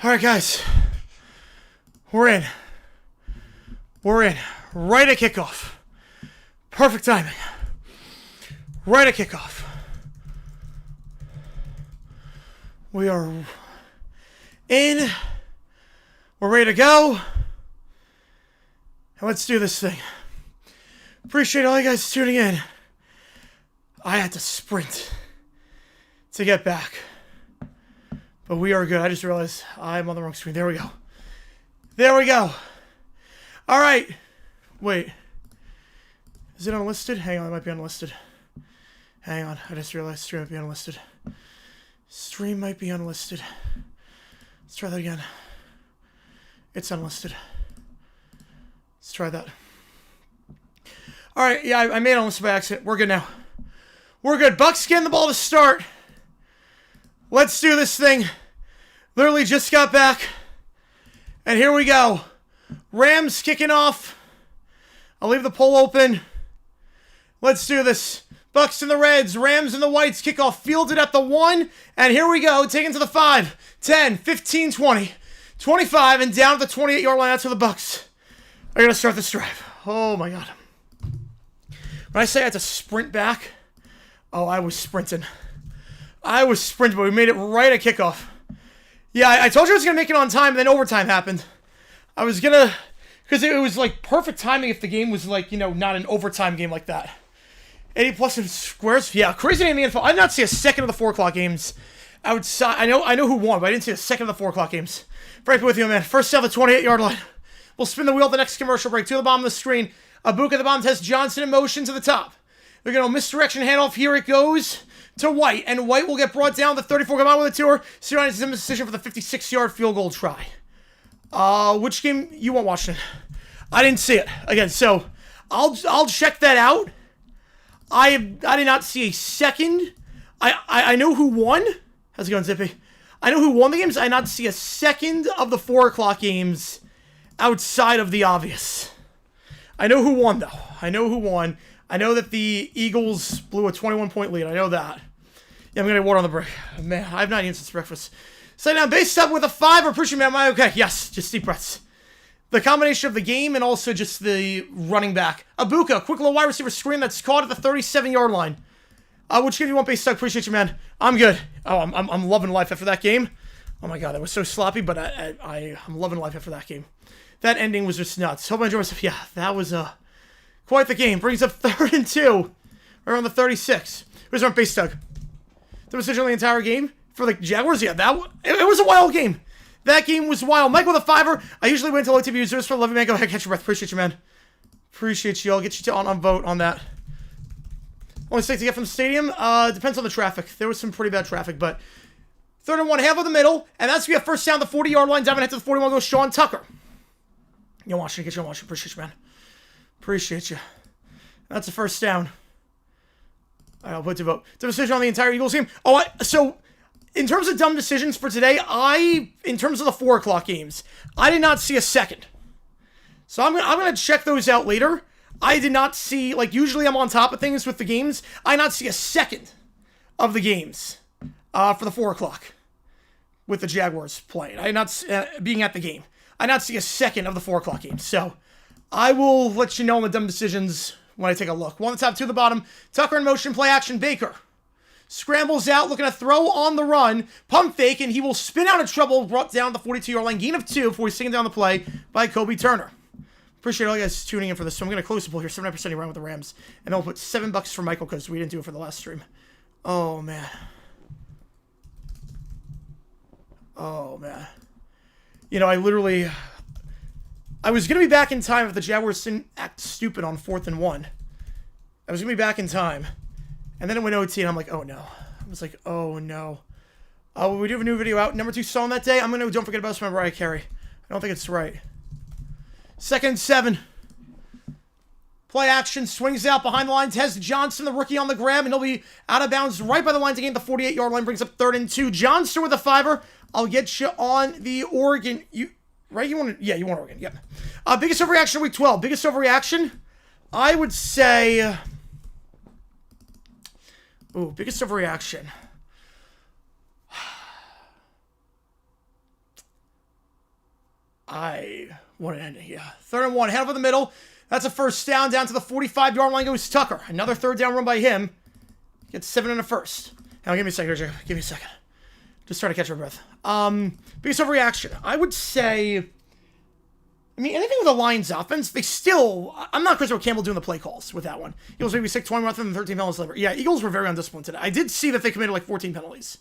All right, guys. We're in. We're in. Right at kickoff. Perfect timing. Right at kickoff. We are in. We're ready to go. And let's do this thing. Appreciate all you guys tuning in. I had to sprint to get back. But we are good. I just realized I'm on the wrong screen. There we go. There we go. All right. Wait. Is it unlisted? Hang on. It might be unlisted. Hang on. I just realized stream might be unlisted. Stream might be unlisted. Let's try that again. It's unlisted. Let's try that. All right. Yeah, I made it unlisted by accident. We're good now. We're good. Bucs getting the ball to start. Let's do this thing. Literally just got back. And here we go. Rams kicking off. I'll leave the poll open. Let's do this. Bucs and the Reds. Rams and the Whites. Kickoff fielded at the 1. And here we go. Taken to the 5. 10, 15, 20. 25 and down to the 28-yard line. That's for the Bucs. I'm going to start this drive. Oh, my God. When I say I had to sprint back, oh, I was sprinting. I was sprinting, but we made it right at kickoff. Yeah, I told you I was going to make it on time, and then overtime happened. I was going to, because it was like perfect timing if the game was like, you know, not an overtime game like that. 80 plus in squares. Yeah, crazy in the NFL. I did not see a second of the 4 o'clock games outside. I know who won, but I didn't see a second of the 4 o'clock games. Right with you, man. First down the 28-yard line. We'll spin the wheel at the next commercial break. To the bottom of the screen. Buc at the bottom tests Johnson in motion to the top. They're going to misdirection handoff. Here it goes to White. And White will get brought down. The 34 come out with a tour. Sirianni is in position for the 56-yard field goal try. Which game you want watching? I didn't see it. Again, so I'll check that out. I did not see a second. I know who won. How's it going, Zippy? I know who won the games. I did not see a second of the 4 o'clock games outside of the obvious. I know who won, though. I know who won. I know that the Eagles blew a 21-point lead. I know that. Yeah, I'm going to get water on the break. Man, I have not eaten since breakfast. Sit down, base up with a 5. Appreciate me. Am I okay? Yes, just deep breaths. The combination of the game and also just the running back. Buccaneers, quick little wide receiver screen that's caught at the 37-yard line. Which game do you want, base up? Appreciate you, man. I'm good. Oh, I'm loving life after that game. Oh my God, that was so sloppy, but I'm loving life after that game. That ending was just nuts. Hope I enjoy myself. Yeah, that was quite the game. Brings up 3rd and 2. Around the 36. Who's our base tug? The decision on the entire game for the Jaguars. Yeah, it was a wild game. That game was wild. Mike with a 5er. I usually wait until OTB users for 11 man. Go ahead, catch your breath. Appreciate you, man. Appreciate you. I'll get you on vote on that. Only 6 to get from the stadium. Depends on the traffic. There was some pretty bad traffic, but 3rd and 1, half of the middle, and that's gonna be a first down the 40-yard line. Diving ahead to the 41 goes Sean Tucker. You watching? Get you on watching. Appreciate you, man. Appreciate you. That's a first down. All right, I'll put to vote. The decision on the entire Eagles game. So in terms of dumb decisions for today, in terms of the 4 o'clock games, I did not see a second. So I'm gonna check those out later. I did not see, like, usually I'm on top of things with the games. I did not see a second of the games for the 4 o'clock with the Jaguars playing. I did not being at the game. I did not see a second of the 4 o'clock games. So I will let you know on the dumb decisions when I take a look. 1 on the top, 2 on the bottom. Tucker in motion, play action. Baker scrambles out, looking to throw on the run. Pump fake, and he will spin out of trouble, brought down the 42-yard line. Gain of 2 before he's taken down the play by Kobe Turner. Appreciate all you guys tuning in for this. So I'm going to close the poll here. 79% around with the Rams. And then we'll put $7 for Michael because we didn't do it for the last stream. Oh, man. Oh, man. You know, I was going to be back in time if the Jaguars didn't act stupid on 4th and 1. I was going to be back in time. And then it went OT, and I'm like, oh, no. I was like, oh, no. We do have a new video out. Number 2 song that day. I'm going to don't forget about Mariah Carey. I don't think it's right. 2nd and 7. Play action. Swings out behind the lines. Has Johnson, the rookie, on the grab, and he'll be out of bounds right by the line to gain the 48-yard line. Brings up 3rd and 2. Johnson with a 5er. I'll get you on the Oregon. Right? You want Oregon. Yep. Biggest overreaction of week 12. Biggest overreaction? I would say... biggest overreaction. What an ending, yeah. 3rd and 1, head over the middle. That's a first down to the 45-yard line goes Tucker. Another 3rd down run by him. Gets 7 and a first. Now, give me a second, Jacob. Give me a second. Just try to catch my breath. Biggest overreaction. I would say, I mean, anything with the Lions offense, they still, I'm not Christopher Campbell doing the play calls with that one. Eagles maybe 6-20 rather than 13 penalties delivered. Yeah, Eagles were very undisciplined today. I did see that they committed like 14 penalties.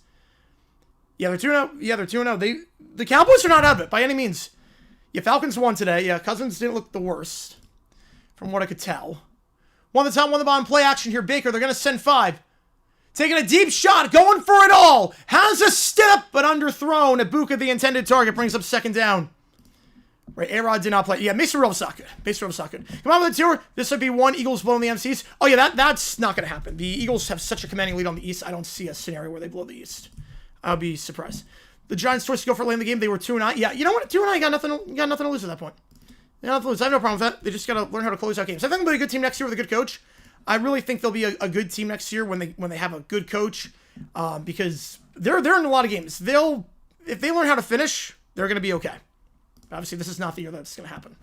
Yeah, they're 2-0. Yeah, they're 2-0. The Cowboys are not out of it by any means. Yeah, Falcons won today. Yeah, Cousins didn't look the worst, from what I could tell. One the top, one the bottom. Play action here. Baker, they're going to send 5. Taking a deep shot, going for it all. Has a step, but underthrown. Ibuka, the intended target, brings up 2nd down. Right, A-Rod did not play. Yeah, Mason Rudolph's not good. Mason Rudolph's not good. Come on with the tour. This would be 1. Eagles blowing the MCs. Oh, yeah, that's not going to happen. The Eagles have such a commanding lead on the East. I don't see a scenario where they blow the East. I'll be surprised. The Giants forced to go for late in the game. They were 2-9. Yeah, you know what? 2-9 got nothing to lose at that point. They got nothing to lose. I have no problem with that. They just got to learn how to close out games. I think they'll be a good team next year with a good coach. I really think they'll be a good team next year when they have a good coach, because they're in a lot of games. If they learn how to finish, they're going to be okay. Obviously, this is not the year that's going to happen.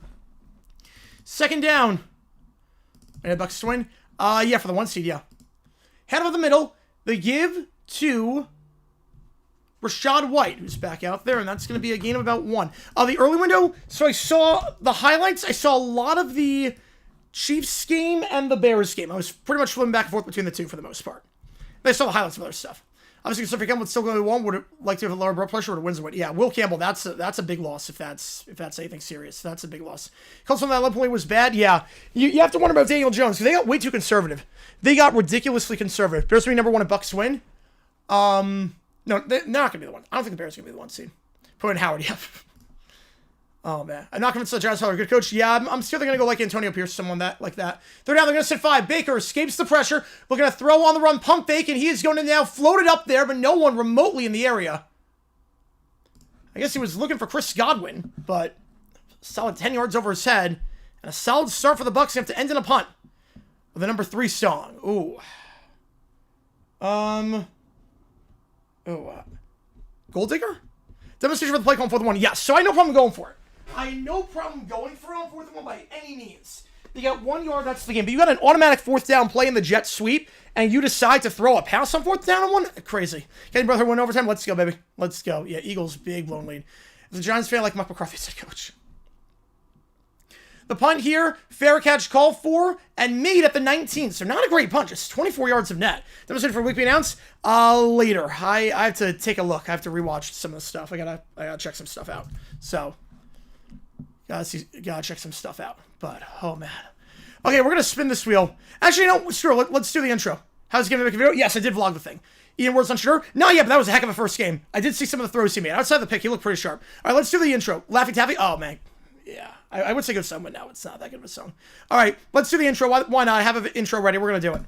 2nd down. And Bucs to win. Yeah, for the 1 seed, yeah. Head over the middle. They give to Rashad White, who's back out there, and that's going to be a gain of about 1. The early window, so I saw the highlights. I saw a lot of the Chiefs game and the Bears game. I was pretty much flipping back and forth between the two for the most part. I saw the highlights of other stuff. Obviously, Christopher Campbell would still go to 1. Would it like to have a lower blood pressure or to wins win? Yeah, Will Campbell, that's a big loss if that's anything serious. That's a big loss. Calls from that low point was bad. Yeah, you have to wonder about Daniel Jones, because they got way too conservative. They got ridiculously conservative. Bears will be number 1 at Bucs win. No, they're not going to be the 1. I don't think the Bears are going to be the 1 seed. Put in Howard, yeah. Oh, man. I'm not convinced that Giants are a good coach. Yeah, I'm sure they're going to go like Antonio Pierce, someone like that. They're down. They're going to sit 5. Baker escapes the pressure. Looking to throw on the run, pump fake, and he is going to now float it up there, but no one remotely in the area. I guess he was looking for Chris Godwin, but solid 10 yards over his head. And a solid start for the Bucs. They have to end in a punt with a number 3 song. Ooh. Gold digger? Demonstration for the play call on 4th and 1. Yes, so I no problem going for it. I no problem going for it on 4th and 1 by any means. You got 1 yard, that's the game. But you got an automatic 4th down play in the jet sweep, and you decide to throw a pass on 4th down and 1? Crazy. Kenny Brother win overtime. Let's go, baby. Let's go. Yeah, Eagles, big blown lead. If the Giants fan like Mike McCarthy's head coach. The punt here, fair catch called for, and made at the 19. So not a great punt, just 24 yards of net. Demonstrated for a week we announced later. I have to take a look. I have to rewatch some of the stuff. I gotta check some stuff out. So gotta check some stuff out. But oh man. Okay, we're gonna spin this wheel. Actually, no, sure. Let's do the intro. How's it gonna make a video? Yes, I did vlog the thing. Ian Ward's unsure. No, yeah, but that was a heck of a first game. I did see some of the throws he made. Outside the pick, he looked pretty sharp. All right, let's do the intro. Laffy Taffy. Oh man. Yeah, I would say good song, but no, it's not that good of a song. All right, let's do the intro. Why not? I have an intro ready. We're going to do it.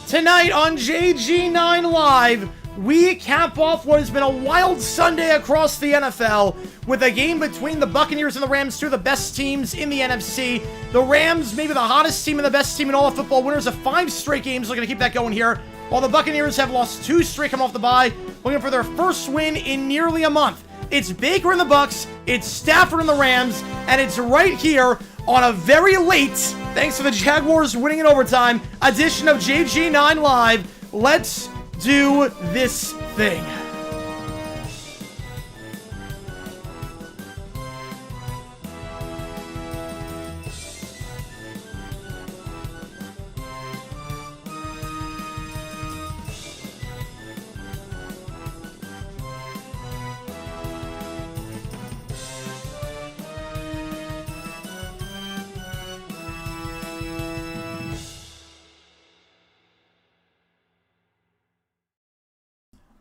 Tonight on JG9 Live, we cap off what has been a wild Sunday across the NFL with a game between the Buccaneers and the Rams, 2 of the best teams in the NFC. The Rams, maybe the hottest team and the best team in all of football, winners of 5 straight games, looking to keep that going here, while the Buccaneers have lost 2 straight, come off the bye, looking for their first win in nearly a month. It's Baker and the Bucs, it's Stafford and the Rams, and it's right here on a very late, thanks to the Jaguars winning in overtime, edition of JG9 Live. Let's do this thing.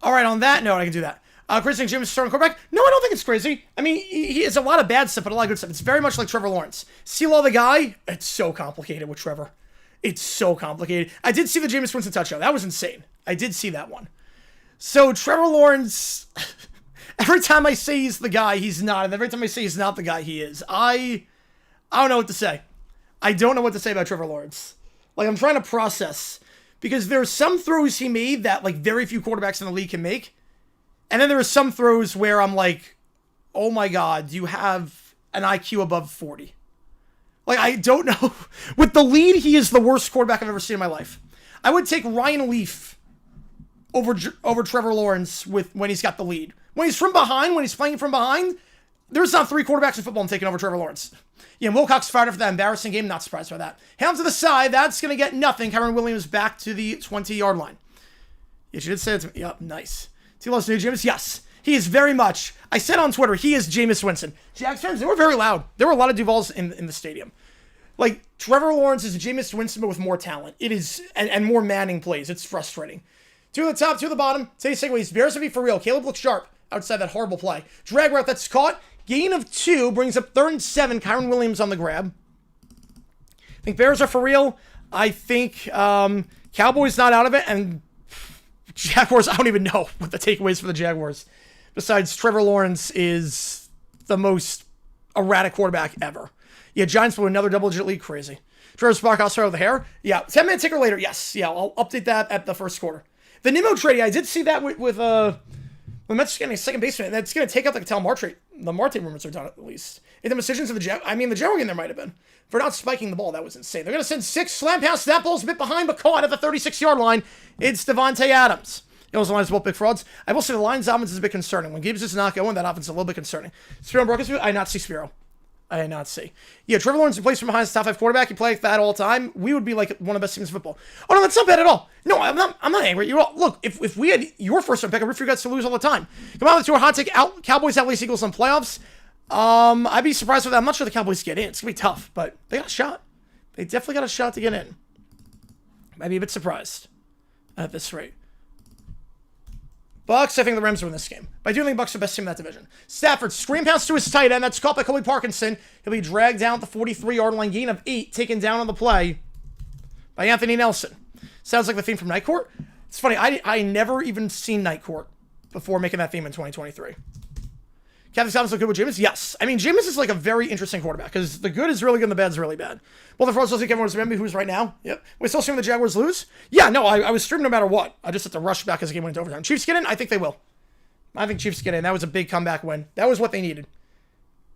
All right, on that note, I can do that. Crazy James starting quarterback? No, I don't think it's crazy. I mean, he has a lot of bad stuff, but a lot of good stuff. It's very much like Trevor Lawrence. See Law the guy? It's so complicated with Trevor. It's so complicated. I did see the Jameis Winston touchdown. That was insane. I did see that one. So Trevor Lawrence, every time I say he's the guy, he's not. And every time I say he's not the guy, he is. I don't know what to say. I don't know what to say about Trevor Lawrence. Like, I'm trying to process. Because there are some throws he made that, like, very few quarterbacks in the league can make. And then there are some throws where I'm like, oh my God, you have an IQ above 40. Like, I don't know. With the lead, he is the worst quarterback I've ever seen in my life. I would take Ryan Leaf over Trevor Lawrence when he's got the lead. When he's from behind, when he's playing from behind, there's not 3 quarterbacks in football I'm taking over Trevor Lawrence. Yeah, Wilcox fired up for that embarrassing game. Not surprised by that. Hand to the side. That's going to get nothing. Kyron Williams back to the 20-yard line. Yeah, she did say it to me. Yep, nice. He loves new Jameis? Yes. He is very much. I said on Twitter, he is Jameis Winston. Jags fans, they were very loud. There were a lot of Duvals in the stadium. Like, Trevor Lawrence is Jameis Winston, but with more talent. It is, and more Manning plays. It's frustrating. 2 at the top, 2 at the bottom. Today's segues. Bears to be for real. Caleb looks sharp outside that horrible play. Drag route that's caught. Gain of 2 brings up 3rd and 7. Kyron Williams on the grab. I think Bears are for real. I think Cowboys not out of it, and Jaguars, I don't even know what the takeaways for the Jaguars. Besides, Trevor Lawrence is the most erratic quarterback ever. Yeah, Giants blew another double-digit lead. Crazy. Trevor Sparkhouse with the hair. Yeah, 10-minute ticker later. Yes. Yeah, I'll update that at the first quarter. The Nimmo trade, I did see that with Mets getting a second baseman. That's going to take out the Marte. The Marte rumors are done at least. If the decisions of the Jaguars, I mean, the Jaguars game there might have been. For not spiking the ball, that was insane. They're going to send 6 slam pass. That ball's a bit behind, but caught at the 36-yard line. It's Devontae Adams. Those lines are both big frauds. I will say the Lions' offense is a bit concerning. When Gibbs is not going, that offense is a little bit concerning. Spiro Brooks, I did not see Spiro. I did not see. Yeah, Trevor Lawrence plays from behind as top 5 quarterback. He plays like that all the time. We would be like one of the best teams in football. Oh no, that's not bad at all. No, I'm not angry at you at all. Look, if we had your first round pick, I'd root for you guys to lose all the time. Come on, let's do a hot take. Cowboys at least Eagles in playoffs. I'd be surprised with that. I'm not sure the Cowboys get in. It's gonna be tough, but they got a shot. They definitely got a shot to get in. Might be a bit surprised at this rate. Bucs, I think the Rams win this game. But I do think Bucs are the best team in that division. Stafford, screen pass to his tight end. That's caught by Colby Parkinson. He'll be dragged down at the 43-yard line. Gain of 8, taken down on the play by Anthony Nelson. Sounds like the theme from Night Court. It's funny, I never even seen Night Court before making that theme in 2023. Kathy Thomas look good with Jameis? Yes. I mean, Jameis is like a very interesting quarterback because the good is really good and the bad is really bad. Well, the frauds, I think everyone's remember who's right now. Yep. We're still seeing the Jaguars lose? Yeah, no, I was streaming no matter what. I just had to rush back as the game went into overtime. Chiefs get in? I think they will. I think Chiefs get in. That was a big comeback win. That was what they needed.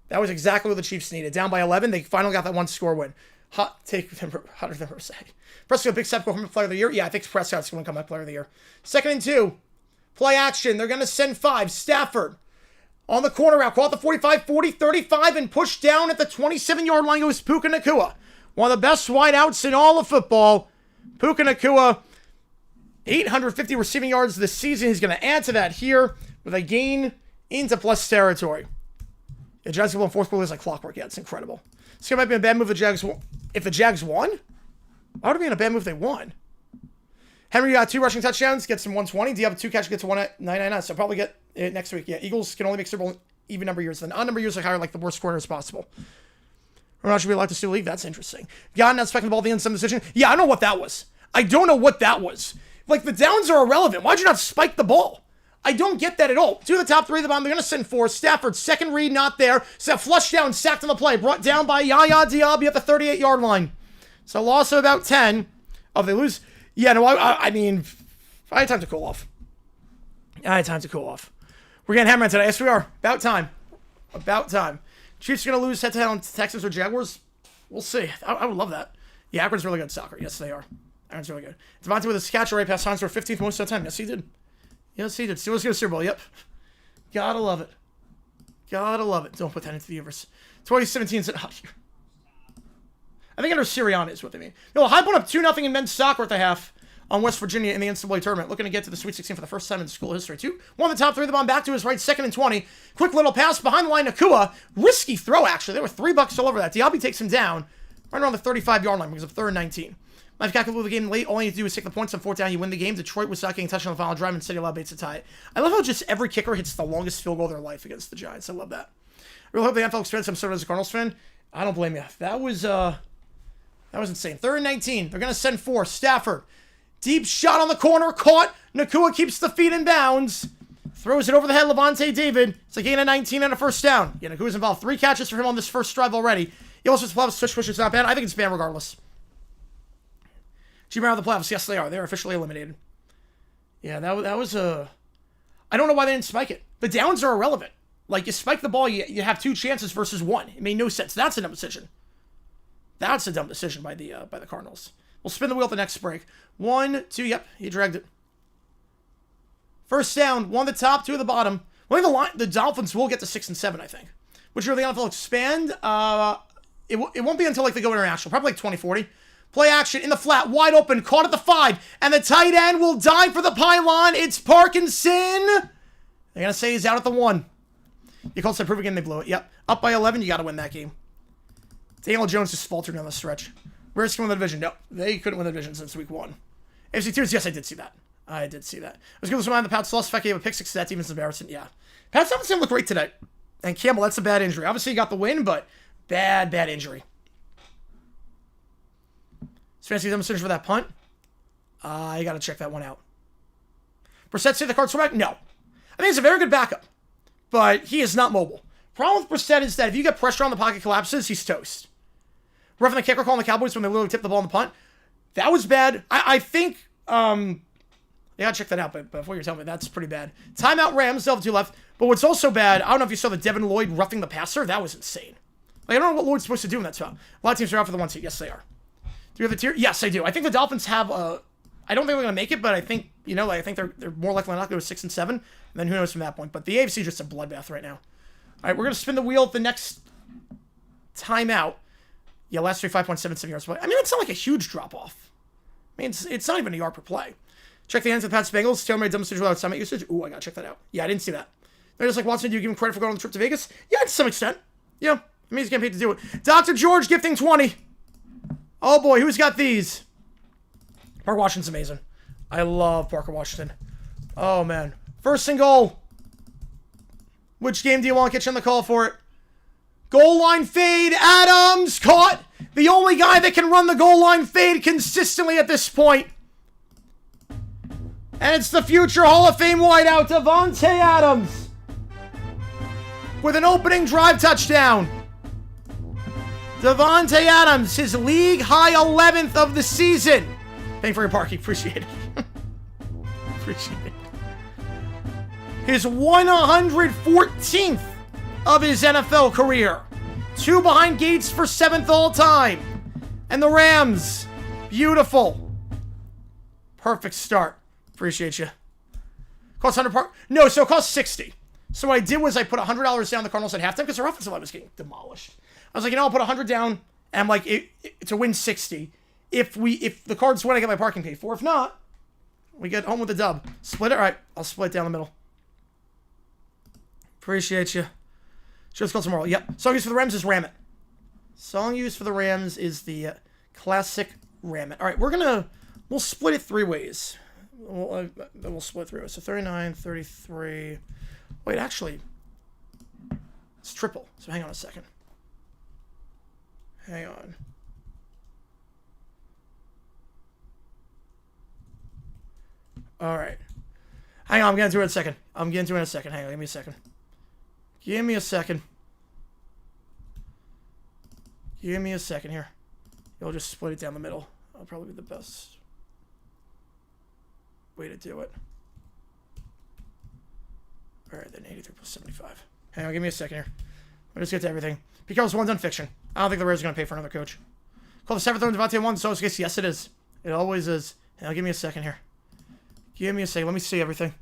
That was exactly what the Chiefs needed. Down by 11, they finally got that 1-score win. Hot take, hotter than say. Prescott, big step, go from player of the year. Yeah, I think Prescott's going to come back player of the year. 2nd and 2. Play action. They're going to send 5. Stafford. On the corner route, caught the 45, 40, 35, and pushed down at the 27-yard line goes Puka Nacua. One of the best wideouts in all of football. Puka Nacua, 850 receiving yards this season. He's going to add to that here with a gain into plus territory. The Jags go in 4th quarter is like clockwork. Yeah, it's incredible. This might be a bad move if the Jags won. Why would it be in a bad move if they won? Henry got 2 rushing touchdowns, gets some 120. Diab 2 catch, gets 199. So probably get it next week. Yeah, Eagles can only make Super Bowl even number of years. Then odd number of years, like hire like the worst corner as possible. We're not should be allowed to steal the league. That's interesting. God not expecting the ball at the end of some decision. Yeah, I don't know what that was. I don't know what that was. Like the downs are irrelevant. Why'd you not spike the ball? I don't get that at all. 2 of the top 3 of the bottom. They're going to send 4. Stafford, second read, not there. So flush down, sacked on the play. Brought down by Yaya Diaby at the 38-yard line. So loss of about 10. Oh, if they lose. Yeah, no, I mean, I had time to cool off. We're getting hammered today. Yes, we are. About time. Chiefs are going to lose head-to-head on Texans or Jaguars? We'll see. I would love that. Yeah, Akron's really good at soccer. Yes, they are. Akron's really good. Devontae with a catch array pass Hines for 15th most of the time. Yes, he did. Still was going to Super Bowl. Yep. Gotta love it. Don't put that into the universe. 2017 is out here. I think under Sirianni is what they mean. No, High put up 2-0 in men's soccer at the half on West Virginia in the NCAA tournament. Looking to get to the Sweet 16 for the first time in school history. One of the top 3 of the bomb back to his right, 2nd and 20. Quick little pass behind the line, Nacua. Risky throw, actually. There were $3 all over that. Diaby takes him down right around the 35-yard line because of 3rd and 19. I've calculated the game late. All you need to do is take the points on 4th down. You win the game. Detroit was not getting touched on the final drive, and City allowed Bates to tie it. I love how just every kicker hits the longest field goal of their life against the Giants. I love that. I really hope the NFL expands some sort of as a Cardinals fan. I don't blame you. That was insane. 3rd and 19. They're going to send 4. Stafford. Deep shot on the corner. Caught. Nakua keeps the feet in bounds. Throws it over the head. Levante David. It's a gain of 19 and a 1st down. Yeah, Nakua's involved. 3 catches for him on this first drive already. He also has playoffs switch, which is not bad. I think it's bad regardless. G-Man out of the playoffs. Yes, they are. They're officially eliminated. Yeah, that was a... I don't know why they didn't spike it. The downs are irrelevant. Like, you spike the ball, you have 2 chances versus 1. It made no sense. That's a dumb decision. That's a dumb decision by the Cardinals. We'll spin the wheel at the next break. 1, 2, yep, he dragged it. 1st down, 1 at the top, 2 at the bottom. I think the Dolphins will get to 6 and 7, I think. Which year the NFL expand? It won't be until, like, they go international. Probably, like, 2040. Play action in the flat, wide open, caught at the 5. And the tight end will dive for the pylon. It's Parkinson. They're going to say he's out at the 1. You called said proof again, they blew it. Yep. Up by 11, you got to win that game. Daniel Jones just faltered down the stretch. Bears can win the division. No, they couldn't win the division since week 1. AFC Tiers, yes, I did see that. I was going to remind the Pats lost. Fact, gave a pick 6 to that team. It's embarrassing. Yeah. Pats haven't seen him look great today. And Campbell, that's a bad injury. Obviously, he got the win, but bad injury. Is Fancy demonstration for that punt? You got to check that one out. Brissett say the Cards back? No. I think he's a very good backup, but he is not mobile. Problem with Brissett is that if you get pressure on the pocket collapses, he's toast. Roughing the kicker call on the Cowboys when they literally tipped the ball on the punt. That was bad. I think, you gotta check that out, but before you're telling me, that's pretty bad. Timeout Rams, they'll have 2 left. But what's also bad, I don't know if you saw the Devin Lloyd roughing the passer. That was insane. Like, I don't know what Lloyd's supposed to do in that spot. A lot of teams are out for the 1 seed. Yes, they are. Do you have the tier? Yes, I do. I think the Dolphins have a... I don't think they're going to make it, but I think, I think they're more likely not to go to 6 and 7. And then who knows from that point. But the AFC is just a bloodbath right now. All right, we're going to spin the wheel at the next timeout. Yeah, last 5.77 yards per play. I mean, it's not like a huge drop-off. I mean, it's not even a yard per play. Check the hands of the Pats Bengals. Taylor made demonstration without summit usage. Ooh, I got to check that out. Yeah, I didn't see that. They're just like, Watson, do you give him credit for going on the trip to Vegas? Yeah, to some extent. Yeah, I mean, he's getting paid to do it. Dr. George gifting 20. Oh, boy, who's got these? Parker Washington's amazing. I love Parker Washington. Oh, man. 1st and goal. Which game do you want? Get you on the call for it. Goal line fade. Adams caught. The only guy that can run the goal line fade consistently at this point. And it's the future Hall of Fame wideout, Davante Adams. With an opening drive touchdown. Davante Adams, his league-high 11th of the season. Thank you for your parking. Appreciate it. Appreciate it. His 114th of his NFL career. 2 behind Gates for 7th all-time. And the Rams. Beautiful. Perfect start. Appreciate you. Cost 100 park? No, so it cost 60. So what I did was I put $100 down the Cardinals at halftime because their offensive line was getting demolished. I was like, I'll put 100 down, and I'm like, to win 60. If the Cards win, I get my parking paid for. If not, we get home with the dub. Split it? All right, I'll split it down the middle. Appreciate you. Show's called tomorrow. Yep. Song used for the Rams is Ram It. Song used for the Rams is the classic Ram It. All right, we'll split it 3 ways. We'll split 3 ways. So 39, 33. Wait, actually, it's triple. So hang on a second. Hang on. All right. Hang on, I'm getting to it in a second. Hang on, give me a second. Give me a second here. You'll just split it down the middle. That'll probably be the best way to do it. All right, then 83 plus 75. Hang on, give me a second here. We'll just get to everything. Pete Carroll's one's on fiction. I don't think the Raiders are going to pay for another coach. Call the 7th one, Devontae 1. So yes, it is. It always is. Hang on, give me a second here. Give me a second. Let me see everything.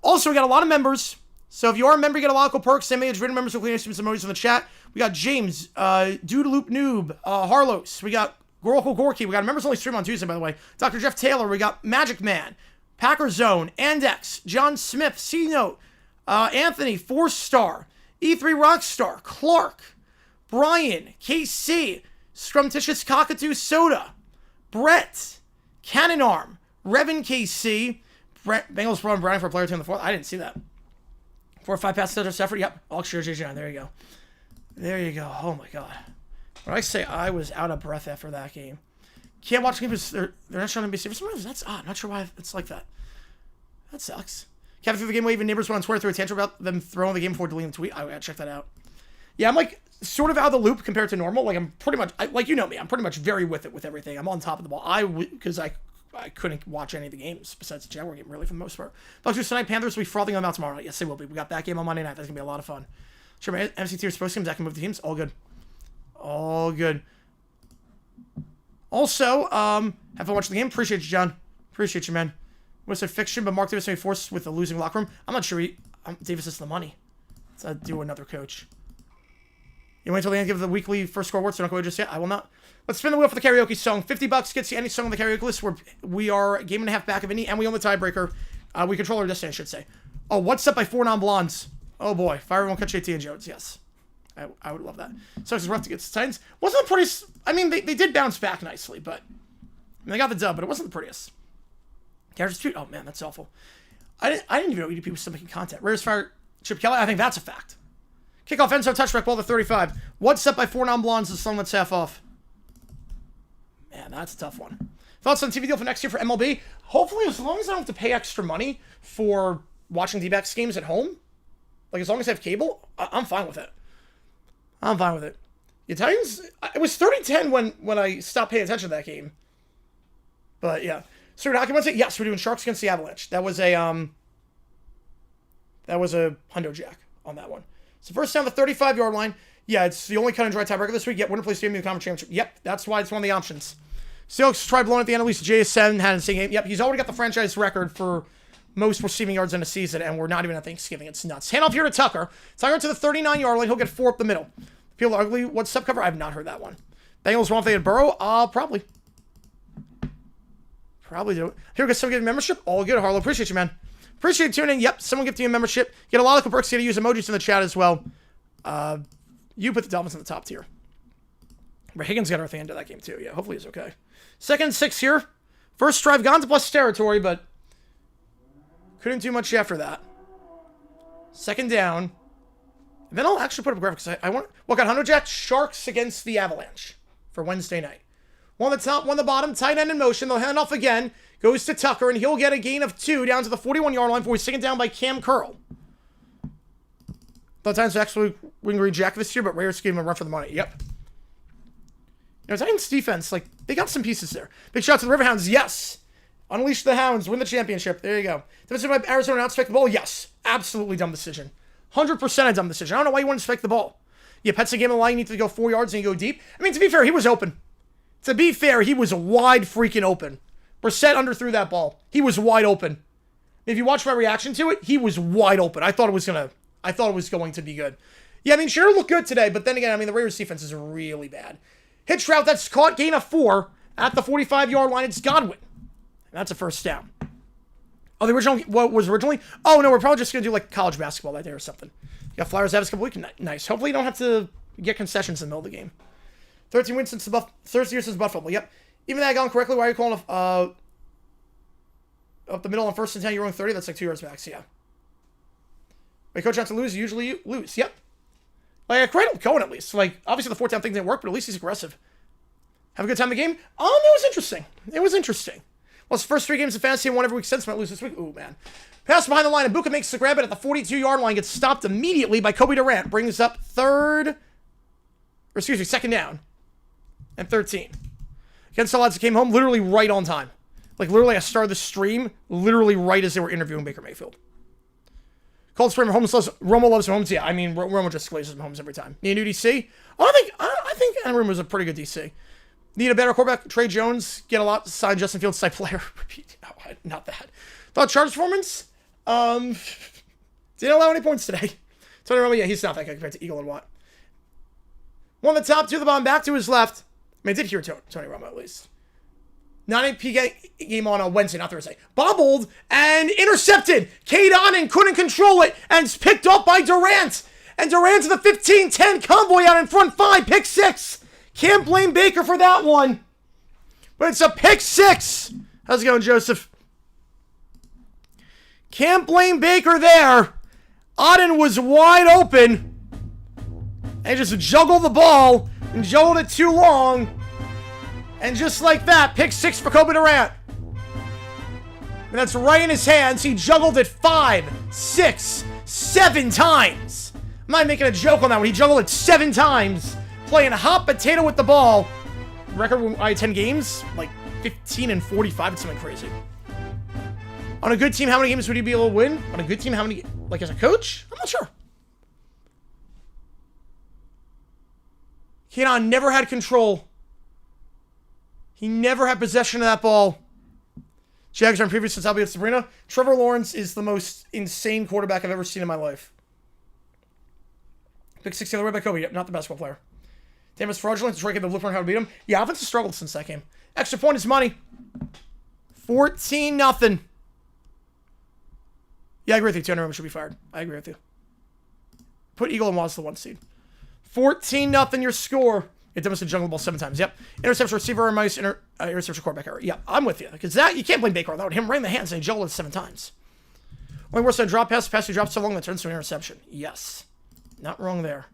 Also, we got a lot of members. So if you are a member, you get a lot of cool perks. Same age written members will clean some emojis in the chat. We got James, Doodaloop Noob, Harlos. We got Gorko Gorky. We got members only stream on Tuesday, by the way. Dr. Jeff Taylor. We got Magic Man, Packer Zone, Andex, John Smith, C Note, Anthony, 4-star, E3 Rockstar, Clark, Brian, KC, Scrumtitious Cockatoo Soda, Brett, Cannon Arm, Revan KC, Bengals Braun Browning for a player 2 in the 4th. I didn't see that. 4 or 5 passes to Stafford. Yep. All sure JJ. There you go. There you go. Oh my God. When I say I was out of breath after that game. Can't watch games. They're not showing NBC. For some reason, that's odd. I'm not sure why it's like that. That sucks. Kevin through the game, even neighbors went on Twitter through a tantrum about them throwing the game before deleting the tweet. I gotta check that out. Yeah, I'm like sort of out of the loop compared to normal. Like I'm pretty much, like you know me, I'm pretty much very with it with everything. I'm on top of the ball. Because I couldn't watch any of the games besides the Jaguar game really for the most part. Bucks tonight, Panthers will be frothing them out tomorrow night. Yes, they will be. We got that game on Monday night. That's gonna be a lot of fun. Sure, man. MC tier supposed games. I can move the teams. All good. All good. Also, have fun watching the game. Appreciate you, John. Appreciate you, man. What's a fiction? But Mark Davis may be forced with the losing locker room. I'm not sure Davis is the money. So I'd do another coach. You wait until the end to give the weekly first score awards, so don't go just yet. I will not. Let's spin the wheel for the karaoke song. $50 gets you any song on the karaoke list. We are a game and a half back of any, and we own the tiebreaker. We control our destiny, I should say. Oh, what's up by 4 non-blondes? Oh boy, Fire won't catch JT and Jones. Yes, I would love that. So it's rough to get to Titans. Wasn't the prettiest. I mean, they did bounce back nicely, but they got the dub, but it wasn't the prettiest. Characters tweet. Oh man, that's awful. I didn't even know EDP was still making content. Rarest Fire Chip Kelly. I think that's a fact. Kickoff end zone touchback ball to 35. What's up by 4 non-blondes? The song that's half off. Man, that's a tough one. Thoughts on TV deal for next year for MLB? Hopefully, as long as I don't have to pay extra money for watching D-backs games at home, like as long as I have cable, I'm fine with it. I'm fine with it. The Titans, it was 30-10 when I stopped paying attention to that game. But yeah. So documents it. Yes, we're doing Sharks against the Avalanche. That was a hundo jack on that one. So first down the 35-yard line. Yeah, it's the only cut and dry tiebreaker this week. Yet winner plays game in the conference championship. Yep, that's why it's one of the options. Seahawks tried blowing at the end. At least JS7 had a game. Yep, he's already got the franchise record for most receiving yards in a season, and we're not even at Thanksgiving. It's nuts. Handoff here to Tucker. Tucker to the 39-yard line. He'll get 4 up the middle. Feel ugly. What's sub cover? I have not heard that one. Bengals want if they had Burrow? Probably. Probably do it. Here we go. Someone getting membership. All good, Harlow. Appreciate you, man. Appreciate you tuning in. Yep, someone gifting you a membership. Get a lot of good perks. You got to use emojis in the chat as well. You put the Dolphins in the top tier. But Higgins got our thing into that game too. Yeah, hopefully he's okay. 2nd and 6 here. First drive gone to plus territory, but couldn't do much after that. 2nd down. And then I'll actually put up a graphic because I want... What got Hunter Jack? Sharks against the Avalanche for Wednesday night. One on the top, one on the bottom. Tight end in motion. They'll hand off again. Goes to Tucker, and he'll get a gain of 2 down to the 41-yard line before he's taken down by Cam Curl. Thought Titans actually wing green jack this year, but Raiders gave him a run for the money. Yep. You know, Titans defense, like, they got some pieces there. Big shout to the Riverhounds. Yes. Unleash the Hounds. Win the championship. There you go. Defensive by Arizona not spike the ball. Yes. Absolutely dumb decision. 100% a dumb decision. I don't know why you wouldn't spike the ball. Yeah, Pets a game of the line. You need to go 4 yards and you go deep. I mean, to be fair, he was open. To be fair, he was wide freaking open. Brissett underthrew that ball. He was wide open. If you watch my reaction to it, he was wide open. I thought it was going to be good. Yeah, I mean, sure looked good today, but then again, I mean, the Raiders defense is really bad. Hitch route that's caught, gain of 4 at the 45-yard line. It's Godwin. And that's a first down. Oh, the original, what was originally? Oh, no, we're probably just going to do like college basketball that day or something. You got Flyers have a couple weeks. Nice. Hopefully you don't have to get concessions in the middle of the game. 13 wins since the 13 years since Buffalo. Yep. Even that gone correctly, why are you calling up the middle on 1st and 10, you're rolling 30? That's like 2 yards back, so yeah. Wait, coach not to lose, usually you lose. Yep. Like, I credit Cohen at least. Like, obviously the 4th down thing didn't work, but at least he's aggressive. Have a good time in the game? It was interesting. It was interesting. Well, it's the first 3 games of fantasy and won every week since. Might lose this week. Ooh, man. Pass behind the line, and Bucca makes the grab it at the 42-yard line. Gets stopped immediately by Kobe Durant. Brings up 2nd down. And 13. Against the lads that came home literally right on time. Like, literally, I started the stream literally right as they were interviewing Baker Mayfield. Cold Spring, Romo loves Mahomes. Yeah, I mean, Romo just glazes Mahomes every time. Need a new DC? I think Engram was a pretty good DC. Need a better quarterback. Trey Jones. Get a lot. Sign Justin Fields type player. No, not that. Thought Chargers performance? Didn't allow any points today. Tony Romo, yeah, he's not that good compared to Eagle and Watt. One on the top, 2 to the bottom, back to his left. I mean, I did hear Tony Romo at least. 9 game on Wednesday, not Thursday. Bobbled and intercepted. Cade Otton couldn't control it and it's picked up by Durant. And Durant to the 15-10 convoy out in front 5, pick 6. Can't blame Baker for that one. But it's a pick 6. How's it going, Joseph? Can't blame Baker there. Auden was wide open. And just juggled the ball. And juggled it too long. And just like that, pick 6 for Kobe Durant. And that's right in his hands. He juggled it 5, 6, 7 times. I'm not making a joke on that one. He juggled it 7 times. Playing hot potato with the ball. Record when I had 10 games? Like 15 and 45. It's something crazy. On a good team, how many games would he be able to win? On a good team, how many... Like, as a coach? I'm not sure. Keanon never had control. He never had possession of that ball. Jags are on previous since I'll be at Sabrina. Trevor Lawrence is the most insane quarterback I've ever seen in my life. Pick 6 the other way by Kobe. Yep, not the basketball player. Tampa's fraudulent. Detroit gave the blueprint how to beat him. Yeah, offense has struggled since that game. Extra point is money. 14-0. Yeah, I agree with you. Tanner should be fired. I agree with you. Put Eagle and Waz the 1 seed. 14-0 your score. It demonstrated jungle ball 7 times. Yep. Interception receiver and mice. Interception quarterback error. Yeah, I'm with you. Because that, you can't blame Baker on that. Him right in the hands and he juggled it 7 times. Only worse than a drop pass. Pass you drop so long that turns to an interception. Yes. Not wrong there.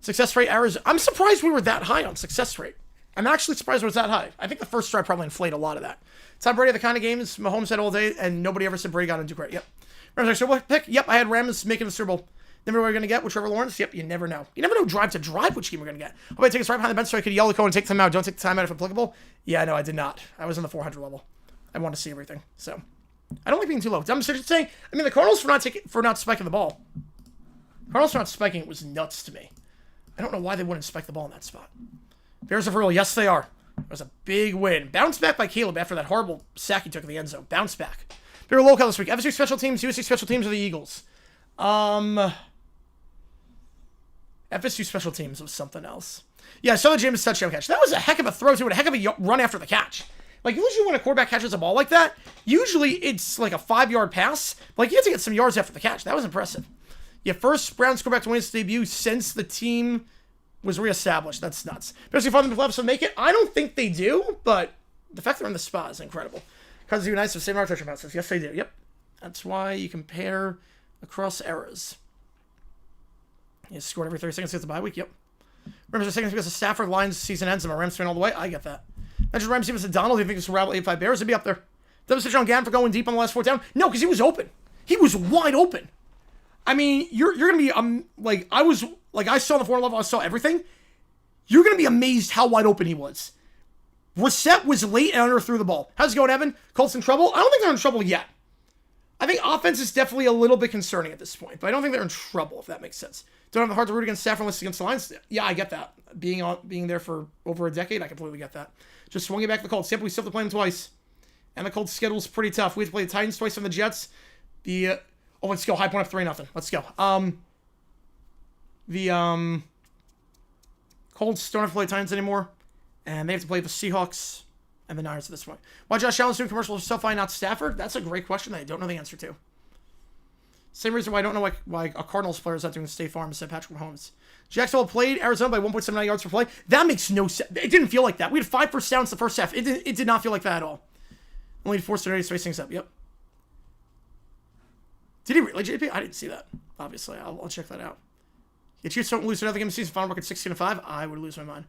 Success rate, Arizona. I'm surprised we were that high on success rate. I'm actually surprised it was that high. I think the first try probably inflated a lot of that. Tom Brady, the kind of games Mahomes had all day, and nobody ever said Brady got into great. Yep. Rams, Super Bowl pick? Yep, I had Rams making the Super Bowl. Never know what we're going to get with Trevor Lawrence? Yep, you never know. You never know drive to drive which game we're going to get. I'll probably take us right behind the bench so I could yell the code and take the time out. Don't take the time out if applicable. Yeah, no, I did not. I was on the 400 level. I want to see everything. So, I don't like being too low. I'm just saying, I mean, the Cardinals for not spiking the ball. Cardinals for not spiking it was nuts to me. I don't know why they wouldn't spike the ball in that spot. Bears are for real. Yes, they are. It was a big win. Bounce back by Caleb after that horrible sack he took in the end zone. Bounce back. Bigger local this week. FSU special teams, USC special teams, or the Eagles? FSU special teams was something else. Yeah, I saw the James touchdown catch. That was a heck of a throw, too, and a heck of a run after the catch. Like, usually when a quarterback catches a ball like that, usually it's like a 5-yard pass. Like, you have to get some yards after the catch. That was impressive. Yeah, first Browns quarterback to win his debut since the team was reestablished. That's nuts. Especially for them to playoffs to make it. I don't think they do, but the fact they're in the spot is incredible. Cousins do nice with same touchdown passes. Yes, they do. Yep. That's why you compare across eras. He scored every 30 seconds against the bye week. Yep. Rams are seconds because the Stafford Lions season ends and my Rams fan all the way. I get that. Mentioned Rams Stevens and Donald. Do you think this will rattle 8-5 Bears? It'd be up there. Devastation on Gann for going deep on the last 4th down. No, because he was open. He was wide open. I mean, you're gonna be I saw the 4 level. I saw everything. You're gonna be amazed how wide open he was. Brissett was late and underthrew the ball. How's it going, Evan? Colts in trouble? I don't think they're in trouble yet. I think offense is definitely a little bit concerning at this point, but I don't think they're in trouble, if that makes sense. Don't have the heart to root against Stafford unless against the Lions. Yeah, I get that. Being there for over a decade, I completely get that. Just swung it back to the Colts. Yep, we still have to play them twice. And the Colts' schedule's pretty tough. We have to play the Titans twice and the Jets. Let's go. High point up 3-0. Let's go. Colts don't have to play the Titans anymore. And they have to play the Seahawks and the Niners at this point. Why Josh Allen's doing commercials for SoFi, not Stafford? That's a great question that I don't know the answer to. Same reason why I don't know why a Cardinals player is not doing State Farm instead of Patrick Mahomes. Jacksonville played Arizona by 1.79 yards per play. That makes no sense. It didn't feel like that. We had 5 first downs the first half. It did not feel like that at all. Only forced to space things up. Yep. Did he really, JP? I didn't see that. Obviously, I'll check that out. The Chiefs don't lose another game of season. Final record 16-5. I would lose my mind.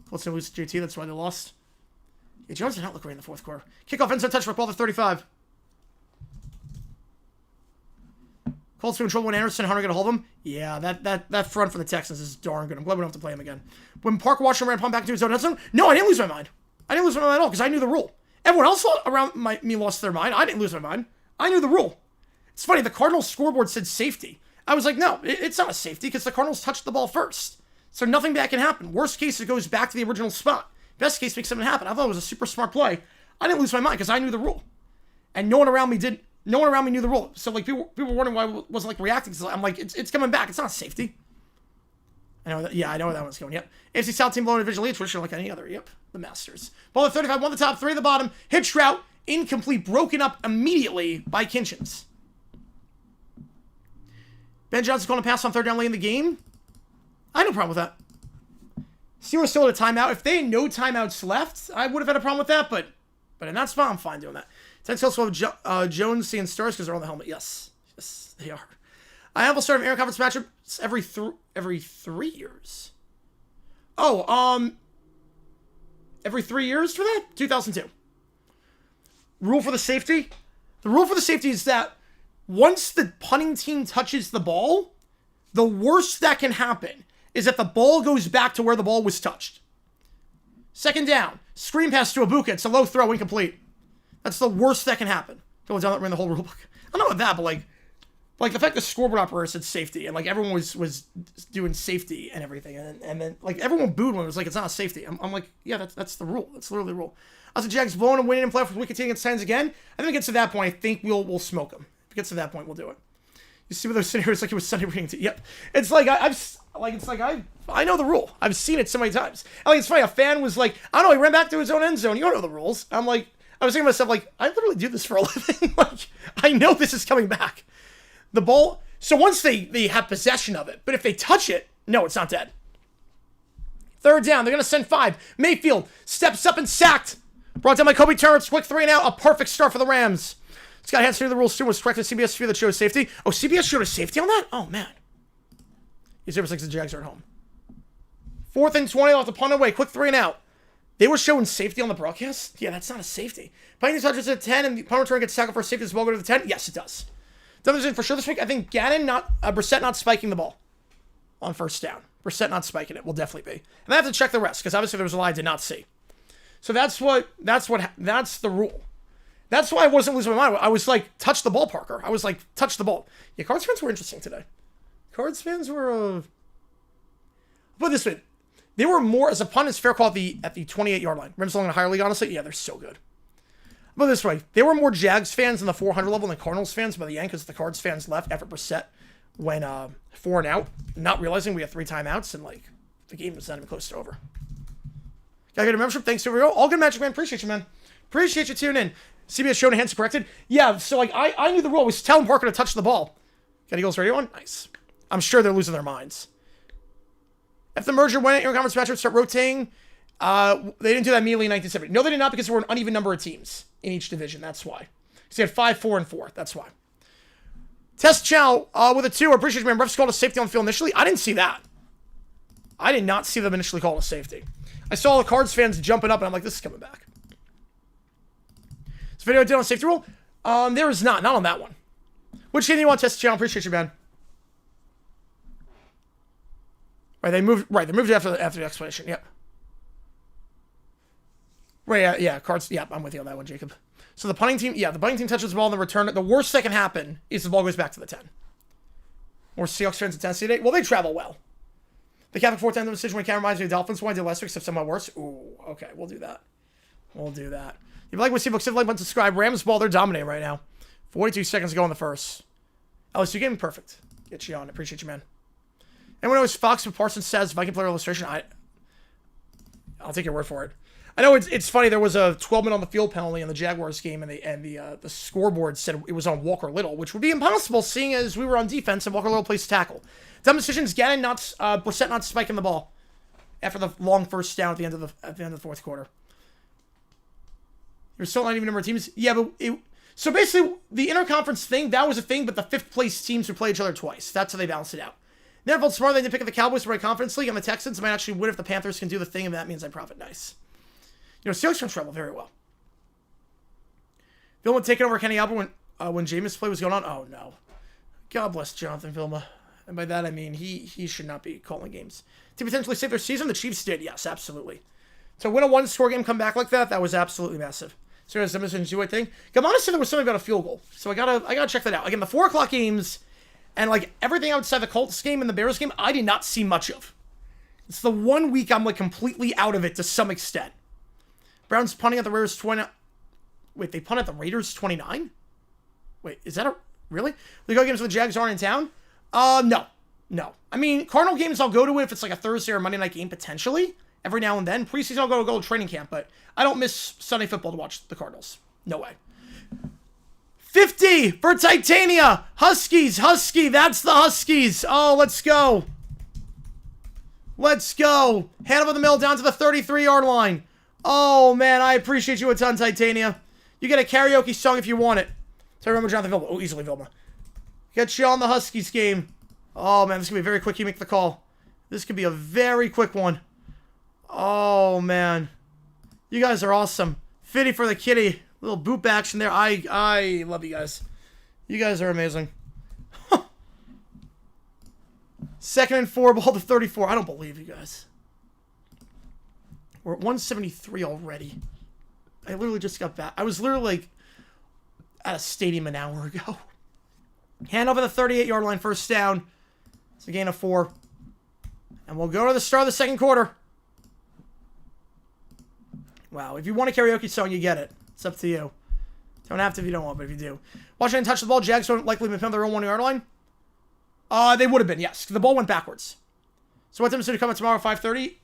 Colts didn't lose to JT. That's why they lost. Yeah, Jones did not look great in the 4th quarter. Kickoff inside touch for ball to 35. Colts in trouble when Anderson Hunter going to hold him. Yeah, that front for the Texans is darn good. I'm glad we don't have to play him again. When Parker Washington ran pumped back into his own zone, no, I didn't lose my mind. I didn't lose my mind at all because I knew the rule. Everyone else around me lost their mind. I didn't lose my mind. I knew the rule. It's funny, the Cardinals scoreboard said safety. I was like, no, it's not a safety because the Cardinals touched the ball first. So nothing bad can happen. Worst case, it goes back to the original spot. Best case, makes something happen. I thought it was a super smart play. I didn't lose my mind because I knew the rule. And no one around me did. No one around me knew the rule. So like people were wondering why I wasn't like reacting. So I'm like, it's coming back. It's not safety. I know that. Yeah, I know where that one's going. Yep. AFC South team blown individually. Traditional like any other. Yep. The Masters. Ball at 35. 1 the top, 3 the bottom. Hitch route. Incomplete. Broken up immediately by Kinchins. Ben Johnson calling a pass on 3rd down late in the game. I have no problem with that. Steelers still at a timeout. If they had no timeouts left, I would have had a problem with that, but in that spot, I'm fine doing that. Thanks also have Jones seeing stars because they're on the helmet. Yes, they are. I have a start of air conference matchups every 3 years. Oh, every 3 years for that? 2002. Rule for the safety? The rule for the safety is that once the punting team touches the ball, the worst that can happen is that the ball goes back to where the ball was touched. Second down, screen pass to a Bucca. It's a low throw, incomplete. That's the worst that can happen. Go down the whole rule book. I don't know about that, but like the fact the scoreboard operator said safety, and like everyone was doing safety and everything, and then like everyone booed when it was like it's not a safety. I'm like, yeah, that's the rule. That's literally the rule. As the Jags blowing and winning and playoff with week 18 against Titans again, I think it gets to that point. I think we'll smoke them. If it gets to that point, we'll do it. You see what those scenarios like it was Sunday reading. Yep, it's like I know the rule. I've seen it so many times. I think it's funny. A fan was like, I don't know, he ran back to his own end zone. You don't know the rules. I'm like, I was thinking to myself, like, I literally do this for a living. Like, I know this is coming back. The ball. So once they have possession of it, but if they touch it, no, it's not dead. Third down, they're gonna send 5. Mayfield steps up and sacked. Brought down by Kobe Turner. Quick 3 and out. A perfect start for the Rams. Scott Hansen knew the rules too. Was correct to CBS view that showed safety. Oh, CBS showed a safety on that? Oh, man. He's over 6. The Jags are at home. 4th and 20 off the punt away. Quick 3 and out. They were showing safety on the broadcast? Yeah, that's not a safety. Punting touches at 10 and the punt return gets tackled for a safety as well. Go to the 10? Yes, it does. Another for sure this week. I think Brissett not spiking the ball on first down. Brissett not spiking it will definitely be. And I have to check the rest because obviously there was a lie I did not see. So that's the rule. That's why I wasn't losing my mind. I was like, touch the ball, Parker. I was like, touch the ball. Yeah, Cards fans were interesting today. Cards fans were, I'll put it this way. They were more, as a punt, it's fair call at the 28-yard line. Rams along in a higher league, honestly. Yeah, they're so good. I'll put it this way. They were more Jags fans in the 400 level than Cardinals fans by the end because the Cards fans left after Brissett went 4 and out, not realizing we had 3 timeouts, and like, the game was not even close to over. Gotta get a membership. Thanks, everyone. All good, Magic Man. Appreciate you, man. Appreciate you tuning in. CBS showed hands corrected. Yeah, so like I knew the rule. I was telling Parker to touch the ball. Got Eagles radio on? Nice. I'm sure they're losing their minds. If the merger went in conference matchups start rotating, they didn't do that immediately in 1970. No, they did not because there were an uneven number of teams in each division. That's why. So you had 5, 4, and 4. That's why. Test Chow with a 2. I appreciate you, man. Refs called a safety on the field initially. I didn't see that. I did not see them initially call a safety. I saw the Cards fans jumping up, and I'm like, this is coming back. This video I did on safety rule? There is not on that one. Which game do you want to test the channel? Appreciate you, man. Right, they moved after the explanation. Yep. Right, yeah, Cards. Yeah, I'm with you on that one, Jacob. So the punting team touches the ball in the return. The worst that can happen is the ball goes back to the 10. More Seahawks fans in Tennessee today. Well, they travel well. The Catholic 4th end of the decision when Cam reminds me of the Dolphins one I did last week, except somewhat worse. Ooh, okay, we'll do that. If you like what Steve said, like, but subscribe. Rams ball, they're dominating right now. 42 seconds to go in the first. LSU game, perfect. Get you on. Appreciate you, man. Anyone knows Fox with Parsons says Viking player illustration? I'll take your word for it. I know it's funny. There was a 12-minute on the field penalty in the Jaguars game, and the scoreboard said it was on Walker Little, which would be impossible, seeing as we were on defense and Walker Little plays tackle. Dumb decisions. Brissett not spiking the ball after the long first down at the end of the fourth quarter. There's still not even a number of teams. Yeah, but so basically the interconference thing, that was a thing, but the 5th place teams would play each other twice. That's how they balanced it out. Never felt smart. They didn't pick up the Cowboys to win a conference league, and the Texans might actually win if the Panthers can do the thing, and that means I profit. Nice. You know, Steelers can travel very well. Vilma taking over Kenny Albert when Jameis' play was going on. Oh no, God bless Jonathan Vilma, and by that I mean he should not be calling games. To potentially save their season, the Chiefs did. Yes, absolutely. To win a 1-score game, come back like that was absolutely massive. So as a do thing. Gamana said there was something about a field goal, so I gotta check that out. Again, the 4 o'clock games and like everything outside the Colts game and the Bears game, I did not see much of. It's the one week I'm like completely out of it to some extent. Browns punting at the Raiders 20. Wait, they punt at the Raiders 29? Wait, is that really? The go games with the Jags aren't in town? No. I mean, Cardinal games I'll go to it if it's like a Thursday or Monday night game potentially. Every now and then. Preseason I'll go to training camp, but I don't miss Sunday football to watch the Cardinals. No way. 50 for Titania. Husky, that's the Huskies. Oh, let's go. Let's go. Hand over the middle down to the 33-yard line. Oh, man, I appreciate you a ton, Titania. You get a karaoke song if you want it. So I remember Jonathan Vilma. Oh, easily Vilma. Get you on the Huskies game. Oh, man, this could be very quick. You make the call. This could be a very quick one. Oh, man. You guys are awesome. Fitty for the kitty. Little boop action there. I love you guys. You guys are amazing. 2nd and 4, ball to 34. I don't believe you guys. We're at 173 already. I literally just got back. I was literally like at a stadium an hour ago. Hand over the 38-yard line, first down. It's a gain of 4. And we'll go to the start of the second quarter. Wow, if you want a karaoke song, you get it. It's up to you. Don't have to if you don't want, but if you do. Washington touched the ball. Jags don't likely been on their own 1-yard line. They would have been, yes. The ball went backwards. So what time is it coming tomorrow at 5:30?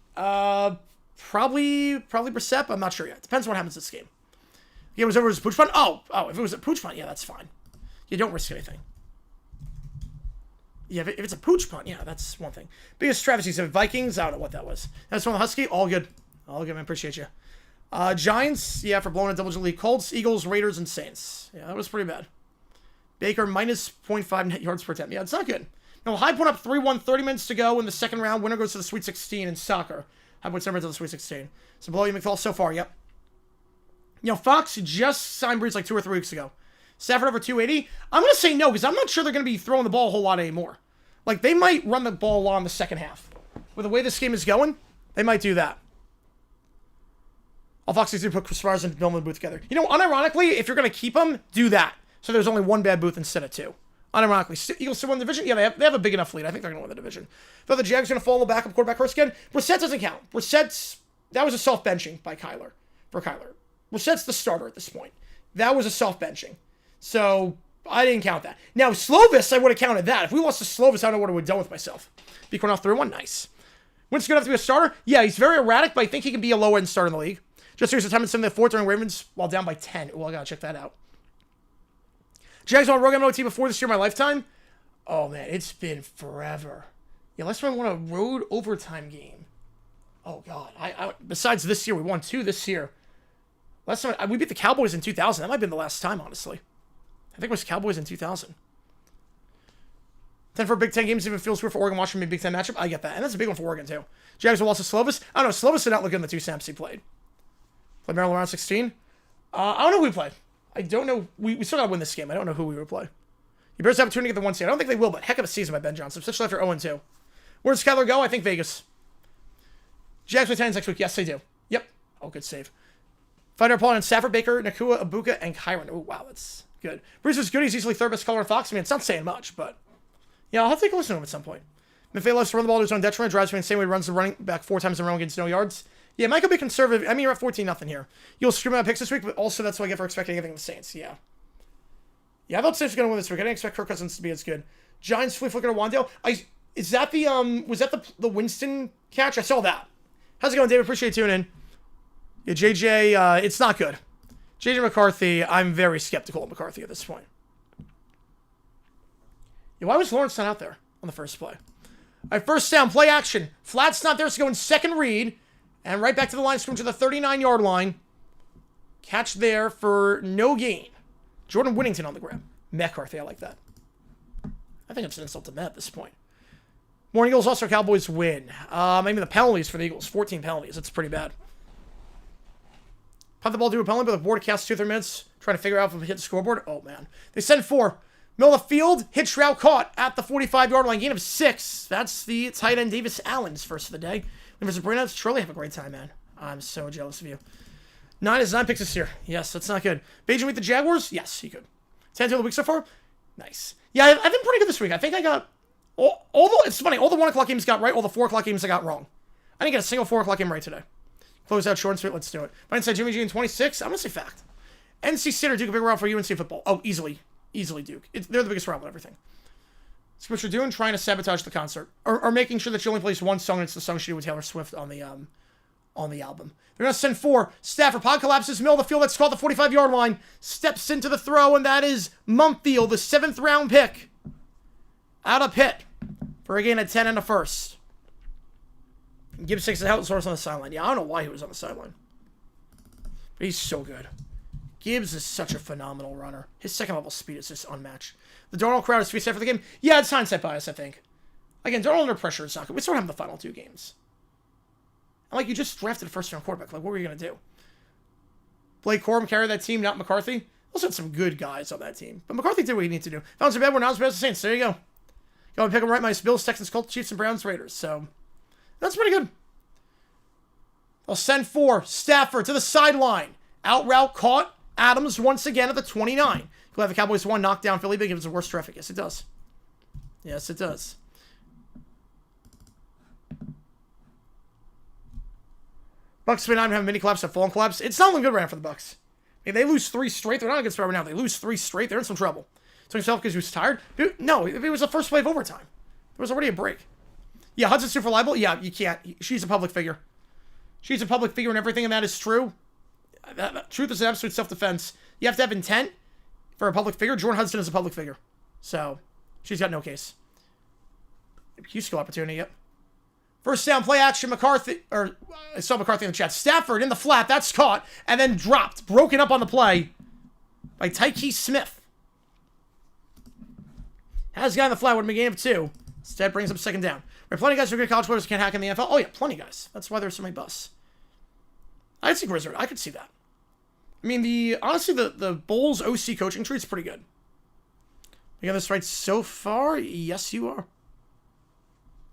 Probably Brissett. I'm not sure yet. Depends what happens this game. The game was over as a pooch punt. Oh, if it was a pooch punt, yeah, that's fine. You don't risk anything. Yeah, if it's a pooch punt, yeah, that's one thing. Biggest travesties of Vikings. I don't know what that was. That's from the Husky. All good. All good, man. Appreciate you. Giants, yeah, for blowing a double-digit lead. Colts, Eagles, Raiders, and Saints. Yeah, that was pretty bad. Baker, minus 0.5 net yards per attempt. Yeah, it's not good. Now, High Point up 3-1, 30 minutes to go in the second round. Winner goes to the Sweet 16 in soccer. High Point to the Sweet 16. So below you, McFall, so far, yep. You know, Fox just signed Breeze like 2 or 3 weeks ago. Stafford over 280. I'm going to say no, because I'm not sure they're going to be throwing the ball a whole lot anymore. Like, they might run the ball a lot in the second half. With the way this game is going, they might do that. All Fox needs to put Chris Suarez and Billman Booth together. You know, unironically, if you're going to keep them, do that. So there's only one bad Booth instead of 2. Unironically. Eagles still win the division? Yeah, they have a big enough lead. I think they're going to win the division. Though the Jags are going to follow the backup quarterback first again. Brissett doesn't count. That was a self-benching by Kyler. For Kyler. Brissett's the starter at this point. That was a self-benching. So, I didn't count that. Now, Slovis, I would have counted that. If we lost to Slovis, I don't know what I would have done with myself. B. Cornell 3-1, nice. When's good enough to be a starter? Yeah, he's very erratic, but I think he can be a low-end starter in the league. Just here's the time in 7-4 during Ravens while down by 10. Oh, I gotta check that out. Jags on road MOT before this year in my lifetime? Oh, man, it's been forever. Yeah, last time I won a road overtime game. Oh, God. Besides this year, we won 2 this year. Last time, we beat the Cowboys in 2000. That might have been the last time, honestly. I think it was Cowboys in 2000. 10 for Big Ten games even feels weird for Oregon watching me Big Ten matchup. I get that. And that's a big one for Oregon, too. Jags will lost to Slovis. I don't know. Slovis did not look good in the 2 snaps he played. Played Maryland round 16. I don't know who we played. I don't know. We still got to win this game. I don't know who we would play. You better have opportunity to get the 1 seed. I don't think they will, but heck of a season by Ben Johnson, especially after 0-2. Where does Kyler go? I think Vegas. Jags play Titans next week. Yes, they do. Yep. Oh, good save. Find our opponent on Stafford, Baker, Nakua, Ibuka, and Kyron. Oh, wow, that's good. Bruce is good. He's easily third best color in Fox. I mean, it's not saying much, but yeah, I'll have to take a listen to him at some point. Maffei loves to run the ball to his own detriment. Drives me insane when he runs the running back 4 times in a row against no yards. Yeah, Michael be conservative. I mean, you're at 14-0 here. You'll scream out picks this week, but also that's what I get for expecting anything from the Saints. Yeah. Yeah, I thought Saints were going to win this week. I didn't expect Kirk Cousins to be as good. Giants flea flicker to Wandale. Is that the, was that the Winston catch? I saw that. How's it going, David? Appreciate you tuning in. Yeah, JJ, it's not good. JJ McCarthy, I'm very skeptical of McCarthy at this point. Yeah, why was Lawrence not out there on the first play? All right, first down, play action. Flat's not there, so go in second read. And right back to the line, scrum to the 39-yard line. Catch there for no gain. Jordan Whittington on the grab. McCarthy, I like that. I think it's an insult to Met at this point. Morning Eagles, also Cowboys win. Maybe the penalties for the Eagles. 14 penalties. That's pretty bad. Punt the ball to a penalty, but the board casts 2-3 minutes trying to figure out if we hit the scoreboard. Oh, man. They send 4. Middle of the field, hitch route caught at the 45-yard line. Gain of 6. That's the tight end Davis Allen's first of the day. And for Sabrina, Charlie, have a great time, man. I'm so jealous of you. 9 picks this year. Yes, that's not good. Beijing with the Jaguars? Yes, he could. 10 of the week so far? Nice. Yeah, I've been pretty good this week. I think I got... it's funny, all the 1 o'clock games got right, all the 4 o'clock games I got wrong. I didn't get a single 4 o'clock game right today. Close out short and sweet, let's do it. My inside Jimmy G in 26, I'm going to say fact. NC State or Duke a big round for UNC football. Oh, easily. Easily Duke. They're the biggest rival in everything. So what you're doing, trying to sabotage the concert. Or making sure that she only plays one song, and it's the song she did with Taylor Swift on the album. They're going to send 4. Stafford pod collapses, middle of the field, that's called the 45-yard line. Steps into the throw, and that is Mumpfield, the 7th round pick. Out of Pitt. For a gain of 10 and a first. Gibbs takes it out and Soros on the sideline. Yeah, I don't know why he was on the sideline. But he's so good. Gibbs is such a phenomenal runner. His second level speed is just unmatched. The Darnold crowd is to be set for the game. Yeah, it's hindsight bias, I think. Again, Darnold under pressure is not good. We still have the final 2 games. And like, you just drafted a first-round quarterback. Like, what were you going to do? Blake Corum carried that team, not McCarthy. Also had some good guys on that team. But McCarthy did what he needed to do. Found some bad, we're not as bad as the Saints. There you go. Go and pick them right, my Bills, Texans, Colts, Chiefs, and Browns, Raiders. So, that's pretty good. They'll send 4. Stafford to the sideline. Out route caught. Adams once again at the 29. Glad the Cowboys won, knocked down Philly. Big gives the worst traffic. Yes, it does. Yes, it does. Bucs may not have mini collapse, have fallen collapse. It's not looking good right now for the Bucs. If they lose 3 straight, they're not against right now. They lose 3 straight, they're in some trouble. So himself because he was tired? No, if it was the first play of overtime. There was already a break. Yeah, Hudson's super liable. Yeah, you can't. She's a public figure. She's a public figure and everything, and that is true. Truth is an absolute self-defense. You have to have intent for a public figure. Jordan Hudson is a public figure. So, she's got no case. Huge skill opportunity, yep. First down, play action, McCarthy, or I saw McCarthy in the chat. Stafford in the flat, that's caught, and then dropped. Broken up on the play by Tyke Smith. Has a guy in the flat, would have been a game of 2. Instead, brings up second down. There are plenty of guys who are good college players who can't hack in the NFL. Oh, yeah, plenty of guys. That's why there's so many busts. I'd see Grizzard. I could see that. I mean, honestly, the Bulls OC coaching tree is pretty good. You got this right so far? Yes, you are.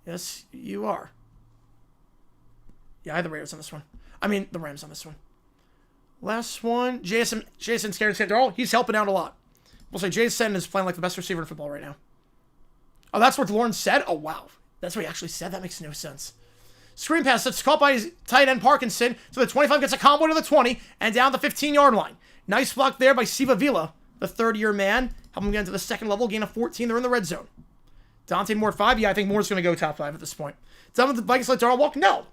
Yes, you are. Yeah, I had the Raiders on this one. I mean, the Rams on this one. Last one. Jason Scared. He's helping out a lot. We'll say Jason is playing like the best receiver in football right now. Oh, that's what Lawrence said? Oh, wow. That's what he actually said? That makes no sense. Screen pass that's caught by his tight end Parkinson. So the 25 gets a combo to the 20 and down the 15-yard line. Nice block there by Siva Vila, the third-year man. Help him get into the second level. Gain of 14. They're in the red zone. Dante Moore 5. Yeah, I think Moore's going to go top 5 at this point. Done with the Vikings let Darnold walk? No.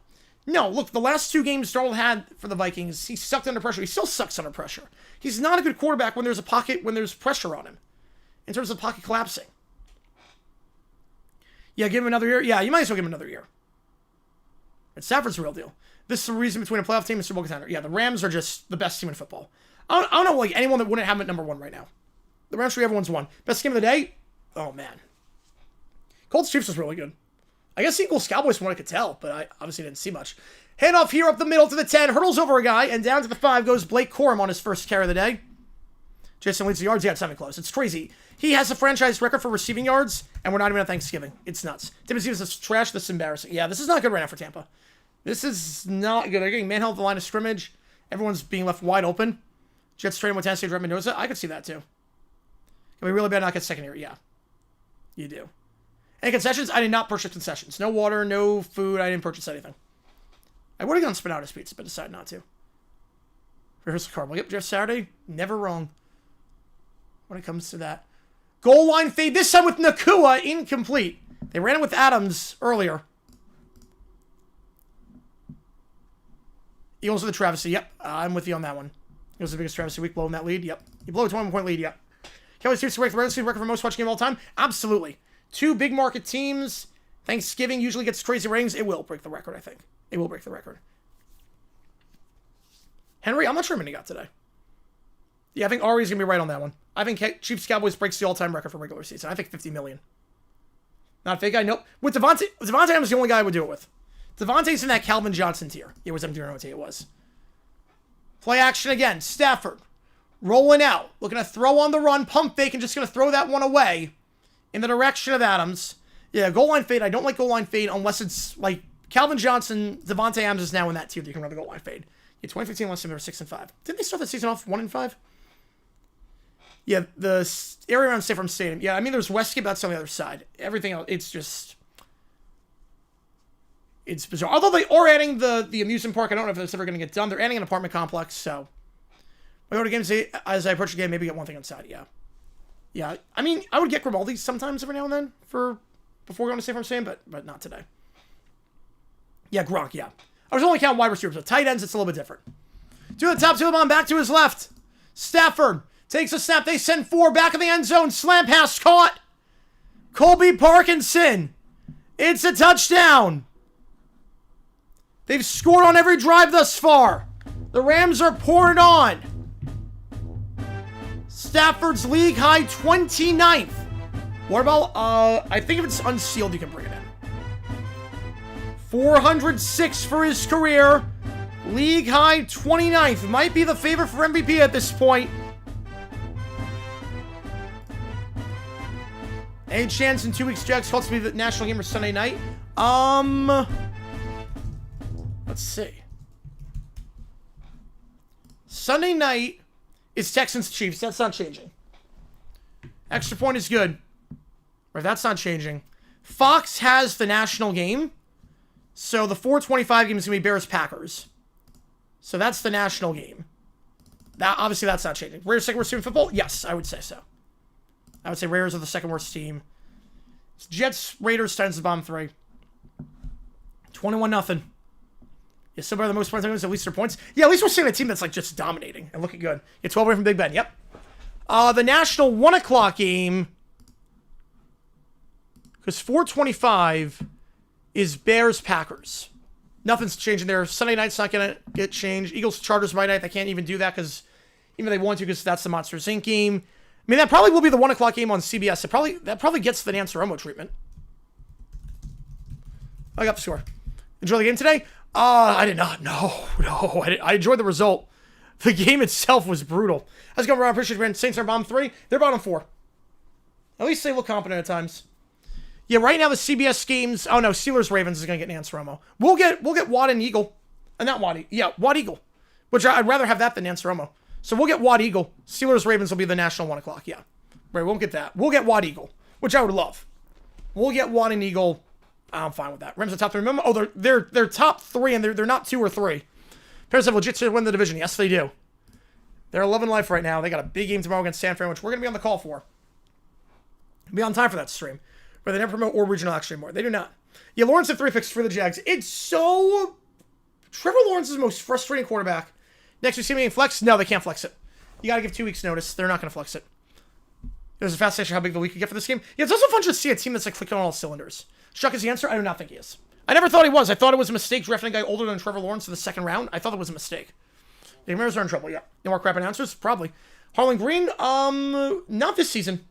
No, look, the last 2 games Darnold had for the Vikings, he sucked under pressure. He still sucks under pressure. He's not a good quarterback when there's a pocket, when there's pressure on him. In terms of pocket collapsing. Yeah, give him another year. Yeah, you might as well give him another year. But Stafford's the real deal. This is the reason between a playoff team and Super Bowl contender. Yeah, the Rams are just the best team in football. I don't know, like, anyone that wouldn't have him at number 1 right now. The Rams, everyone's won. Best game of the day? Oh, man. Colts Chiefs was really good. I guess Eagles Cowboys from what I could tell, but I obviously didn't see much. Handoff here up the middle to the 10. Hurdles over a guy, and down to the 5 goes Blake Corum on his first carry of the day. Jason leads the yards. Yeah, it's not even close. It's crazy. He has a franchise record for receiving yards, and we're not even at Thanksgiving. It's nuts. Tim Stevens is trash. This is embarrassing. Yeah, this is not good right now for Tampa. This is not good. They're getting manheld at the line of scrimmage. Everyone's being left wide open. Jets trading with Tennessee to Mendoza. I could see that, too. Can we really bad not get second here? Yeah. You do. And concessions? I did not purchase concessions. No water, no food. I didn't purchase anything. I would have gone Spinatus Pizza, but decided not to. Rehearsal card. Yep, Jeff Saturday. Never wrong when it comes to that. Goal line fade. This time with Nakua. Incomplete. They ran it with Adams earlier. Eagles with the travesty. Yep, I'm with you on that one. Eagles the biggest travesty week, blowing that lead. Yep. You blow a 21-point lead. Yep. Cowboys Chiefs break the record for most watched game of all time. Absolutely. 2 big market teams. Thanksgiving usually gets crazy ratings. It will break the record, I think. It will break the record. Henry, I'm not sure how many got today. Yeah, I think Ari's going to be right on that one. I think Chiefs Cowboys breaks the all-time record for regular season. I think 50 million. Not a fake guy, nope. With Devontae Adams the only guy I would do it with. Devontae's in that Calvin Johnson tier. It was MD it was. Play action again. Stafford. Rolling out. Looking to throw on the run. Pump fake and just going to throw that one away. In the direction of Adams. Yeah, goal line fade. I don't like goal line fade unless it's like Calvin Johnson. Devontae Adams is now in that tier that you can run the goal line fade. Yeah, 2015 last time they were 6-5. Didn't they start the season off 1-5? Yeah, the area around State Farm Stadium. Yeah, I mean, there's Westgate, but that's on the other side. Everything else, it's just... It's bizarre. Although they are adding the amusement park. I don't know if that's ever going to get done. They're adding an apartment complex, so... I go to games as I approach the game, maybe get one thing inside, yeah. Yeah, I mean, I would get Grimaldi sometimes every now and then before going to State Farm Stadium, but not today. Yeah, Gronk, yeah. I was only counting wide receivers, but tight ends, it's a little bit different. To the top, to the bottom, back to his left. Stafford takes a snap. They send 4 back of the end zone. Slam pass caught. Colby Parkinson. It's a touchdown. They've scored on every drive thus far. The Rams are pouring on. Stafford's league high 29th. What about, I think if it's unsealed, you can bring it in. 406 for his career. League high 29th. Might be the favorite for MVP at this point. Any chance in 2 weeks, Jags Colts to be the national game or Sunday night? Let's see. Sunday night is Texans Chiefs. That's not changing. Extra point is good. Right, that's not changing. Fox has the national game. So the 4:25 game is going to be Bears Packers. So that's the national game. Obviously, that's not changing. Raiders second worst team in football? Yes, I would say so. I would say Raiders are the second worst team. It's Jets, Raiders, Titans, the bottom 3. 21-0. Yeah, still better than most points. At least their points. Yeah, at least we're seeing a team that's like just dominating and looking good. Yeah, 12 away from Big Ben. Yep. The national 1 o'clock game. Because 4:25 is Bears Packers. Nothing's changing there. Sunday night's not going to get changed. Eagles Chargers Monday night. They can't even do that because even if they want to, because that's the Monsters Inc. game. I mean, that probably will be the 1 o'clock game on CBS. That probably gets the Nance Romo treatment. I got the score. Enjoy the game today? I did not. No. I enjoyed the result. The game itself was brutal. How's it going, Ron? Appreciate it, man. Saints are bottom 3. They're bottom 4. At least they look competent at times. Yeah, right now the CBS games. Oh no, Steelers Ravens is gonna get Nance Romo. We'll get Watt and Eagle. Not Watt. Yeah, Watt Eagle. Which I'd rather have that than Nance Romo. So we'll get Watt Eagle. Steelers Ravens will be the national 1 o'clock. Yeah. Right, we'll get that. We'll get Watt Eagle, which I would love. We'll get Watt and Eagle. I'm fine with that. Rams are top 3. Remember? Oh, they're top 3 and they're not 2 or 3. Bears have legit to win the division. Yes, they do. They're 11 life right now. They got a big game tomorrow against San Fran, which we're gonna be on the call for. Be on time for that stream. Where they never promote or regional action anymore. They do not. Yeah, Lawrence at 3 picks for the Jags. It's so... Trevor Lawrence is the most frustrating quarterback. Next, we see me flex. No, they can't flex it. You got to give 2 weeks notice. They're not going to flex it. There's a fascination how big the week could get for this game. Yeah, it's also fun to see a team that's like clicking on all cylinders. Chuck is the answer? I do not think he is. I never thought he was. I thought it was a mistake drafting a guy older than Trevor Lawrence in the 2nd round. I thought it was a mistake. The Commanders are in trouble, yeah. No more crap announcers? Probably. Harlan Green? Not this season.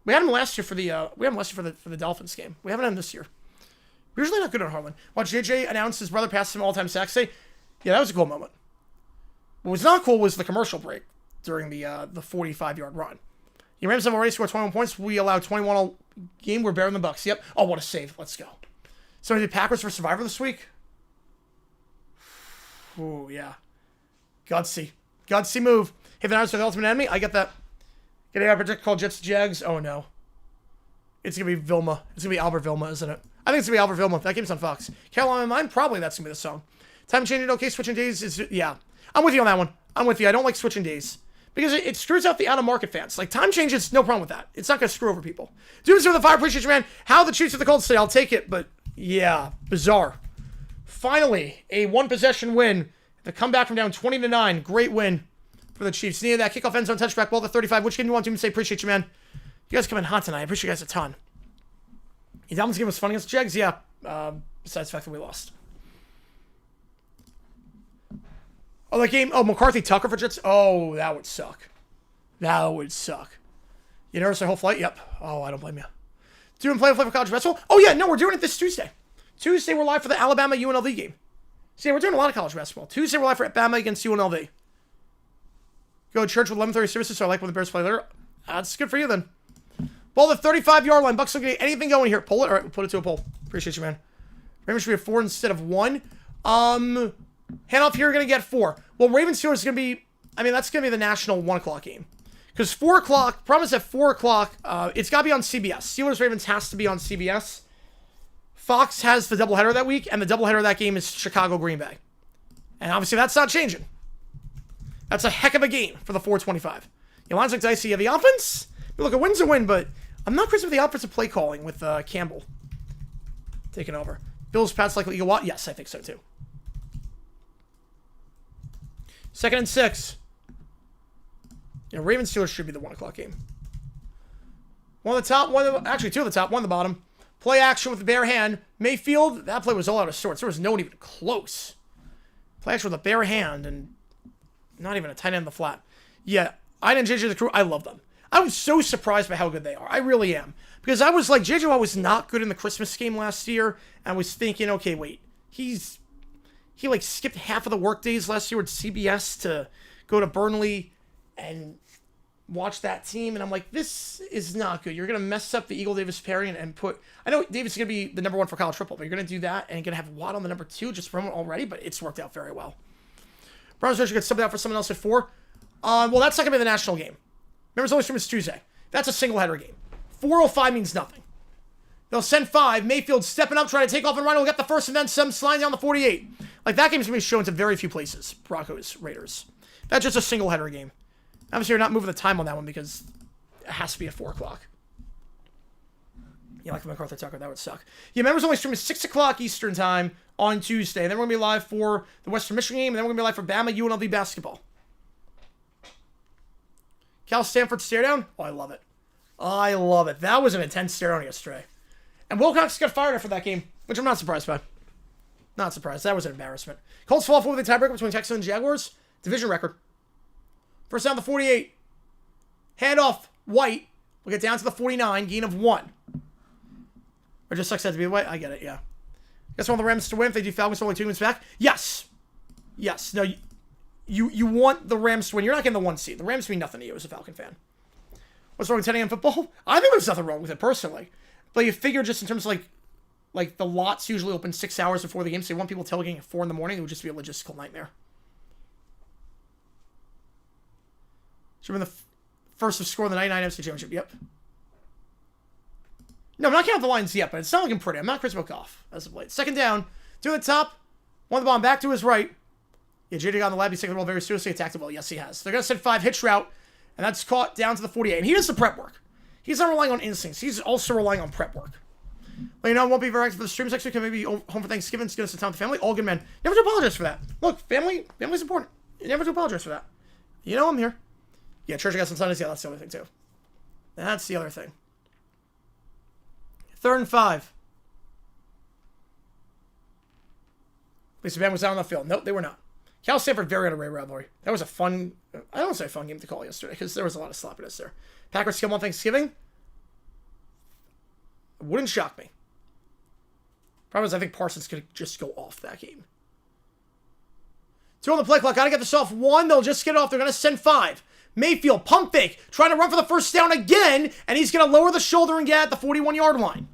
We had him last year for the Dolphins game. We haven't had him this year. We're usually not good on Harlan. Watch JJ announce his brother passed him all-time sacks day. Yeah, that was a cool moment. What was not cool was the commercial break during the 45-yard run. The Rams have already scored 21 points. We allowed 21 all game. We're better than the Bucs. Yep. Oh, what a save. Let's go. So we did Packers for Survivor this week. Ooh, yeah. Gutsy move. Hey, the Niners are the ultimate enemy. I get that. Getting out project called Jets Jags. Oh no. It's gonna be Vilma. It's gonna be Albert Vilma, isn't it? I think it's gonna be Albert Vilma. That game's on Fox. Carolina in mind? Probably that's gonna be the song. Time changing, okay, switching days is, yeah. I'm with you on that one. I'm with you. I don't like switching days. Because it screws out the out-of-market fans. Like, time changes, no problem with that. It's not gonna screw over people. Dudes with the fire, appreciate you, man. How the Chiefs with the Colts today, I'll take it, but yeah, bizarre. Finally, a one-possession win. The comeback from down 20-9. Great win for the Chiefs. Needed that kickoff end zone touchback ball to 35. Which game do you want to say? Appreciate you, man. You guys come in hot tonight. I appreciate you guys a ton. The Dolphins game was fun against the Jags? Yeah. Besides the fact that we lost. Oh, that game. Oh, McCarthy Tucker for Jets. Oh, that would suck. That would suck. You nervous our whole flight? Yep. Oh, I don't blame you. Doing play for college basketball? Oh, yeah. No, we're doing it this Tuesday. Tuesday, we're live for the Alabama UNLV game. See, we're doing a lot of college basketball. Tuesday, we're live for Alabama against UNLV. Go to church with 11:30 services, so I like when the Bears play there. That's good for you, then. Ball the 35-yard line. Bucs don't get anything going here. Pull it. All right, we'll put it to a pull. Appreciate you, man. Ravens should be a 4 instead of 1. Handoff here, we're going to get 4. Well, Ravens Steelers is going to be, I mean, that's going to be the national 1 o'clock game. Because 4 o'clock, problem is at 4 o'clock, it's got to be on CBS. Steelers Ravens has to be on CBS. Fox has the doubleheader that week, and the doubleheader of that game is Chicago Green Bay. And obviously that's not changing. That's a heck of a game for the 425. Your lines look dicey. Yeah, the offense, look, a win's a win, but I'm not crazy with the offensive play calling with Campbell taking over. Bills Pats likely Eagle Watt? Yes, I think so too. 2nd and 6. Yeah, Ravens Steelers should be the 1 o'clock game. One of the top, actually 2 of the top, 1 of the bottom. Play action with the bare hand. Mayfield, that play was all out of sorts. There was no one even close. Play action with a bare hand and not even a tight end in the flat. Yeah, I and JJ the crew, I love them. I was so surprised by how good they are. I really am. Because I was like, JJ Watt was not good in the Christmas game last year. And I was thinking, okay, wait. He like skipped half of the work days last year with CBS to go to Burnley and watch that team. And I'm like, this is not good. You're going to mess up the Eagle-Davis pairing and put... I know Davis is going to be the number 1 for college football, but you're going to do that and you're going to have Watt on the number 2 just from already, but it's worked out very well. Browns should get subbed out for someone else at 4. Well, that's not going to be the national game. Remember, it's only Tuesday. That's a single-header game. 4:05 means nothing. They'll send 5. Mayfield stepping up, trying to take off and run. Will get the first and then some, sliding down the 48. Like, that game's going to be shown to very few places. Broncos, Raiders. That's just a single-header game. Obviously, you're not moving the time on that one because it has to be at 4 o'clock. Yeah, like MacArthur Tucker, that would suck. Yeah, members only stream at 6 o'clock Eastern time on Tuesday. And then we're going to be live for the Western Michigan game. And then we're going to be live for Bama UNLV basketball. Cal Stanford stare down? Oh, I love it. I love it. That was an intense stare down yesterday. And Wilcox got fired after that game, which I'm not surprised by. Not surprised. That was an embarrassment. Colts fall off with a tiebreaker between Texans and Jaguars. Division record. First down the 48. Handoff. White. We'll get down to the 49. Gain of 1. Or just sucks that to be White. I get it, yeah. Guess I want the Rams to win if they do Falcons only 2 games back. Yes. Yes. No, you want the Rams to win. You're not getting the 1 seed. The Rams mean nothing to you as a Falcon fan. What's wrong with 10 a.m. football? I think there's nothing wrong with it personally. But you figure just in terms of like the lots usually open 6 hours before the game, so you want people tailgating at 4 in the morning, it would just be a logistical nightmare. Should have been the first to score in the 99 NFC Championship. Yep. No, I'm not counting the lines yet, but it's not looking pretty. I'm not Chris Buccaneers as of late. Second down. 2 at the top. 1 the bomb back to his right. Yeah, JD got on the lab. He's taking the ball very seriously. Attacked the ball. Yes, he has. They're going to send 5 hitch route, and that's caught down to the 48. And he does the prep work. He's not relying on instincts. He's also relying on prep work. Well, you know, I won't be very active for the streams next week. I may be home for Thanksgiving. It's going to sit down with the family. All good, man. Never to apologize for that. Look, family's important. You never to apologize for that. You know I'm here. Yeah, church I guess on Sundays. Yeah, that's the other thing, too. That's the other thing. 3rd and 5. Lisa Bam was out on the field. Nope, they were not. Cal Stanford, very underrated rivalry. That was a fun, I don't say fun game to call yesterday because there was a lot of sloppiness there. Packers come on Thanksgiving. It wouldn't shock me. Problem is, I think Parsons could just go off that game. 2 on the play clock. Gotta get this off. 1, they'll just get off. They're going to send 5. Mayfield, pump fake, trying to run for the first down again, and he's going to lower the shoulder and get at the 41-yard line.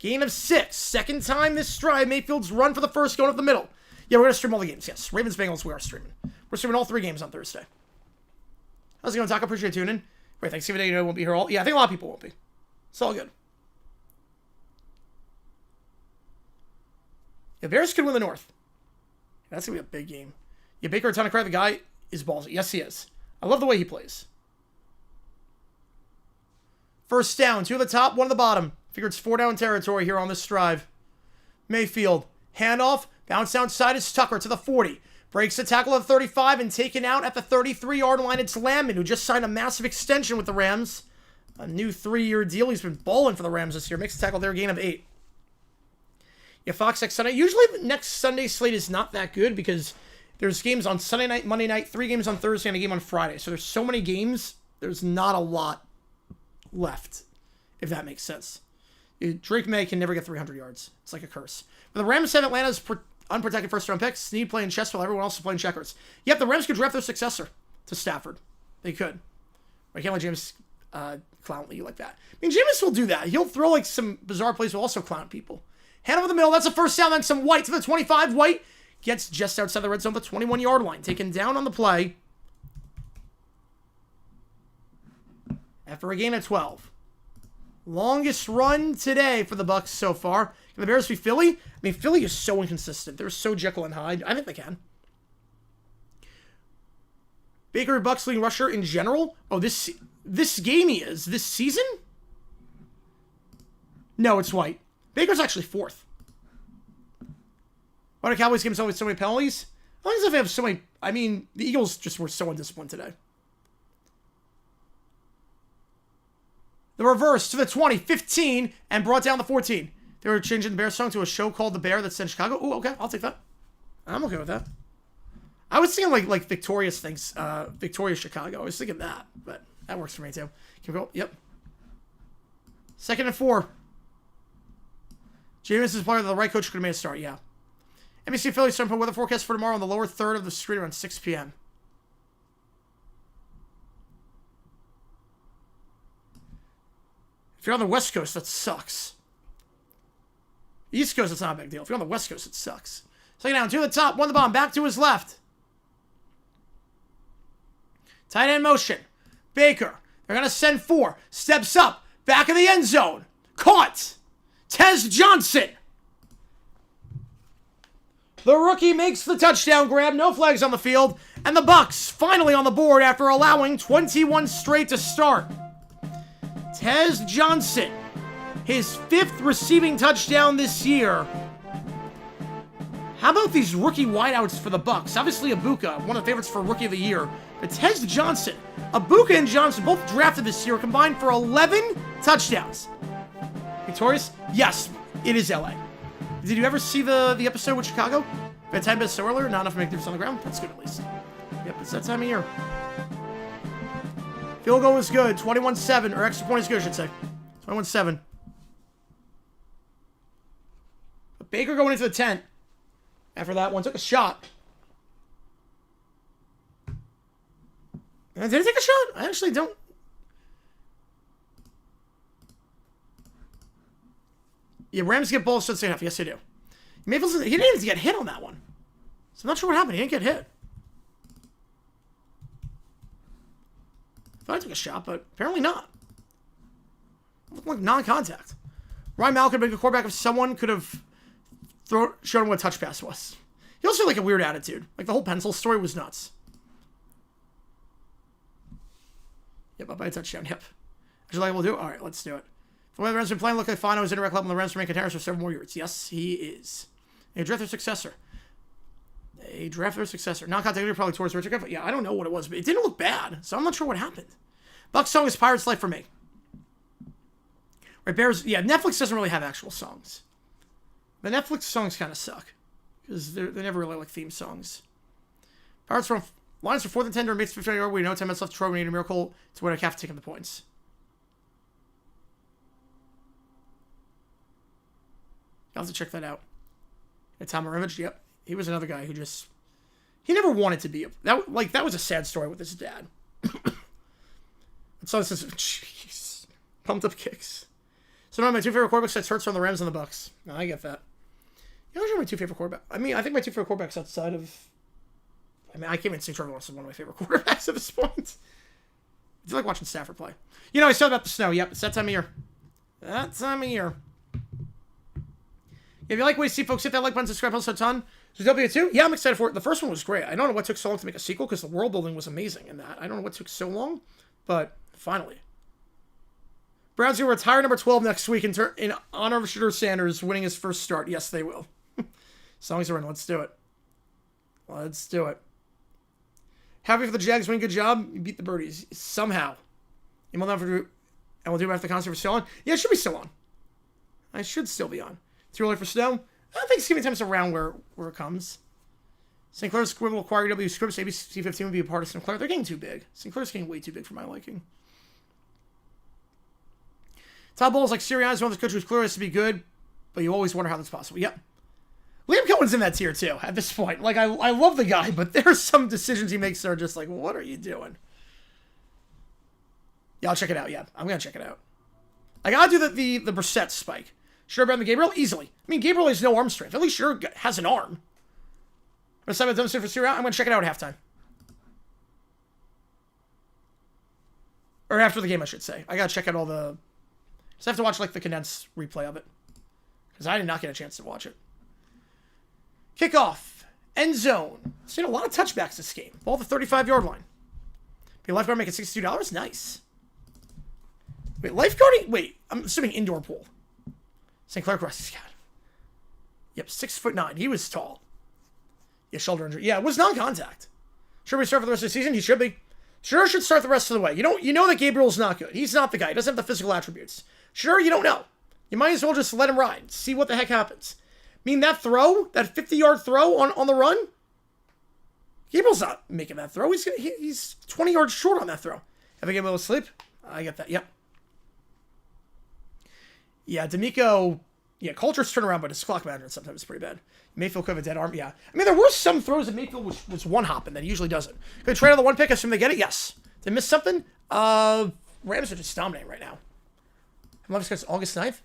Gain of 6. Second time this drive. Mayfield's run for the first, going up the middle. Yeah, we're going to stream all the games. Yes, Ravens, Bengals, we are streaming. We're streaming all 3 games on Thursday. How's it going, Taco? Appreciate tuning in. Wait, Thanksgiving Day, you know, won't be here all... Yeah, I think a lot of people won't be. It's all good. Yeah, Bears could win the North. That's going to be a big game. Yeah, Baker, a ton of credit. The guy is ballsy. Yes, he is. I love the way he plays. First down, 2 at the top, 1 at the bottom. Figure it's 4 down territory here on this drive. Mayfield, handoff, bounce outside is Tucker to the 40. Breaks the tackle at the 35 and taken out at the 33-yard line. It's Landman, who just signed a massive extension with the Rams. A new 3-year deal. He's been balling for the Rams this year. Makes the tackle there, gain of 8. Yeah, Fox next Sunday. Usually the next Sunday slate is not that good because there's games on Sunday night, Monday night, 3 games on Thursday, and a game on Friday. So there's so many games, there's not a lot left, if that makes sense. Drake May can never get 300 yards. It's like a curse. But the Rams have Atlanta's unprotected first-round picks. Snead playing chess while everyone else is playing checkers. Yep, the Rams could draft their successor to Stafford. They could. I can't let James clown you like that. I mean, Jameis will do that. He'll throw like some bizarre plays, will also clown people. Hand over the middle. That's a first down. Then some White to the 25. White gets just outside the red zone, the 21-yard line. Taken down on the play. After a gain of 12. Longest run today for the Bucs so far. Can the Bears be Philly? I mean, Philly is so inconsistent. They're so Jekyll and Hyde. I think they can. Baker Bucs leading rusher in general? Oh, this game he is. This season? No, it's White. Baker's actually 4th. Why do Cowboys games always so many penalties? As long as they have so many... I mean, the Eagles just were so undisciplined today. The reverse to the 20, 15, and brought down the 14. They were changing the Bear song to a show called The Bear that's in Chicago. Ooh, okay, I'll take that. I'm okay with that. I was thinking like Victorious things, Victorious Chicago. I was thinking that, but that works for me too. Can we go? Yep. 2nd and 4. Jameis is part of the right coach could have made a start, yeah. NBC Philly starting to put weather forecast for tomorrow on the lower third of the screen around 6 p.m. If you're on the West Coast, that sucks. East Coast, it's not a big deal. If you're on the West Coast, it sucks. Second down, 2 to the top, 1 to the bottom, back to his left. Tight end motion. Baker. They're going to send 4. Steps up. Back of the end zone. Caught. Tez Johnson. The rookie makes the touchdown grab. No flags on the field. And the Bucs finally on the board after allowing 21 straight to start. Tez Johnson. His 5th receiving touchdown this year. How about these rookie wideouts for the Bucs? Obviously, Ibuka, one of the favorites for Rookie of the Year. But Tez Johnson, Ibuka and Johnson, both drafted this year, combined for 11 touchdowns. Victorious? Yes, it is LA. Did you ever see the episode with Chicago? By the time it's so earlier, not enough to make difference on the ground? That's good at least. Yep, it's that time of year. Field goal is good. 21-7, or extra point is good, I should say. 21-7. But Baker going into the tent. After that one, took a shot. Did he take a shot? I actually don't. Yeah, Rams get balls to the second half. Yes, they do. Mayfield, he didn't even get hit on that one. So I'm not sure what happened. He didn't get hit. I thought I took a shot, but apparently not. It looked like non-contact. Ryan Mallett could have been a quarterback if someone could have showed him what a touch pass was. He also had like a weird attitude. Like the whole pencil story was nuts. Yep, up by a touchdown. Yep. Would you like we'll do? All right, let's do it. The way the Rams have been playing, look like Fano is in a direct level, and the Rams are making contenders for several more years. Yes, he is. A draft their successor. A draft their successor. Non-contact probably towards Richard Griffin. Yeah, I don't know what it was, but it didn't look bad, so I'm not sure what happened. Bucs song is Pirates Life for me. Right, Bears. Yeah, Netflix doesn't really have actual songs. The Netflix songs kind of suck because they're never really like theme songs. Pirates from Lions for 4th and 10 during Mates 50 yard. We know 10 minutes left. Troy, we need a miracle to win a calf taking the points. You'll have to check that out. And Tom Maravich, yep. He was another guy who just... He never wanted to be... That was a sad story with his dad. So this is... Jeez. Pumped up kicks. So now my 2 favorite quarterbacks sets Hurts on the Rams and the Bucs. No, I get that. You know, my 2 favorite quarterbacks... I mean, I think my 2 favorite quarterbacks outside of... I mean, I can't even say Trevor Lawrence is one of my favorite quarterbacks at this point. I feel like watching Stafford play. You know, I said about the snow. Yep, it's that time of year. That time of year. If you like what you see, folks, hit that like button, subscribe, post a ton. So W2, yeah, I'm excited for it. The first one was great. I don't know what took so long to make a sequel because the world building was amazing in that. I don't know what took so long, but finally. Browns will retire number 12 next week in honor of Shedeur Sanders winning his first start. Yes, they will. Songs are in. Let's do it. Let's do it. Happy for the Jags win. Good job. You beat the Birdies. Somehow. Email them and we'll do it after the concert. We're still on. Yeah, it should be still on. I should still be on. Too early for snow? I think Thanksgiving time's around where it comes. St. Clair's Squib will acquire UW Scripps. ABC 15 would be a part of St. Clair. They're getting too big. St. Clair's getting way too big for my liking. Todd Bowles like Sirianni is one of those coaches who clearly has to be good, but you always wonder how that's possible. Yep. Liam Cohen's in that tier too at this point. Like I love the guy, but there's some decisions he makes that are just like, what are you doing? Yeah, I'll check it out. Yeah, I'm gonna check it out. I gotta do the Brissett spike. Sure, better than Gabriel? Easily. I mean, Gabriel has no arm strength. At least Sure has an arm. I'm going to check it out at halftime. Or after the game, I should say. I got to check out all the... Just have to watch, like, the condensed replay of it. Because I did not get a chance to watch it. Kickoff. End zone. Seen a lot of touchbacks this game. Ball at the 35-yard line. Be a lifeguard making $62? Nice. Wait, lifeguarding? Wait, I'm assuming indoor pool. St. Clair Cross, God. Yep, 6'9". He was tall. Yeah, shoulder injury. Yeah, it was non-contact. Should we start for the rest of the season? He should be. Shedeur should start the rest of the way. You know that Gabriel's not good. He's not the guy. He doesn't have the physical attributes. Shedeur, you don't know. You might as well just let him ride. See what the heck happens. I mean, that throw, that 50-yard throw on the run, Gabriel's not making that throw. He's 20 yards short on that throw. Have I get a little sleep? I get that. Yep. Yeah, D'Amico. Yeah, Culture's turnaround, but his clock management sometimes is pretty bad. Mayfield could have a dead arm. Yeah. I mean, there were some throws that Mayfield was one-hopping that he usually doesn't. Could trade on the one pick, assume they get it? Yes. Did I miss something? Rams are just dominating right now. It's August 9th?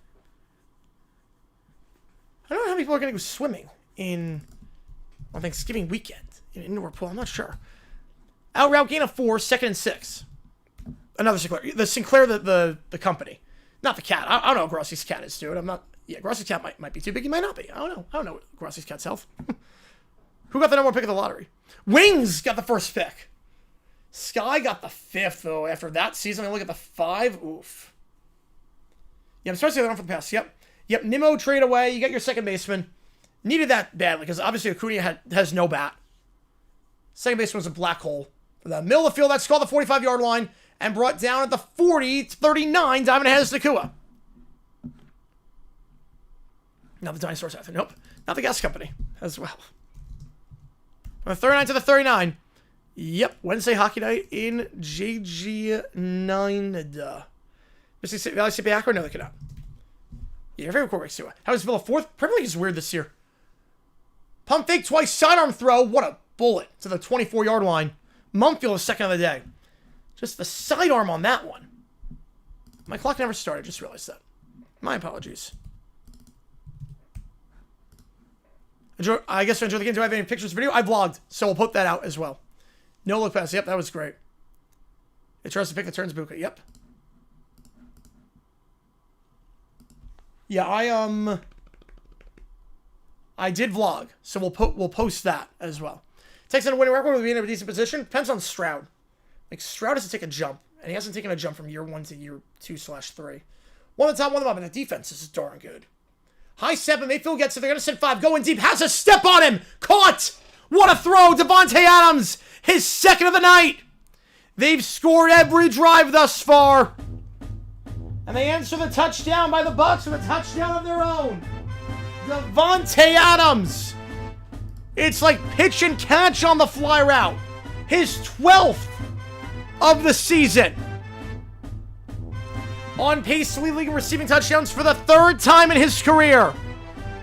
I don't know how many people are going to go swimming on Thanksgiving weekend in an indoor pool. I'm not sure. Out route gain of 4, 2nd and 6. Another Sinclair. The Sinclair, the company. Not the cat. I don't know what Grossi's cat is, dude. I'm not... Yeah, Grossi's cat might be too big. He might not be. I don't know what Grossi's cat's health. Who got the number 1 pick of the lottery? Wings got the first pick. Sky got the 5th, though. After that season, I look at the 5. Oof. Yeah, I'm supposed to get that on for the pass. Yep. Nimmo trade away. You got your second baseman. Needed that badly, because obviously Acuna has no bat. Second baseman was a black hole. For the middle of the field, that's called the 45-yard line, and brought down at the 40-39. Diamond has Nakua. Not the Dinosaurs after. Nope. Not the gas company as well. From the 39 to the 39. Yep. Wednesday hockey night in JG9. Mississippi Valley City Akron? No, they cannot. Yeah, your favorite quarterback, too. How is Villa 4th? Premier League is weird this year. Pump fake twice, sidearm throw. What a bullet to the 24-yard line. Mumfield is second of the day. Just the sidearm on that one. My clock never started. Just realized that. My apologies. I guess I enjoyed the game. Do I have any pictures video? I vlogged, so we'll put that out as well. No look pass. Yep, that was great. It tries to pick the turns, Buca. Yep. Yeah, I did vlog, so we'll post that as well. Texan a winning record with being in a decent position. Depends on Stroud. Like, Stroud has to take a jump, and he hasn't taken a jump from year 1 to year 2/3. One of the top, one of the bottom, and the defense is darn good. High step, and Mayfield gets it. They're going to send 5. Going deep. Has a step on him. Caught. What a throw. Devontae Adams. His second of the night. They've scored every drive thus far. And they answer the touchdown by the Bucs with a touchdown of their own. Devontae Adams. It's like pitch and catch on the fly route. His 12th of the season. On pace to lead league in receiving touchdowns for the 3rd time in his career.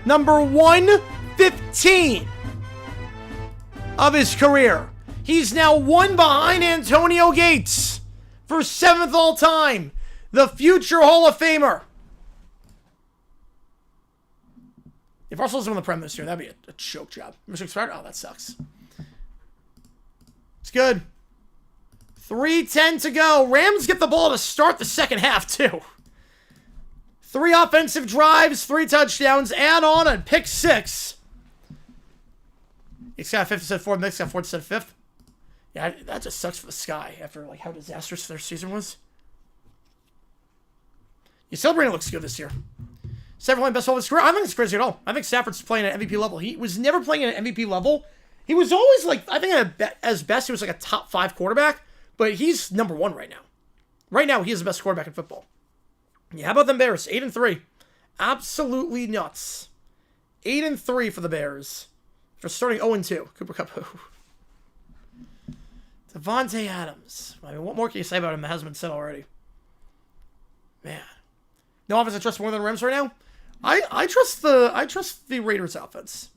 Number 115 of his career. He's now 1 behind Antonio Gates for 7th all time. The future Hall of Famer. If Arsenal doesn't win the Prem this year, that'd be a choke job. Mr. Expired? Oh, that sucks. It's good. 3:10 to go. Rams get the ball to start the second half, too. 3 offensive drives, 3 touchdowns, add on a pick 6. It's got 5th instead of 4th, Nick's got 4th instead of 5th. Yeah, that just sucks for the Sky after like how disastrous their season was. Yeah, Celebrating looks good this year. Stafford playing best ball of his career. I don't think it's crazy at all. I think Stafford's playing at MVP level. He was never playing at an MVP level. He was always like, I think as best, he was like a top 5 quarterback. But he's number 1 right now. Right now, he is the best quarterback in football. Yeah, how about them Bears? 8-3. Absolutely nuts. 8-3 for the Bears. For starting 0-2. Cooper Kupp. Devontae Adams. I mean, what more can you say about him that hasn't been said already? Man. No offense I trust more than the Rams right now? I trust the Raiders offense.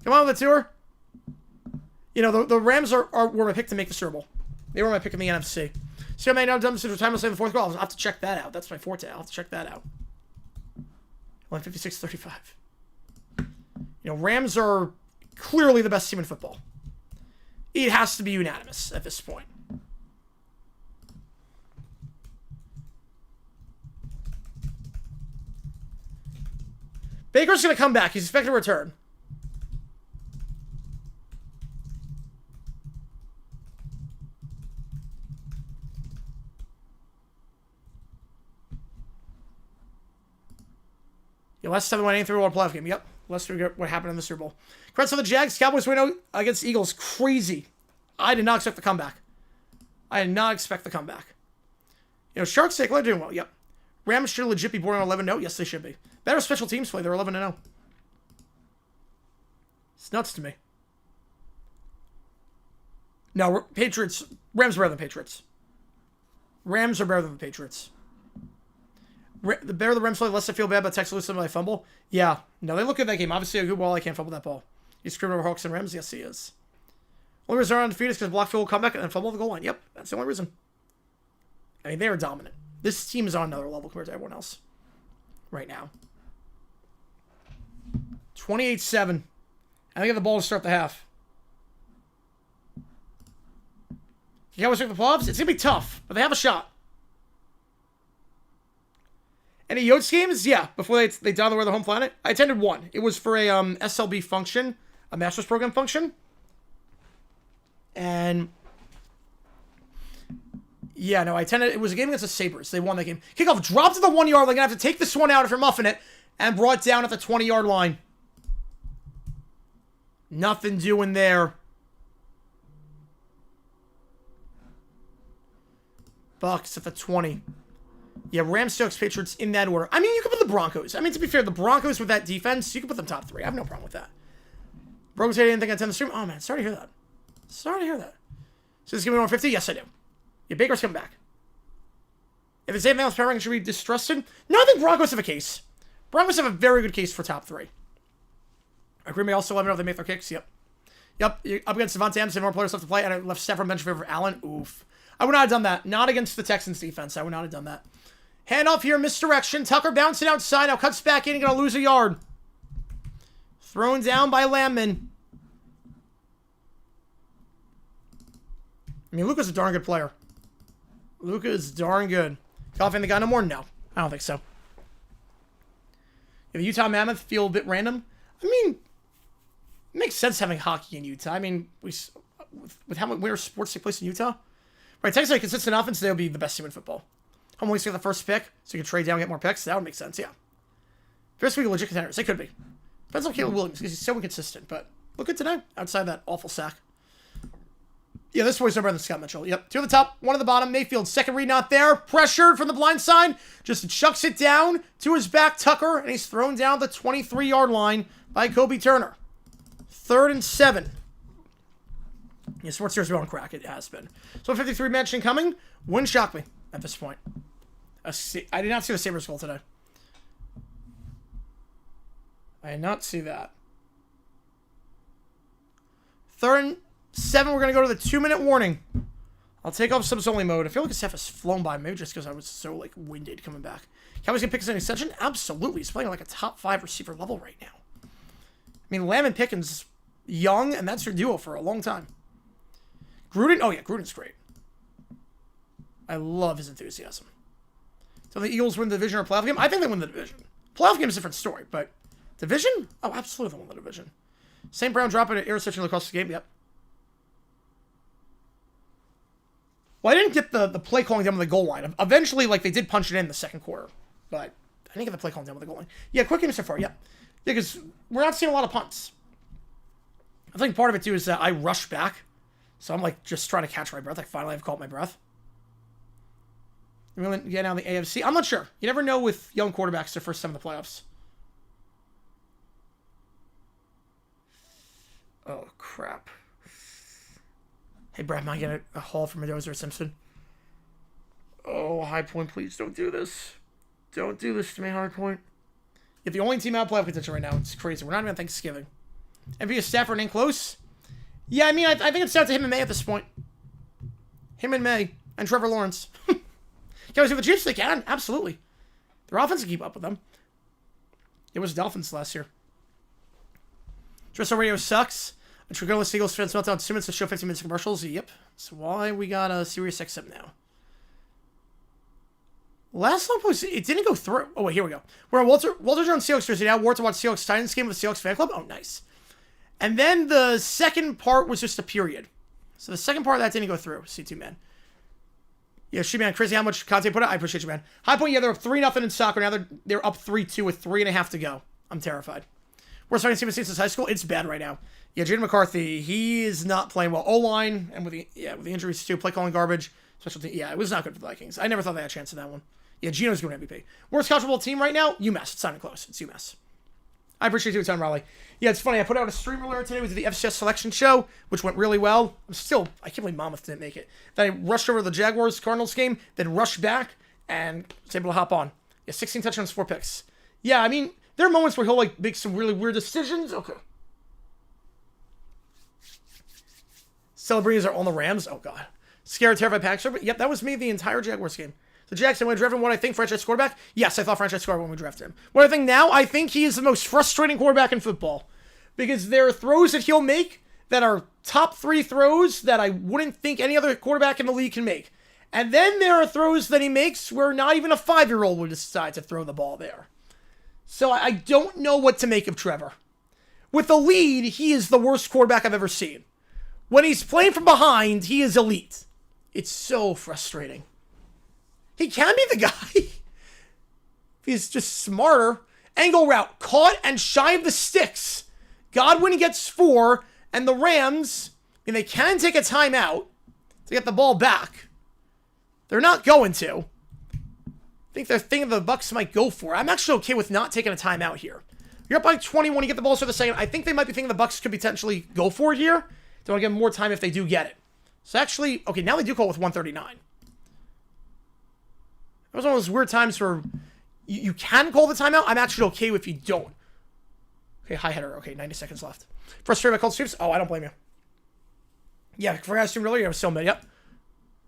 Come on with the tour. You know, the Rams were my pick to make the Super Bowl. They were my pick in the NFC. So I may now dumb since time to say the 4th goal. I'll have to check that out. That's my forte. I'll have to check that out. 156-35. You know, Rams are clearly the best team in football. It has to be unanimous at this point. Baker's going to come back. He's expected to return. Yeah, last 7-1 1 playoff game. Yep. Let's forget what happened in the Super Bowl. Congrats on the Jags. Cowboys win against Eagles. Crazy. I did not expect the comeback. I did not expect the comeback. You know, Sharks say they're doing well. Yep. Rams should legit be born on 11-0. Yes, they should be. Better special teams play. They're 11-0. It's nuts to me. No, Patriots. Rams are better than Patriots. Rams are better than the Patriots. The better the Rams play, the less I feel bad about Texas losing when I fumble. Yeah. No, they look at that game. Obviously, a good ball. I can't fumble that ball. He's screaming over Hawks and Rams. Yes, he is. Only reason they're undefeated is because block field will come back and then fumble the goal line. Yep, that's the only reason. I mean, they are dominant. This team is on another level compared to everyone else right now. 28-7. I think I have the ball to start the half. You Cowboys make the playoffs? It's going to be tough, but they have a shot. Any Yotes games? Yeah, before they down the way of the home planet. I attended one. It was for a SLB function, a master's program function. And yeah, no, I attended. It was a game against the Sabres. They won that game. Kickoff dropped to the 1 yard line. Gonna have to take this one out if you're muffing it, and brought down at the 20-yard line. Nothing doing there. Bucs at the 20. Yeah, Rams, Seahawks, Patriots in that order. I mean, you could put the Broncos. I mean, to be fair, the Broncos with that defense, you could put them top 3. I have no problem with that. Broncos didn't think I attend the stream. Oh man, sorry to hear that. Sorry to hear that. So this is going to be 150? Yes, I do. Yeah, Baker's coming back. If there's anything else power ranking should be distrusted, no, I think Broncos have a case. Broncos have a very good case for top 3. Green Bay also let me know if they make their kicks. Yep. Yep. Up against Devontae Adams, more players left to play, and I left Stafford bench for Allen. Oof. I would not have done that. Not against the Texans defense. I would not have done that. Handoff here, misdirection. Tucker bouncing outside. Now cuts back in and going to lose a yard. Thrown down by Landman. I mean, Luka's a darn good player. Luka is darn good. Coughing the guy no more? No. I don't think so. Yeah, the Utah Mammoth feel a bit random. I mean, it makes sense having hockey in Utah. I mean, with how much where sports take place in Utah. Right, technically, consistent offense, they'll be the best team in football. Home League's get the first pick, so you can trade down and get more picks. That would make sense, yeah. First week, legit contenders. They could be. Depends on Caleb Williams, because he's so inconsistent, but look good today, outside that awful sack. Yeah, this boy's no better than Scott Mitchell. Yep, 2 at the top, 1 at the bottom. Mayfield, second read not there. Pressured from the blind side. Just chucks it down to his back, Tucker, and he's thrown down the 23-yard line by Kobe Turner. 3rd and 7. Yeah, Sports Series on crack. It has been. So 53 match incoming. Wouldn't shock me at this point. I did not see the Sabres goal today. I did not see that. 3rd and 7. We're going to go to the 2-minute warning. I'll take off subs only mode. I feel like this half has flown by. Maybe just because I was so like winded coming back. Cowboys gonna pick us an extension? Absolutely. He's playing like a top 5 receiver level right now. I mean, Lamb and Pickens, young, and that's your duo for a long time. Gruden? Oh, yeah, Gruden's great. I love his enthusiasm. So the Eagles win the division or playoff game? I think they win the division. Playoff game is a different story, but division? Oh, absolutely they win the division. St. Brown dropping an interception across the game? Yep. Well, I didn't get the play calling down with the goal line. Eventually, like, they did punch it in the second quarter, but I didn't get the play calling down with the goal line. Yeah, quick game so far, yeah. Yeah, because we're not seeing a lot of punts. I think part of it, too, is that I rush back. So I'm, like, just trying to catch my breath. Like, finally, I've caught my breath. We're going to get down the AFC. I'm not sure. You never know with young quarterbacks their first time in the playoffs. Oh, crap. Hey, Brad, might get a haul from Mendoza or Simpson. Oh, High Point, please don't do this. Don't do this to me, High Point. You're the only team out of playoff contention right now. It's crazy. We're not even on Thanksgiving. MVP Stafford ain't close. Yeah, I mean, I think it's down to him and May at this point. Him and May. And Trevor Lawrence. Guys, with the Chiefs, they can. Absolutely. Their offense can keep up with them. It was Dolphins last year. Dress Radio sucks. And Trigola Eagles fans meltdown Simmons to show 15 minutes of commercials. Yep. That's why we got a Sirius XM now. Last long post, it didn't go through. Oh, wait, here we go. We're on Walter Jones Seahawks jersey now. Wore to watch Seahawks Titans game with the Seahawks fan club. Oh, nice. And then the second part was just a period. So the second part of that didn't go through. C2, man. Yeah, man, crazy how much content put out. I appreciate you, man. High Point, yeah, they're up 3-0 in soccer. Now they're up 3-2 with 3.5 to go. I'm terrified. Worst fucking team I've seen since high school. It's bad right now. Yeah, Jaden McCarthy, he is not playing well. O-line, and with the injuries too, play calling garbage. Special team, yeah, it was not good for the Vikings. I never thought they had a chance in that one. Yeah, Gino's going MVP. Worst college football team right now? UMass. It's not even close. It's UMass. I appreciate you a ton, Raleigh. Yeah, it's funny. I put out a stream earlier today with the FCS selection show, which went really well. I can't believe Monmouth didn't make it. Then I rushed over to the Jaguars-Cardinals game, then rushed back, and was able to hop on. Yeah, 16 touchdowns, 4 picks. Yeah, I mean, there are moments where he'll, like, make some really weird decisions. Okay. Celebrities are on the Rams. Oh, God. Scared, terrified, Paxter. But, yep, that was me the entire Jaguars game. So, Jackson, when I drafted what I think franchise quarterback? Yes, I thought franchise quarterback when we drafted him. What I think now, I think he is the most frustrating quarterback in football. Because there are throws that he'll make that are top 3 throws that I wouldn't think any other quarterback in the league can make. And then there are throws that he makes where not even a 5-year-old would decide to throw the ball there. So I don't know what to make of Trevor. With the lead, he is the worst quarterback I've ever seen. When he's playing from behind, he is elite. It's so frustrating. He can be the guy. He's just smarter. Angle route, caught and shy of the sticks. Godwin gets 4, and the Rams, I mean, they can take a timeout to get the ball back. They're not going to. I think they're thinking the Bucs might go for it. I'm actually okay with not taking a timeout here. You're up by 21, you get the ball for the second. I think they might be thinking the Bucs could potentially go for it here. They want to give them more time if they do get it. So actually, okay, now they do call with 139. It was one of those weird times where you can call the timeout. I'm actually okay if you don't. Okay, high header. Okay, 90 seconds left. Frustrated by cold streams? Oh, I don't blame you. Yeah, for I streamed earlier, I was so mad. Yep.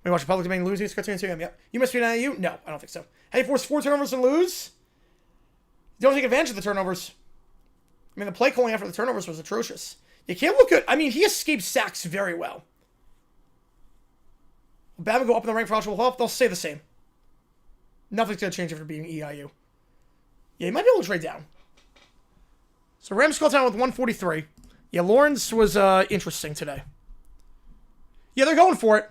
We watch a public domain lose against cartoon 2. Yep. You must be an IU? No, I don't think so. How do you force 4 turnovers and lose? You don't take advantage of the turnovers. I mean, the play calling after the turnovers was atrocious. You can't look good. I mean, he escaped sacks very well. Will Bama go up in the rank for eligible help? They'll stay the same. Nothing's going to change after being EIU. Yeah, he might be able to trade down. So Rams call down with 143. Yeah, Lawrence was interesting today. Yeah, they're going for it.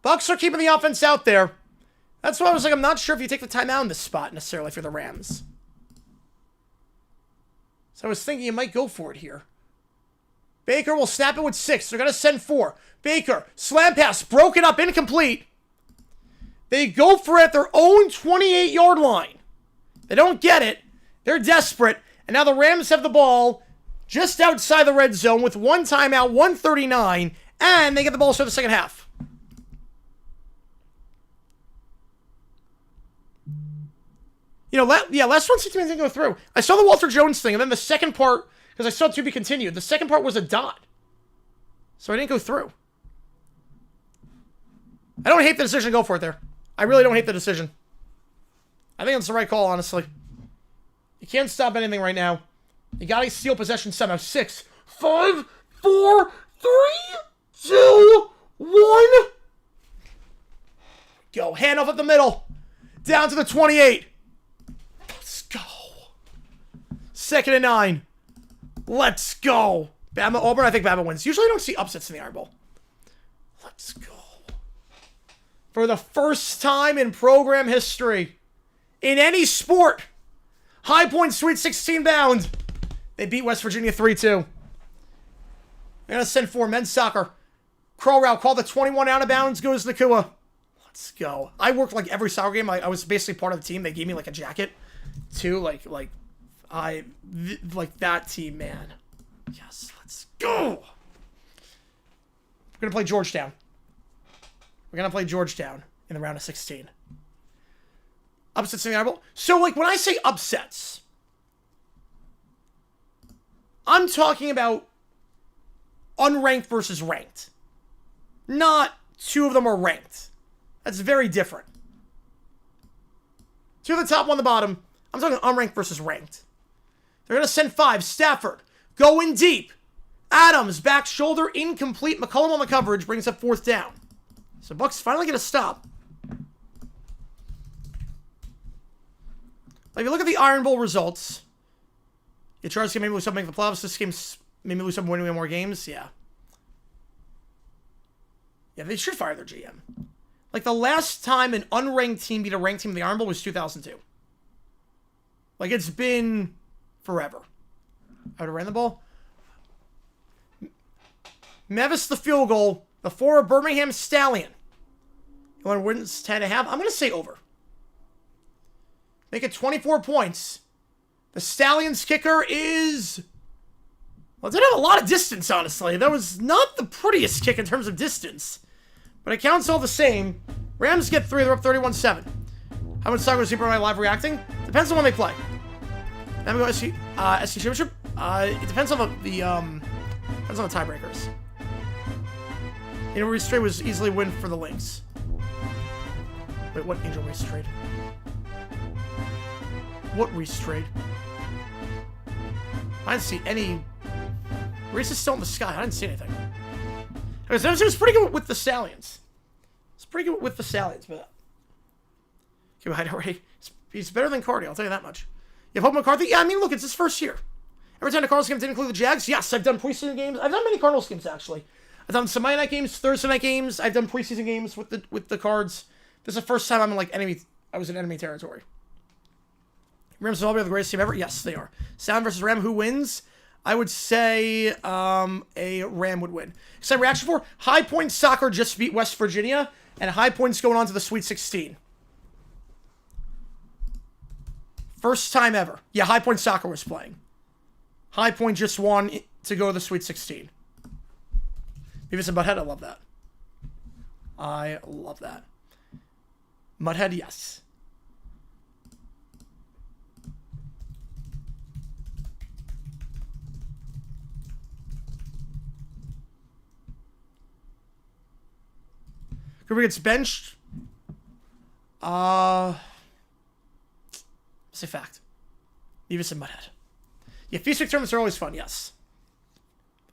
Bucs are keeping the offense out there. That's why I was like, I'm not sure if you take the timeout in this spot necessarily for the Rams. So I was thinking you might go for it here. Baker will snap it with 6. They're going to send 4. Baker, slam pass, broken up, incomplete. They go for it at their own 28-yard line. They don't get it. They're desperate. And now the Rams have the ball just outside the red zone with 1 timeout, 139, and they get the ball for the second half. You know, last one didn't go through. I saw the Walter Jones thing, and then the second part, because I saw it to be continued, the second part was a dot. So I didn't go through. I don't hate the decision to go for it there. I really don't hate the decision. I think it's the right call, honestly. You can't stop anything right now. You gotta steal possession somehow. 6, 5, 4, 3, 2, 1. Go. Handoff up the middle. Down to the 28. Let's go. 2nd and 9. Let's go. Bama, Auburn, I think Bama wins. Usually I don't see upsets in the Iron Bowl. Let's go. For the first time in program history, in any sport, High Point Sweet 16 bound. They beat West Virginia 3-2. They're going to send 4 men's soccer. Crow route, call the 21 out of bounds, goes Nakua. Let's go. I worked like every soccer game. I was basically part of the team. They gave me like a jacket too. Like that team, man. Yes, let's go. We're going to play Georgetown. We're going to play Georgetown in the round of 16. Upsets in the Iron Bowl. So, like, when I say upsets, I'm talking about unranked versus ranked. Not 2 of them are ranked. That's very different. 2 at the top, 1 at the bottom. I'm talking unranked versus ranked. They're going to send 5. Stafford, going deep. Adams, back shoulder, incomplete. McCollum on the coverage, brings up 4th down. So Bucs finally get a stop. Like, if you look at the Iron Bowl results, you try to maybe lose something for the playoffs. This game's maybe lose something winning more games. Yeah. Yeah, they should fire their GM. Like, the last time an unranked team beat a ranked team in the Iron Bowl was 2002. Like, it's been forever. I would have ran the ball. Mevis the field goal. The 4 Birmingham Stallion. Illinois wins 10.5. I'm going to say over. Make it 24 points. The Stallions kicker is... Well, it didn't have a lot of distance, honestly. That was not the prettiest kick in terms of distance. But it counts all the same. Rams get 3. They're up 31-7. How much soccer is Super My live reacting? Depends on when they play. Then we go SC Championship. It depends on depends on the tiebreakers. You know, Reese trade was easily win for the Lynx. Wait, what Angel Reese trade? What Reese trade? I didn't see any. Reese is still in the sky. I didn't see anything. It was pretty good with the Stallions. It's pretty good with the Stallions, but okay, I already. He's better than Cardi. I'll tell you that much. You have Hope McCarthy? Yeah, I mean, look, it's his first year. Every time the Cardinals game didn't include the Jags, yes, I've done preseason games. I've done many Cardinals games actually. I've done some Monday night games, Thursday night games. I've done preseason games with the Cards. This is the first time I'm in like enemy. I was in enemy territory. Rams are the greatest team ever. Yes, they are. Sound versus Ram. Who wins? I would say a Ram would win. Excited reaction for High Point Soccer just beat West Virginia, and High Point's going on to the Sweet 16. First time ever. Yeah, High Point Soccer was playing. High Point just won to go to the Sweet 16. Beavis and Butthead, I love that. I love that. Mudhead, yes. Cooper gets benched. It's a fact. Beavis and Butthead. Yeah, Feast Week tournaments are always fun, yes.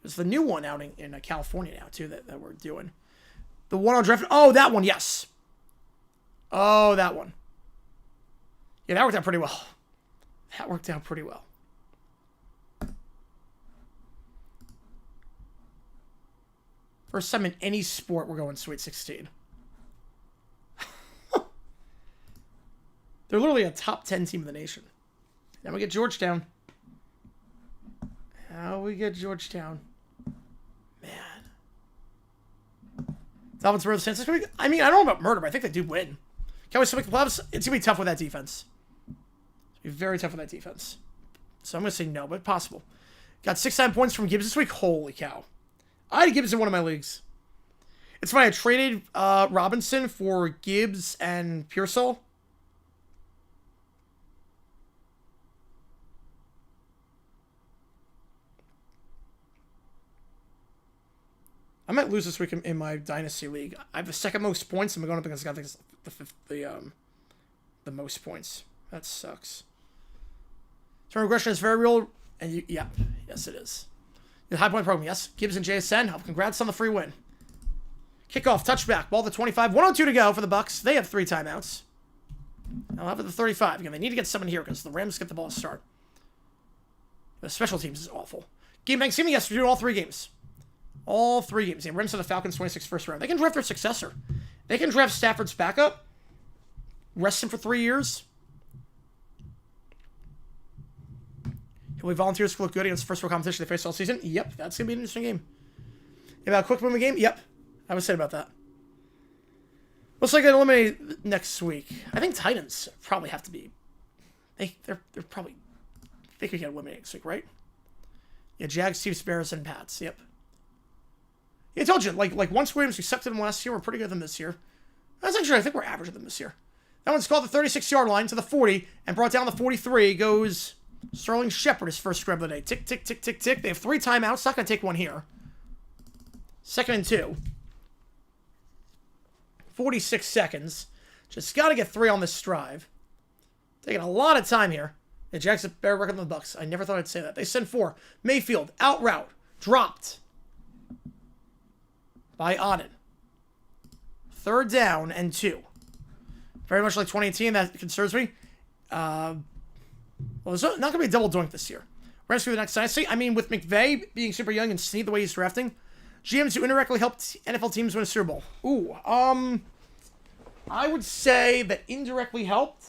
There's the new one out in California now, too, that we're doing. The one on draft. Oh, that one, yes. Oh, that one. Yeah, that worked out pretty well. That worked out pretty well. First time in any sport we're going Sweet 16. They're literally a top 10 team in the nation. Now we get Georgetown. How we get Georgetown? Man. Dolphins murder the Saints. I mean, I don't know about murder, but I think they do win. Can we still make the playoffs? It's going to be tough with that defense. It's going to be very tough with that defense. So I'm going to say no, but possible. Got 6-9 points from Gibbs this week. Holy cow. I had Gibbs in one of my leagues. It's funny, I traded Robinson for Gibbs and Pearsall. I might lose this week in my Dynasty League. I have the second most points, and we're going up against the most points. That sucks. Turn regression is very real, and yeah, yes it is. The high point program, yes. Gibbs and JSN, congrats on the free win. Kickoff, touchback, ball to 25. 102 to go for the Bucs. They have 3 timeouts. I'll have it to 35. Again, they need to get someone here because the Rams get the ball to start. The special teams is awful. Game Thanksgiving, yes, we're doing all 3 games. All 3 games. Yeah, Rams and the Falcons 26th first round. They can draft their successor. They can draft Stafford's backup. Rest him for 3 years. Will volunteers look good against the first round competition they face all season? Yep, that's going to be an interesting game. About a quick moving game? Yep. I would say about that. Looks like they're eliminated next week. I think Titans probably have to be. They're probably. They could get eliminated next week, right? Yeah, Jags, Chiefs, Bears, and Pats. Yep. Yeah, I told you, like once Williams, we sucked at them last year. We're pretty good at them this year. That's actually, I think we're average at them this year. That one's called the 36-yard line to the 40 and brought down the 43. Goes Sterling Shepard, his first scrub of the day. Tick, tick, tick, tick, tick. They have 3 timeouts. Not going to take one here. 2nd and 2. 46 seconds. Just got to get 3 on this drive. Taking a lot of time here. The Jags have better record than the Bucs. I never thought I'd say that. They send 4. Mayfield, out route. Dropped. By Auden. 3rd down and 2. Very much like 2018. That concerns me. Well, there's not going to be a double doink this year. Rams for the next dynasty. I mean, with McVay being super young and Snead the way he's drafting, GMs who indirectly helped NFL teams win a Super Bowl. Ooh, I would say that indirectly helped.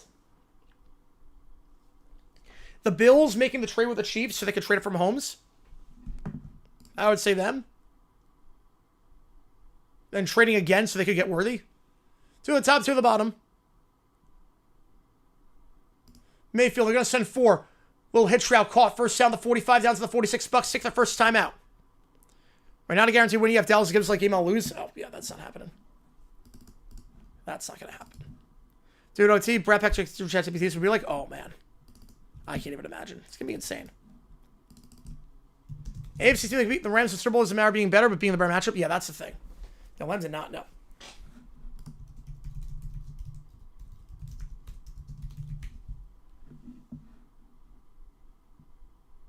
The Bills making the trade with the Chiefs so they could trade it from Mahomes. I would say them. Then trading again so they could get Worthy. 2 at the top, 2 at the bottom. Mayfield, they're going to send 4. Little hitch route caught. First down the 45, down to the 46. Bucks take their first time out. Right now to guarantee when you have Dallas gives like game I'll lose. Oh, yeah, that's not happening. That's not going to happen. Dude, OT, Brad Patrick, ChatGPT would be like, oh, man. I can't even imagine. It's going to be insane. AFC team beat the Rams in Super Bowl doesn't matter being better, but being the better matchup, yeah, that's the thing. The Rams did not know.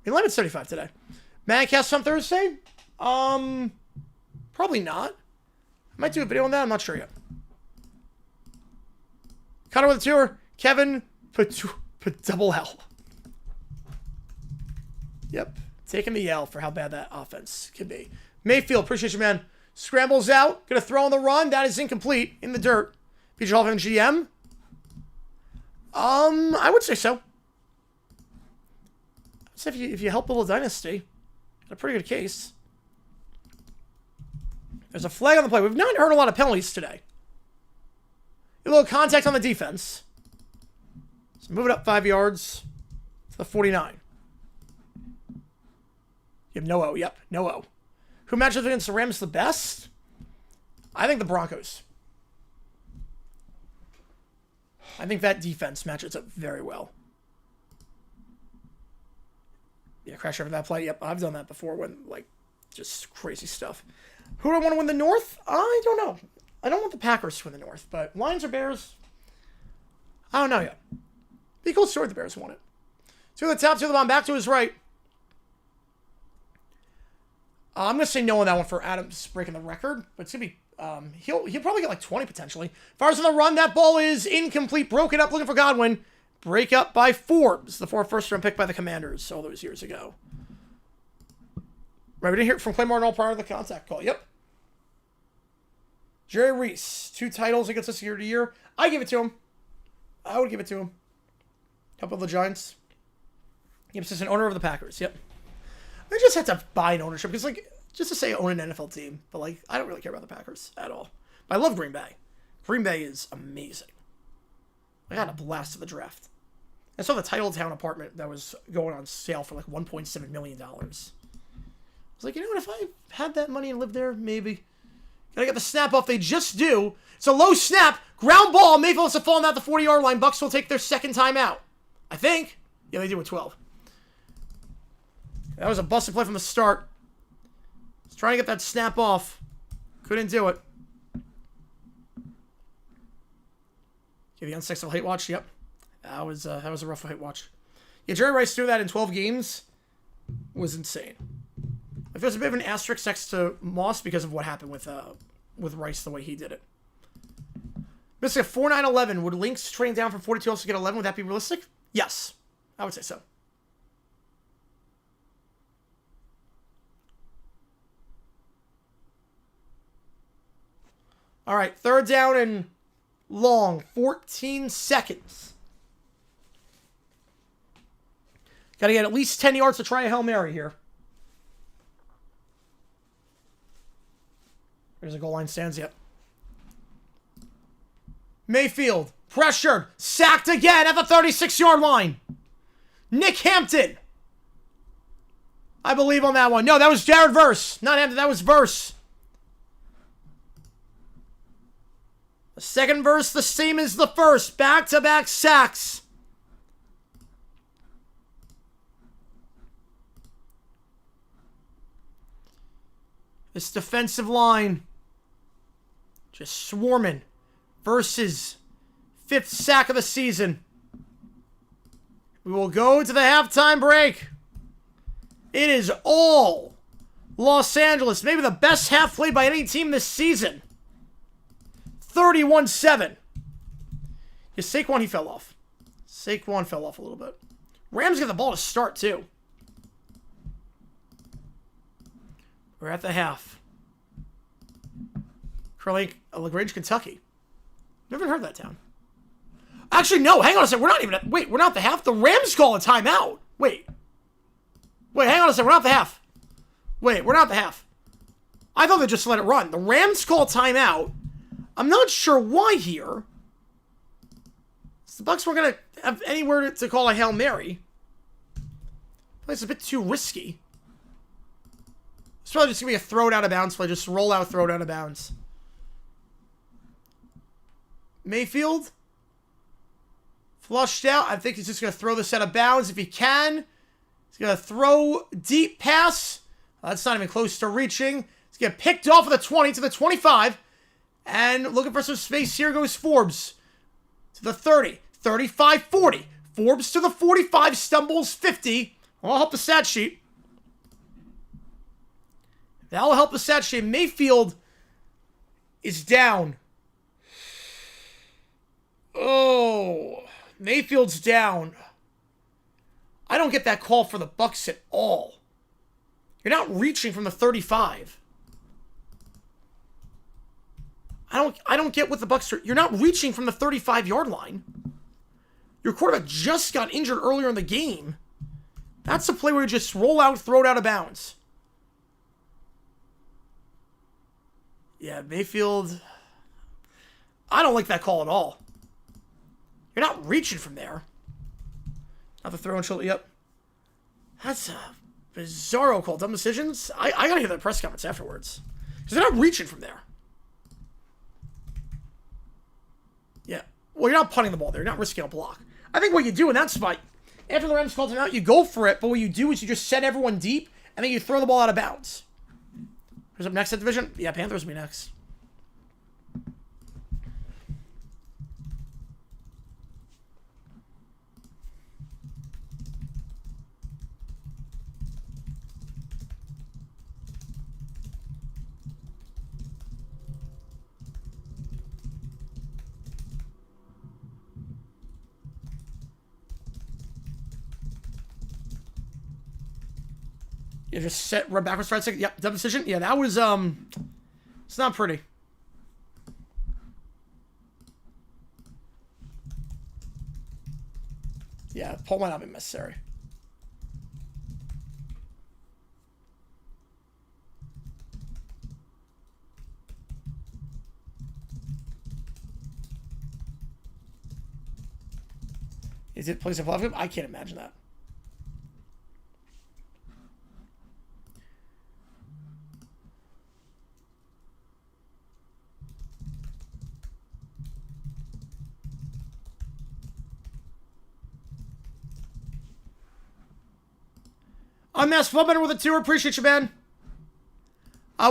11:75 today. Mancast on Thursday? Probably not. I might do a video on that. I'm not sure yet. Connor with the tour. Kevin, put double L. Yep. Taking the L for how bad that offense could be. Mayfield, appreciate you, man. Scrambles out. Gonna throw on the run. That is incomplete. In the dirt. PJ Hall of GM. I would say so. So if you help build a dynasty, got a pretty good case. There's a flag on the play. We've not heard a lot of penalties today. A little contact on the defense. So move it up 5 yards to the 49. You have no O. Yep, no O. Who matches against the Rams the best? I think the Broncos. I think that defense matches up very well. Yeah, crash over that play. Yep, I've done that before when, like, just crazy stuff. Who do I want to win the North? I don't know. I don't want the Packers to win the North, but Lions or Bears? I don't know yet. Be a cool story if the Bears won it. 2 at the top, 2 at the bottom, back to his right. I'm going to say no on that one for Adams breaking the record, but it's going to be, he'll probably get like 20 potentially. Far as on the run, that ball is incomplete, broken up, looking for Godwin. Break up by Forbes, the 4th first-round pick by the Commanders all those years ago. Right, we didn't hear it from Clay Martin all prior to the contact call. Yep. Jerry Reese, 2 titles against us year to year. I give it to him. I would give it to him. Help of the Giants. Yep, just an owner of the Packers. Yep. I just have to buy an ownership because, like, just to say own an NFL team, but, like, I don't really care about the Packers at all. But I love Green Bay. Green Bay is amazing. I had a blast of the draft. I saw the Titletown apartment that was going on sale for like $1.7 million. I was like, you know what? If I had that money and lived there, maybe. Gotta get the snap off. They just do. It's a low snap. Ground ball. Mayfield has to fall on at the 40-yard line. Bucks will take their second time out. I think. Yeah, they do with 12. That was a busted play from the start. Was trying to get that snap off. Couldn't do it. Give the unsuccessful hate watch. Yep. That was a rough hate watch. Yeah, Jerry Rice doing that in 12 games was insane. I feel it's a bit of an asterisk next to Moss because of what happened with Rice, the way he did it. Missing a 4.911. Would Lynx trading down from 42 also get 11? Would that be realistic? Yes. I would say so. All right, 3rd down and long. 14 seconds. Got to get at least 10 yards to try a Hail Mary here. There's a goal line stands, yep. Mayfield, pressured, sacked again at the 36-yard line. Nick Hampton. I believe on that one. No, that was Jared Verse. Not Hampton, that was Verse. The second verse, the same as the first. Back-to-back sacks. This defensive line just swarming. Versus 5th sack of the season. We will go to the halftime break. It is all Los Angeles. Maybe the best half played by any team this season. 31-7. Yeah, Saquon, he fell off. Saquon fell off a little bit. Rams get the ball to start, too. We're at the half. Curling, LaGrange, Kentucky. Never heard that town. Actually, no. Hang on a second. We're not even at... Wait, we're not at the half. The Rams call a timeout. Wait. Wait, hang on a second. We're not the half. Wait, we're not the half. I thought they just let it run. The Rams call timeout. I'm not sure why here. The Bucs weren't going to have anywhere to call a Hail Mary. It's a bit too risky. It's probably just going to be a throw it out of bounds play. Just roll out, throw it out of bounds. Mayfield. Flushed out. I think he's just going to throw this out of bounds if he can. He's going to throw deep pass. That's not even close to reaching. He's going to get picked off of the 20 to the 25. And looking for some space. Here goes Forbes. To the 30. 35, 40. Forbes to the 45. Stumbles 50. I'll help the stat sheet. That'll help the stat sheet. Mayfield is down. Oh. Mayfield's down. I don't get that call for the Bucs at all. You're not reaching from the 35. I don't get what the Bucs are. You're not reaching from the 35-yard line. Your quarterback just got injured earlier in the game. That's a play where you just roll out, throw it out of bounds. Yeah, Mayfield. I don't like that call at all. You're not reaching from there. Not the throw and shoulder. Yep. That's a bizarro call. Dumb decisions. I gotta hear the press comments afterwards. Because they're not reaching from there. Yeah. Well, you're not punting the ball there. You're not risking a block. I think what you do in that spot, after the Rams call timeout, you go for it, but what you do is you just set everyone deep, and then you throw the ball out of bounds. Who's up next in the division? Yeah, Panthers will be next. You just set run backwards, right second. Yep, dumb decision. Yeah, that was it's not pretty. Yeah, pull might not be necessary. Is it plays a fluff? I can't imagine that. Unmasked Flubber with a 2. Appreciate you, man.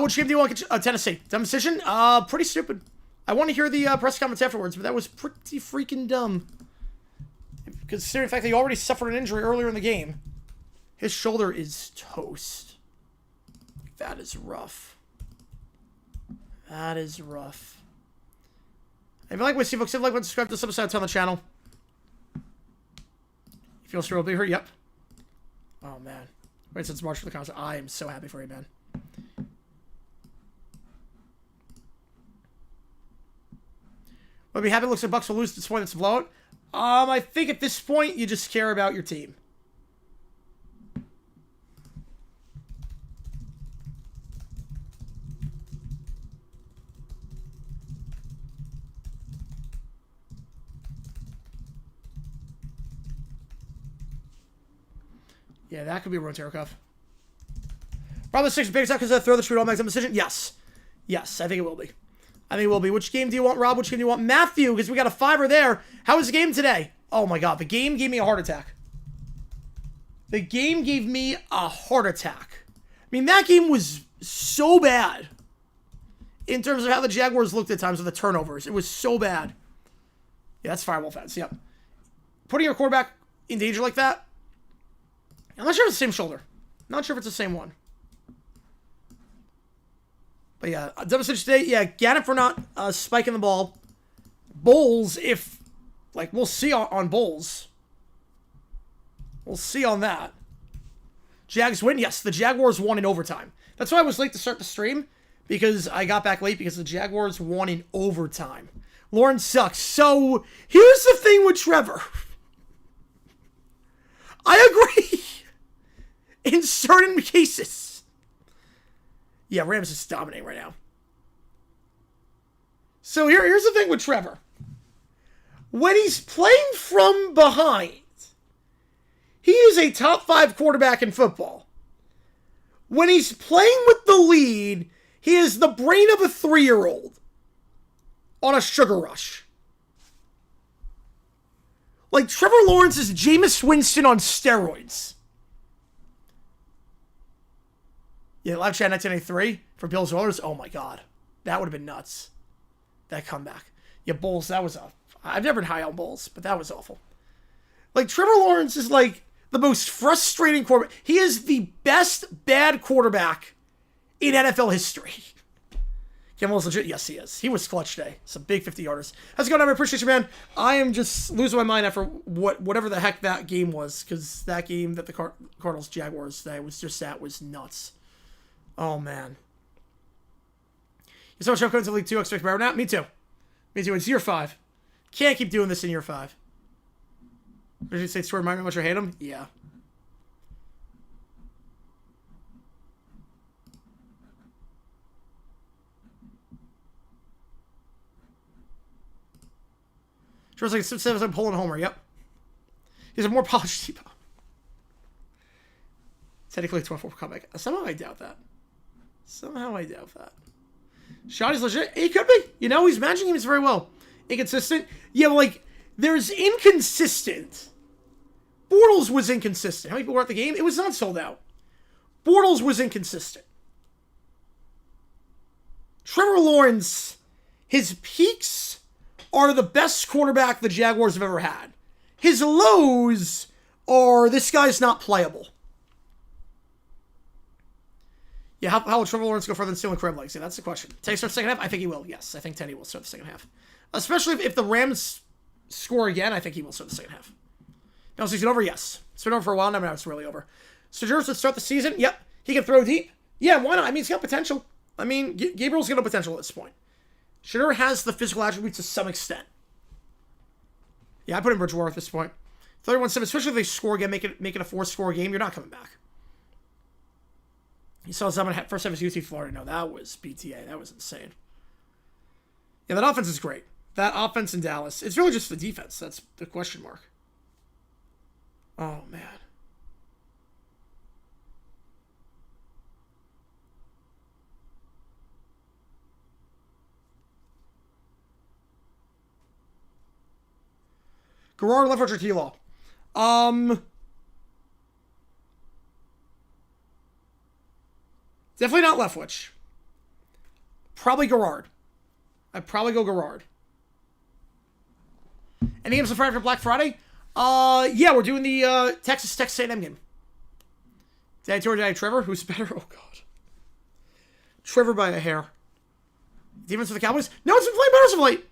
Which game do you want? Tennessee. Dumb decision? Pretty stupid. I want to hear the press comments afterwards, but that was pretty freaking dumb. Considering the fact that he already suffered an injury earlier in the game. His shoulder is toast. That is rough. That is rough. If you like what you see, folks, like, subscribe to this episode on the channel. If you also will be here, yep. Oh, man. Wait since March for the concert. I am so happy for you, man. Would be happy. Looks like Bucs will lose at this point. It's a blowout. I think at this point you just care about your team. Yeah, that could be a Rotary cuff. Probably 6 big because I throw the shoot all makes a decision. Yes. Yes, I think it will be. I think it will be. Which game do you want, Rob? Which game do you want? Matthew, because we got a 5er there. How was the game today? Oh my god, the game gave me a heart attack. The game gave me a heart attack. I mean, that game was so bad. In terms of how the Jaguars looked at times with the turnovers. It was so bad. Yeah, that's firewall fence. Yep. Putting your quarterback in danger like that. I'm not sure if it's the same shoulder. Not sure if it's the same one. But yeah, deficit today. Yeah, Gannon for not spiking the ball. Bowles, if... Like, we'll see on Bowles. We'll see on that. Jags win. Yes, the Jaguars won in overtime. That's why I was late to start the stream. Because I got back late because the Jaguars won in overtime. Lauren sucks. So, here's the thing with Trevor. I agree. In certain cases. Yeah, Rams is dominating right now. So here's the thing with Trevor. When he's playing from behind, he is a top 5 quarterback in football. When he's playing with the lead, he is the brain of a 3-year-old on a sugar rush. Like, Trevor Lawrence is Jameis Winston on steroids. Yeah, live chat 1983 for Bills Oilers. Oh my God. That would have been nuts. That comeback. Yeah, Bulls, that was I've never been high on Bulls, but that was awful. Like, Trevor Lawrence is like the most frustrating quarterback. He is the best bad quarterback in NFL history. Kimmel's legit. Yes, he is. He was clutch today. Some big 50-yarders. How's it going? I appreciate you, man. I am just losing my mind after whatever the heck that game was, because that game that the Cardinals-Jaguars today was just was nuts. Oh, man. You so much hope coming to League 2. Expect better now? Me too. Me too. It's year 5. Can't keep doing this in year 5. Did you say story remind me how much I hate him? Yeah. Sure, it's like 7 pulling a homer. Yep. He's a more polished T-Pop. Technically 24 comeback. Somehow I doubt that. Shot is legit. He could be. You know, he's managing games very well. Inconsistent. Yeah, but like, there's inconsistent. Bortles was inconsistent. How many people were at the game? It was not sold out. Bortles was inconsistent. Trevor Lawrence, his peaks are the best quarterback the Jaguars have ever had. His lows are, this guy's not playable. Yeah, how will Trevor Lawrence go further than stealing crab legs? Yeah, that's the question. Teddy starts second half? I think he will, yes. I think Teddy will start the second half. Especially if the Rams score again, I think he will start the second half. Now, season over? Yes. It's been over for a while now, it's really over. Sturgis would start the season? Yep. He can throw deep? Yeah, why not? I mean, he's got potential. I mean, Gabriel's got no potential at this point. Shedeur has the physical attributes to some extent. Yeah, I put in Bridgewater at this point. 31-7, especially if they score again, make it a 4-score game, you're not coming back. You saw someone first half of UT Florida. No, that was BTA. That was insane. Yeah, that offense is great. That offense in Dallas. It's really just the defense. That's the question mark. Oh, man. Garrard, Leftwich, or T-Law? Definitely not Leftwich. Probably Garrard. I'd probably go Garrard. Any games on Friday for Black Friday? Yeah, we're doing the Texas A&M game. Did I tell you Trevor? Who's better? Oh, God. Trevor by a hair. Defense for the Cowboys? No, it's been playing better as of late.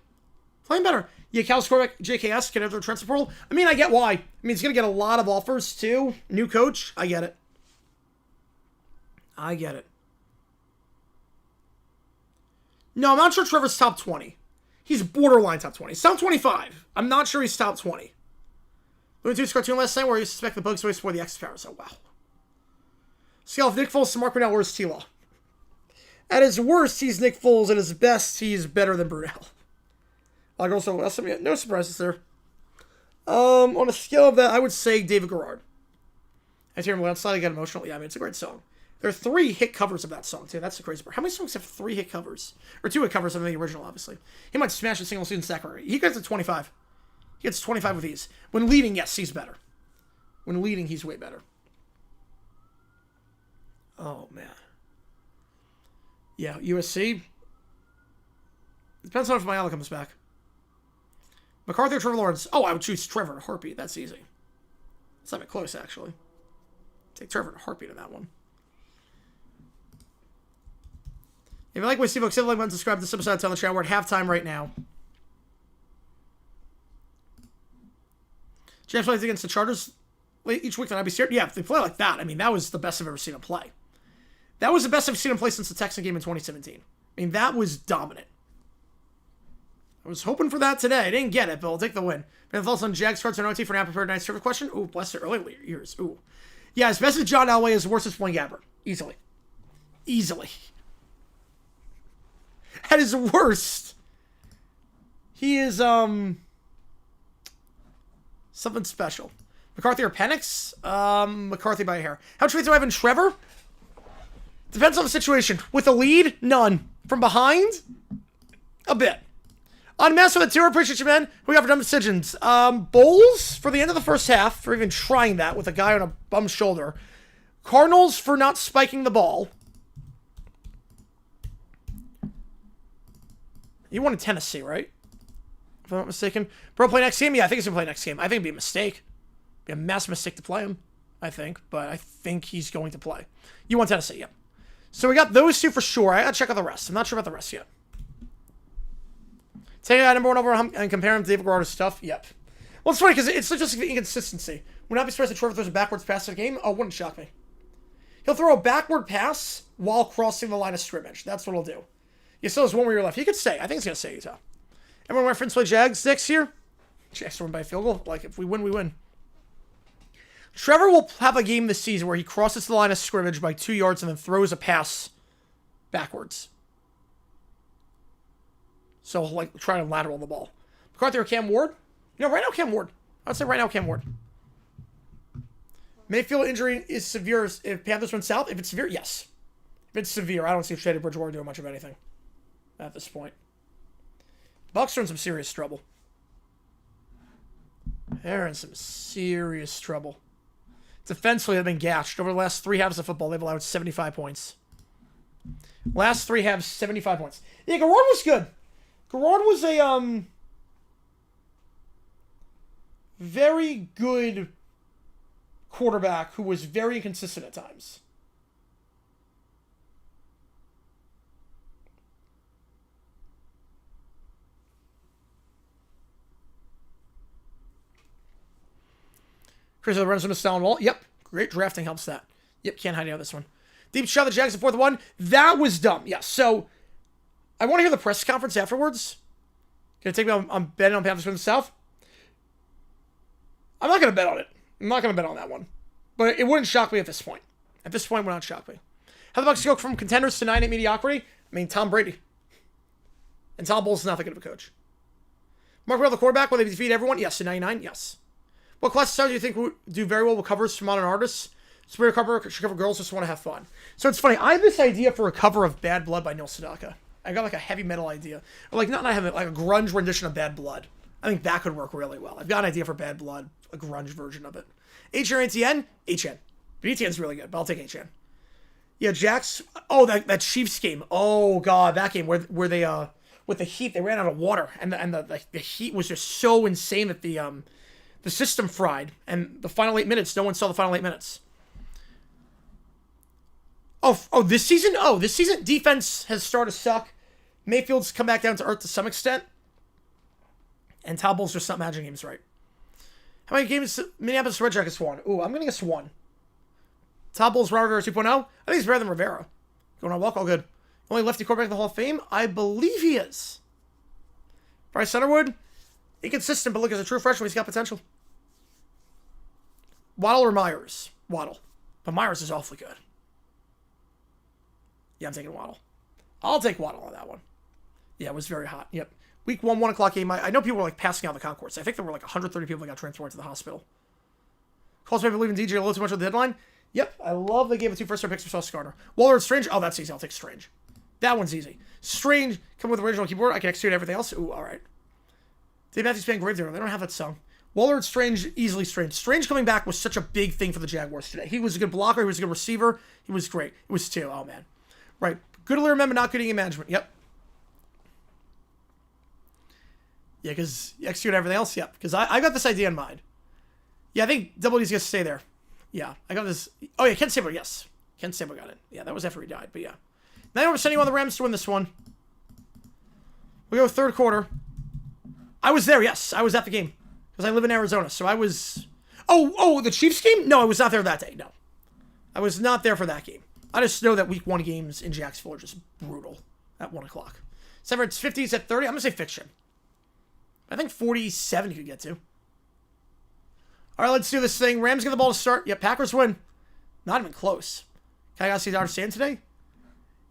Playing better. Yeah, Cal's quarterback, JKS, can enter the transfer portal. I mean, I get why. I mean, he's going to get a lot of offers, too. New coach. I get it. No, I'm not sure Trevor's top 20. He's borderline top 20. He's top 25. I'm not sure he's top 20. Looney Tunes cartoon last night where you suspect the bugs always for the X Powers. Oh, wow. Scale of Nick Foles to Mark Brunell, where's T-Law? At his worst, he's Nick Foles. At his best, he's better than Brunell. Like also, no surprises there. On a scale of that, I would say David Garrard. I hear him outside, I get emotional. Yeah, I mean, it's a great song. There are 3 hit covers of that song, too. That's the crazy part. How many songs have 3 hit covers? Or 2 hit covers of the original, obviously. He might smash a single season sack record. He gets to 25. He gets 25 with ease. When leading, yes, he's better. When leading, he's way better. Oh, man. Yeah, USC. Depends on if Mayala comes back. McCarthy or Trevor Lawrence? Oh, I would choose Trevor in a heartbeat. That's easy. It's not even close, actually. Take Trevor in a heartbeat in that one. If you like what Steve Oaks said, like button, subscribe to this episode, tell the channel. We're at halftime right now. Jets plays against the Chargers each week, then I'd be scared. Yeah, if they play like that, I mean, that was the best I've ever seen him play. That was the best I've seen him play since the Texan game in 2017. I mean, that was dominant. I was hoping for that today. I didn't get it, but I'll take the win. And thoughts on Jags cards and OT for an prepared night service question? Ooh, bless their early years. Ooh. Yeah, as best as John Elway is worse as Blaine Gabbert. Easily. Easily. At his worst, he is, something special. McCarthy or Penix? McCarthy by a hair. How much faith do I have in Trevor? Depends on the situation. With a lead? None. From behind? A bit. On Master with the 2, appreciate you, man. We got for dumb decisions. Bulls for the end of the first half, for even trying that with a guy on a bum shoulder. Cardinals for not spiking the ball. You wanted Tennessee, right? If I'm not mistaken. Bro, play next game? Yeah, I think he's going to play next game. I think it'd be a mistake. It'd be a massive mistake to play him, I think. But I think he's going to play. You want Tennessee, yeah. So we got those 2 for sure. I got to check out the rest. I'm not sure about the rest yet. Take a guy number 1 over and compare him to David Guardi's stuff? Yep. Well, it's funny because it's just inconsistency. Would not be surprised if Trevor throws a backwards pass in a game. Oh, wouldn't shock me. He'll throw a backward pass while crossing the line of scrimmage. That's what he'll do. You still has 1 more year left. He could stay. I think he's going to stay, Utah. Everyone, my friends play Jags next year. Jags win by a field goal. Like, if we win, we win. Trevor will have a game this season where he crosses the line of scrimmage by 2 yards and then throws a pass backwards. So, like, try to lateral the ball. McCarthy or Cam Ward? You know, right now, Cam Ward. I'd say right now, Cam Ward. Mayfield injury is severe if Panthers went south. If it's severe, yes. If it's severe, I don't see Shady Bridgewater doing much of anything at this point. Bucs are in some serious trouble. They're in some serious trouble. Defensively, they've been gashed. Over the last 3 halves of football, they've allowed 75 points. Last 3 halves, 75 points. Yeah, Garrard was good. Garrard was a very good quarterback who was very inconsistent at times. Chris runs from the stone wall. Yep. Great drafting helps that. Yep, can't hide out this one. Deep shot of the Jags, the 4th one. That was dumb. Yeah, so I want to hear the press conference afterwards. Gonna take me on betting on Panthers from the South. I'm not gonna bet on it. I'm not gonna bet on that one. But it wouldn't shock me at this point. At this point, it would not shock me. How the Bucs go from contenders to 9-8 mediocrity? I mean, Tom Brady. And Tom Bowles is not that good of a coach. Mark Will, the quarterback, will they defeat everyone? Yes. In 99? Yes. What class of stars do you think would do very well with covers from modern artists? Superior cover should cover girls just want to have fun. So it's funny. I have this idea for a cover of Bad Blood by Neil Sedaka. I got like a heavy metal idea. Or like not heavy, like a grunge rendition of Bad Blood. I think that could work really well. I've got an idea for Bad Blood, a grunge version of it. HN or ATN? HN. But ETN's really good, but I'll take HN. Yeah, Jax. Oh, that Chiefs game. Oh god, that game where they with the Heat, they ran out of water, and the Heat was just so insane that the system fried, and the final 8 minutes, no one saw the final 8 minutes. Oh, this season? Oh, this season, defense has started to suck. Mayfield's come back down to earth to some extent. And Todd Bowles just not managing games right. How many games Minneapolis Red Jackets won? Ooh, I'm going to guess 1. Todd Bowles, Robert Rivera 2.0. I think he's better than Rivera. Going on walk, all good. Only lefty quarterback in the Hall of Fame? I believe he is. Bryce Underwood? Inconsistent, but look, as a true freshman, he's got potential. Waddle or Myers? Waddle. But Myers is awfully good. Yeah, I'm taking Waddle. I'll take Waddle on that one. Yeah, it was very hot. Yep. Week 1, 1 o'clock game. I know people were like passing out the concourse. I think there were like 130 people that got transported to the hospital. Calls me believing DJ a little too much of the deadline. Yep, I love they gave it 2 first-round picks for Sauce Gardner. Waller and Strange. Oh, that's easy. I'll take Strange. That one's easy. Strange, come with original keyboard. I can execute everything else. Ooh, all right. Dave Matthews playing Grave Digger. They don't have that song. Waller and Strange, easily Strange. Strange coming back was such a big thing for the Jaguars today. He was a good blocker. He was a good receiver. He was great. It was 2. Oh, man. Right. Good to remember, not good in management. Yep. Yeah, because you execute everything else. Yep. Because I got this idea in mind. Yeah, I think Double D's going to stay there. Yeah, I got this. Oh, yeah, Ken Stabler, yes. Ken Stabler got it. Yeah, that was after he died, but yeah. 91% you on the Rams to win this one. We go 3rd quarter. I was there, yes. I was at the game. Because I live in Arizona, so I was... Oh, the Chiefs game? No, I was not there that day, no. I was not there for that game. I just know that week 1 games in Jacksonville are just brutal at 1 o'clock. 750 at 30. I'm going to say fiction. I think 47 you could get to. All right, let's do this thing. Rams get the ball to start. Yep, Packers win. Not even close. Can I gotta see Dodger Stadium today?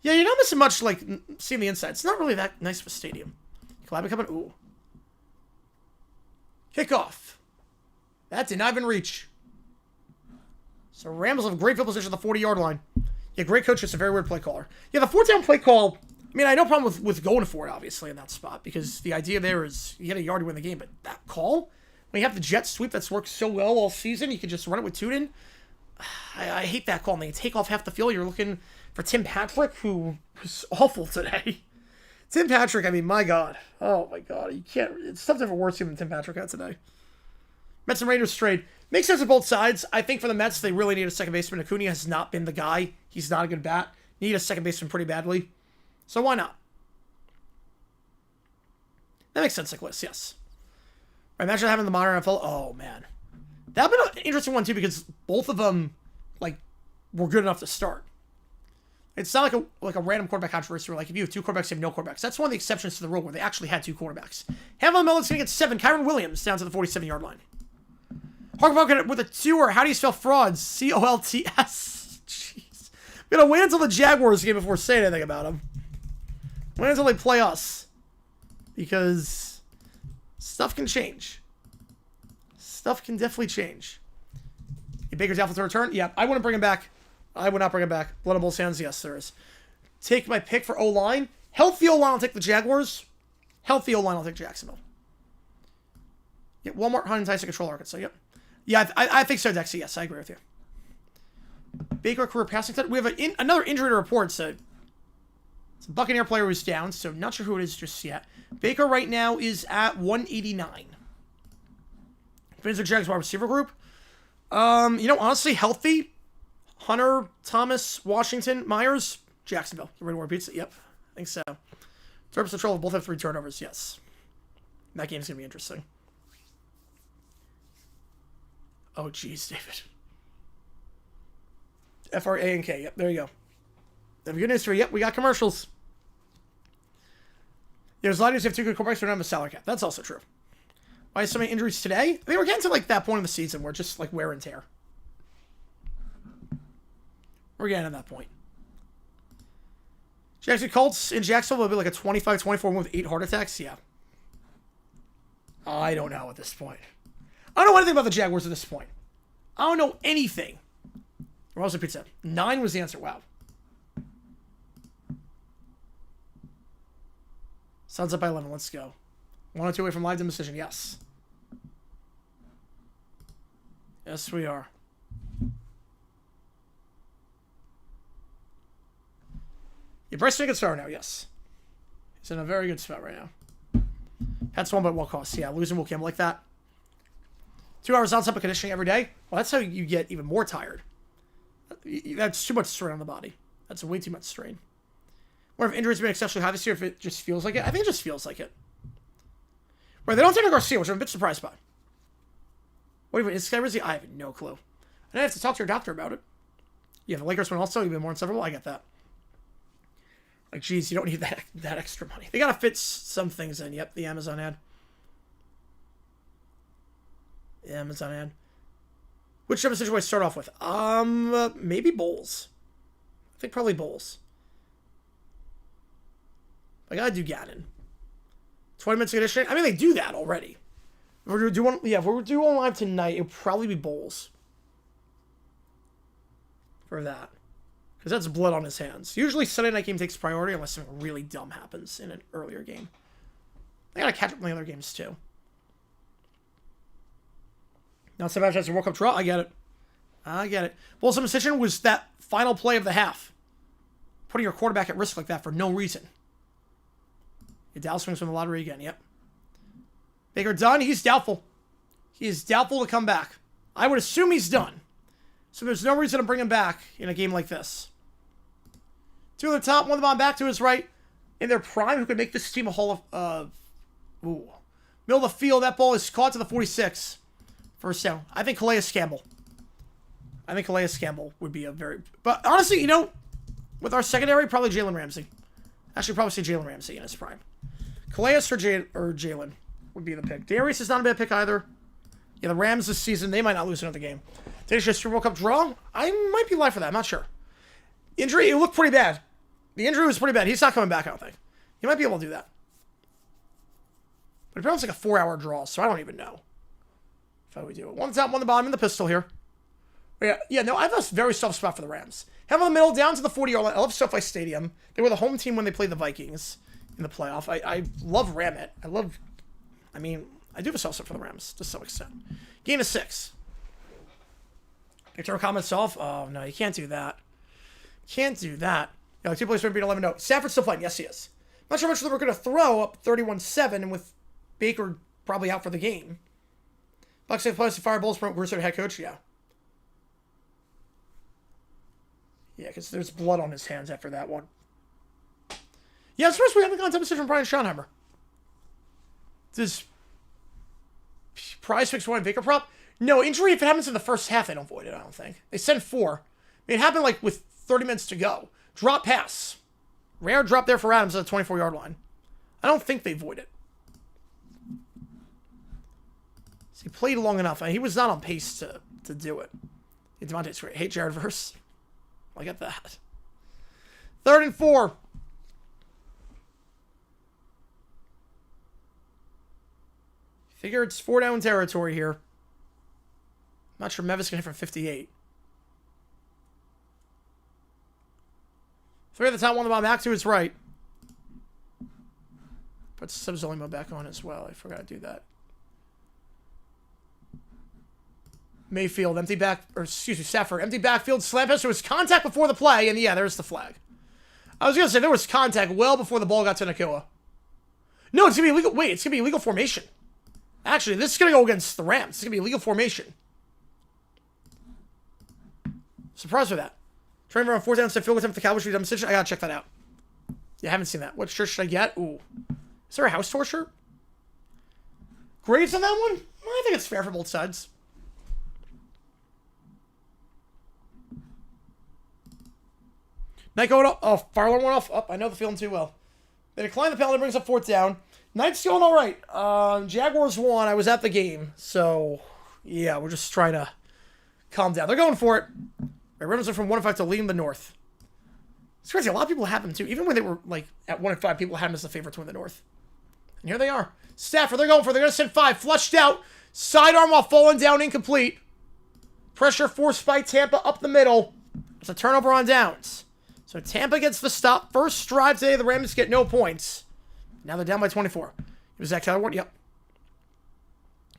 Yeah, you're not missing much, like, seeing the inside. It's not really that nice of a stadium. Collab coming. Ooh. Kickoff. That did not even reach. So Rams have a great field position at the 40-yard line. Yeah, great coach. It's a very weird play caller. Yeah, the 4th-down play call, I mean, I have no problem with going for it, obviously, in that spot, because the idea there is you get a yard to win the game, but that call, when you have the jet sweep that's worked so well all season, you can just run it with Tuden. I hate that call. And they take off half the field. You're looking for Tim Patrick, who was awful today. Tim Patrick, I mean, my God. Oh, my God. You can't. It's tough to have a worse team than Tim Patrick had today. Mets and Raiders trade. Makes sense on both sides. I think for the Mets, they really need a second baseman. Acuna has not been the guy. He's not a good bat. Need a second baseman pretty badly. So why not? That makes sense, Nicholas. Yes. Right, imagine having the modern NFL. Oh, man. That would be an interesting one, too, because both of them, like, were good enough to start. It's not like a random quarterback controversy where, like, if you have 2 quarterbacks, you have no quarterbacks. That's one of the exceptions to the rule where they actually had 2 quarterbacks. Hamlin Melton's going to get 7. Kyron Williams down to the 47-yard line. Hark with a 2, or how do you spell frauds? C-O-L-T-S. Jeez. We're going to wait until the Jaguars game before saying anything about them. Wait until they play us. Because stuff can change. Stuff can definitely change. Baker's doubtful to return? Yeah, I wouldn't bring him back. I would not bring him back. Blood on both hands? Yes, there is. Take my pick for O-line. Healthy O-line, I'll take the Jaguars. Healthy O-line, I'll take Jacksonville. Yeah, Walmart, Hunt, Tyson, Control, Arkansas. Yep. Yeah, I think so, Dexy. Yes, I agree with you. Baker career passing touch. We have another injury to report. So it's a Buccaneer player who's down, so not sure who it is just yet. Baker right now is at 189. Vince Jags wide receiver group. Honestly, healthy. Hunter, Thomas, Washington, Myers, Jacksonville. You ready to pizza? Yep, I think so. Terps control both have 3 turnovers. Yes, that game's gonna be interesting. Oh, geez, David. F-R-A-N-K. Yep, there you go. Have a good history. Yep, we got commercials. There's a lot of teams have 2 good quarterbacks, but don't have a salary cap. That's also true. Why so many injuries today? I mean, we're getting to, like, that point in the season where just, like, wear and tear. We're getting to that point. Jackson Colts in Jacksonville will be like a 25-24 win with 8 heart attacks? Yeah. I don't know at this point. I don't know anything about the Jaguars at this point. I don't know anything. Where was the pizza? 9 was the answer. Wow. Suns up by 11. Let's go. 1 or 2 away from live decision. Yes. Yes, we are. Yeah, Bryce Jenkins star now. Yes. He's in a very good spot right now. That's one, but what cost? Yeah, losing Will Campbell like that. 2 hours outside of conditioning every day. Well, that's how you get even more tired. That's too much strain on the body. That's way too much strain. Or if injuries have been exceptionally high this year, if it just feels like it. I think it just feels like it. Right, they don't take Garcia, which I'm a bit surprised by. What even is Sky Rizzi? I have no clue. I have to talk to your doctor about it. Yeah, the Lakers win also. You've been more insufferable. I get that. Like, geez, you don't need that extra money. They gotta fit some things in. Yep, the Amazon ad. The Amazon ad. Which episode do I start off with? Maybe Bowls. I think probably Bowls. I gotta do Gannon. 20 minutes of conditioning. I mean, they do that already. If we're doing one live tonight, it'll probably be Bowls. For that. Because that's blood on his hands. Usually Sunday night game takes priority unless something really dumb happens in an earlier game. I gotta catch up on the other games too. Now it's about a World Cup draw. I get it. Bowls' decision was that final play of the half. Putting your quarterback at risk like that for no reason. Dallas swings from the lottery again. Yep. Baker done. He's doubtful. He is doubtful to come back. I would assume he's done. So there's no reason to bring him back in a game like this. 2 on the top, 1 the bottom, back to his right. In their prime, who could make this team a hall of... middle of the field, that ball is caught to the 46. First down. I think Calais Campbell. Would be a very... But honestly, with our secondary, probably Jalen Ramsey. Actually, probably say Jalen Ramsey in his prime. Calais or Jalen. would be the pick. Darius is not a bad pick either. Yeah, the Rams this season, they might not lose another game. Today's just Super World Cup draw. I might be live for that. I'm not sure. Injury, it looked pretty bad. The injury was pretty bad. He's not coming back, I don't think. He might be able to do that. But apparently it's like a 4-hour draw, so I don't even know if I would do it. One top, one the bottom, in the pistol here. Yeah, no, I have a very soft spot for the Rams. Have them in the middle, down to the 40-yard line. I love SoFi Stadium. They were the home team when they played the Vikings in the playoff. I love Ram it. I do have a soft spot for the Rams, to some extent. Game of 6. Turn comments off. Oh, no, you can't do that. Can't do that. Yeah, like 2 players beat 11. No, Stafford's still playing. Yes, he is. Not sure how much they were going to throw up 31-7, and with Baker probably out for the game. Bucs have players to fire Bulls from Grucer, head coach. Yeah. Yeah, because there's blood on his hands after that one. Yeah, it's first we haven't gotten a decision from Brian Schottenheimer. Does Prize fix one Baker prop? No, injury, if it happens in the first half, they don't void it, I don't think. They send 4. I mean, it happened like with 30 minutes to go. Drop pass. Rare drop there for Adams at the 24-yard line. I don't think they void it. So he played long enough. He was not on pace to do it. Hey, Devontae's great. Hate Jared Verse. I get that. 3rd and 4. Figure it's 4-down territory here. Not sure Mevis can hit from 58. 3 at the top, 1 on the bottom. Back to his right. Put Subzoli mode back on as well. I forgot to do that. Mayfield, empty back, or excuse me, Stafford, empty backfield, slam pass. There was contact before the play, and yeah, there's the flag. I was going to say there was contact well before the ball got to Nakua. No, it's going to be illegal. Wait, it's going to be illegal formation. Actually, this is going to go against the Rams. It's going to be illegal formation. Surprised with that. Trying around 4th down, instead field attempt with the Cowboys. I got to check that out. Yeah, I haven't seen that. What shirt should I get? Ooh. Is there a house tour shirt? Grades on that one? I think it's fair for both sides. Knight going up. Oh, fire alarm went off. Oh, I know the feeling too well. They decline the penalty, brings up 4th down. Knight's going all right. Jaguars won. I was at the game. So, yeah, we're just trying to calm down. They're going for it. Ravens are from 1-5 to leading the North. It's crazy. A lot of people have them, too. Even when they were, like, at 1-5, people had them as the favorite to win the North. And here they are. Stafford, they're going for it. They're going to send 5. Flushed out. Sidearm while falling down, incomplete. Pressure forced by Tampa up the middle. It's a turnover on downs. So Tampa gets the stop. First drive today, the Rams get no points. Now they're down by 24. It was that Keller one? Yep.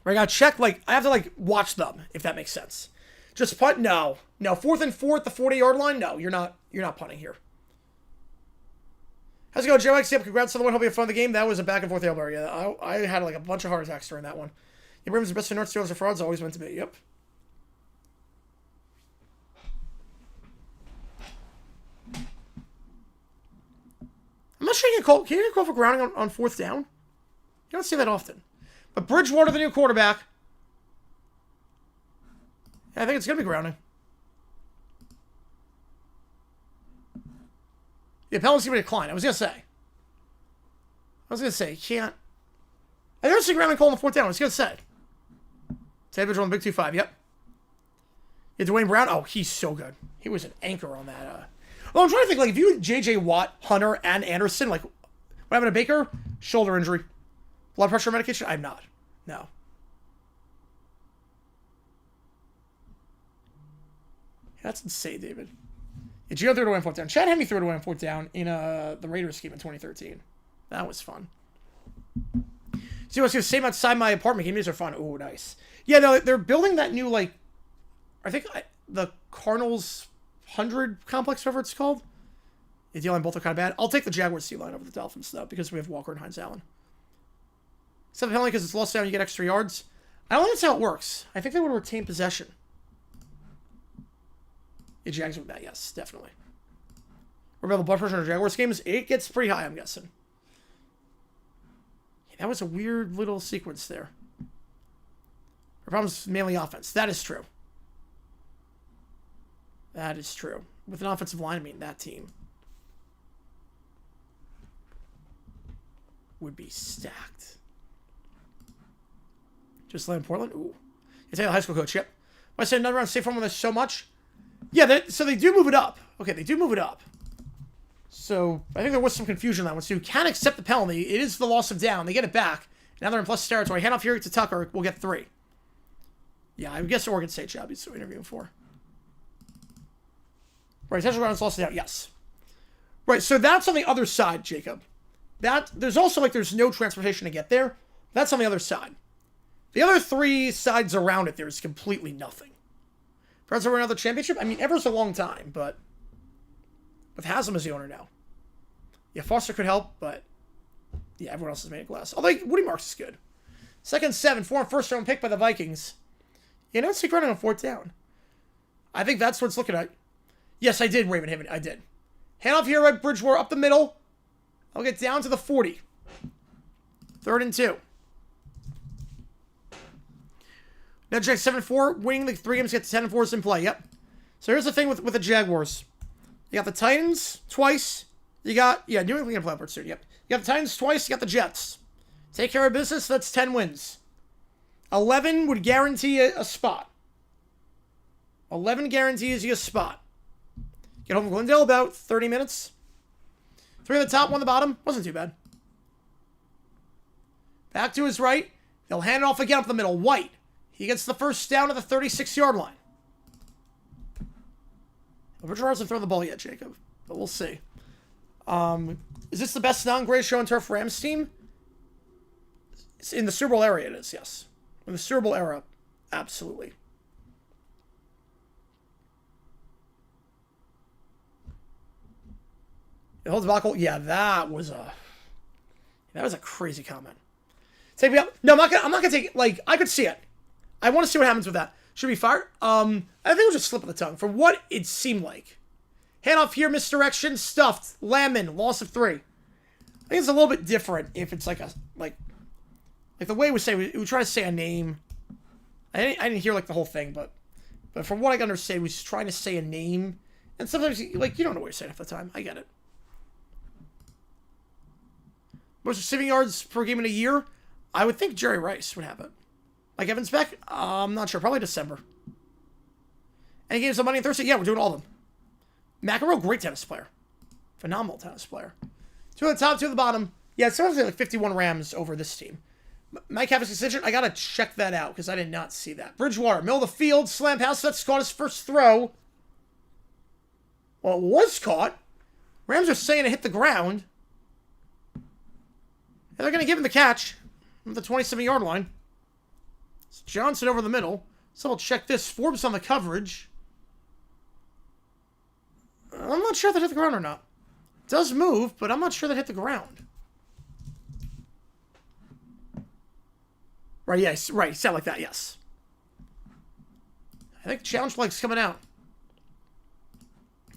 I gotta check, like, I have to, like, watch them, if that makes sense. Just punt? No. No. 4th and 4 at the 40-yard line? No, you're not punting here. How's it going, Joe X? Yep, congrats on the one. Hope you have fun with the game. That was a back and forth elbow. Yeah, I had, like, a bunch of heart attacks during that one. The Rams are best in North Steelers are frauds. Always meant to be. Yep. I'm not sure you can you get called for grounding on 4th down? You don't see that often. But Bridgewater, the new quarterback. Yeah, I think it's going to be grounding. The penalty's going to decline. I was going to say. You can't. I never see grounding call on the 4th down. I was going to say. Ted Bridgewater on the big 2-5. Yep. Yeah, Dwayne Brown. Oh, he's so good. He was an anchor on that. Well, I'm trying to think, like, if you had J.J. Watt, Hunter, and Anderson, like, what happened to Baker? Shoulder injury. Blood pressure medication? I'm not. No. That's insane, David. Yeah, Gio threw it away on 4th down. Chad Hemme threw it away on 4th down in the Raiders game in 2013. That was fun. See what's going to save outside my apartment. Games are fun. Oh, nice. Yeah, no, they're building that new, like, I think the Cardinals 100 complex, whatever it's called. The D-line both are kind of bad. I'll take the Jaguars C-line over the Dolphins, though, because we have Walker and Hines Allen. Except the penalty because it's lost down, you get extra yards. I don't think that's how it works. I think they would retain possession. The Jags with that, yes, definitely. What about the blood pressure in the Jaguars games? It gets pretty high, I'm guessing. Yeah, that was a weird little sequence there. Our problem's mainly offense. That is true. That is true. With an offensive line, I mean, that team would be stacked. Just land Portland. Ooh. You take the high school coach. Yep. I said another round safe from this so much. Yeah, so they do move it up. Okay, they do move it up. So I think there was some confusion on that one. So you can accept the penalty. It is the loss of down. They get it back. Now they're in plus territory. Hand off here to Tucker. We'll get 3. Yeah, I guess Oregon State job he's interviewing for. Right, potential rounds lost it down. Yes. Right, so that's on the other side, Jacob. There's also, like, there's no transportation to get there. That's on the other side. The other 3 sides around it, there's completely nothing. Friends over another championship? I mean, ever's a long time, but with Haslam as the owner now. Yeah, Foster could help, but yeah, everyone else has made it glass. Although Woody Marks is good. 2nd 7, 4 and first round pick by the Vikings. You know, it's running on 4th down. I think that's what it's looking at. Yes, I did, Raven Haven. I did. Hand off here at Bridgewater up the middle. I'll get down to the 40. 3rd and 2. Now Jack 7-4, winning the 3 games, get 10-4 in play. Yep. So here's the thing with the Jaguars. You got the Titans twice. You got, New England going to play upward soon. Yep. You got the Titans twice. You got the Jets. Take care of business. That's 10 wins. 11 would guarantee a spot. 11 guarantees you a spot. Get home from Glendale about 30 minutes. 3 on the top, 1 on the bottom. Wasn't too bad. Back to his right. They'll hand it off again up the middle. White. He gets the first down at the 36-yard line. Bridgewater hasn't thrown the ball yet, Jacob. But we'll see. Is this the best non-gray show and turf Rams team? In the Super Bowl area, it is, yes. In the Super Bowl era, absolutely. It holds Backel. Yeah, that was a crazy comment. Take me up. No, I'm not gonna take it. Like, I could see it. I want to see what happens with that. Should we fire? I think it was just slip of the tongue. For what it seemed like. Hand off here, misdirection, stuffed. Lamon, loss of 3. I think it's a little bit different if it's like the way we say, we try to say a name. I didn't hear like the whole thing, but from what I can understand, we was trying to say a name. And sometimes, like, you don't know what you're saying half the time. I get it. Most receiving yards per game in a year? I would think Jerry Rice would have it. Like Evan's back? I'm not sure. Probably December. Any games on Monday and Thursday? Yeah, we're doing all of them. McEnroe, great tennis player. Phenomenal tennis player. 2 at the top, 2 at the bottom. Yeah, it's something like 51 Rams over this team. Mike Havis decision? I gotta check that out because I did not see that. Bridgewater, middle of the field, slam pass. That's caught his first throw. Well, it was caught. Rams are saying it hit the ground. And they're gonna give him the catch at the 27-yard line. It's Johnson over the middle. So we'll check this. Forbes on the coverage. I'm not sure if that hit the ground or not. It does move, but I'm not sure that hit the ground. Right, yes, right. Sound like that, yes. I think challenge flag's coming out.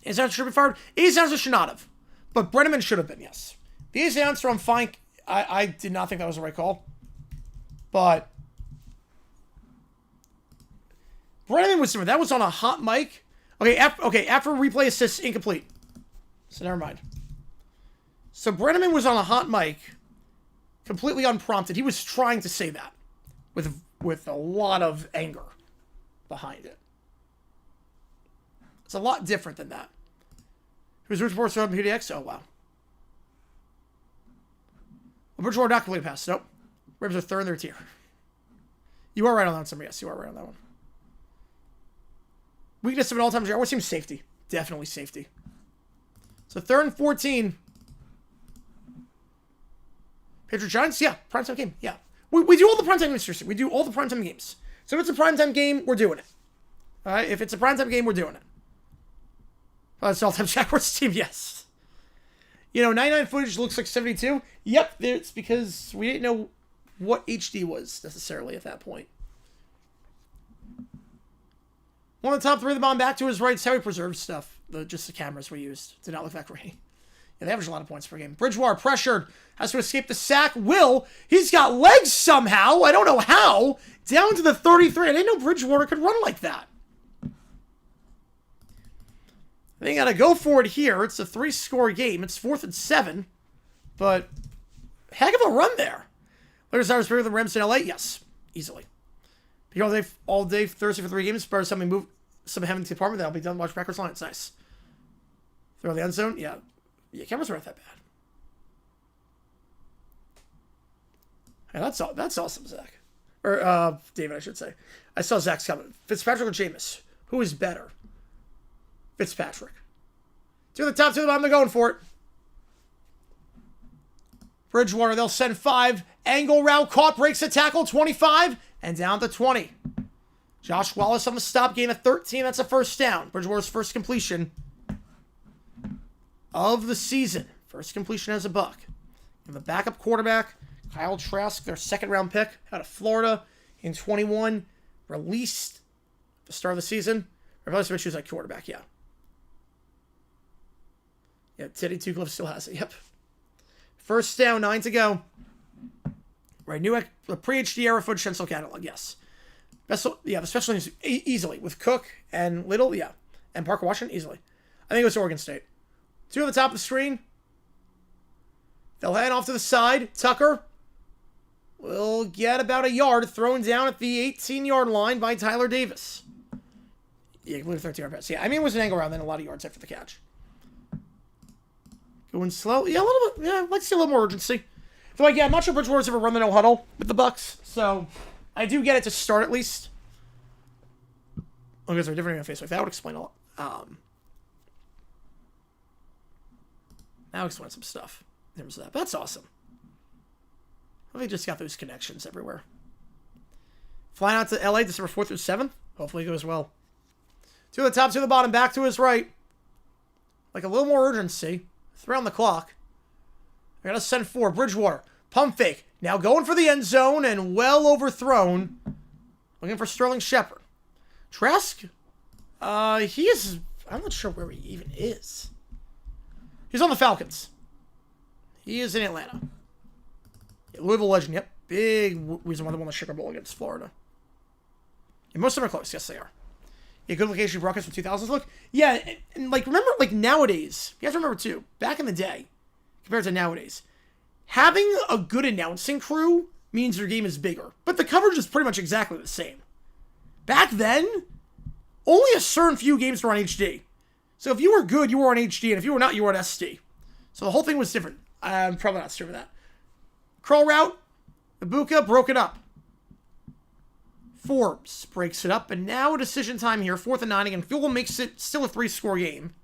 Is that should be fired? Easy answer should not have. But Brenneman should have been, yes. The easy answer, I'm fine. I did not think that was the right call. But Brenneman was different. That was on a hot mic. Okay, after replay assist, incomplete. So never mind. So Brenneman was on a hot mic, completely unprompted. He was trying to say that with a lot of anger behind it. It's a lot different than that. Who's reports from PDX? Oh, wow. Well, Bridgewater not complete pass. Nope. Rams are 3rd in their tier. You are right on that one, somebody. Yes, you are right on that one. Weakness of an all-time. I always seem safety. Definitely safety. So 3rd and 14. Patriot Giants? Yeah. Primetime game. Yeah. We do all the primetime games, seriously. We do all the primetime games. So if it's a primetime game, we're doing it. All right? If it's a primetime game, we're doing it. Oh, it's all-time Jaguars team, yes. You know, 99 footage looks like 72. Yep, it's because we didn't know what HD was necessarily at that point. One of the top 3 of the bomb back to his right. It's how he preserved stuff. Just the cameras we used. Did not look that great. Yeah, they average a lot of points per game. Bridgewater pressured. Has to escape the sack. He's got legs somehow. I don't know how. Down to the 33. I didn't know Bridgewater could run like that. They got to go for it here. It's a 3-score game. It's 4th and 7. But heck of a run there. Players are bigger than Rams in LA? Yes. Easily. Here all day Thursday for 3 games. Spurs something move some having the department. That'll be done. Watch Packers line. It's nice. Throw the end zone. Yeah. Yeah, cameras aren't that bad. Hey, that's awesome, Zach. Or David, I should say. I saw Zach's comment. Fitzpatrick or Jameis? Who is better? Fitzpatrick. To the top, to the bottom, they're going for it. Bridgewater, they'll send 5. Angle route caught, breaks the tackle, 25, and down to 20. Josh Wallace on the stop, gain of 13. That's a first down. Bridgewater's first completion of the season. First completion as a Buck. And the backup quarterback, Kyle Trask, their second-round pick out of Florida in 21, released at the start of the season. Replaced with issues like quarterback, yeah. Yeah, Teddy Two-Cliff still has it, yep. First down, 9 to go. Right, new pre-HD era footage stencil catalog, yes. Best, yeah, the special teams easily with Cook and Little, yeah. And Parker Washington, easily. I think it was Oregon State. 2 on the top of the screen. They'll head off to the side. Tucker will get about a yard, thrown down at the 18-yard line by Tyler Davis. Yeah, completed 13-yard pass. Yeah, I mean, it was an angle round, then a lot of yards after the catch. Going slow. Yeah, a little bit. Yeah, I'd like to see a little more urgency. So, like, yeah, I'm not sure Bridgewater's ever run the no huddle with the Bucs, so I do get it to start at least. Oh, because they're different in face. That would explain a lot. That would explain some stuff in terms of that. But that's awesome. I think just got those connections everywhere. Flying out to LA December 4th through 7th. Hopefully it goes well. 2 to the top, 2 to the bottom, back to his right. Like a little more urgency. 3 on the clock. They're going to send 4. Bridgewater. Pump fake. Now going for the end zone and well overthrown. Looking for Sterling Shepard. Trask? He is... I'm not sure where he even is. He's on the Falcons. He is in Atlanta. Yeah, Louisville legend, yep. Big reason why they won the Sugar Bowl against Florida. And most of them are close. Yes, they are. Yeah, good location broadcast from 2000s. Look, yeah, and like, remember, like, nowadays, you guys remember, too, back in the day, compared to nowadays, having a good announcing crew means your game is bigger. But the coverage is pretty much exactly the same. Back then, only a certain few games were on HD. So if you were good, you were on HD, and if you were not, you were on SD. So the whole thing was different. I'm probably not sure of that. Curl route, Ibuka broke it up. Forbes breaks it up, and now a decision time here. 4th and 9 again. Field goal makes it still a 3-score game.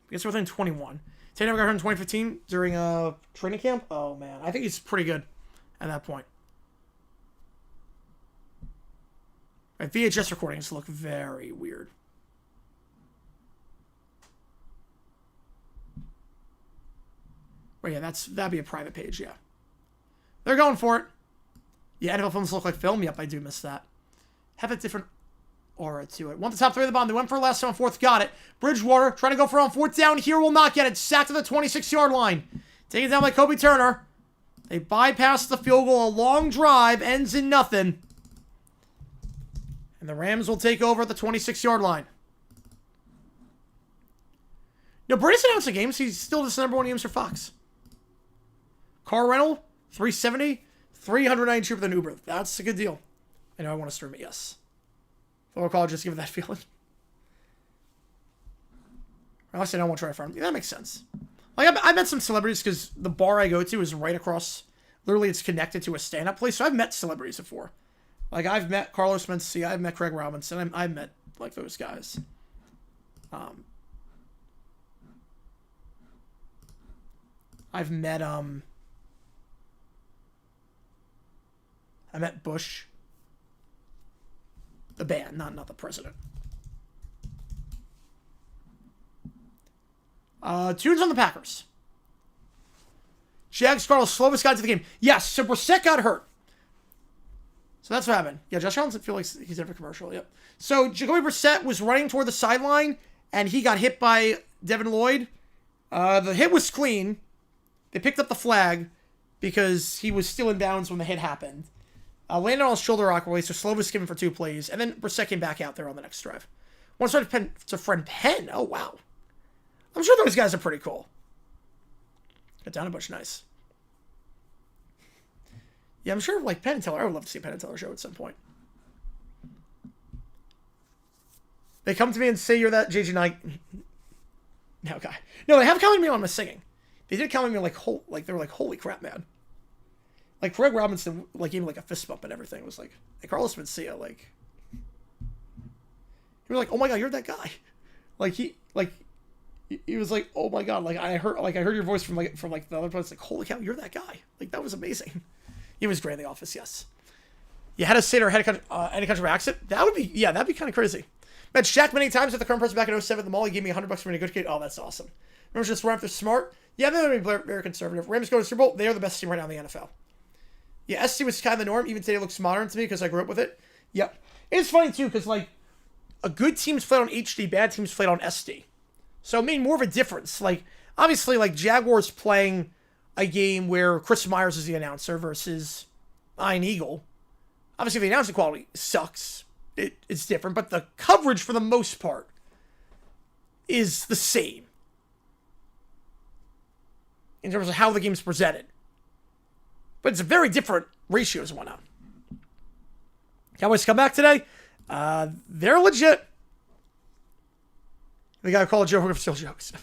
I guess we're within 21. Tay never got hurt in 2015 during a training camp. Oh, man. I think he's pretty good at that point. Right, VHS recordings look very weird. Well, yeah, that'd be a private page, yeah. They're going for it. Yeah, NFL films look like film. Yep, I do miss that. Have a different aura to it. Want the top 3 of the bottom. They went for last on 4th. Got it. Bridgewater trying to go for on 4th down here. Will not get it. Sacked to the 26-yard line. Taken down by Kobe Turner. They bypass the field goal. A long drive. Ends in nothing. And the Rams will take over at the 26-yard line. No, Brady's announcing games. He's still the number 1 games for Fox. Car rental, $370. $392 for the Uber. That's a good deal. I know I want to stream it, yes. Football college, just give it that feeling. Unless I don't want to try farm. Yeah, that makes sense. Like, I met some celebrities because the bar I go to is right across. Literally, it's connected to a stand-up place. So I've met celebrities before. Like, I've met Carlos Mencia. I've met Craig Robinson. I've met, like, those guys. I've met, I met Bush. The band, not the president. Tunes on the Packers. Jags Cardinals, slowest guy to the game. Yes, so Brissett got hurt. So that's what happened. Yeah, Josh Allen doesn't feel like he's in for commercial. Yep. So Jacoby Brissett was running toward the sideline, and he got hit by Devin Lloyd. The hit was clean. They picked up the flag because he was still in bounds when the hit happened. Landed on his shoulder awkwardly, so Slovis given for 2 plays, and then Brissett came back out there on the next drive. One started to friend Penn. Oh, wow. I'm sure those guys are pretty cool. Got down a bunch, nice. Yeah, I'm sure, like, Penn and Teller. I would love to see a Penn and Teller show at some point. They come to me and say you're that JG9 now guy. No, they have commented me on my singing. They did comment me like they were like, holy crap, man. Like, Craig Robinson, like, gave me, like, a fist bump and everything. It was like, hey, Carlos Mencia, like, he was like, oh my god, you're that guy. Like, he was like, oh my god, like, I heard your voice from the other place, like, holy cow, you're that guy. Like, that was amazing. He was great in the office, yes. You had to say to any country accent? That would be, yeah, that'd be kind of crazy. Met Shaq many times with the current person back in 07 at the mall. He gave me $100 for being a good kid. Oh, that's awesome. Remember just Rams, they're smart. Yeah, they're very conservative. Rams go to Super Bowl. They are the best team right now in the NFL. Yeah, SC was kind of the norm. Even today it looks modern to me because I grew up with it. Yep. It's funny, too, because, like, a good team's played on HD, bad teams played on SD. So it made more of a difference. Like, obviously, like, Jaguars playing a game where Chris Myers is the announcer versus Ian Eagle. Obviously, the announcing quality sucks. It's different, but the coverage, for the most part, is the same in terms of how the game's presented. But it's very different ratios and whatnot. Cowboys come back today. They're legit. The guy called Joe Hogan for still jokes.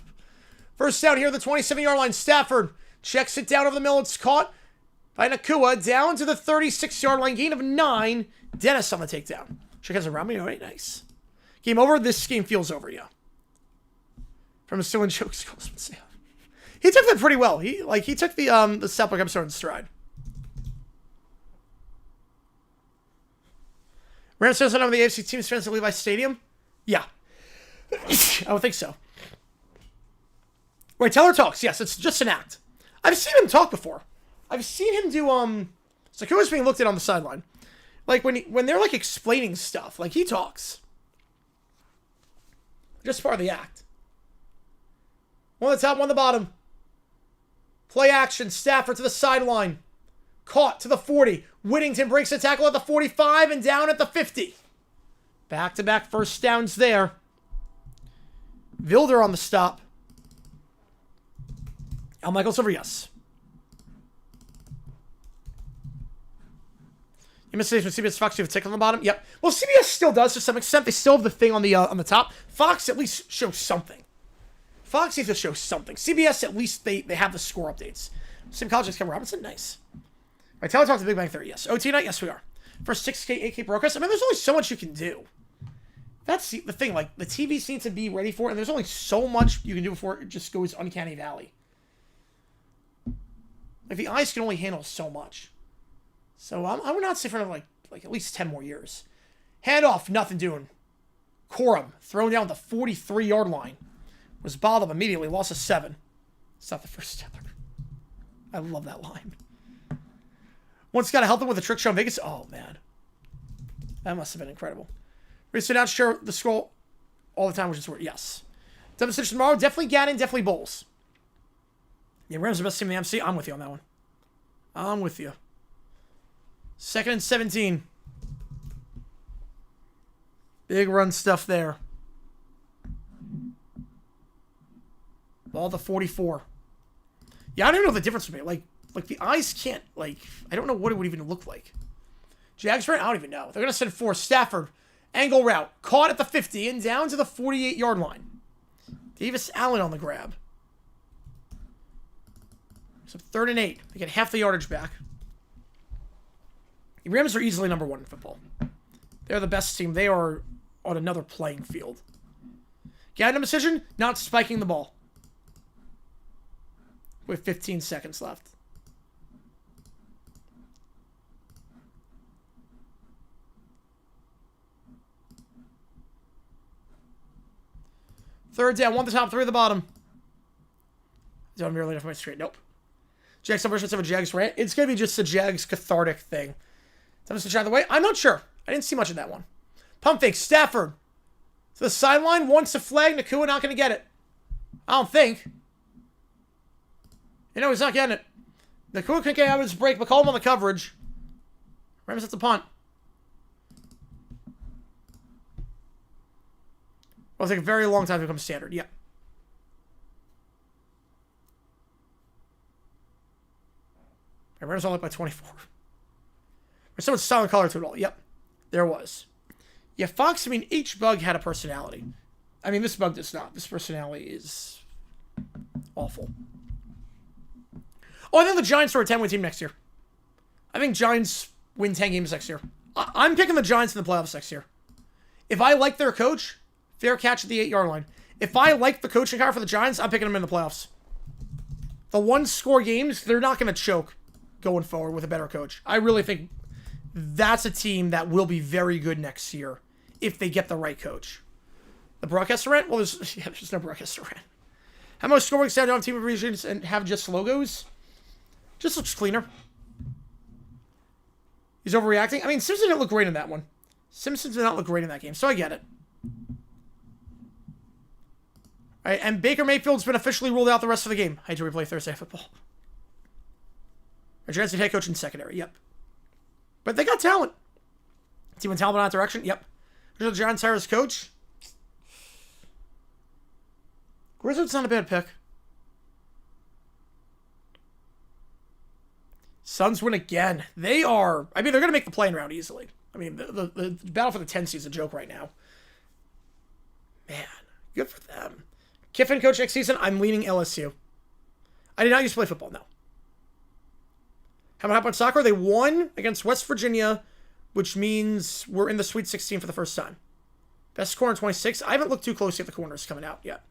First down here at the 27-yard line. Stafford checks it down over the middle. It's caught by Nakua down to the 36-yard line. Gain of 9. Dennis on the takedown. Check out around me. All right, nice. Game over. This game feels over, yeah. From a still in jokes. He took that pretty well. He took the South Park episode in stride. Rams says on the AFC teams fans at Levi Stadium? Yeah. I would think so. Wait, Teller talks. Yes, it's just an act. I've seen him talk before. I've seen him do, Sakua's being looked at on the sideline. Like, when they're, like, explaining stuff, like, he talks. Just part of the act. One on the top, one on the bottom. Play action. Stafford to the sideline. Caught to the 40. Whittington breaks the tackle at the 45 and down at the 50. Back-to-back first downs there. Vilder on the stop. Al Michaels over, yes. You missed it with CBS Fox. You have a tick on the bottom. Yep. Well, CBS still does to some extent. They still have the thing on the top. Fox at least shows something. Fox needs to show something. CBS at least they have the score updates. Sim College, Kevin Robinson, nice. All right, Tyler talked to Big Bang Theory. Yes. OT night, yes we are. For 6K, 8K broadcast. I mean, there's only so much you can do. That's the thing. Like, the TV needs to be ready for it, and there's only so much you can do before it just goes uncanny valley. Like, the eyes can only handle so much. So I would not say for like at least 10 more years. Handoff, nothing doing. Corum thrown down the 43-yard line. Was bottled immediately, loss of 7. It's not the first ever. I love that line. Once got to help them with a trick show in Vegas. Oh man, that must have been incredible. We sit down, share the scroll all the time, which is where yes. Demonstration tomorrow. Definitely Gannon, definitely Bowles. Yeah, Rams are the best team in the MC. I'm with you on that one. I'm with you. 2nd and 17. Big run stuff there. Ball to 44. Yeah, I don't know the difference would be. Like the eyes can't, like, I don't know what it would even look like. Jags right? I don't even know. They're going to send 4. Stafford. Angle route. Caught at the 50 and down to the 48-yard line. Davis Allen on the grab. So 3rd and 8. They get half the yardage back. The Rams are easily number 1 in football. They're the best team. They are on another playing field. Gaddam decision, not spiking the ball. With 15 seconds left. Third down, 1 at the top, 3 at the bottom. Don't merely enough my straight. Nope. Jags versus of a Jags rant. It's going to be just a Jags cathartic thing. Thomas to try the way. I'm not sure. I didn't see much of that one. Pump fake. Stafford. To the sideline. Wants a flag. Nakua not going to get it. I don't think. You know, he's not getting it. Nakua couldn't get out of his break, but call him on the coverage. Rams at the punt. Well, it'll take a very long time to become standard. Yeah. Rams only up by 24. Someone's silent color to it all. Yep, there was. Yeah, Fox, I mean, each bug had a personality. I mean, this bug does not. This personality is awful. Oh, I think the Giants are a 10-win team next year. I think Giants win 10 games next year. I'm picking the Giants in the playoffs next year. If I like their coach, fair catch at the 8-yard line. If I like the coaching hire for the Giants, I'm picking them in the playoffs. The one-score games, they're not going to choke going forward with a better coach. I really think that's a team that will be very good next year if they get the right coach. The broadcaster rent? Well, there's no broadcaster rent. How much scoring stand on team of regions and have just logos? Just looks cleaner. He's overreacting. I mean, Simpson didn't look great in that one. Simpson did not look great in that game, so I get it. All right, and Baker Mayfield's been officially ruled out the rest of the game. I hate to replay Thursday football. A Giants head coach in secondary, yep. But they got talent. Team with talent in that direction, yep. The Giants hire as coach. Grizzlies not a bad pick. Suns win again. They are... I mean, they're going to make the play-in round easily. I mean, the battle for the 10 seed is a joke right now. Man, good for them. Kiffin coach next season, I'm leaning LSU. I did not used to play football, no. How about soccer? They won against West Virginia, which means we're in the Sweet 16 for the first time. Best score in 26. I haven't looked too closely at the corners coming out yet.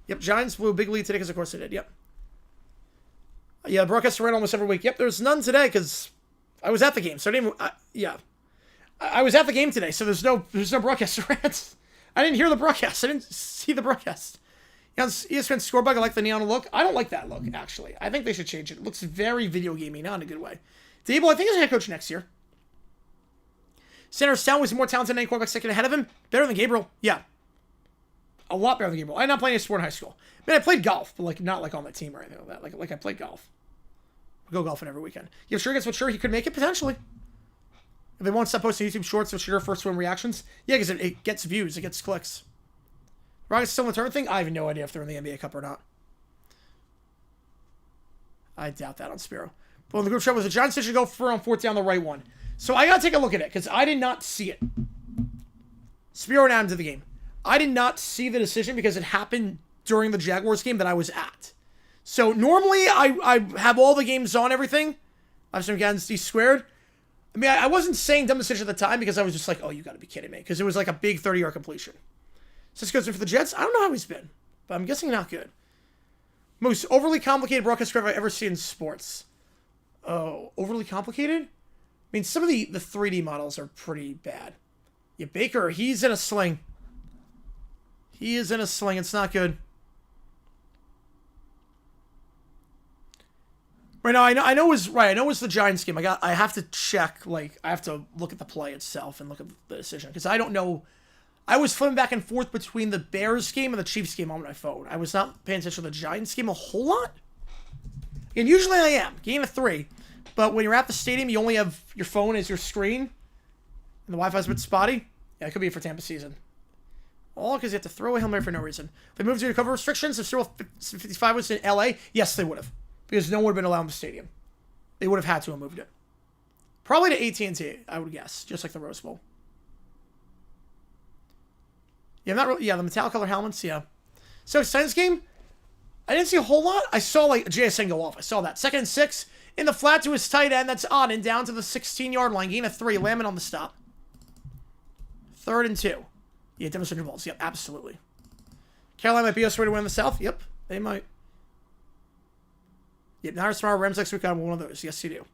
Yep, Giants blew a big lead today because of course they did, yep. Yeah, broadcaster ran almost every week. Yep, there's none today because I was at the game, so I didn't. I was at the game today, so there's no broadcaster rants. I didn't hear the broadcast. I didn't see the broadcast. Yeah, ESPN score bug. I like the neon look. I don't like that look actually. I think they should change it. It looks very video gamey, not in a good way. Dable, I think is a head coach next year. Sanders Town was more talented than any quarterback second ahead of him. Better than Gabriel, yeah. A lot better than Gabriel. I did not play any sport in high school. I mean, I played golf, but not on that team or anything like that. Like I played golf. We go golfing every weekend. Yeah, sure gets what sure he could make it potentially. If they won't stop posting YouTube shorts with sure first swim reactions, yeah, because it gets views, it gets clicks. Rockets still in the tournament thing? I have no idea if they're in the NBA Cup or not. I doubt that on Spiro. But when the group chat was the Giants should go for on fourth down the right one. So I gotta take a look at it because I did not see it. Spiro and Adam did the game. I did not see the decision because it happened during the Jaguars game that I was at. So normally I have all the games on everything. I have some against D squared. I mean, I wasn't saying dumb decision at the time because I was just like, oh, you gotta be kidding me. Because it was like a big 30-yard completion. So this goes in for the Jets. I don't know how he's been, but I'm guessing not good. Most overly complicated broadcast script I've ever seen in sports. Oh, overly complicated? I mean, some of the 3D models are pretty bad. Yeah, Baker, he's in a sling. He is in a sling. It's not good. Right now, I know it was the Giants game. I have to check. I have to look at the play itself and look at the decision because I don't know. I was flipping back and forth between the Bears game and the Chiefs game on my phone. I was not paying attention to the Giants game a whole lot. And usually I am. Game of 3. But when you're at the stadium, you only have your phone as your screen. And the Wi-Fi's a bit spotty. Yeah, it could be for Tampa season. All because you have to throw a Hail Mary for no reason. If they moved due to cover restrictions, if Super Bowl 55 was in LA, yes, they would have. Because no one would have been allowed in the stadium. They would have had to have moved it. Probably to AT&T, I would guess. Just like the Rose Bowl. Yeah, not really. Yeah, the metallic color helmets, yeah. So, Saints game, I didn't see a whole lot. I saw, JSN go off. I saw that. 2nd and 6, in the flat to his tight end. That's on and down to the 16-yard line. Gain of 3. Lamb on the stop. 3rd and 2. Yeah, demonstrated balls. Yep, absolutely. Carolina might be us way to win the South. Yep, they might. Yep, Niners tomorrow. Rams next week. I want one of those. Yes, you do.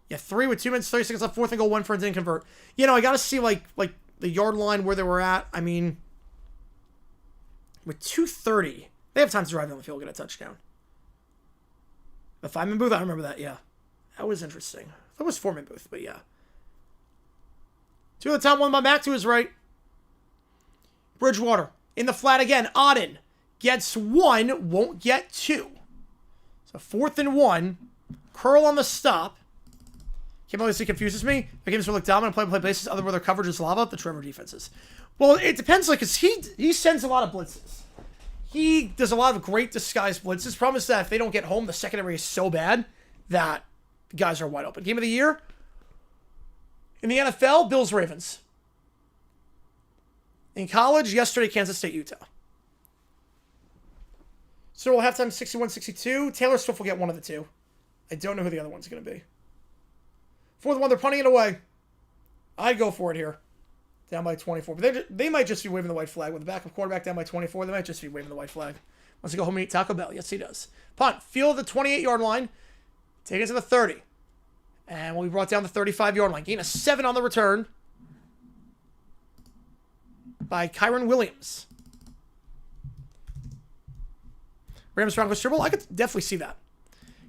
Yeah, 3 with 2 minutes, 30 seconds left. 4th and goal. 1 for it. Didn't convert. You know, I got to see, like the yard line where they were at. I mean, with 2:30, they have time to drive down the field and get a touchdown. The 5-man booth, I remember that, yeah. That was interesting. That was 4-man booth, but yeah. 2 at the top, 1 by back to his right. Bridgewater in the flat again. Auden gets 1, won't get 2. So 4th and 1. Curl on the stop. Can't believe he confuses me. The games will look dominant on play-by-play basis. Other where their coverage is lava. The Trevor defenses. Well, it depends, because he sends a lot of blitzes. He does a lot of great disguised blitzes. Problem is that if they don't get home, the secondary is so bad that guys are wide open. Game of the year in the NFL, Bills-Ravens. In college, yesterday, Kansas State, Utah. So we'll halftime 61-62. Taylor Swift will get one of the two. I don't know who the other one's going to be. Fourth one, they're punting it away. I'd go for it here. Down by 24. But they might just be waving the white flag. With the backup quarterback down by 24, they might just be waving the white flag. Wants to go home and eat Taco Bell. Yes, he does. Punt. Field the 28-yard line. Take it to the 30. And we'll be brought down the 35-yard line. Gain a 7 on the return by Kyron Williams. Rams Broncos dribble. I could definitely see that.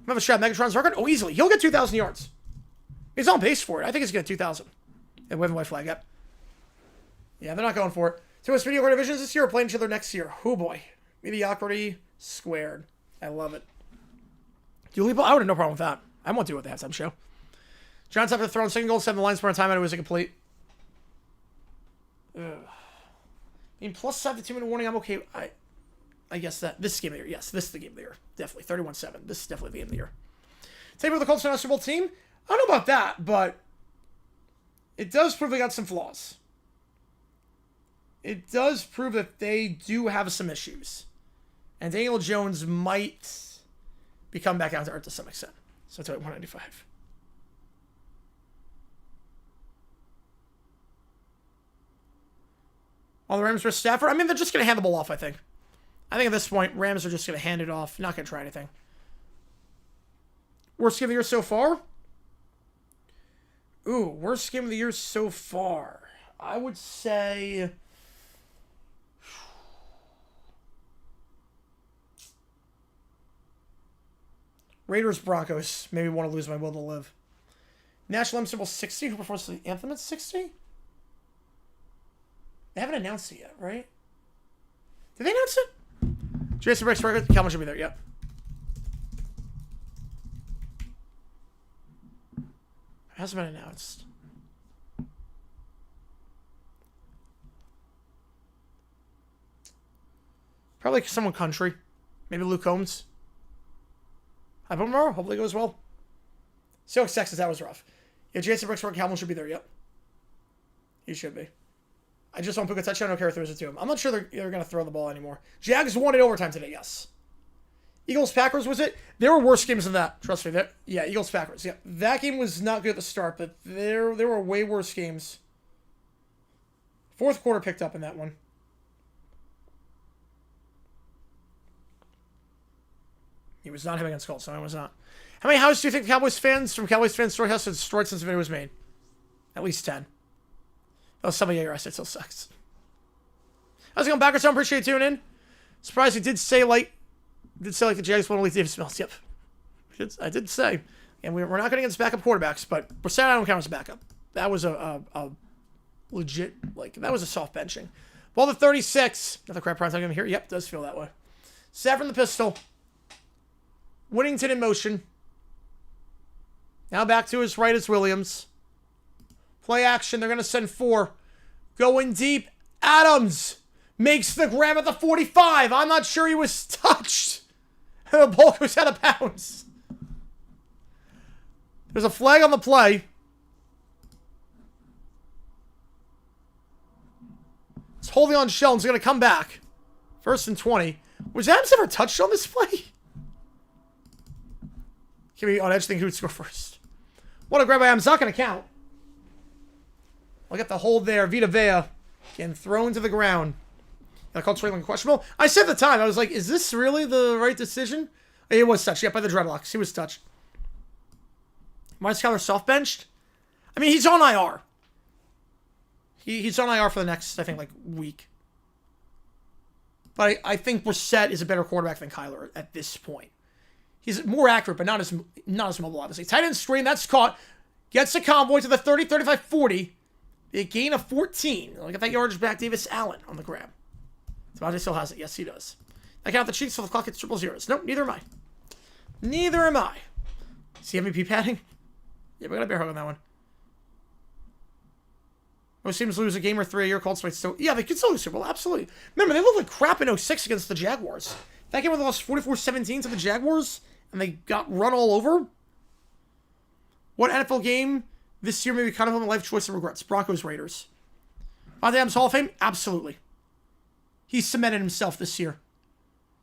Have a shot. Megatron's record. Oh, easily. He'll get 2,000 yards. He's on pace for it. I think he's going to get 2,000. And waving white flag. Yep. Yeah, they're not going for it. Two us mediocre divisions this year are playing each other next year. Oh boy. Mediocrity squared. I love it. I would have no problem with that. I won't do it with the halftime show. John's up to throw on second goal, 7 lines per time, and it was incomplete. Ugh. I mean, plus 7 to 2-minute warning, I'm okay. I guess that this is the game of the year. Yes, this is the game of the year. Definitely. 31-7. This is definitely the game of the year. Take over the Colts and Super Bowl team. I don't know about that, but it does prove they got some flaws. It does prove that they do have some issues. And Daniel Jones might become back down to earth to some extent. So it's at 195. All the Rams versus Stafford. I mean, they're just going to hand the ball off, I think. I think at this point, Rams are just going to hand it off. Not going to try anything. Worst game of the year so far? Ooh, worst game of the year so far. I would say... Raiders, Broncos. Maybe want to lose my will to live. National Anthem Symbol 60. Who performs the anthem at 60? They haven't announced it yet, right? Did they announce it? Jason Bricks record. Calvin should be there. Yep. It hasn't been announced. Probably someone country. Maybe Luke Combs. I put him tomorrow. Hopefully it goes well. Seahawks Texans, that was rough. Yeah, Jason Bricks record. Calvin should be there. Yep. He should be. I just want to pick a touchdown. I don't care if there's a to him. I'm not sure they're going to throw the ball anymore. Jags won in overtime today, yes. Eagles-Packers, was it? There were worse games than that. Trust me. Yeah, Eagles-Packers. Yeah, that game was not good at the start, but there were way worse games. Fourth quarter picked up in that one. He was not him against Colts, so I was not. How many houses do you think the Cowboys fans Storyhouse has destroyed since the video was made? At least 10. Oh, some of your I said still sucks. How's it going, backwards? I appreciate you tuning in. Surprised he did say like the Jags won't leave Davis Mills. Yep. I did say. And we're not going against backup quarterbacks, but Brissett I don't count as a backup. That was a legit, that was a soft benching. Ball to 36. Another crap prime time here. Yep, does feel that way. Saffron the pistol. Whittington in motion. Now back to his right is Williams. Play action. They're going to send 4. Going deep. Adams makes the grab at the 45. I'm not sure he was touched. The ball goes out of bounds. There's a flag on the play. It's holding on Sheldon's going to come back. 1st and 20. Was Adams ever touched on this play? Can we on edge think who would score first? What a grab by Adams. Not going to count. I'll get the hold there. Vita Vea getting thrown to the ground. I called Traylon questionable. I said at the time, I was like, is this really the right decision? It was touched. Yeah, by the dreadlocks. He was touched. Miles Skyler soft benched. I mean, he's on IR. He's on IR for the next, I think, week. But I think Brissett is a better quarterback than Kyler at this point. He's more accurate, but not as mobile, obviously. Tight end screen, that's caught. Gets a convoy to the 30, 35, 40. A gain of 14. Look at that yardage back. Davis Allen on the grab. Devontae still has it. Yes, he does. I count the cheats so the clock hits triple zeros. Nope, neither am I. Neither am I. See MVP padding? Yeah, we got a bear hug on that one. Most teams lose a game or 3 a year. Colts might still... Yeah, they could still lose Super Bowl. Absolutely. Remember, they looked like crap in 06 against the Jaguars. That game where they lost 44-17 to the Jaguars, and they got run all over. What NFL game this year maybe kind of on my life choice and regrets? Broncos, Raiders. Davante Adams Hall of Fame? Absolutely. He cemented himself this year.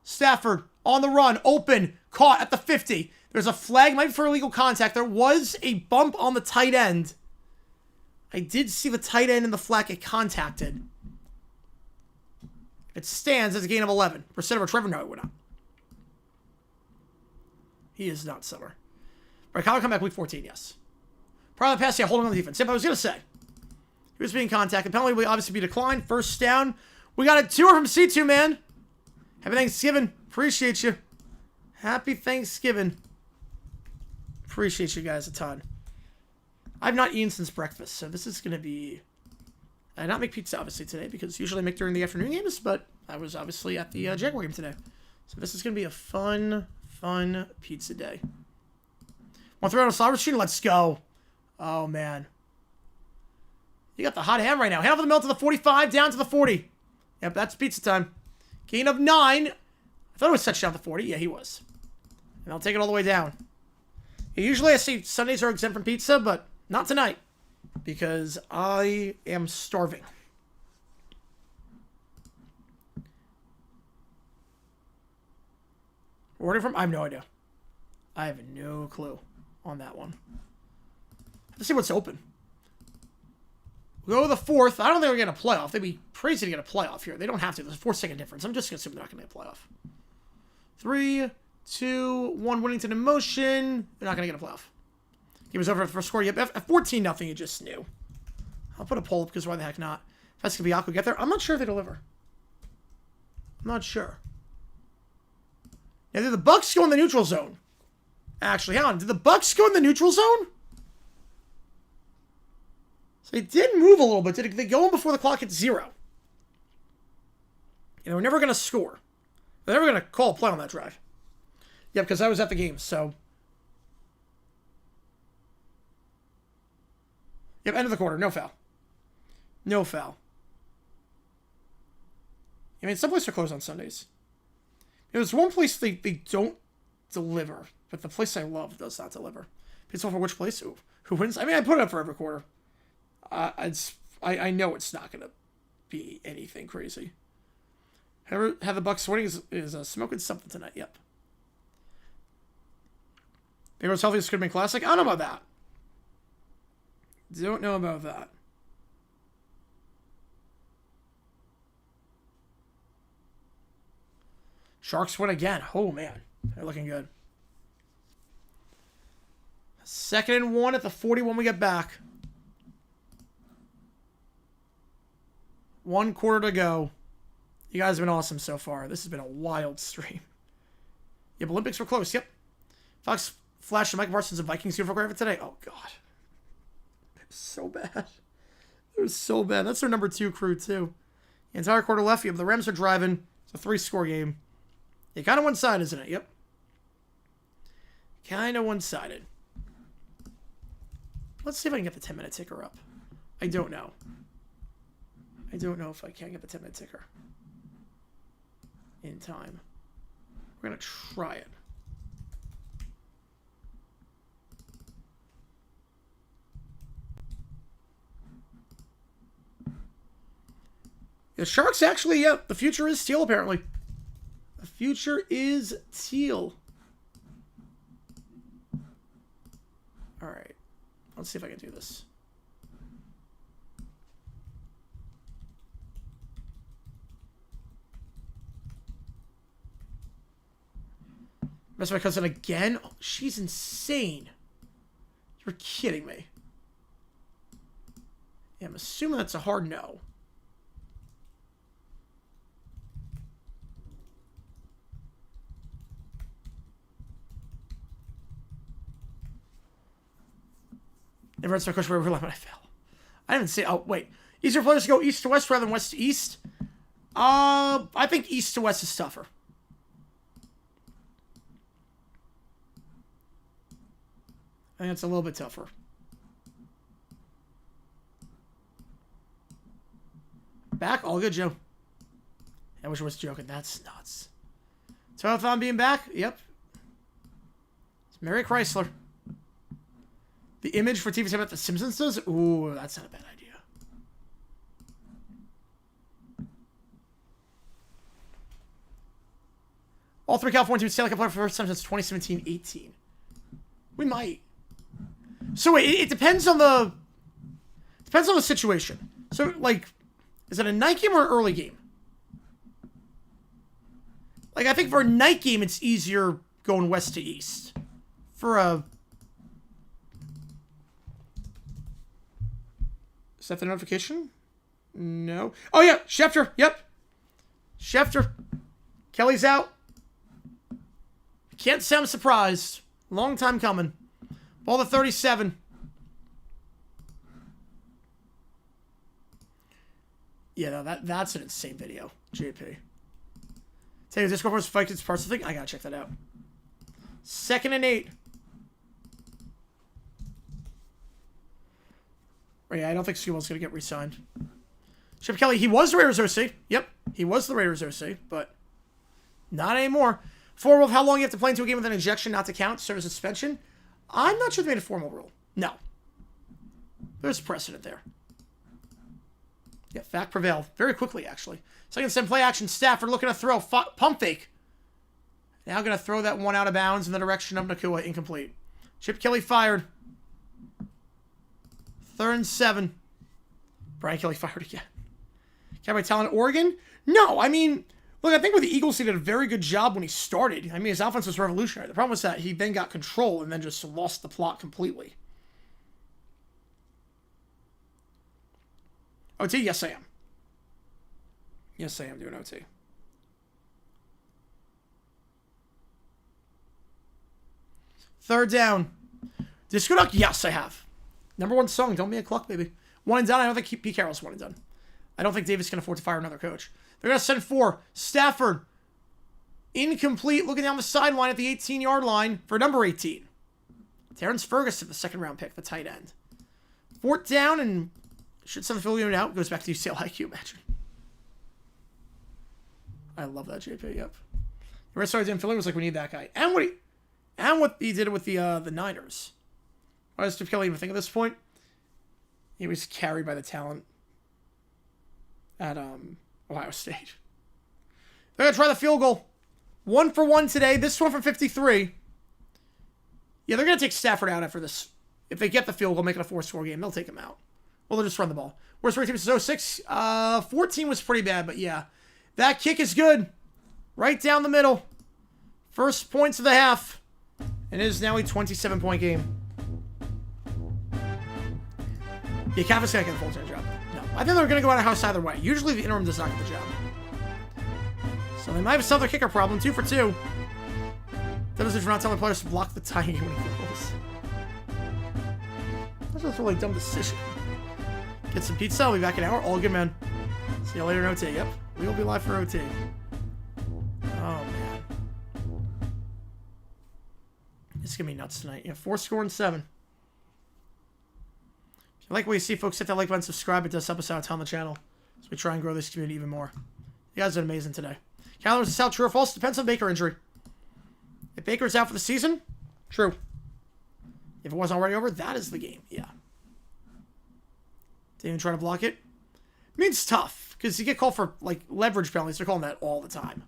Stafford on the run, open, caught at the 50. There's a flag, might be for illegal contact. There was a bump on the tight end. I did see the tight end and the flag get contacted. It stands as a gain of 11%. Over Trevor, no, it would not. He is not summer. Right, Kyler come back week 14, yes. Probably pass, yeah, holding on the defense. Yep, I was going to say. He was being contacted. Penalty will obviously be declined. First down. We got a tour from C2, man. Happy Thanksgiving. Appreciate you. Happy Thanksgiving. Appreciate you guys a ton. I've not eaten since breakfast, so this is going to be... I did not make pizza, obviously, today, because usually I make during the afternoon games, but I was obviously at the Jaguar game today. So this is going to be a fun pizza day. Want to throw it on a slot machine? Let's go. Oh, man. You got the hot ham right now. Hand over the middle to the 45, down to the 40. Yep, that's pizza time. Gain of 9. I thought it was touchdown to the 40. Yeah, he was. And I'll take it all the way down. Yeah, usually I say Sundays are exempt from pizza, but not tonight. Because I am starving. Ordering from? I have no idea. I have no clue on that one. Let's see what's open. We'll go to the 4th. I don't think we're getting a playoff. They'd be crazy to get a playoff here. They don't have to. There's a 4-second difference. I'm just going to assume they're not going to get a playoff. 3, 2, 1. Winnington in motion. They're not going to get a playoff. Game was over at the first score. Yep, at 14-0, you just knew. I'll put a poll up because why the heck not? If Escobiaco get there, I'm not sure if they deliver. I'm not sure. Now, did the Bucs go in the neutral zone? Actually, hang on. Did the Bucs go in the neutral zone? So they did move a little bit. Did they go in before the clock hit 0? And we're never going to score. They're never going to call a play on that drive. Yeah, because I was at the game, so... Yep, end of the quarter. No foul. No foul. I mean, some places are closed on Sundays. There's one place they don't deliver, but the place I love does not deliver. It's over which place? Who wins? I mean, I put it up for every quarter. I know it's not going to be anything crazy. Have the Bucs winning is smoking something tonight. Yep. Bengals healthy could have been classic. I don't know about that. Don't know about that. Sharks win again. Oh, man. They're looking good. 2nd and 1 at the 41 we get back. 1 quarter to go. You guys have been awesome so far. This has been a wild stream. Yep, Olympics were close. Yep. Fox flashed Mike Parsons and Vikings uniform today. Oh, God. So bad. They're so bad. That's their number 2 crew, too. The entire quarter left. Yep, the Rams are driving. It's a 3-score game. Yeah, kind of one-sided, isn't it? Yep. Kind of one-sided. Let's see if I can get the 10-minute ticker up. I don't know. I don't know if I can get the 10-minute ticker in time. We're going to try it. The Sharks actually, yeah, the future is teal, apparently. The future is teal. All right. Let's see if I can do this. That's my cousin again? Oh, she's insane. You're kidding me. Yeah, I'm assuming that's a hard no. Never answered my question where I fail. I didn't say. Oh, wait. Easier players to go east to west rather than west to east? I think east to west is tougher. I think it's a little bit tougher. Back? All good, Joe. I wish I was joking. That's nuts. Toyothon being back? Yep. It's Mary Chrysler. The image for TV time that The Simpsons does? Ooh, that's not a bad idea. All 3 California teams Stanley Cup player for the first time since 2017-18. We might. So wait, it depends on the situation. So like, is it a night game or an early game? Like, I think for a night game, it's easier going west to east. For a... Is that the notification? No. Oh, yeah. Schefter. Yep. Schefter. Kelly's out. Can't say I'm surprised. Long time coming. Ball to 37. Yeah, no, that's an insane video. JP. Say, is this Discord fight gets parts of the thing? I gotta check that out. 2nd and 8. Oh, yeah, I don't think Sewell's gonna get re-signed. Chip Kelly, he was the Raiders OC. Yep, he was the Raiders OC, but not anymore. Formal, how long you have to play into a game with an ejection not to count, serve as suspension? I'm not sure they made a formal rule. No. There's precedent there. Yeah, fact prevailed. Very quickly, actually. Second and 7 play action. Stafford looking to throw. Pump fake. Now going to throw that one out of bounds in the direction of Nakua. Incomplete. Chip Kelly fired. 3rd and 7. Brian Kelly fired again. Cowboy talent Oregon? No, I mean, look, I think with the Eagles, he did a very good job when he started. I mean, his offense was revolutionary. The problem was that he then got control and then just lost the plot completely. OT? Yes, I am. Yes, I am doing OT. Third down. Disco Duck? Yes, I have. Number 1 song, Don't Be a Cluck, baby. 1 and done. I don't think Pete Carroll's 1 and done. I don't think Davis can afford to fire another coach. They're going to send 4. Stafford. Incomplete. Looking down the sideline at the 18-yard line for number 18. Terrence Ferguson, the 2nd-round pick, the tight end. 4th down and should send the field unit out. Goes back to UCLA. Imagine. I love that, JP. Yep. The rest of Philly was like, we need that guy. And what he did with the Niners. Why does Chip Kelly even think at this point? He was carried by the talent at Ohio State. They're going to try the field goal. 1 for 1 today. This one from 53. Yeah, they're going to take Stafford out after this. If they get the field goal, make it a 4-score game, they'll take him out. Well, they'll just run the ball. Worst rating team is 06. 14 was pretty bad, but yeah. That kick is good. Right down the middle. First points of the half. And it is now a 27-point game. Yeah, Kava's going to get the full-time job. No. I think they're going to go out of house either way. Usually the interim does not get the job. So they might have solved their kicker problem. 2 for 2. That is if you're not telling players to block the tying when he goes. That's a really dumb decision. Get some pizza. I'll be back in an hour. All good, man. See you later in OT. Yep. We will be live for OT. Oh, man. It's going to be nuts tonight. Yeah, 4-score and 7. If you like what you see, folks, hit that like button, subscribe. It does help us out a ton on the channel as we try and grow this community even more. You guys did amazing today. Calendar is out, true or false? Depends on Baker injury. If Baker's out for the season, true. If it wasn't already over, that is the game. Yeah. Didn't even try to block it. I mean, it's tough because you get called for like leverage penalties. They're calling that all the time.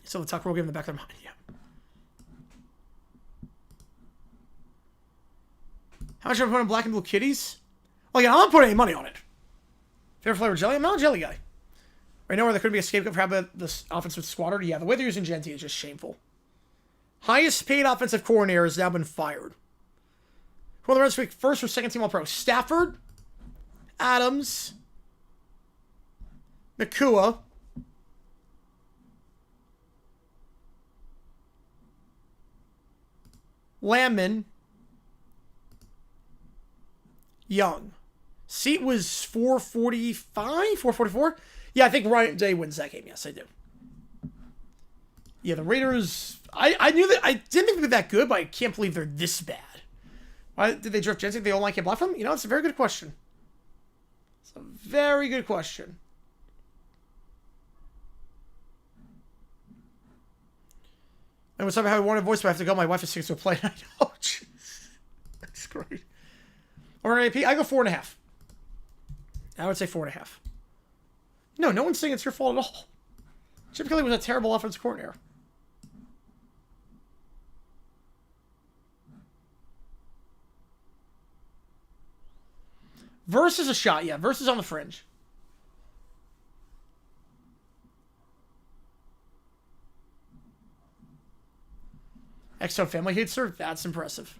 So the Tuck rule game in the back of their mind. Yeah. How much am I putting on Black and Blue Kitties? Well, yeah, I'm not putting any money on it. Favorite flavor jelly? I'm not a jelly guy. Right now, where there could be a scapegoat for having this offensive squatter. Yeah, the way they're using Genty is just shameful. Highest paid offensive coordinator has now been fired. Who are the rest of the week? First or second team All-Pro? Stafford, Adams, Nakua, Landman, Young. Seat was 445, 444. Yeah, I think Ryan Day wins that game. Yes, I do. Yeah, the Raiders. I knew that. I didn't think they were that good, but I can't believe they're this bad. Why did they draft Jensen? They all can't block them? You know, it's a very good question. It's a very good question. And what's up? How I wanted voice, but I have to go. My wife is sick to a play. I know. That's great. Or AP, I go 4.5. I would say 4.5. No, no one's saying it's your fault at all. Chip Kelly was a terrible offensive coordinator. Versus a shot, yeah. Versus on the fringe. Exo family hates her. That's impressive.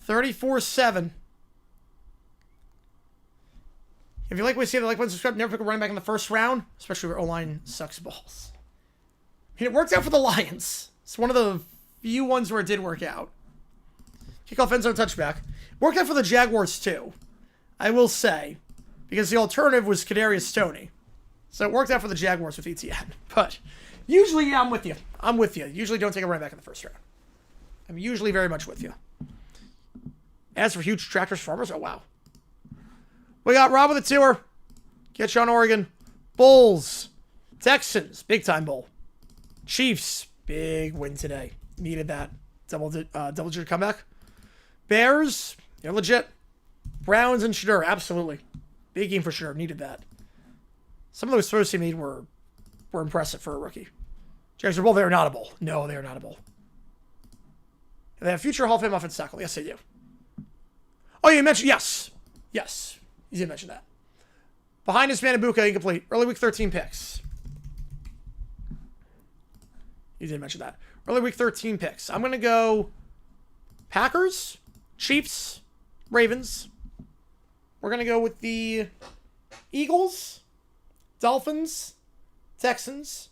$34-7. If you like what you see, like, subscribe. Never pick a running back in the first round, especially where O-line sucks balls. I mean, it worked out for the Lions. It's one of the few ones where it did work out. Kickoff end zone touchback. Worked out for the Jaguars too, I will say, because the alternative was Kadarius Stoney. So it worked out for the Jaguars with ETN. But usually, yeah, I'm with you. I'm with you. Usually don't take a running back in the first round. I'm usually very much with you. As for huge tractors farmers, oh wow. We got Rob with a tour. Catch you on Oregon. Bulls. Texans. Big time bowl. Chiefs. Big win today. Needed that. Double-digit comeback. Bears. They're legit. Browns and Shedeur. Absolutely. Big game for sure. Needed that. Some of those throws he made were impressive for a rookie. Jags are bowl. They are not a bowl. No, they are not a bowl. They have future Hall of Fame offensive tackle. Yes, they do. Oh, you mentioned... Yes. Yes. You did mention that. Behind his man, Ibuka, incomplete. Early week 13 picks. You did mention that. Early week 13 picks. I'm going to go Packers, Chiefs, Ravens. We're going to go with the Eagles, Dolphins, Texans,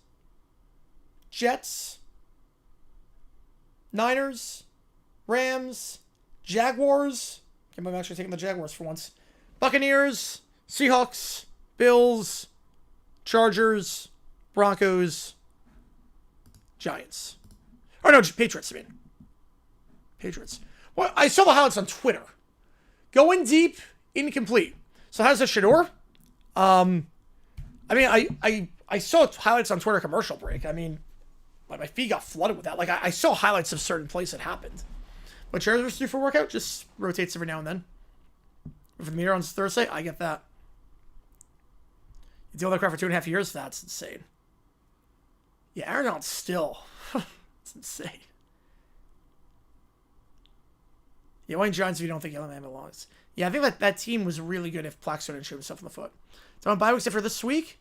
Jets, Niners, Rams, Jaguars. I'm actually taking the Jaguars for once. Buccaneers, Seahawks, Bills, Chargers, Broncos, Giants. Oh, no, Patriots, I mean. Patriots. Well, I saw the highlights on Twitter. Going deep, incomplete. So how's that, Shedeur? I mean, I saw highlights on Twitter commercial break. I mean, my feed got flooded with that. Like, I saw highlights of certain plays that happened. What Chargers do for workout? Just rotates every now and then. For the meter on Thursday, I get that. You deal with that crap for 2.5 years? That's insane. Yeah, Aaron Donald's still. It's insane. Yeah, why Giants if you don't think LMA belongs? Yeah, I think that team was really good if Plaxico didn't shoot himself in the foot. So on bye weeks after this week?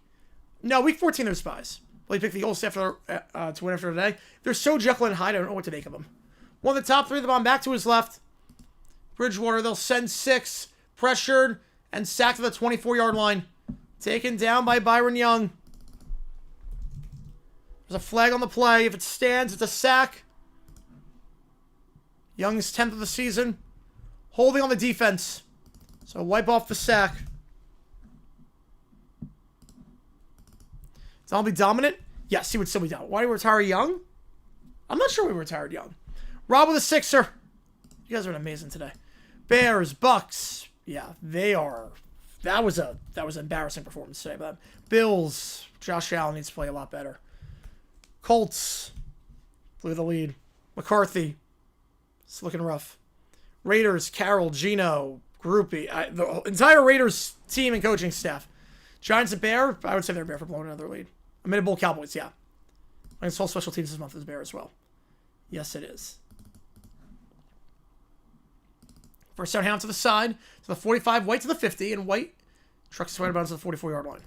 No, week 14 there's buys. Well, you pick the Eagles after to win after today. They're so Jekyll and Hyde, I don't know what to make of them. One of the top three, the bomb back to his left. Bridgewater, they'll send 6. Pressured and sacked to the 24-yard line. Taken down by Byron Young. There's a flag on the play. If it stands, it's a sack. Young's 10th of the season. Holding on the defense. So wipe off the sack. Donald be dominant? Yes, he would still be dominant. Why do we retire Young? I'm not sure we retired Young. Rob with a 6er. You guys are amazing today. Bears, Bucks. Yeah, they are. That was an embarrassing performance today. But Bills, Josh Allen needs to play a lot better. Colts blew the lead. McCarthy, it's looking rough. Raiders, Carroll, Gino, Groupie, the entire Raiders team and coaching staff. Giants and Bear, I would say they're Bear for blowing another lead. Amenable Cowboys, yeah. I guess all special teams this month is Bear as well. Yes, it is. First down, Hound to the side. To the 45, White to the 50, and White trucks his way about to the 44-yard line.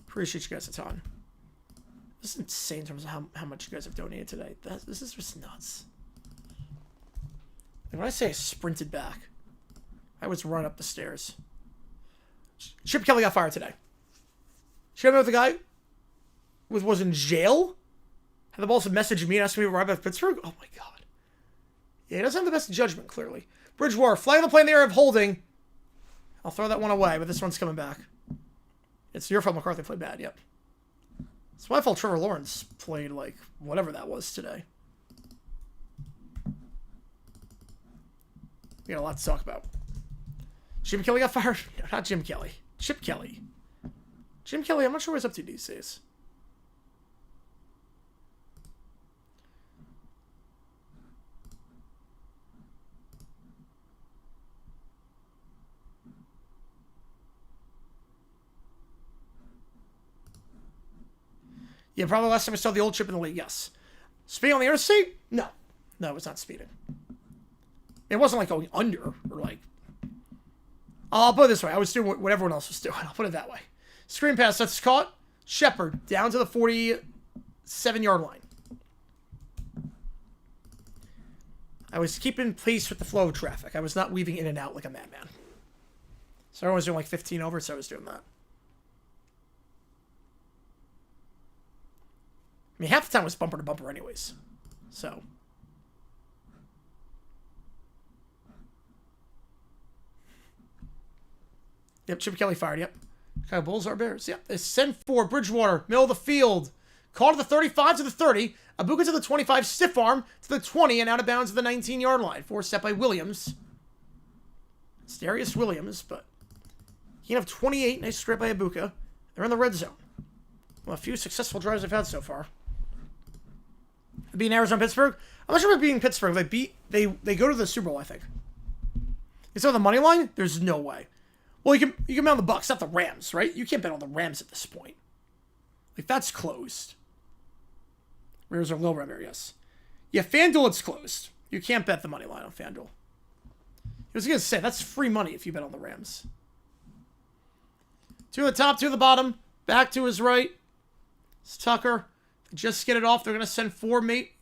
Appreciate you guys a ton. This is insane in terms of how much you guys have donated today. This is just nuts. Like when I say I sprinted back, I was run up the stairs. Chip Kelly got fired today. Should I know the guy was in jail? Had the balls to message me and ask me right about Pittsburgh? Oh my god. Yeah, he doesn't have the best judgment, clearly. Bridgewater, flag on the play in the area of holding. I'll throw that one away, but this one's coming back. It's your fault McCarthy played bad, yep. It's my fault Trevor Lawrence played like whatever that was today. We got a lot to talk about. Jim Kelly got fired? No, not Jim Kelly. Chip Kelly. Jim Kelly, I'm not sure what he's up to these days. Yeah, probably last time I saw the old Chip in the league, yes. Speeding on the interstate? No. No, it was not speeding. It wasn't like going under or like... I'll put it this way. I was doing what everyone else was doing. I'll put it that way. Screen pass, that's caught. Shepard down to the 47-yard line. I was keeping pace with the flow of traffic. I was not weaving in and out like a madman. So everyone was doing like 15 over, so I was doing that. I mean, half the time was bumper to bumper anyways. So. Yep, Chip Kelly fired, yep. Chicago Bulls are Bears, yep. They send for Bridgewater, middle of the field. Call to the 35 to the 30. Abuka to the 25, stiff arm to the 20, and out of bounds to the 19-yard line. Forced set by Williams. It's Darius Williams, but he can have 28. Nice strip by Abuka. They're in the red zone. Well, a few successful drives they've had so far. Beating Arizona, Pittsburgh. I'm not sure about beating Pittsburgh. They go to the Super Bowl, I think. Instead of the money line, there's no way. Well, you can bet on the Bucs, not the Rams, right? You can't bet on the Rams at this point. Like, that's closed. Rares are low there, yes. Yeah, FanDuel, it's closed. You can't bet the money line on FanDuel. I was going to say, that's free money if you bet on the Rams. Two at the top, two at the bottom. Back to his right. It's Tucker. Just get it off. They're going to send four mate.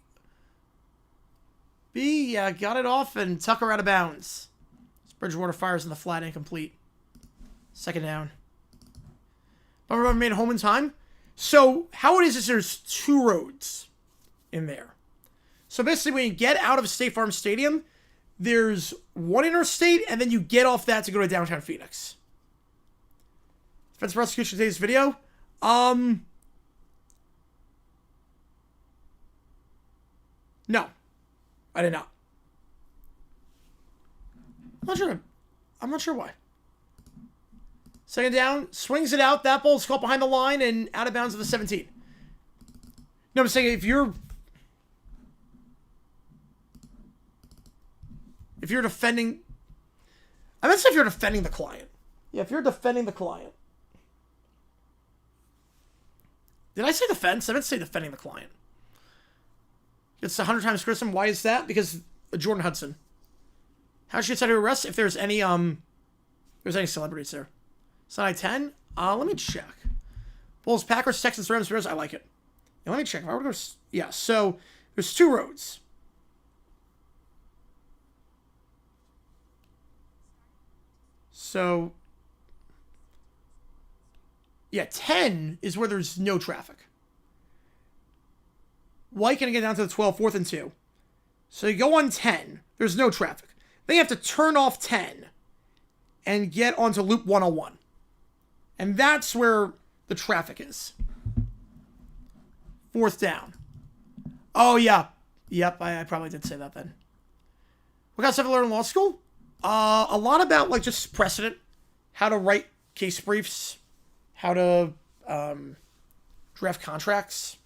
B, yeah, got it off, and Tucker out of bounds. Bridgewater fires in the flat, incomplete. Second down. Bumper made home in time. So, how it is there's two roads in there. So, basically, when you get out of State Farm Stadium, there's one interstate, and then you get off that to go to downtown Phoenix. Defense prosecution today's video. No. I did not. I'm not sure why. Second down, swings it out. That ball's caught behind the line and out of bounds at the 17. No, I'm saying if you're defending... I meant to say if you're defending the client. Yeah, if you're defending the client. Did I say defense? I meant to say defending the client. It's 100 times criticism. Why is that? Because Jordan Hudson. How should you decide to arrest if there's any celebrities there? Side 10? Let me check. Bulls, Packers, Texans, Rams, Bears. I like it. Now, let me check. If I were to go, yeah, so there's two roads. So, yeah, 10 is where there's no traffic. White can get down to the 12, 4th and 2. So you go on 10. There's no traffic. Then you have to turn off 10 and get onto loop 101. And that's where the traffic is. 4th down. Oh, yeah. Yep, I probably did say that then. What got stuff to learn in law school? A lot about, like, just precedent. How to write case briefs. How to draft contracts.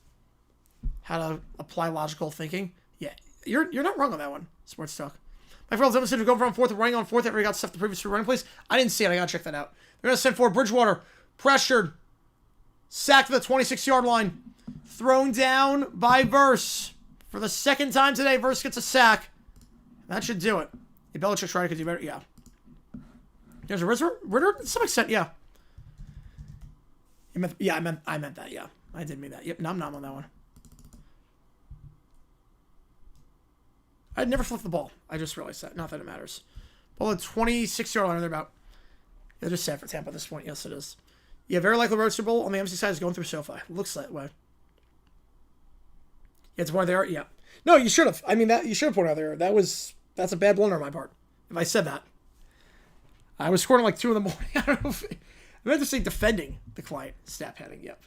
How to apply logical thinking. Yeah, you're not wrong on that one. Sports talk. My friends demonstrated to go from 4th and running on 4th after he got stuff the previous running plays. I didn't see it. I gotta check that out. They're gonna send for Bridgewater. Pressured. Sacked to the 26-yard line. Thrown down by Verse. For the second time today, Verse gets a sack. That should do it. If Belichick tried to do better, yeah. There's a Ritter to some extent, yeah. I meant that, yeah. I did mean that. Yep, nom nom on that one. I'd never flipped the ball. I just realized that. Not that it matters. Ball at 26-yard line, they're about. They're just sad for Tampa at this point. Yes, it is. Yeah, very likely Roadster Bowl on the MC side is going through SoFi. Looks that way. Yeah, it's why they are. Yeah. No, you should have. I mean, that you should have pointed out there. That's a bad blunder on my part. If I said that, I was scoring like 2 in the morning. I don't know. I meant to say defending the client. Stat padding. Yep.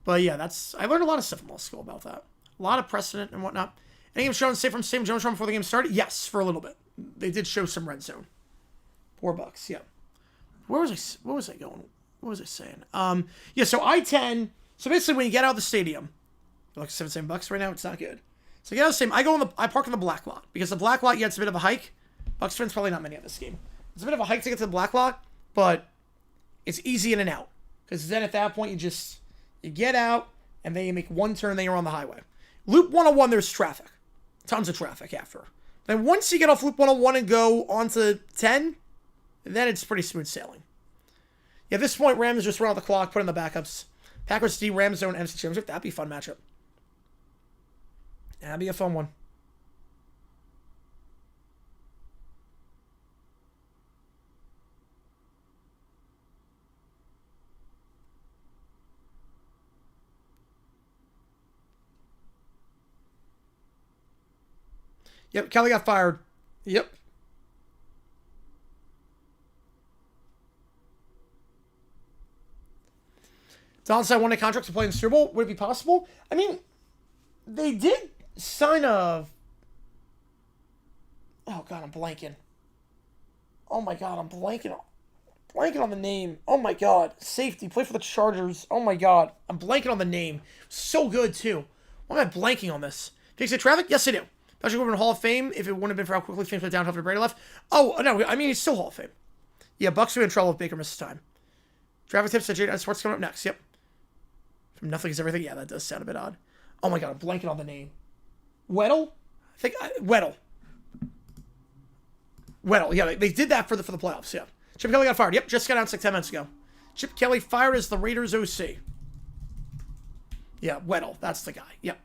But yeah, I learned a lot of stuff in law school about that. A lot of precedent and whatnot. Any game shown safe from Sam Jones before the game started? Yes, for a little bit. they did show some red zone. 4 bucks, yeah. What was I going? What was I saying? Yeah, so I-10, so basically when you get out of the stadium, like $7 right now, it's not good. So you get out of the stadium, I park in the black lot, because the black lot, yeah, it's a bit of a hike. Bucs fans probably not many at this game. It's a bit of a hike to get to the black lot, but it's easy in and out. Because then at that point, you get out, and then you make one turn, then you're on the highway. Loop 101, there's traffic. Tons of traffic after. Then once you get off Loop 101 and go onto 10, then it's pretty smooth sailing. Yeah, at this point, Rams just run out the clock, put in the backups. Packers D, Rams zone, NFC Championship. That'd be a fun matchup. That'd be a fun one. Yep, Kelly got fired. Yep. Downside one-day contract to play in the Super Bowl. Would it be possible? I mean, they did sign a... Oh, God, I'm blanking. Oh, my God, I'm blanking on the name. Oh, my God. Safety. Play for the Chargers. Oh, my God. I'm blanking on the name. So good, too. Why am I blanking on this? Do you say traffic? Yes, I do. Patrick would have been Hall of Fame if it wouldn't have been for how quickly Fame played down after Brady left. Oh, no. I mean, he's still Hall of Fame. Yeah, Bucs are in trouble if Baker misses time. Traffic tips at Jade Sports coming up next. Yep. From Nothing Is Everything. Yeah, that does sound a bit odd. Oh, my God. I'm blanking on the name. Weddle? Weddle. Yeah, they did that for the playoffs, yeah. Chip Kelly got fired. Yep, just got announced like 10 minutes ago. Chip Kelly fired as the Raiders OC. Yeah, Weddle. That's the guy. Yep.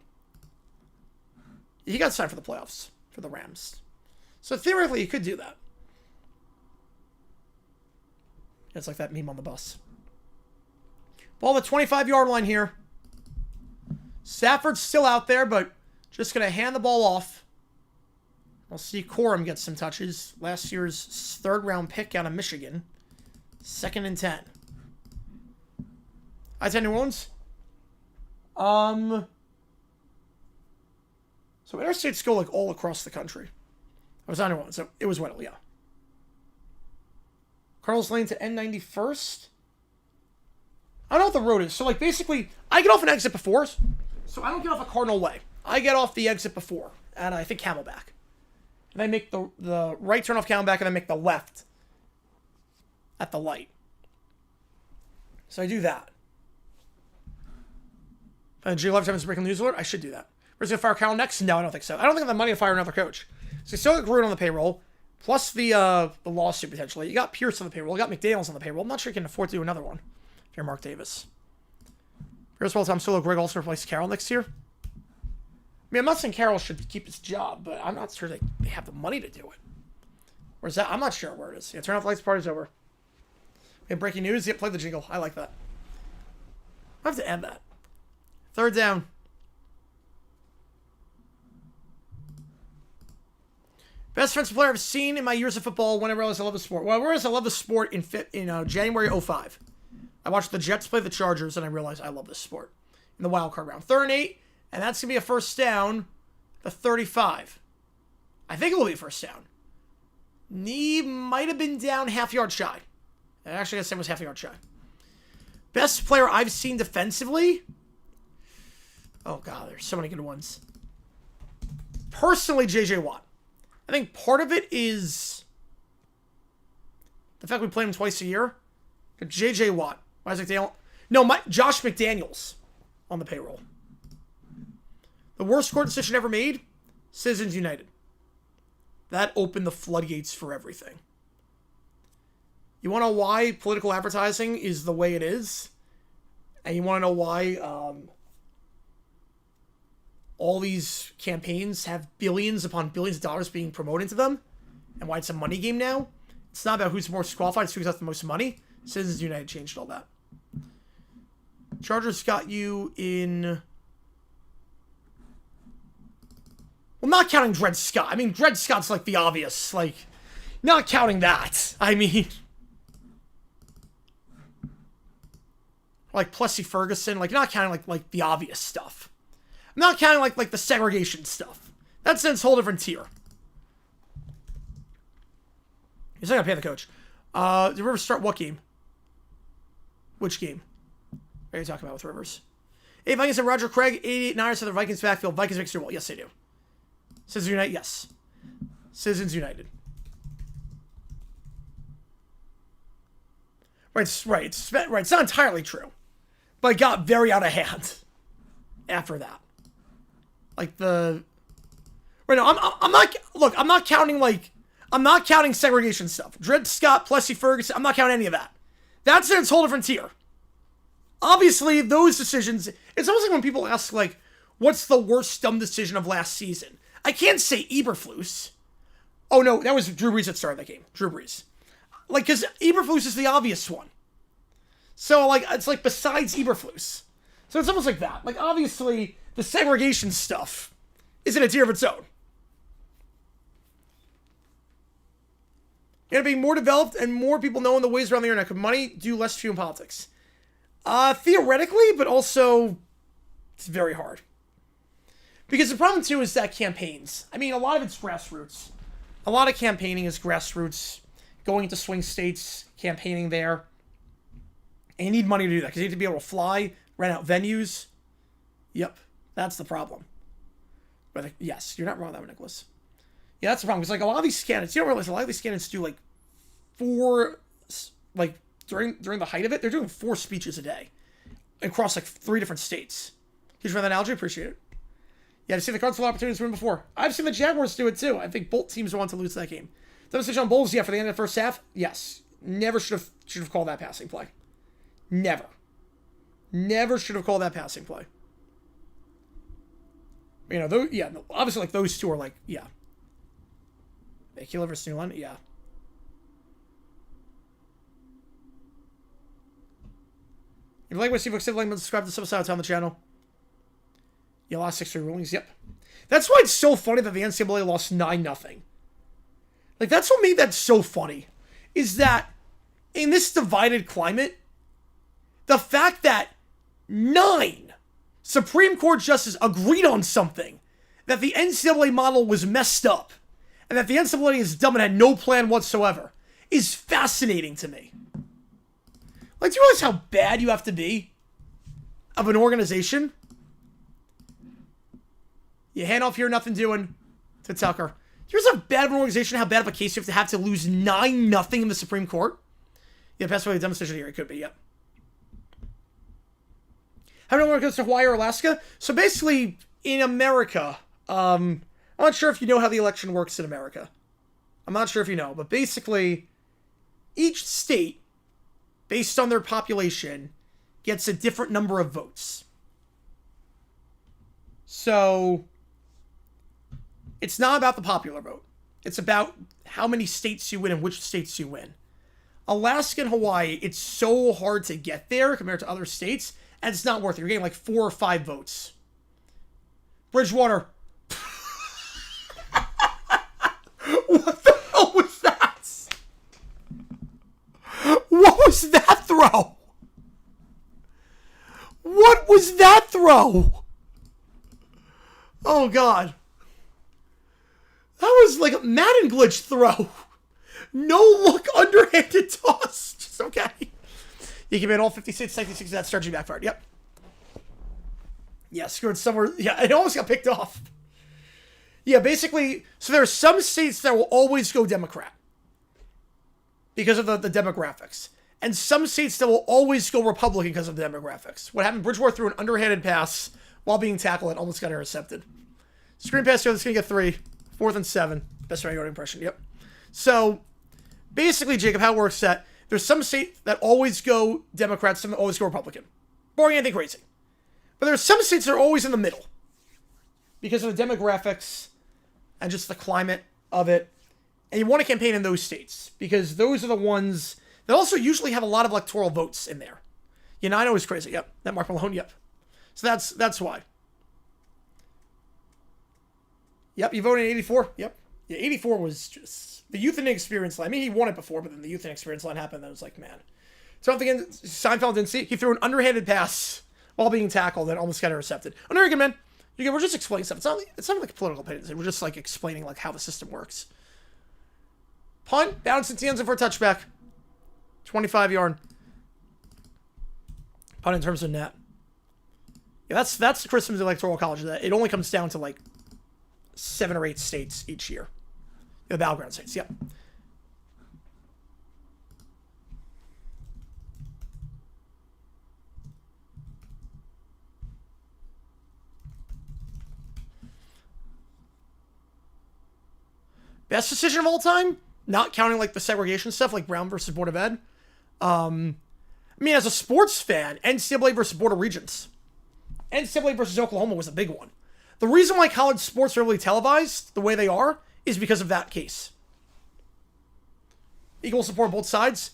He got signed for the playoffs for the Rams. So theoretically, he could do that. It's like that meme on the bus. Ball the 25-yard line here. Stafford's still out there, but just going to hand the ball off. We'll see Corum get some touches. Last year's third-round pick out of Michigan. 2nd and 10. I-10 New Orleans. So interstates go like all across the country. I was on New Orleans, so it was Weddle, yeah. Carlos Lane to N91st. I don't know what the road is. So like basically, I get off an exit before. So I don't get off a Cardinal Way. I get off the exit before, and I think Camelback. And I make the right turn off Camelback, and then make the left at the light. So I do that. And Jay Lifetime is breaking news alert. I should do that. We're going to fire Carroll next? No, I don't think so. I don't think I have the money to fire another coach. So you still got Gruden on the payroll, plus the lawsuit potentially. You got Pierce on the payroll. You got McDaniels on the payroll. I'm not sure you can afford to do another one if you're Mark Davis. Here's well, Tom Solo. Greg also replace Carroll next year. I mean, I'm not saying Carroll should keep his job, but I'm not sure they have the money to do it. Where's that? I'm not sure where it is. Yeah, turn off lights. Party's over. Okay, breaking news. Yep, play the jingle. I like that. I have to end that. 3rd down. Best defensive player I've seen in my years of football when I realized I love the sport. Well, I realized I love the sport in January 05. I watched the Jets play the Chargers, and I realized I love this sport. In the wild card round. 3rd and 8, and that's going to be a first down. The 35. I think it will be a first down. He might have been down half-yard shy. Actually, I guess it was half-yard shy. Best player I've seen defensively? Oh, God, there's so many good ones. Personally, J.J. Watt. I think part of it is the fact we play him twice a year. J.J. Watt. Isaac Daniel. No, Josh McDaniels on the payroll. The worst court decision ever made? Citizens United. That opened the floodgates for everything. You want to know why political advertising is the way it is? And you want to know why all these campaigns have billions upon billions of dollars being promoted to them? And why it's a money game now? It's not about who's most qualified, it's who's got the most money. Citizens United changed all that. Chargers got you in... Well, not counting Dred Scott. I mean, Dred Scott's like the obvious. Like, not counting that. I mean... Like Plessy Ferguson. Like, not counting like the obvious stuff. I'm not counting like the segregation stuff. That's in a whole different tier. He's not going to pay the coach. Did Rivers start what game? Which game? What are you talking about with Rivers? Hey, Vikings and Roger Craig, 88 Niners to the Vikings backfield. Vikings make Super Bowl. Yes, they do. Citizens United, yes. Citizens United. Right. It's not entirely true. But it got very out of hand after that. Like the... Right, no, I'm not... Look, I'm not counting, like... I'm not counting segregation stuff. Dred Scott, Plessy Ferguson, I'm not counting any of that. That's in its whole different tier. Obviously, those decisions... It's almost like when people ask, like, what's the worst dumb decision of last season? I can't say Eberflus. Oh, no, that was Drew Brees that started that game. Drew Brees. Like, because Eberflus is the obvious one. So, like, it's like besides Eberflus. So it's almost like that. Like, obviously, the segregation stuff is in a tier of its own. Gonna be more developed and more people knowing the ways around the internet. Could money do less to you in politics? Theoretically, but also it's very hard. Because the problem, too, is that campaigns. I mean, a lot of it's grassroots. A lot of campaigning is grassroots. Going into swing states, campaigning there. And you need money to do that, because you need to be able to fly, rent out venues. Yep, that's the problem. But yes, you're not wrong with that one, Nicholas. Yeah, that's the problem. Because like a lot of these candidates, you don't realize a lot of these candidates do like during the height of it, they're doing 4 speeches a day across like 3 different states. Huge for that analogy, appreciate it. Yeah, I've seen the Cardinals full opportunities to win before. I've seen the Jaguars do it too. I think both teams want to lose that game. Devastation on Bulls, yeah, for the end of the first half, yes. Never should have called that passing play. Never should have called that passing play. You know, those, yeah, obviously, like, those two are, like, yeah. Akila versus New London, yeah. If you like what Steve looks like, subscribe to the subside on the channel. You lost 6-3 rulings, yep. That's why it's so funny that the NCAA lost 9-0. Like, that's what made that so funny. Is that, in this divided climate, the fact that 9 Supreme Court justices agreed on something, that the NCAA model was messed up, and that the NCAA is dumb and had no plan whatsoever, is fascinating to me. Like, do you realize how bad you have to be of an organization? You hand off here, nothing doing to Tucker. Do you realize how bad of an organization, how bad of a case you have to lose 9-0 in the Supreme Court? Yeah, best way to demonstration here, it could be, yep. How many more goes to Hawaii or Alaska? So basically, in America, I'm not sure if you know how the election works in America. I'm not sure if you know, but basically, each state, based on their population, gets a different number of votes. So, it's not about the popular vote. It's about how many states you win and which states you win. Alaska and Hawaii, it's so hard to get there compared to other states, and it's not worth it. You're getting like 4 or 5 votes. Bridgewater. What the hell was that? What was that throw? What was that throw? Oh, God. That was like a Madden glitch throw. No look, underhanded toss. Just okay. You can in all 56, 66 that strategy backfired. Yep. Yeah, screwed somewhere. Yeah, it almost got picked off. Yeah, basically, so there are some states that will always go Democrat because of the demographics. And some states that will always go Republican because of the demographics. What happened? Bridgewater threw an underhanded pass while being tackled and almost got intercepted. Screen pass here, that's going to get 3. 4th and 7. Best radio impression, yep. So, basically, Jacob, how it works is that there's some states that always go Democrat, some that always go Republican. Boring, anything crazy. But there's some states that are always in the middle because of the demographics and just the climate of it. And you want to campaign in those states because those are the ones that also usually have a lot of electoral votes in there. United is crazy, yep. That Mark Malone, yep. So that's why. Yep, you voted in 84, yep. Yeah, 84 was just the youth and experience line. I mean, he won it before, but then the youth and experience line happened, and I was like, man. So I'm thinking Seinfeld didn't see it. He threw an underhanded pass while being tackled and almost got intercepted. Oh, no, you're good, man. You're good. We're just explaining stuff. It's not like a political opinion. We're just like explaining like how the system works. Punt, bounce into the end zone for a touchback. 25-yard. Punt in terms of net. Yeah, that's the Christmas Electoral College. It only comes down to like 7 or 8 states each year. The battleground states, yep. Best decision of all time? Not counting like the segregation stuff like Brown versus Board of Ed. I mean, as a sports fan, NCAA versus Board of Regents. NCAA versus Oklahoma was a big one. The reason why college sports are really televised the way they are is because of that case. Equal support on both sides.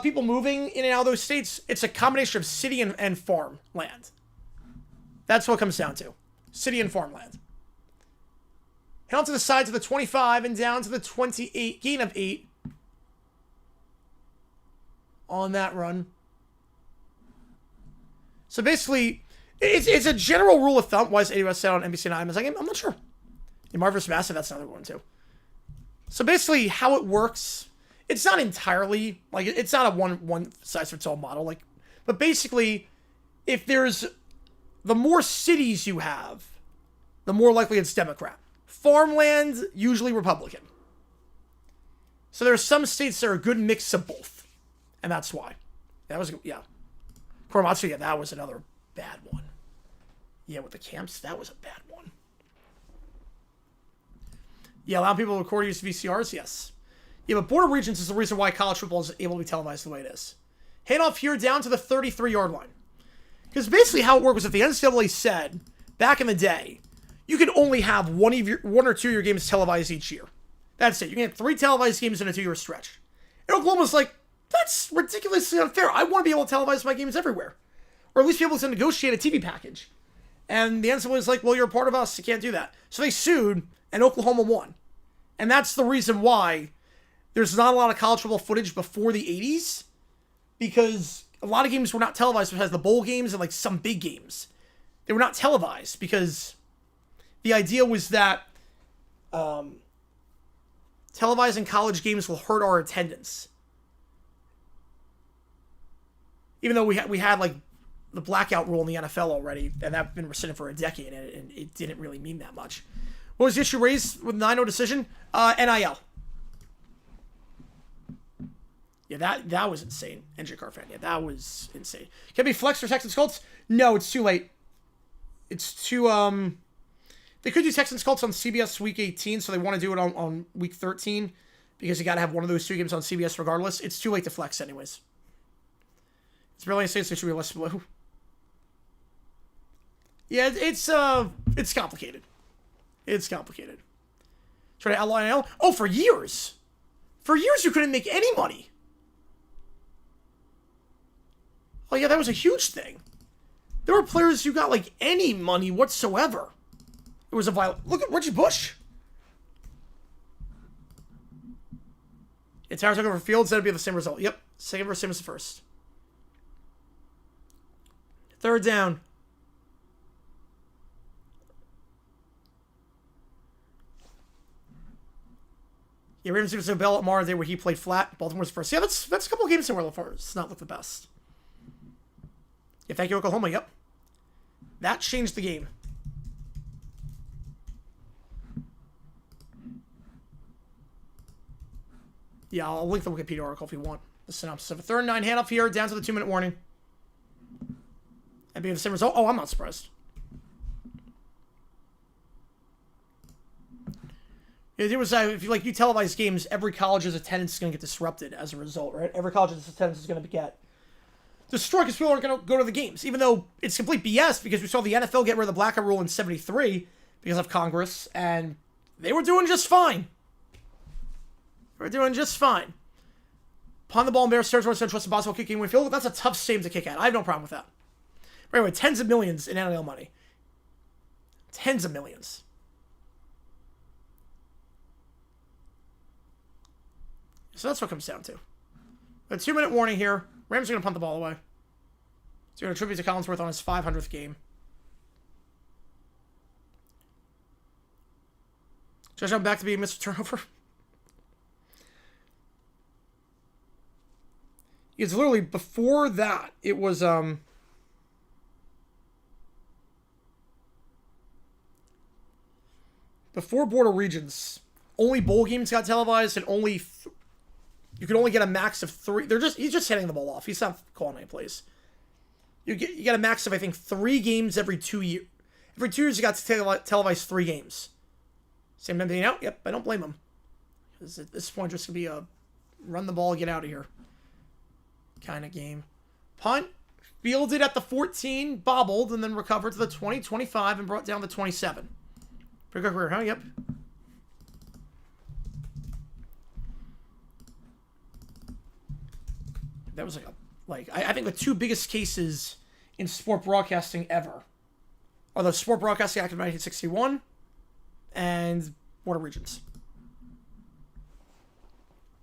People moving in and out of those states, it's a combination of city and farm land. That's what it comes down to. City and farmland. Head on to the sides of the 25 and down to the 28. Gain of 8 on that run. So basically, it's a general rule of thumb. Why is AWS set on NBC and IMS? I'm not sure. In Marvelous Massive, that's another one too. So basically, how it works, it's not entirely, like, it's not a one-size-fits-all model. Like, but basically, if there's, the more cities you have, the more likely it's Democrat. Farmland, usually Republican. So there are some states that are a good mix of both. And that's why. That was, yeah. Korematsu, yeah, that was another bad one. Yeah, with the camps, that was a bad one. Yeah, allowing people to record use VCRs, yes. Yeah, but Board of Regents is the reason why college football is able to be televised the way it is. Hand off here down to the 33-yard line. Because basically how it worked was if the NCAA said, back in the day, you can only have one or two of your games televised each year. That's it. You can have 3 televised games in a 2-year stretch. And Oklahoma's like, that's ridiculously unfair. I want to be able to televise my games everywhere. Or at least be able to negotiate a TV package. And the NCAA was like, well, you're a part of us. You can't do that. So they sued, and Oklahoma won. And that's the reason why there's not a lot of college football footage before the 80s. Because a lot of games were not televised besides the bowl games and like some big games. They were not televised because the idea was that televising college games will hurt our attendance. Even though we had like the blackout rule in the NFL already, and that's been rescinded for a decade, and it didn't really mean that much. What was the issue raised with the 9-0 decision? NIL. Yeah, that was insane. NJ Carfan, yeah, that was insane. Can it be flexed for Texans Colts? No, it's too late. It's too, they could do Texans Colts on CBS week 18, so they want to do it on week 13, because you got to have one of those 2 games on CBS regardless. It's too late to flex anyways. It's really insane, so it should be less blue. Yeah, it's complicated. It's complicated. Try to outline NIL. Oh, for years. For years you couldn't make any money. Oh yeah, that was a huge thing. There were players who got like any money whatsoever. It was a violent. Look at Reggie Bush. Towers took over Fields. That'd be the same result. Yep, second versus same as the first. 3rd down. Yeah, Ravens did Bell at Mara Day where he played flat. Baltimore's first. Yeah, that's a couple of games in where it's not look the best. Yeah, thank you, Oklahoma. Yep. That changed the game. Yeah, I'll link the Wikipedia article if you want. The synopsis of a 3rd and 9 handoff here, down to the 2-minute warning. And being the same result. Oh, I'm not surprised. The idea was if you televise games, every college's attendance is going to get disrupted as a result, right? Every college's attendance is going to get destroyed because people aren't going to go to the games, even though it's complete BS because we saw the NFL get rid of the blackout rule in '73 because of Congress, and they were doing just fine. They were doing just fine. Pawn the ball in Bears territory, so trust the basketball kicking Mayfield. That's a tough stadium to kick at. I have no problem with that. But anyway, tens of millions in NIL money. Tens of millions. So that's what it comes down to. A 2-minute warning here. Rams are going to punt the ball away. So you're going to tribute to Collinsworth on his 500th game. Josh, I'm back to being Mr. Turnover. It's literally before that. It was before Border Regions. Only bowl games got televised, and only you could only get a max of 3. He's just hitting the ball off. He's not calling any plays. You get a max of, I think, 3 games every 2 years. Every 2 years, you got to televise 3 games. Same time being out? Yep, I don't blame him. Because at this point, just going to be a run the ball, get out of here kind of game. Punt, fielded at the 14, bobbled, and then recovered to the 20, 25, and brought down the 27. Pretty good career, huh? Yep. That was I think the 2 biggest cases in sport broadcasting ever are the Sport Broadcasting Act of 1961 and Border Regions.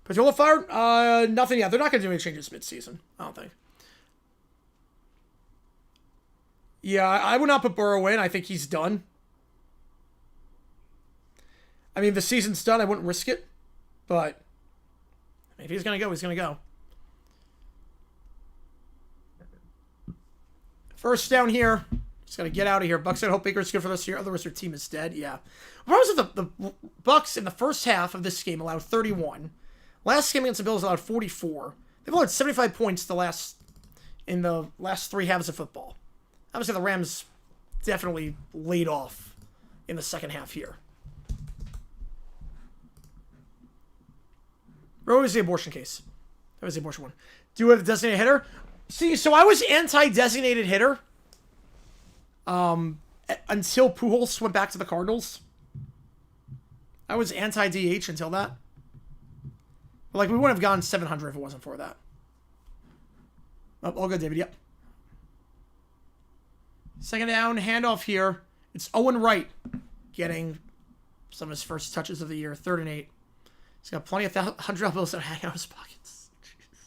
Patola fired? Nothing yet. They're not going to do any changes mid-season, I don't think. Yeah, I would not put Burrow in. I think he's done. I mean, the season's done. I wouldn't risk it. But if he's going to go, he's going to go. First down here. Just got to get out of here. Bucs, I hope Baker's good for this year. Otherwise, their team is dead. Yeah. What was it? The Bucs in the first half of this game allowed 31. Last game against the Bills allowed 44. They've allowed 75 points in the last 3 halves of football. Obviously, the Rams definitely laid off in the second half here. Where was the abortion case? That was the abortion one. Do you have a designated hitter? See, so I was anti-designated hitter until Pujols went back to the Cardinals. I was anti-DH until that. But, we wouldn't have gone 700 if it wasn't for that. Oh, all good, David. Yep. Second down, handoff here. It's Owen Wright getting some of his first touches of the year. 3rd and 8. He's got plenty of $100 bills that hang out his pockets. Jeez.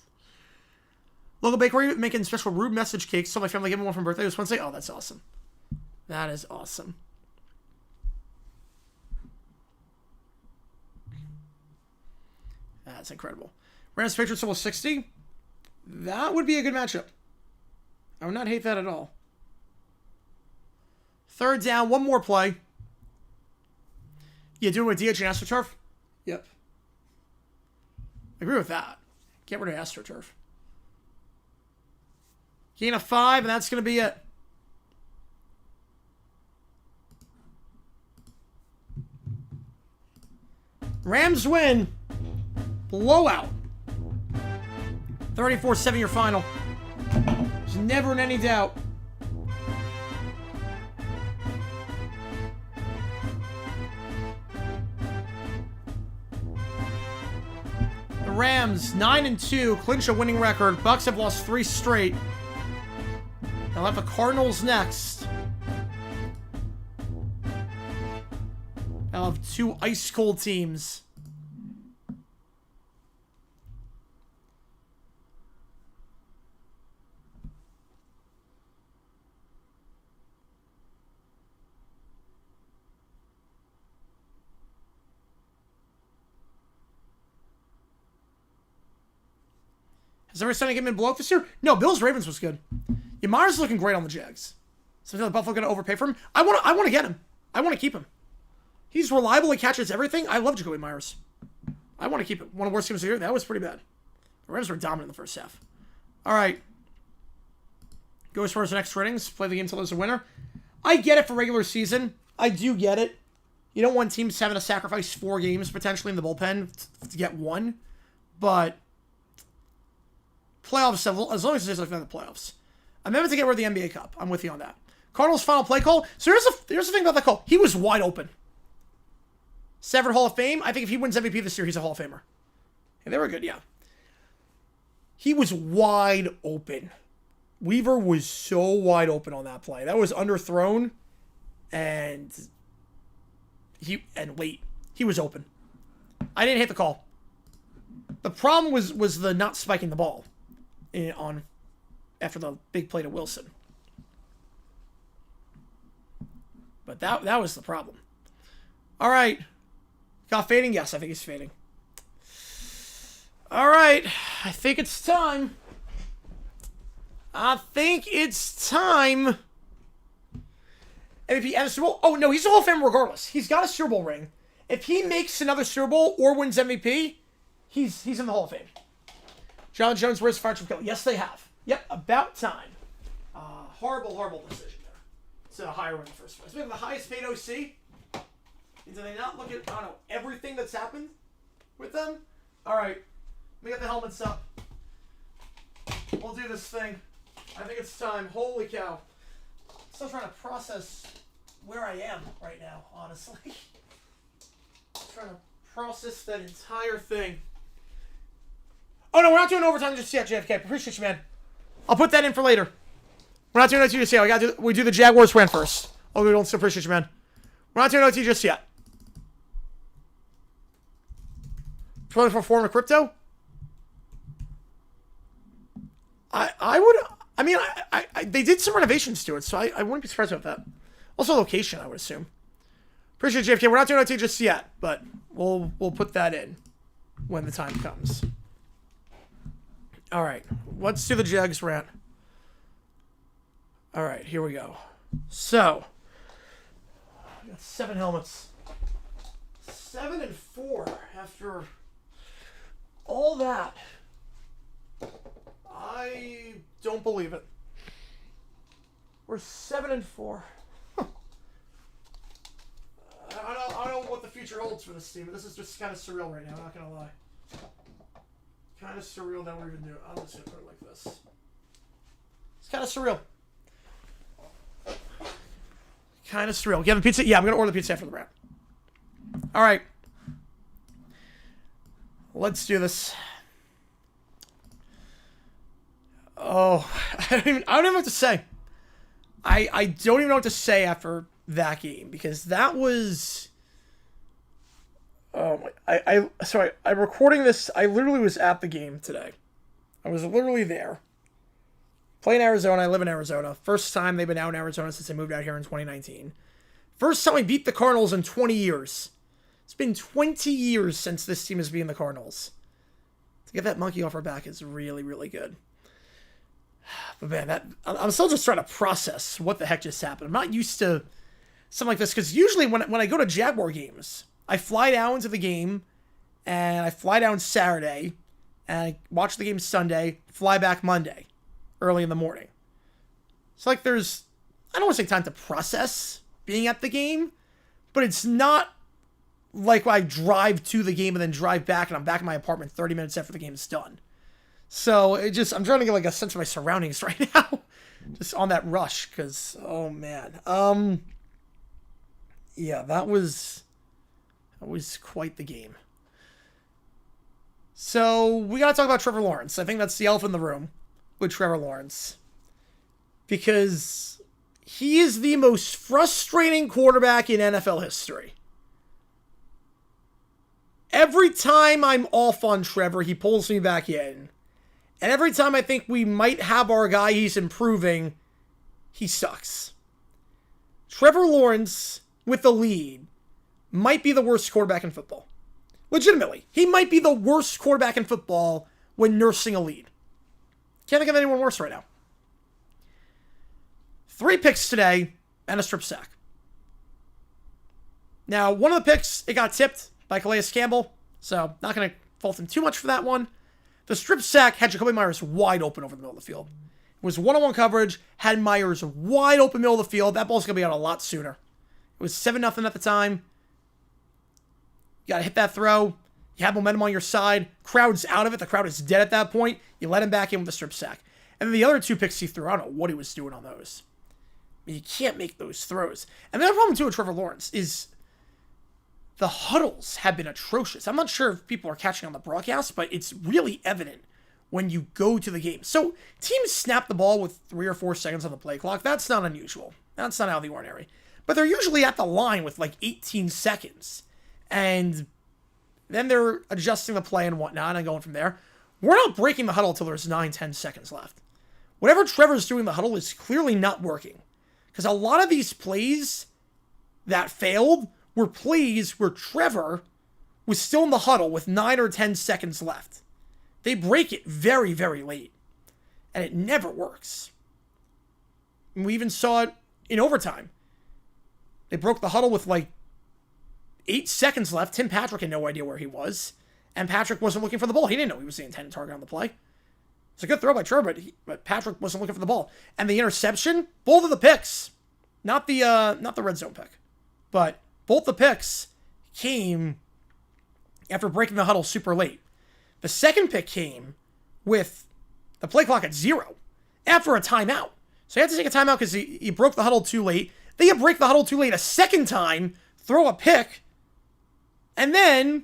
Local bakery making special rude message cakes. So my family gave me one for birthday this Wednesday. Oh, that's awesome. That is awesome. That's incredible. Rams Patriots almost 60. That would be a good matchup. I would not hate that at all. 3rd down, one more play. Yeah, doing with DH and AstroTurf? Yep. I agree with that. Get rid of AstroTurf. Gain of 5, and that's going to be it. Rams win. Blowout. 34-7 your final. There's never in any doubt. The Rams 9-2 clinch a winning record. Bucs have lost 3 straight. They'll have the Cardinals next. They'll have 2 ice cold teams. Has every Sunday game been blowout this year? No, Bills-Ravens was good. Yeah, Myers is looking great on the Jags. So I feel like Buffalo going to overpay for him. I want to get him. I want to keep him. He's reliable. He catches everything. I love Jacoby Myers. I want to keep him. One of the worst games of the year. That was pretty bad. The Rams were dominant in the first half. All right. Go as far as the next ratings. Play the game until there's a winner. I get it for regular season. I do get it. You don't want teams having to sacrifice 4 games potentially in the bullpen to get 1. But playoffs, as long as it's like the playoffs. I'm meant to get rid of the NBA Cup. I'm with you on that. Cardinals' final play call. So here's the thing about that call. He was wide open. Severed Hall of Fame. I think if he wins MVP this year, he's a Hall of Famer. And they were good, yeah. He was wide open. Weaver was so wide open on that play. That was underthrown. And late. He was open. I didn't hit the call. The problem was the not spiking the ball after the big play to Wilson. But that was the problem. All right. Got fading? Yes, I think he's fading. All right. I think it's time. I think it's time. MVP and the Super Bowl. Oh, no, he's a Hall of Famer regardless. He's got a Super Bowl ring. If he makes another Super Bowl or wins MVP, he's in the Hall of Fame. John Jones, where's French Kill? Yes, they have. Yep, about time. Horrible decision there. To hire him in the first place. We have the highest paid OC. And do they not look at, I don't know, everything that's happened with them? All right, let me get the helmets up. We'll do this thing. I think it's time. Holy cow. Still trying to process where I am right now, honestly. Trying to process that entire thing. Oh, no, we're not doing overtime just yet, JFK. Appreciate you, man. I'll put that in for later. We're not doing OT just yet. We do the Jaguars win first. Oh, we don't still appreciate you, man. We're not doing OT just yet. 24 form of crypto? They did some renovations to it, so I wouldn't be surprised about that. Also location, I would assume. Appreciate JFK. We're not doing OT just yet, but we'll put that in when the time comes. All right, let's do the Jags rant. All right, here we go. So, I got 7 helmets. 7 and 4 after all that. I don't believe it. We're 7 and 4. I don't know what the future holds for this team, but this is just kind of surreal right now, I'm not going to lie. Kind of surreal that we're even doing it. I'm just going to put it like this. It's kind of surreal. Kind of surreal. You have a pizza? Yeah, I'm going to order the pizza after the rant. All right. Let's do this. Oh, I don't even know what to say. I don't even know what to say after that game because that was. Oh my! I'm recording this. I literally was at the game today. I was literally there. Playing Arizona. I live in Arizona. First time they've been out in Arizona since they moved out here in 2019. First time we beat the Cardinals in 20 years. It's been 20 years since this team has been the Cardinals. To get that monkey off our back is really, really good. But man, I'm still just trying to process what the heck just happened. I'm not used to something like this because usually when I go to Jaguar games, I fly down to the game and I fly down Saturday and I watch the game Sunday, fly back Monday, early in the morning. So like there's, I don't want to say time to process being at the game, but it's not like I drive to the game and then drive back and I'm back in my apartment 30 minutes after the game is done. So I'm trying to get like a sense of my surroundings right now, just on that rush. Cause oh man, yeah, that was quite the game. So we gotta talk about Trevor Lawrence. I think that's the elephant in the room with Trevor Lawrence, because he is the most frustrating quarterback in NFL history. Every time I'm off on Trevor, he pulls me back in. And every time I think we might have our guy, he's improving, he sucks. Trevor Lawrence, with the lead, might be the worst quarterback in football. Legitimately. He might be the worst quarterback in football when nursing a lead. Can't think of anyone worse right now. 3 picks today and a strip sack. Now, one of the picks, it got tipped by Calais Campbell, so not going to fault him too much for that one. The strip sack had Jacoby Myers wide open over the middle of the field. It was one-on-one coverage, had Myers wide open middle of the field. That ball's going to be out a lot sooner. It was 7-0 at the time. You got to hit that throw. You have momentum on your side. Crowd's out of it. The crowd is dead at that point. You let him back in with the strip sack. And then the other 2 picks he threw, I don't know what he was doing on those. I mean, you can't make those throws. And the other problem, too, with Trevor Lawrence is the huddles have been atrocious. I'm not sure if people are catching on the broadcast, but it's really evident when you go to the game. So teams snap the ball with 3 or 4 seconds on the play clock. That's not unusual. That's not out of the ordinary. But they're usually at the line with like 18 seconds. And then they're adjusting the play and whatnot and going from there. We're not breaking the huddle until there's 9-10 seconds left. Whatever Trevor's doing in the huddle is clearly not working. Because a lot of these plays that failed were plays where Trevor was still in the huddle with 9 or 10 seconds left. They break it very, very late. And it never works. And we even saw it in overtime. They broke the huddle with like 8 seconds left. Tim Patrick had no idea where he was. And Patrick wasn't looking for the ball. He didn't know he was the intended target on the play. It's a good throw by Trevor, but Patrick wasn't looking for the ball. And the interception, both of the picks, not the red zone pick, but both the picks came after breaking the huddle super late. The second pick came with the play clock at 0 after a timeout. So you had to take a timeout because you broke the huddle too late. Then you break the huddle too late a second time, throw a pick, and then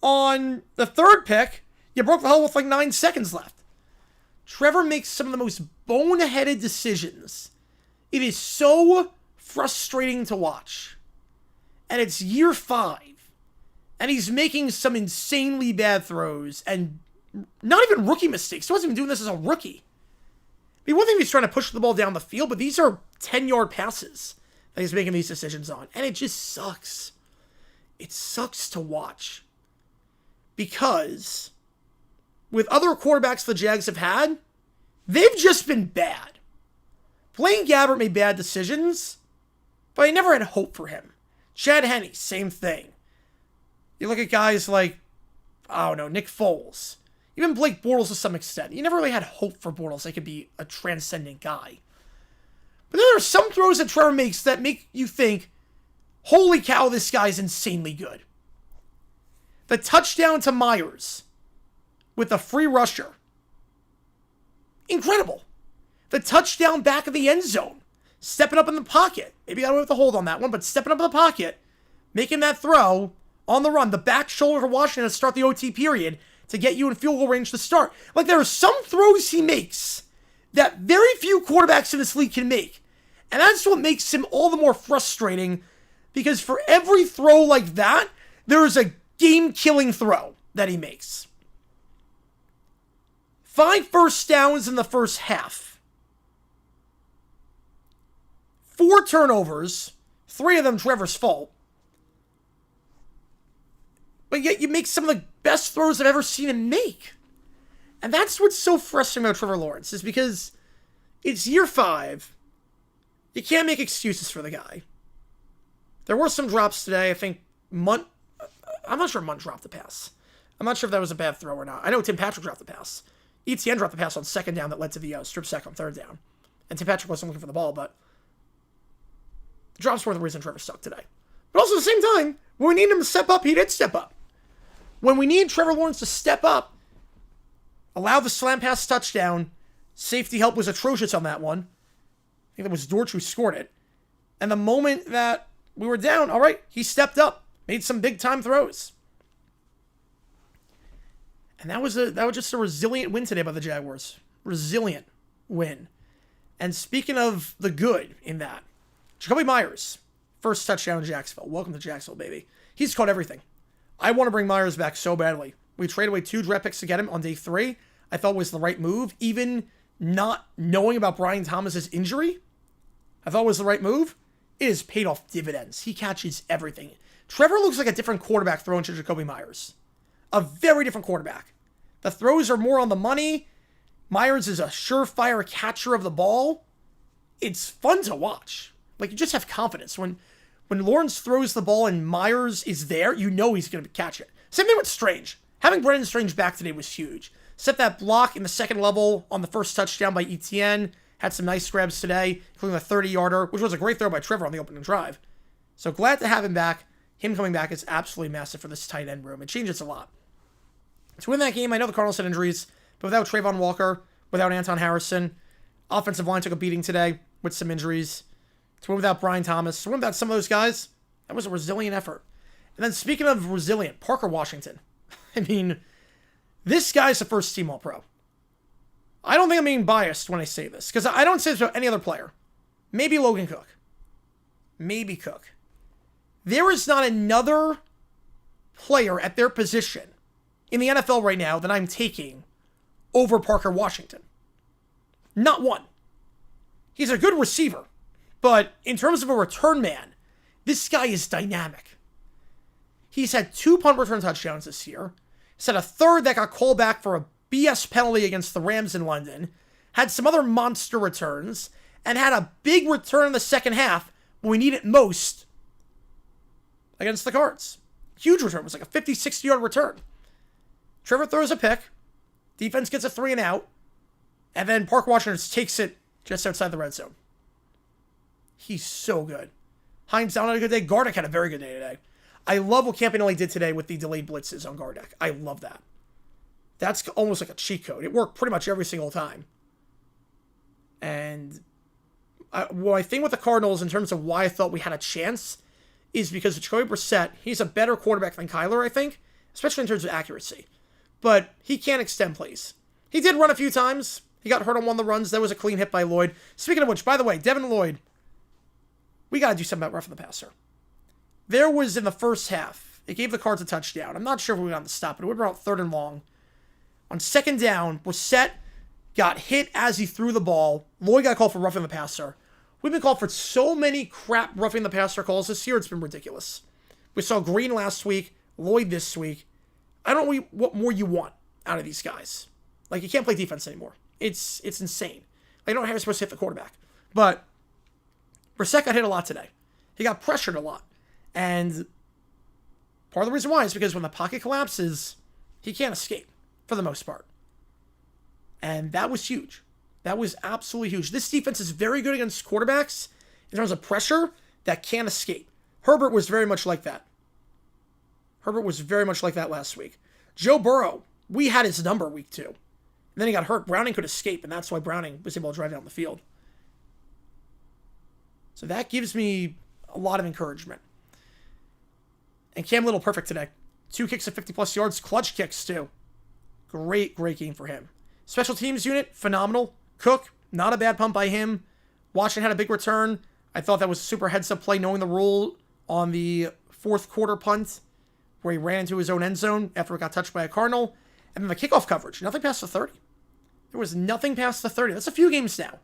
on the third pick, you broke the huddle with like 9 seconds left. Trevor makes some of the most boneheaded decisions. It is so frustrating to watch. And it's year 5. And he's making some insanely bad throws. And not even rookie mistakes. He wasn't even doing this as a rookie. I mean, one thing he's trying to push the ball down the field, but these are 10-yard passes that he's making these decisions on. And it just sucks. It sucks to watch. Because with other quarterbacks the Jags have had, they've just been bad. Blaine Gabbert made bad decisions, but I never had hope for him. Chad Henne, same thing. You look at guys like, I don't know, Nick Foles. Even Blake Bortles to some extent. You never really had hope for Bortles. They could be a transcendent guy. But then there are some throws that Trevor makes that make you think, holy cow, this guy's insanely good. The touchdown to Myers with a free rusher. Incredible. The touchdown back of the end zone. Stepping up in the pocket. Maybe I don't have to hold on that one, but stepping up in the pocket. Making that throw on the run. The back shoulder to Washington to start the OT period to get you in field goal range to start. Like, there are some throws he makes that very few quarterbacks in this league can make. And that's what makes him all the more frustrating, because for every throw like that, there is a game-killing throw that he makes. 5 first downs in the first half. 4 turnovers, 3 of them Trevor's fault. But yet you make some of the best throws I've ever seen him make. And that's what's so frustrating about Trevor Lawrence, is because it's year 5. You can't make excuses for the guy. There were some drops today. I think I'm not sure Munt dropped the pass. I'm not sure if that was a bad throw or not. I know Tim Patrick dropped the pass. ETN dropped the pass on 2nd down that led to the strip sack on 3rd down. And Tim Patrick wasn't looking for the ball, but the drops were the reason Trevor sucked today. But also at the same time, when we need him to step up, he did step up. When we need Trevor Lawrence to step up, allow the slam pass touchdown, safety help was atrocious on that one. I think that was Dortch who scored it. And the moment that we were down, all right, he stepped up, made some big-time throws. And that was just a resilient win today by the Jaguars. Resilient win. And speaking of the good in that, Jacoby Myers, first touchdown in Jacksonville. Welcome to Jacksonville, baby. He's caught everything. I want to bring Myers back so badly. We traded away 2 draft picks to get him on day 3. I thought was the right move. Even not knowing about Brian Thomas's injury, I thought was the right move. It has paid off dividends. He catches everything. Trevor looks like a different quarterback throwing to Jacoby Myers. A very different quarterback. The throws are more on the money. Myers is a surefire catcher of the ball. It's fun to watch. Like, you just have confidence. When Lawrence throws the ball and Myers is there, you know he's going to catch it. Same thing with Strange. Having Brendan Strange back today was huge. Set that block in the 2nd level on the first touchdown by ETN. Had some nice grabs today, including a 30-yarder, which was a great throw by Trevor on the opening drive. So glad to have him back. Him coming back is absolutely massive for this tight end room. It changes a lot. To win that game, I know the Cardinals had injuries, but without Trayvon Walker, without Anton Harrison, offensive line took a beating today with some injuries. To win without Brian Thomas, to win without some of those guys, that was a resilient effort. And then speaking of resilient, Parker Washington. I mean, this guy's a first-team All-Pro. I don't think I'm being biased when I say this, because I don't say this about any other player. Maybe Logan Cook. Maybe Cook. There is not another player at their position in the NFL right now that I'm taking over Parker Washington. Not one. He's a good receiver, but in terms of a return man, this guy is dynamic. He's had 2 punt return touchdowns this year. He's had a 3rd that got called back for a BS penalty against the Rams in London. had some other monster returns, and had a big return in the second half when we need it most against the Cards. Huge return. It was like a 50, 60-yard return. Trevor throws a pick. Defense gets a 3 and out. And then Park Washington takes it just outside the red zone. He's so good. Hines down had a good day. Gardeck had a very good day today. I love what Campanelli did today with the delayed blitzes on Gardeck. I love that. That's almost like a cheat code. It worked pretty much every single time. And my thing with the Cardinals in terms of why I thought we had a chance is because of Jacoby Brissett. He's a better quarterback than Kyler, I think, especially in terms of accuracy. But he can't extend plays. He did run a few times. He got hurt on one of the runs. That was a clean hit by Lloyd. Speaking of which, by the way, Devin Lloyd, we got to do something about roughing the passer. There was in the first half, it gave the Cards a touchdown. I'm not sure if we got to stop, but it would have been out 3rd and long. On 2nd down, Brissett got hit as he threw the ball. Lloyd got called for roughing the passer. We've been called for so many crap roughing the passer calls this year, it's been ridiculous. We saw Green last week, Lloyd this week. I don't know what more you want out of these guys. Like, you can't play defense anymore. It's insane. I don't know how you're supposed to hit the quarterback. But Brissett got hit a lot today. He got pressured a lot. And part of the reason why is because when the pocket collapses, he can't escape for the most part. And that was huge. That was absolutely huge. This defense is very good against quarterbacks in terms of pressure that can't escape. Herbert was very much like that. Herbert was very much like that last week. Joe Burrow, we had his number week 2. And then he got hurt. Browning could escape, and that's why Browning was able to drive down the field. So that gives me a lot of encouragement. And Cam Little, perfect today. 2 kicks of 50-plus yards. Clutch kicks, too. Great game for him. Special teams unit, phenomenal. Cook, not a bad punt by him. Washington had a big return. I thought that was a super heads-up play, knowing the rule on the 4th quarter punt, where he ran into his own end zone after it got touched by a Cardinal. And then the kickoff coverage, nothing past the 30. There was nothing past the 30. That's a few games now.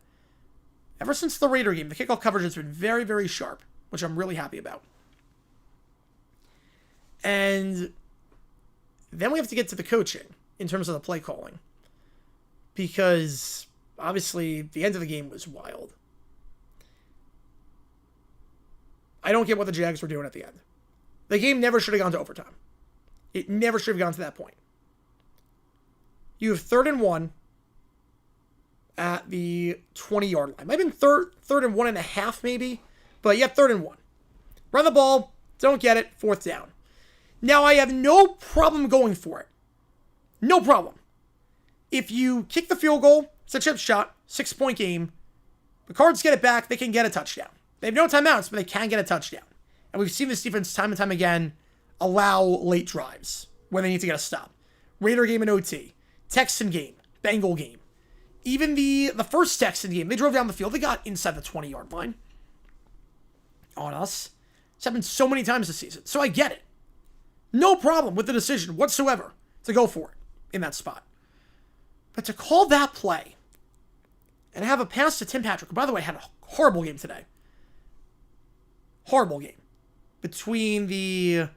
Ever since the Raider game, the kickoff coverage has been very, very sharp, which I'm really happy about. And then we have to get to the coaching in terms of the play calling. Because, obviously, the end of the game was wild. I don't get what the Jags were doing at the end. The game never should have gone to overtime. It never should have gone to that point. You have 3rd and 1 at the 20-yard line. Might have been third and 1.5 maybe, but you have 3rd and 1. Run the ball, don't get it, 4th down. Now, I have no problem going for it. No problem. If you kick the field goal, it's a chip shot, 6-point game. The Cards get it back, they can get a touchdown. They have no timeouts, but they can get a touchdown. And we've seen this defense time and time again allow late drives when they need to get a stop. Raider game in OT. Texan game. Bengal game. Even the first Texan game, they drove down the field. They got inside the 20-yard line on us. It's happened so many times this season. So I get it. No problem with the decision whatsoever to go for it in that spot. But to call that play and have a pass to Tim Patrick, who, by the way, had a horrible game today. Horrible game. Between the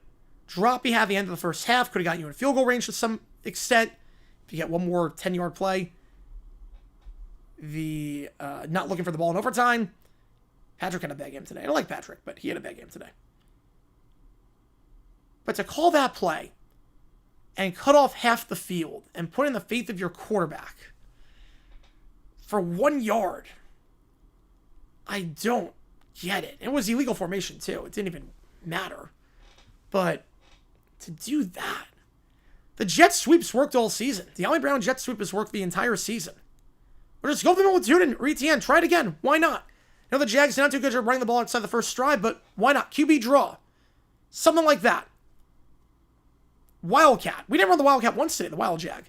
drop he had at the end of the first half, could have gotten you in field goal range to some extent. If you get one more 10-yard play. The not looking for the ball in overtime. Patrick had a bad game today. I don't like Patrick, but he had a bad game today. But to call that play and cut off half the field and put in the faith of your quarterback for 1 yard, I don't get it. It was illegal formation, too. It didn't even matter. But to do that, the jet sweeps worked all season. The Allie Brown jet sweep has worked the entire season. Or just go for the middle with Juden or ETN. Try it again. Why not? I know the Jags did not do a good job running the ball outside the first stride, but why not? QB draw. Something like that. Wildcat. We didn't run the Wildcat once today, the Wild Jag.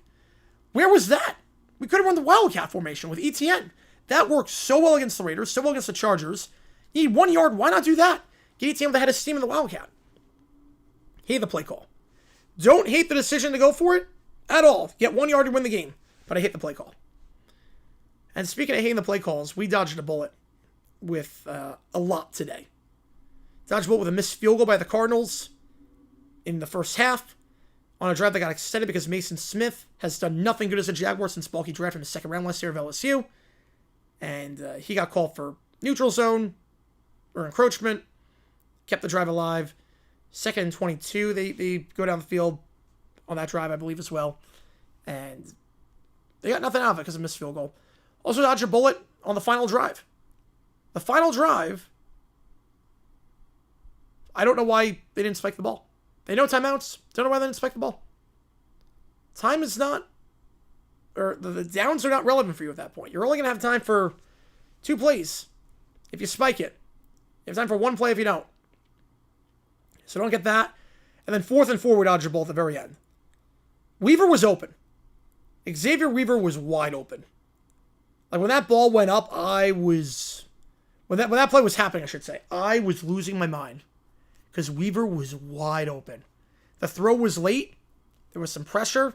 Where was that? We could have run the Wildcat formation with ETN. That worked so well against the Raiders, so well against the Chargers. You need 1 yard. Why not do that? Get ETN with the head of steam in the Wildcat. Hate the play call. Don't hate the decision to go for it at all. Get 1 yard to win the game. But I hate the play call. And speaking of hating the play calls, we dodged a bullet with a lot today. Dodged a bullet with a missed field goal by the Cardinals in the first half. on a drive that got extended because Mason Smith has done nothing good as a Jaguar since Balky drafted him in the second round last year of LSU. And he got called for neutral zone or encroachment, kept the drive alive. Second and 22, they go down the field on that drive, I believe, as well. And they got nothing out of it because of a missed field goal. Also dodged a bullet on the final drive. The final drive, I don't know why they didn't spike the ball. They know timeouts. Don't know why they didn't spike the ball. Time is not, or the downs are not relevant for you at that point. You're only going to have time for 2 plays if you spike it. You have time for 1 play if you don't. So don't get that. And then 4th and 4, we dodged a ball at the very end. Weaver was open. Xavier Weaver was wide open. Like, when that ball went up, when that play was happening, I should say, I was losing my mind. Because Weaver was wide open. The throw was late. There was some pressure.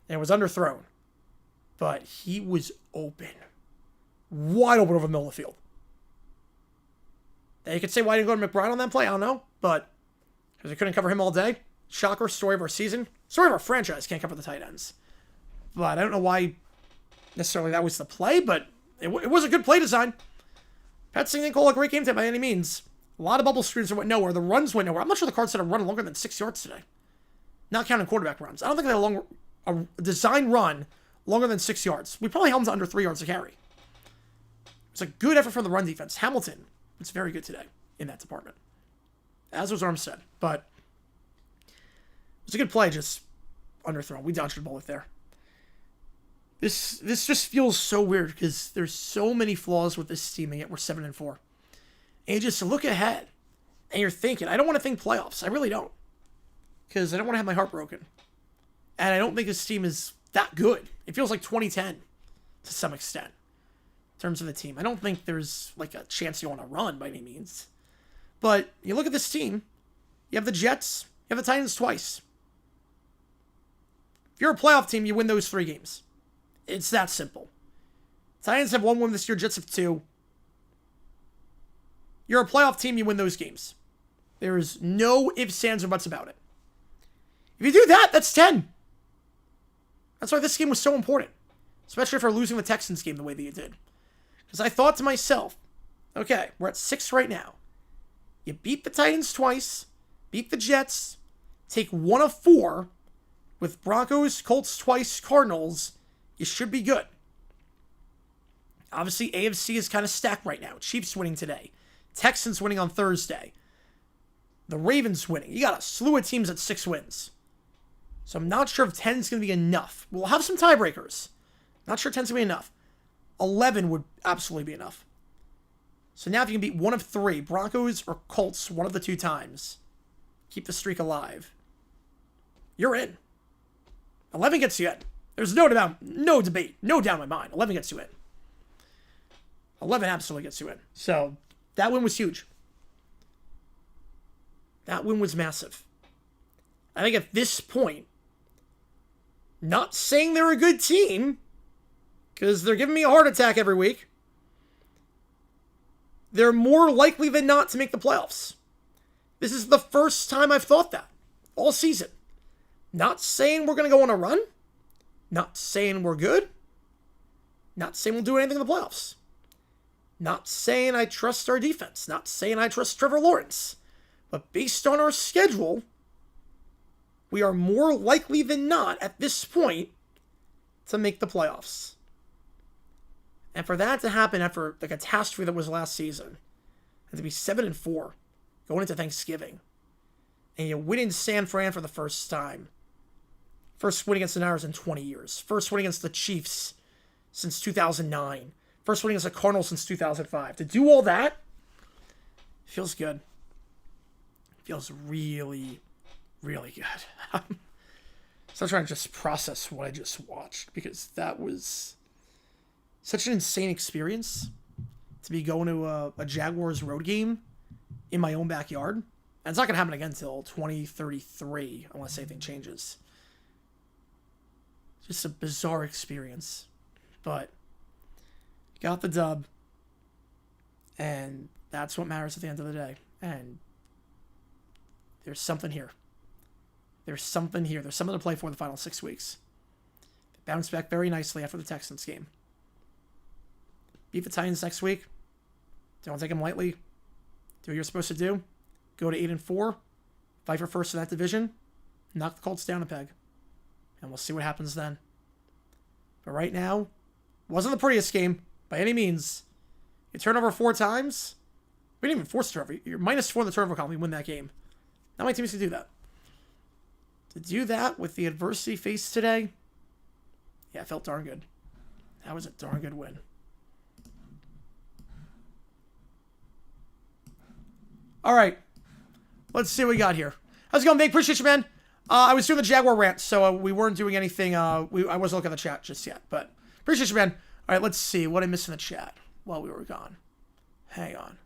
And it was underthrown. But he was open. Wide open over the middle of the field. Now, you could say, why didn't you go to McBride on that play? I don't know. But because they couldn't cover him all day. Shocker, story of our season. Story of our franchise, can't cover the tight ends. But I don't know why necessarily that was the play, but it was a good play design. Pat Singh didn't call a great game today by any means. A lot of bubble screens went nowhere. The runs went nowhere. I'm not sure the Cards had a run longer than 6 yards today. Not counting quarterback runs. I don't think they had a design run longer than 6 yards. We probably held them to under 3 yards to carry. It's a good effort from the run defense. Hamilton was very good today in that department. As was Armstead. But it was a good play, just underthrown. We dodged a bullet there. This just feels so weird because there's so many flaws with this team, and yet we're 7 and 4. And you just look ahead, and you're thinking, I don't want to think playoffs. I really don't. Because I don't want to have my heart broken. And I don't think this team is that good. It feels like 2010 to some extent in terms of the team. I don't think there's like a chance you want to run by any means. But you look at this team, you have the Jets, you have the Titans twice. If you're a playoff team, you win those 3 games. It's that simple. Titans have 1 win this year, Jets have 2. You're a playoff team, you win those games. There is no ifs, ands, or buts about it. If you do that, that's 10. That's why this game was so important. Especially for losing the Texans game the way that you did. Because I thought to myself, okay, we're at 6 right now. You beat the Titans twice, beat the Jets, take 1 of 4, with Broncos, Colts twice, Cardinals, you should be good. Obviously, AFC is kind of stacked right now. Chiefs winning today. Texans winning on Thursday. The Ravens winning. You got a slew of teams at 6 wins. So I'm not sure if 10 is going to be enough. We'll have some tiebreakers. Not sure 10 is going to be enough. 11 would absolutely be enough. So now if you can beat 1 of 3, Broncos or Colts, 1 of the 2 times, keep the streak alive, you're in. 11 gets you in. There's no debate, no doubt in my mind. 11 gets you in. 11 absolutely gets you in. So that win was huge. That win was massive. I think at this point, not saying they're a good team, because they're giving me a heart attack every week, they're more likely than not to make the playoffs. This is the first time I've thought that all season. Not saying we're going to go on a run. Not saying we're good. Not saying we'll do anything in the playoffs. Not saying I trust our defense. Not saying I trust Trevor Lawrence. But based on our schedule, we are more likely than not at this point to make the playoffs. And for that to happen after the catastrophe that was last season, and to be 7 and 4 going into Thanksgiving, and you win in San Fran for the first time. First win against the Niners in 20 years. First win against the Chiefs since 2009. First win against the Cardinals since 2005. To do all that feels good. Feels really, really good. So I'm trying to just process what I just watched, because that was such an insane experience to be going to a Jaguars road game in my own backyard. And it's not going to happen again until 2033, unless anything changes. Just a bizarre experience. But got the dub. And that's what matters at the end of the day. And there's something here. There's something here. There's something to play for the final 6 weeks. They bounced back very nicely after the Texans game. Beat the Titans next week. Don't take them lightly. Do what you're supposed to do. Go to 8-4. Fight for first in that division. Knock the Colts down a peg. And we'll see what happens then. But right now, wasn't the prettiest game by any means. You turn over 4 times. We didn't even force a turnover. You're -4 in the turnover column. You win that game. Not many teams can do that. To do that with the adversity faced today, yeah, it felt darn good. That was a darn good win. All right. Let's see what we got here. How's it going, Big? Appreciate you, man. I was doing the Jaguar rant, so we weren't doing anything. I wasn't looking at the chat just yet, but appreciate you, man. All right, let's see. What I missed in the chat while we were gone. Hang on.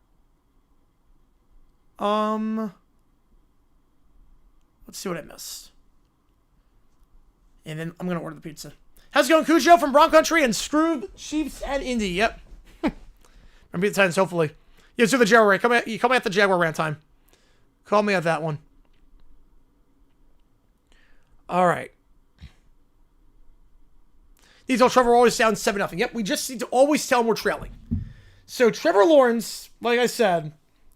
Let's see what I missed. And then I'm going to order the pizza. How's it going, Cujo from Bronx Country and Scroob, Chiefs, and Indy? Yep. I'm beat the Titans, hopefully. Yeah, let's do the Jaguar rant. You call me at the Jaguar rant time. Call me at that one. All right. These all Trevor always down 7-0. Yep, we just need to always tell them we're trailing. So Trevor Lawrence, like I said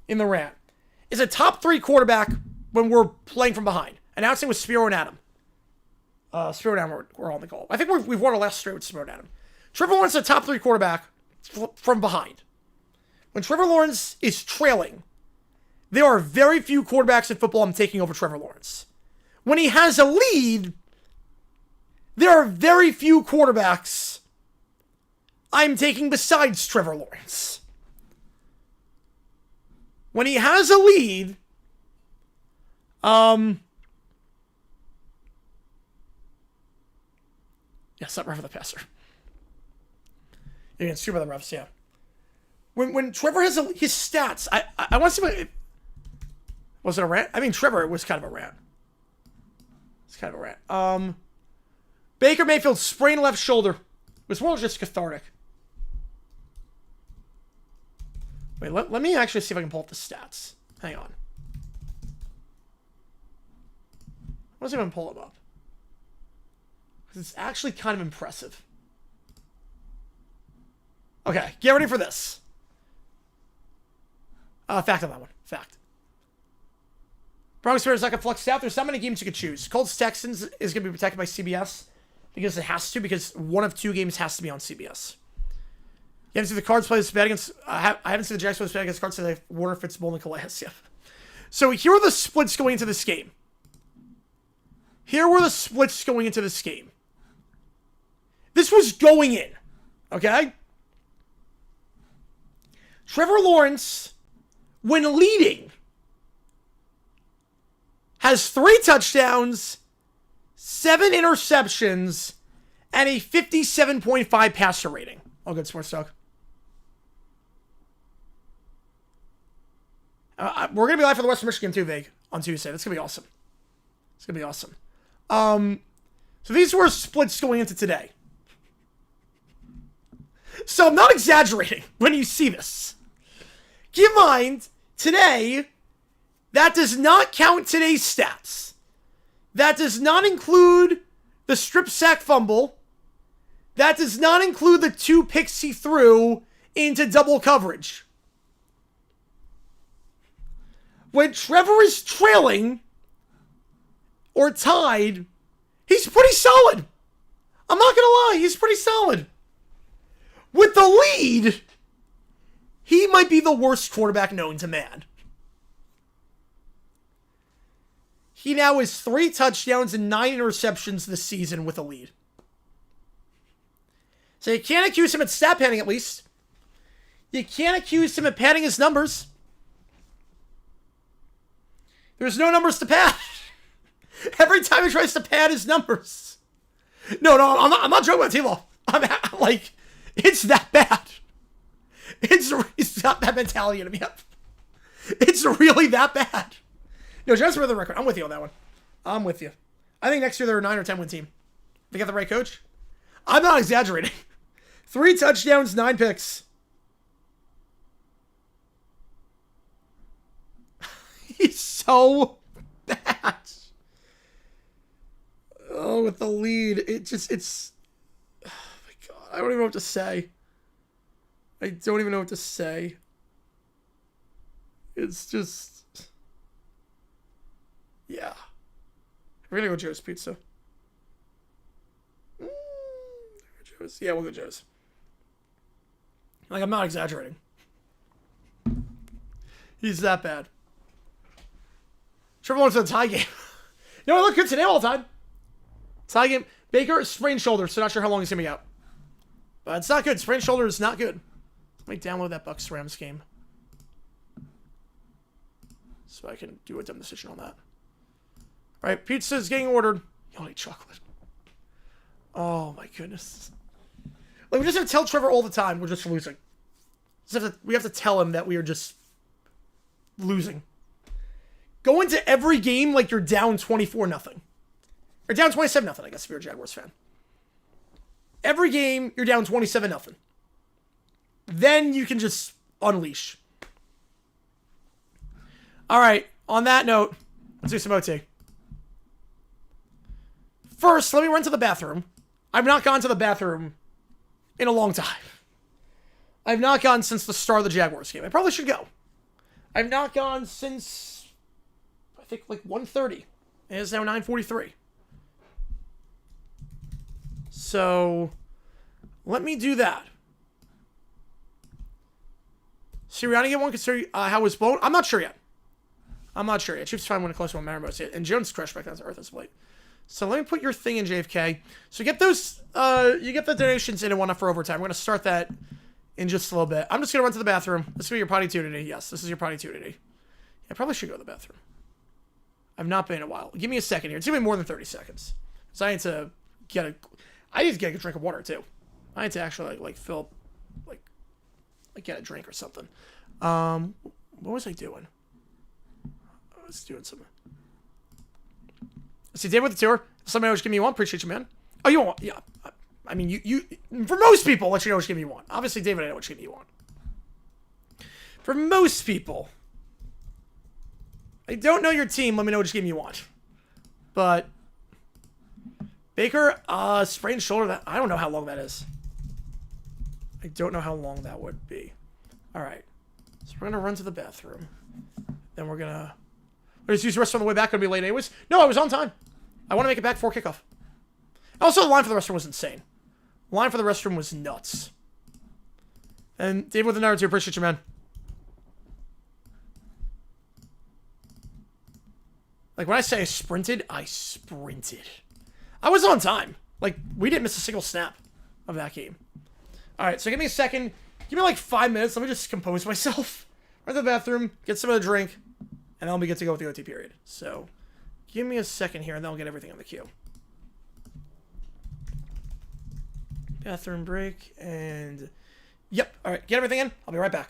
in the rant, is a top 3 quarterback when we're playing from behind. Announcing with Spiro and Adam. Spiro and Adam were on the goal. I think we've won our last straight with Spiro and Adam. Trevor Lawrence is a top 3 quarterback from behind. When Trevor Lawrence is trailing, there are very few quarterbacks in football I'm taking over Trevor Lawrence. When he has a lead, there are very few quarterbacks I'm taking besides Trevor Lawrence. When he has a lead, yeah, stop ref for the passer. You can screw by the refs, yeah. When Trevor has his stats, I want to see what... Was it a rant? I mean, Trevor, it was kind of a rant. It's kind of a rant. Baker Mayfield sprained left shoulder. It was more just cathartic. Wait, let me actually see if I can pull up the stats. Hang on. Let's see if I can pull them up. Because it's actually kind of impressive. Okay, get ready for this. Fact on that one. Fact. Broncos Bears not going to flex out. There's not many games you could choose. Colts Texans is going to be protected by CBS because it has to, because one of 2 games has to be on CBS. You haven't seen the Cards play this bet against... I haven't seen the Jags play this bet against Cards today. Warner, Fitzbowl, and Calais. Yeah. So here are the splits going into this game. Here were the splits going into this game. This was going in. Okay? Trevor Lawrence, when leading, has 3 touchdowns, 7 interceptions, and a 57.5 passer rating. All good, Sports Talk. We're going to be live for the Western Michigan too, Vig, on Tuesday. That's going to be awesome. It's going to be awesome. So these were splits going into today. So I'm not exaggerating when you see this. Keep in mind, today, that does not count today's stats. That does not include the strip sack fumble. That does not include the 2 picks he threw into double coverage. When Trevor is trailing or tied, he's pretty solid. I'm not going to lie, he's pretty solid. With the lead, he might be the worst quarterback known to man. He now has 3 touchdowns and 9 interceptions this season with a lead. So you can't accuse him of stat padding, at least. You can't accuse him of padding his numbers. There's no numbers to pad. Every time he tries to pad his numbers. No, I'm not joking about T-Law. I'm like, it's that bad. It's not that mentality in him yet. It's really that bad. No, just for the record, I'm with you on that one. I'm with you. I think next year they're a 9 or 10 win team. They got the right coach. I'm not exaggerating. 3 touchdowns, 9 picks. He's so bad. with the lead. It's... Oh my God. I don't even know what to say. I don't even know what to say. It's just... Yeah. We're gonna go Joe's Pizza. Joe's. Yeah, we'll go Joe's. Like, I'm not exaggerating. He's that bad. Trevor Lawrence in a tie game. You know, I look good today all the time. Tie game. Baker, sprained shoulder, so not sure how long he's going to be out. But it's not good. Sprained shoulder is not good. Let me download that Bucs-Rams game. So I can do a dumb decision on that. All right, pizza is getting ordered. You don't eat chocolate. Oh, my goodness. Like, we just have to tell Trevor all the time we're just losing. We have to tell him that we are just losing. Go into every game like you're down 24-0. Or down 27-0, I guess, if you're a Jaguars fan. Every game, you're down 27-0. Then you can just unleash. All right, on that note, let's do some OT. First, let me run to the bathroom. I've not gone to the bathroom in a long time. I've not gone since the start of the Jaguars game. I probably should go. I've not gone since, I think, like 1:30. It is now 9:43. So, let me do that. Sirianni get one considering how it was blown? I'm not sure yet. I'm not sure yet. Chiefs trying to win a close one. Maribos hit. And Jones crushed back down to earth as late. So let me put your thing in, JFK. So get those, you get the donations in and one up for overtime. We're going to start that in just a little bit. I'm just going to run to the bathroom. This is your potty tuity. Yes, this is your potty tuity. I probably should go to the bathroom. I've not been in a while. Give me a second here. It's going to be more than 30 seconds. Because I need to get a drink of water, too. I need to actually, like fill, like get a drink or something. What was I doing? I was doing something. See, David with the tour. Somebody always give me one. Appreciate you, man. Oh, you want? Yeah. I mean, you for most people, let you know which game you want. Obviously, David, I know which game you want. For most people, I don't know your team. Let me know which game you want. But Baker, sprained shoulder. That I don't know how long that is. I don't know how long that would be. All right. So we're gonna run to the bathroom. Then we're gonna just use the rest on the way back. Gonna be late anyways. No, I was on time. I want to make it back before kickoff. Also, the line for the restroom was insane. The line for the restroom was nuts. And Dave with the Naruto, appreciate you, man. Like, when I say I sprinted, I sprinted. I was on time. Like, we didn't miss a single snap of that game. All right, so give me a second. Give me like 5 minutes. Let me just compose myself. Run to the bathroom, get some of the drink, and then I'll be good to go with the OT period. So, give me a second here, and then I'll get everything on the queue. Bathroom break, and... Yep, all right, get everything in. I'll be right back.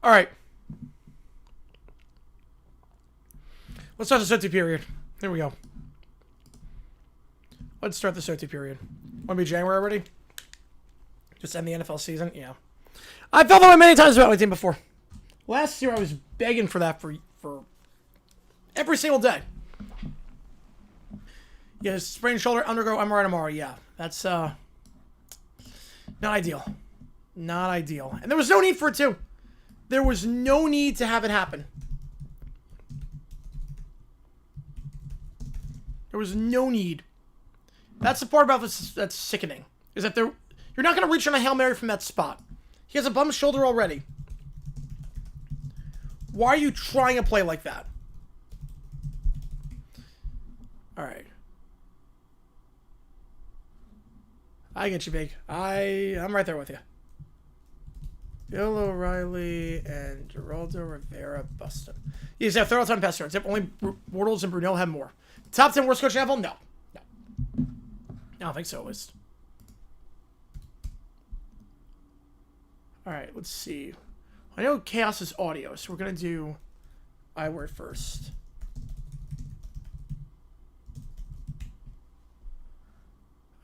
All right. Let's start the SOT period. Here we go. Let's start the SOT period. Want to be January already? Just end the NFL season? Yeah. I felt that way many times about my team before. Last year I was begging for that for every single day. Yeah, sprained shoulder, undergo MRI tomorrow. Yeah, that's not ideal. Not ideal. And there was no need for it too. There was no need to have it happen. There was no need. That's the part about this that's sickening. Is that you're not going to reach on a Hail Mary from that spot. He has a bum shoulder already. Why are you trying a play like that? All right. I get you, Big. I'm right there with you. Bill O'Reilly and Geraldo Rivera busted. He's have third all-time pass yards. Only Bortles and Brunel have more. Top 10 worst coach in the NFL? No. No. I don't think so, at least. All right, let's see. I know Chaos is audio, so we're going to do iWord first.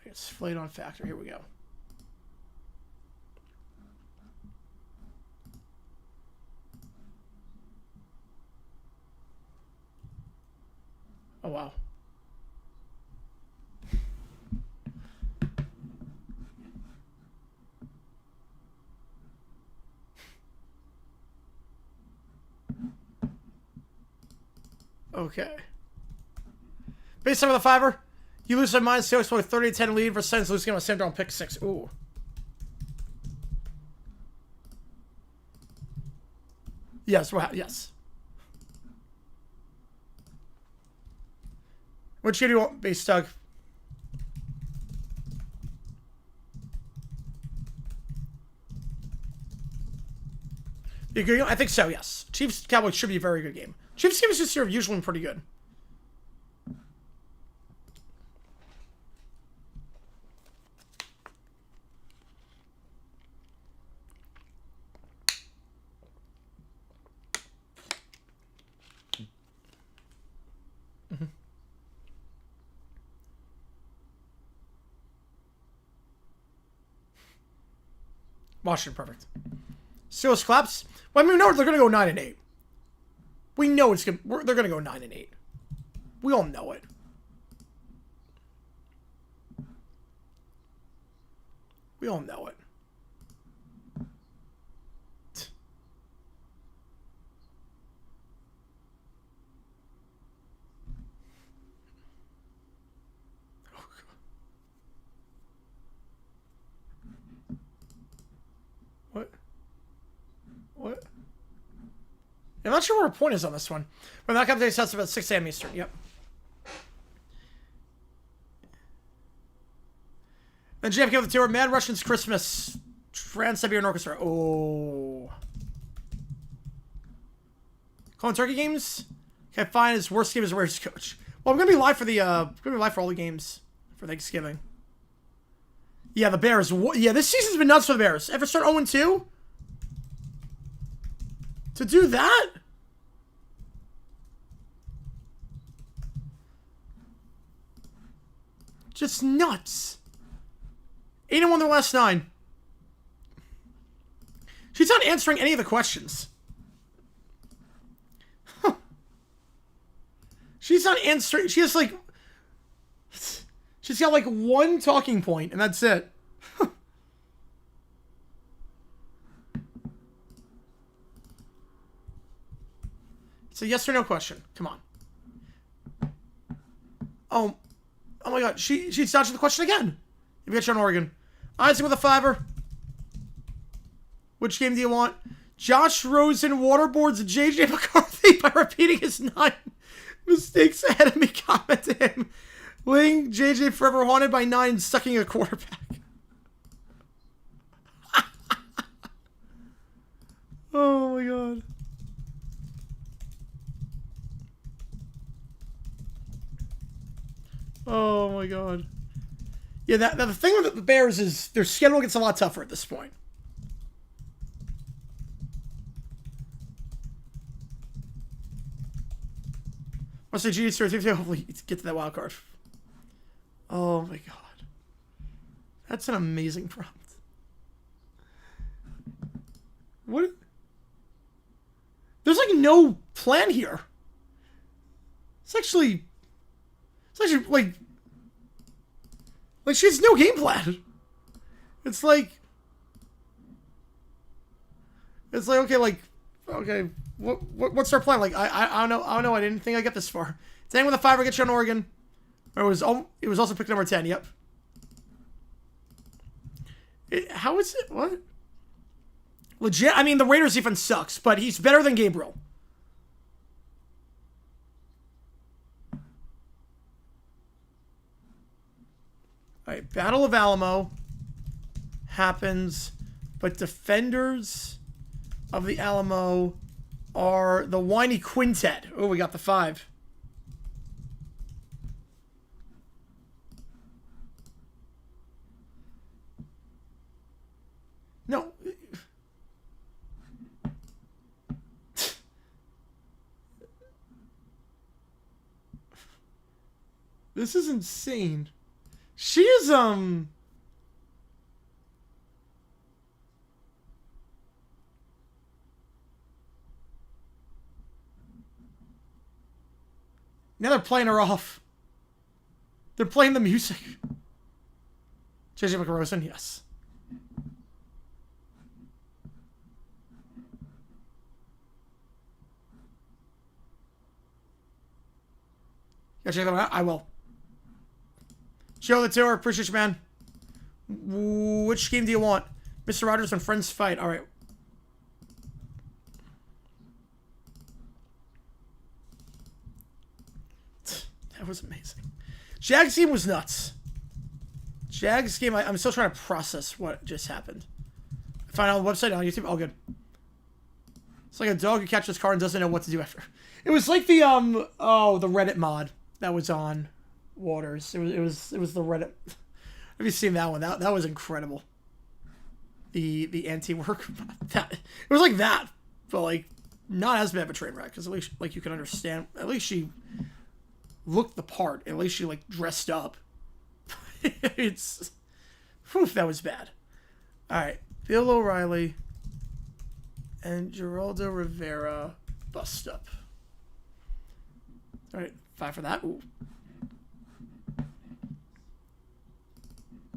I guess Flayed on Factor. Here we go. Oh, wow. Okay. Based on the fiver, you lose some minus 6 with 30-10 lead versus Saints losing on a Sam Darnold pick 6. Ooh. Yes, well, yes. Which game do you want base, Doug? Be a good game? I think so, yes. Chiefs Cowboys should be a very good game. Chiefs games this year have usually been pretty good. Washington, perfect. Steelers collapse. Well, I mean, we know they're going to go 9-8. We know it's they're going to go 9-8. We all know it. We all know it. What? What? I'm not sure what her point is on this one. But that comes to sets about 6 a.m. Eastern. Yep. Then JFK with the tour. Mad Russians Christmas. Trans-Siberian Orchestra. Oh. Calling turkey games? Okay, fine. His worst game is Raiders coach. Well, I'm gonna be live for the all the games for Thanksgiving. Yeah, the Bears. Yeah, this season's been nuts for the Bears. Ever start 0-2? To do that? Just nuts. 8-1 their last 9. She's not answering any of the questions. Huh. She's not answering. She has like... She's got like one talking point, and that's it. It's a yes or no question. Come on. Oh my God. She's dodging the question again. You got you on Oregon. Isaac with a 5-er. Which game do you want? Josh Rosen waterboards J.J. McCarthy by repeating his 9 mistakes ahead of me. Comment to him. Ling J.J. forever haunted by 9 sucking a quarterback. Oh my God. Oh my God. Yeah, the thing with the Bears is their schedule gets a lot tougher at this point. I'll say GG, hopefully get to that wild card. Oh my god. That's an amazing prompt. What? There's like no plan here. It's actually like she has no game plan. It's like okay, what's our plan? Like I don't know. I didn't think I'd get this far. 10 with a 5 get you on Oregon. Or it was also pick number 10. Yep. How is it? What? Legit. I mean, the Raiders defense sucks, but he's better than Gabriel. All right, Battle of Alamo happens, but defenders of the Alamo are the whiny quintet. Oh, we got the 5. No. This is insane. She is, Now they're playing her off. They're playing the music. JJ McRosen, yes. Yeah, check that one out. I will. Show the tour. Appreciate you, man. Which game do you want? Mr. Rogers and Friends Fight. All right. That was amazing. Jags game was nuts. Jags game, I'm still trying to process what just happened. I find it on the website, on YouTube. All good. It's like a dog who catches his car and doesn't know what to do after. It was like the the Reddit mod that was on Waters. It was the Reddit. Have you seen that one? That was incredible. The anti-work. It was like that, but like not as bad of a train wreck, because at least like you can understand. At least she looked the part. At least she like dressed up. It's, whew, that was bad. All right, Bill O'Reilly and Geraldo Rivera bust up. All right, 5 for that. Ooh.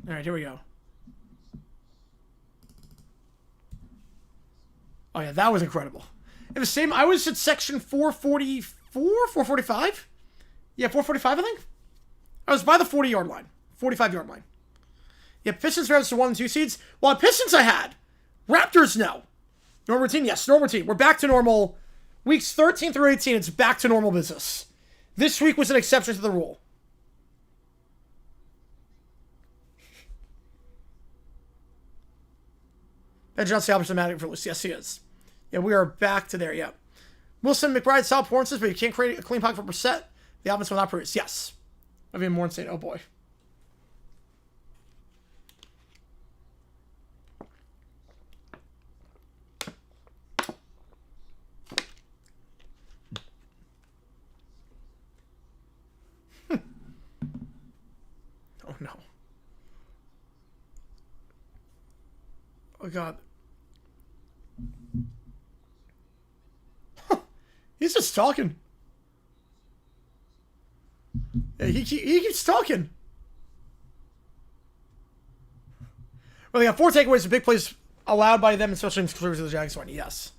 All right, here we go. Oh yeah, that was incredible. And the same, I was at section 444, 445? Yeah, 445, I think. I was by the 40-yard line. 45-yard line. Yeah, Pistons versus the 1 and 2 seeds. Well, Pistons I had. Raptors, no. Normal routine, yes, normal routine. We're back to normal. Weeks 13 through 18, it's back to normal business. This week was an exception to the rule. Ben Johnson Albertson Magic for loose. Yes, he is. Yeah, we are back to there, yeah. Wilson, McBride, solid performances, but you can't create a clean pocket for Brissett. The offense will not produce. Yes. I've been more insane. Oh, boy. Oh, no. Oh, God. He's just talking. Yeah, he keeps talking. Well, they got 4 takeaways and big plays allowed by them, especially in to the Jags one. Yes.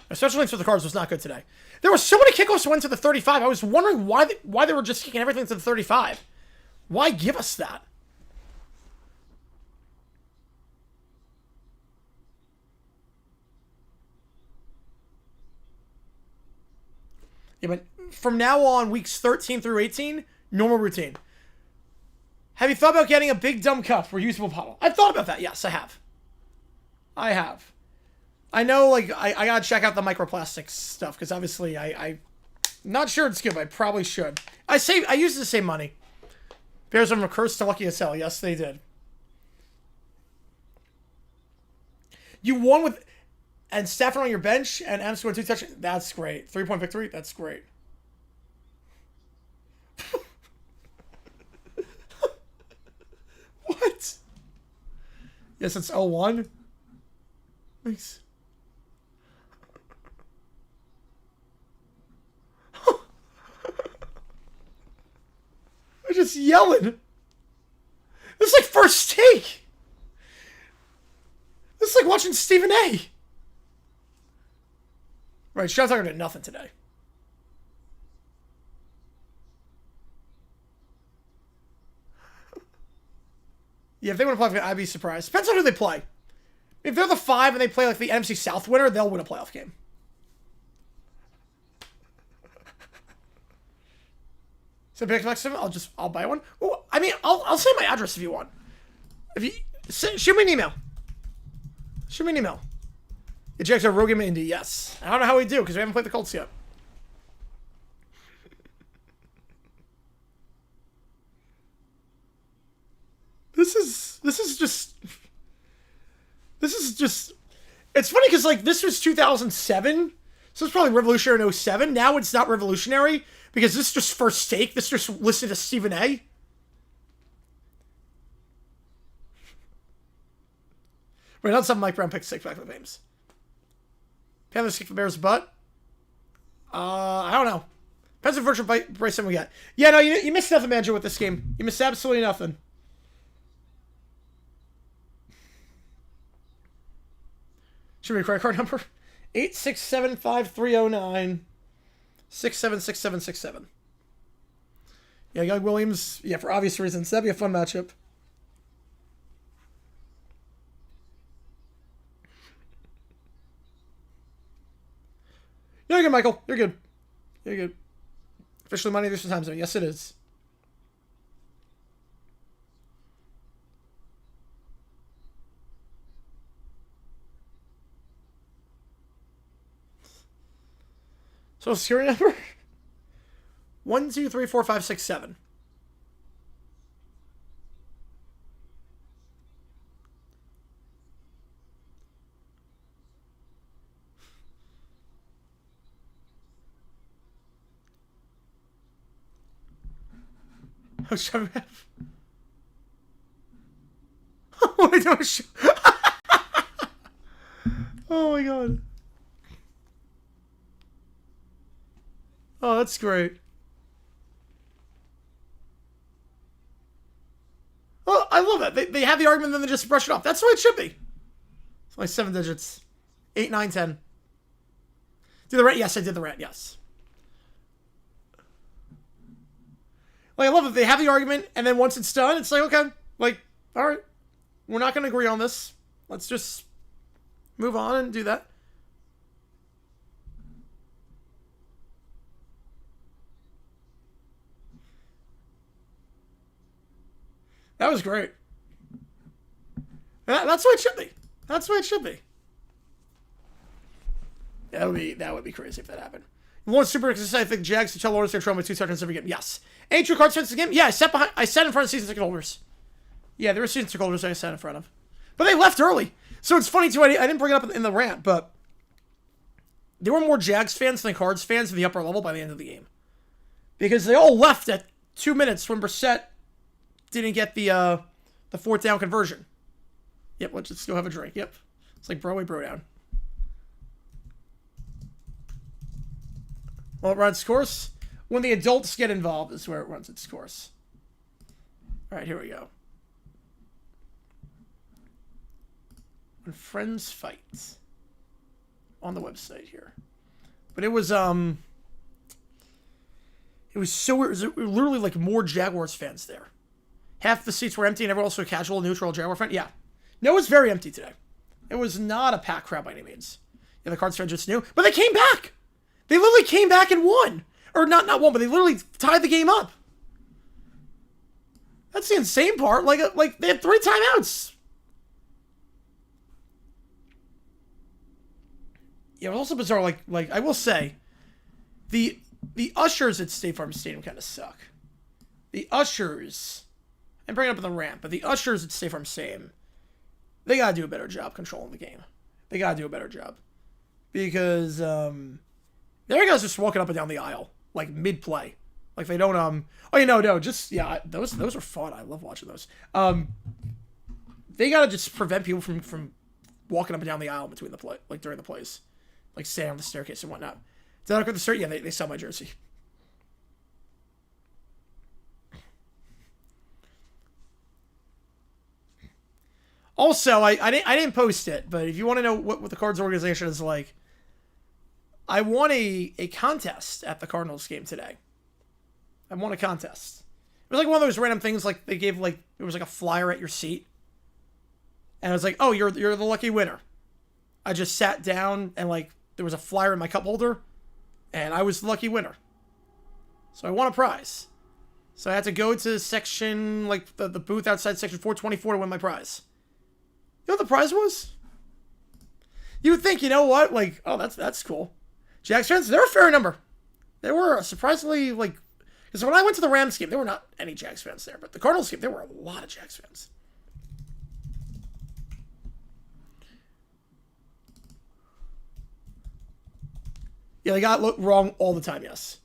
Especially for the Cards was not good today. There were so many kickoffs that went to the 35. I was wondering why they were just kicking everything to the 35. Why give us that? Yeah, but from now on, weeks 13 through 18, normal routine. Have you thought about getting a big dumb cup, reusable bottle? I've thought about that. Yes, I have. I have. I know, like, I gotta check out the microplastics stuff, because obviously I'm not sure it's good, but I probably should. I used the same money. Bears are cursed to lucky as hell. Yes, they did. You won with... And Stafford on your bench, and Adams scored 2 touchdowns. That's great. 3-point victory. That's great. Yeah, since 01. Thanks. I'm just yelling. This is like first take. This is like watching Stephen A. Right, Stroud's not gonna do nothing today. Yeah, if they want to play, I'd be surprised. Depends on who they play. If they're the 5 and they play like the NFC South winner, they'll win a playoff game. So pick next time, I'll buy one. Ooh, I mean, I'll send my address if you want. If you shoot me an email. Shoot me an email. The Jags are rogue game in Indy. Yes. I don't know how we do because we haven't played the Colts yet. This is just. It's funny because like this was 2007, so it's probably revolutionary in 07. Now it's not revolutionary because this is just first take. This just listed as Stephen A. Wait, not something Mike Brown picked 6 back for the games. Panthers kick the Bears' butt. I don't know. Depends on virtual price we got. Yeah, no, you missed nothing, Manager, with this game. You missed absolutely nothing. Should be a credit card number. 8675309 676767. Yeah, Doug Williams. Yeah, for obvious reasons. That'd be a fun matchup. You're good, Michael. You're good. You're good. Officially Monday this time zone. Yes, it is. Social security number? 1, 2, 3, 4, 5, 6, 7. Oh, shut up. What are you doing? Oh my god. Oh, that's great. Oh, I love that. They have the argument, then they just brush it off. That's the way it should be. It's only 7 digits. 8, 9, 10. Did the rent? Yes, I did the rent. Yes. Like, I love it. They have the argument, and then once it's done, it's like, okay, like, all right, we're not going to agree on this. Let's just move on and do that. That was great. That's what it should be. That's what it should be. That would be crazy if that happened. One super excited. I think Jags to tell Lawrence they're throwing with 2 touchdowns every game. Yes. Any true cards fans in the game? Yeah, I sat in front of season ticket holders. Yeah, there were season ticket holders I sat in front of. But they left early. So it's funny too, I didn't bring it up in the rant, but there were more Jags fans than Cards fans in the upper level by the end of the game. Because they all left at 2 minutes when Brissett didn't get the 4th down conversion. Yep, let's just go have a drink. Yep. It's like Broadway bro down. Well, it runs its course. When the adults get involved is where it runs its course. All right, here we go. When friends fight. On the website here. But it was so weird. It was literally like more Jaguars fans there. Half the seats were empty and everyone else was casual, neutral, Jaguar fan. Yeah. No, it was very empty today. It was not a packed crowd by any means. Yeah, the Cards fans just knew. But they came back. They literally came back and won. Or not won, but they literally tied the game up. That's the insane part. Like they had 3 timeouts. Yeah, it was also bizarre. Like I will say, the ushers at State Farm Stadium kind of suck. The ushers, and bring it up in the ramp, but the ushers at State Farm Stadium, they gotta do a better job controlling the game. They gotta do a better job because there guys just walking up and down the aisle like mid play, like they don't oh yeah no just yeah those are fun. I love watching those. They gotta just prevent people from walking up and down the aisle between the play, like during the plays, like staying on the staircase and whatnot. Did I look at the start? Yeah, they sell my jersey. Also, I didn't post it, but if you want to know what the Cards organization is like, I won a contest at the Cardinals game today. I won a contest. It was like one of those random things, like they gave like it was like a flyer at your seat, and I was like, oh, you're the lucky winner. I just sat down and like there was a flyer in my cup holder, and I was the lucky winner. So I won a prize. So I had to go to section like the booth outside section 424 to win my prize. You know what the prize was? You would think, you know what? Like, oh, that's cool. Jags fans, there were a fair number. There were surprisingly, like, because when I went to the Rams game, there were not any Jags fans there. But the Cardinals game, there were a lot of Jags fans. Yeah, they got it wrong all the time, yes.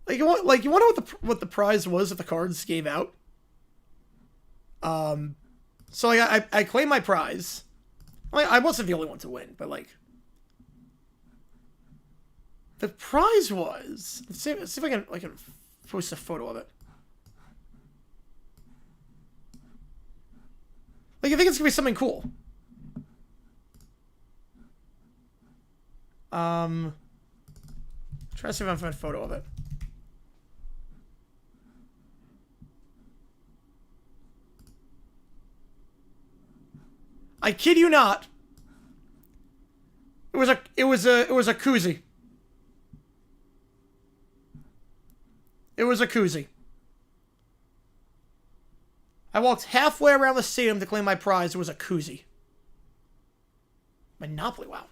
You want to know what the prize was that the Cards gave out? So like I claimed my prize. Like I wasn't the only one to win, but like the prize was. Let's see if I can post a photo of it. Like I think it's gonna be something cool. Try to see if I can find a photo of it. I kid you not. It was a koozie. It was a koozie. I walked halfway around the stadium to claim my prize. It was a koozie. Monopoly, wow.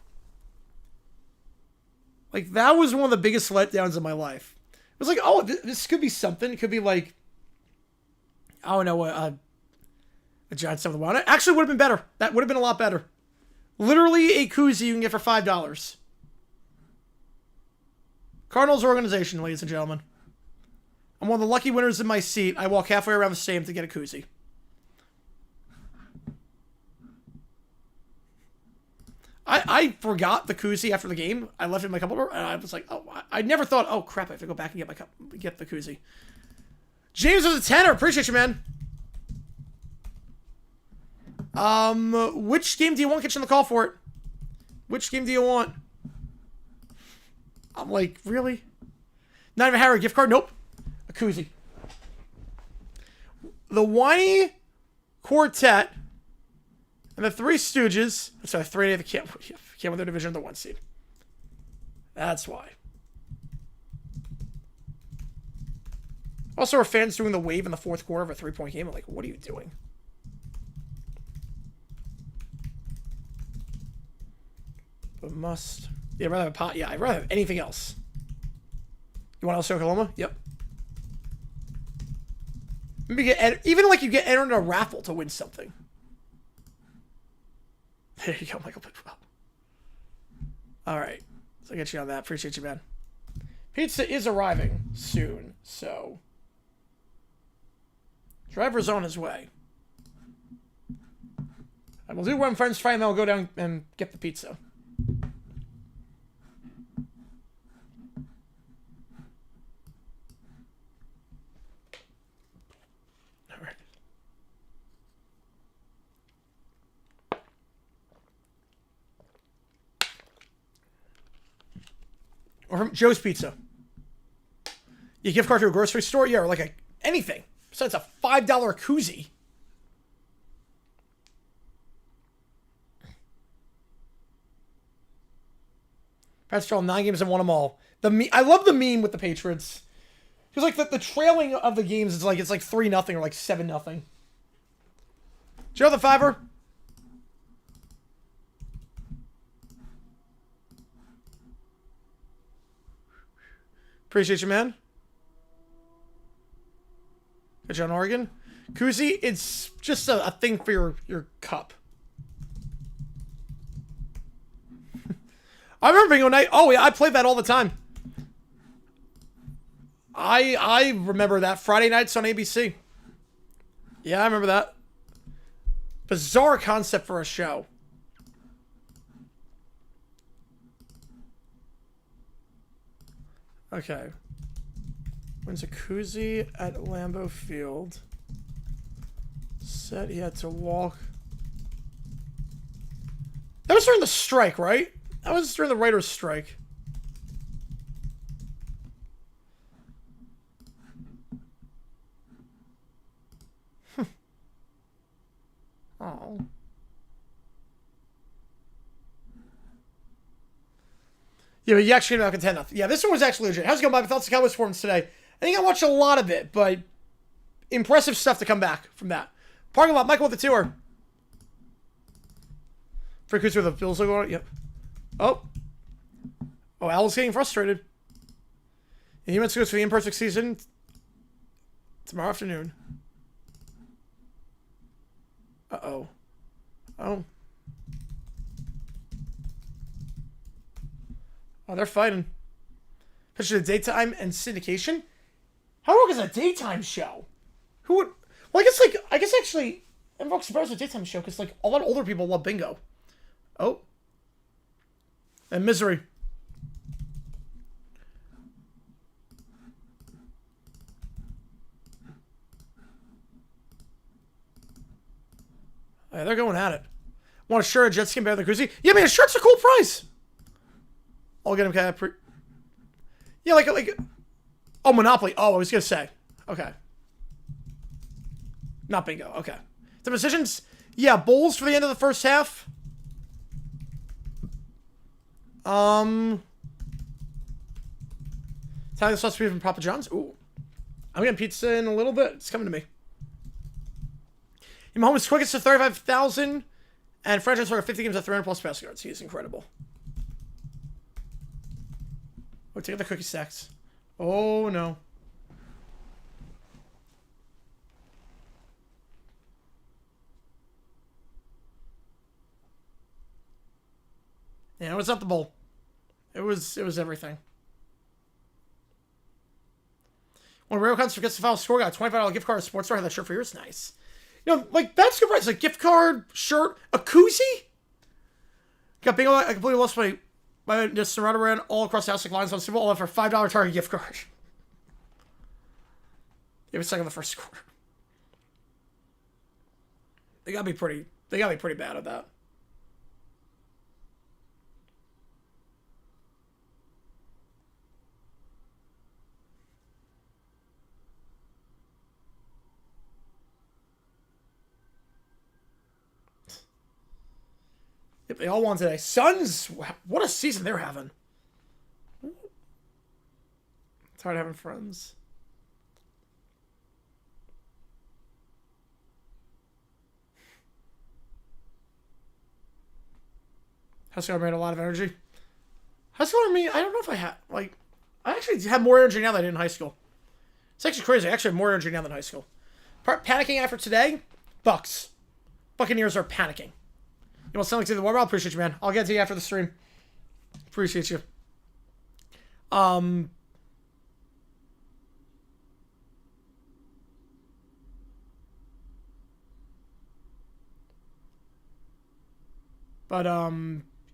Like, that was one of the biggest letdowns of my life. It was like, oh, this could be something. It could be like, I don't know, a giant stuff of the wild. It actually would have been better. That would have been a lot better. Literally a koozie you can get for $5. Cardinals organization, ladies and gentlemen. I'm one of the lucky winners in my seat. I walk halfway around the stadium to get a koozie. I forgot the koozie after the game. I left it in my cup holder, and I was like, oh, I never thought, oh crap, I have to go back and get the koozie. James was a tenor. Appreciate you, man. Which game do you want? Get you on the call for it. Which game do you want? I'm like, really? Not even Harry gift card? Nope. A koozie. The Whiny Quartet and the Three Stooges. Sorry, three of the can't win their division, the 1 seed. That's why. Also, our fans doing the wave in the fourth quarter of a 3-point game. I'm like, what are you doing? But must. Yeah, I'd rather have a pot. Yeah, I'd rather have anything else. You want El Oklahoma? Yep. Maybe even like you get entered in a raffle to win something. There you go, Michael Bidwell. All right. So I get you on that. Appreciate you, man. Pizza is arriving soon, so driver's on his way. And we'll do one friend's fight, and then we'll go down and get the pizza. All right. Or from Joe's Pizza. You gift card to a grocery store? Yeah, or like anything. Besides a $5 koozie. Patrick 9 games and won them all. I love the meme with the Patriots. Because like the trailing of the games is like it's like 3-0 or like 7-0. Joe the Fiver. Appreciate you, man. Good John Oregon. Koozie, it's just a thing for your cup. I remember bingo night. Oh, yeah, I played that all the time. I remember that Friday nights on ABC. Yeah, I remember that. Bizarre concept for a show. Okay. Wins a koozie at Lambeau Field. Said he had to walk. That was during the strike, right? That was during the writer's strike. Oh. Yeah, but you actually not contend enough. Yeah, this one was actually legit. How's it going, Bob? Thoughts of Cowboys performance today? I think I watched a lot of it, but impressive stuff to come back from that. Parking lot, Michael with the tour. Free cruise with the Bills logo on it. Yep. Oh. Oh, Al's getting frustrated. And he wants to go for the imperfect season tomorrow afternoon. Uh-oh. Oh. Oh, they're fighting. Especially the daytime and syndication. How long is a daytime show? Who would... Well, I guess actually, everyone's surprised with a daytime show because, like, a lot of older people love bingo. Oh. And misery. Yeah, they're going at it. Want a shirt, a jet skin better than koozie? Yeah, man, a shirt's a cool price. I'll get him kind of yeah, like... Oh, Monopoly. Oh, I was going to say. Okay. Not bingo. Okay. The positions... Yeah, Bulls for the end of the first half. Italian sauce from Papa John's. Ooh. I'm getting pizza in a little bit. It's coming to me. Mahomes quickest to 35,000. And franchise for 50 games at 300 plus passing yards. He is incredible. Oh, take out the cookie stacks. Oh, no. Yeah, it was not the bowl. It was everything. When Rail comes forgets to file score, got a $25 gift card at Sports Store. Had that shirt for yours. Nice. You know, like, that's good price. Like, gift card, shirt, a koozie? Got bingo. I completely lost my just surrounded around all across the house like lines on Super Bowl. All for $5 Target gift card. It was second the first quarter. They gotta be pretty bad at that. Yep, they all won today. Suns, what a season they're having. Tired of having friends. Husker made a lot of energy. Husker me, I don't know if I had, like, I actually have more energy now than I did in high school. It's actually crazy. I actually have more energy now than high school. Panicking after today, Bucs. Buccaneers are panicking. You want something to the warm? I appreciate you, man. I'll get to you after the stream. Appreciate you.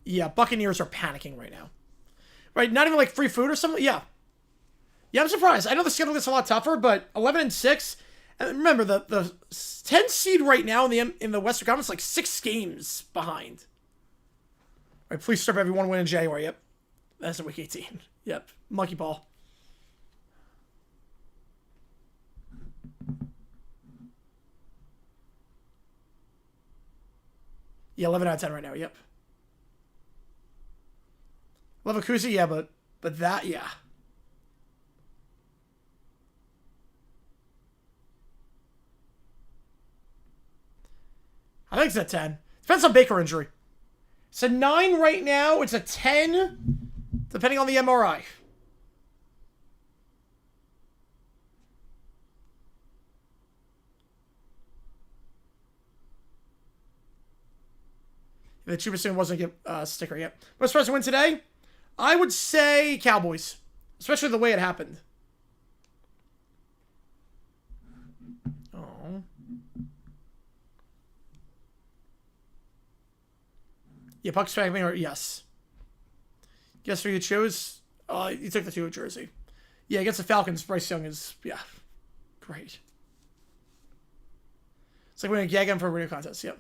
Yeah, Buccaneers are panicking right now. Right, not even like free food or something. Yeah. Yeah, I'm surprised. I know the schedule gets a lot tougher, but 11-6. And remember, the 10 seed right now in the Western Conference, like 6 games behind. All right, please start everyone win in January. Yep. That's in week 18. Yep. Monkey ball. Yeah, 11 out of 10 right now. Yep. Leverkusen, yeah, but that, yeah. I think it's a 10. Depends on Baker injury. It's a 9 right now. It's a 10, depending on the MRI. The cheapest one wasn't a sticker yet. Most surprised to win today? I would say Cowboys. Especially the way it happened. Oh. Yeah, Bucks Pac-Man, or yes. Guess who you chose? You took the 2 jersey. Yeah, against the Falcons, Bryce Young is, yeah, great. It's like winning a gag him for a radio contest, yep.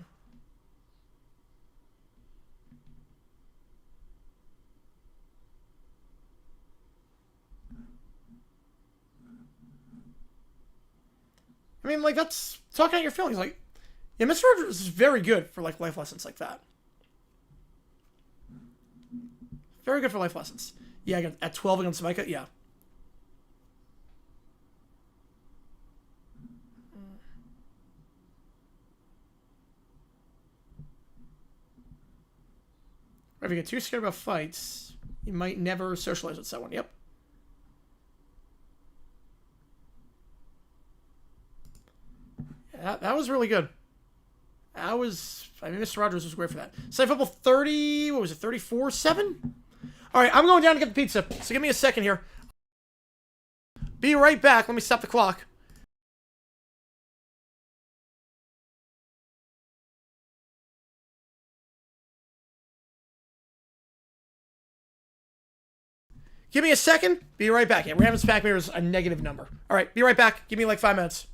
I mean, like, that's talking out your feelings. Like, yeah, Mr. Rogers is very good for, like, life lessons like that. Very good for life lessons. Yeah, at 12 against Micah, yeah. If you get too scared about fights, you might never socialize with someone. Yep. Yeah, that was really good. That was, I mean, Mr. Rogers was great for that. Side football 30, what was it, 34-7? All right, I'm going down to get the pizza, so give me a second here. Be right back. Let me stop the clock. Give me a second. Be right back. Yeah, Rams Pac-Man is a negative number. All right, be right back. Give me like 5 minutes.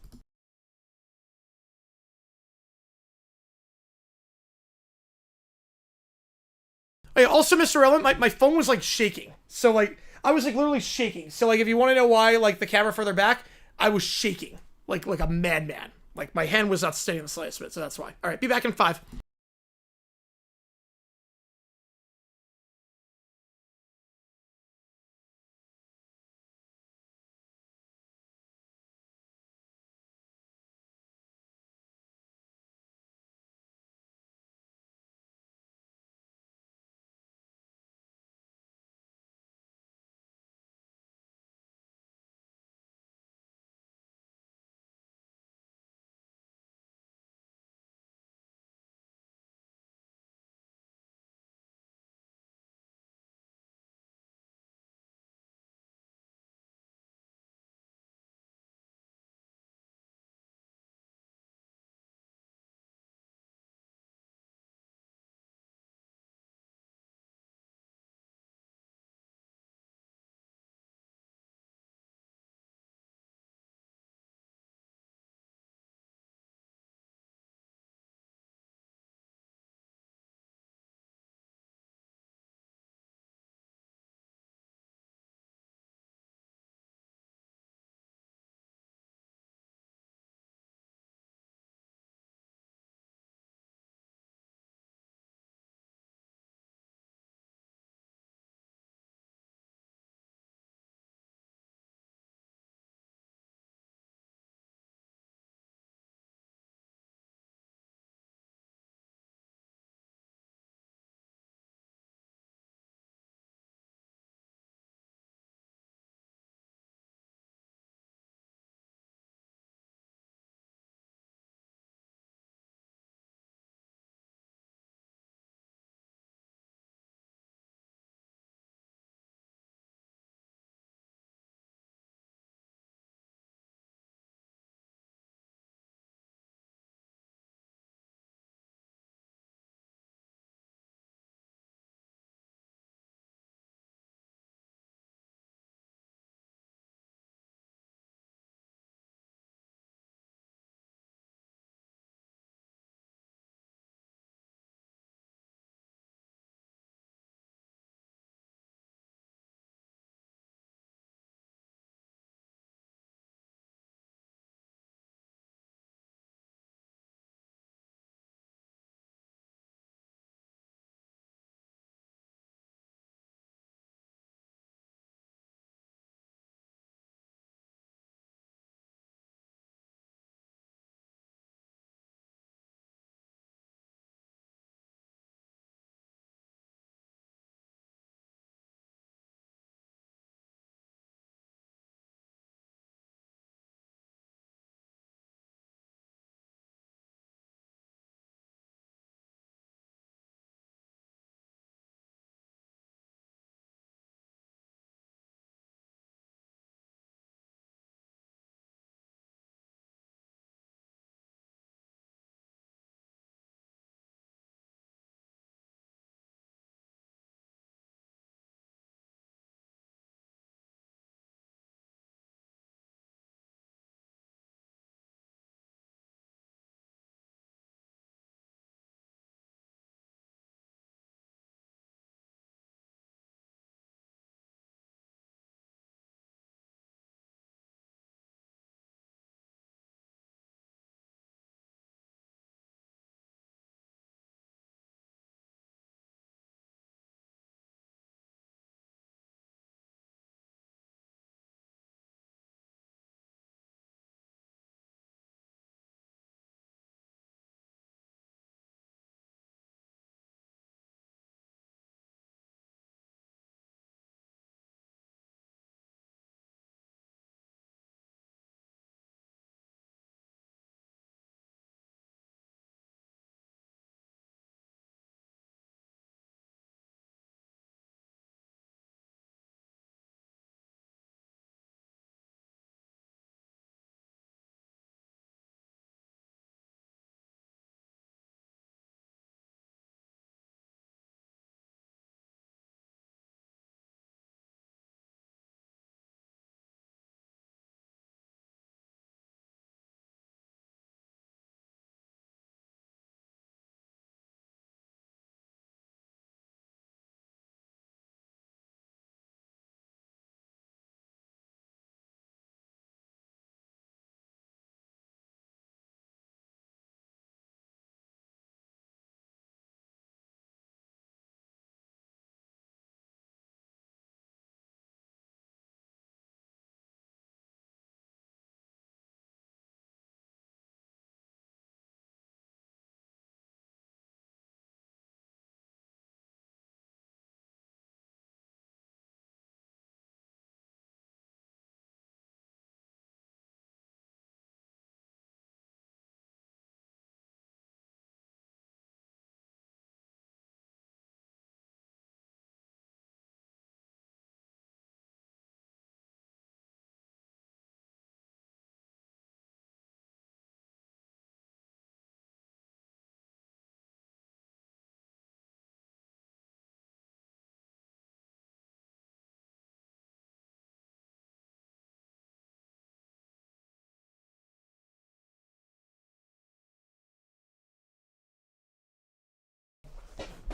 Oh, yeah, also, Mr. Ellen, my phone was like shaking. So like I was like literally shaking. So like if you want to know why, like the camera further back, I was shaking like a madman. Like my hand was not steady in the slightest bit. So that's why. All right, be back in 5.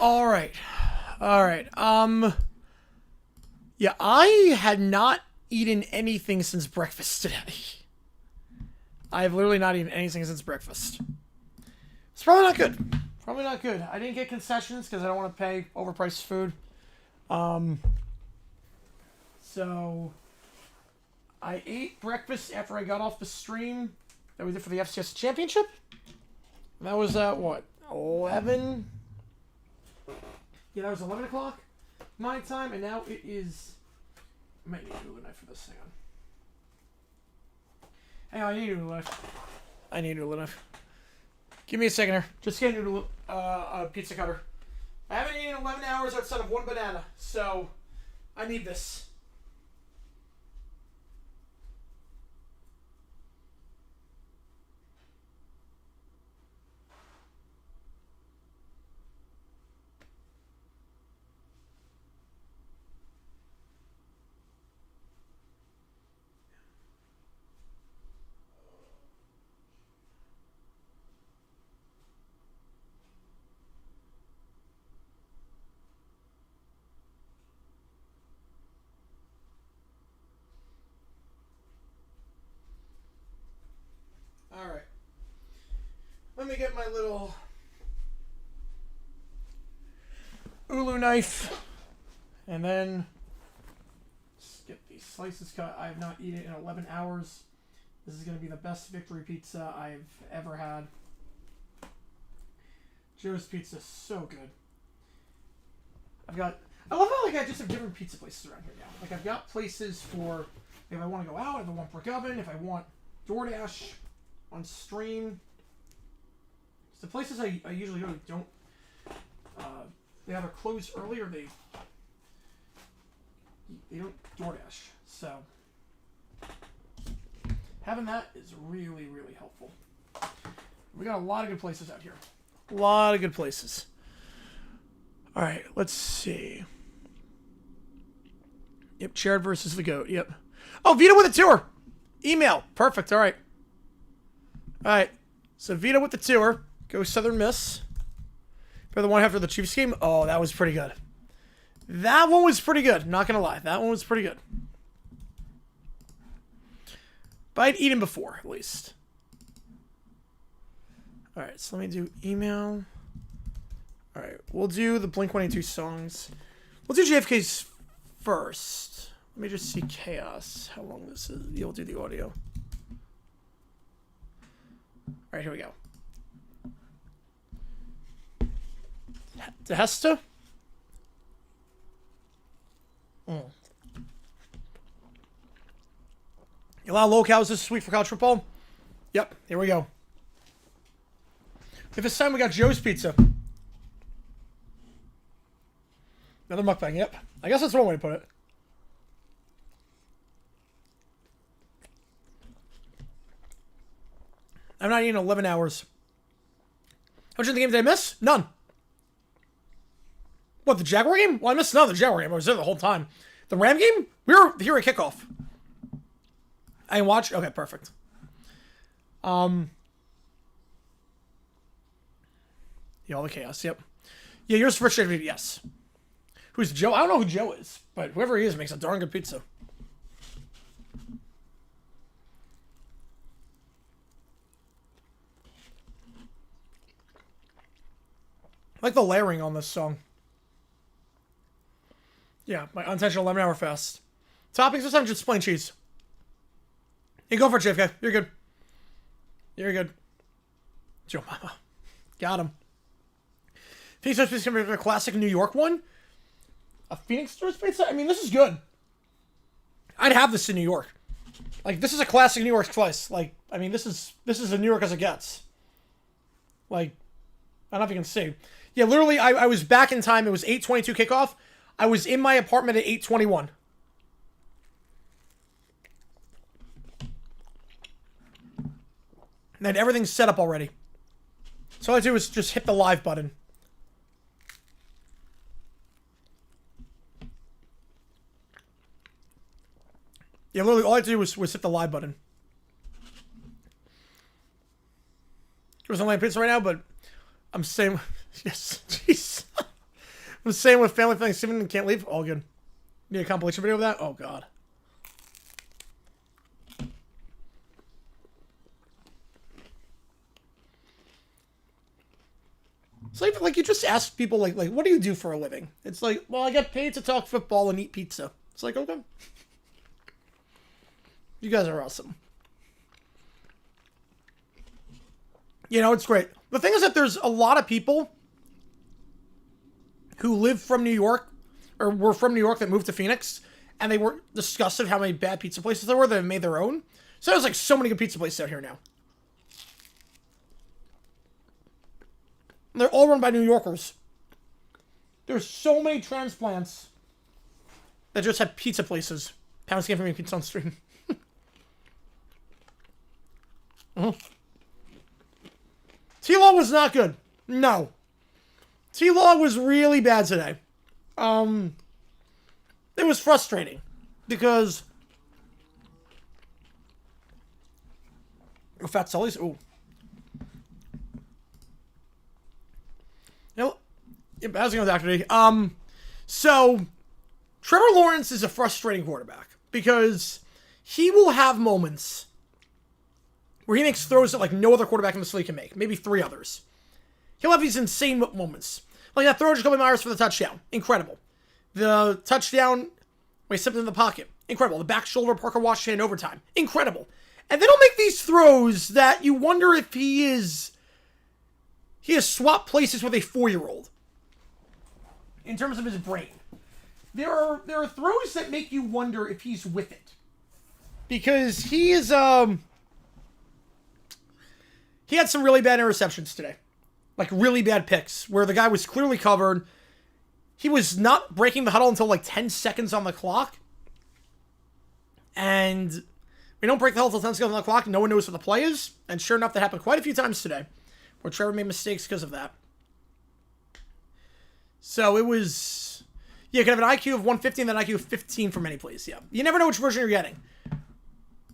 All right. All right. Yeah, I had not eaten anything since breakfast today. I've literally not eaten anything since breakfast. It's probably not good. Probably not good. I didn't get concessions because I don't want to pay overpriced food. So I ate breakfast after I got off the stream that we did for the FCS Championship. That was at what? 11? Yeah, that was 11 o'clock my time, and now it is... I might need a noodle knife for this. Hang on, I need a noodle knife. I need a noodle knife. Give me a second here. Just get a noodle, pizza cutter. I haven't eaten in 11 hours outside of one banana, so I need this. Alright. Let me get my little ulu knife. And then just get these slices cut. I have not eaten in 11 hours. This is going to be the best victory pizza I've ever had. Joe's Pizza is so good. I love how like I just have different pizza places around here now. Like I've got places for if I want to go out, if I want brick oven, if I want DoorDash on stream. So the places I usually go don't they either close early or they don't DoorDash. So having that is really, really helpful. We got a lot of good places out here. A lot of good places. All right, let's see. Yep, Jared versus the GOAT. Yep. Oh, Vito with a tour. Email. Perfect. All right. All right. So Vito with the tour. Go Southern Miss. For the one after the Chiefs game. Oh, that was pretty good. That one was pretty good. Not gonna lie. That one was pretty good. But I'd eaten before, at least. All right. So let me do email. All right. We'll do the Blink-182 songs. We'll do JFK's first. Let me just see Chaos. How long this is. You'll do the audio. All right, here we go. The Hesta. You allow locales this week for college football? Yep, here we go. If this time we got Joe's Pizza. Another mukbang, yep. I guess that's one way to put it. I'm not eating 11 hours. How much of the game did I miss? None. What, the Jaguar game? Well, I missed none of the Jaguar game. I was there the whole time. The Ram game? We were here at kickoff. I didn't watch? Okay, perfect. Yeah, all the chaos, yep. Yeah, yours for sure, yes. Who's Joe? I don't know who Joe is, but whoever he is makes a darn good pizza. I like the layering on this song. Yeah, my unintentional 11-hour fast. Toppings this time just plain cheese. You go for it, JFK. You're good. You're good. Joe Mama. Got him. Pizza is going to be a classic New York one. A Phoenix Toast Pizza? I mean, this is good. I'd have this in New York. Like, this is a classic New York slice. Like, I mean, this is as New York as it gets. Like, I don't know if you can see. Yeah, literally, I was back in time. It was 8:22 kickoff. I was in my apartment at 8:21. And then everything's set up already. So all I do is just hit the live button. Yeah, literally, all I had to do was hit the live button. There's only a pizza right now, but I'm saying, yes, jeez. I'm saying with family Thanksgiving and can't leave. All good. Need a compilation video of that? Oh, God. It's like you just ask people, like, what do you do for a living? It's like, well, I get paid to talk football and eat pizza. It's like, okay. You guys are awesome. You know, it's great. The thing is that there's a lot of people who live from New York, or were from New York that moved to Phoenix, and they were disgusted how many bad pizza places there were that have made their own. So there's like so many good pizza places out here now. And they're all run by New Yorkers. There's so many transplants that just have pizza places. Pounds came from me pizza on stream. T-Law was not good. No. T-Law was really bad today. It was frustrating because Fat Sully's. Ooh. You know, how's it going, Dr. D? So Trevor Lawrence is a frustrating quarterback because he will have moments where he makes throws that like no other quarterback in this league can make. Maybe 3 others. He'll have these insane moments. Like that throw to Jacoby Myers for the touchdown. Incredible. The touchdown when he stepped in the pocket. Incredible. The back shoulder Parker Washington in overtime. Incredible. And then he'll make these throws that you wonder if he has swapped places with a 4-year-old. In terms of his brain. There are throws that make you wonder if he's with it. Because he is, he had some really bad interceptions today. Like, really bad picks, where the guy was clearly covered. He was not breaking the huddle until, like, 10 seconds on the clock. And we don't break the huddle until 10 seconds on the clock. No one knows what the play is. And sure enough, that happened quite a few times today, where Trevor made mistakes because of that. So it was... Yeah, you can have an IQ of 150 and then IQ of 15 for many plays, yeah. You never know which version you're getting.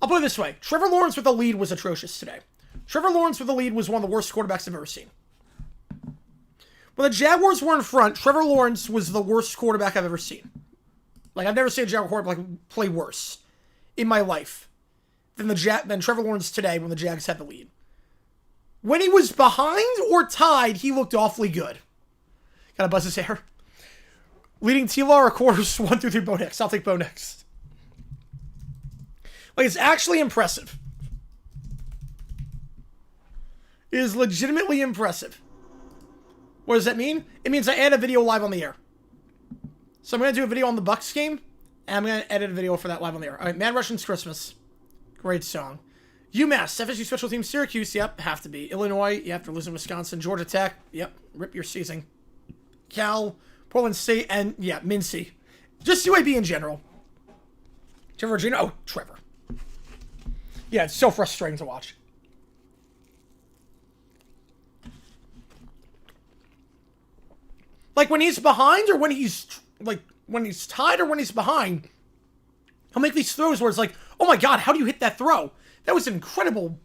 I'll put it this way. Trevor Lawrence with the lead was atrocious today. Trevor Lawrence with the lead was one of the worst quarterbacks I've ever seen. When the Jaguars were in front, Trevor Lawrence was the worst quarterback I've ever seen. Like, I've never seen a Jaguar quarterback play worse in my life than Trevor Lawrence today when the Jags had the lead. When he was behind or tied, he looked awfully good. Gotta buzz his hair. Leading T-Law or quarters 1 through 3 Bo Nix. I'll take Bo Nix. Like, it's actually impressive. It is legitimately impressive. What does that mean? It means I add a video live on the air. So I'm going to do a video on the Bucs game, and I'm going to edit a video for that live on the air. All right, Mad Russian's Christmas. Great song. UMass, FSU Special Team Syracuse, yep, have to be. Illinois, you have to lose in Wisconsin. Georgia Tech, yep, rip your season. Cal, Portland State, and, yeah, Mincy. Just UAB in general. Trevor Virginia, oh, Trevor. Yeah, it's so frustrating to watch. Like, when he's behind or when he's, like, when he's tied or when he's behind, he'll make these throws where it's like, oh my god, how do you hit that throw? That was an incredible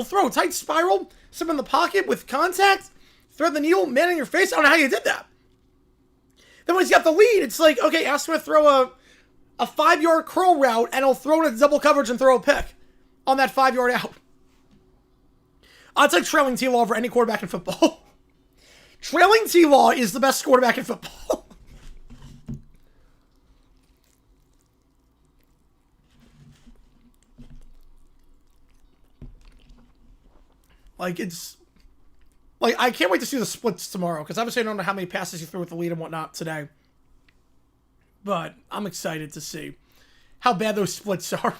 throw. Tight spiral, step in the pocket with contact, thread the needle, man in your face. I don't know how you did that. Then when he's got the lead, it's like, okay, ask him to throw a 5-yard curl route and he'll throw it into double coverage and throw a pick on that 5-yard out. I'll take trailing T-Law over any quarterback in football. Trailing T-Law is the best quarterback in football. Like, it's... Like, I can't wait to see the splits tomorrow, because obviously I don't know how many passes he threw with the lead and whatnot today. But I'm excited to see how bad those splits are.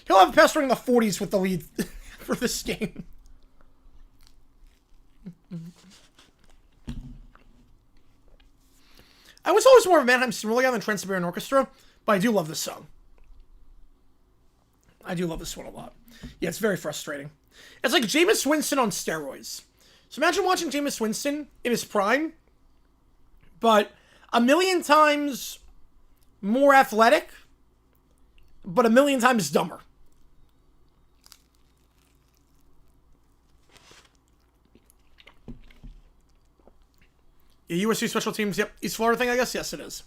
He'll have a pass running in the 40s with the lead for this game. I was always more of a Mannheim Steamroller guy than Trans-Siberian Orchestra, but I do love this song. I do love this one a lot. Yeah, it's very frustrating. It's like Jameis Winston on steroids. So imagine watching Jameis Winston in his prime, but a million times more athletic, but a million times dumber. Yeah, USC special teams. Yep. East Florida thing, I guess. Yes, it is.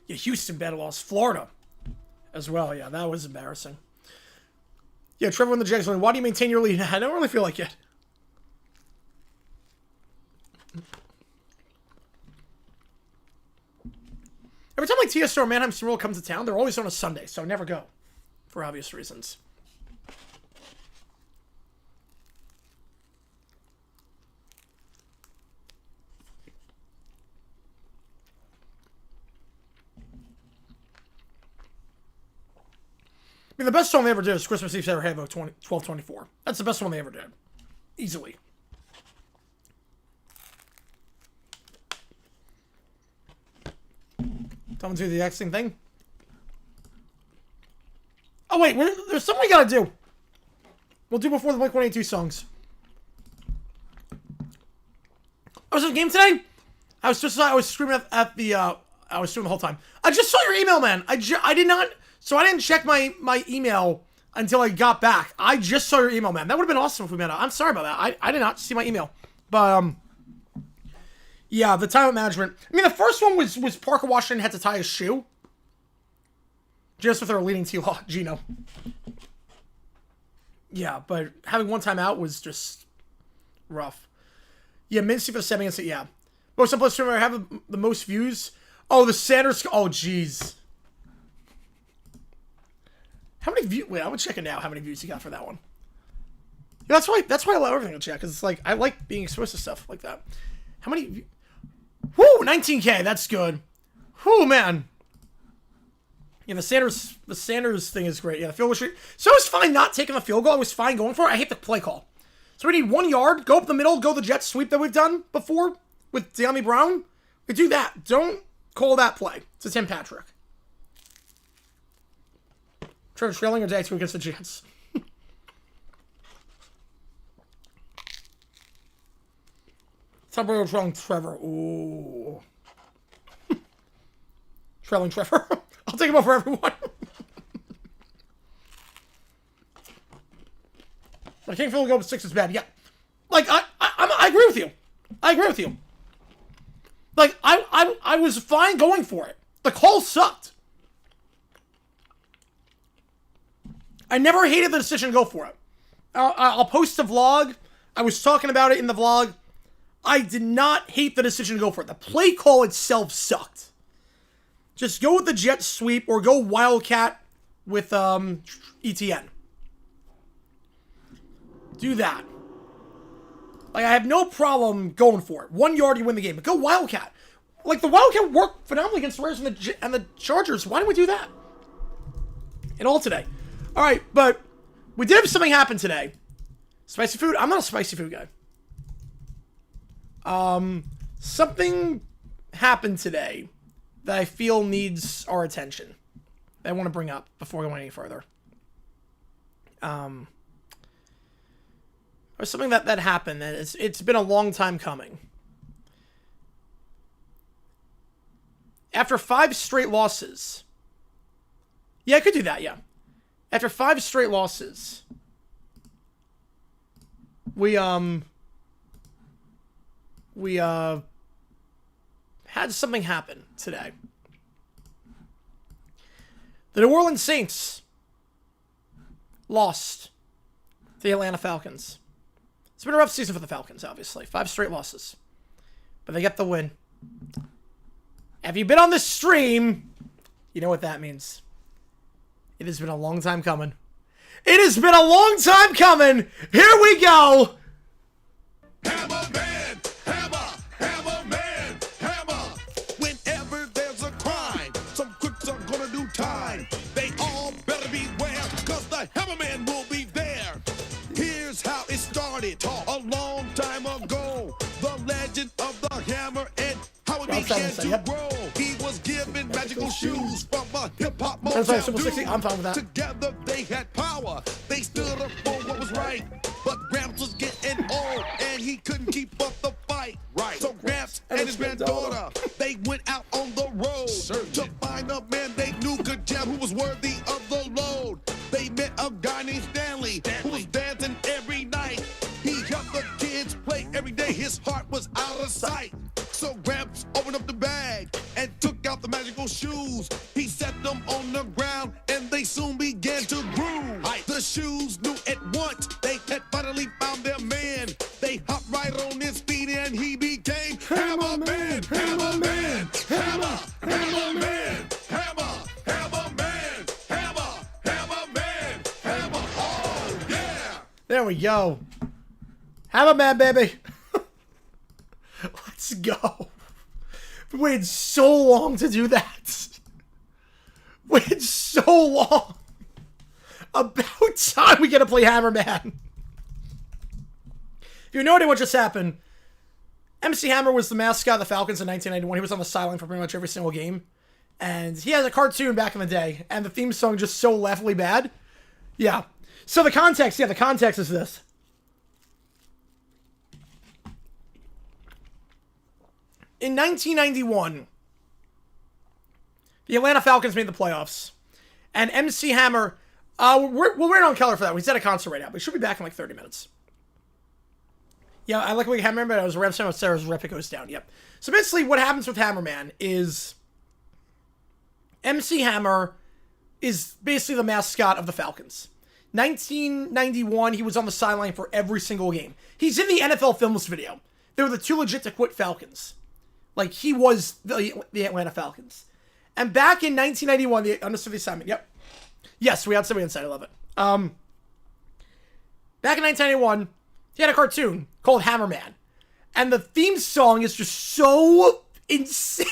Yeah, Houston bad loss. Florida as well. Yeah, that was embarrassing. Yeah, Trevor in the Jags. Why do you maintain your lead? I don't really feel like it. Every time like TSR or Mannheim Steamroll comes to town, they're always on a Sunday, so I never go. For obvious reasons. I mean, the best song they ever did is Christmas Eve Ever Have 12/24. That's the best one they ever did. Easily. Someone do the Xing thing. Oh, wait. There's something we gotta do. We'll do before the Blink-182 songs. I was at a game today. I was screaming at the, I was streaming the whole time. I just saw your email, man. I did not, so I didn't check my email until I got back. I just saw your email, man. That would have been awesome if we met up. I'm sorry about that. I did not see my email. But, yeah, the time management. I mean, the first one was Parker Washington had to tie his shoe. Just with our leading T-Law, Gino. Yeah, but having one time out was just rough. Yeah, Mincy for the 7 against it, yeah. Most upload streamer I have the most views. Oh, the Sanders. Oh, jeez. How many views? Wait, I would check it now. How many views you got for that one? Yeah, that's why I love everything to check. Because it's like, I like being exposed to stuff like that. How many? Whoo, 19K. That's good. Whoo, man. Yeah, the Sanders thing is great. Yeah, the field goal. So I was fine not taking the field goal. I was fine going for it. I hate the play call. So we need 1 yard, go up the middle, go the jet sweep that we've done before with De'Ami Brown. We do that. Don't call that play. It's a Tim Patrick. Trevor trailing or day 2 against the Jets. Tom Brady trailing Trevor. Ooh. Trailing Trevor. I'll take him over everyone. I can't feel go 6 is bad. Yeah. Like, I agree with you. I agree with you. Like, I was fine going for it. The call sucked. I never hated the decision to go for it. I'll post a vlog. I was talking about it in the vlog. I did not hate the decision to go for it. The play call itself sucked. Just go with the jet sweep or go Wildcat with ETN. Do that. Like, I have no problem going for it. 1 yard, you win the game. But go Wildcat. Like, the Wildcat worked phenomenally against the Raiders and the Chargers. Why didn't we do that? And all today. All right, but we did have something happen today. Spicy food? I'm not a spicy food guy. Something happened today that I feel needs our attention. That I want to bring up before going any further. Or something that happened, and it's been a long time coming. After 5 straight losses. Yeah, I could do that, yeah. After 5 straight losses, we had something happen today. The New Orleans Saints lost to the Atlanta Falcons. It's been a rough season for the Falcons, obviously. 5 straight losses. But they get the win. Have you been on this stream? You know what that means. It has been a long time coming. It has been a long time coming. Here we go. Hammer man, hammer man, hammer. Whenever there's a crime, some crooks are gonna do time. They all better beware, cause the hammer man will be there. Here's how it started a long time ago. The legend of the hammer and how it began to grow. He was given magical shoes from a hip-hop Motown I'm fine with that. Together they had power. They stood up for what was right. But Gramps was getting old and he couldn't keep up the fight. Right. So Gramps and his granddaughter, they went out on the road to find a man they knew could jam who was worthy of the load. They met a guy named Stanley who was dancing every night. He helped the kids play every day. His heart was out of sight. those shoes. He set them on the ground and they soon began to groove. The shoes knew at once they had finally found their man. They hopped right on his feet and he became Hammer Man, Hammer Man, Hammer, Hammer Man, Hammer, Hammer Man, Hammer, Hammer Man, Hammer. Oh yeah! There we go. Hammer Man, baby. Let's go. We waited so long to do that. Waited so long. About time we get to play Hammer Man. If you have no idea what just happened, MC Hammer was the mascot of the Falcons in 1991. He was on the sideline for pretty much every single game. And he has a cartoon back in the day. And the theme song just so laughably bad. Yeah. So the context is this. In 1991, the Atlanta Falcons made the playoffs. And MC Hammer, we're waiting on Keller for that. He's at a concert right now, but he should be back in like 30 minutes. Yeah, I like what Hammer, but I was reps down with Sarah's rep, it goes down. Yep. So basically what happens with Hammerman is MC Hammer is basically the mascot of the Falcons. 1991, he was on the sideline for every single game. He's in the NFL Films video. They were the too legit to quit Falcons. Like, he was the Atlanta Falcons. And back in 1991, the understood the assignment. Yep. Yes, we had somebody inside. I love it. Back in 1991, he had a cartoon called Hammerman. And the theme song is just so insane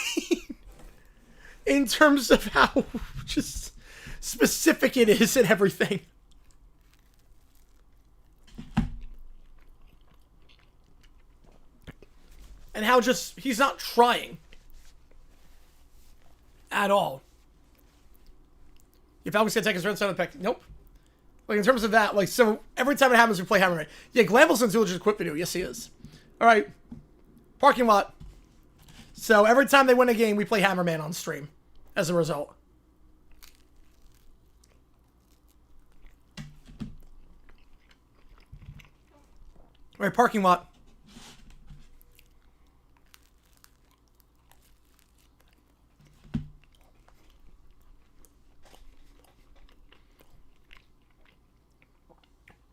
in terms of how just specific it is and everything. And how just, he's not trying. At all. If Falcons gonna take his red side of the pack, nope. Like, in terms of that, like, so, every time it happens, we play Hammerman. Yeah, Glanville's in Legit Quit video. Yes, he is. Alright. Parking lot. So, every time they win a game, we play Hammerman on stream. As a result. Alright, parking lot.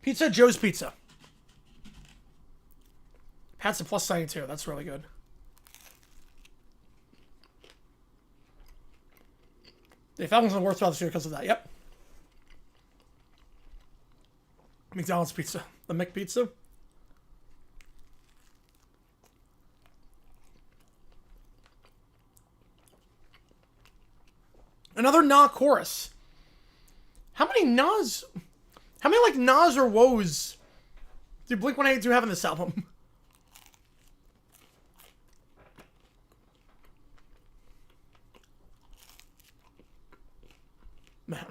Pizza, Joe's Pizza. Pat's a plus 92. That's really good. The Falcons are the worst spot this year because of that. Yep. McDonald's Pizza. The McPizza. Another Nah chorus. How many Nas... How many, like, Nas or woes do Blink-182 have in this album? Man.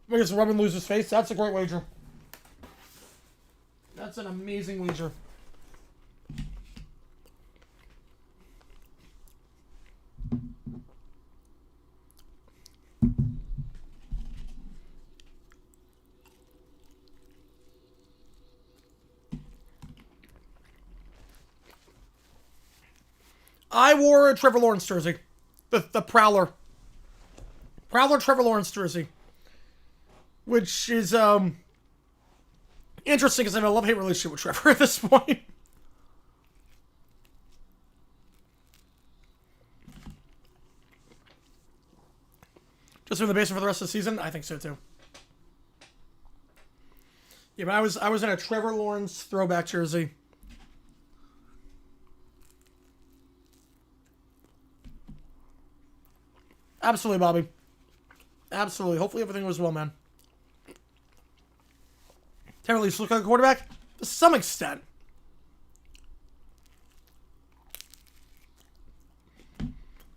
I guess Robin loses face. That's a great wager. That's an amazing wager. I wore a Trevor Lawrence jersey. The Prowler. Prowler Trevor Lawrence jersey. Which is, interesting because I have a love-hate relationship with Trevor at this point. Just in the basement for the rest of the season? I think so too. Yeah, but I was in a Trevor Lawrence throwback jersey. Absolutely, Bobby. Absolutely. Hopefully everything goes well, man. Taylor Leafs look like a quarterback? To some extent.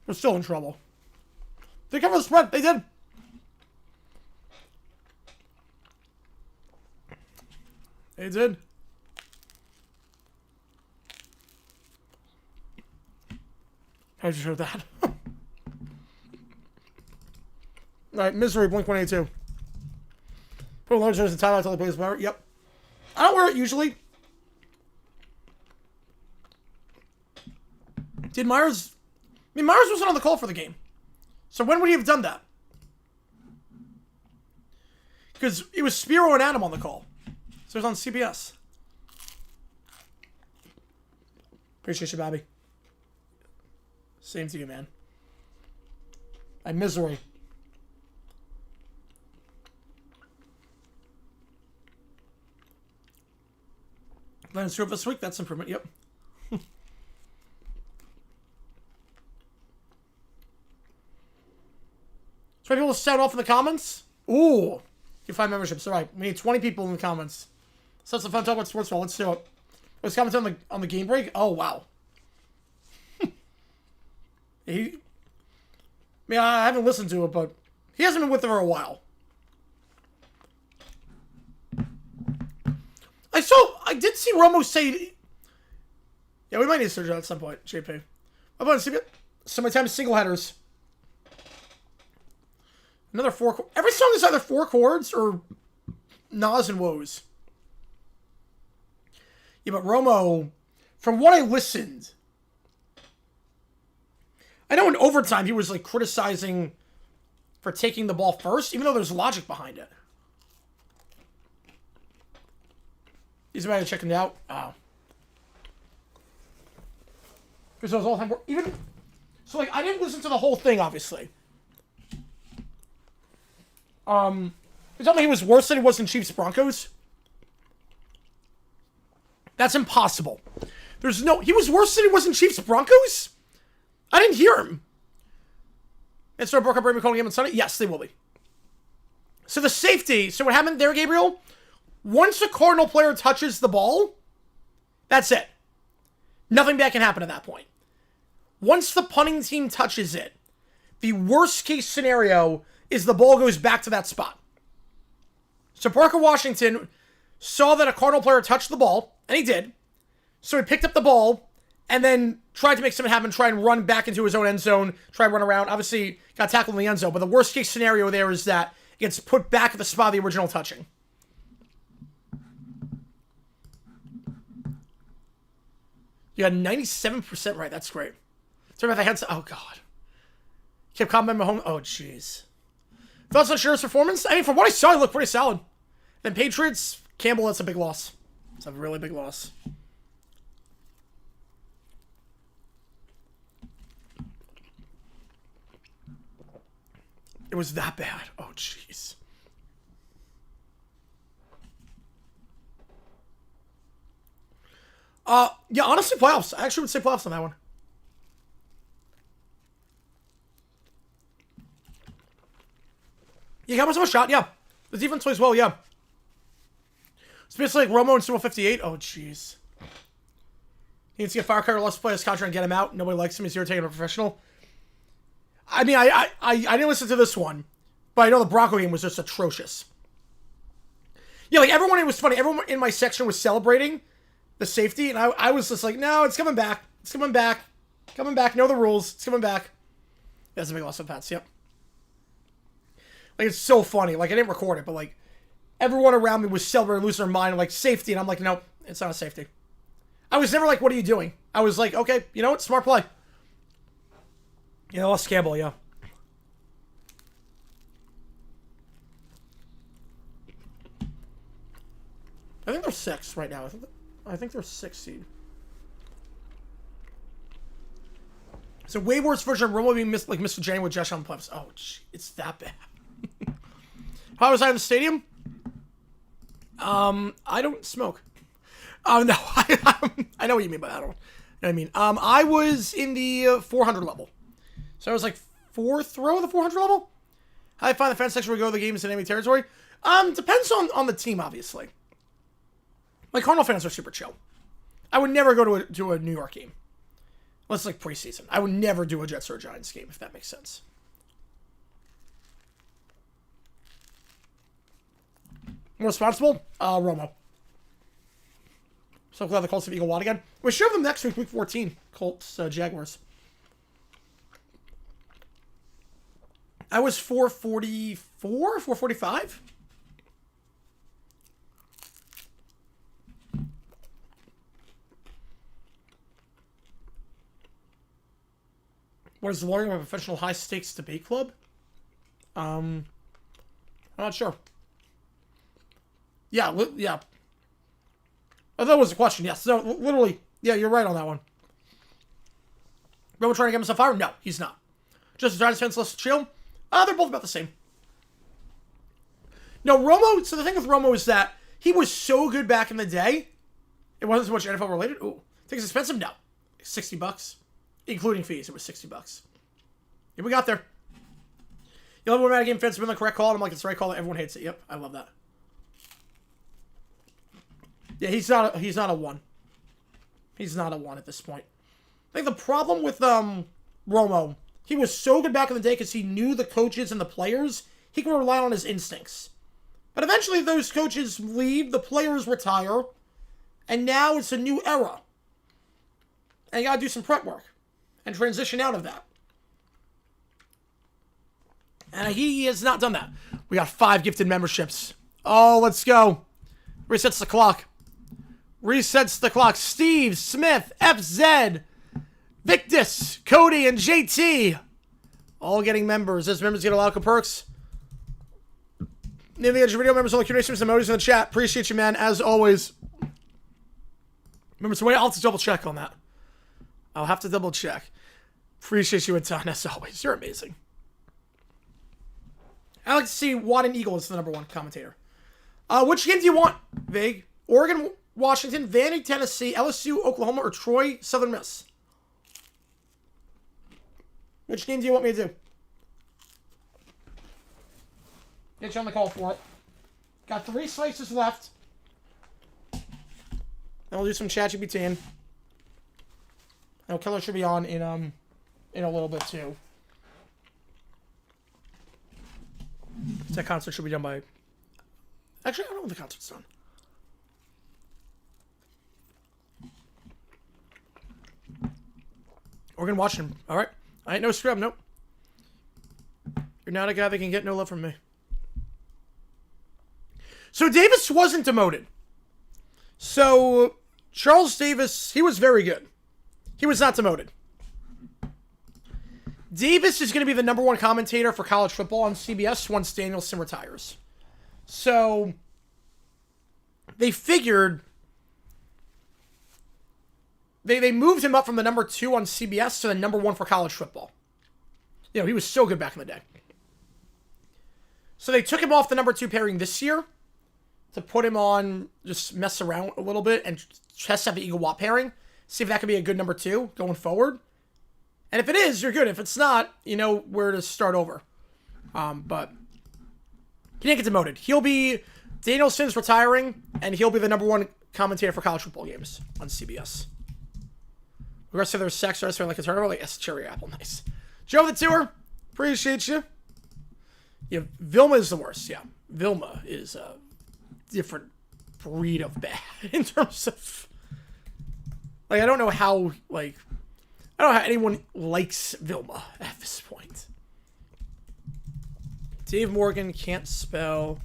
They're still in trouble. They covered the spread. They did. They did. How'd you show that? Alright, Misery, Blink-182. Put a large jersey and tie until he plays wear it. Yep. I don't wear it usually. Did Myers... I mean, Myers wasn't on the call for the game. So when would he have done that? Because it was Spiro and Adam on the call. So it was on CBS. Appreciate you, Bobby. Same to you, man. My misery. Lance Stewart this week. That's improvement. Yep. So people shout off in the comments. Ooh. You find memberships. All right. We need 20 people in the comments. So it's a fun talk about sports ball. Let's do it. Let's comment on the game break. Oh, wow. I haven't listened to it, but he hasn't been with her for a while. I did see Romo say... Yeah, we might need to search at some point, JP. How about so many times single headers. Another 4... Every song is either 4 chords or Nas and Woes. Yeah, but Romo, from what I listened... I know in overtime he was like criticizing for taking the ball first, even though there's logic behind it. He's about to check it out. Oh. Because those all time even so like I didn't listen to the whole thing, obviously. You tell me he was worse than he was in Chiefs Broncos? That's impossible. He was worse than he was in Chiefs Broncos? I didn't hear him. And so broke up Ray McCollum game on Sunday? Yes, they will be. So the safety, so what happened there, Gabriel? Once a Cardinal player touches the ball, that's it. Nothing bad can happen at that point. Once the punting team touches it, the worst case scenario is the ball goes back to that spot. So Parker Washington saw that a Cardinal player touched the ball, and he did. So he picked up the ball and then tried to make something happen, try and run back into his own end zone, try and run around. Obviously, got tackled in the end zone, but the worst case scenario there is that it gets put back at the spot of the original touching. You got 97% right. That's great. Sorry about the headset. Oh, God. Kept complimenting Mahomes. Oh, jeez. Thoughts on Sheriff's performance? I mean, from what I saw, he looked pretty solid. Then Patriots, Campbell, that's a big loss. It's a really big loss. It was that bad. Oh, jeez. Yeah, honestly, playoffs. I actually would say playoffs on that one. Yeah, Cowboys have a shot, yeah. The defense plays well, yeah. It's basically like Romo in Super Bowl 58. Oh, jeez. He needs to get Firecracker, let's play his contract and get him out. Nobody likes him. He's irritating a professional. I mean, I didn't listen to this one, but I know the Bronco game was just atrocious. Yeah, like everyone, it was funny. Everyone in my section was celebrating the safety, and I was just like, no, it's coming back. It's coming back. Coming back. Know the rules. It's coming back. That's a big loss of Pats, yep. Like, it's so funny. Like, I didn't record it, but, like, everyone around me was celebrating, losing their mind, like, safety, and I'm like, no, it's not a safety. I was never like, what are you doing? I was like, okay, you know what? Smart play. Yeah, lost Campbell, yeah. I think they're 6 right now. I think they're 6 seed. So way worse version of Romo being like Mr. January with Josh on the playoffs. Oh, gee, it's that bad. How was I in the stadium? I don't smoke. No, I know what you mean by that. I don't know what I mean. I was in the 400 level. So I was like 4th row of the 400 level. How I find the fan section where we go to the games in enemy territory? Depends on the team, obviously. My Cardinal fans are super chill. I would never go to a New York game. Unless it's like preseason. I would never do a Jets or a Giants game, if that makes sense. More responsible? Romo. So glad the Colts have Eagle Watt again. We should have them next week, week 14. Colts, Jaguars. I was 444? 445? What is the lawyer of a professional high-stakes debate club? I'm not sure. Yeah, yeah. Oh, that was a question, yes. No, literally, yeah, you're right on that one. Romo trying to get himself fired? No, he's not. Just a Giants fans less chill? They're both about the same. No, Romo, so the thing with Romo is that he was so good back in the day. It wasn't so much NFL related. Ooh, think it's expensive? No. $60. Including fees, it was $60. Yeah, we got there. You love when Mad Game fans win the correct call, and I'm like, it's the right call, everyone hates it. Yep, I love that. Yeah, he's not a 1. He's not a 1 at this point. I think the problem with Romo, he was so good back in the day because he knew the coaches and the players. He could rely on his instincts. But eventually those coaches leave, the players retire, and now it's a new era. And you gotta do some prep work and transition out of that. And he has not done that. We got 5 gifted memberships. Oh, let's go. Resets the clock. Resets the clock. Steve, Smith, FZ, Victus, Cody, and JT. All getting members. As members get a lot of perks. Near the edge of video, members only Q&A streams and emojis in the chat. Appreciate you, man, as always. Remember, so wait, I'll have to double check on that. I'll have to double check. Appreciate you a ton, as always. You're amazing. I like to see Watt and Eagle as the #1 commentator. Which game do you want, Vig? Oregon, Washington, Vandy, Tennessee, LSU, Oklahoma, or Troy, Southern Miss? Which game do you want me to do? Get you on the call for it. Got 3 slices left. Then we'll do some ChatGPT. Keller should be on in a little bit too. That concert should be done by... Actually, I don't know when the concert's done. Oregon, Washington. All right. I ain't no scrub. Nope. You're not a guy that can get no love from me. So Davis wasn't demoted. So Charles Davis, he was very good. He was not demoted. Davis is going to be the #1 commentator for college football on CBS once Danielson retires. So they figured they moved him up from the #2 on CBS to the #1 for college football. You know, he was so good back in the day. So they took him off the #2 pairing this year to put him on, just mess around a little bit and test out the Eagle Watt pairing. See if that could be a good #2 going forward. And if it is, you're good. If it's not, you know where to start over. But he didn't get demoted. He'll be... Danielson's retiring, and he'll be the #1 commentator for college football games on CBS. The rest of their sex, the rest of like a turnover, like, yes, cherry apple, nice. Joe the Tour, appreciate you. Yeah, Vilma is the worst, yeah. Vilma is a different breed of bad in terms of... Like, I don't know how, like... I don't know how anyone likes Vilma at this point. Dave Morgan can't spell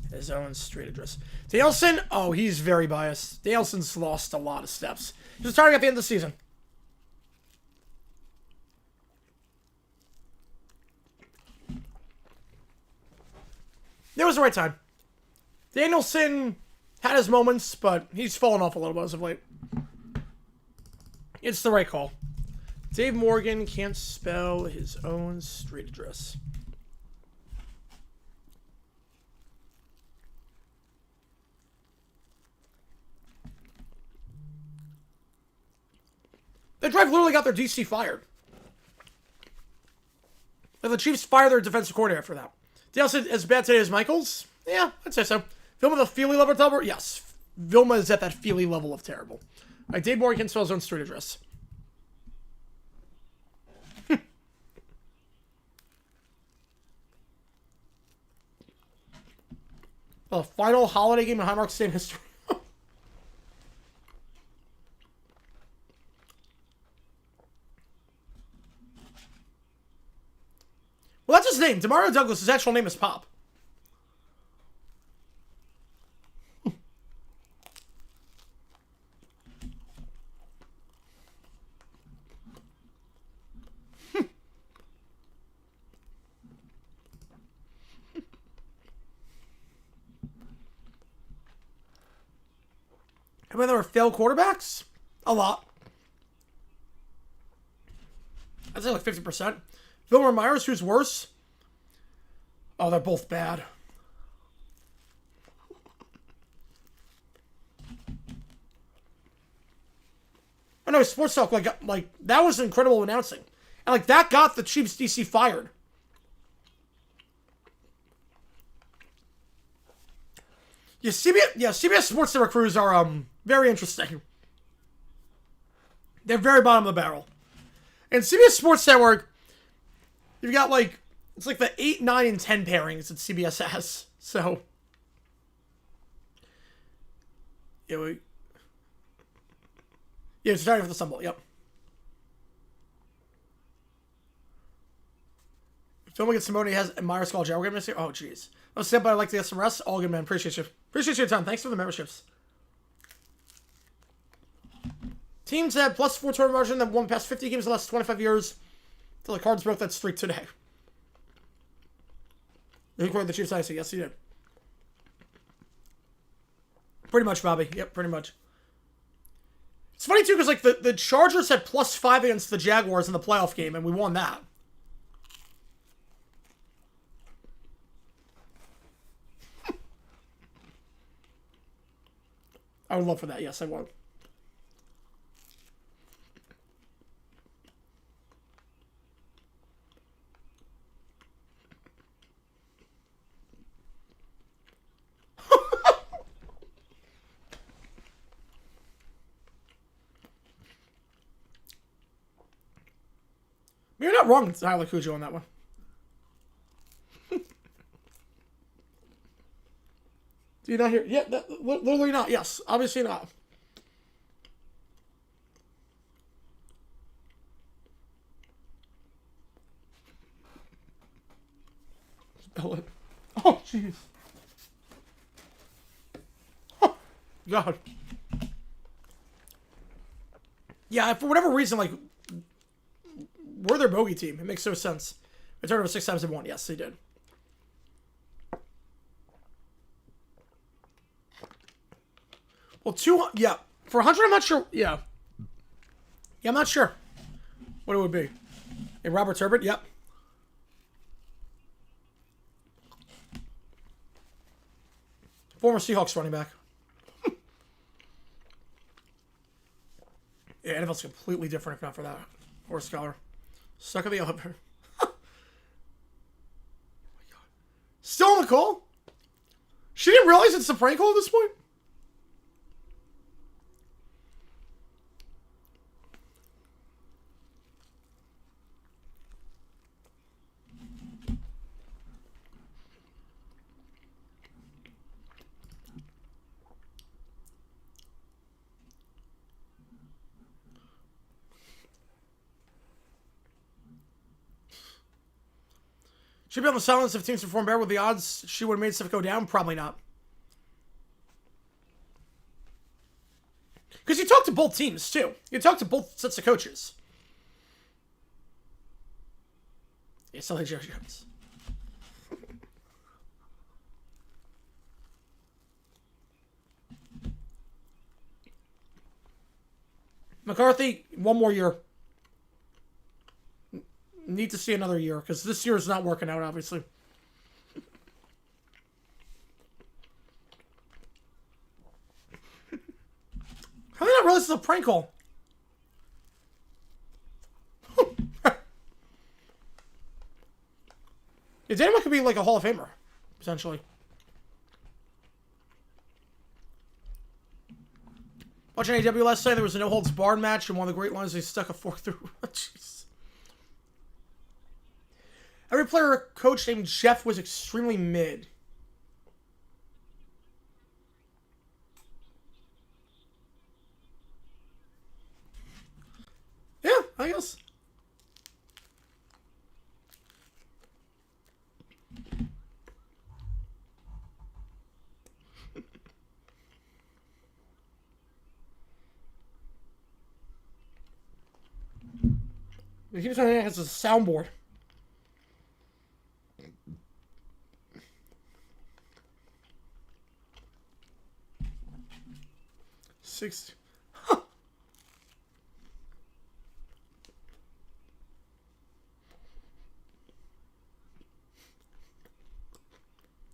his own street address. Danielson? Oh, he's very biased. Danielson's lost a lot of steps. He was retiring at the end of the season. It was the right time. Danielson had his moments, but he's fallen off a little bit as of late. It's the right call. Dave Morgan can't spell his own street address. The drive literally got their DC fired. And the Chiefs fired their defensive coordinator after that. Danielson as bad today as Michaels? Yeah, I'd say so. Vilma the Feely level of terrible? Yes. Vilma is at that Feely level of terrible. All right, Dave Morgan can spell his own street address. The final holiday game in Highmark Stadium history. Well, that's his name. Demario Douglas, his actual name is Pop. recommend there are failed quarterbacks? A lot. I'd say like 50%. Vilmer Myers, who's worse? Oh, they're both bad. I know Sports Talk, like that was incredible announcing. And like that got the Chiefs DC fired. Yeah, CBS Sports Network crews are very interesting. They're very bottom of the barrel. And CBS Sports Network, you've got like it's like the 8, 9, and 10 pairings that CBS has. So yeah, it's starting for the Sun Bowl. Yep. Filming at Simone has Myers College. We're gonna miss you. Oh, jeez. No step, but I'd like to get some rest. All good, man. Appreciate you. Appreciate your time. Thanks for the memberships. Teams had plus 4 tournament margin that won past 50 games in the last 25 years. Until the Cards broke that streak today. You recorded the Chiefs dynasty. Yes, you did. Pretty much, Bobby. Yep, pretty much. It's funny, too, because like the Chargers had plus 5 against the Jaguars in the playoff game, and we won that. I would love for that. Yes, I would. You're not wrong, Tyler Cujo, on that one. Do you not hear? Yeah, literally not. Yes, obviously not. Spell it. Oh, jeez. Oh, God. Yeah, for whatever reason, like, we're their bogey team. It makes no sense. They turned over 6 times and won. Yes, they did. Well, 200, yeah. For 100, I'm not sure. Yeah. Yeah, I'm not sure what it would be. Hey, Robert Turbot, yep. Former Seahawks running back. Yeah, NFL's completely different if not for that. Or a scholar. Stuck in the elevator. Oh my God. Still on the call? She didn't realize it's a prank call at this point? Should be on the silence if teams perform better with the odds. She would have made stuff go down. Probably not. Because you talk to both teams, too. You talk to both sets of coaches. Yeah, still like Jerry Jones. McCarthy, one more year. Need to see another year, because this year is not working out, obviously. How did I not realize this is a prank call? Yeah, Daniel could be like a Hall of Famer, potentially. Watching AW last night, there was a no-holds-barred match, and one of the great lines, they stuck a fork through. Jeez. Every player or coach named Jeff was extremely mid. Yeah, I guess. He keeps saying it has a soundboard. 60.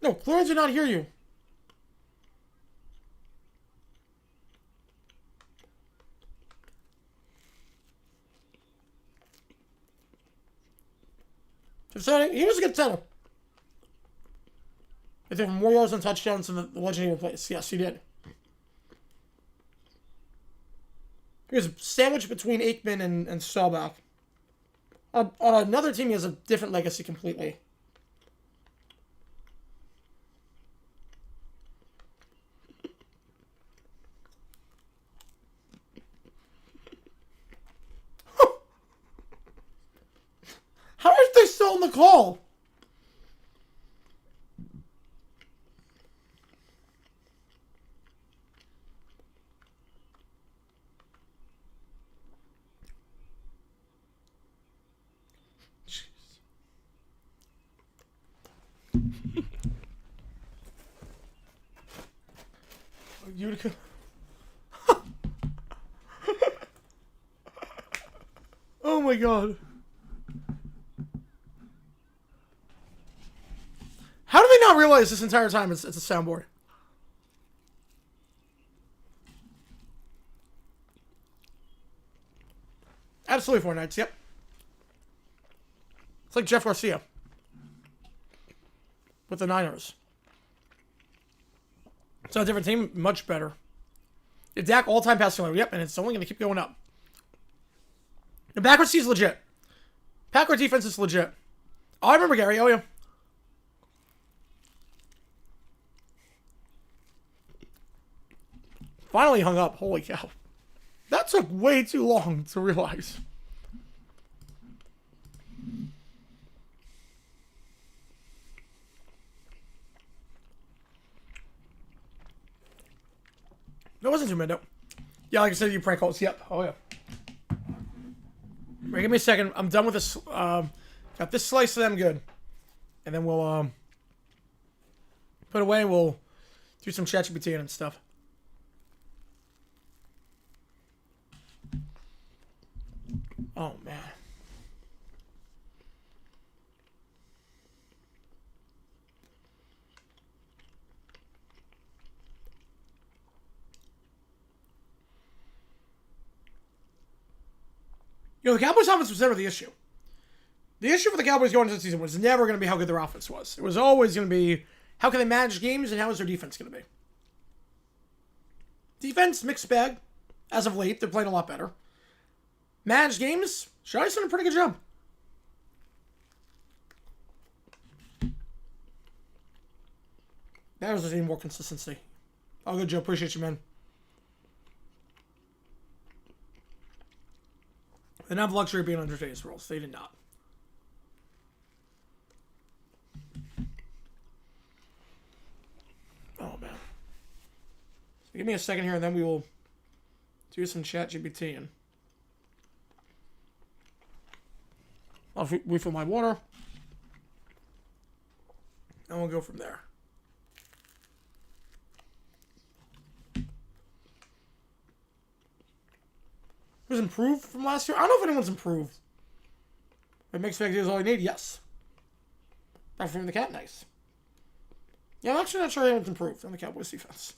No, clearly did not hear you. He was a good center. I think more yards and touchdowns than the legendary place. Yes, he did. He was sandwiched between Aikman and Staubach. On another team, he has a different legacy completely. How are they still on the call? Utica. Oh my god. How do they not realize this entire time it's a soundboard? Absolutely 4 nights, yep. It's like Jeff Garcia with the Niners. It's not a different team, much better. Dak all-time passing leader, yep, and it's only going to keep going up. The backwards is legit. Packer defense is legit. Oh, I remember Gary, oh yeah. Finally hung up, holy cow. That took way too long to realize. That wasn't too bad, though. Yeah, like I said, you prank calls. Yep. Oh, yeah. Wait, give me a second. I'm done with this. Got this slice of them good. And then we'll put away. We'll do some ChatGPT and stuff. Oh, man. You know, the Cowboys' offense was never the issue. The issue for the Cowboys going into the season was never going to be how good their offense was. It was always going to be how can they manage games and how is their defense going to be. Defense, mixed bag. As of late, they're playing a lot better. Managed games, Shawty's done a pretty good job. That was just even more consistency. Oh, good, Joe. Appreciate you, man. They didn't have the luxury of being under today's rules. They did not. Oh, man. So give me a second here, and then we will do some ChatGPT. And I'll refill my water. And we'll go from there. It was improved from last year. I don't know if anyone's improved. It makes me is all you need. Yes. Back from the cat, nice. Yeah, I'm actually not sure anyone's improved on the Cowboys defense.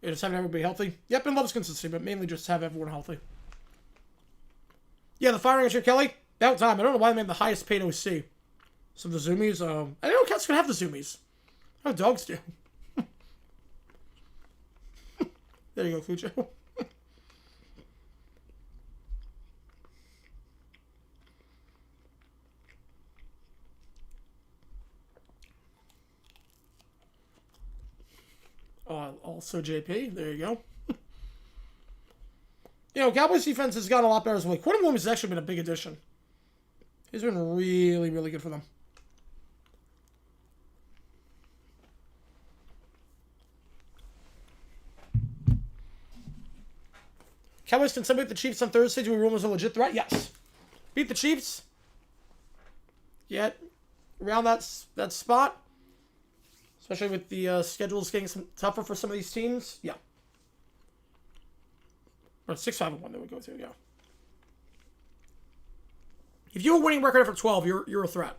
Yeah, just having everybody healthy. Yep, and loves consistency, but mainly just have everyone healthy. Yeah, the firing of Chip Kelly, about time. I don't know why they made the highest paid OC. Some of the zoomies. I didn't know cats could have the zoomies. How dogs do. There you go, Cujo. Also JP. There you go. You know, Cowboys defense has gotten a lot better as well. Quentin Williams has actually been a big addition. He's been really, really good for them. Cowboys can beat the Chiefs on Thursday. Do we rule them as a legit threat? Yes. Beat the Chiefs. Get around that spot. Especially with the schedules getting some tougher for some of these teams. Yeah. Or 6-5-1 that we go to, yeah. If you have a winning record after 12, you're a threat.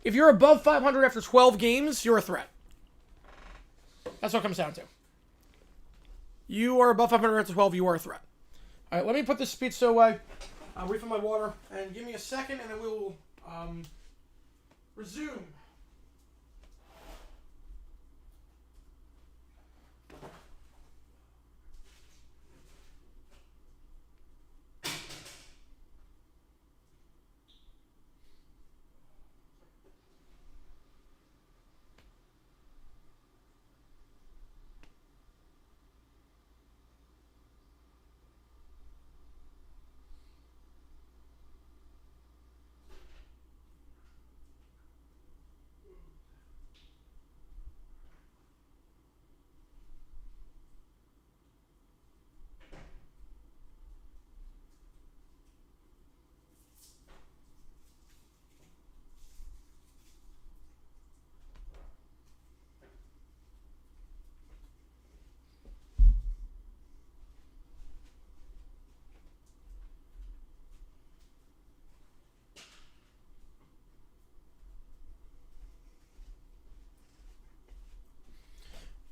If you're above 500 after 12 games, you're a threat. That's what it comes down to. You are above 500 after 12, you are a threat. All right, let me put this pizza away. I'll refill my water, and give me a second, and then we will resume.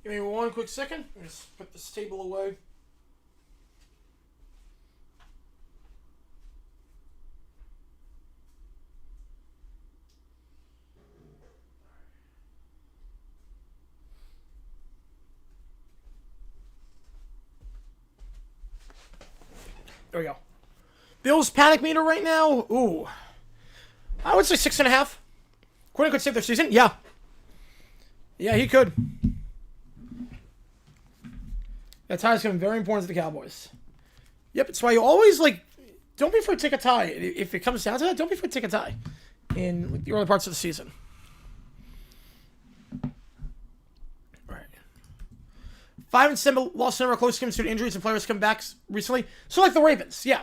Give me one quick second. Just put this table away. There we go. Bills panic meter right now? Ooh. I would say 6.5. Quinn could save their season? Yeah. Yeah, he could. That tie is going to be very important to the Cowboys. Yep, it's why you always, don't be afraid to take a tie. If it comes down to that, don't be afraid to take a tie in the early parts of the season. All right. 5-7 lost a number of close games due to injuries and players come back recently. So like the Ravens, yeah.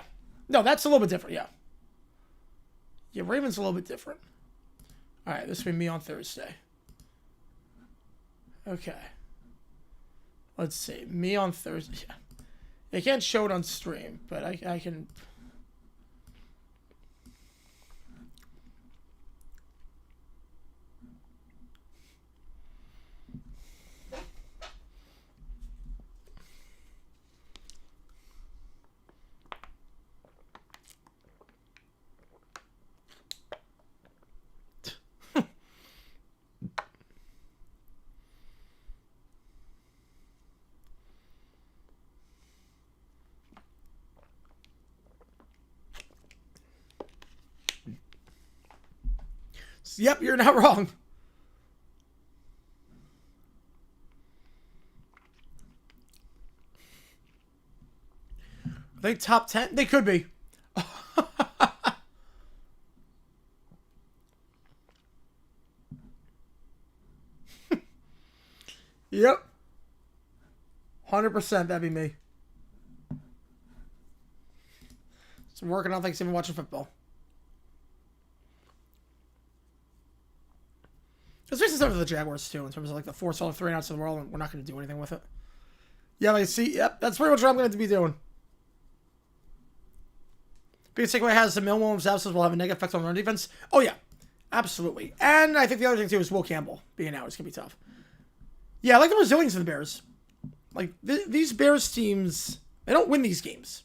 No, that's a little bit different, yeah. Yeah, Ravens a little bit different. All right, this will be me on Thursday. Okay. Let's see. Me on Thursday. Yeah. They can't show it on stream, but I can... Yep, you're not wrong. Are they top 10? They could be. Yep. 100% that'd be me. So I'm working on Thanksgiving watching football. It's basically stuff with the Jaguars, too, in terms of, the 4 solid 3 outs in the world, and we're not going to do anything with it. Yeah, yep, that's pretty much what I'm going to be doing. Biggest takeaway has the Williams absence will have a negative effect on run defense. Oh, yeah, absolutely. And I think the other thing, too, is Will Campbell being out. It's going to be tough. Yeah, I like the resilience of the Bears. These Bears teams, they don't win these games.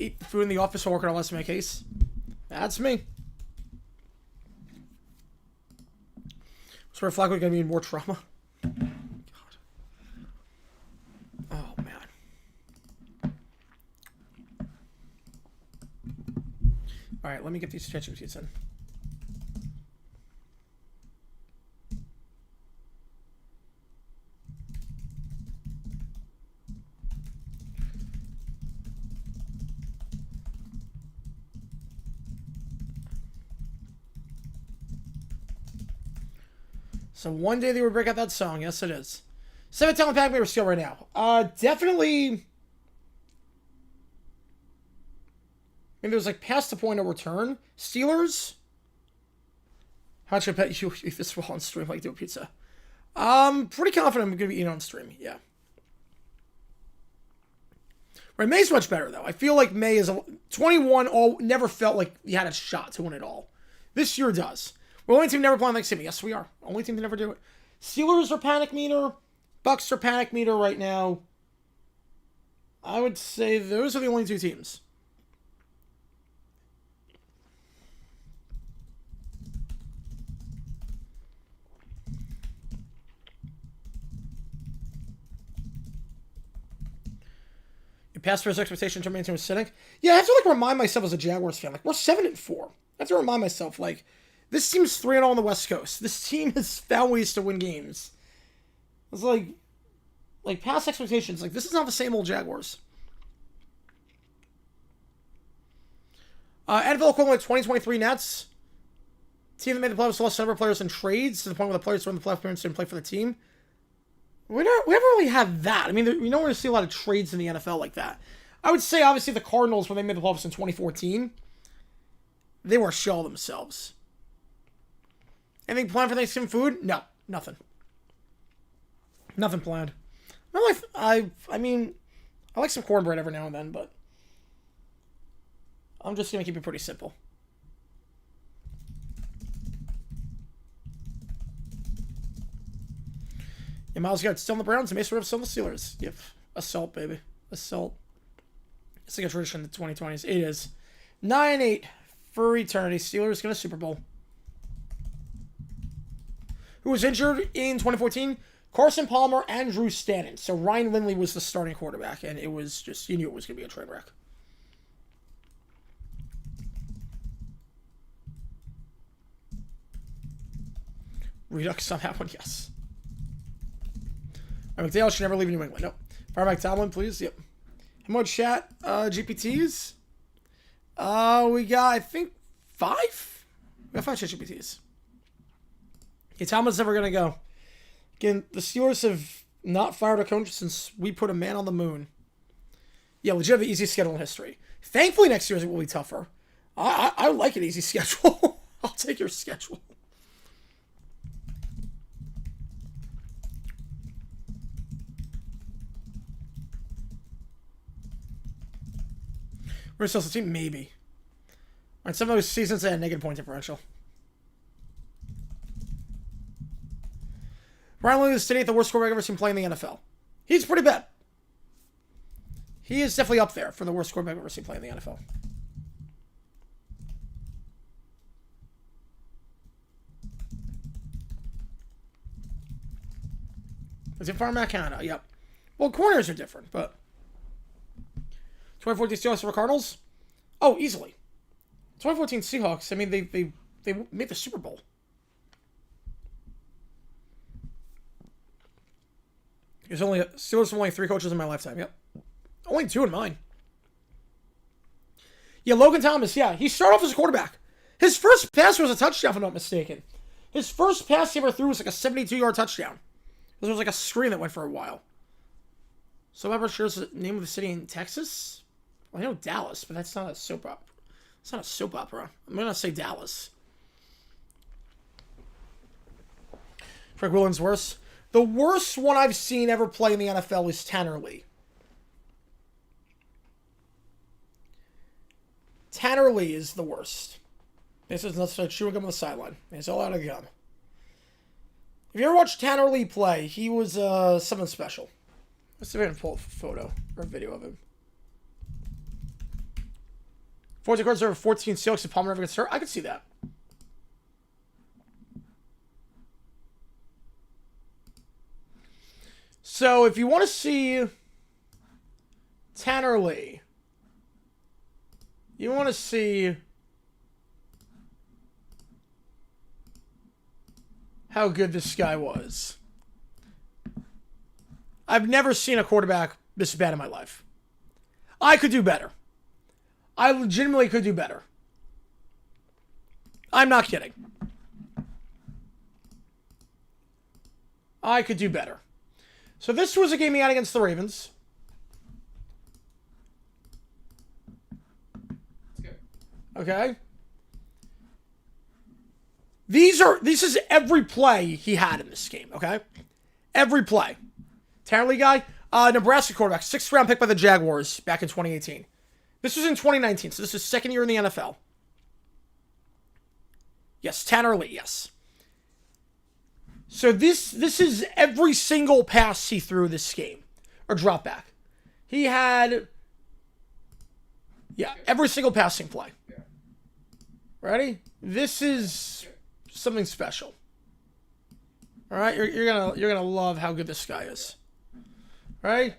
Eat food in the office while working on less of my case. That's me. So Flacco going to be in more trauma. God. Oh, man. All right, let me get these stretch routines in. So one day they would break out that song. Yes, it is. 7 talent pack meter skill right now. Definitely. Maybe there's like past the point of return. Steelers. How much I bet you eat this while on stream like do a pizza? Pretty confident I'm going to be eating on stream. Yeah. Right, May's much better though. I feel like May is 21. Never felt like he had a shot to win it all. This year does. We're the only team never playing like Simi. Yes, we are. Only team to never do it. Steelers are panic meter. Bucs are panic meter right now. I would say those are the only two teams. You pass first expectation to maintain cynic. Yeah, I have to like remind myself as a Jaguars fan, like we're 7-4. I have to remind myself, like, this team's 3-0 on the West Coast. This team has found ways to win games. It's like past expectations. Like, this is not the same old Jaguars. NFL equivalent 2023 Nets. Team that made the playoffs lost number of players in trades to the point where the players who were in the playoff appearance didn't play for the team. We never really had that. I mean, we don't really see a lot of trades in the NFL like that. I would say, obviously, the Cardinals, when they made the playoffs in 2014, they were a shell themselves. Anything planned for Thanksgiving food? No, nothing. Nothing planned. I mean, I like some cornbread every now and then, but I'm just going to keep it pretty simple. Yeah, Miles Garrett still on the Browns and Mason Rudolph still on the Steelers. Yep. Assault, baby. Assault. It's like a tradition in the 2020s. It is. 9-8 for eternity. Steelers going to Super Bowl. Who was injured in 2014? Carson Palmer and Drew Stanton. So Ryan Lindley was the starting quarterback, and it was just, you knew it was going to be a train wreck. Redux on that one, yes. All right, McDaniel should never leave New England. Nope. Fire Mike Tomlin, please. Yep. How much chat? GPTs? We got, I think, 5? We got 5 chat GPTs. Okay, Tomlin's never going to go. Again, the Steelers have not fired a coach since we put a man on the moon. Yeah, legit have the easiest schedule in history. Thankfully, next year's will be tougher. I like an easy schedule. I'll take your schedule. We're still the team? Maybe. All right, some of those seasons they had negative point differential. Ryan Lindley is today the worst quarterback I've ever seen play in the NFL. He's pretty bad. He is definitely up there for the worst quarterback I've ever seen play in the NFL. Is it Farm Canada? Yep. Well, corners are different, but 2014 Seahawks for Cardinals? Oh, easily. 2014 Seahawks, I mean, they made the Super Bowl. There's only 3 coaches in my lifetime, yep. Only 2 in mine. Yeah, Logan Thomas, yeah. He started off as a quarterback. His first pass was a touchdown, if I'm not mistaken. His first pass he ever threw was like a 72-yard touchdown. There was like a screen that went for a while. So I'm not sure it's the name of the city in Texas. Well, I know Dallas, but that's not a soap opera. It's not a soap opera. I'm going to say Dallas. Frank Williams worse. The worst one I've seen ever play in the NFL is Tanner Lee. Tanner Lee is the worst. This is not chewing gum on the sideline. He's all out of gum. If you ever watched Tanner Lee play, he was something special. Let's see if I can pull a photo or a video of him. 14 cards over 14 Seahawks if Palmer never gets hurt. I could see that. So if you want to see Tanner Lee, you want to see how good this guy was. I've never seen a quarterback this bad in my life. I could do better. I legitimately could do better. I'm not kidding. I could do better. So this was a game he had against the Ravens. Okay. This is every play he had in this game, okay? Every play. Tanner Lee guy, Nebraska quarterback, 6th round pick by the Jaguars back in 2018. This was in 2019, so this is second year in the NFL. Yes, Tanner Lee, yes. So this is every single pass he threw this game, or drop back. He had, every single passing play. Ready? This is something special. All right, you're gonna love how good this guy is. All right?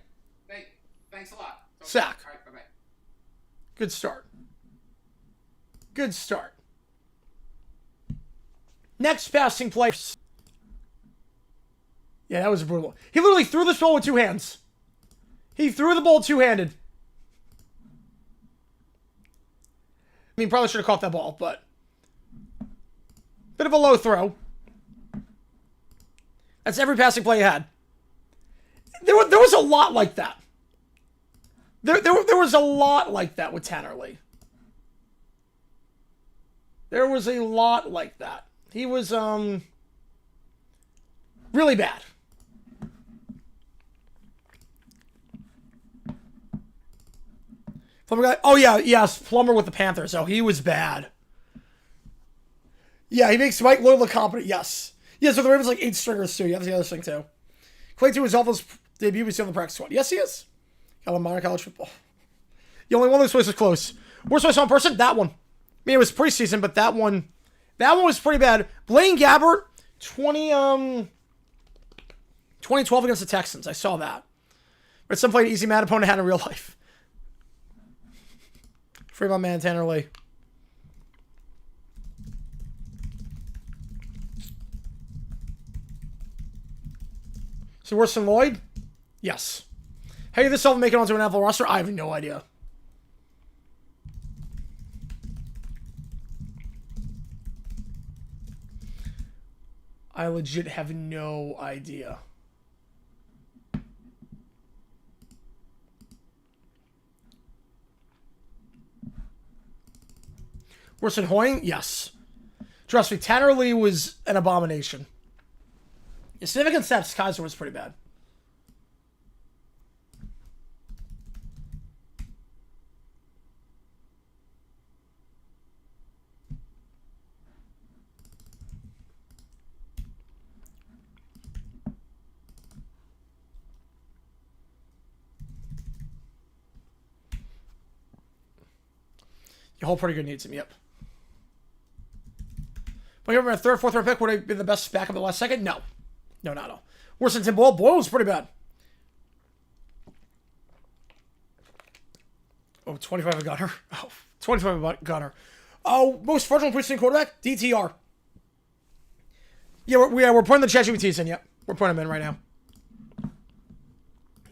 Hey, thanks a lot. Sack. All right, bye-bye. Good start. Good start. Next passing play. Yeah, that was brutal. He literally threw this ball with 2 hands. He threw the ball two-handed. I mean, probably should have caught that ball, but bit of a low throw. That's every passing play he had. There was a lot like that. There was a lot like that with Tanner Lee. There was a lot like that. He was really bad. Plumber guy. Oh yeah, yes, Plumber with the Panthers. Oh, he was bad. Yeah, he makes Mike Lloyd look competent. Yes. Yeah, so the Ravens like 8 stringers too. Yeah, that's the other thing too. Clay 2 is Dolphins debut. We see on the practice squad. Yes, he is. Got a minor college football. The only one of those places close. Worst I saw in person? That one. I mean, it was preseason, but that one was pretty bad. Blaine Gabbert, 2012 against the Texans. I saw that. But some played easy mad opponent had in real life. Free my man Tanner Lee. So worse than Lloyd? Yes. How did this self make it onto an NFL roster? I have no idea. I legit have no idea. Worse than Hoying? Yes. Trust me, Tanner Lee was an abomination. The significant steps, Kaiser was pretty bad. Your whole pretty good needs him, yep. But you remember a 3rd, 4th round pick would have been the best backup at the last second? No. No, not at all. Worse than Tim Boyle? Boyle was pretty bad. Oh, 25 of Gunner. Oh, 25 of Gunner. Oh, most fraudulent preseason quarterback? DTR. Yeah, we're putting the ChatGPTs in, yep. We're putting them in right now.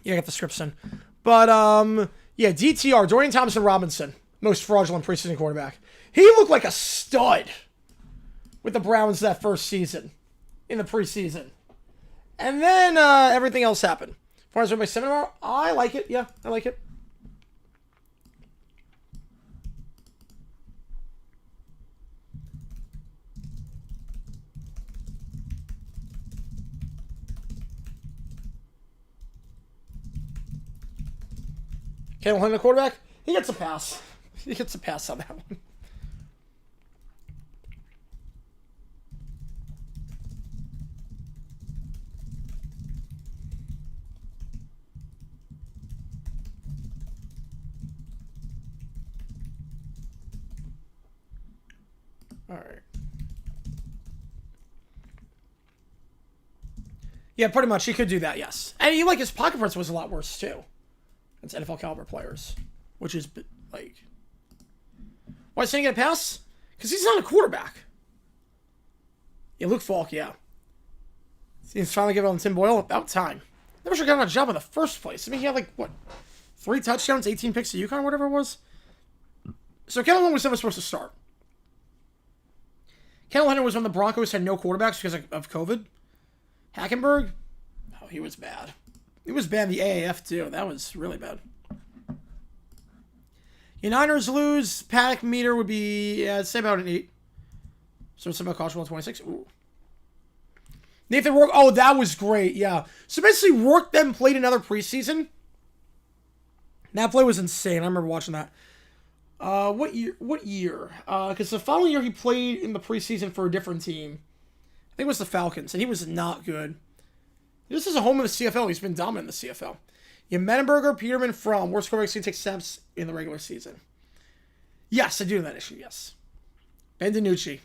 Yeah, I got the scripts in. But, yeah, DTR, Dorian Thompson-Robinson. Most fraudulent preseason quarterback. He looked like a stud with the Browns that first season. In the preseason. And then everything else happened. As far as my seminar, I like it. Yeah, I like it. Cam Lynn, the quarterback, he gets a pass. He gets a pass on that one. All right. Yeah, pretty much. He could do that, yes. And he, like, his pocket presence was a lot worse, too. It's NFL caliber players. Which is, like... Why is he get a pass? Because he's not a quarterback. Yeah, Luke Falk, yeah. He's finally giving on Tim Boyle. About time. Never should have gotten a job in the first place. I mean, he had, like, what? 3 touchdowns, 18 picks at UConn, or whatever it was? So Kellen Lynn was never supposed to start. Kellen Henry was when the Broncos had no quarterbacks because of COVID. Hackenberg, he was bad. He was bad in the AAF, too. That was really bad. Your Niners lose. Panic meter would be, yeah, I'd say about an 8. So it's about caution 126. Ooh. Nathan Rourke. Oh, that was great. Yeah. So basically, Rourke then played another preseason. That play was insane. I remember watching that. What year? Because the following year he played in the preseason for a different team. I think it was the Falcons, and he was not good. This is a home in the CFL. He's been dominant in the CFL. You Mettenberger, Peterman, From. Worst quarterbacks to take steps in the regular season. Yes, I do have that issue, yes. Ben DiNucci.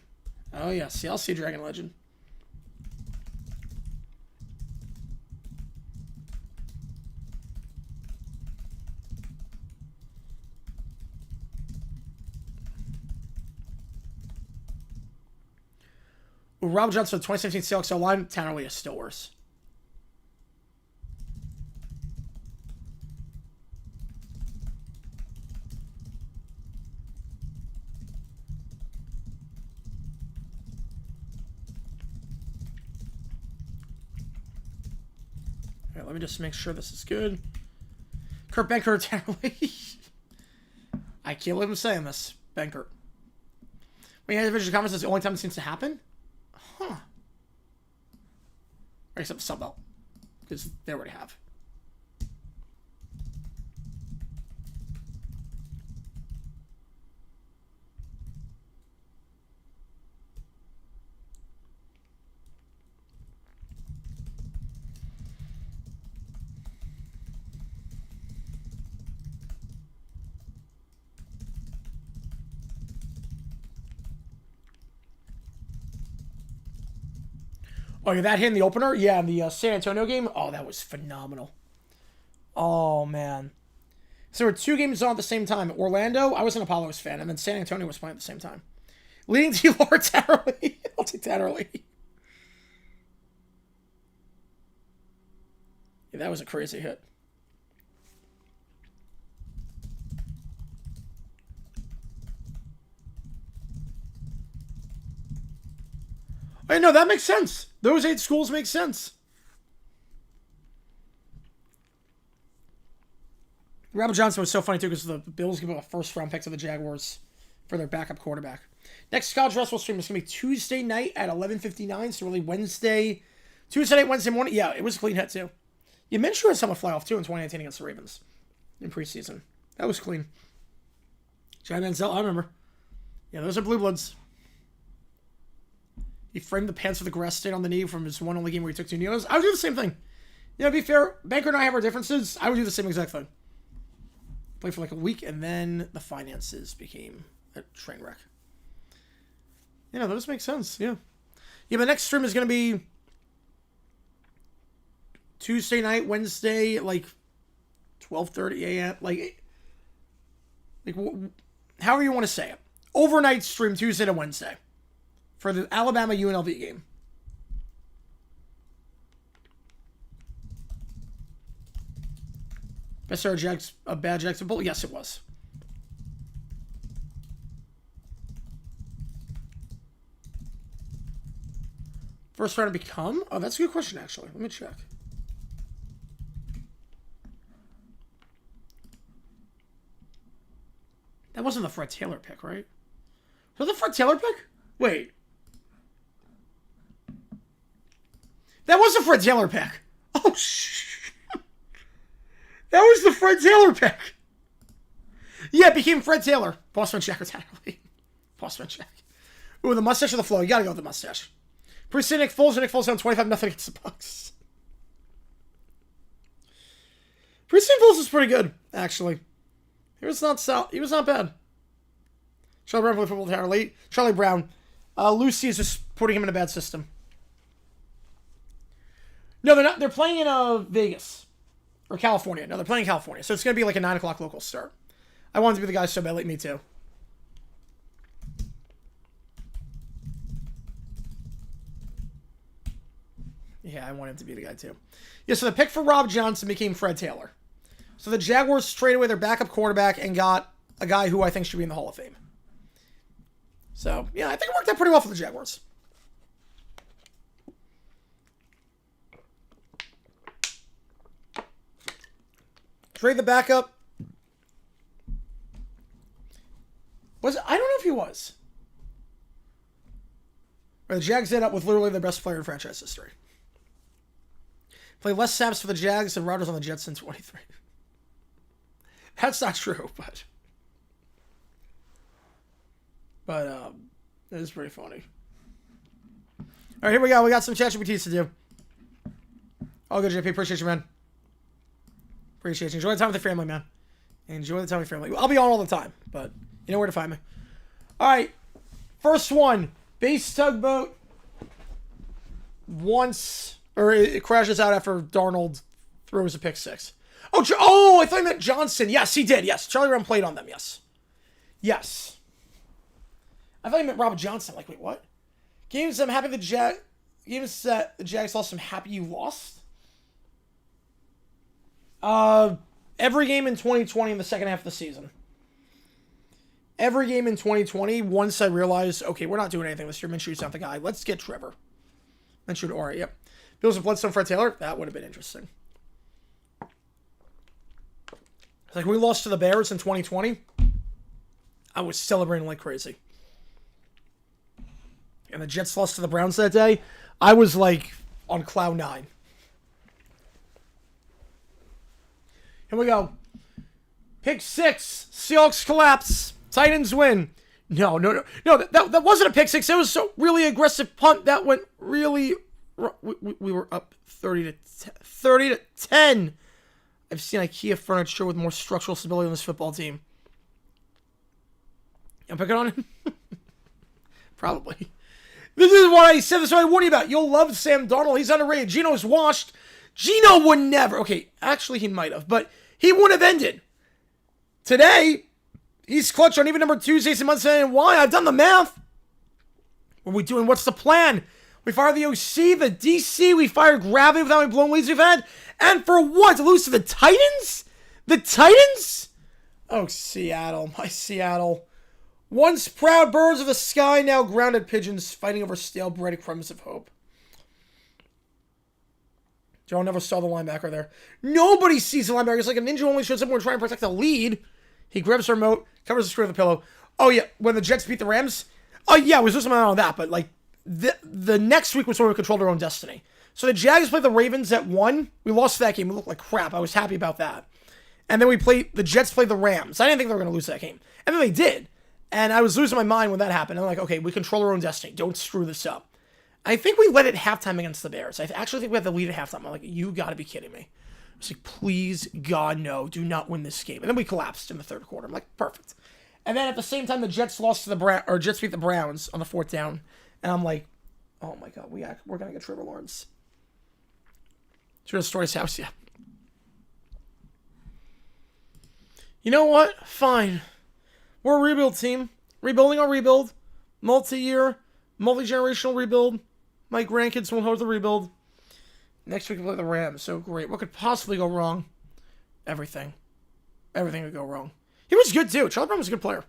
Oh, yes. Yeah, I'll see Dragon Legend. Ooh, Rob Johnson, 2017 Seahawks O-line. Tanner Lee is still worse. All right, let me just make sure this is good. Kurt Benkert, Tanner Lee. I can't believe I'm saying this. Benkert. When you have division comments, that's the only time it seems to happen? Huh. Except sub belt. Because they already have. Oh, yeah, that hit in the opener? Yeah, in the San Antonio game? Oh, that was phenomenal. Oh, man. So there were 2 games on at the same time. Orlando, I was an Apollos fan, and then San Antonio was playing at the same time. Leading to Laura Tatterley. I'll take Tatterley. Yeah, that was a crazy hit. I know, that makes sense. Those 8 schools make sense. Robert Johnson was so funny, too, because the Bills give up a first-round pick to the Jaguars for their backup quarterback. Next college wrestling stream is going to be Tuesday night at 11:59, so really Wednesday. Tuesday night, Wednesday morning. Yeah, it was a clean hit, too. You mentioned someone fly off, too, in 2019 against the Ravens in preseason. That was clean. John Manziel, I remember. Yeah, those are blue bloods. He framed the pants with the grass stain on the knee from his one only game where he took 2 knees. I would do the same thing. You know, to be fair, Banker and I have our differences. I would do the same exact thing. Played for like a week, and then the finances became a train wreck. You know, that just makes sense. Yeah. Yeah, the next stream is going to be Tuesday night, Wednesday, like 12:30 a.m. Like however you want to say it. Overnight stream Tuesday to Wednesday for the Alabama UNLV game. Best a bad Jackson Bowl? Yes, it was. First round to become? Oh, that's a good question, actually. Let me check. That wasn't the Fred Taylor pick, right? Was that the Fred Taylor pick? Wait. That was the Fred Taylor pick. Oh, shit. That was the Fred Taylor pick. Yeah, it became Fred Taylor. Postman check or Tatterley. Postman check. Ooh, the mustache or the flow? You gotta go with the mustache. Pre-see Nick Foles or Nick Foles down 25-0 against the Bucs. Pre-see Foles is pretty good, actually. He was not bad. Charlie Brown played football Tatterley. Charlie Brown. Lucy is just putting him in a bad system. No, they're not. They're playing in Vegas. Or California. No, they're playing in California. So it's going to be like a 9 o'clock local start. I wanted to be the guy so badly. Me too. Yeah, I want him to be the guy too. Yeah, so the pick for Rob Johnson became Fred Taylor. So the Jaguars traded away their backup quarterback and got a guy who I think should be in the Hall of Fame. So, yeah, I think it worked out pretty well for the Jaguars. Trade the backup. I don't know if he was. Or the Jags end up with literally the best player in franchise history. Play less snaps for the Jags and Rodgers on the Jets in 23. That's not true, but it is pretty funny. All right, here we go. We got some ChatGPTs to do. All good, JP. Appreciate you, man. Appreciate you. Enjoy the time with the family, man. Enjoy the time with your family. I'll be on all the time, but you know where to find me. All right, first one. Base tugboat it crashes out after Darnold throws a pick six. Oh, I thought you meant Johnson. Yes, he did. Yes, Charlie Brown played on them. Yes. I thought you meant Robert Johnson. Like, wait, what? Games I'm happy games that the Jags lost, I'm happy you lost. Every game in 2020 in the second half of the season. Every game in 2020, once I realized, okay, we're not doing anything this year. Minshew's not the guy. Let's get Trevor. Minshew to Ora, yep. Bills and Bloodstone, Fred Taylor. That would have been interesting. It's like we lost to the Bears in 2020. I was celebrating like crazy. And the Jets lost to the Browns that day. I was like on cloud 9. Here we go. Pick 6. Seahawks collapse. Titans win. No. That wasn't a pick 6. It was a really aggressive punt. That went really... We were up 30 to 10. I've seen IKEA furniture with more structural stability than this football team. I'm picking on him? Probably. This is what I said. This is what I warned you about. You'll love Sam Darnold. He's underrated. Geno's washed. Geno would never... Okay, actually he might have, but he wouldn't have ended. Today... He's clutch on even number Tuesdays and Monday. And why? I've done the math. What are we doing? What's the plan? We fired the OC, the DC. We fired Gravity without any blown leads we've had. And for what? To lose to the Titans? The Titans? Oh, Seattle. My Seattle. Once proud birds of the sky, now grounded pigeons fighting over stale breadcrumbs of hope. Joe never saw the linebacker there. Nobody sees the linebacker. It's like a ninja only shows up when we're trying to protect the lead. He grabs the remote, covers the screen with a pillow. Oh, yeah, when the Jets beat the Rams. Oh, yeah, we was losing on that, but, like, the next week was sort of controlled our own destiny. So the Jags played the Ravens at 1. We lost that game. We looked like crap. I was happy about that. And then the Jets played the Rams. I didn't think they were going to lose that game. And then they did. And I was losing my mind when that happened. I'm like, okay, we control our own destiny. Don't screw this up. I think we led at halftime against the Bears. I actually think we had the lead at halftime. I'm like, you got to be kidding me. I was like, please, God, no, do not win this game. And then we collapsed in the third quarter. I'm like, perfect. And then at the same time, the Jets lost to Jets beat the Browns on the 4th down. And I'm like, oh my God, we're going to get Trevor Lawrence. Should have destroyed his house, yeah. You know what? Fine. We're a rebuild team. Rebuilding our rebuild. Multi-year, multi-generational rebuild. My grandkids won't hold the rebuild. Next week we play the Rams. So great. What could possibly go wrong? Everything. Everything could go wrong. He was good too. Charlie Brown was a good player.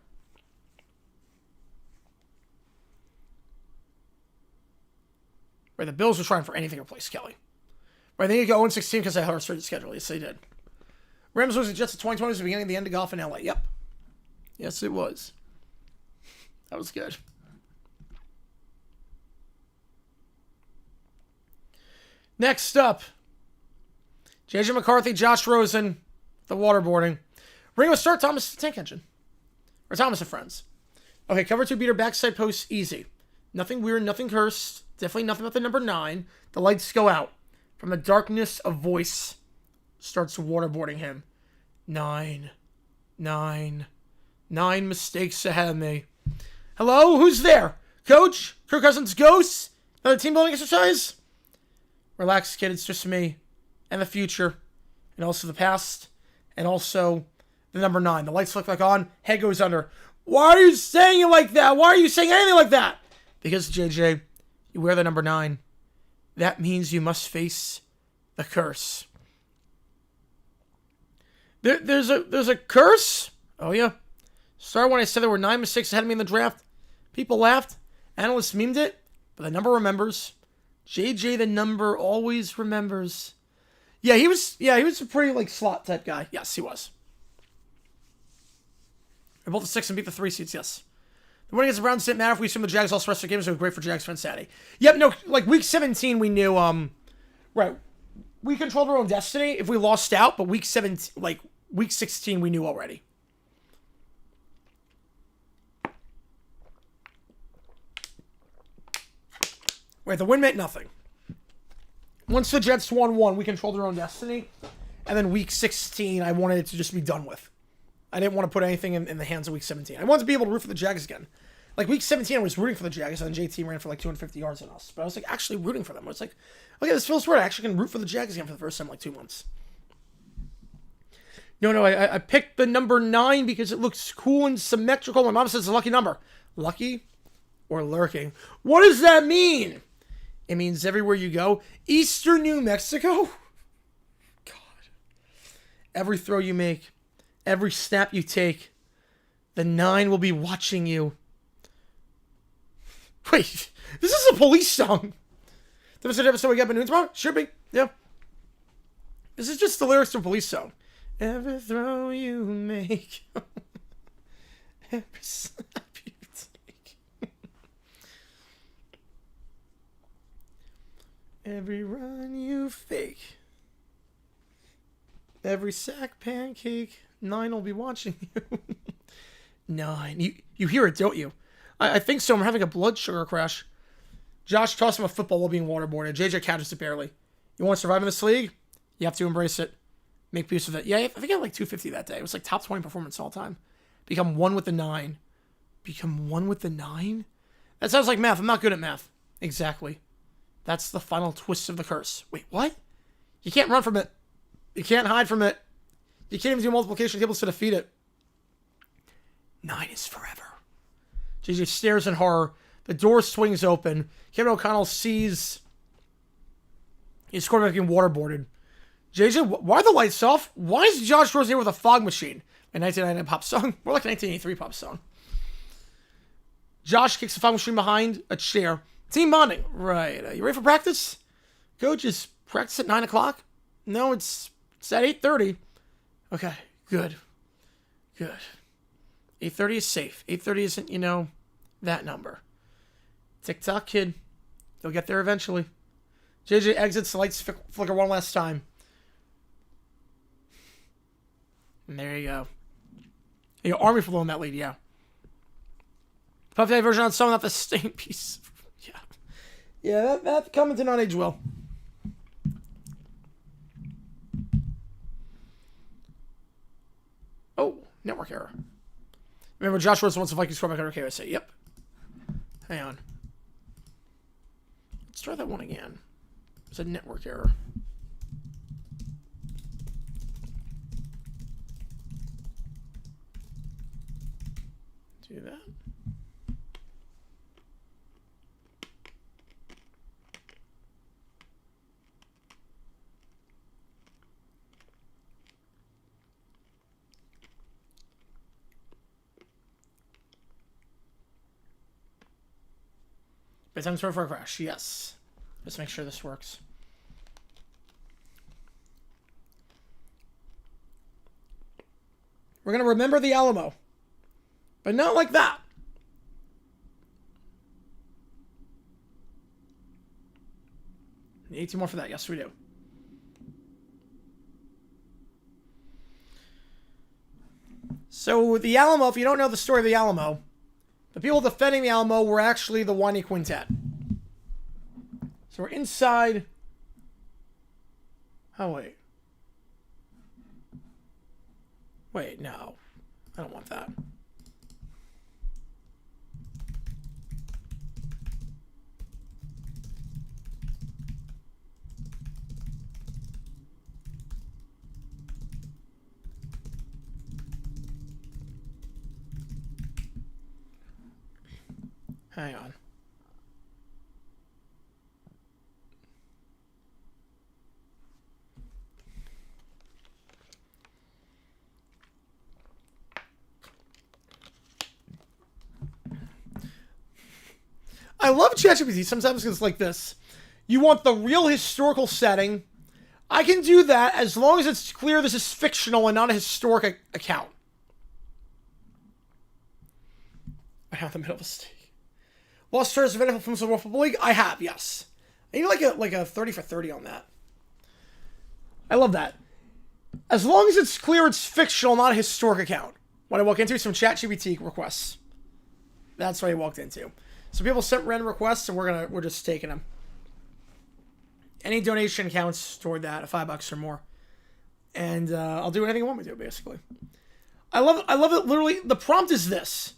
Right, the Bills were trying for anything to replace Kelly. Right, they could go 0-16 because they had a certain schedule. Yes, they did. Rams losing Jets of 2020 was the beginning of the end of golf in LA. Yep. Yes, it was. That was good. Next up, JJ McCarthy, Josh Rosen, the waterboarding. Ringo start Thomas the tank engine. Or Thomas and friends. Okay, cover 2 beater, backside post, easy. Nothing weird, nothing cursed. Definitely nothing about the number 9. The lights go out. From the darkness, a voice starts waterboarding him. 9 mistakes ahead of me. Hello? Who's there? Coach? Kirk Cousins' ghost? Another team building exercise? Relax, kid. It's just me. And the future. And also the past. And also the number 9. The lights flick back on. Head goes under. Why are you saying it like that? Why are you saying anything like that? Because, JJ, you wear the number 9. That means you must face the curse. There's a curse? Oh, yeah. Started when I said there were 9 mistakes ahead of me in the draft. People laughed. Analysts memed it. But the number remembers. JJ, the number, always remembers. Yeah, he was a pretty, like, slot type guy. Yes, he was. They're both the 6 and beat the 3 seeds, yes. The winning against the Browns didn't matter if we assume the Jags lost the rest of the games, so it was great for Jags fans Saturday. Yep, no, like, week 17 we knew, right, we controlled our own destiny if we lost out, but week 16 we knew already. Wait, the win meant nothing. Once the Jets won 1, we controlled our own destiny. And then week 16, I wanted it to just be done with. I didn't want to put anything in the hands of week 17. I wanted to be able to root for the Jags again. Like, week 17, I was rooting for the Jags, and then JT ran for like 250 yards on us. But I was like actually rooting for them. I was like, okay, this feels weird. I actually can root for the Jags again for the first time in like 2 months. No, I picked the number 9 because it looks cool and symmetrical. My mom says it's a lucky number. Lucky or lurking? What does that mean? It means everywhere you go. Eastern New Mexico? God. Every throw you make, every snap you take, the 9 will be watching you. Wait, this is a police song. There was an episode we got Balloons tomorrow? Should be, yeah. This is just the lyrics to a police song. Every throw you make, every snap you take, every run you fake, every sack pancake, 9 will be watching you. 9. You hear it, don't you? I think so. I'm having a blood sugar crash. Josh tossed him a football while being waterboarded. JJ catches it barely. You want to survive in this league? You have to embrace it. Make peace with it. Yeah, I think I had like 250 that day. It was like top 20 performance all time. Become 1 with the 9. Become 1 with the 9? That sounds like math. I'm not good at math. Exactly. That's the final twist of the curse. Wait, what? You can't run from it. You can't hide from it. You can't even do multiplication tables to defeat it. 9 is forever. JJ stares in horror. The door swings open. Kevin O'Connell sees his quarterback getting waterboarded. JJ, why are the lights off? Why is Josh Rosen here with a fog machine? A 1999 pop song? More like a 1983 pop song. Josh kicks the fog machine behind a chair. Team bonding. Right. You ready for practice? Coach, is practice at 9 o'clock? No, it's at 8:30. Okay, good. Good. 8:30 is safe. 8:30 isn't, that number. Tick-tock, kid. They'll get there eventually. JJ exits. The lights flicker one last time. And there you go. You got Army following that lead, yeah. Puff Daddy version on song, not the stain piece. Yeah. Yeah, that comment did not age well. Oh, network error. Remember, Josh Rosen wants the Vikings quarterback under KOC. Yep. Hang on. Let's try that one again. It's a network error. Do that. Bedtime for a crash. Yes. Let's make sure this works. We're going to remember the Alamo. But not like that. Need 18 more for that. Yes, we do. So, the Alamo, if you don't know the story of the Alamo, the people defending the Alamo were actually the Whiny Quintet. So, we're inside. Oh, wait. Wait, no. I don't want that. Hang on. I love ChatGPT sometimes because it's like this. You want the real historical setting I can do that as long as it's clear this is fictional and not a historic account. I have the middle of a steak. Lost shares of NFL Films of the World Football League? I have, yes. I need like a 30 for 30 on that. I love that. As long as it's clear it's fictional, not a historic account. What I walk into, some ChatGPT requests. That's what I walked into. So people sent random requests, and we're just taking them. Any donation counts toward that, $5 or more, and I'll do anything you want me to. Basically, I love it. Literally, the prompt is this: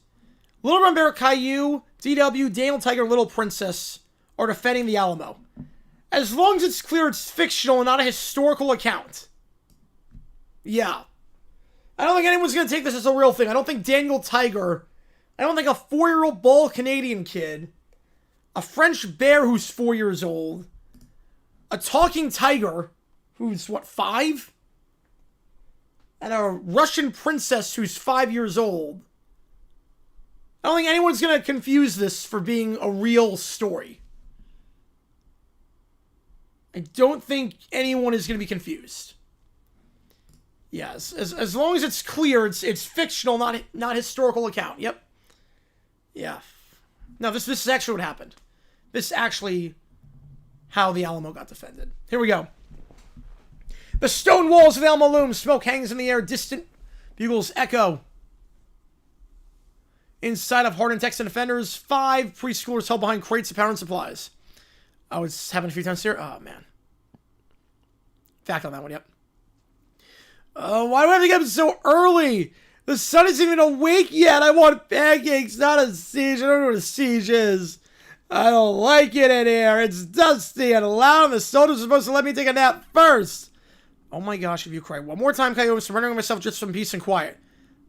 Little Brown Bear, Caillou, DW, Daniel Tiger, Little Princess are defending the Alamo. As long as it's clear it's fictional and not a historical account. Yeah. I don't think anyone's going to take this as a real thing. I don't think Daniel Tiger, I don't think a 4-year-old bald Canadian kid, a French bear who's 4 years old, a talking tiger who's, 5? And a Russian princess who's 5 years old. I don't think anyone's going to confuse this for being a real story. I don't think anyone is going to be confused. Yes, as long as it's clear, it's fictional, not historical account. Yep. Yeah. No, this is actually what happened. This is actually how the Alamo got defended. Here we go. The stone walls of the Alamo loom. Smoke hangs in the air. Distant bugles echo. Inside of hardened Texan defenders, 5 preschoolers held behind crates of power and supplies. Oh, it's happened a few times here. Oh, man. Fact on that one, yep. Why do I have to get up so early? The sun isn't even awake yet. I want pancakes, not a siege. I don't know what a siege is. I don't like it in here. It's dusty and loud, and the soldiers are supposed to let me take a nap first. Oh my gosh, if you cry one more time, Coyote, I'm surrendering myself just from peace and quiet.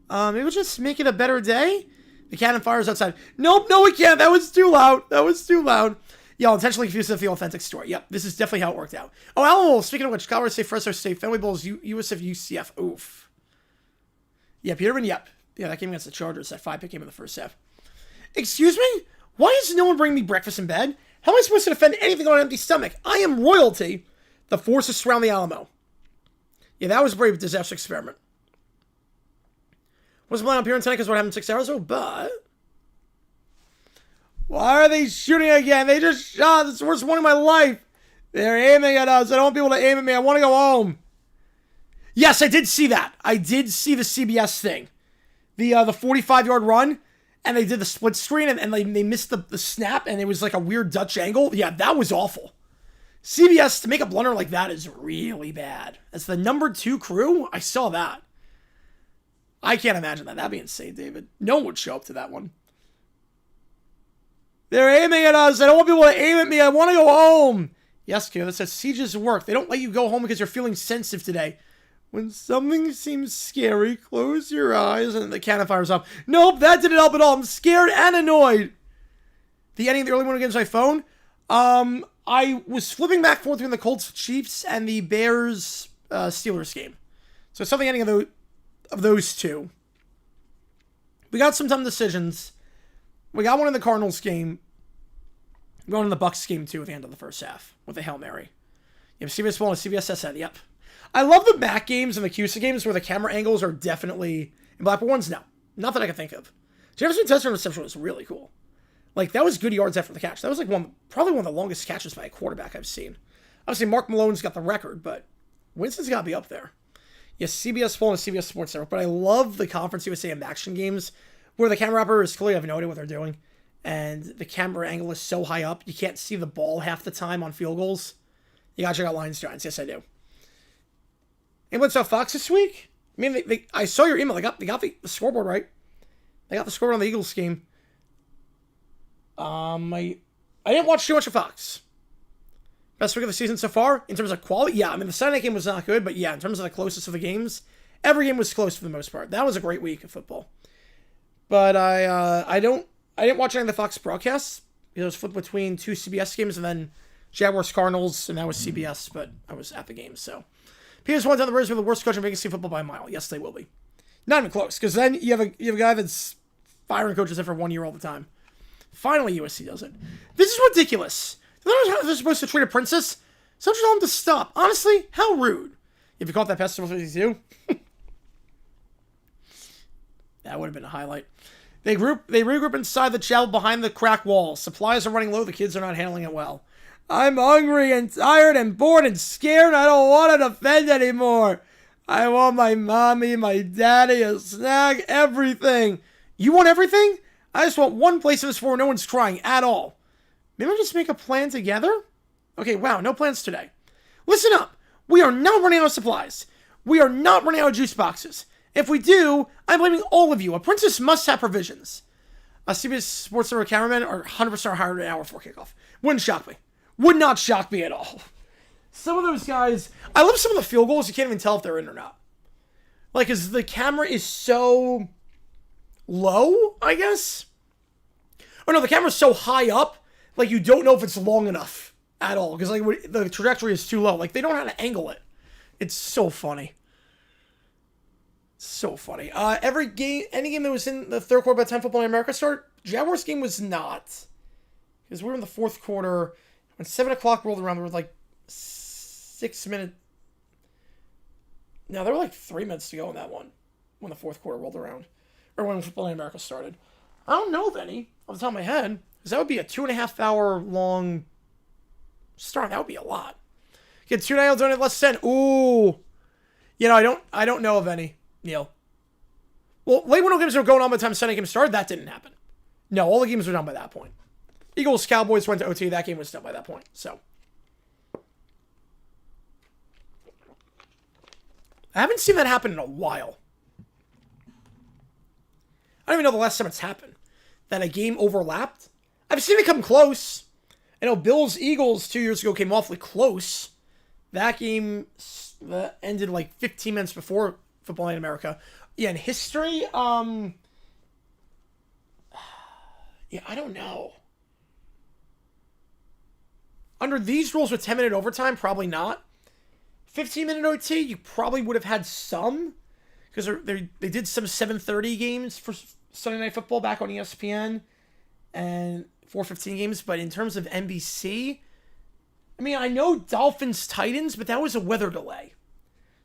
Maybe we'll just make it a better day? The cannon fires outside. Nope, no, we can't. That was too loud. That was too loud. Yeah, I'll intentionally confuse it with the authentic story. Yep, this is definitely how it worked out. Oh, Alamo, speaking of which, Colorado State, Fresno State, Fenway Bowls, USF, UCF. Oof. Yeah, Peterman, yep. Yeah, that game against the Chargers, that 5-pick game in the first half. Excuse me? Why is no one bringing me breakfast in bed? How am I supposed to defend anything on an empty stomach? I am royalty. The forces surround the Alamo. Yeah, that was a brave disaster experiment. Wasn't planning on appearing tonight because what happened 6 hours ago, but... Why are they shooting again? They just shot. It's the worst one of my life. They're aiming at us. I don't want people to aim at me. I want to go home. Yes, I did see that. I did see the CBS thing. The 45-yard run, and they did the split screen, and they missed the snap, and it was like a weird Dutch angle. Yeah, that was awful. CBS, to make a blunder like that is really bad. As the number 2 crew, I saw that. I can't imagine that. That'd be insane, David. No one would show up to that one. They're aiming at us. I don't want people to aim at me. I want to go home. Yes, Kayla, that says sieges work. They don't let you go home because you're feeling sensitive today. When something seems scary, close your eyes and the cannon fires off. Nope, that didn't help at all. I'm scared and annoyed. The ending of the early morning games on my phone. I was flipping back and forth between the Colts Chiefs and the Bears Steelers game. So it's something ending of those two. We got some dumb decisions. We got one in the Cardinals game. We got one in the Bucs game, too, at the end of the first half with the Hail Mary. Yep, CBS Bowl and CBS SN, yep. I love the MAC games and the CUSA games where the camera angles are definitely in black, but ones, no. Not that I can think of. Jefferson touchdown reception was really cool. Like, that was good yards after the catch. That was like probably one of the longest catches by a quarterback I've seen. Obviously, Mark Malone's got the record, but Winston's got to be up there. Yes, CBS Bowl and CBS Sports Network, but I love the Conference USA and action games where the camera operators clearly have no idea what they're doing, and the camera angle is so high up, you can't see the ball half the time on field goals. You gotta check out Lions Giants. Yes, I do. Anyone saw Fox this week? I mean, I saw your email. They got the scoreboard right. They got the scoreboard on the Eagles game. I didn't watch too much of Fox. Best week of the season so far in terms of quality. Yeah, I mean the Sunday game was not good, but yeah, in terms of the closest of the games, every game was close for the most part. That was a great week of football. But I didn't watch any of the Fox broadcasts. It was flipped between 2 CBS games and then Jaguars Cardinals, and that was CBS. But I was at the game, so Peters went down the Raiders with the worst coach in Vegas football by a mile. Yes, they will be. Not even close, because then you have a guy that's firing coaches in for 1 year all the time. Finally, USC does it. This is ridiculous. They're supposed to treat a princess. So just tell him to stop. Honestly, how rude. If you caught that pass to 52, that would have been a highlight. They regroup inside the chapel behind the crack wall. Supplies are running low. The kids are not handling it well. I'm hungry and tired and bored and scared. I don't want to defend anymore. I want my mommy, my daddy, a snack, everything. You want everything? I just want one place in this where no one's crying at all. Maybe we'll just make a plan together? Okay, wow, no plans today. Listen up. We are not running out of supplies. We are not running out of juice boxes. If we do, I'm blaming all of you. A princess must have provisions. CBS Sports Center cameramen are 100% hired an hour before kickoff. Wouldn't shock me. Would not shock me at all. Some of those guys, I love some of the field goals. You can't even tell if they're in or not. Like, because the camera is so low, I guess. Oh no, the camera's so high up, like you don't know if it's long enough at all. Because like the trajectory is too low. Like they don't know how to angle it. It's so funny. So funny. Any game that was in the third quarter by the time football in America started, Jaguars game was not. Because we were in the fourth quarter. When 7 o'clock rolled around, there was like 6 minutes. No, there were like 3 minutes to go in that one. When the fourth quarter rolled around. Or when football in America started. I don't know of any off the top of my head. Because that would be a 2.5 hour long start. That would be a lot. Get 2 nails on it, less 10. Ooh. You know, I don't know of any. Neil. Well, late window games were going on by the time Sunday game started. That didn't happen. No, all the games were done by that point. Eagles, Cowboys went to OT. That game was done by that point. So. I haven't seen that happen in a while. I don't even know the last time it's happened. That a game overlapped. I've seen it come close. I know Bills, Eagles 2 years ago came awfully close. That game ended like 15 minutes before football in America. Yeah, in history, yeah, I don't know. Under these rules with 10-minute overtime, probably not. 15-minute OT, you probably would have had some. Because they did some 7:30 games for Sunday Night Football back on ESPN. And 4:15 games. But in terms of NBC, I mean, I know Dolphins-Titans, but that was a weather delay.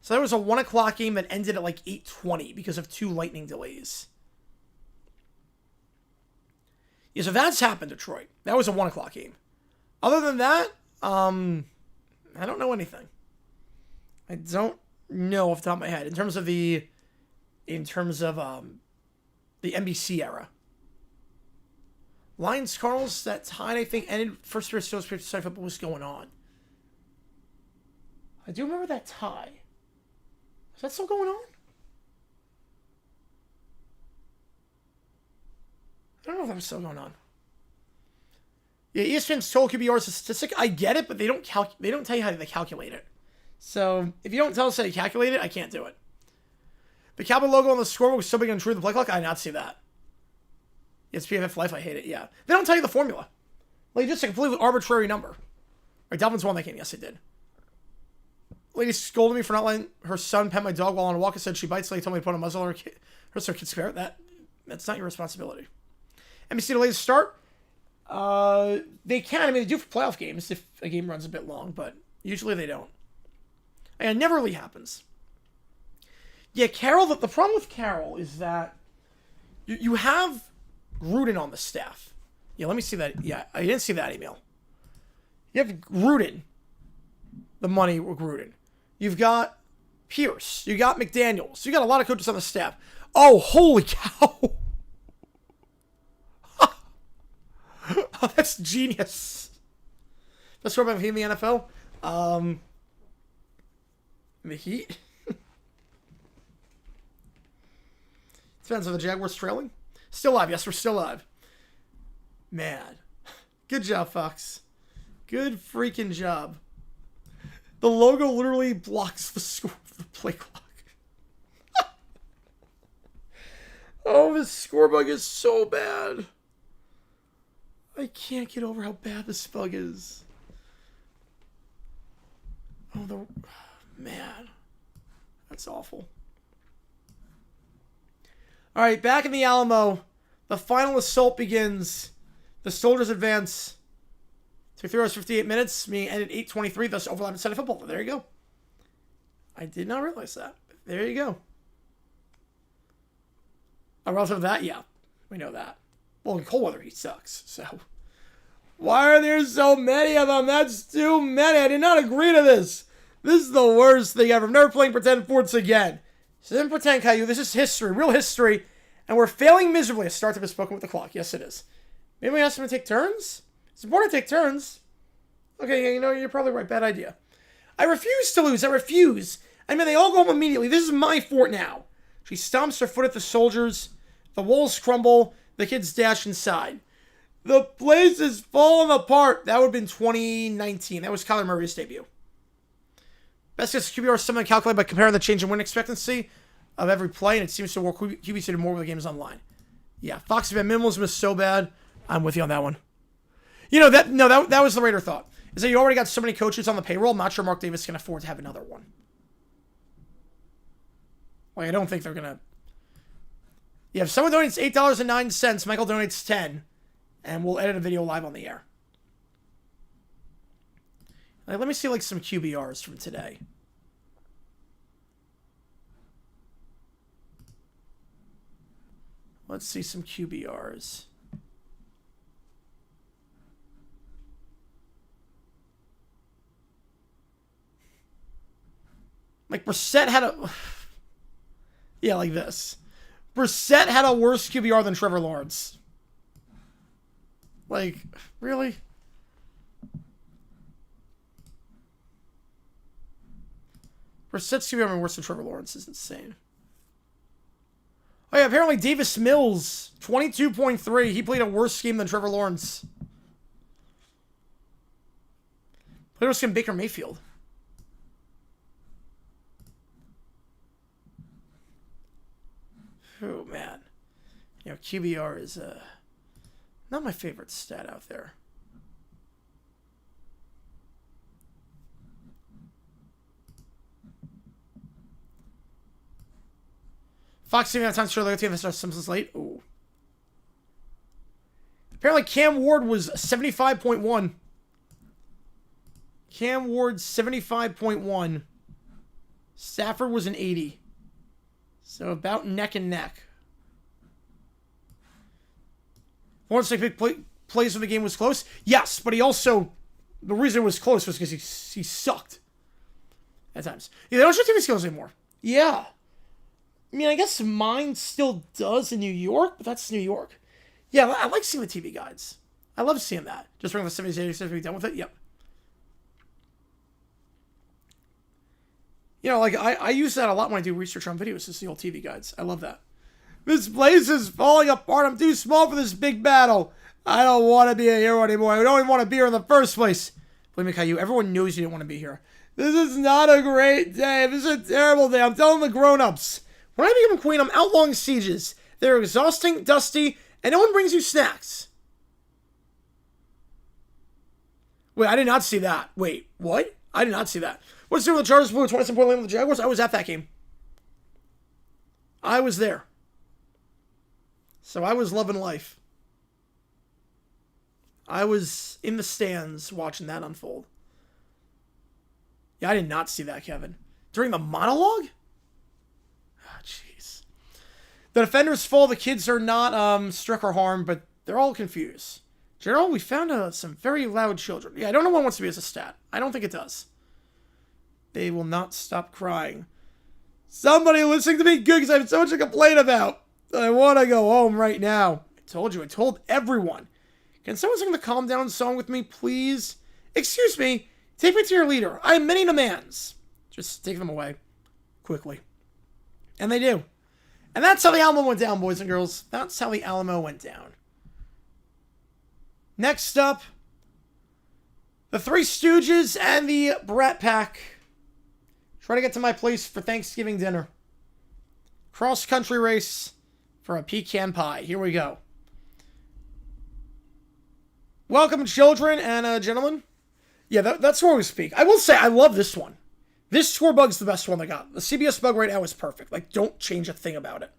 So there was a 1 o'clock game that ended at like 8:20 because of 2 lightning delays. Yeah, so that's happened, Detroit. That was a 1 o'clock game. Other than that, I don't know anything. I don't know off the top of my head. In terms of the NBC era. Lions Cardinals, that tied, I think, ended first period still Sunday football was going on. I do remember that tie. Is that still going on? I don't know if that was still going on. Yeah, ESPN's total QBR is a statistic. I get it, but they don't tell you how they calculate it. So if you don't tell us how to calculate it, I can't do it. The Cowboy logo on the scoreboard was so big and true to the play clock. I did not see that. It's PFF Life. I hate it. Yeah, they don't tell you the formula. Like just a completely arbitrary number. Right, Dolphins won that game. Yes, they did. Lady scolded me for not letting her son pet my dog while on a walk. I said she bites. Lady told me to put a muzzle on her so her kids spare. That's not your responsibility. NBC the latest start. They can. I mean, they do for playoff games if a game runs a bit long, but usually they don't. And it never really happens. Yeah, Carroll. The problem with Carroll is that you have Gruden on the staff. Yeah, let me see that. Yeah, I didn't see that email. You have Gruden. The money with Gruden. You've got Pierce. You got McDaniels. You got a lot of coaches on the staff. Oh, holy cow. Oh, that's genius. That's what I'm in the NFL. The Heat. Depends on the Jaguars trailing. Still alive. Yes, we're still alive. Man. Good job, Fox. Good freaking job. The logo literally blocks the score of the play clock. Oh, this score bug is so bad. I can't get over how bad this bug is. Oh, man. That's awful. All right, back in the Alamo. The final assault begins. The soldiers advance. Took 3 hours, 58 minutes, meaning ended 8:23, thus overlapping Sunday football. There you go. I did not realize that. There you go. A relative of that? Yeah, we know that. Well, in cold weather, he sucks, so. Why are there so many of them? That's too many. I did not agree to this. This is the worst thing ever. I'm never playing pretend forts again. This isn't pretend, Caillou. This is history, real history. And we're failing miserably. A start to be spoken with the clock. Yes, it is. Maybe we ask them to take turns? It's important to take turns. Okay, you know, you're probably right. Bad idea. I refuse to lose. I refuse. I mean, they all go home immediately. This is my fort now. She stomps her foot at the soldiers. The walls crumble. The kids dash inside. The place is falling apart. That would have been 2019. That was Kyler Murray's debut. Best guess QBR is something calculated by comparing the change in win expectancy of every play, and it seems to work QB suited more when the game is online. Yeah, Foxy Van minimalism is so bad. I'm with you on that one. You know, that was the Raider thought. Is that you already got so many coaches on the payroll, I'm not sure Mark Davis can afford to have another one. Like, I don't think they're going to. Yeah, if someone donates $8.09, Michael donates 10, and we'll edit a video live on the air. Like, let me see, like, some QBRs from today. Let's see some QBRs. Like, Brissett had a... Yeah, like this. Brissett had a worse QBR than Trevor Lawrence. Like, really? Brissett's QBR worse than Trevor Lawrence is insane. Oh yeah, apparently Davis Mills, 22.3. He played a worse scheme than Trevor Lawrence. Played a worse scheme Baker Mayfield. Oh, man. You know, QBR is not my favorite stat out there. Fox TV on time sure they're going to Simpsons late. Ooh. Apparently Cam Ward was 75.1. Cam Ward 75.1. Stafford was an 80. So about neck and neck. Lawrence big plays when the game was close. Yes, but he also, the reason it was close was because he sucked at times. Yeah, they don't show TV skills anymore. Yeah. I mean, I guess mine still does in New York, but that's New York. Yeah, I like seeing the TV guides. I love seeing that. Just bring the 70s, 80s, be done with it. Yep. You know, like, I use that a lot when I do research on videos to see old TV guides. I love that. This place is falling apart. I'm too small for this big battle. I don't want to be a hero anymore. I don't even want to be here in the first place. Believe me, Caillou, everyone knows you didn't want to be here. This is not a great day. This is a terrible day. I'm telling the grown-ups. When I become queen, I'm outlawing sieges. They're exhausting, dusty, and no one brings you snacks. Wait, I did not see that. Wait, what? I did not see that. What's doing with the Chargers blew a 27-point lead with the Jaguars? I was at that game. I was there. So I was loving life. I was in the stands watching that unfold. Yeah, I did not see that, Kevin. During the monologue? Oh, jeez. The defenders fall. The kids are not struck or harmed, but they're all confused. General, we found some very loud children. Yeah, I don't know what wants to be as a stat. I don't think it does. They will not stop crying. Somebody listening to me good because I have so much to complain about. I want to go home right now. I told you. I told everyone. Can someone sing the Calm Down song with me, please? Excuse me. Take me to your leader. I have many demands. Just take them away. Quickly. And they do. And that's how the Alamo went down, boys and girls. That's how the Alamo went down. Next up, the Three Stooges and the Brat Pack. Try to get to my place for Thanksgiving dinner. Cross-country race for a pecan pie. Here we go. Welcome, children and gentlemen. Yeah, that's where we speak. I will say, I love this one. This score bug's the best one I got. The CBS bug right now is perfect. Like, don't change a thing about it.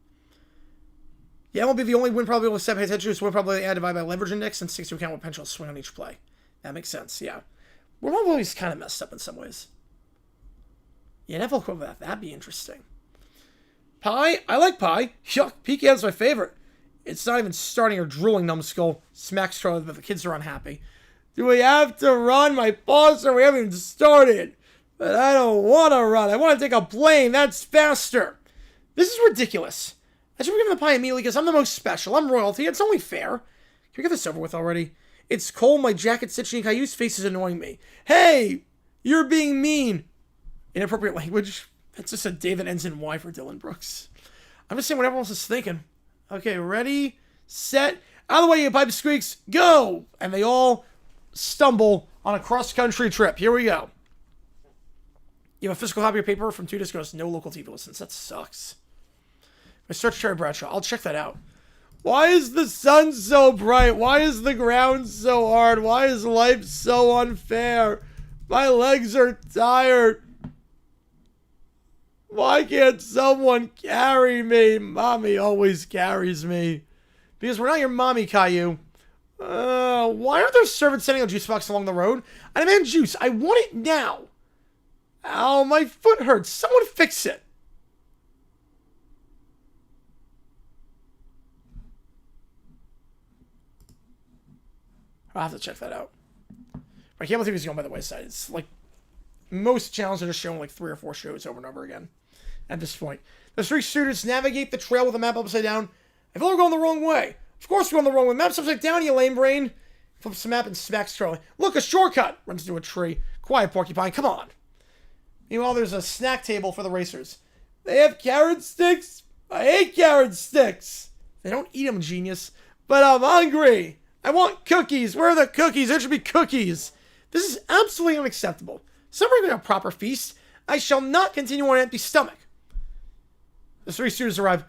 Yeah, MLB the only win probably will set pay attention to is win probably add divide by leverage index and 6 to account what potential swing on each play. That makes sense, yeah. We're always kind of messed up in some ways. Yeah, NFL equivalent, that'd be interesting. Pie? I like pie. Yuck, pecan's my favorite. It's not even starting or drooling, numbskull. Smacks Charlie, but the kids are unhappy. Do we have to run? My boss, or we haven't even started. But I don't want to run. I want to take a plane. That's faster. This is ridiculous. I should be giving the pie immediately because I'm the most special. I'm royalty. It's only fair. Can we get this over with already? It's cold. My jacket stitching. Caillou's face is annoying me. Hey, you're being mean. Inappropriate language. That's just a David ends in Y for Dylan Brooks. I'm just saying what everyone else is thinking. Okay, ready, set, out of the way, you pipe squeaks, go! And they all stumble on a cross-country trip. Here we go. You have a physical copy of paper from 2 discos. No local TV listens. That sucks. I search Terry Bradshaw. I'll check that out. Why is the sun so bright? Why is the ground so hard? Why is life so unfair? My legs are tired. Why can't someone carry me? Mommy always carries me. Because we're not your mommy, Caillou. Why aren't there servants sending a juice box along the road? I demand juice. I want it now. Ow, my foot hurts. Someone fix it. I'll have to check that out. My cable TV is going by the wayside. It's like most channels are just showing like 3 or 4 shows over and over again at this point. The 3 students navigate the trail with the map upside down. I feel we're going the wrong way. Of course we're going the wrong way. Map's upside down, you lame brain. Flips the map and smacks Charlie. Look, a shortcut! Runs into a tree. Quiet, porcupine. Come on. Meanwhile, there's a snack table for the racers. They have carrot sticks? I hate carrot sticks. They don't eat them, genius. But I'm hungry. I want cookies. Where are the cookies? There should be cookies. This is absolutely unacceptable. Some bring a proper feast. I shall not continue on an empty stomach. The 3 students arrive.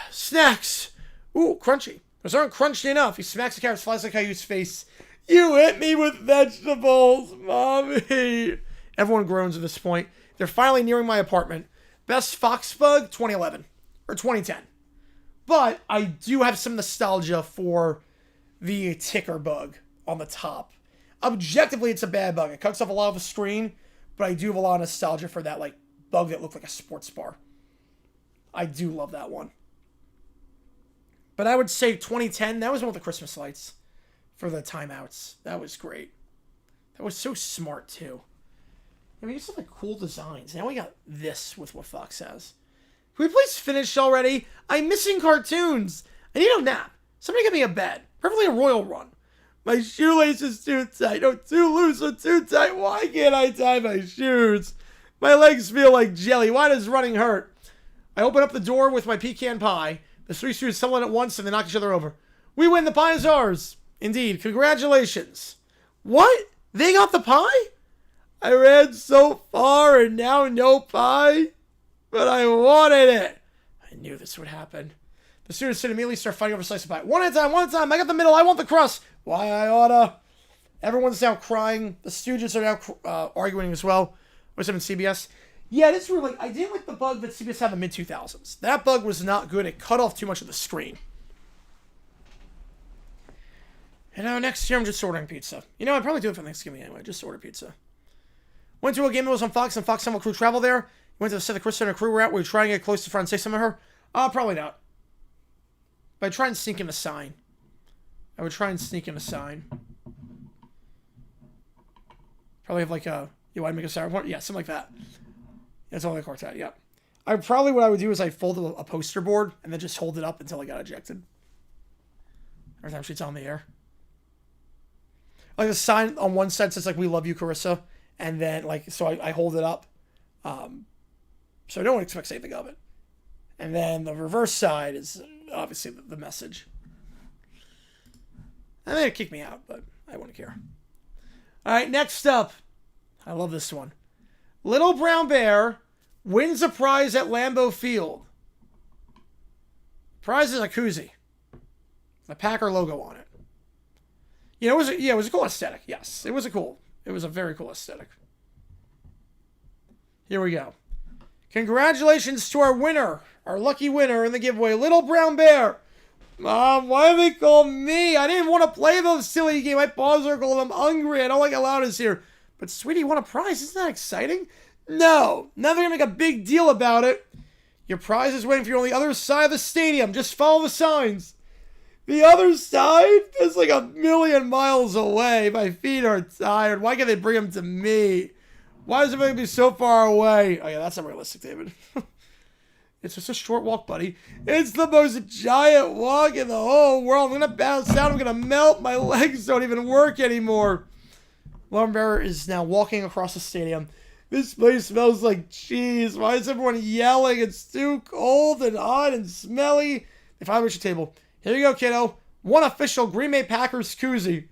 Snacks. Ooh, crunchy. Those aren't crunchy enough. He smacks the carrot, flies like Caillou's face. You hit me with vegetables, Mommy. Everyone groans at this point. They're finally nearing my apartment. Best Fox Bug, 2011. Or 2010. But I do have some nostalgia for the ticker bug on the top. Objectively, it's a bad bug. It cuts off a lot of the screen, but I do have a lot of nostalgia for that like bug that looked like a sports bar. I do love that one. But I would say 2010, that was one with the Christmas lights for the timeouts. That was great. That was so smart, too. I mean, just have like cool designs. Now we got this with what Fox has. Can we please finish already? I'm missing cartoons. I need a nap. Somebody get me a bed. Preferably a royal run. My shoelace is too tight. No, too loose or too tight. Why can't I tie my shoes? My legs feel like jelly. Why does running hurt? I open up the door with my pecan pie. The 3 students stumble in at once and they knock each other over. We win. The pie is ours. Indeed. Congratulations. What? They got the pie? I ran so far and now no pie? But I wanted it. I knew this would happen. The students immediately start fighting over a slice of pie. One at a time, one at a time. I got the middle. I want the crust. Why I oughta. Everyone's now crying. The Stooges are now arguing as well. What's up in CBS? Yeah, this was like, I didn't like the bug that CBS had in the mid-2000s. That bug was not good. It cut off too much of the screen. And now next year I'm just ordering pizza. You know, I'd probably do it for Thanksgiving anyway. Just order pizza. Went to a game that was on Fox and Fox Channel crew travel there. Went to the set the Chris Center crew were at. We were trying to get close to front and say something to her. Probably not. But I'd try and sneak in a sign. I would try and sneak in a sign. Probably have like a, you want to make a sour point? Yeah, something like that. That's all the quartet, yeah. What I would do is I'd fold a poster board and then just hold it up until I got ejected. Every time she's on the air. Like the sign on one side says like, we love you, Carissa. And then like, so I hold it up. So no one expects anything of it. And then the reverse side is obviously the message. And they'd kick me out, but I wouldn't care. All right, next up. I love this one. Little Brown Bear wins a prize at Lambeau Field. Prize is a koozie. The Packer logo on it. You know, it was a cool aesthetic. Yes, it was a very cool aesthetic. Here we go. Congratulations to our winner, our lucky winner in the giveaway, Little Brown Bear. Mom, why do they call me? I didn't want to play those silly games. My paws are cold. I'm hungry. I don't like how loud it is here. But, sweetie, you want a prize? Isn't that exciting? No. Now they're going to make a big deal about it. Your prize is waiting for you on the other side of the stadium. Just follow the signs. The other side is like 1,000,000 miles away. My feet are tired. Why can't they bring them to me? Why does everything be so far away? Oh, yeah, that's not realistic, David. It's just a short walk, buddy. It's the most giant walk in the whole world. I'm going to bounce out. I'm going to melt. My legs don't even work anymore. Alarm bearer is now walking across the stadium. This place smells like cheese. Why is everyone yelling? It's too cold and hot and smelly. They finally reach the table. Here you go, kiddo. One official Green Bay Packers koozie.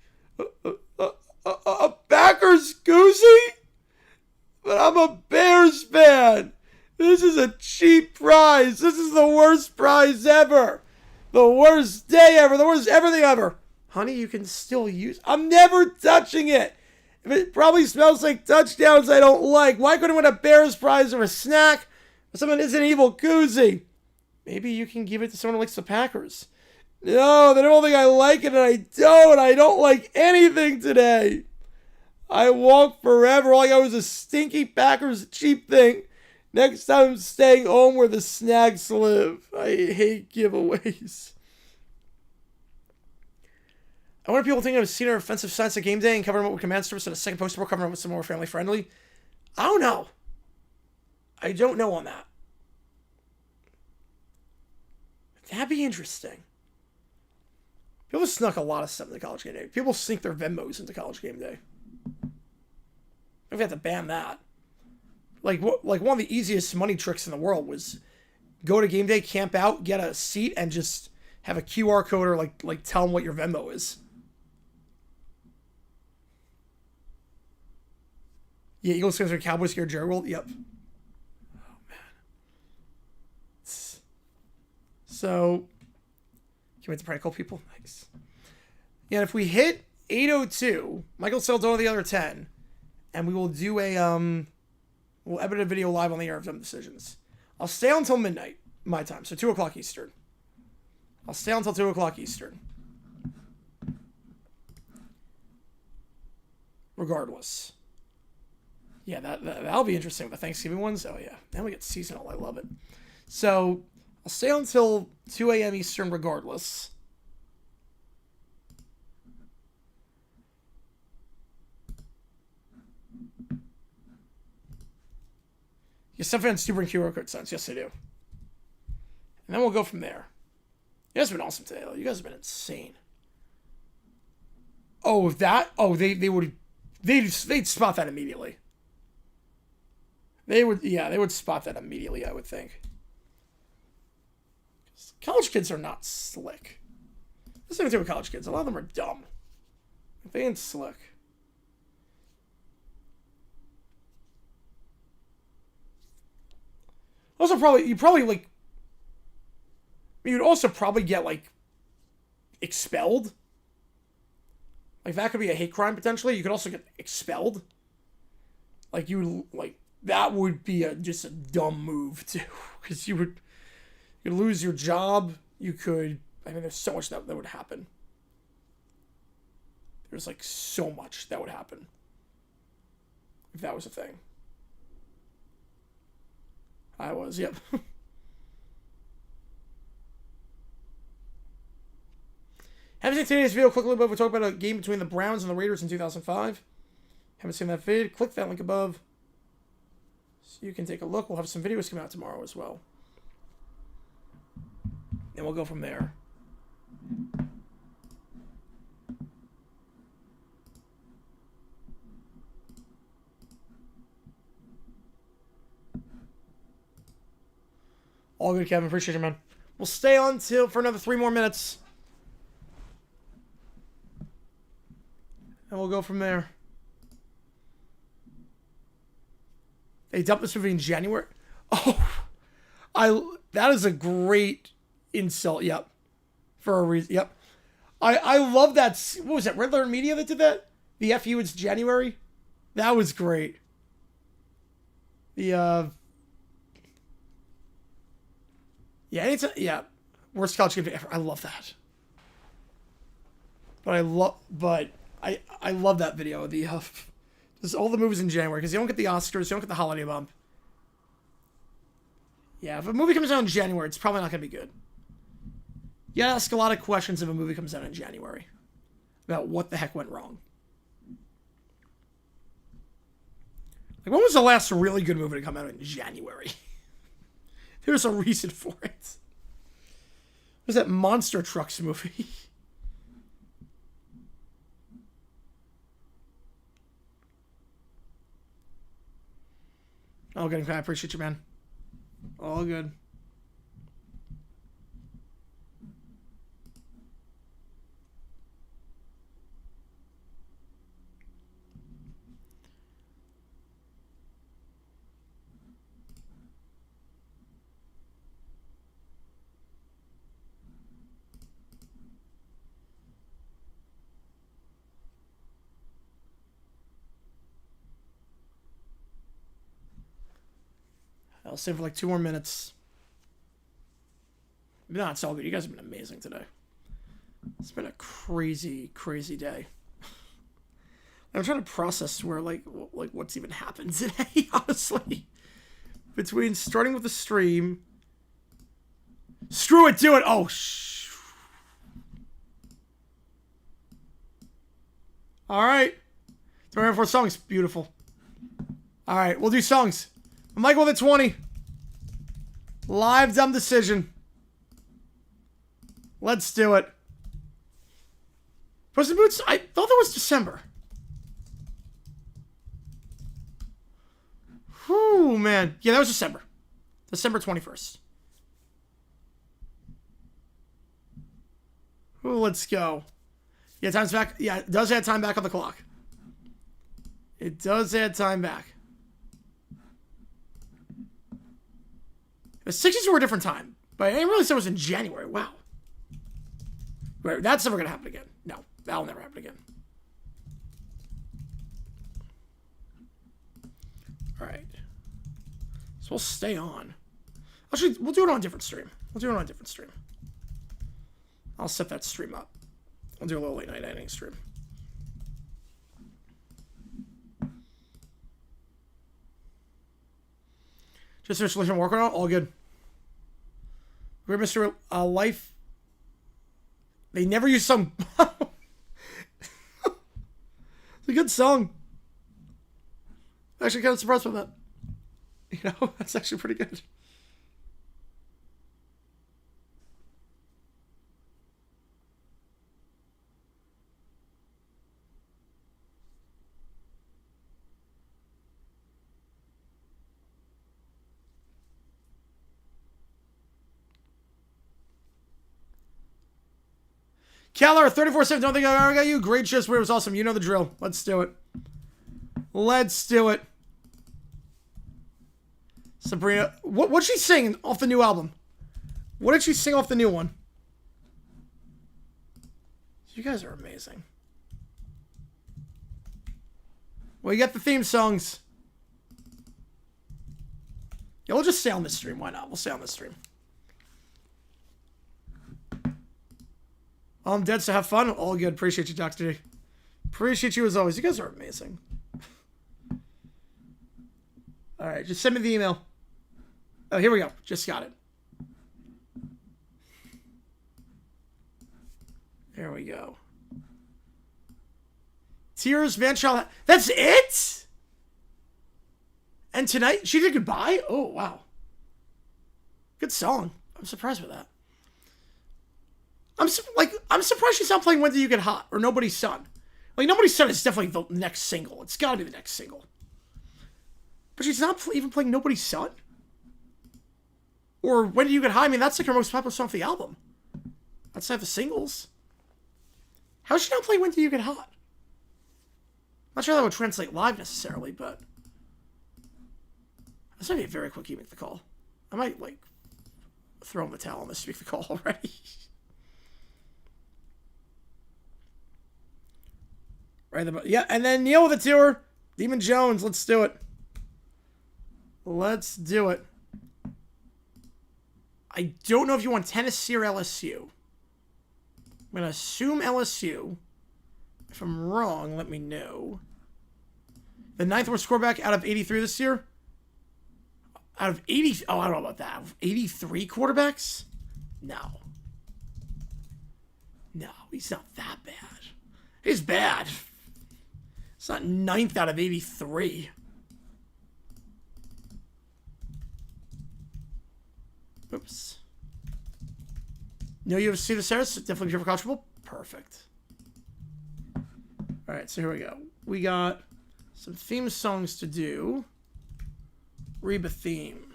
A Packers koozie? But I'm a Bears fan. This is a cheap prize. This is the worst prize ever. The worst day ever. The worst everything ever. Honey, you can still use... I'm never touching it. It probably smells like touchdowns I don't like. Why couldn't I win a Bears prize or a snack? Or someone is an evil koozie. Maybe you can give it to someone who likes the Packers. No, they don't think I like it, and I don't. I don't like anything today. I walked forever. All I got was a stinky Packers cheap thing. Next time I'm staying home where the snacks live. I hate giveaways. I wonder if people think I've seen our offensive science at game day and covering them up with command service and a second poster book covering them with some more family friendly. I don't know. I don't know on that. That'd be interesting. People snuck a lot of stuff into college game day. People sneak their Venmos into college game day. We have to ban that. Like one of the easiest money tricks in the world was go to game day, camp out, get a seat, and just have a QR code or like tell them what your Venmo is. Yeah, Eagles fans are Cowboys here, Jerry World. Yep. Oh man. So, can we have to prank call people? Nice. Yeah, and if we hit 8:02, Michael Saldona the other 10, and we will do a we'll edit a video live on the air of dumb decisions. I'll stay until midnight, my time, so 2 o'clock Eastern. I'll stay until 2 o'clock Eastern. Regardless. Yeah, that'll be interesting with the Thanksgiving ones. Oh, yeah. Now we get seasonal. I love it. So, I'll stay until 2 a.m. Eastern regardless. Yeah, some fans do bring QR code signs. Yes, they do. And then we'll go from there. You guys have been awesome today, though. You guys have been insane. Oh, that? Oh, they'd spot that immediately. They would spot that immediately, I would think. College kids are not slick. That's the thing with college kids. A lot of them are dumb. They ain't slick. Also, you'd also probably get, like, expelled. Like, that could be a hate crime, potentially. You could also get expelled. Like, that would be just a dumb move, too. Because you'd lose your job. You could... I mean, there's so much that would happen. There's, like, so much that would happen. If that was a thing. I was, yep. Haven't seen today's video, quickly above. We talk about a game between the Browns and the Raiders in 2005. Haven't seen that vid? Click that link above so you can take a look. We'll have some videos come out tomorrow as well. And we'll go from there. All good, Kevin. Appreciate you, man. We'll stay on for another 3 more minutes. And we'll go from there. They dumped this movie in January. Oh, that is a great insult. Yep. For a reason. Yep. I love that. What was that? Red Letter Media that did that? The FU, it's January. That was great. Yeah, Worst college game day ever. I love that. But I love that video. The just all the movies in January because you don't get the Oscars, you don't get the holiday bump. Yeah, if a movie comes out in January, it's probably not gonna be good. You gotta ask a lot of questions if a movie comes out in January about what the heck went wrong. Like, when was the last really good movie to come out in January? There's a reason for it. There's that Monster Trucks movie. All good. I appreciate you, man. All good. I'll stay for like 2 more minutes. No, it's all good. You guys have been amazing today. It's been a crazy, crazy day. I'm trying to process where, like what's even happened today, honestly. Between starting with the stream. Screw it, do it! Oh, Alright. 304 songs. Beautiful. Alright, we'll do songs. Michael with the 20. Live dumb decision. Let's do it. Puss in Boots? I thought that was December. Whew, man. Yeah, that was December. December 21st. Ooh, let's go. Yeah, time's back. Yeah, it does add time back on the clock. It does add time back. The 60s were a different time, but I didn't realize it was in January. Wow. Right, that's never going to happen again. No, that'll never happen again. All right. So we'll stay on. Actually, we'll do it on a different stream. I'll set that stream up. I'll do a little late night editing stream. Just finished working on it. All good. We're Mr. Life. They never use some. It's a good song. Actually, kind of surprised by that. You know, that's actually pretty good. Keller, 34-7, don't think I ever got you. Great shifts where it was awesome. You know the drill. Let's do it. Let's do it. Sabrina, what'd she sing off the new album? What did she sing off the new one? You guys are amazing. Well, you got the theme songs. Yeah, we'll just stay on this stream. Why not? We'll stay on this stream. I'm dead, so have fun. All good. Appreciate you, Dr. D. Appreciate you as always. You guys are amazing. All right, just send me the email. Oh, here we go. Just got it. There we go. Tears, Van Child. That's it? And tonight, she did Goodbye? Oh, wow. Good song. I'm surprised with that. I'm surprised she's not playing When Did You Get Hot or Nobody's Son. Like, Nobody's Son is definitely the next single. It's got to be the next single. But she's not even playing Nobody's Son? Or When Did You Get High? I mean, that's like her most popular song off the album. Outside the singles. How is she not playing When Did You Get Hot? Not sure that would translate live necessarily, but that's gonna be a very quick You Make the Call. I might, like, throw in the towel on this Make the Call already. Right, yeah, and then Neil with the tour. Demon Jones, let's do it. Let's do it. I don't know if you want Tennessee or LSU. I'm going to assume LSU. If I'm wrong, let me know. The 9th worst quarterback out of 83 this year? Out of 80... Oh, I don't know about that. 83 quarterbacks? No. No, he's not that bad. He's bad. It's not 9th out of 83. Oops. No UFC this year, so definitely for college football. Perfect. Alright, so here we go. We got some theme songs to do. Reba theme.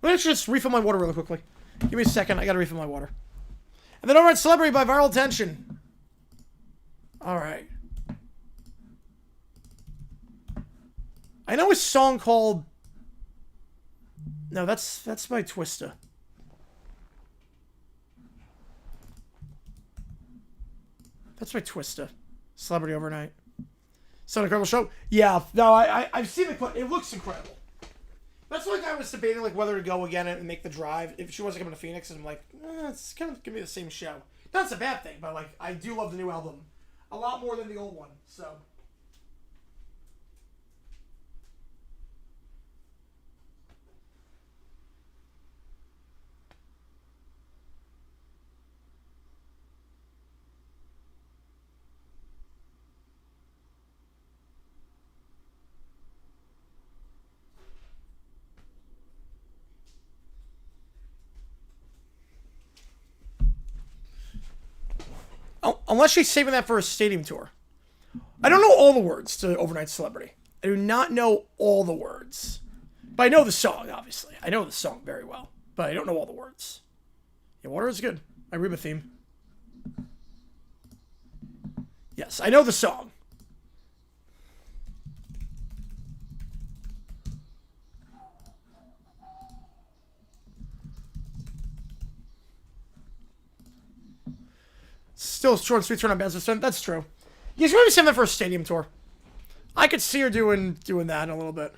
Let me just refill my water really quickly. Give me a second, I gotta refill my water. And then override Celebrity by Viral Attention. Alright. I know a song called... No, that's by Twista. That's by Twista. Celebrity Overnight. It's an incredible show. Yeah, no, I've seen the clip. It looks incredible. That's like I was debating like whether to go again and make the drive if she wasn't coming to Phoenix, and I'm like, it's kind of gonna be the same show. That's a bad thing, but like I do love the new album a lot more than the old one. So. Unless she's saving that for a stadium tour. I don't know all the words to Overnight Celebrity. I do not know all the words. But I know the song, obviously. I know the song very well. But I don't know all the words. Yeah, water is good. My Reba theme. Yes, I know the song. Still short and sweet turn on Ben's. That's true. You should maybe send that for a stadium tour. I could see her doing that in a little bit.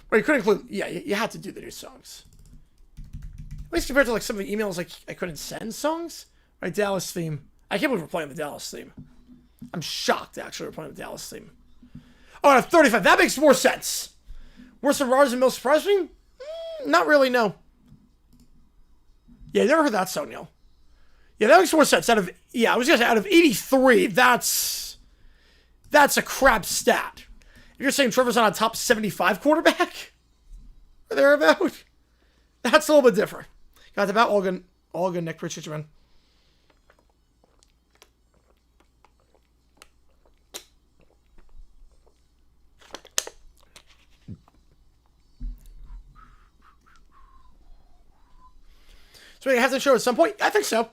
But you couldn't include... Yeah, you had to do the new songs. At least compared to like some of the emails, like I couldn't send songs. Right, Dallas theme. I can't believe we're playing the Dallas theme. I'm shocked, actually, we're playing the Dallas theme. Oh, and 35. That makes more sense. Worse than Rars and Mills surprise me? Not really, no. Yeah, never heard that song, Neil. Yeah, that makes more sense. I was gonna say, out of 83, that's a crap stat. If you're saying Trevor's on a top 75 quarterback, or thereabout, that's a little bit different. Got the bat, all good, Nick. Appreciate you, man. So we have to show at some point? I think so.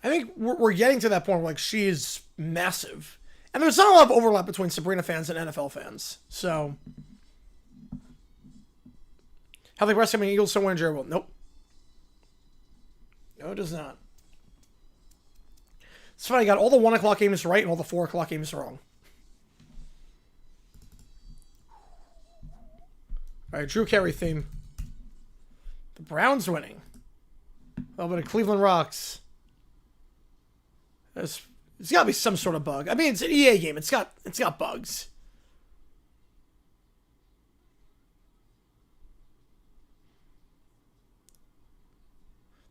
I think we're getting to that point where, like, she is massive. And there's not a lot of overlap between Sabrina fans and NFL fans. So. How the rest of the Eagles so win Jerry will. Nope. No, it does not. It's funny, I got all the 1 o'clock games right and all the 4 o'clock games wrong. Alright, Drew Carey theme. The Browns winning. A little bit of Cleveland Rocks. There's got to be some sort of bug. I mean, it's an EA game. It's got bugs.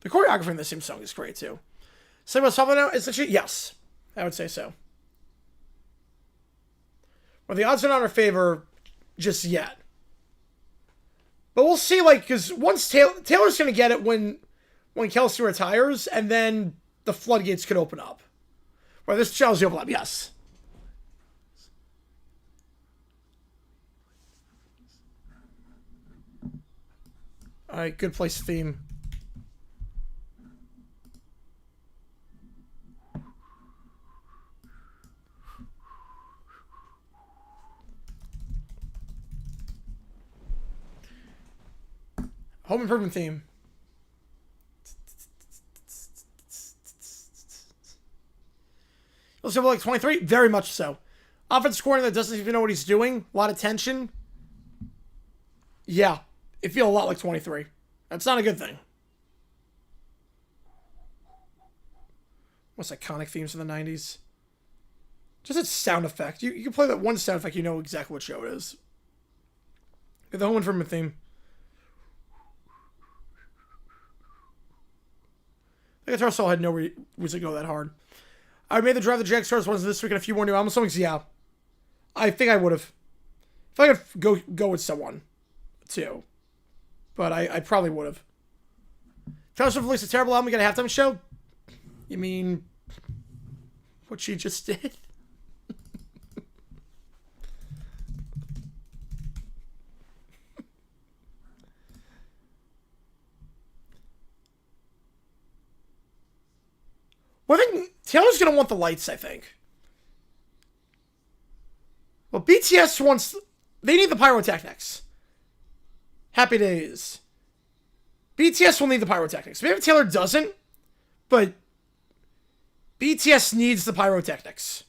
The choreography in this same song is great too. Say what's happening now? Is it? Yes, I would say so. Well, the odds are not in our favor just yet. But we'll see, like, because once Taylor's going to get it when Kelsey retires, and then the floodgates could open up. Well, this Chelsea overlap, yes. All right, good place theme. Home improvement theme. Let's go like 23. Very much so. Offense scoring that doesn't even know what he's doing. A lot of tension. Yeah, it feels a lot like 23. That's not a good thing. What's iconic themes from the 90s? Just a sound effect. You can play that one sound effect, you know exactly what show it is. Get the whole one from a theme. The guitar solo had no reason to go that hard. I made the Drive the Jag Stars ones this week and a few more new album songs. Yeah, I think I would have. If I could go with someone, too. But I probably would have. Taylor Swift released a terrible album, get a halftime show? You mean what she just did? Well, I think Taylor's going to want the lights, I think. Well, BTS wants... They need the pyrotechnics. Happy Days. BTS will need the pyrotechnics. Maybe Taylor doesn't, but BTS needs the pyrotechnics.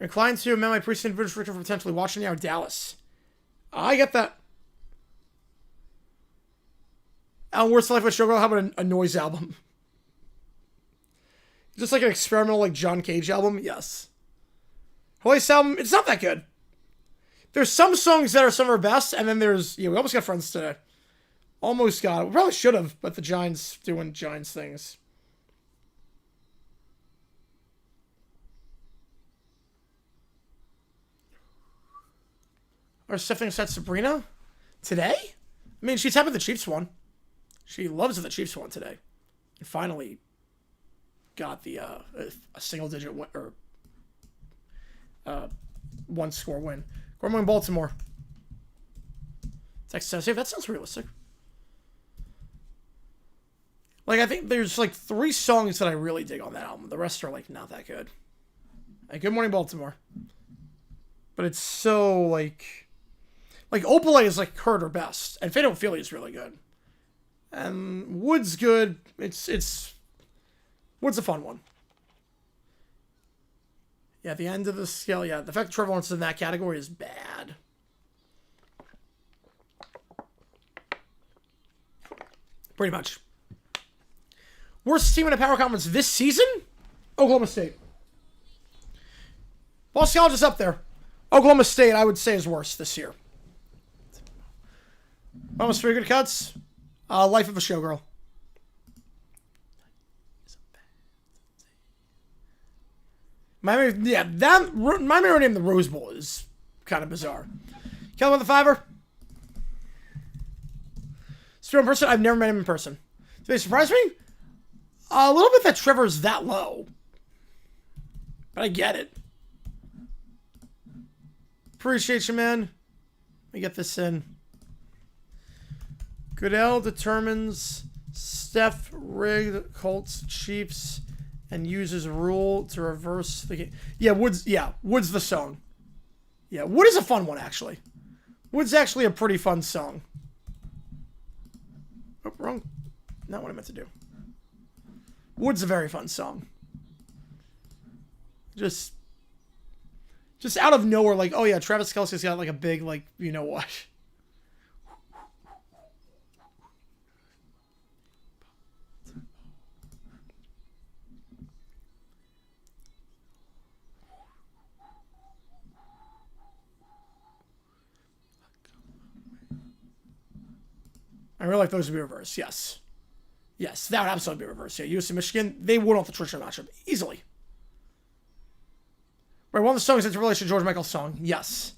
Inclined to amend my precinct restriction for potentially watching now Dallas. I get that. Alan, worst life with Showgirl. How about a noise album? Just like an experimental, like John Cage album. Yes. Hoist album. It's not that good. There's some songs that are some of our best, and then there's we almost got Friends today. Almost got it. We probably should have, but the Giants doing Giants things. Or Stephanie said Sabrina today? I mean, she's happy the Chiefs won. She loves that the Chiefs won today. And finally got the a single digit win, or one score win. Gorman Baltimore. Texas Tennessee. That sounds realistic. Like, I think there's like 3 songs that I really dig on that album. The rest are like not that good. Like Good Morning Baltimore. But it's so like Opalite is like her best, and Fade Out Philly is really good, and Wood's good. It's Wood's a fun one. Yeah, at the end of the scale, yeah, the fact that Trevor Lawrence is in that category is bad. Pretty much. Worst team in a power conference this season? Oklahoma State. Boston College is up there. Oklahoma State, I would say, is worse this year. Almost 3 good cuts. Life of a Showgirl. Miami, yeah, that Miami named the Rose Bowl is kind of bizarre. Kelly with the $5. Still in person, I've never met him in person. Did they surprise me? A little bit that Trevor's that low, but I get it. Appreciate you, man. Let me get this in. Goodell determines Steph rigged Colts Chiefs and uses rule to reverse the game. Yeah, Wood's the song. Yeah, Wood is a fun one, actually. Wood's actually a pretty fun song. Oh, wrong. Not what I meant to do. Wood's a very fun song. Just out of nowhere, like, oh yeah, Travis Kelce's got like a big, like, you know what? I really like those to be reversed. Yes. Yes, that would absolutely be reversed. Yeah, USC Michigan, they won off the traditional matchup easily. Right, one of the songs that's a relation to George Michael's song. Yes.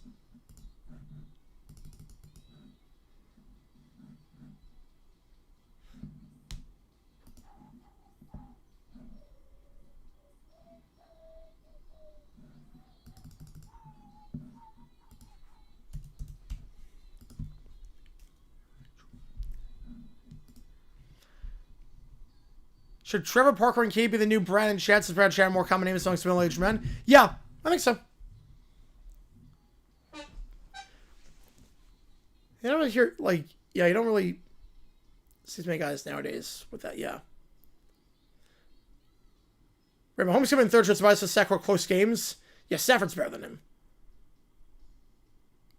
Should Trevor Parker and Kate be the new Brad and Chad since Brad and Chad are more common names amongst middle-aged men? Yeah, I think so. You don't really hear, like, yeah, you don't really see as many guys nowadays with that, yeah. Right, Mahomes coming in third should survive the sack or close games. Yeah, Stafford's better than him.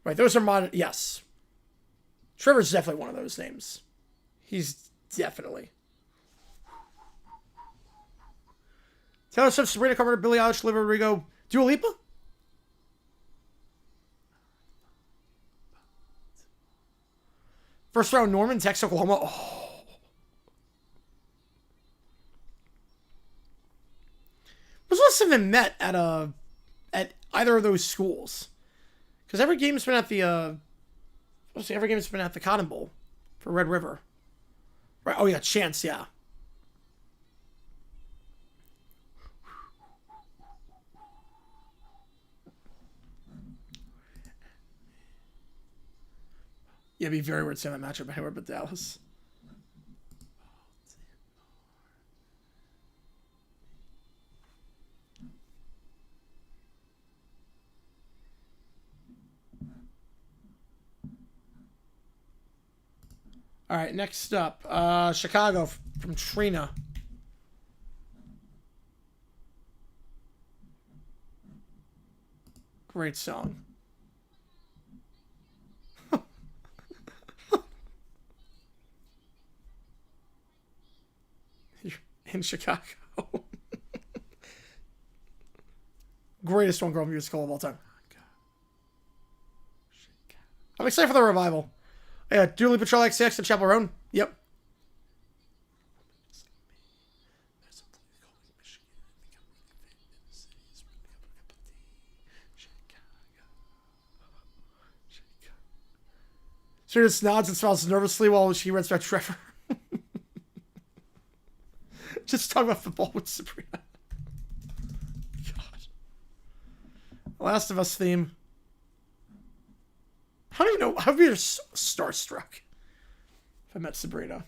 Right, those are modern, yes. Trevor's definitely one of those names. He's definitely. Taylor Swift, Sabrina Carpenter, Billie Eilish, Olivia Rodrigo, Dua Lipa? First round, Norman, Texas, Oklahoma. Oh. When's the last time they met at either of those schools? Because every game's been at the every game's been at the Cotton Bowl for Red River. Right? Oh yeah, Chance, yeah. Yeah, it'd be very weird seeing that matchup anywhere but Dallas. All right, next up, Chicago from Trina. Great song. In Chicago. Greatest one girl musical of all time. I'm excited for the revival. Yeah, Dua Lipa, Charlie XCX, and Chapel Roan. Yep. She just nods and smiles nervously while she reads about Trevor. Just talk about football with Sabrina. God. Last of Us theme. How do you know? How would you be starstruck if I met Sabrina?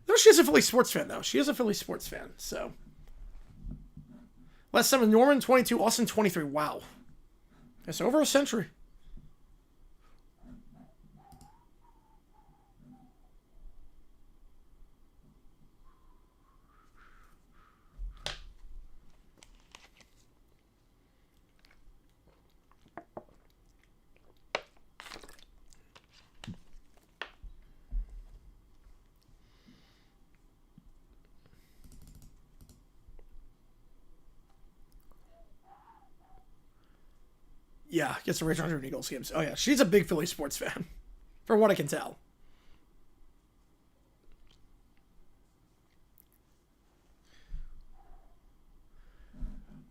No, she is a Philly sports fan, though. She is a Philly sports fan, so. Last time, Norman 22, Austin 23. Wow. That's over a century. Yeah, gets the Rage 100 Eagles games. Oh, yeah. She's a big Philly sports fan, from what I can tell.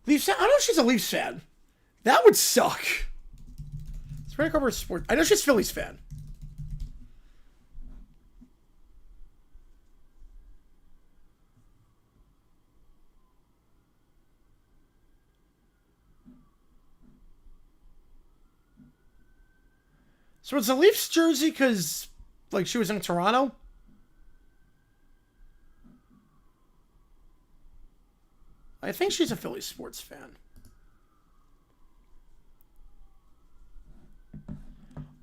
Leafs fan? I don't know if she's a Leafs fan. That would suck. Sabrina Carpenter sports. I know she's a Phillies fan. So it's a Leafs jersey because, like, she was in Toronto? I think she's a Philly sports fan.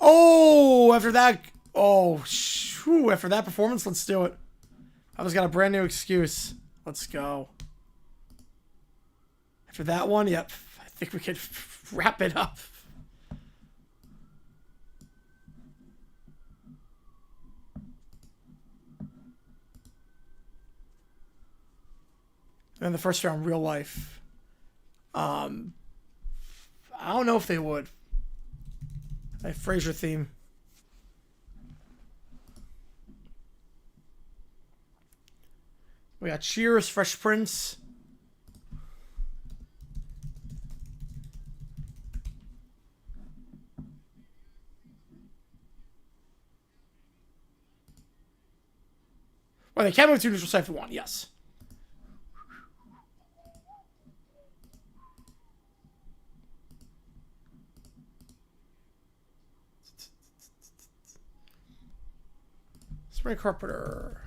Oh, after that... Oh, shoo, after that performance, let's do it. I just got a brand new excuse. Let's go. After that one, yep. I think we could wrap it up. And the first round, real life. I don't know if they would. A Frasier theme. We got Cheers, Fresh Prince. Well, they can move to neutral site for one, yes. Sabrina Carpenter.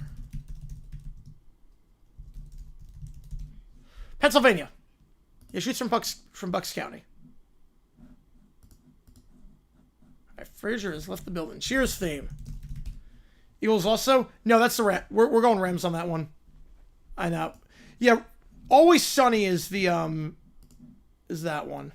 Pennsylvania. Yeah, she's from Bucks County. Frazier has left the building. Cheers theme. Eagles also? No, that's the Ram. We're going Rams on that one. I know. Yeah, Always Sunny is the is that one.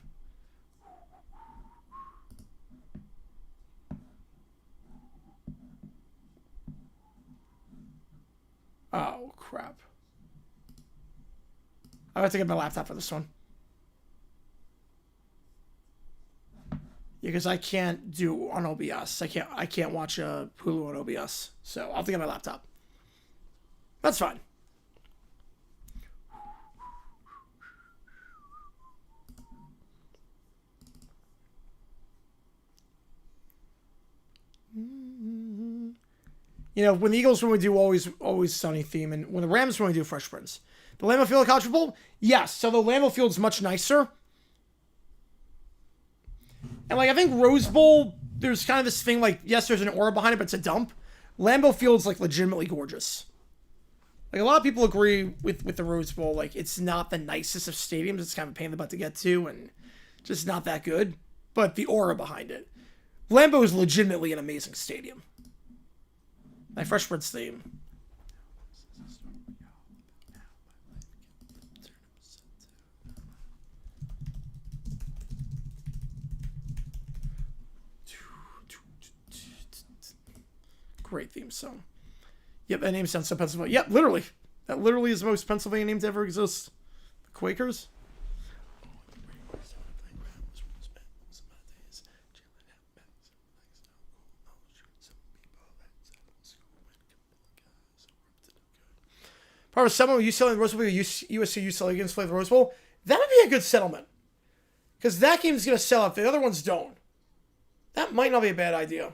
Oh crap. I have to get my laptop for this one. Yeah, because I can't do on OBS. I can't watch Hulu on OBS. So I'll have to get my laptop. That's fine. You know, when the Eagles when we do always Sunny theme, and when the Rams when we do Fresh Prince. The Lambeau Field College Bowl? Yes. So the Lambeau Field's much nicer. And, like, I think Rose Bowl, there's kind of this thing, like, yes, there's an aura behind it, but it's a dump. Lambeau Field's, like, legitimately gorgeous. Like, a lot of people agree with the Rose Bowl. Like, it's not the nicest of stadiums. It's kind of a pain in the butt to get to, and just not that good. But the aura behind it. Lambeau is legitimately an amazing stadium. My Fresh Prince theme. Great theme song. Yep, that name sounds so Pennsylvania. Yep, literally. That literally is the most Pennsylvania name to ever exist. The Quakers. Part of someone UCLA and the Rose Bowl, USC UCLA against play the Rose Bowl. That would be a good settlement. Because that game's going to sell out. The other ones don't. That might not be a bad idea.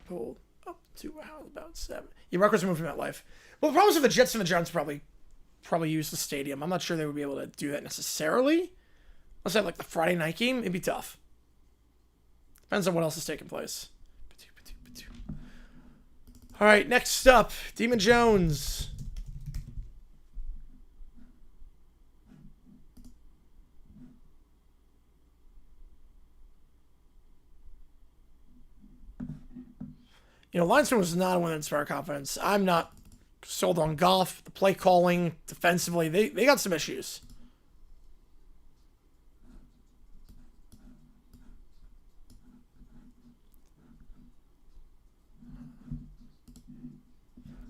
Pulled up to about 7. Yeah, Rutgers moved from MetLife. Well, the problem is with the Jets and the Giants probably use the stadium. I'm not sure they would be able to do that necessarily. Unless they have like the Friday night game, it'd be tough. Depends on what else is taking place. All right, next up, Demon Jones. You know, Linesman was not a win that inspired confidence. I'm not sold on Goff. The play calling, defensively, they got some issues.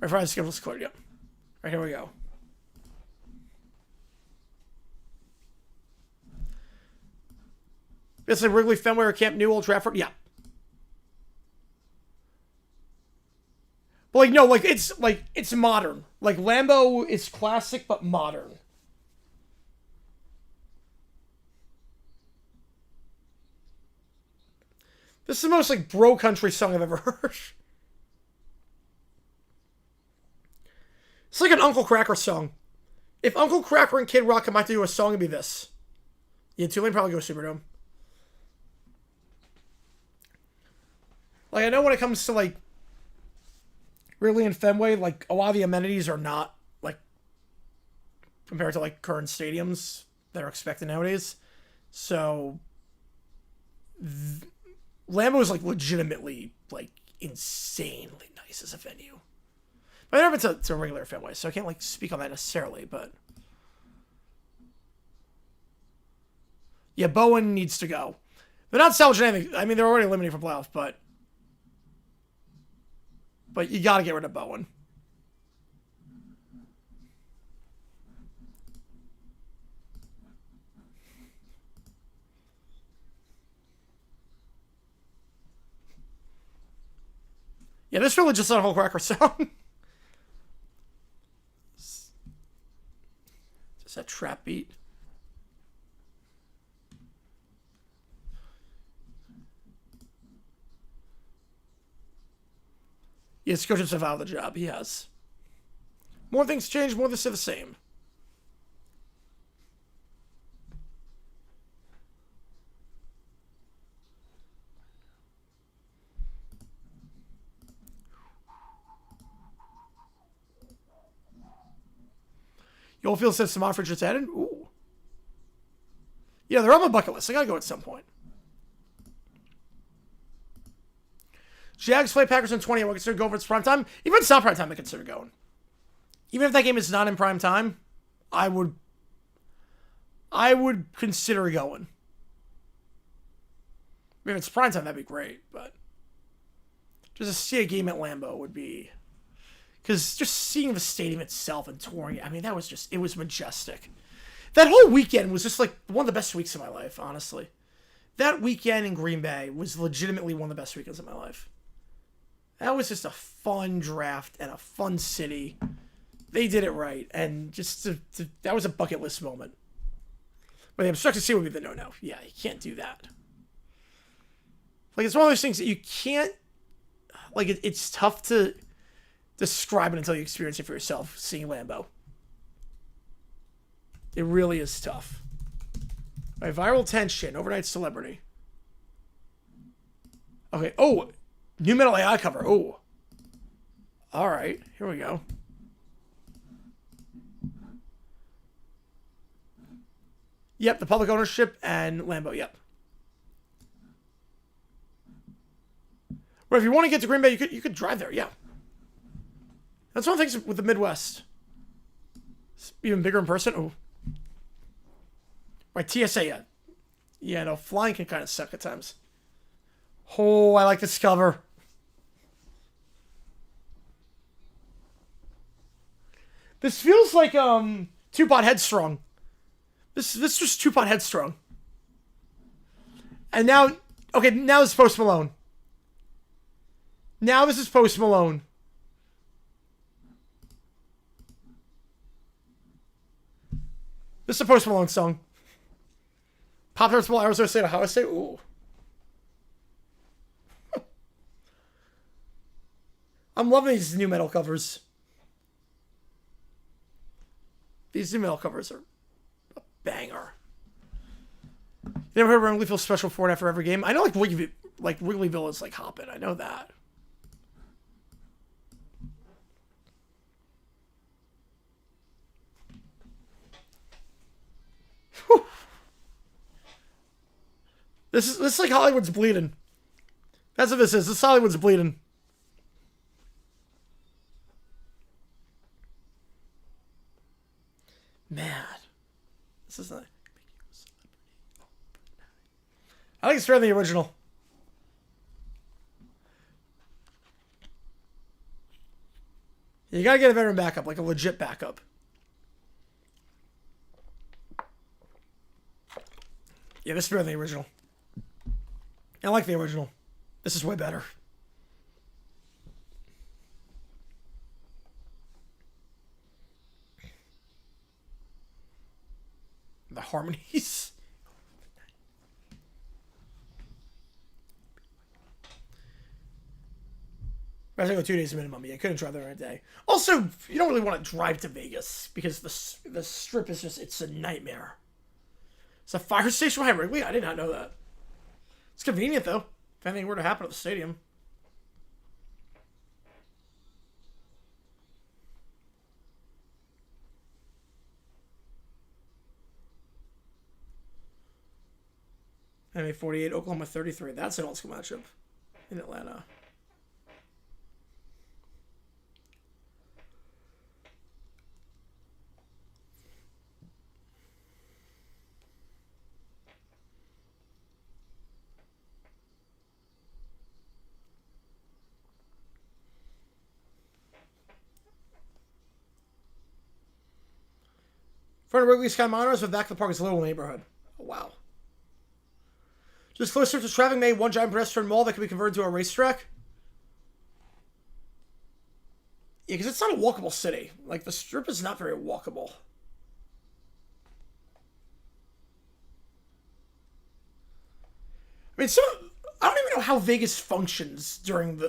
Right, Friday schedule's cleared. Yep. Right, here we go. It's like Wrigley, Fenway, or Camp New, Old Trafford. Yeah. But like no, it's modern. Like Lambeau is classic but modern. This is the most like bro country song I've ever heard. It's like an Uncle Kracker song. If Uncle Kracker and Kid Rock come out to do a song, it'd be this. Yeah, Tulane probably go Superdome. Like I know when it comes to like Wrigley and Fenway, like a lot of the amenities are not like compared to like current stadiums that are expected nowadays. So Lambeau is like legitimately like insanely nice as a venue. But I've never been to a regular Fenway, so I can't like speak on that necessarily. But yeah, Bowen needs to go. They're not salvaging anything. I mean, they're already eliminated from playoff, but you got to get rid of Bowen. Yeah, this really just not a whole cracker song. Just that trap beat. Yeah, Coach himself out of the job. He has. More things change, more they stay the same. Oldfield says some offers just added. Ooh. Yeah, they're on my bucket list. I gotta go at some point. Jags play Packers in 20. I would consider going for its prime time. Even if it's not prime time, I consider going. Even if that game is not in prime time, I would consider going. I mean, if it's prime time, that'd be great, but just to see a game at Lambeau would be, because just seeing the stadium itself and touring it, I mean, it was majestic. That whole weekend was just like one of the best weeks of my life, honestly. That weekend in Green Bay was legitimately one of the best weekends of my life. That was just a fun draft and a fun city. They did it right, and just that was a bucket list moment. But the obstructed seat would be the no-no. Yeah, you can't do that. Like, it's one of those things that you can't, like, it's tough to describe it until you experience it for yourself, seeing Lambeau. It really is tough. All right, viral tension, overnight celebrity. Okay, oh, new metal AI cover. Oh. All right, here we go. Yep, the public ownership and Lambeau, yep. But if you want to get to Green Bay, you could drive there, yeah. That's one of the things with the Midwest. It's even bigger in person. Oh. Right, TSA, yeah. Yeah, no, flying can kind of suck at times. Oh, I like this cover. This feels like Two-Pot Headstrong. This was Two-Pot Headstrong. And now, okay, now it's Post Malone. Now this is Post Malone. This is a Post Malone song. Pop Tarts Bowl, Arizona State, Ohio State. Ooh. I'm loving these new metal covers. These new metal covers are a banger. You never heard of Wrigleyville Special Ford after every game? I know Wrigleyville is like hopping. I know that. Whew. This is like Hollywood's bleeding. That's what this is. This Hollywood's bleeding. Man, this is not. I think it's better than the original. You gotta get a veteran backup, like a legit backup. Yeah, this is better than the original. I like the original. This is way better. The harmonies. I have to go 2 days minimum. Yeah, I couldn't drive there in a day. Also, you don't really want to drive to Vegas because the strip is just, it's a nightmare. It's a fire station behind Wrigley? I did not know that. It's convenient, though, if anything were to happen at the stadium. MMA 48, Oklahoma 33. That's an old school matchup in Atlanta. Front of Wrigley Sky Monitors, but back to the park is a little neighborhood. Oh, wow. Just closer to traffic made one giant pedestrian mall that can be converted to a racetrack. Yeah, because it's not a walkable city. Like, the strip is not very walkable. I mean, I don't even know how Vegas functions during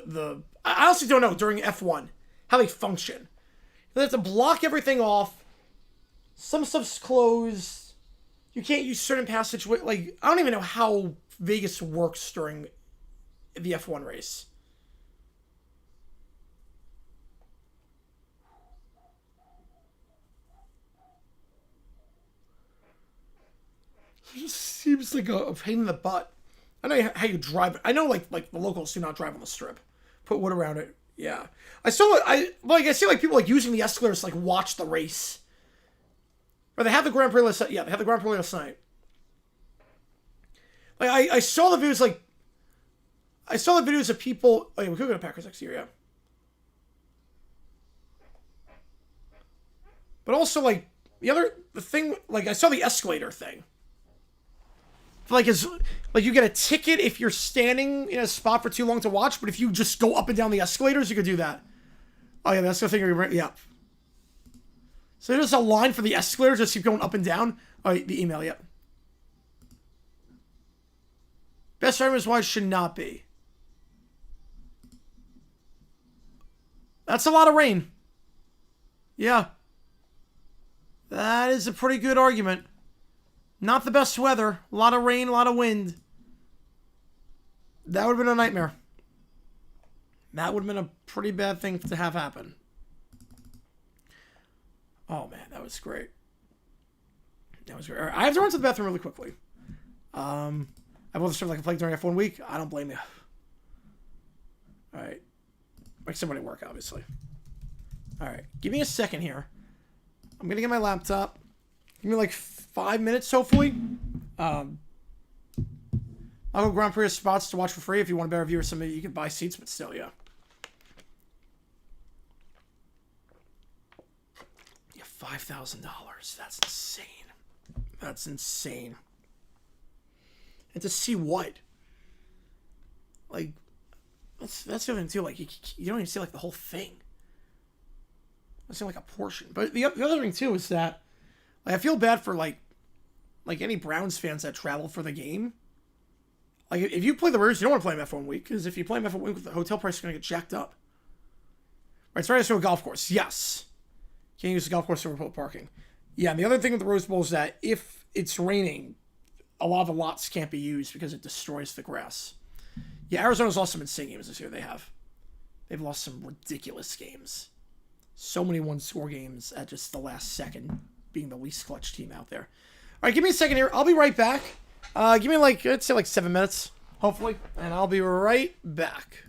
I honestly don't know, during F1, how they function. They have to block everything off. Some stuff's closed. You can't use certain passage. Like, I don't even know how Vegas works during the F1 race. seems like a pain in the butt. I know how you drive. I know like the locals do not drive on the strip. Put wood around it. Yeah, I saw. I see like people like using the escalators to like watch the race. Or they have the Grand Prix last night. Yeah, they have the Grand Prix last night. Like I saw the videos like. I saw the videos of people. Oh yeah, we could go to Packers next year. Yeah. But also like the thing like I saw the escalator thing. Like is like you get a ticket if you're standing in a spot for too long to watch, but if you just go up and down the escalators, you could do that. Oh yeah, that's the thing. Yeah. So there's a line for the escalators, just keep going up and down. Oh, the email, yep. Best argument is why it should not be. That's a lot of rain. Yeah. That is a pretty good argument. Not the best weather. A lot of rain, a lot of wind. That would have been a nightmare. That would have been a pretty bad thing to have happen. Oh, man, that was great. That was great. All right, I have to run to the bathroom really quickly. I've always served like a plague during F1 week. I don't blame you. All right. Make somebody work, obviously. All right. Give me a second here. I'm going to get my laptop. Give me like 5 minutes, hopefully. I'll go Grand Prix spots to watch for free. If you want a better view or something, you can buy seats, but still, yeah. Yeah, $5,000. That's insane. That's insane. And to see what? Like, that's the other thing, too. Like, you don't even see, like, the whole thing. I see, like, a portion. But the other thing, too, is that like, I feel bad for, like any Browns fans that travel for the game. Like, if you play the Raiders, you don't want to play them F1 week, because if you play them F1 week, the hotel price is going to get jacked up. Right, it's right next to a golf course. Yes. Can't use the golf course for remote parking. Yeah, and the other thing with the Rose Bowl is that if it's raining, a lot of the lots can't be used because it destroys the grass. Yeah, Arizona's lost some insane games this year. They've lost some ridiculous games. So many one-score games at just the last second, being the least clutch team out there. All right, give me a second here. I'll be right back. Give me I'd say 7 minutes, hopefully, and I'll be right back.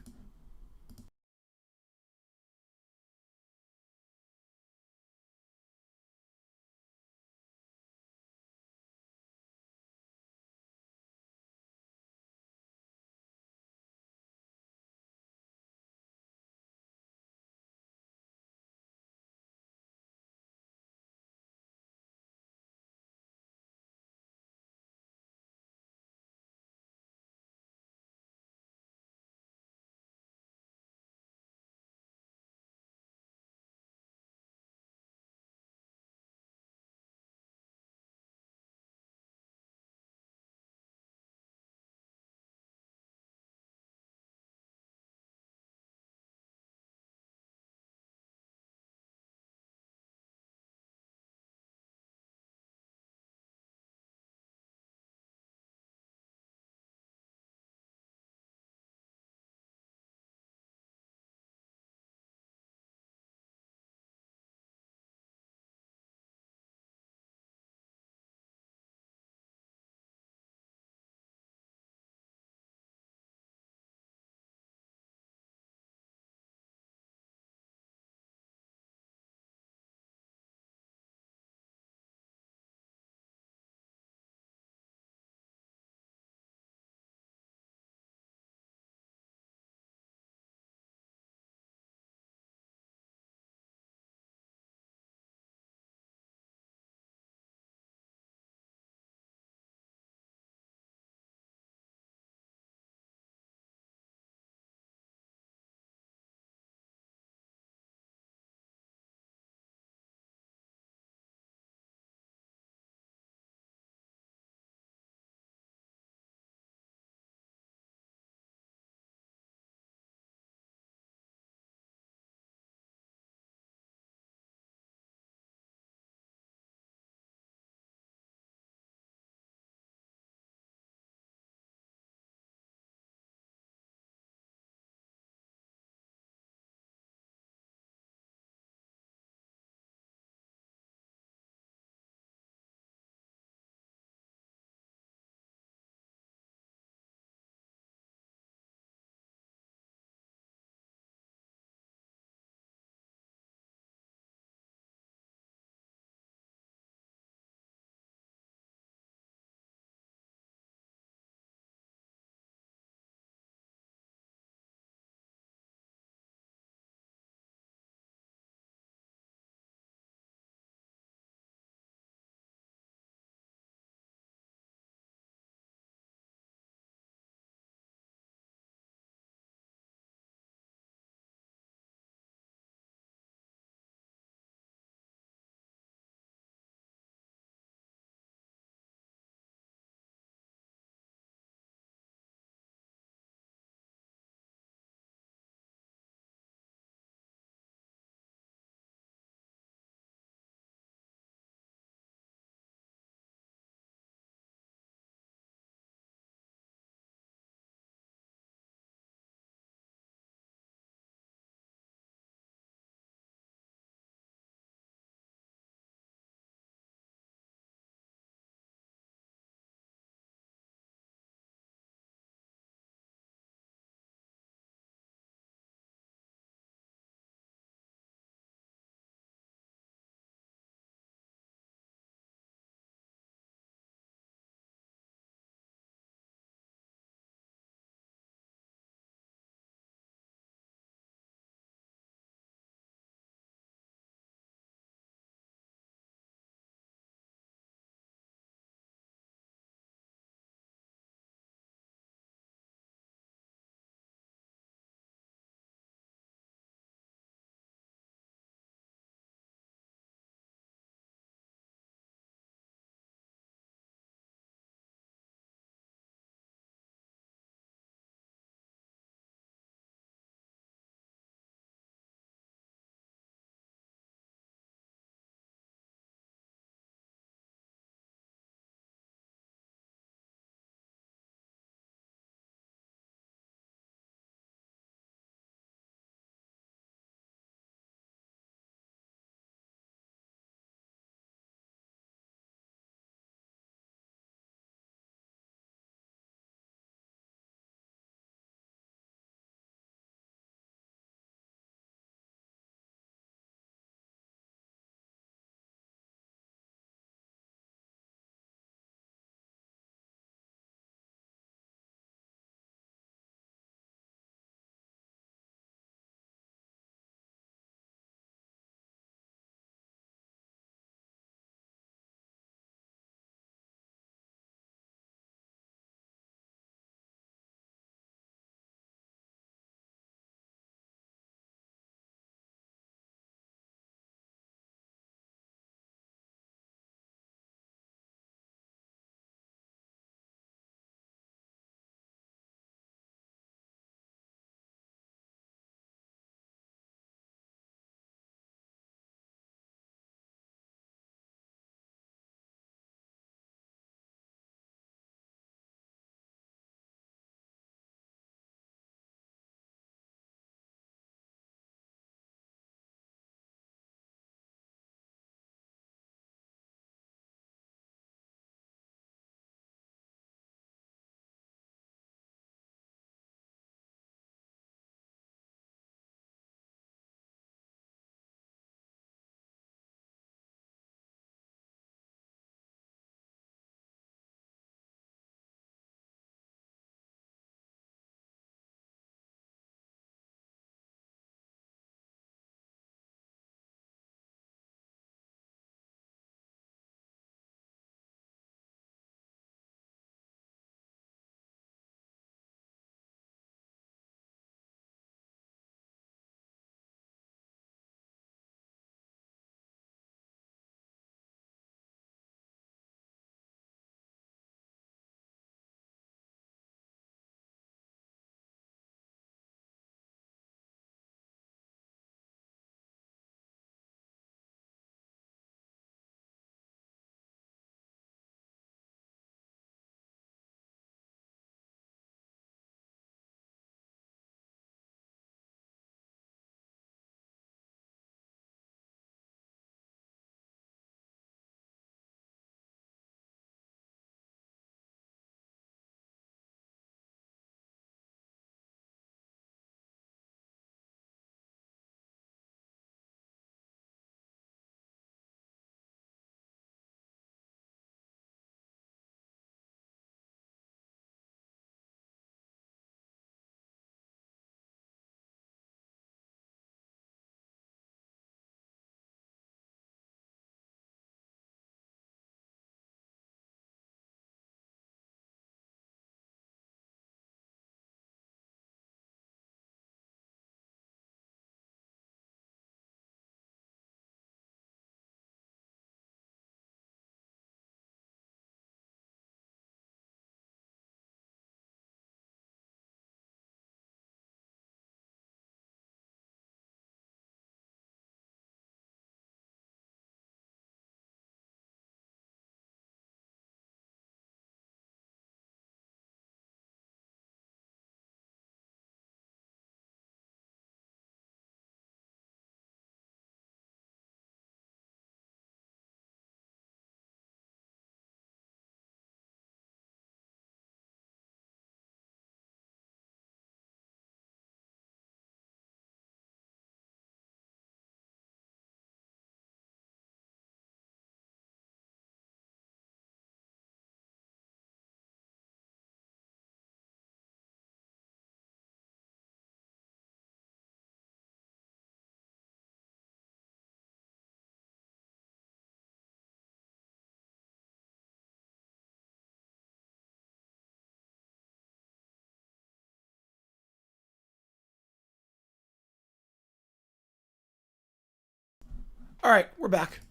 All right, we're back.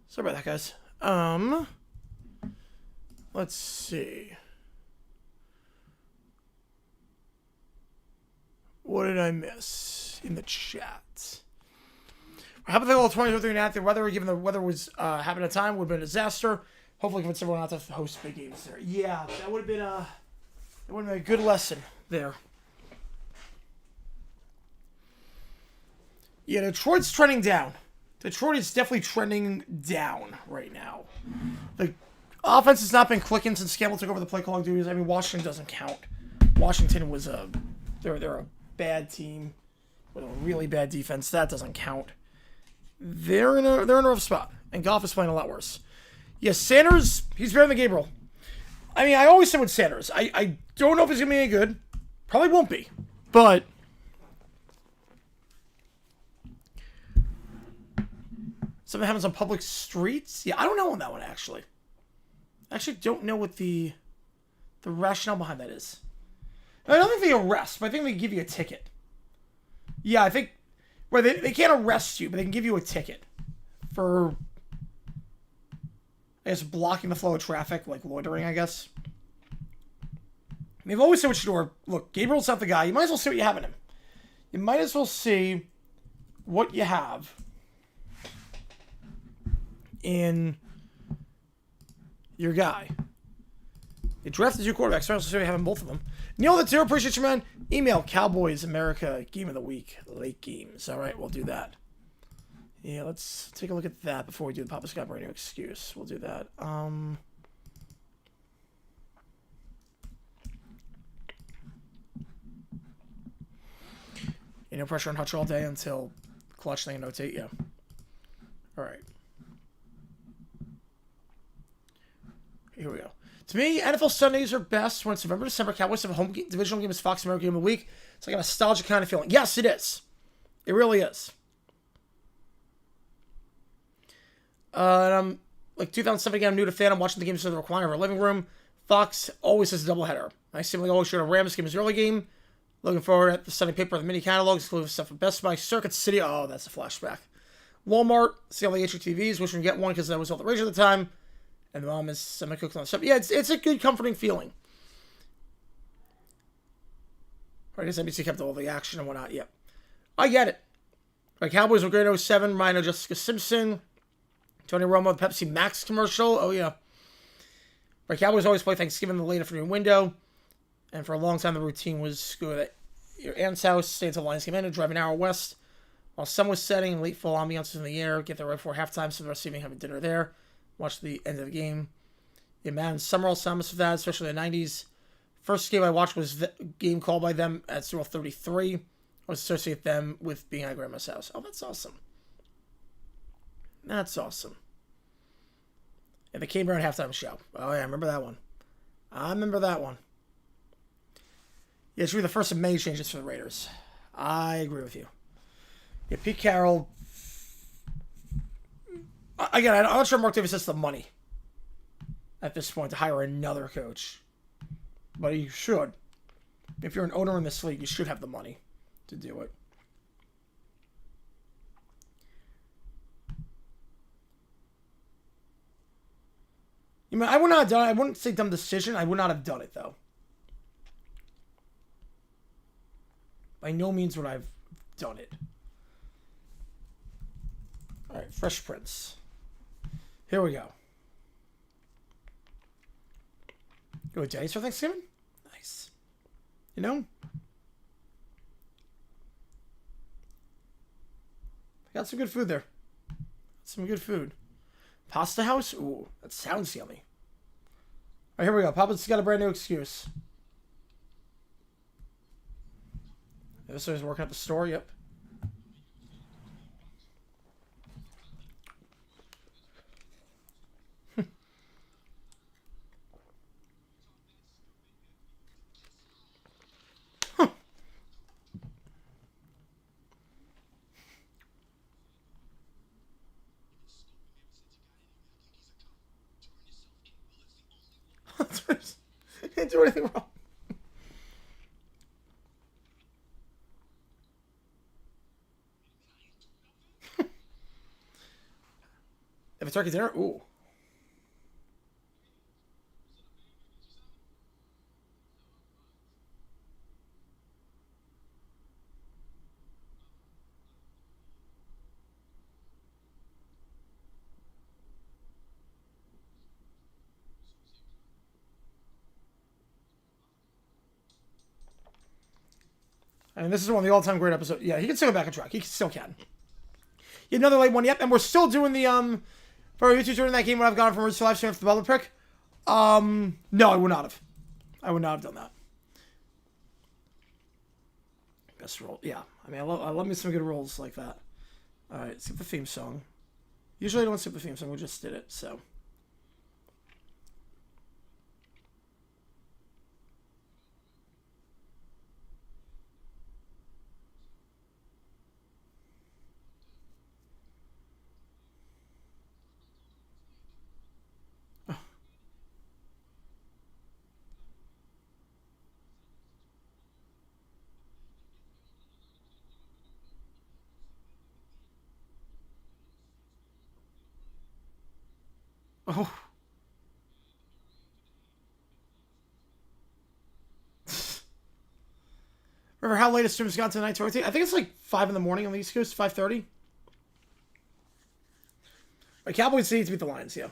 Sorry about that, guys. Let's see. What did I miss in the chat? How about the goal 23.5? The weather, given the weather was happening at the time, would have been a disaster. Hopefully, convince everyone not to host big games there. Yeah, that would have been a good lesson there. Yeah, Detroit's trending down. Detroit is definitely trending down right now. The offense has not been clicking since Campbell took over the play calling duties. I mean, Washington doesn't count. Washington was they're a bad team with a really bad defense. That doesn't count. They're in a rough spot, and Goff is playing a lot worse. Yes, Sanders, he's better than Gabriel. I mean, I always said with Sanders, I don't know if he's gonna be any good. Probably won't be, but something happens on public streets? Yeah, I don't know on that one, actually. I actually don't know what the rationale behind that is. I don't think they arrest, but I think they give you a ticket. Yeah, I think... Well, they can't arrest you, but they can give you a ticket for, I guess, blocking the flow of traffic, like loitering, I guess. They've always said what you do. Look, Gabriel's not the guy. You might as well see what you have in him. You might as well see what you have in your guy. They drafted 2 quarterbacks, so we have both of them. Neil the Tier, appreciate you, man. Email Cowboys America Game of the Week, late games. All right, we'll do that. Yeah, let's take a look at that before we do the Papa Scott Radio excuse. We'll do that. No pressure on Hutch all day until clutch thing and notate. Yeah. All right. Here we go. To me, NFL Sundays are best when it's November, December. Cowboys have a home divisional game as Fox America Game of the Week. It's like a nostalgic kind of feeling. Yes, it is. It really is. Like 2007 again, I'm new to fan. I'm watching the games in the recliner of our living room. Fox always has a doubleheader. I seemingly always showed a Rams game as early game. Looking forward at the Sunday paper, the mini catalog, exclusive stuff from Best Buy, Circuit City. Oh, that's a flashback. Walmart, see all the HDTVs. Wish we could get one because that was all the rage at the time. And the mom is semi-cooked on the stuff. Yeah, it's a good, comforting feeling. I guess NBC kept all the action and whatnot. Yeah. I get it. Like Cowboys were great in 07. Rhino Jessica Simpson. Tony Romo, the Pepsi Max commercial. Oh, yeah. Right, Cowboys always play Thanksgiving in the late afternoon window. And for a long time, the routine was go to your aunt's house, stay until the Lions came in, and drive an hour west while sun was setting, late fall ambiance in the air, get there right before halftime, so the rest of the evening having dinner there, watch the end of the game. Yeah, man, Summerall Samus with that, especially in the 90s. First game I watched was the game called by them at Super Bowl 33. I was associate them with being at Grandma's house. Oh, that's awesome. That's awesome. And the Kane Brown halftime show. Oh, yeah, I remember that one. Yeah, it's really the first of many changes for the Raiders. I agree with you. Yeah, Pete Carroll. Again, I'm not sure Mark Davis has the money at this point to hire another coach. But you should. If you're an owner in this league, you should have the money to do it. You know, I would not have done it. I wouldn't say dumb decision. I would not have done it, though. By no means would I have done it. All right, Fresh Prince. Here we go. Go with Denny's for Thanksgiving? Nice. You know? I got some good food there. Some good food. Pasta House? Ooh, that sounds yummy. All right, here we go. Papa's got a brand new excuse. This is working at the store, yep. Didn't do anything wrong. a turkey dinner? Ooh. I mean, this is one of the all-time great episodes. Yeah, he can still go back on track. He still can. Yeah, another late one. Yep, and we're still doing the for YouTube during that game when I've gone from Roots to Livestream for the Butler prick. No, I would not have. I would not have done that. Best roll. Yeah, I mean, I love me some good rolls like that. All right, skip the theme song. Usually I don't skip the theme song. We just did it, so. Oh. Remember how late a stream has gone tonight? I think it's like 5 in the morning on the East Coast, 5:30. Right, Cowboys need to beat the Lions, yeah.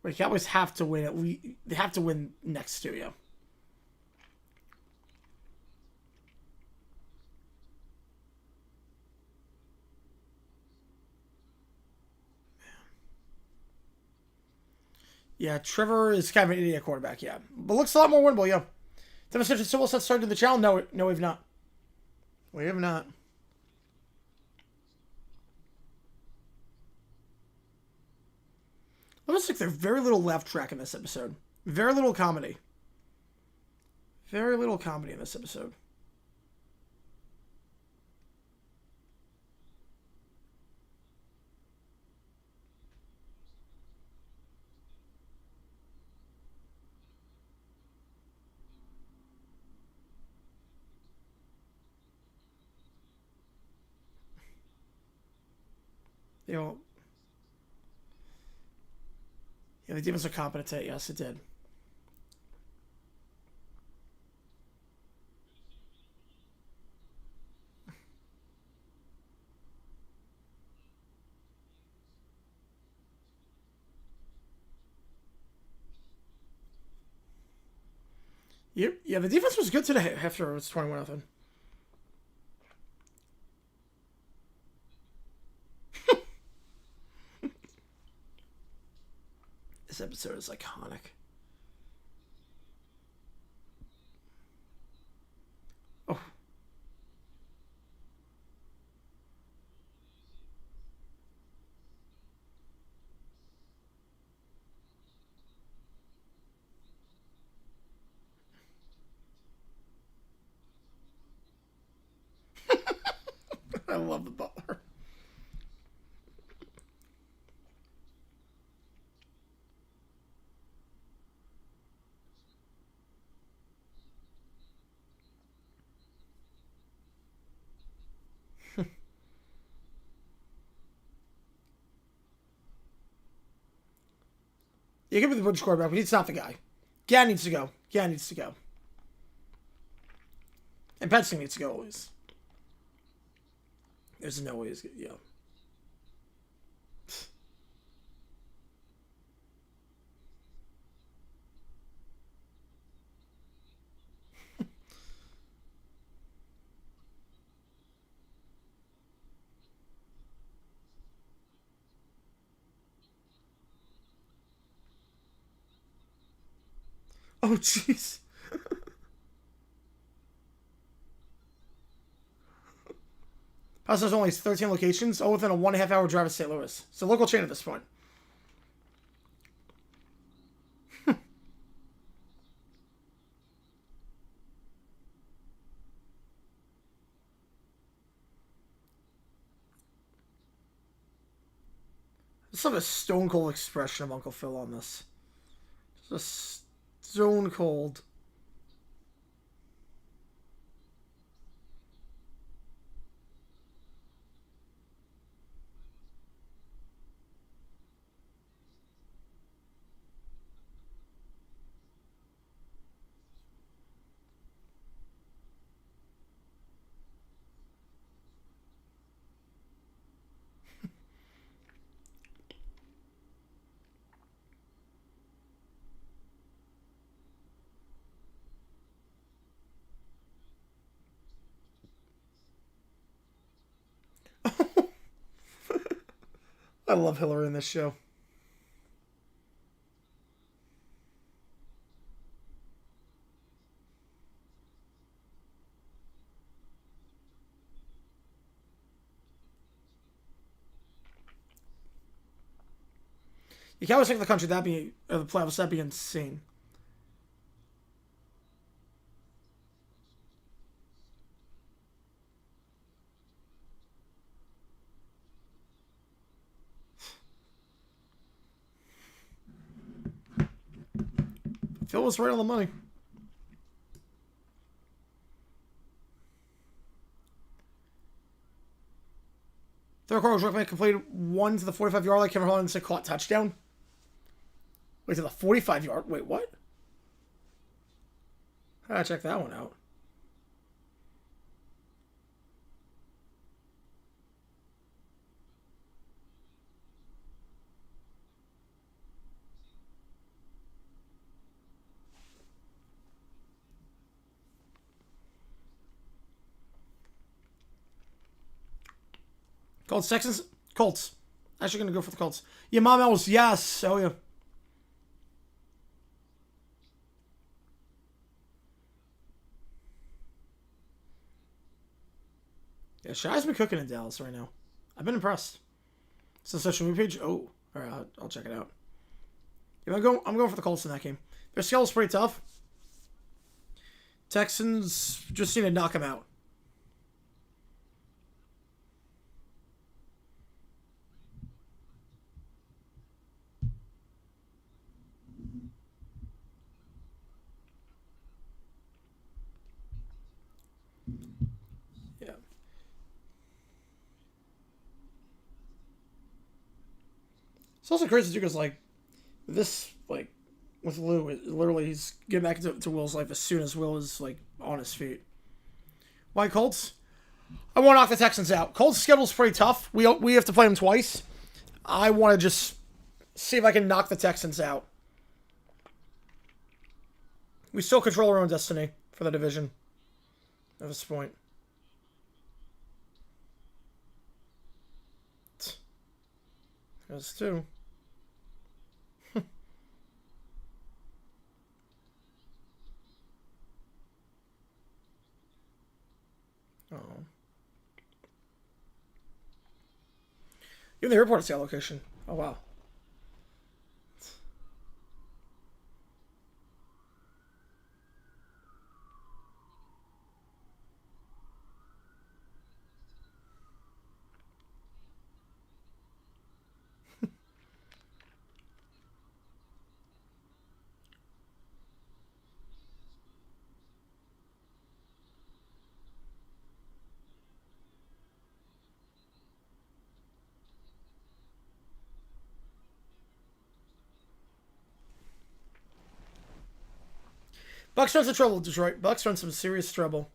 Right, Cowboys have to win at least. They have to win next two, yeah. Yeah, Trevor is kind of an idiot quarterback, yeah. But looks a lot more winnable, yeah. Demonstration Civil set started the channel? No, we've not. We have not. Looks like there's very little laugh track in this episode. Very little comedy. Very little comedy in this episode. You know, yeah, the demons are competent. Yes, it did. Yeah, the defense was good today after it was 21-0. This episode is iconic. Oh. I love the Butler. You give me the British quarterback, but he's not the guy. Gann needs to go. Gann needs to go. And Petzing needs to go always. There's no way he's good. Yeah. Oh, jeez. Paso's only 13 locations, all within a 1.5 hour drive of St. Louis. It's a local chain at this point. Just like a stone cold expression of Uncle Phil on this. Just Zone cold. I love Hillary in this show. You can't always think of the country that be or the playoffs. That'd be insane. Phil was right on the money. Third quarter, Rickman completed one to the 45-yard line. Kevin Holland caught touchdown. Wait, to the 45-yard? Wait, what? I gotta check that one out. Colts, Texans, Colts. Actually gonna go for the Colts. Yeah, Mom Ellis, yes. Oh, yeah. Yeah, Shy's been cooking in Dallas right now. I've been impressed. It's a social media page. Oh, all right, I'll check it out. Yeah, I'm going for the Colts in that game. Their schedule's pretty tough. Texans just need to knock them out. Yeah. It's also crazy too, because like this, like with Lou, literally he's getting back to Will's life as soon as Will is like on his feet. Why Colts? I want to knock the Texans out. Colts' schedule's pretty tough. We have to play them twice. I want to just see if I can knock the Texans out. We still control our own destiny for the division at this point. Us too. Oh. Even the airport is the location. Oh, wow. Bucs run some trouble, Detroit. Bucs run some serious trouble.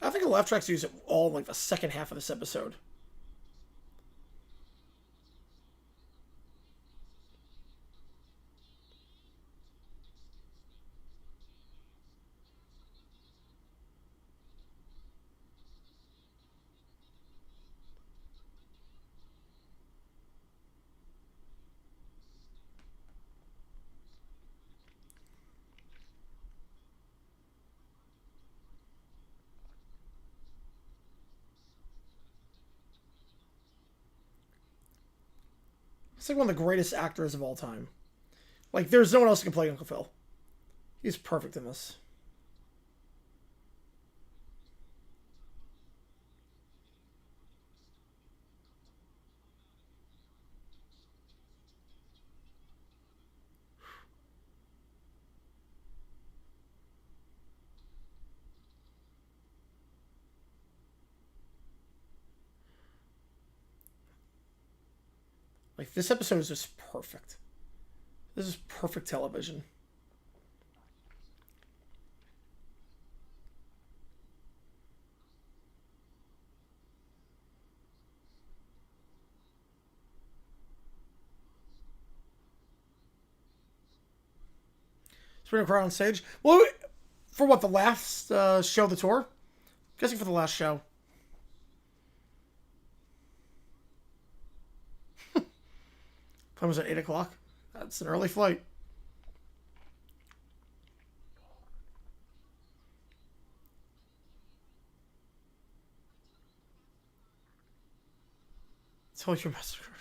I think the left tracks use it all in like the second half of this episode. He's like one of the greatest actors of all time. Like, there's no one else who can play Uncle Phil. He's perfect in this. Like, this episode is just perfect. This is perfect television. Spring Crowd on stage. Well, for what, the last show of the tour? I'm guessing for the last show. Plane was at 8 o'clock. That's an early flight. Tell your massacre.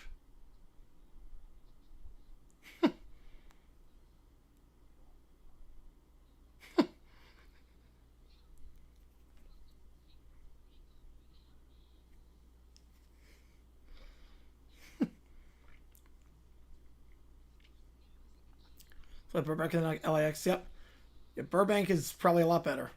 Burbank and LAX, yep. Yeah, Burbank is probably a lot better.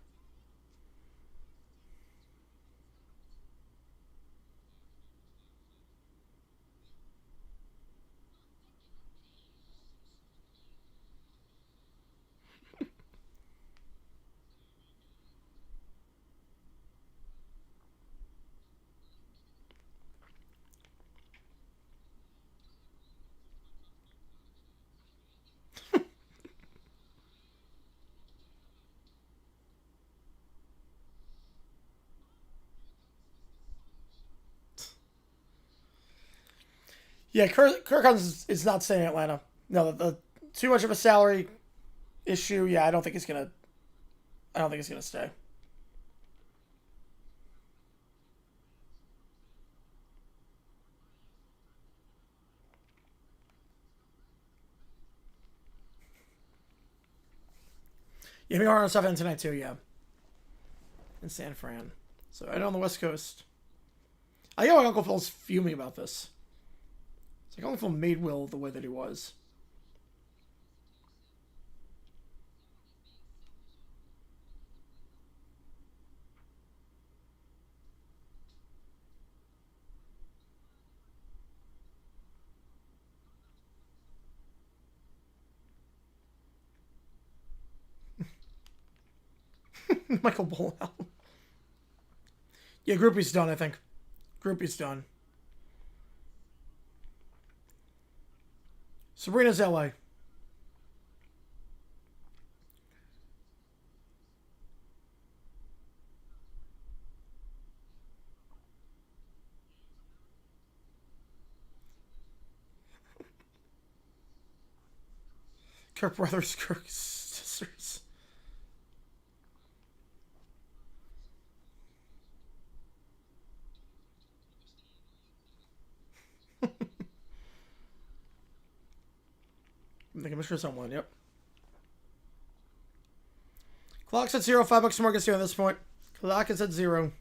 Yeah, Kirk Cousins is not staying in Atlanta. No, the too much of a salary issue. Yeah, I don't think he's gonna stay. Yeah, we are on stuff in tonight too. Yeah, in San Fran. So I know on the West Coast. I know Uncle Phil's fuming about this. It's like Uncle Phil made Will the way that he was. Michael Bollow. Yeah, Groupie's done, I think. Groupie's done. Sabrina's LA. Kirk brothers, Kirk sisters. The commissioner's on one, yep. Clock's at 0, $5 more gets you at this point. Clock is at 0.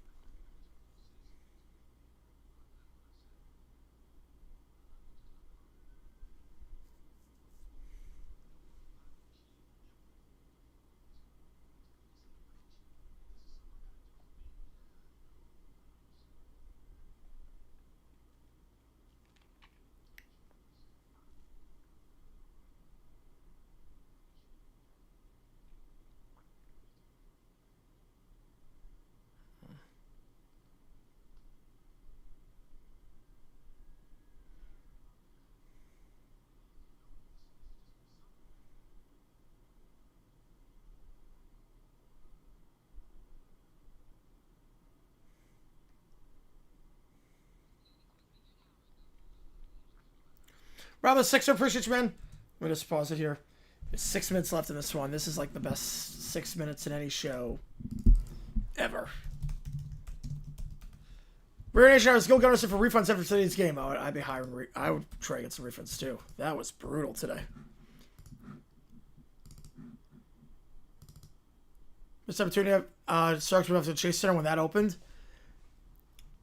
Rob, a 6, appreciate you, man. I'm going to just pause it here. There's 6 minutes left in this one. This is like the best 6 minutes in any show ever. Raider Nation, I was skill gunners for refunds after today's game. I'd be hiring. I would try to get some refunds too. That was brutal today. This opportunity, Starks would have to Chase Center when that opened.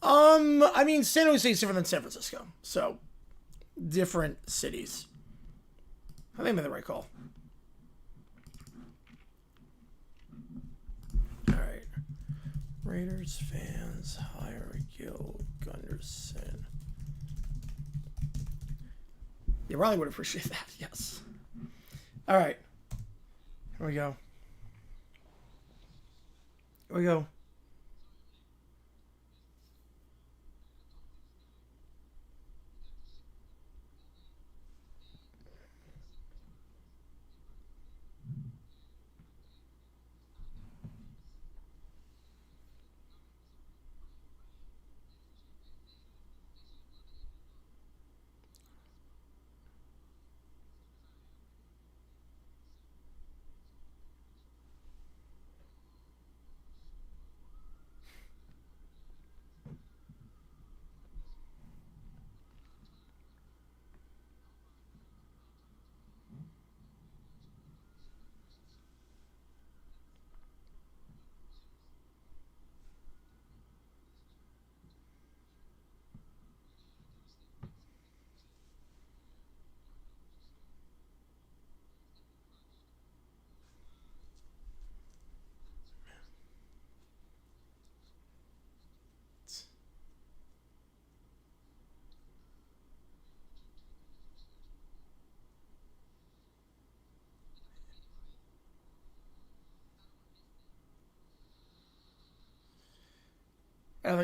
I mean, San Jose is different than San Francisco, so different cities. I think I made the right call. All right, Raiders fans hire Gil Gunderson. You probably would appreciate that. Yes. All right. Here we go. Here we go.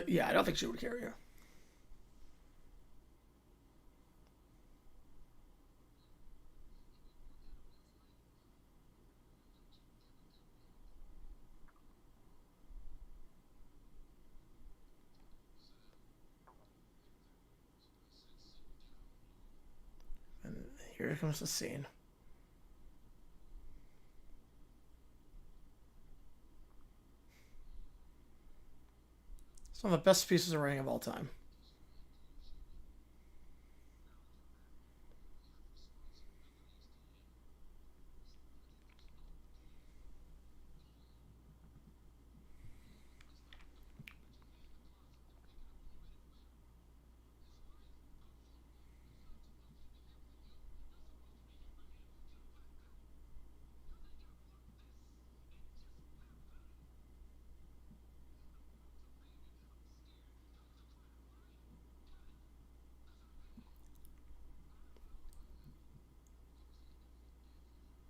Yeah, I don't think she would carry you. And here comes the scene. It's one of the best pieces of writing of all time.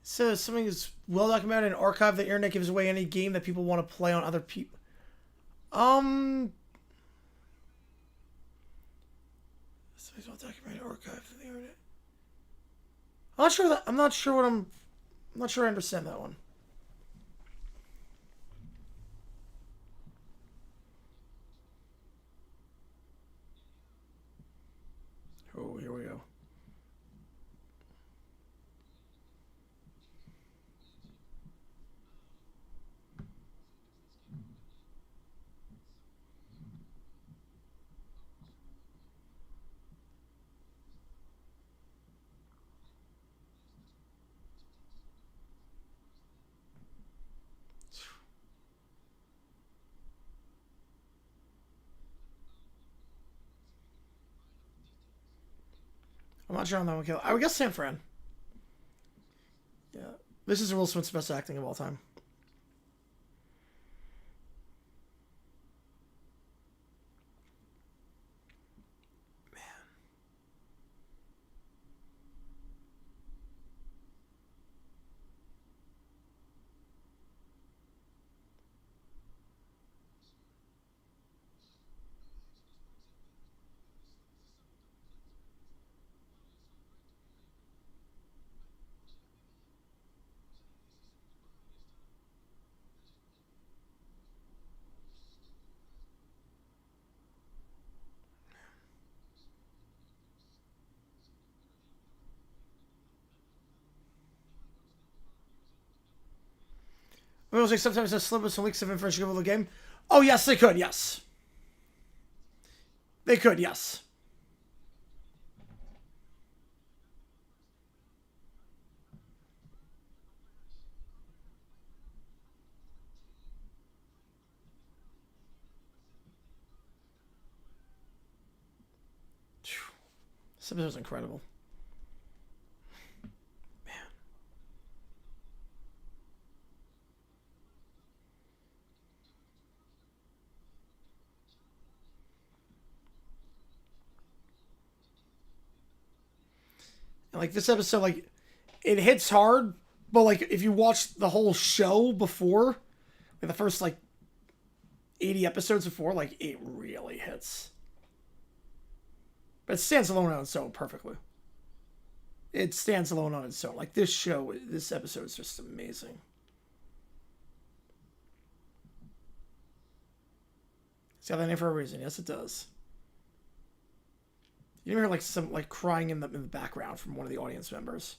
So something is well documented and archived. The internet gives away any game that people want to play on other people. Something's well documented, archived on the internet. I'm not sure that. I'm not sure what I'm not sure I understand that one. Oh, here we go. I'm not sure on that one kill. I would guess San Fran. Yeah. This is Will Smith's best acting of all time. It was like sometimes a slip with some leaks of information over the game. Oh yes, they could. Yes. They could, yes. This episode's incredible. Man. And like this episode, like it hits hard, but like if you watch the whole show before, like the first like 80 episodes before, like it really hits. But it stands alone on its own perfectly. It stands alone on its own. Like this show, this episode is just amazing. It's got that name for a reason. Yes, it does. You hear like some like crying in the background from one of the audience members.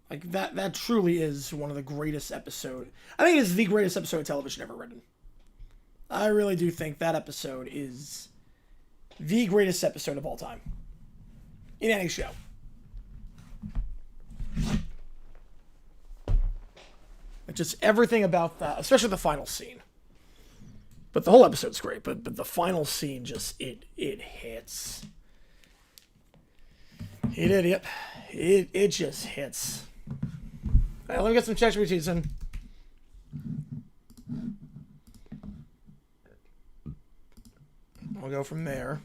Like that truly is one of the greatest episode. I think it's the greatest episode of television ever written. I really do think that episode is the greatest episode of all time. In any show. Just everything about that, especially the final scene. But the whole episode's great, but the final scene just it hits. It idiot. It just hits. All right, let me get some ChatGPTs in. I'll go from there.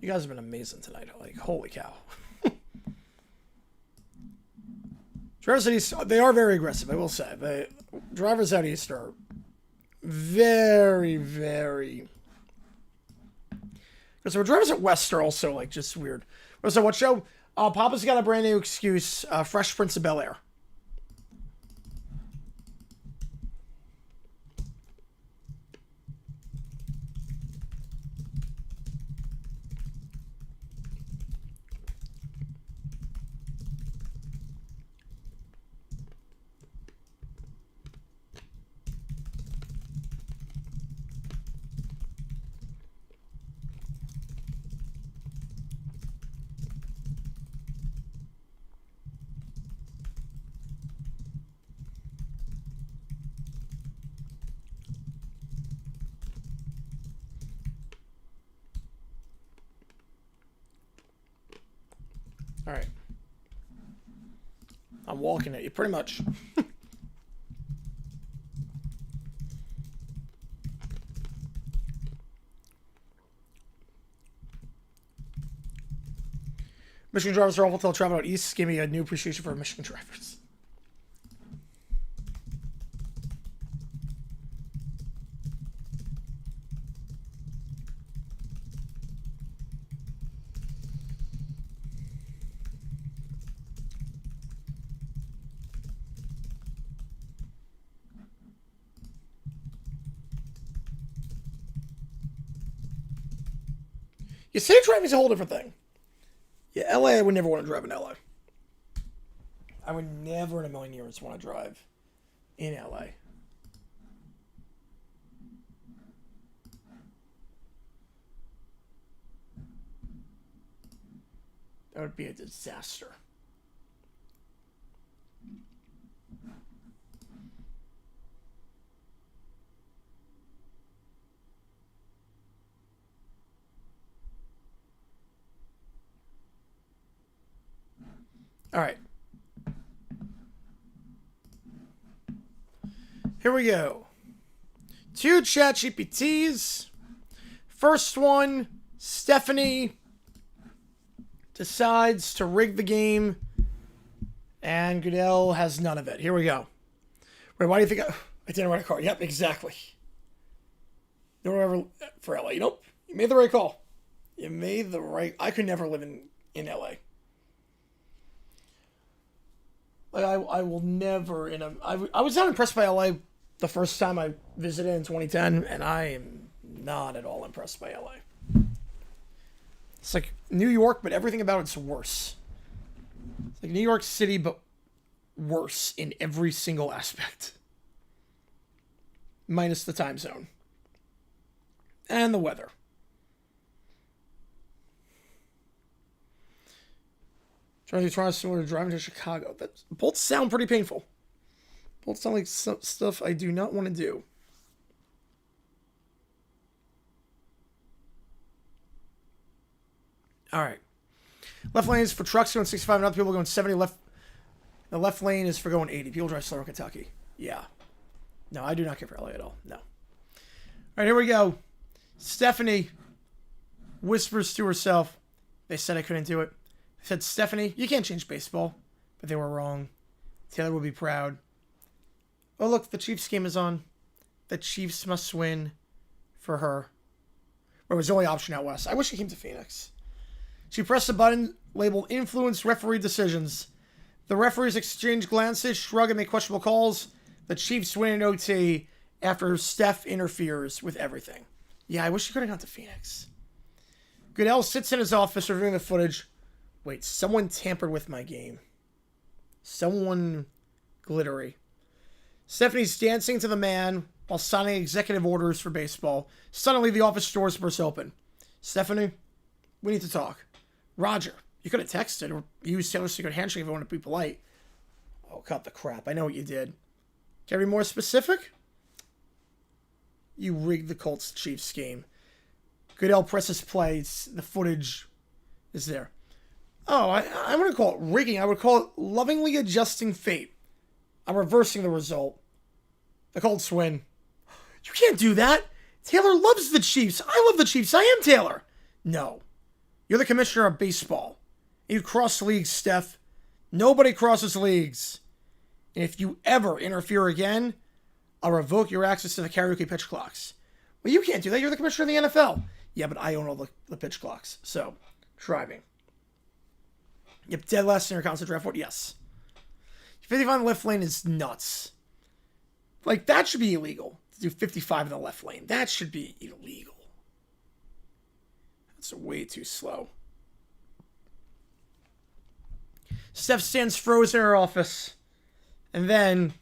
You guys have been amazing tonight. Like, holy cow. Drivers out east, they are very aggressive, I will say. Drivers out east are very, very... So drivers out west are also, like, just weird. So what show? Papa's got a brand new excuse. Fresh Prince of Bel-Air. All right. I'm walking at you, pretty much. Michigan drivers are awful till travel out east. Give me a new appreciation for Michigan drivers. You city driving is a whole different thing. Yeah, LA, I would never want to drive in LA. I would never in a million years want to drive in LA. That would be a disaster. All right. Here we go. 2 ChatGPTs. First one, Stephanie decides to rig the game, and Goodell has none of it. Here we go. Wait, why do you think I didn't write a card? Yep, exactly. No one ever for LA. Nope. You made the right call. You made the right. I could never live in LA. Like I will never I was not impressed by LA the first time I visited in 2010, and I am not at all impressed by LA. It's like New York, but everything about it's worse. Like New York City, but worse in every single aspect. Minus the time zone. And the weather. Trying to drive to Chicago. Both sound pretty painful. Both sound like stuff I do not want to do. All right. Left lane is for trucks going 65 and other people going 70. The left lane is for going 80. People drive slower in Kentucky. Yeah. No, I do not care for LA at all. No. All right, here we go. Stephanie whispers to herself. They said I couldn't do it. They said, Stephanie, you can't change baseball. But they were wrong. Taylor will be proud. Oh, look, the Chiefs game is on. The Chiefs must win for her. Or it was the only option out west. I wish she came to Phoenix. She pressed a button labeled Influence Referee Decisions. The referees exchange glances, shrug, and make questionable calls. The Chiefs win in OT after Steph interferes with everything. Yeah, I wish she could have gone to Phoenix. Goodell sits in his office reviewing the footage. Wait, someone tampered with my game. Someone glittery. Stephanie's dancing to the man while signing executive orders for baseball. Suddenly, the office doors burst open. Stephanie, we need to talk. Roger, you could have texted or used Taylor's secret handshake if you want to be polite. Oh, cut the crap. I know what you did. Can I be more specific? You rigged the Colts-Chiefs game. Goodell presses play. The footage is there. Oh, I wouldn't call it rigging. I would call it lovingly adjusting fate. I'm reversing the result. The Colts win. You can't do that. Taylor loves the Chiefs. I love the Chiefs. I am Taylor. No. You're the commissioner of baseball. You cross leagues, Steph. Nobody crosses leagues. And if you ever interfere again, I'll revoke your access to the karaoke pitch clocks. Well, you can't do that. You're the commissioner of the NFL. Yeah, but I own all the pitch clocks. So, try me. Yep, dead last in your constant draft vote? Yes. 55 in the left lane is nuts. Like, that should be illegal. To do 55 in the left lane. That should be illegal. That's way too slow. Steph stands frozen in her office. And then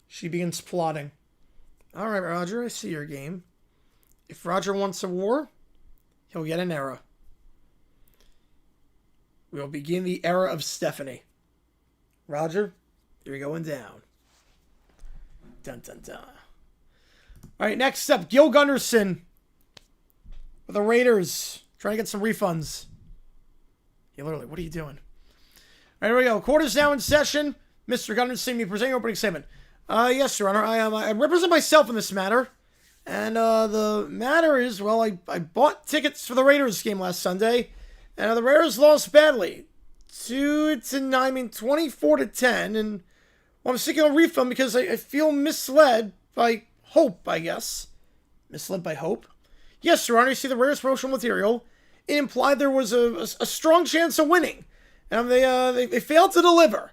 she begins plotting. All right, Roger, I see your game. If Roger wants a war, he'll get an era. We will begin the era of Stephanie. Roger, you're going down. Dun, dun, dun. All right, next up, Gil Gunderson with the Raiders trying to get some refunds. Yeah, literally, what are you doing? All right, here we go. Quarters now in session. Mr. Gunderson, me presenting opening statement. Yes, Your Honor, I represent myself in this matter. And the matter is, well, I bought tickets for the Raiders game last Sunday. And the Raiders lost badly. 24-10. And well, I'm seeking a refund because I feel misled by hope, I guess. Misled by hope? Yes, Your Honor, you see the Raiders promotional material. It implied there was a strong chance of winning. And they failed to deliver.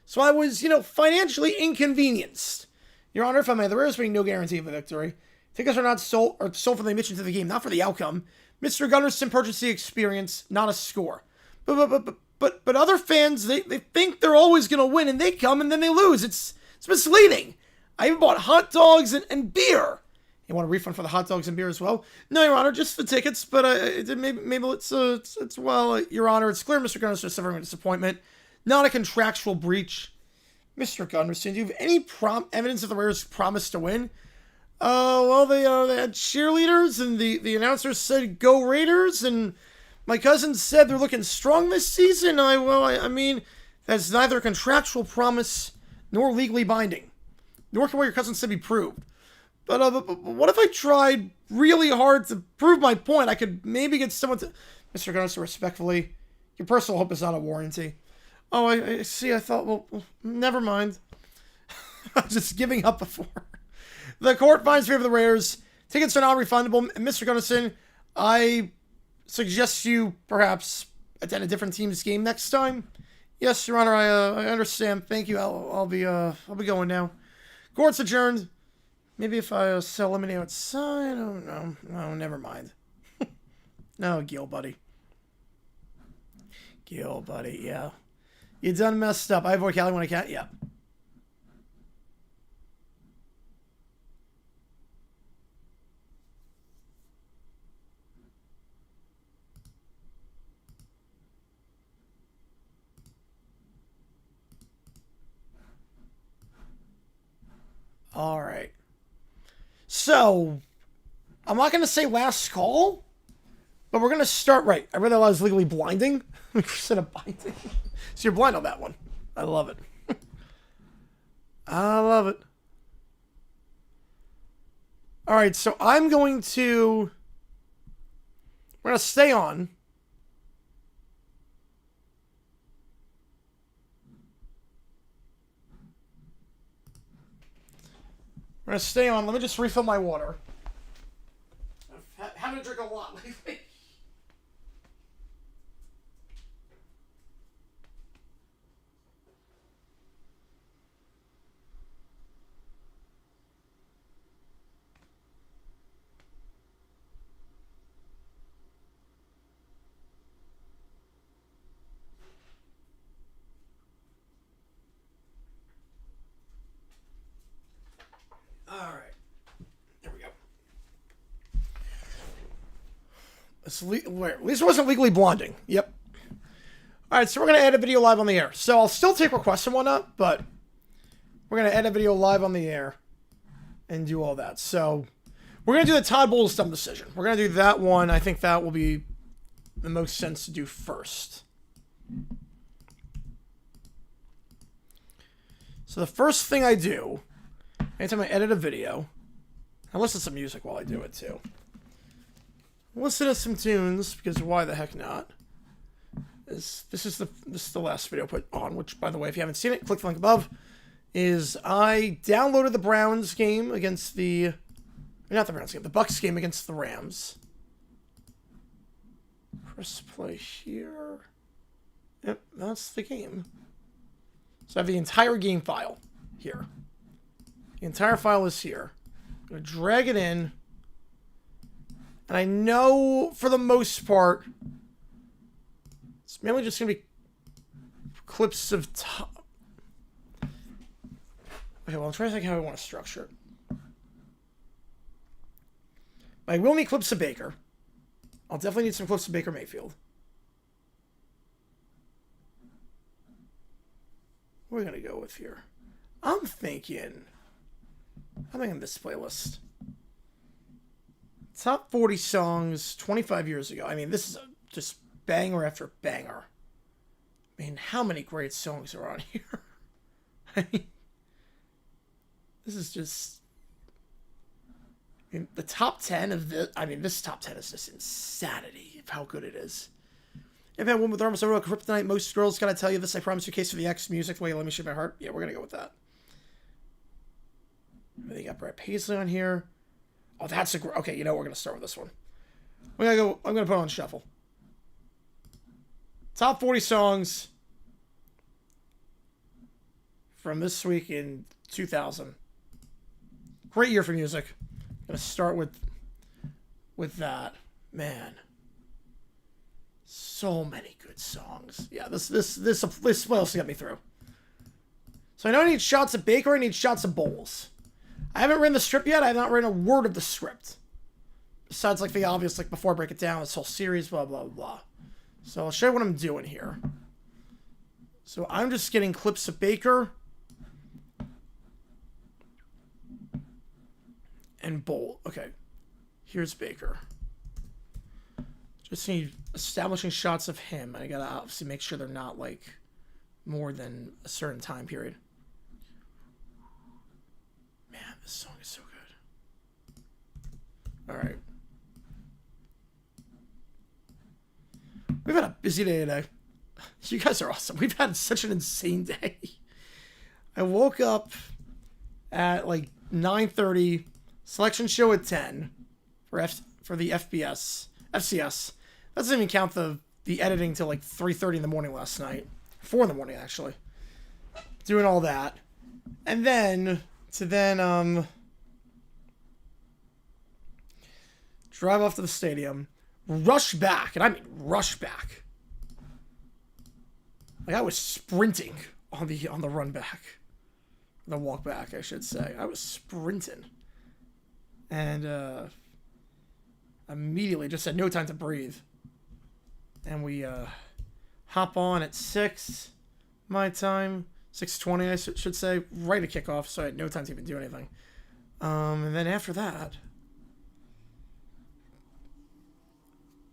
So I was, financially inconvenienced. Your Honor, if I may, the Raiders bring no guarantee of a victory. Tickets are not sold for the admission to the game, not for the outcome. Mr. Gunderson purchased the experience, not a score. But other fans, they think they're always going to win, and they come and then they lose. It's misleading. I even bought hot dogs and beer. You want a refund for the hot dogs and beer as well? No, Your Honor, just the tickets. But maybe it's well, Your Honor, it's clear Mr. Gunderson is suffering a disappointment, not a contractual breach. Mr. Gunderson, do you have any evidence that the Raiders promised to win? Well, they had cheerleaders, and the announcers said, "Go Raiders," and my cousin said they're looking strong this season. I mean, that's neither a contractual promise nor legally binding. Nor can what your cousin said be proved. But what if I tried really hard to prove my point? I could maybe get someone to... Mr. Gunderson, respectfully, your personal hope is not a warranty. Oh, I see. I thought, well, never mind. I'm just giving up before. The court finds favor of the Raiders. Tickets are not refundable. Mr. Gunderson, I suggest you perhaps attend a different team's game next time. Yes, Your Honor, I understand. Thank you. I'll be going now. Court's adjourned. Maybe if I sell lemonade outside. Oh, no, never mind. No, Gil, buddy. Yeah. You done messed up. I avoid Cali when I can. Yeah. All right. So, I'm not going to say last call, but we're going to start right. I realized I was legally blinding instead of binding. So you're blind on that one. I love it. I love it. All right, so I'm going to... We're going to stay on. We're going to stay on. Let me just refill my water. I'm having to drink a lot lately. All right. There we go. At least it wasn't legally blonding. Yep. All right, so we're going to add a video live on the air. So I'll still take requests and whatnot, but we're going to add a video live on the air and do all that. So we're going to do the Todd Bowles dumb decision. We're going to do that one. I think that will be the most sense to do first. So the first thing I do, anytime I edit a video, I listen to some music while I do it too. Listen to some tunes, because why the heck not? This is the last video I put on, which, by the way, if you haven't seen it, click the link above. Is I downloaded the Browns game against the... Not the Browns game, the Bucs game against the Rams. Press play here. Yep, that's the game. So I have the entire game file here. The entire file is here. I'm going to drag it in. And I know, for the most part, it's mainly just going to be clips of top. Okay, well, I'm trying to think how I want to structure it. I will need clips of Baker. I'll definitely need some clips of Baker Mayfield. What are we going to go with here? I'm thinking this playlist. Top 40 songs 25 years ago. I mean, this is just banger after banger. I mean, how many great songs are on here? I mean, this is just... I mean, the top 10 of this... I mean, this top 10 is just insanity of how good it is. If I had one with Arms Over Kryptonite, most girls gotta tell you this. I promise you, case for the X music. Wait, let me shoot my heart. Yeah, we're gonna go with that. They got Brad Paisley on here. Oh, that's a... Okay, you know, we're going to start with this one. I'm going to put it on shuffle. Top 40 songs from this week in 2000. Great year for music. I'm going to start with that. Man. So many good songs. Yeah, this playlist got me through. So I know I need shots of Baker. I need shots of Bowles. I haven't written the script yet. I have not written a word of the script. Besides, like, the obvious, like, before I break it down, this whole series, blah, blah, blah. So I'll show you what I'm doing here. So I'm just getting clips of Baker and Bowl. Okay. Here's Baker. Just need establishing shots of him. I gotta obviously make sure they're not, like, more than a certain time period. Man, this song is so good. All right. We've had a busy day today. You guys are awesome. We've had such an insane day. I woke up at like 9:30, selection show at 10 for the FCS. That doesn't even count the editing till like 3:30 in the morning last night. 4 in the morning, actually. Doing all that. And then... drive off to the stadium, rush back, and I mean rush back Like I was sprinting on the run back, the walk back, I should say. I was sprinting, and immediately just had no time to breathe. And we hop on at 6 my time, 6:20 I should say, right at kickoff. So I had no time to even do anything. And then after that,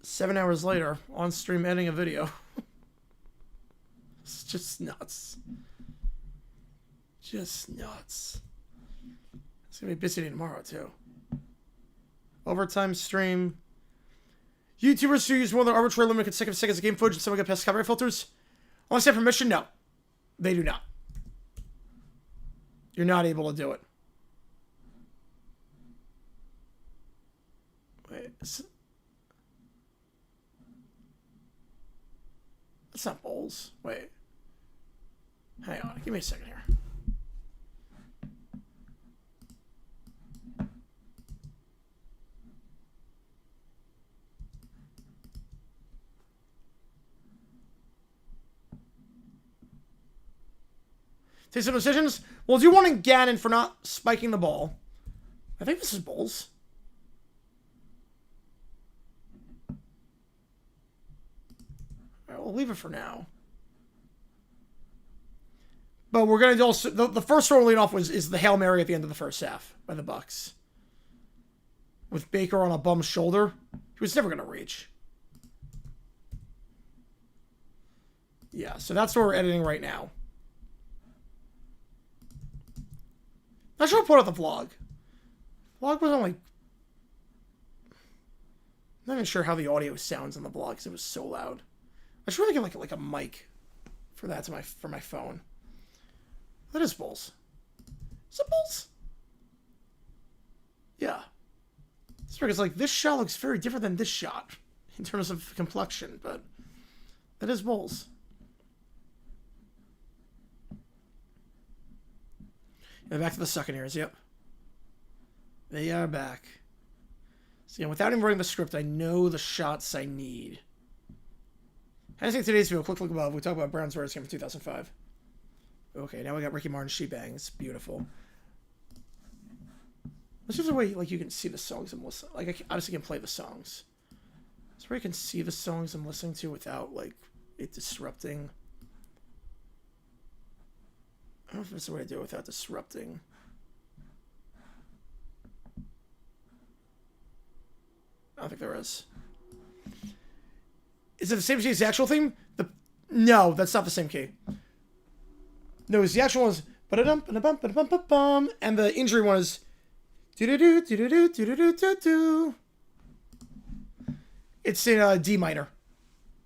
7 hours later, on stream editing a video. It's just nuts. Just nuts. It's gonna be a busy day tomorrow too. Overtime stream. YouTubers who use more than arbitrary limit consecutive seconds of game footage and someone get past copyright filters. Unless they have permission, no. They do not. You're not able to do it. Wait. That's not bowls. Wait. Hang on. Give me a second here. Take some decisions. We'll do one in Gannon for not spiking the ball. I think this is bowls. Alright, we'll leave it for now. But we're going to do also... The first throw lead off is the Hail Mary at the end of the first half by the Bucs. With Baker on a bum shoulder. He was never going to reach. Yeah, so that's what we're editing right now. Not sure I'll put out the vlog. Vlog was only... I'm not even sure how the audio sounds on the vlog because it was so loud. I should really get like a mic for that for my phone. That is Bulls. Is it Bulls? Yeah. It's because like this shot looks very different than this shot in terms of complexion, but that is Bulls. And back to the Buccaneers, yep. They are back. So, yeah, without even reading the script, I know the shots I need. I think today's video, quick look above, we talk about Browns Bears game from 2005. Okay, now we got Ricky Martin's She-Bangs. Beautiful. This is a way, like, you can see the songs I'm listening. Like, I obviously can play the songs. It's where you can see the songs I'm listening to without, like, it disrupting. I don't know if there's a way to do it without disrupting. I don't think there is. Is it the same key as the actual theme? No, that's not the same key. No, the actual one is ba-da-dum, ba-da-bum, ba-da-bum, ba-bum, and the injury one is do-do-do, do-do-do, do-do-do, do-do. It's in D minor.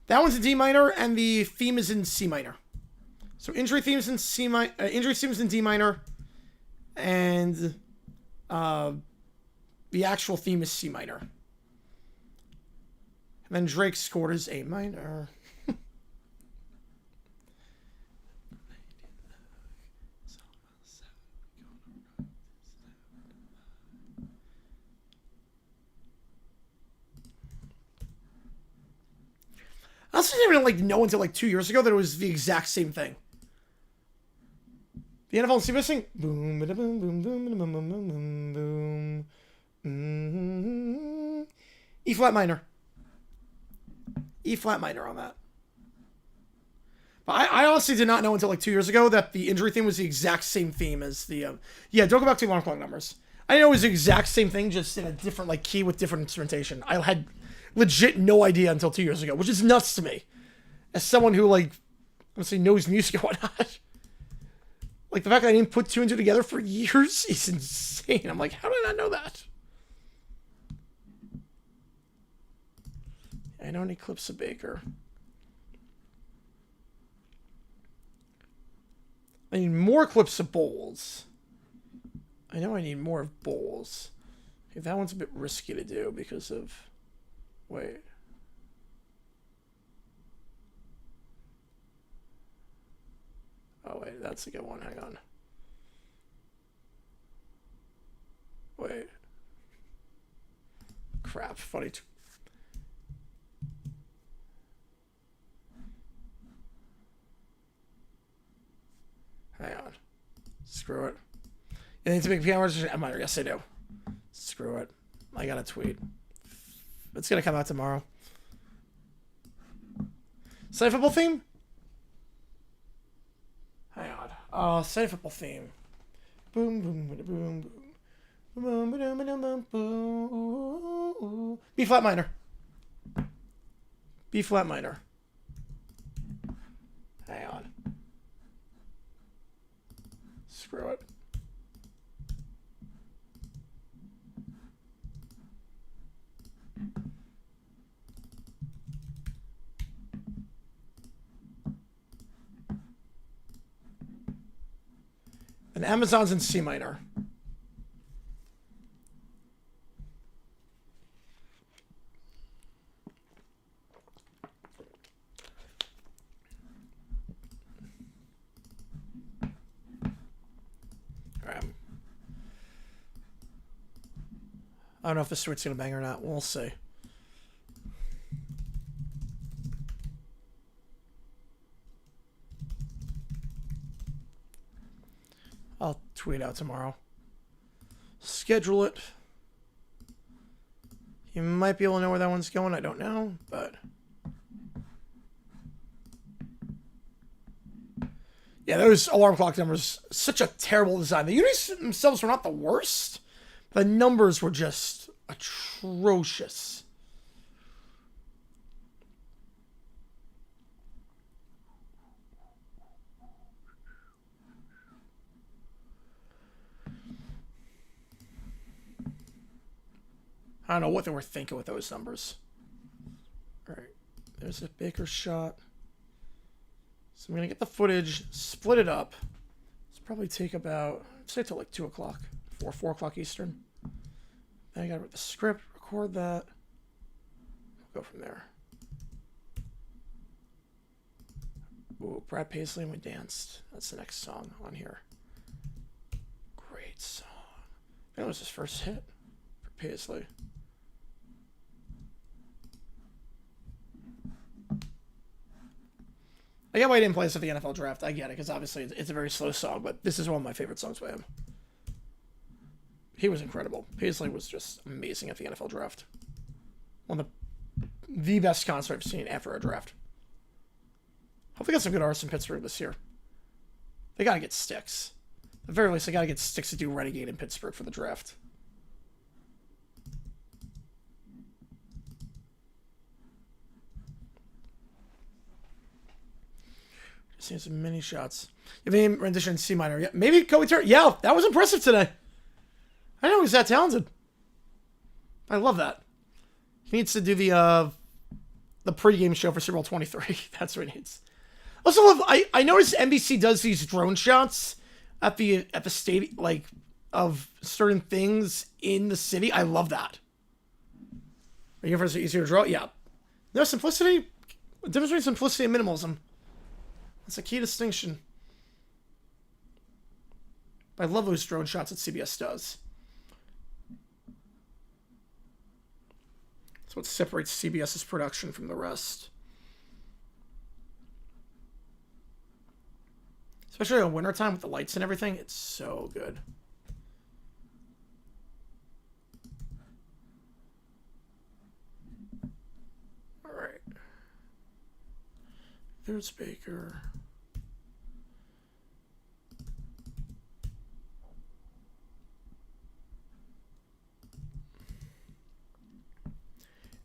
That one's in D minor, and the theme is in C minor. So injury themes in C minor, injury themes in D minor, and the actual theme is C minor. And then Drake scored his A minor. I also didn't even like know until like 2 years ago that it was the exact same thing. The NFL and missing boom, boom, boom, boom, boom, boom, boom, boom. E flat minor. E flat minor on that. But I honestly did not know until like 2 years ago that the injury theme was the exact same theme as the yeah. Don't go back to long clock numbers. I didn't know it was the exact same thing, just in a different like key with different instrumentation. I had legit no idea until 2 years ago, which is nuts to me, as someone who like obviously knows music and whatnot. Like the fact that I didn't put two and two together for years is insane. I'm like, how did I not know that? I don't need clips of Baker. I need more clips of Bowles. I know I need more of Bowles. Okay, that one's a bit risky to do because of... Wait. Oh, wait, that's a good one. Hang on. Wait. Crap, funny. Screw it. You need to make a PM registration? Yes, I do. Screw it. I got a tweet. It's going to come out tomorrow. Sunday football theme? Hang on. Sunday football theme. Boom, boom, boom, boom, boom. Boom, boom, boom, boom, boom. B flat minor. B flat minor. Hang on. Screw it. And Amazon's in C minor. I don't know if this tweet's gonna bang or not. We'll see. I'll tweet out tomorrow. Schedule it. You might be able to know where that one's going. I don't know, but yeah, those alarm clock numbers, such a terrible design. The units themselves were not the worst. The numbers were just atrocious. I don't know what they were thinking with those numbers. All right, there's a Baker shot. So I'm going to get the footage, split it up. It's probably take about, say till like 2 o'clock, 4 o'clock Eastern. Then I got to read the script, record that. We'll go from there. Ooh, Brad Paisley and We Danced. That's the next song on here. Great song. I think it was his first hit for Paisley. I get why he didn't play this at the NFL draft. I get it, because obviously it's a very slow song, but this is one of my favorite songs by him. He was incredible. Paisley was just amazing at the NFL draft. One of the best concert I've seen after a draft. Hope we got some good artists in Pittsburgh this year. They got to get Styx. At the very least, they got to get Styx to do Renegade in Pittsburgh for the draft. Just seeing some mini shots. You have any rendition in C minor? Yeah, maybe Kobe Turner. Yeah, that was impressive today. I didn't know he was that talented. I love that. He needs to do the pregame show for Super Bowl 23. That's what he needs. Also, love, I noticed NBC does these drone shots at the stadium, like, of certain things in the city. I love that. Are you ever easier to draw? Yeah. There's simplicity. The difference between simplicity and minimalism. That's a key distinction. I love those drone shots that CBS does. That's what separates CBS's production from the rest. Especially in wintertime with the lights and everything. It's so good. All right. There's Baker.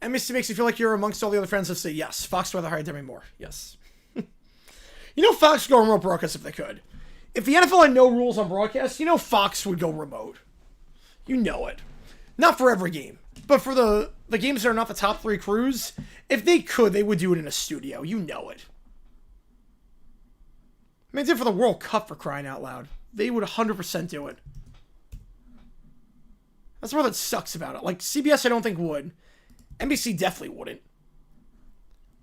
NBC makes you feel like you're amongst all the other friends that say yes. Fox would rather hire Demi Moore. Yes. You know Fox would go remote broadcast if they could. If the NFL had no rules on broadcast, you know Fox would go remote. You know it. Not for every game. But for the games that are not the top 3 crews, if they could, they would do it in a studio. You know it. I mean, they did it for the World Cup, for crying out loud. They would 100% do it. That's what that sucks about it. Like, CBS I don't think would. NBC definitely wouldn't.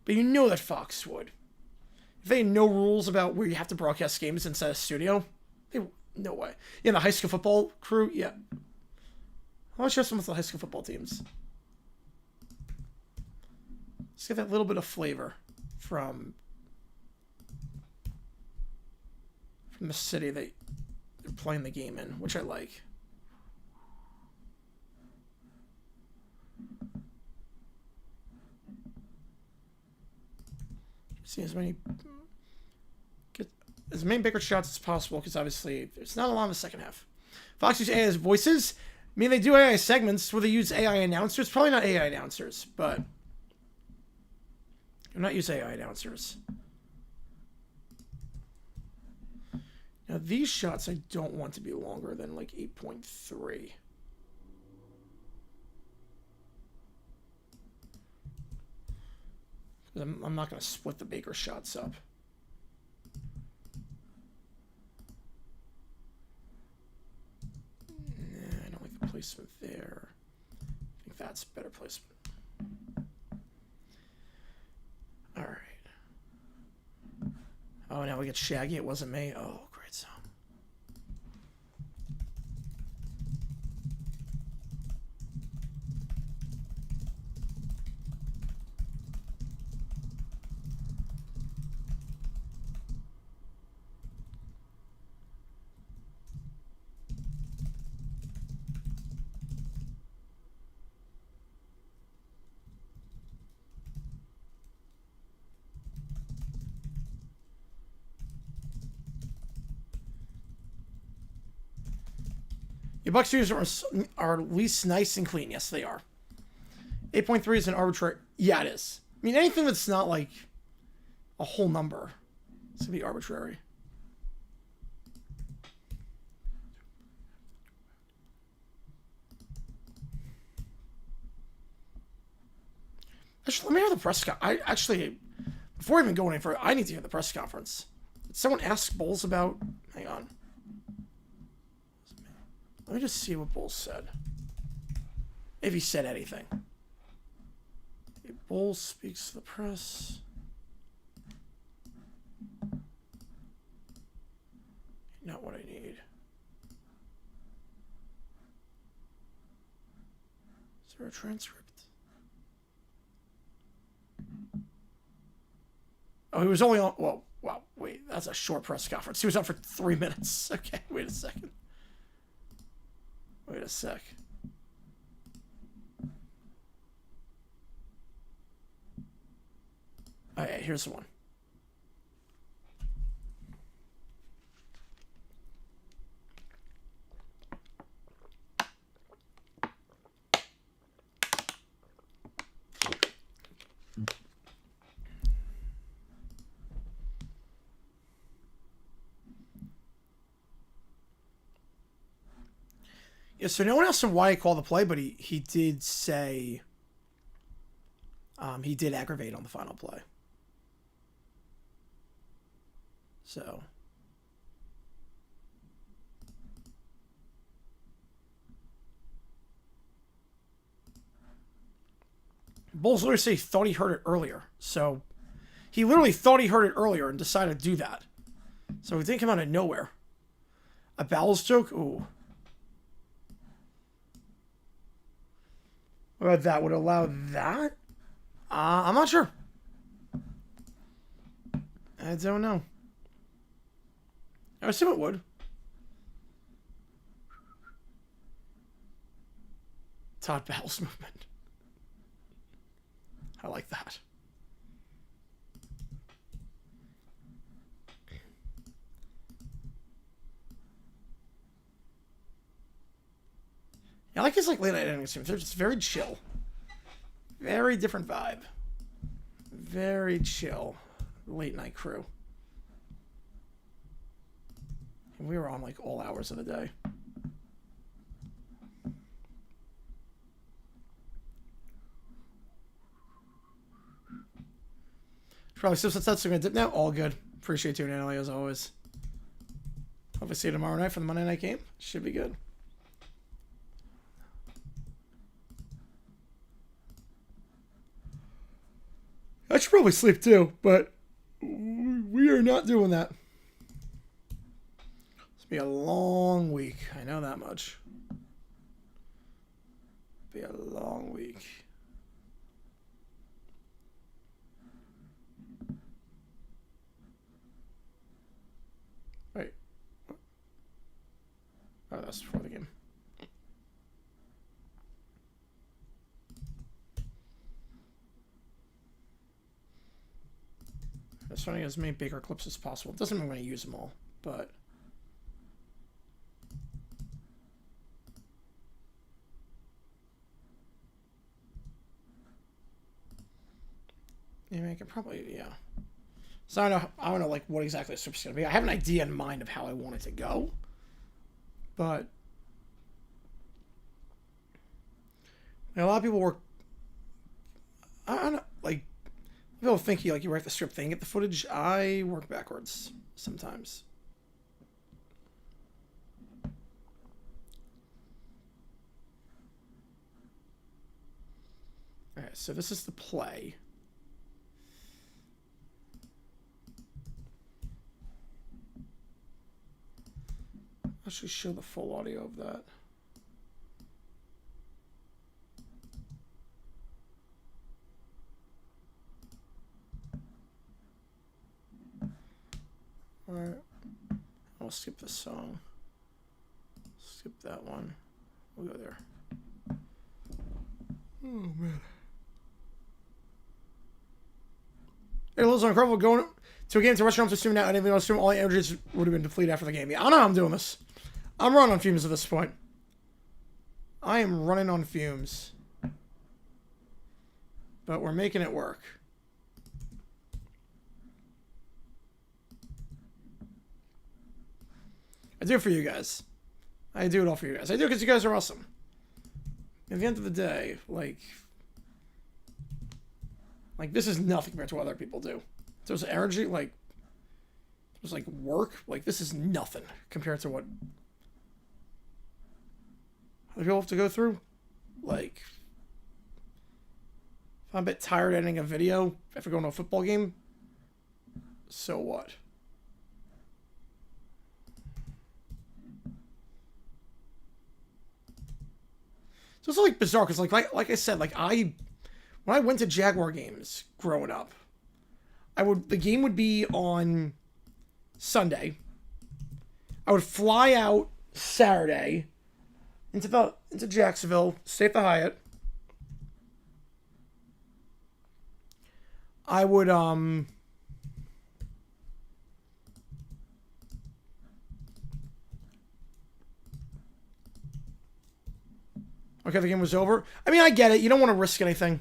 But you know that Fox would. If they had no rules about where you have to broadcast games inside a studio, no way. Yeah, the high school football crew, yeah. I want to show some of the high school football teams. Just get that little bit of flavor from the city that they're playing the game in, which I like. See as many bigger shots as possible, because obviously there's not a lot in the second half. Fox use AI as voices. I mean, they do AI segments where they use AI announcers. Probably not AI announcers, but do not use AI announcers. Now, these shots I don't want to be longer than like 8.3. I'm not going to split the Baker shots up. Nah, I don't like the placement there. I think that's better placement. All right. Oh, now we get Shaggy. It wasn't me. Oh, great song. The Bucks series are least nice and clean. Yes, they are. 8.3 is an arbitrary. Yeah, it is. I mean, anything that's not like a whole number, it's gonna be arbitrary. Actually, let me hear the press conference. Before I even go any further, I need to hear the press conference. Did someone ask Bowles about? Hang on. Let me just see what Bowles said. If he said anything. Bowles speaks to the press. Not what I need. Is there a transcript? Oh, he was only on... Well, wow, wait. That's a short press conference. He was on for 3 minutes. Okay, wait a second. Wait a sec. Oh, yeah, here's the one. Yeah, so no one asked him why he called the play, but he did say he did aggravate on the final play. So Bulls literally say he thought he heard it earlier. So he literally thought he heard it earlier and decided to do that. So it didn't come out of nowhere. A bowels joke? Ooh. That would allow that? I'm not sure. I don't know. I assume it would. Todd Bowles movement. I like that. I like his like late night endings. They're just very chill. Very different vibe. Very chill. Late night crew. And we were on like all hours of the day. Probably still since that's gonna dip now. All good. Appreciate tuning in, as always. Hope I see you tomorrow night for the Monday night game. Should be good. I should probably sleep too, but we are not doing that. It's be a long week. I know that much. Be a long week. Wait. best before the game. That's trying to get as many bigger clips as possible. It doesn't mean I'm going to use them all, but... Yeah, I could probably, yeah. So I don't know like what exactly the script's gonna be. I have an idea in mind of how I want it to go, but a lot of people work. I don't know, like people think you write the script, then get the footage. I work backwards sometimes. All right, so this is the play. Actually show the full audio of that. Alright. I'll skip this song. Skip that one. We'll go there. Oh man. Hey, Lil's incredible going to a game to restaurants assuming now anything else, assume all the energies would have been depleted after the game. Yeah, I don't know how I'm doing this. I'm running on fumes at this point. I am running on fumes. But we're making it work. I do it for you guys. I do it all for you guys. I do it because you guys are awesome. At the end of the day, like this is nothing compared to what other people do. There's energy, like there's like work, like this is nothing compared to what other people have to go through. Like if I'm a bit tired editing a video after going to a football game, so what? So it's like bizarre because like I said, like when I went to Jaguar games growing up, the game would be on Sunday. I would fly out Saturday into Jacksonville, stay at the Hyatt. I would okay, the game was over. I mean, I get it. You don't want to risk anything.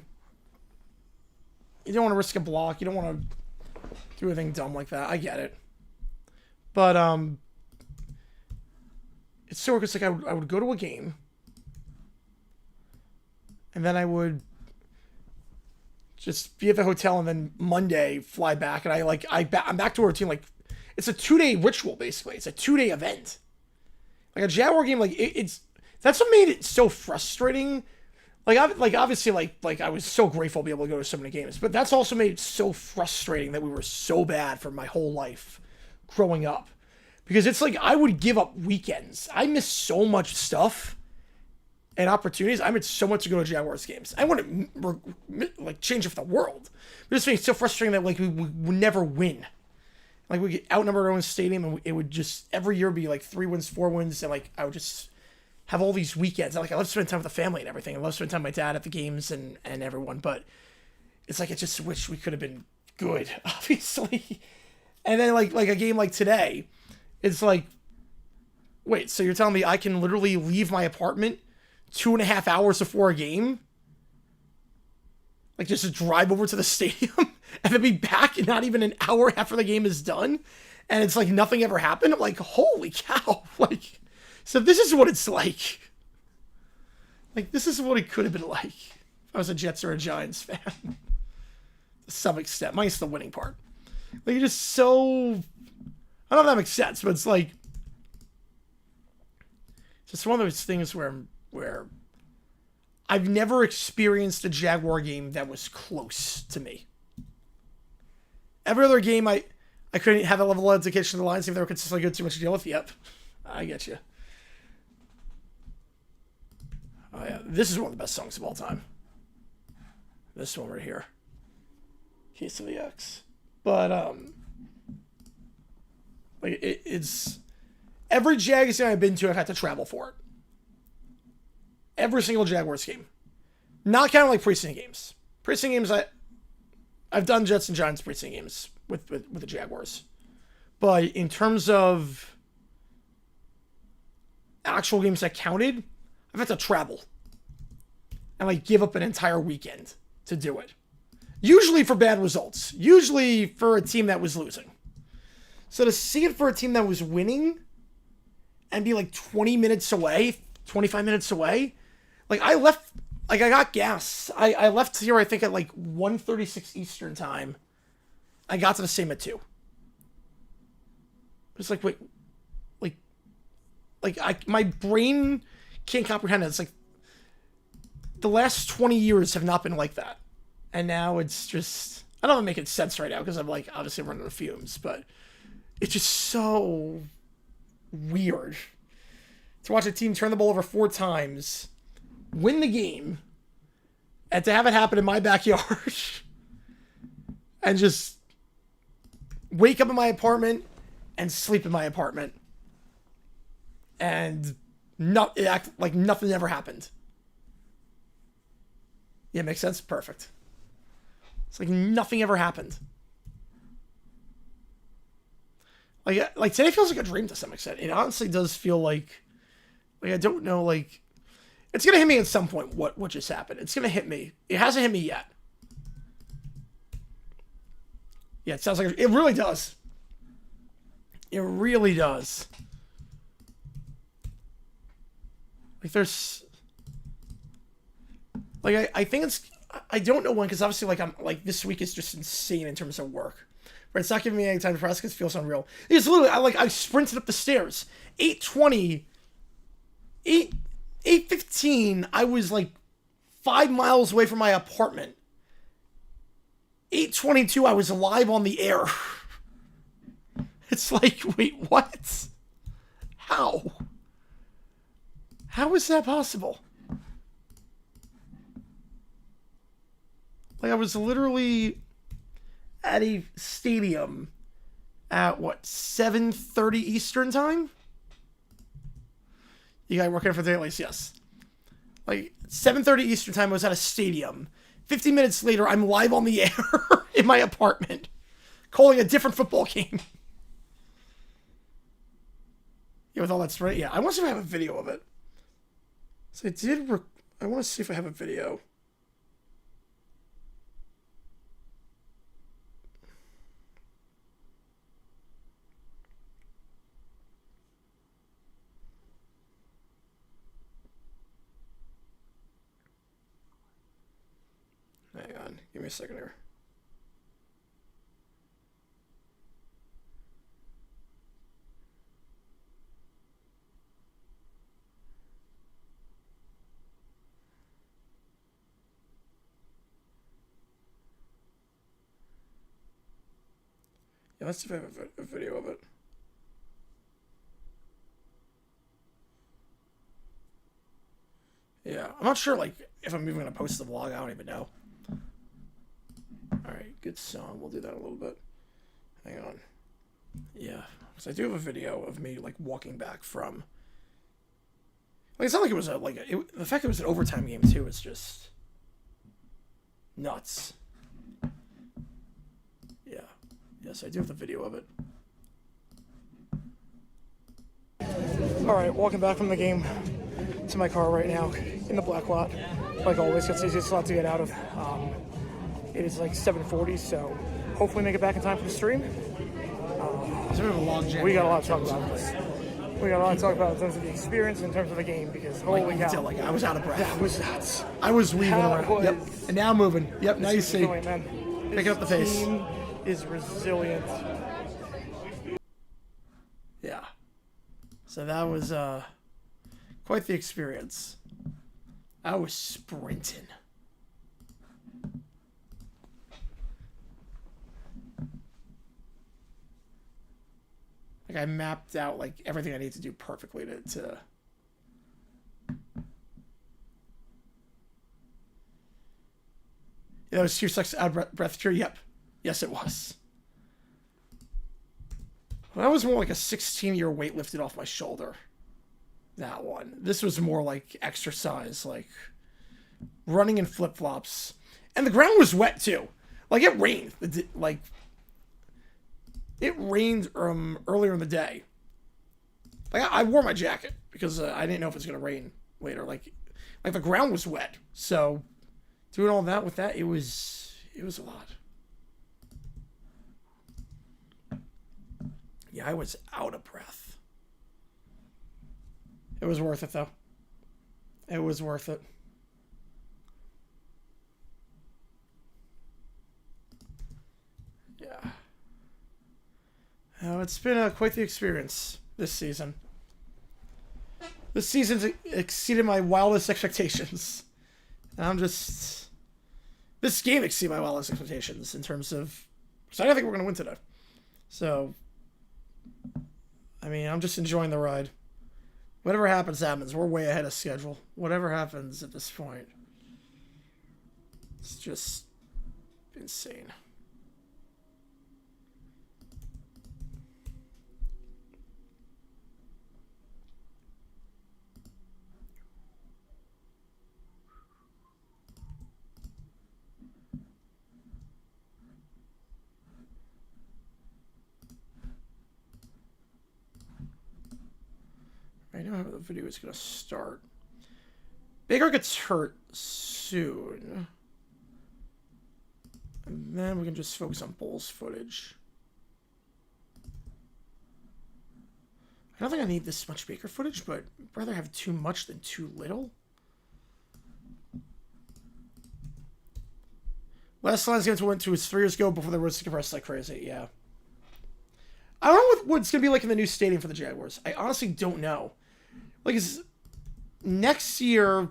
You don't want to risk a block. You don't want to do anything dumb like that. I get it. But it's so because like I would go to a game, and then I would just be at the hotel, and then Monday fly back, and I'm back to a routine. Like it's a 2-day ritual basically. It's a 2-day event. Like a Jaguar game, like it's that's what made it so frustrating. Like obviously like I was so grateful to be able to go to so many games, but that's also made it so frustrating that we were so bad for my whole life growing up. Because it's like I would give up weekends. I missed so much stuff and opportunities. I missed so much to go to Jaguars games. I wouldn't like change it for the world. But it's been so frustrating that like we would never win. Like we get outnumbered our own stadium, and it would just every year be like 3 wins, 4 wins, and like I would just have all these weekends. Like I love spending time with the family and everything. I love spending time with my dad at the games and everyone. But it's like I just wish we could have been good, obviously. And then like a game like today. It's like, wait, so you're telling me I can literally leave my apartment 2.5 hours before a game? Like just to drive over to the stadium and then be back not even an hour after the game is done? And it's like nothing ever happened? I'm like, holy cow. Like, so this is what it's like. Like, this is what it could have been like if I was a Jets or a Giants fan. To some extent. Minus the winning part. Like, you're just so... I don't know if that makes sense, but it's like it's just one of those things where I've never experienced a Jaguar game that was close to me. Every other game I couldn't have a level of dedication to the Lions if they were consistently good too much to deal with. Yep. I get you. Oh yeah, this is one of the best songs of all time. This one right here. Case of the X. But like it's Every Jags game I've been to, I've had to travel for it. Every single Jaguars game. Not counting like preseason games. Preseason games, I've done Jets and Giants preseason games with the Jaguars. But in terms of actual games that counted, I've had to travel. And like give up an entire weekend to do it. Usually for bad results. Usually for a team that was losing. So to see it for a team that was winning and be like 20 minutes away, 25 minutes away, like I left, like I got gas. I left here, I think at like 1:36 Eastern time. I got to the same at 2. It's like, wait, my brain can't comprehend it. It's like the last 20 years have not been like that. And now it's just, I don't know if I'm making sense right now because I'm like, obviously running the fumes, but it's just so weird to watch a team turn the ball over 4 times, win the game, and to have it happen in my backyard and just wake up in my apartment and sleep in my apartment and act like nothing ever happened. Yeah, makes sense? Perfect. It's like nothing ever happened. Like today feels like a dream to some extent. It honestly does feel like I don't know, like it's gonna hit me at some point what just happened. It's gonna hit me. It hasn't hit me yet. Yeah, it sounds like it really does. It really does. Like there's like I think it's I don't know when because obviously like I'm like this week is just insane in terms of work. But it's not giving me any time to press because it feels unreal. It's literally I sprinted up the stairs. 8:20, 8:15, I was like 5 miles away from my apartment. 8:22, I was live on the air. It's like, wait, what? How? How is that possible? Like I was literally at a stadium at what, 7:30 Eastern time? You guys working for the dailies? Yes. Like 7:30 Eastern time, I was at a stadium. 15 minutes later, I'm live on the air in my apartment, calling a different football game. Yeah, with all that right. Yeah, I want to see if I have a video of it. So I want to see if I have a video. Hang on, give me a second here. Yeah, let's see if I have a video of it. Yeah, I'm not sure, like, if I'm even going to post the vlog. I don't even know. Alright, good song. We'll do that a little bit. Hang on. Yeah, because I do have a video of me, like, walking back from... Like, it's not like it was the fact it was an overtime game, too, is just... nuts. Yeah. Yes, I do have the video of it. Alright, walking back from the game to my car right now in the black lot. Like always, it's the easiest lot to get out of. It is like 7:40, so hopefully make it back in time for the stream. It's a bit of a log jam. We got a lot to talk about. We got a lot to talk about in terms of the experience, in terms of the game, because holy cow. Like I was out of breath. That was nuts. I was weaving That around. Yep. was- And now moving. Yep. Now you see. Resilient, man. Picking up the pace. This team is resilient. Yeah. So that was quite the experience. I was sprinting. Like I mapped out like everything I need to do perfectly to Yeah, that was 2 seconds out of breath. Sure, yep. Yes, it was. That was more like a 16-year weight lifted off my shoulder. That one. This was more like exercise, like running in flip-flops. And the ground was wet, too. Like, it rained. Like, it rained earlier in the day. Like, I wore my jacket because I didn't know if it was going to rain later. Like, the ground was wet. So, doing all that with that, it was a lot. Yeah, I was out of breath. It was worth it, though. It was worth it. Yeah. Oh, it's been quite the experience this season. This season's exceeded my wildest expectations. And I'm just... This game exceeded my wildest expectations in terms of... So I don't think we're going to win today. So... I mean, I'm just enjoying the ride. Whatever happens, happens. We're way ahead of schedule. Whatever happens at this point. It's just... insane. I know how the video is going to start. Baker gets hurt soon. And then we can just focus on Bulls footage. I don't think I need this much Baker footage, but I'd rather have too much than too little. Last line's going to went to his 3 years ago before the roads compressed like crazy. Yeah. I don't know what it's going to be like in the new stadium for the Jaguars. I honestly don't know. Like, next year,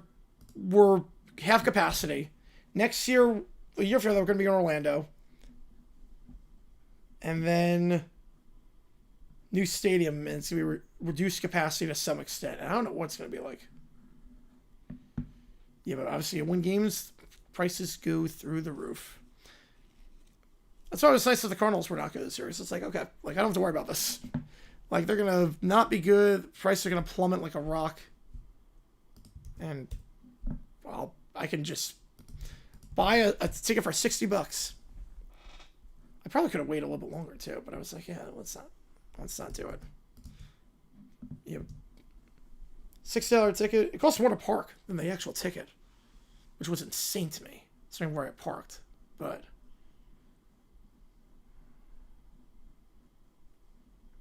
we're half capacity. Next year, a year from now, we're going to be in Orlando. And then, new stadium, and it's going to be reduced capacity to some extent. And I don't know what it's going to be like. Yeah, but obviously, when games, prices go through the roof. That's why it was nice that the Cardinals were not good this series. It's like, okay, like, I don't have to worry about this. Like, they're going to not be good. Prices are going to plummet like a rock. And, well, I can just buy a ticket for $60. I probably could have waited a little bit longer, too. But I was like, yeah, let's not do it. Yeah. $60 ticket. It costs more to park than the actual ticket. Which was insane to me. That's not where I parked. But...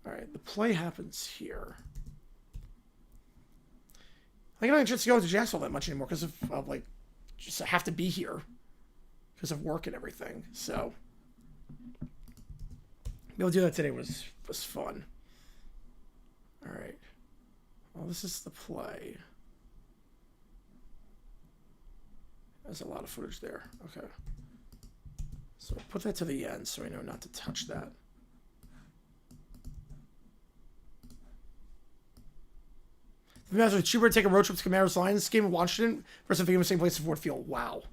Alright, the play happens here. I don't just go to Jacksonville that much anymore because of like, just I have to be here because of work and everything. So, being able to do that today was fun. Alright. Well, this is the play. There's a lot of footage there. Okay. So, put that to the end so I know not to touch that. Imagine it's cheaper to take a road trip to Commanders Lions game in Washington versus being in the same place as Ford Field. Wow.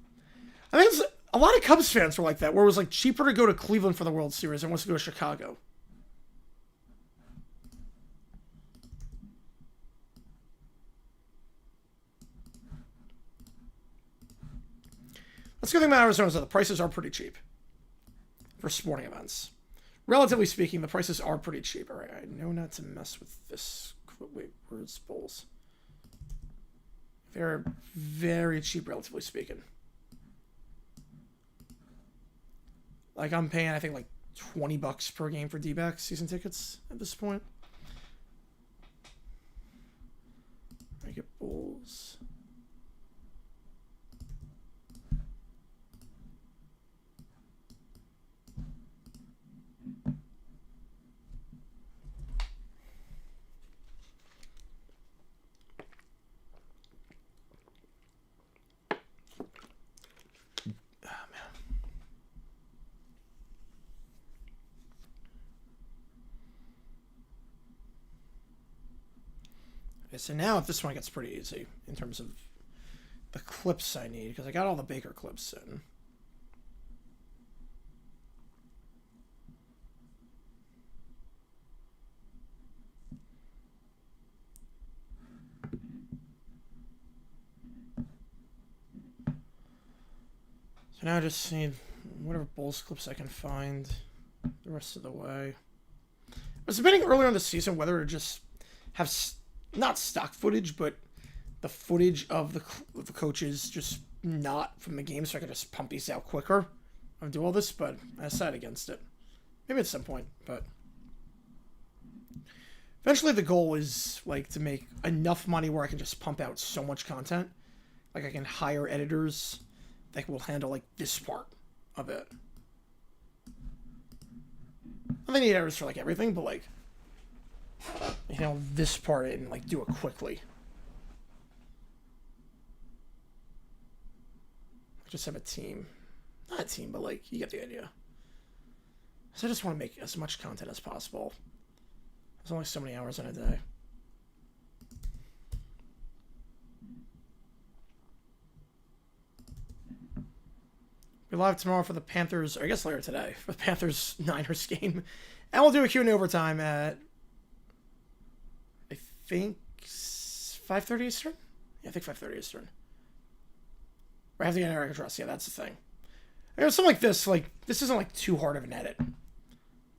I think a lot of Cubs fans were like that, where it was like cheaper to go to Cleveland for the World Series than wants to go to Chicago. Let's go think about Arizona. So the prices are pretty cheap for sporting events. Relatively speaking, the prices are pretty cheap. All right, I know not to mess with this. Wait, where's Bulls? They're very cheap, relatively speaking. Like, I'm paying, I think, like $20 per game for D-backs season tickets at this point. I get Bulls. So now this one gets pretty easy in terms of the clips I need, because I got all the Baker clips in. And I just need whatever Bulls clips I can find the rest of the way. I was debating earlier in the season whether to just have not stock footage, but the footage of the coaches just not from the game, so I could just pump these out quicker and do all this, but I decided against it. Maybe at some point, but eventually the goal is like to make enough money where I can just pump out so much content. Like I can hire editors that will handle like this part of it. I don't need editors for like everything, but like, you know, this part and like do it quickly. Just have a team. Not a team, but like, you get the idea. So I just want to make as much content as possible. There's only so many hours in a day. We're live tomorrow for the Panthers, or I guess later today, for the Panthers-Niners game. And we'll do a Q&A overtime at, I think, 5:30 Eastern? Yeah, I think 5:30 Eastern. I have to get an Eric Trust. Yeah, that's the thing. I mean, something like this isn't like too hard of an edit.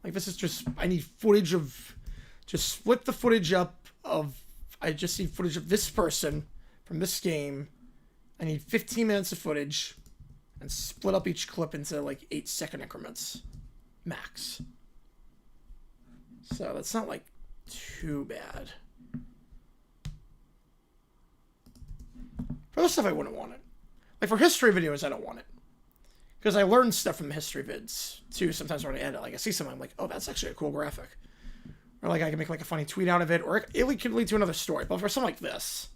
Like this is just, I need footage of, just split the footage up of, I just need footage of this person from this game. I need 15 minutes of footage and split up each clip into like 8-second increments max. So that's not like too bad. For this stuff, I wouldn't want it. Like for history videos, I don't want it. Because I learned stuff from the history vids, too, sometimes when I edit. Like, I see something, I'm like, oh, that's actually a cool graphic. Or, like, I can make, like, a funny tweet out of it, or it could lead to another story. But for something like this,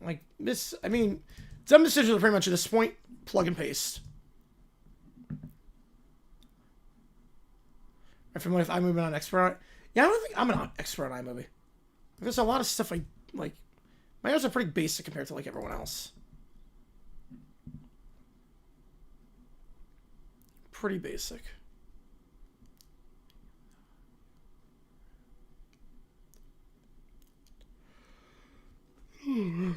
like, this, I mean, some decisions are pretty much at this point, plug and paste. I'm familiar with iMovie, not an expert on it. Yeah, I don't think I'm an expert on iMovie. There's a lot of stuff I, like, my eyes are pretty basic compared to, like, everyone else. Pretty basic. Is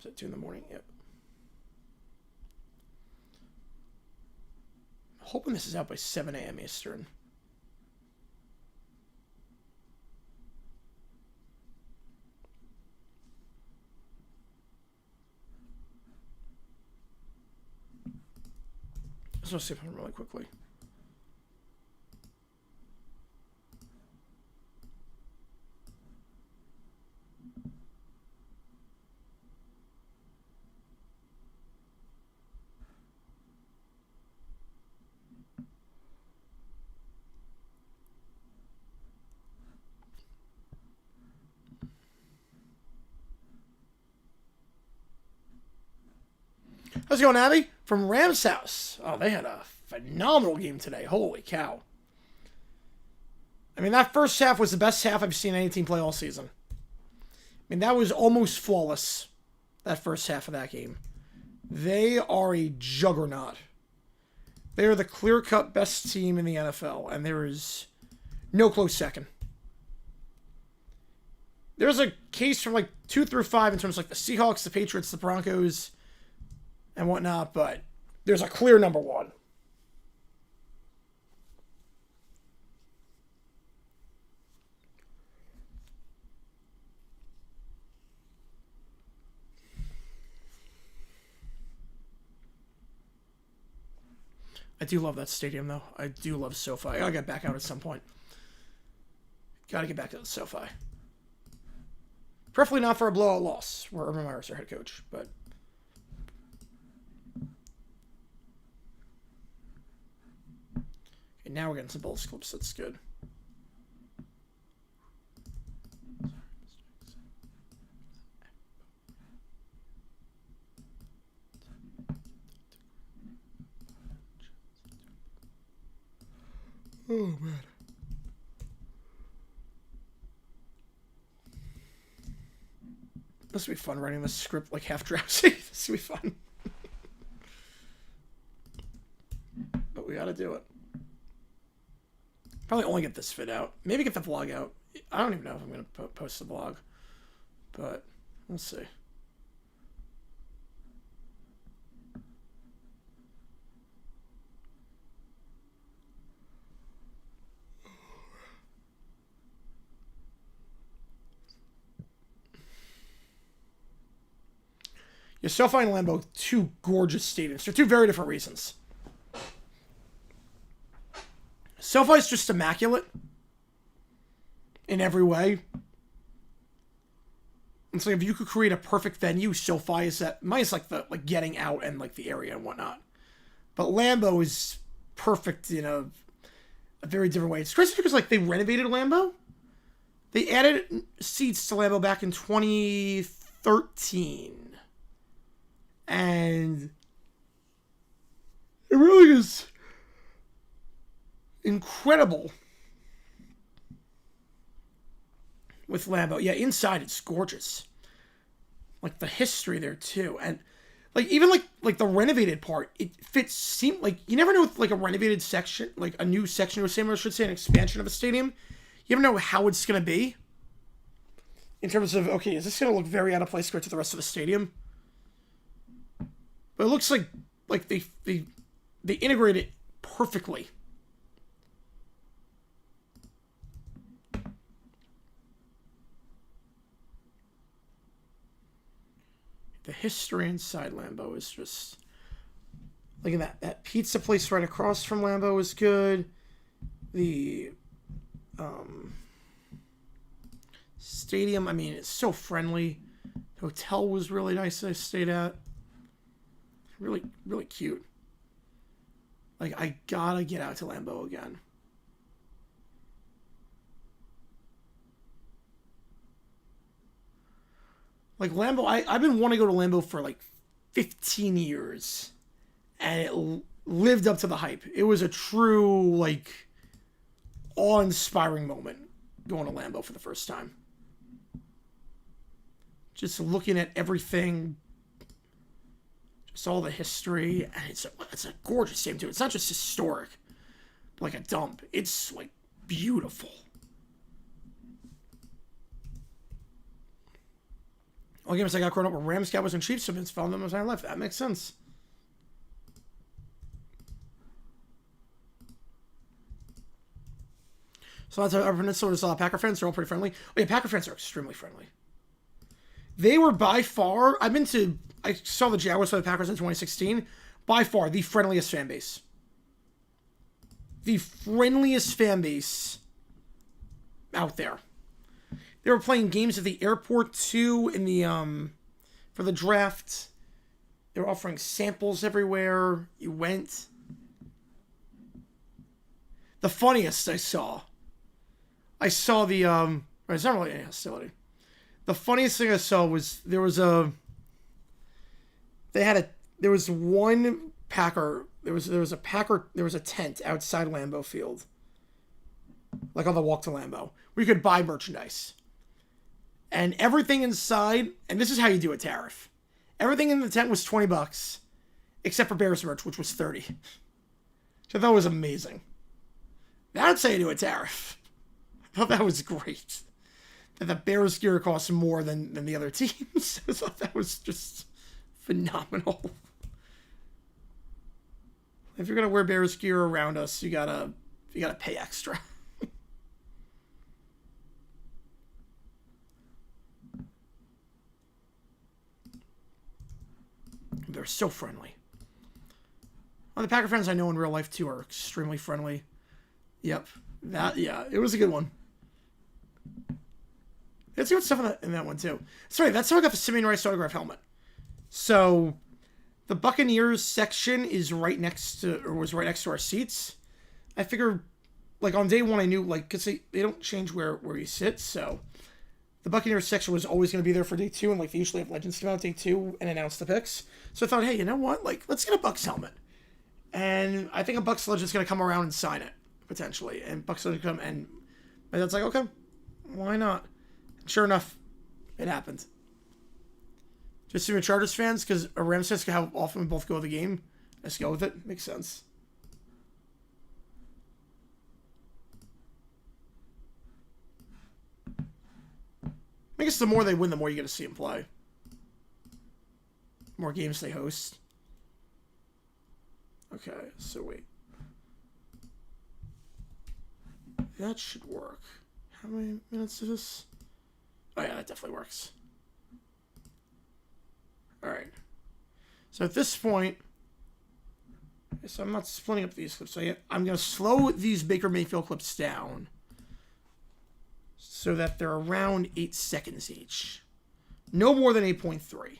it 2 in the morning? Yep. I'm hoping this is out by 7 a.m. Eastern. Let's see if I can really quickly. How's it going, Abby? From Rams House. Oh, they had a phenomenal game today. Holy cow. I mean, that first half was the best half I've seen any team play all season. I mean, that was almost flawless, that first half of that game. They are a juggernaut. They are the clear-cut best team in the NFL, and there is no close second. There's a case from like 2 through 5 in terms of like the Seahawks, the Patriots, the Broncos, and whatnot, but there's a clear number 1. I do love that stadium, though. I do love SoFi. I gotta get back out at some point. Gotta get back to the SoFi. Preferably not for a blowout loss, where Urban Meyer's our head coach, but... Okay, now we're getting some Bulls clips. That's good. Oh, man. This will be fun writing this script like half drowsy. This will be fun. But we gotta do it. Probably only get this fit out. Maybe get the vlog out I don't even know if I'm going to post the blog, but we'll see. Yeah, SoFi and Lambeau, two gorgeous stadiums for two very different reasons. SoFi's just immaculate in every way. It's like if you could create a perfect venue, SoFi is that. Minus like the getting out and like the area and whatnot. But Lambeau is perfect in a very different way. It's crazy because like they renovated Lambeau. They added seats to Lambeau back in 2013. And it really is incredible with Lambeau. Yeah, inside it's gorgeous. Like the history there too. And like even like the renovated part, it fits like you never know with like a renovated section, like a new section or same I should say an expansion of a stadium. You never know how it's gonna be. In terms of, okay, is this gonna look very out of place compared to the rest of the stadium? But it looks like they integrate it perfectly. The history inside Lambeau is just... Look at that pizza place right across from Lambeau is good. The stadium, I mean, it's so friendly. The hotel was really nice that I stayed at. Really, really cute. Like, I gotta get out to Lambeau again. Like, Lambeau, I've been wanting to go to Lambeau for, like, 15 years. And it lived up to the hype. It was a true, like, awe-inspiring moment going to Lambeau for the first time. Just looking at everything... Just all the history, and it's a gorgeous stadium too. It's not just historic, like a dump. It's like beautiful. Well, I guess I got caught up with Rams, Cowboys, and Chiefs, so Vince found them as I left. That makes sense. So that's our Minnesota Packer fans. They're all pretty friendly. Oh yeah, Packer fans are extremely friendly. They were by far, I saw the Jaguars play the Packers in 2016, by far the friendliest fan base. The friendliest fan base out there. They were playing games at the airport too in the for the draft. They were offering samples everywhere. You went. The funniest I saw the it's not really any hostility. The funniest thing I saw was there was one Packer, there was a tent outside Lambeau Field. Like on the walk to Lambeau, where you could buy merchandise. And everything inside, and this is how you do a tariff. Everything in the tent was $20, except for Bears merch, which was $30. Which I thought was amazing. That's how you do a tariff. I thought that was great. That the Bears gear costs more than the other teams. I thought that was just phenomenal. If you're gonna wear Bears gear around us, you gotta pay extra. They're so friendly. Well, the Packer fans I know in real life too are extremely friendly. Yep. It was a good one. Let's see what's stuff in that one too. Sorry, that's how I got the Simeon Rice autograph helmet. So the Buccaneers section is was right next to our seats. I figure, like on day one, I knew because they don't change where you sit, so the Buccaneers section was always going to be there for day two, and like they usually have legends come out day two and announce the picks. So I thought, hey, you know what? Like, let's get a Bucs helmet, and I think a Bucs legend's going to come around and sign it potentially, and Bucs legend come, and my dad's like, okay, why not? Sure enough, it happened. Just even Chargers fans, because a Rams fans, how often we both go to the game. Let's go with it. Makes sense. I guess the more they win, the more you get to see them play. More games they host. Okay, so wait. That should work. How many minutes is this? Oh yeah, that definitely works. Alright. So at this point, so I'm not splitting up these clips. So I'm going to slow these Baker Mayfield clips down so that they're around 8 seconds each. No more than 8.3.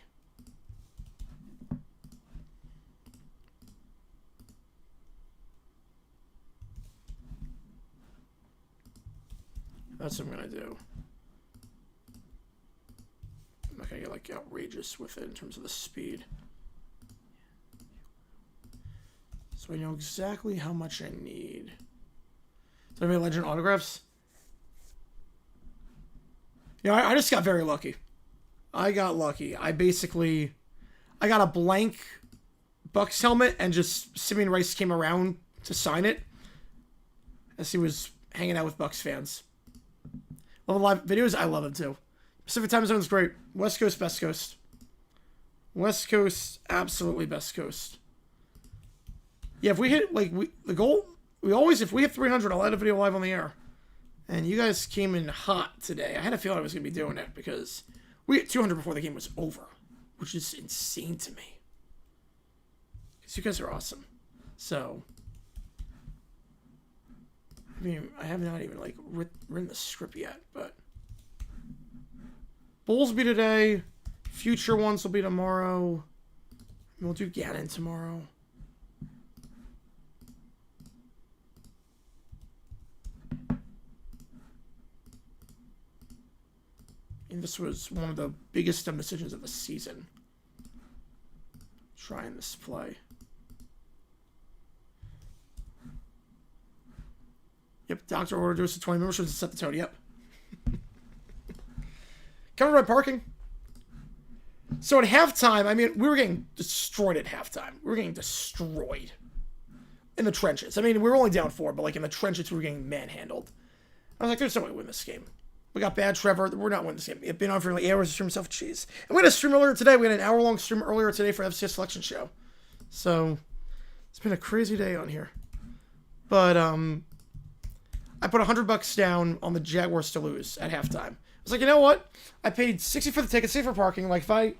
That's what I'm going to do. I'm not going to get like outrageous with it in terms of the speed. So I know exactly how much I need. Did I make legend autographs? You know, I just got very lucky. I got lucky. I got a blank Bucs helmet and just Simeon Rice came around to sign it as he was hanging out with Bucs fans. Love live videos. I love them too. Pacific time zone's great. West Coast, best coast. West Coast, absolutely best coast. Yeah, if we hit if we hit 300, I'll add a video live on the air. And you guys came in hot today. I had a feeling I was going to be doing it because we hit 200 before the game was over, which is insane to me. Because you guys are awesome. So, I mean, I have not even written the script yet, but Bulls will be today. Future ones will be tomorrow. We'll do Gannon tomorrow. And this was one of the biggest dumb decisions of the season. Trying this play. Yep, doctor ordered us to 20 memberships to set the tone. Yep. Covered by parking. So at halftime, I mean, we were getting destroyed at halftime. We were getting destroyed in the trenches. I mean, we were only down 4, but in the trenches, we were getting manhandled. I was like, there's no way to win this game. We got bad Trevor. We're not winning this game. It's been on for hours to stream myself. Jeez. And we had a stream earlier today. We had an hour-long stream earlier today for FCS selection show. So, it's been a crazy day on here. But, I put $100 down on the Jaguars to lose at halftime. I was like, you know what? I paid $60 for the ticket, $60 for parking. If I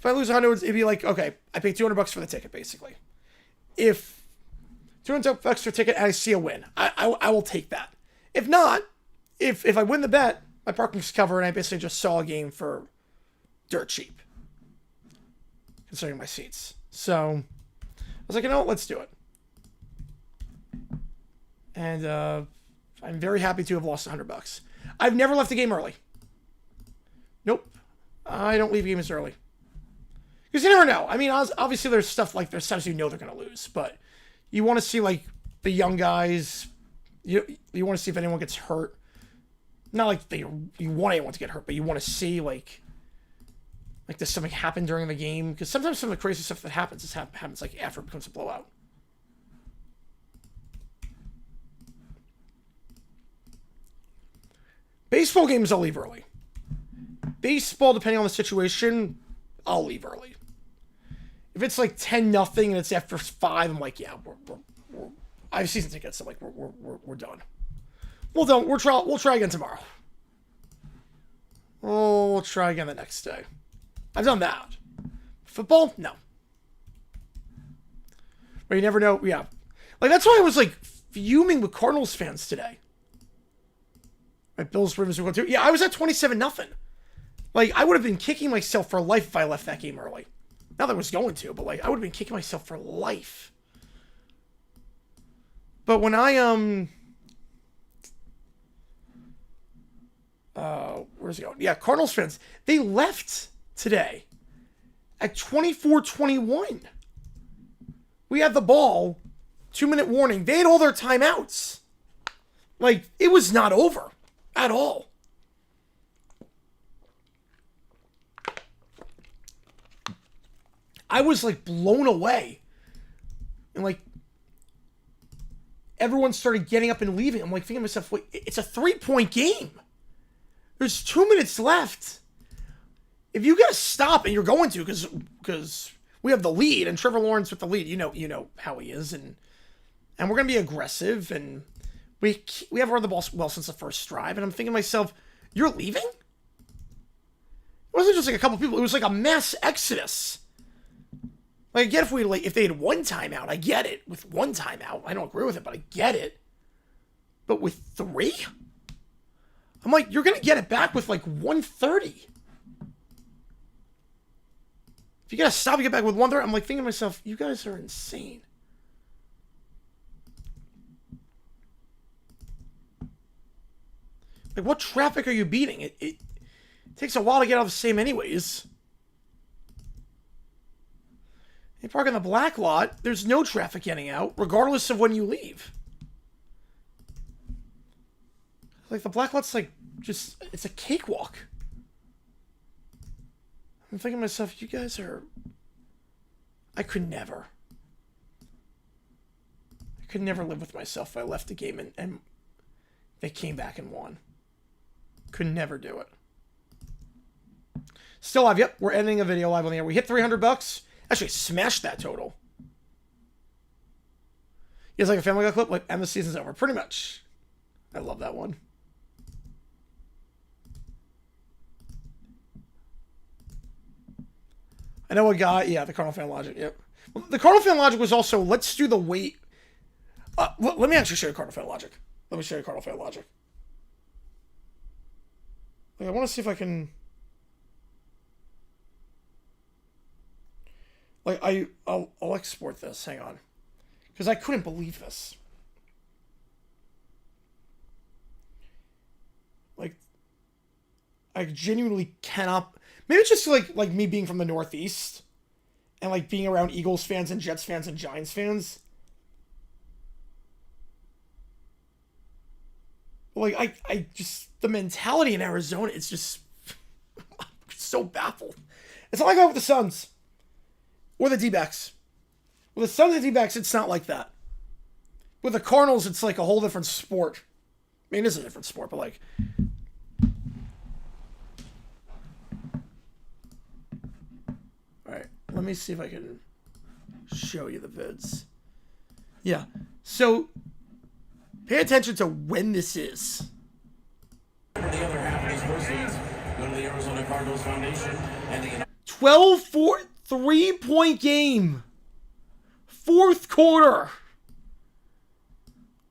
lose 100, it'd be like, okay, I paid $200 for the ticket, basically. If $200 for ticket and I see a win, I will take that. If not, if I win the bet, my parking's covered and I basically just saw a game for dirt cheap, considering my seats. So I was like, you know what? Let's do it. And I'm very happy to have lost $100. I've never left a game early. Nope. I don't leave games early. Because you never know. I mean, obviously there's there's times you know they're going to lose, but you want to see, the young guys. You want to see if anyone gets hurt. Not you want anyone to get hurt, but you want to see, does something happen during the game? Because sometimes some of the crazy stuff that happens happens, after it becomes a blowout. Baseball games, I'll leave early. Baseball, depending on the situation, I'll leave early. If it's 10-0 and it's after 5, I'm like, yeah, I have season tickets. I'm like, we're done. We'll try again tomorrow. We'll try again the next day. I've done that. Football, no. But you never know. Yeah, that's why I was fuming with Cardinals fans today. Bills Ravens were going to. Yeah, I was at 27-0. I would have been kicking myself for life if I left that game early. Not that I was going to, but I would have been kicking myself for life. But when I where's it going? Yeah, Cardinals fans, they left today at 24-21. We had the ball, 2-minute warning. They had all their timeouts. It was not over. At all. I was blown away. And everyone started getting up and leaving. I'm thinking to myself, wait, it's a 3-point game. There's 2 minutes left. If you get a stop, and you're going to, because we have the lead, and Trevor Lawrence with the lead, you know how he is, and we're gonna be aggressive, and we haven't run the ball well since the first drive, and I'm thinking to myself, you're leaving? It wasn't just like a couple people; it was like a mass exodus. Like, I get if they had one timeout, I get it. With one timeout, I don't agree with it, but I get it. But with 3, I'm like, you're gonna get it back with like 1:30. If you gotta stop and get back with 1:30, I'm like thinking to myself, you guys are insane. Like, what traffic are you beating? It takes a while to get out of the same anyways. You park in the black lot, there's no traffic getting out, regardless of when you leave. Like, the black lot's like, just, it's a cakewalk. I'm thinking to myself, you guys are... I could never live with myself if I left the game and they came back and won. Could never do it. Still live, yep, we're ending a video live on the air. We hit 300 bucks. Actually, smashed that total. You guys like a Family Guy clip? Like, and the season's over. Pretty much. I love that one. I know a guy, yeah, the Cardinal fan logic, yep. Well, the Cardinal fan logic was also, let's do the weight. Let me actually show you Cardinal fan logic. Let me show you Cardinal fan logic. Like, I want to see if I can... Like, I'll export this. Hang on. Because I couldn't believe this. Like, I genuinely cannot... Maybe it's just like me being from the Northeast. And like being around Eagles fans and Jets fans and Giants fans. Like, I just... The mentality in Arizona, it's just... I'm so baffled. It's not like I with the Suns. Or the D-backs. With the Suns and D-backs, it's not like that. With the Cardinals, it's like a whole different sport. I mean, it is a different sport, but like... Alright, let me see if I can show you the vids. Yeah, so... Pay attention to when this is. For the other half of these proceeds, go to the Arizona Cardinals Foundation and the... 12-4... 3-point game. 4th quarter.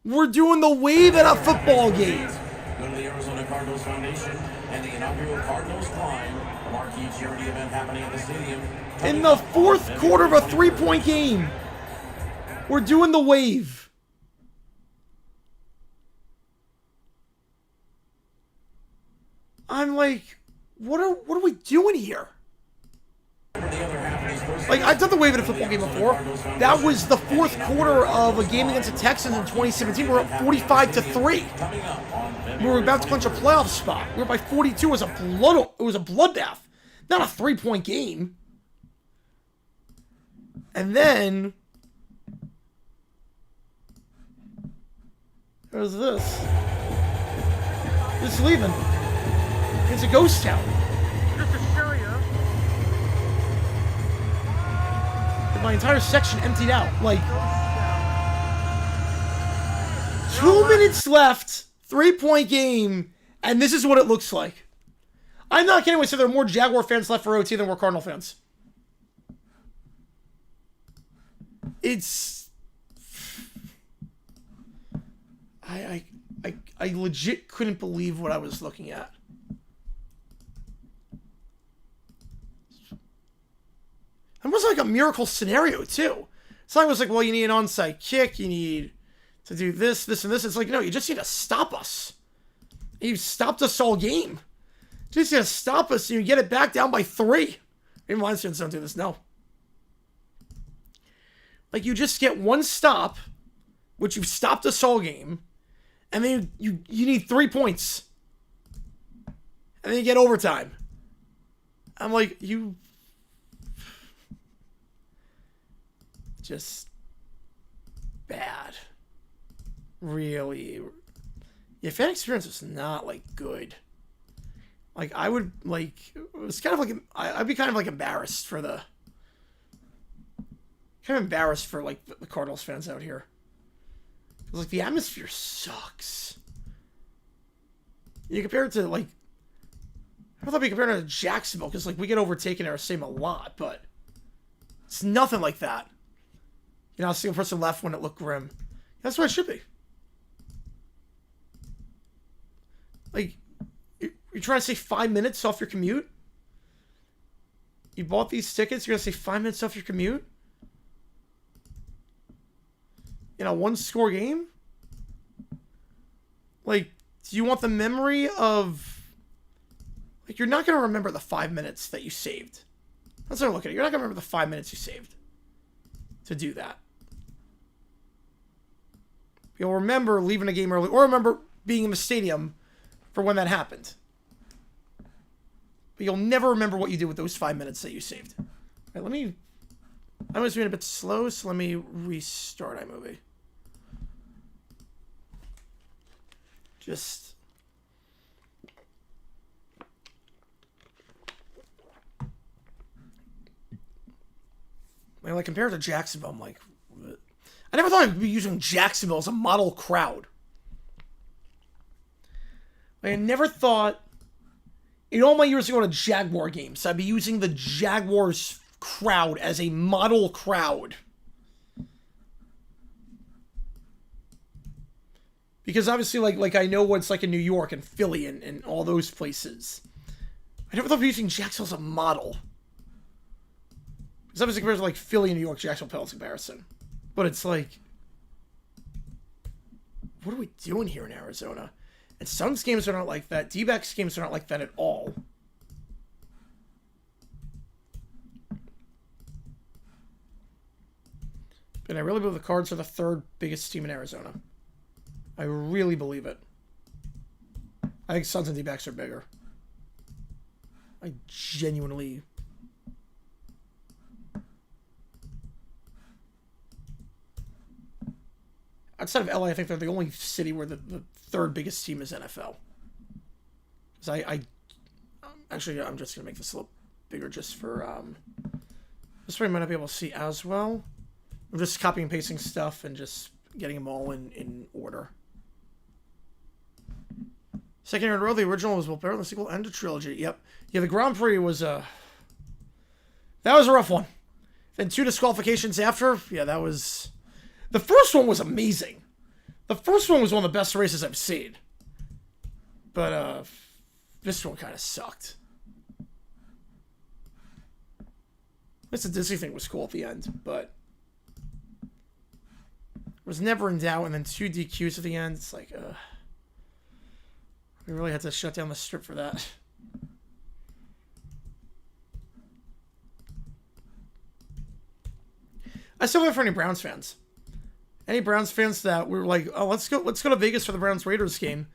We're doing the wave at a football game. Go to the Arizona Cardinals Foundation and the inaugural Cardinals Climb, a marquee charity event happening at the stadium. In the 4th quarter of a 3-point game. We're doing the wave. I'm like, what are we doing here? Like, I've done the wave in a football game before. That was the 4th quarter of a game against the Texans in 2017. We were up 45-3. We were about to clinch a playoff spot. We were by 42. It was a bloodbath, not a 3-point game. And then there's this. It's leaving. It's a ghost town. My entire section emptied out. Like, 2 minutes left, 3-point game, and this is what it looks like. I'm not kidding when I say there are more Jaguar fans left for OT than were Cardinal fans. It's... I legit couldn't believe what I was looking at. It was like a miracle scenario, too. It's not like it was like, well, you need an onside kick, you need to do this, this, and this. It's like, no, you just need to stop us. And you stopped us all game. You just need to stop us and you get it back down by 3. Maybe Lions fans don't do this, no. Like, you just get one stop, which you've stopped us all game, and then you need 3 points. And then you get overtime. I'm like, you... Just bad. Really. Yeah, fan experience was not, like, good. Like, I would, like, it's kind of like, I'd be kind of, like, embarrassed for the, kind of embarrassed for, like, the Cardinals fans out here. Because, like, the atmosphere sucks. You compare it to, like, I thought we compared it to Jacksonville, because, like, we get overtaken in our same a lot, but it's nothing like that. You know, a single person left when it looked grim. That's what it should be. Like, you're trying to save 5 minutes off your commute? You bought these tickets, you're going to save 5 minutes off your commute? In a one-score game? Like, do you want the memory of... Like, you're not going to remember the 5 minutes that you saved. That's what I'm looking at. You're not going to remember the 5 minutes you saved to do that. You'll remember leaving a game early, or remember being in the stadium for when that happened. But you'll never remember what you did with those 5 minutes that you saved. All right, let me... I was being a bit slow, so let me restart iMovie. Just... Like, compared to Jacksonville, I'm like... I never thought I'd be using Jacksonville as a model crowd. Like, I never thought... In all my years of going to Jaguar games, I'd be using the Jaguars crowd as a model crowd. Because obviously, like I know what's like in New York and Philly and all those places. I never thought of using Jacksonville as a model. Because obviously compared to like Philly and New York, Jacksonville pales in comparison. But it's like, what are we doing here in Arizona? And Suns games are not like that. D-backs games are not like that at all. And I really believe the Cards are the third biggest team in Arizona. I really believe it. I think Suns and D-backs are bigger. I genuinely... Outside of LA, I think they're the only city where the third biggest team is NFL. Because actually, I'm just going to make this a little bigger just for, this way I might not be able to see as well. I'm just copying and pasting stuff and just getting them all in order. Second year in a row, the original was both better than the sequel and the trilogy. Yep. Yeah, the Grand Prix was, that was a rough one. Then 2 disqualifications after, yeah, that was... The first one was amazing. The first one was one of the best races I've seen. But, this one kind of sucked. At least the Disney thing was cool at the end, but... It was never in doubt, and then 2 DQs at the end. It's like, we really had to shut down the strip for that. I still wait for any Browns fans. Any Browns fans that were like, oh, let's go to Vegas for the Browns Raiders game,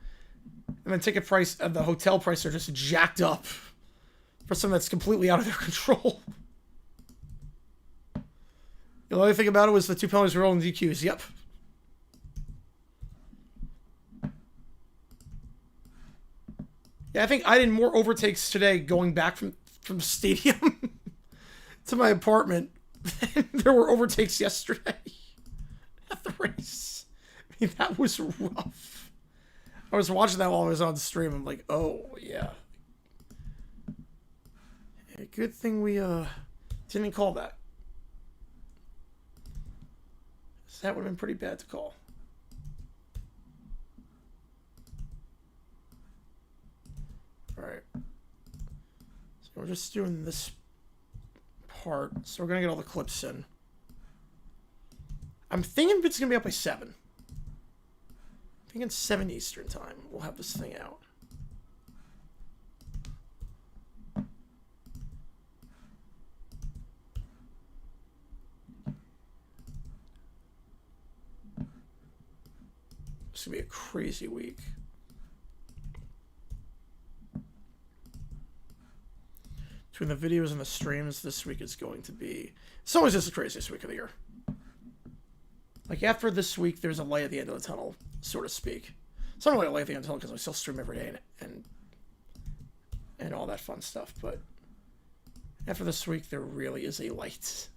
and then ticket price the hotel price are just jacked up for something that's completely out of their control. The only thing about it was the 2 penalties were rolling DQs. Yep. Yeah, I think I did more overtakes today going back from the stadium to my apartment than there were overtakes yesterday. At the race. I mean, that was rough. I was watching that while I was on stream. I'm like, oh, yeah. Good thing we didn't call that. That would have been pretty bad to call. Alright. So we're just doing this part. So we're going to get all the clips in. I'm thinking it's going to be up by 7. I'm thinking 7 Eastern time. We'll have this thing out. It's going to be a crazy week. Between the videos and the streams, this week is going to be... It's always just the craziest week of the year. Like, after this week, there's a light at the end of the tunnel, so to speak. It's not really a light at the end of the tunnel because I still stream every day, and and all that fun stuff. But after this week, there really is a light.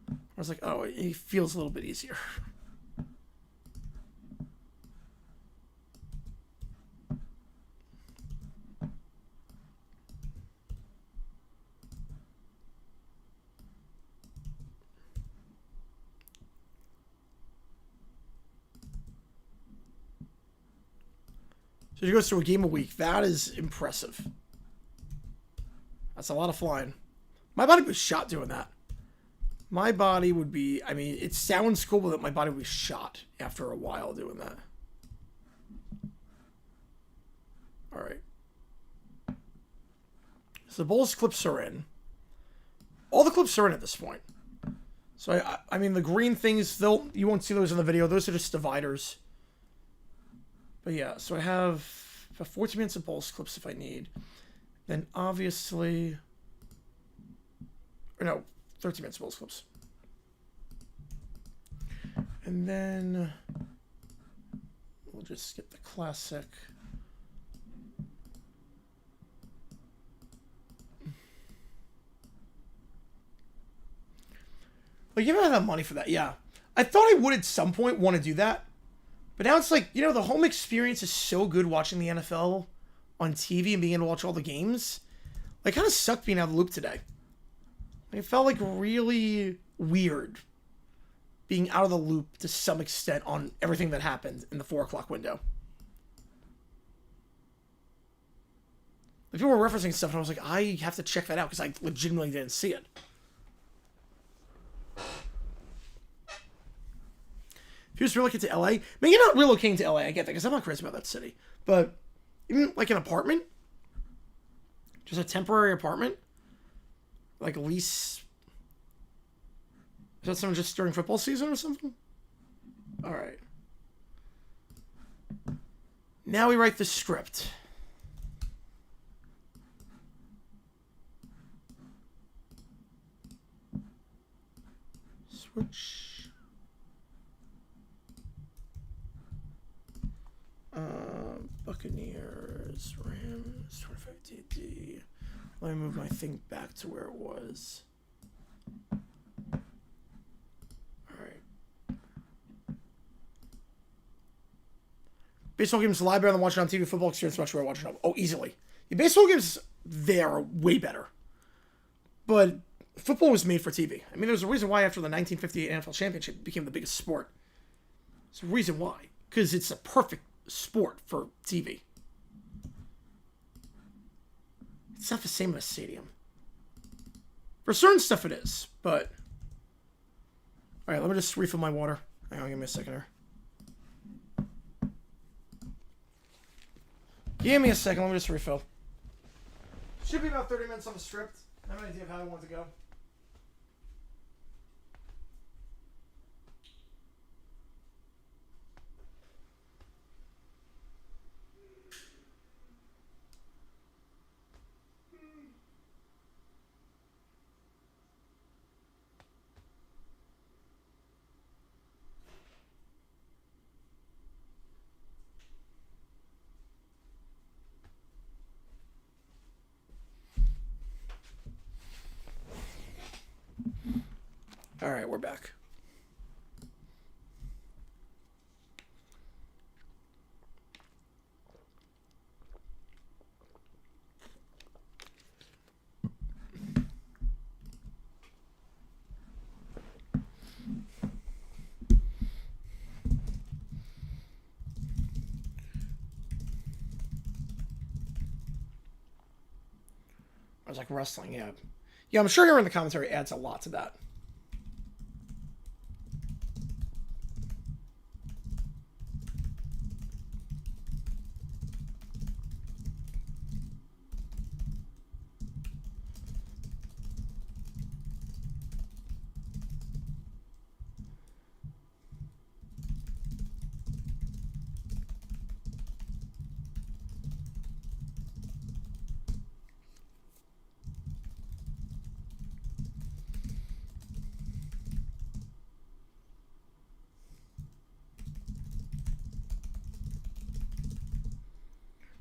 I was like, oh, it feels a little bit easier. So he goes through a game a week. That is impressive. That's a lot of flying. My body was shot doing that. My body would be, I mean, it sounds cool, but my body would be shot after a while doing that. All right. So the Bulls clips are in. All the clips are in at this point. So I mean, the green things, you won't see those in the video. Those are just dividers. But yeah, so I have about 14 minutes of Bulls clips if I need. Then obviously, or no, 13 minutes of Bulls clips. And then we'll just skip the classic. Like, you don't have money for that, yeah. I thought I would at some point want to do that. But now it's like, you know, the home experience is so good watching the NFL on TV and being able to watch all the games. Like, kind of sucked being out of the loop today. Like, it felt like really weird being out of the loop to some extent on everything that happened in the 4 o'clock window. Like, people were referencing stuff and I was like, I have to check that out because I legitimately didn't see it. If he was relocated to LA, I mean, you're not relocating to LA, I get that, because I'm not crazy about that city. But even like an apartment, just a temporary apartment, like a lease. Is that something just during football season or something? All right. Now we write the script. Switch. Buccaneers, Rams, 25 TD. Let me move my thing back to where it was. Alright. Baseball games a lot better than watching on TV. Football experience much better watching on. Oh, easily. The baseball games there are way better. But football was made for TV. I mean, there's a reason why after the 1958 NFL Championship it became the biggest sport. There's a reason why. Because it's a perfect sport for TV. It's not the same in a stadium. For certain stuff it is, but... Alright, let me just refill my water. Hang on, give me a second here. Give me a second, let me just refill. Should be about 30 minutes on the script. I have an idea of how I want it to go. All right, we're back. I was like, wrestling, yeah. Yeah, I'm sure hearing the commentary adds a lot to that.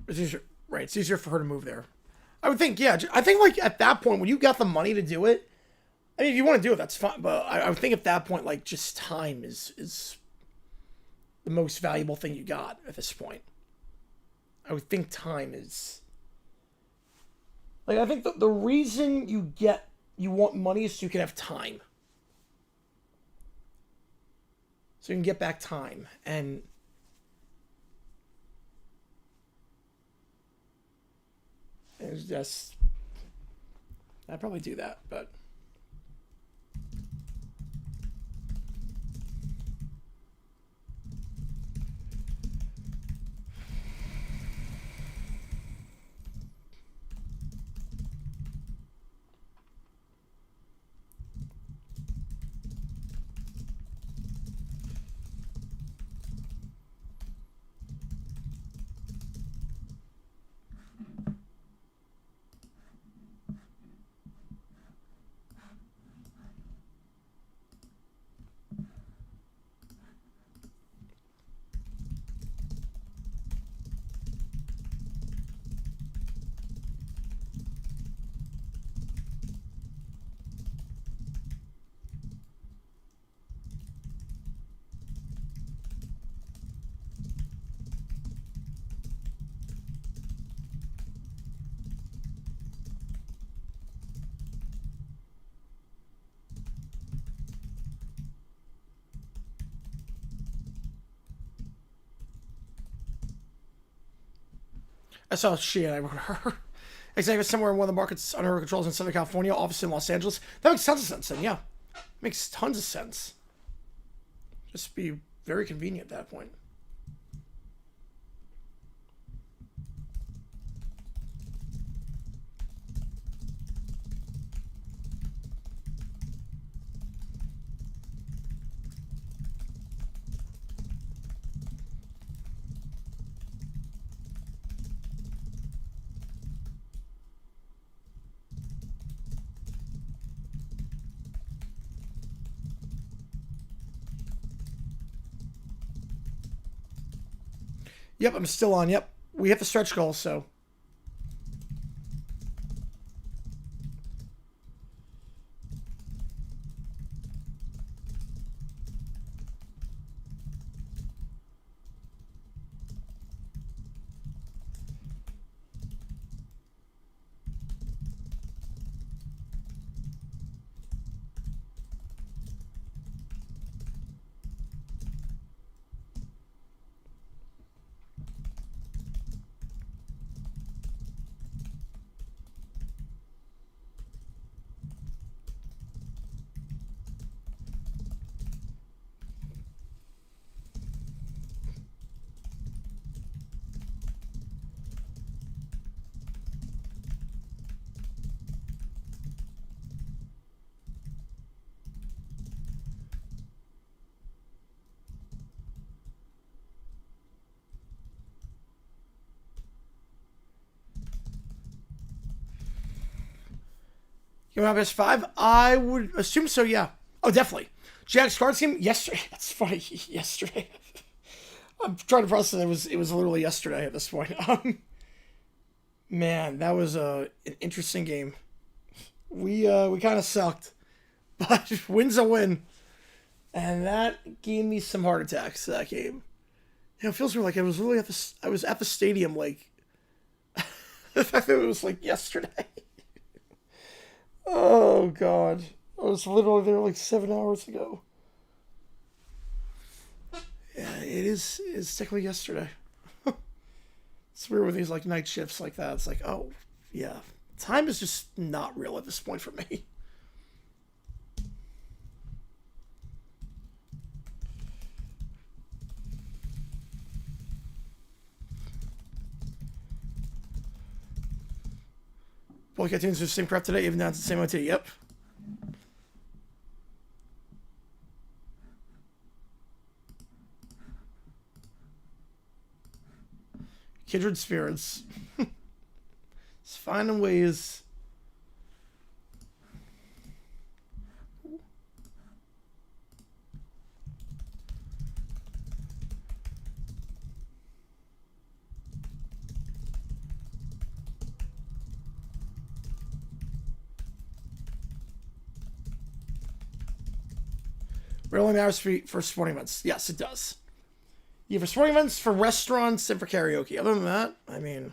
It's easier, right? It's easier for her to move there. would think, yeah. I think, like, at that point, when you got the money to do it, I mean, if you want to do it, that's fine. But I would think at that point, like, just time is the most valuable thing you got at this point. I would think time is... Like, I think the reason you want money is so you can have time. So you can get back time. And... it's just... I'd probably do that, but... I saw shit. I wrote her. Exactly somewhere in one of the markets under her controls in Southern California, office in Los Angeles. That makes tons of sense then, yeah. Makes tons of sense. Just be very convenient at that point. Yep, I'm still on. Yep. We have the stretch goal, so. You want to have S5? I would assume so, yeah. Oh, definitely. Jack's cards game yesterday. That's funny. Yesterday. I'm trying to process it. It was literally yesterday at this point. Man, that was an interesting game. We kind of sucked, but win's a win, and that gave me some heart attacks. That game. You know, it feels like I was really I was at the stadium. Like the fact that it was like yesterday. Oh, God. I was literally there like 7 hours ago. Yeah, it's technically yesterday. It's weird with these like night shifts like that. It's like, oh, yeah. Time is just not real at this point for me. Boy, cartoons are the same crap today, even down to the same OT. Yep. Kindred spirits. It's finding ways. It only matters for sporting events. Yes, it does. Yeah, for sporting events, for restaurants, and for karaoke. Other than that, I mean...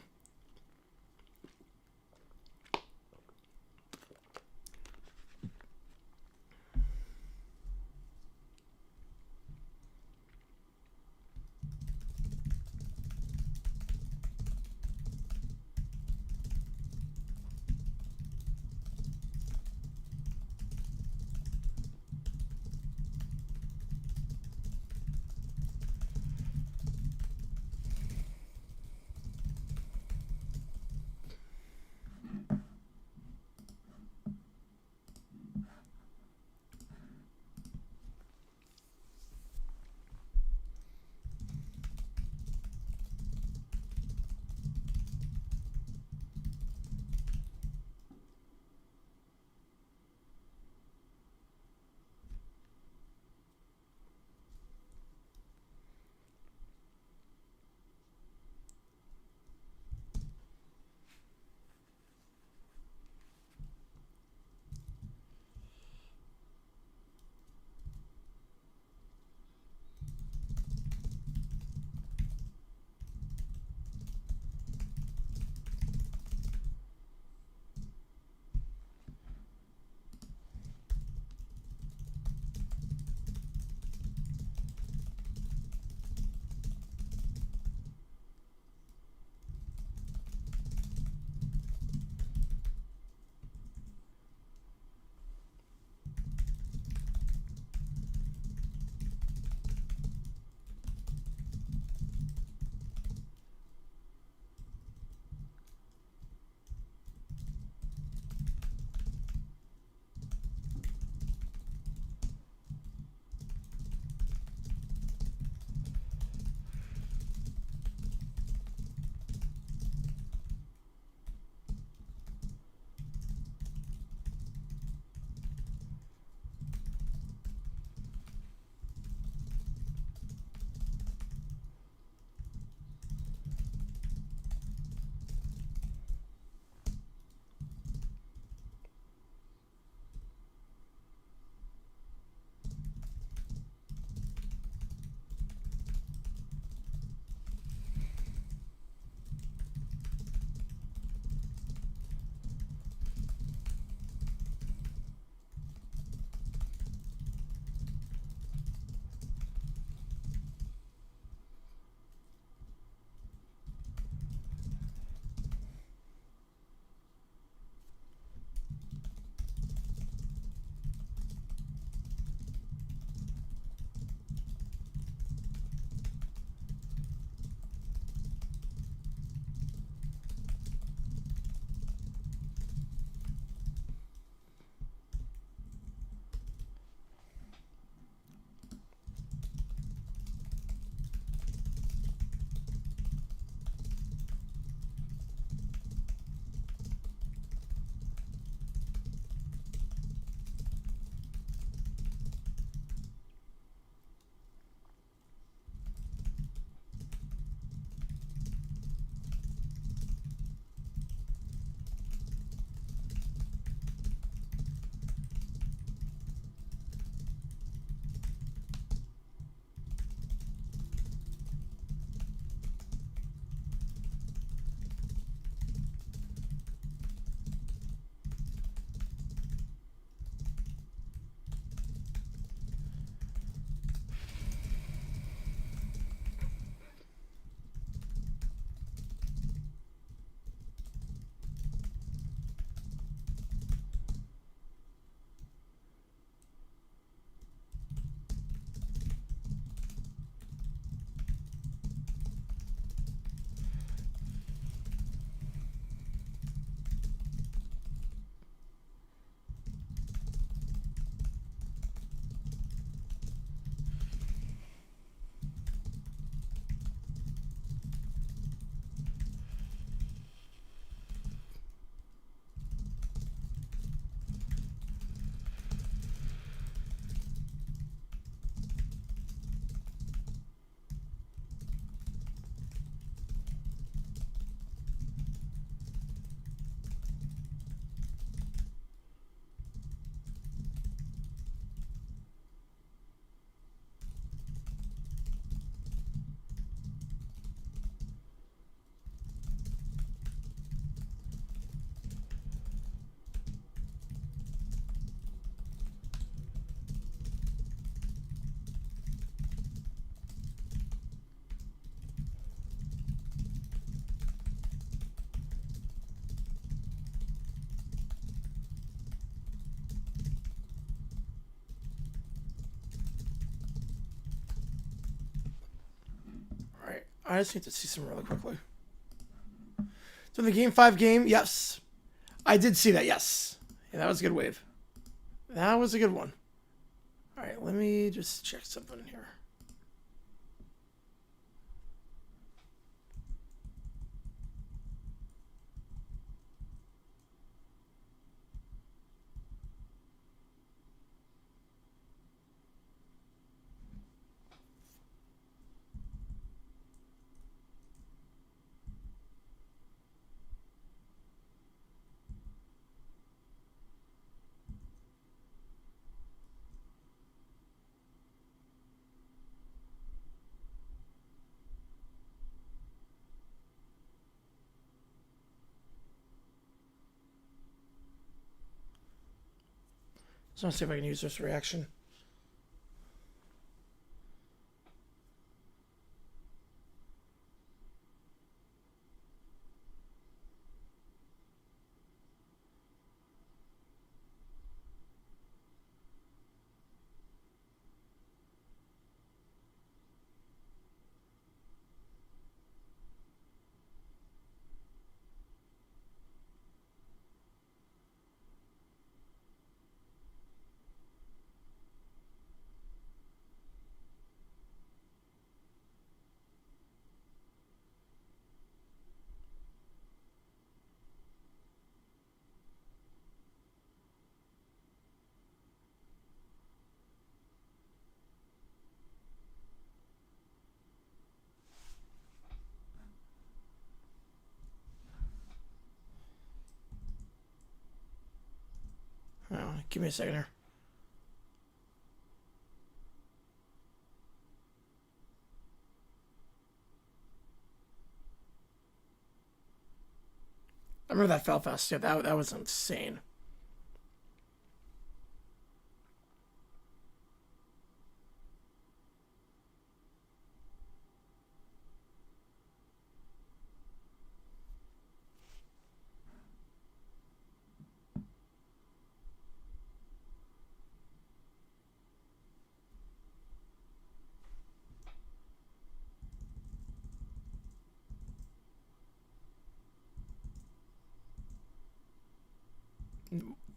I just need to see some really quickly. So the Game 5 game, yes. I did see that, yes. Yeah, that was a good wave. That was a good one. All right, let me just check something here. Just want to see if I can use this reaction. Oh, give me a second here. I remember that fell fast. Yeah, that was insane.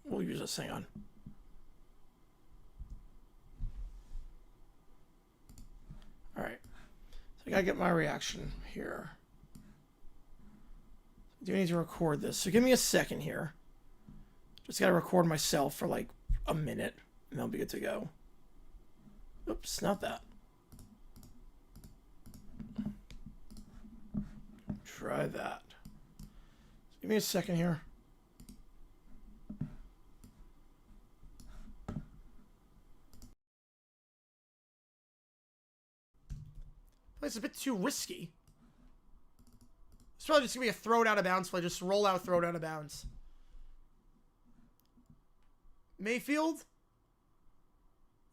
We'll use this. Hang on. All right. So I gotta get my reaction here. I do need to record this. So give me a second here. Just gotta record myself for like a minute, and I'll be good to go. Oops, not that. Try that. Give me a second here. It's a bit too risky. It's probably just going to be a throw it out of bounds play. Just roll out, throw it out of bounds. Mayfield.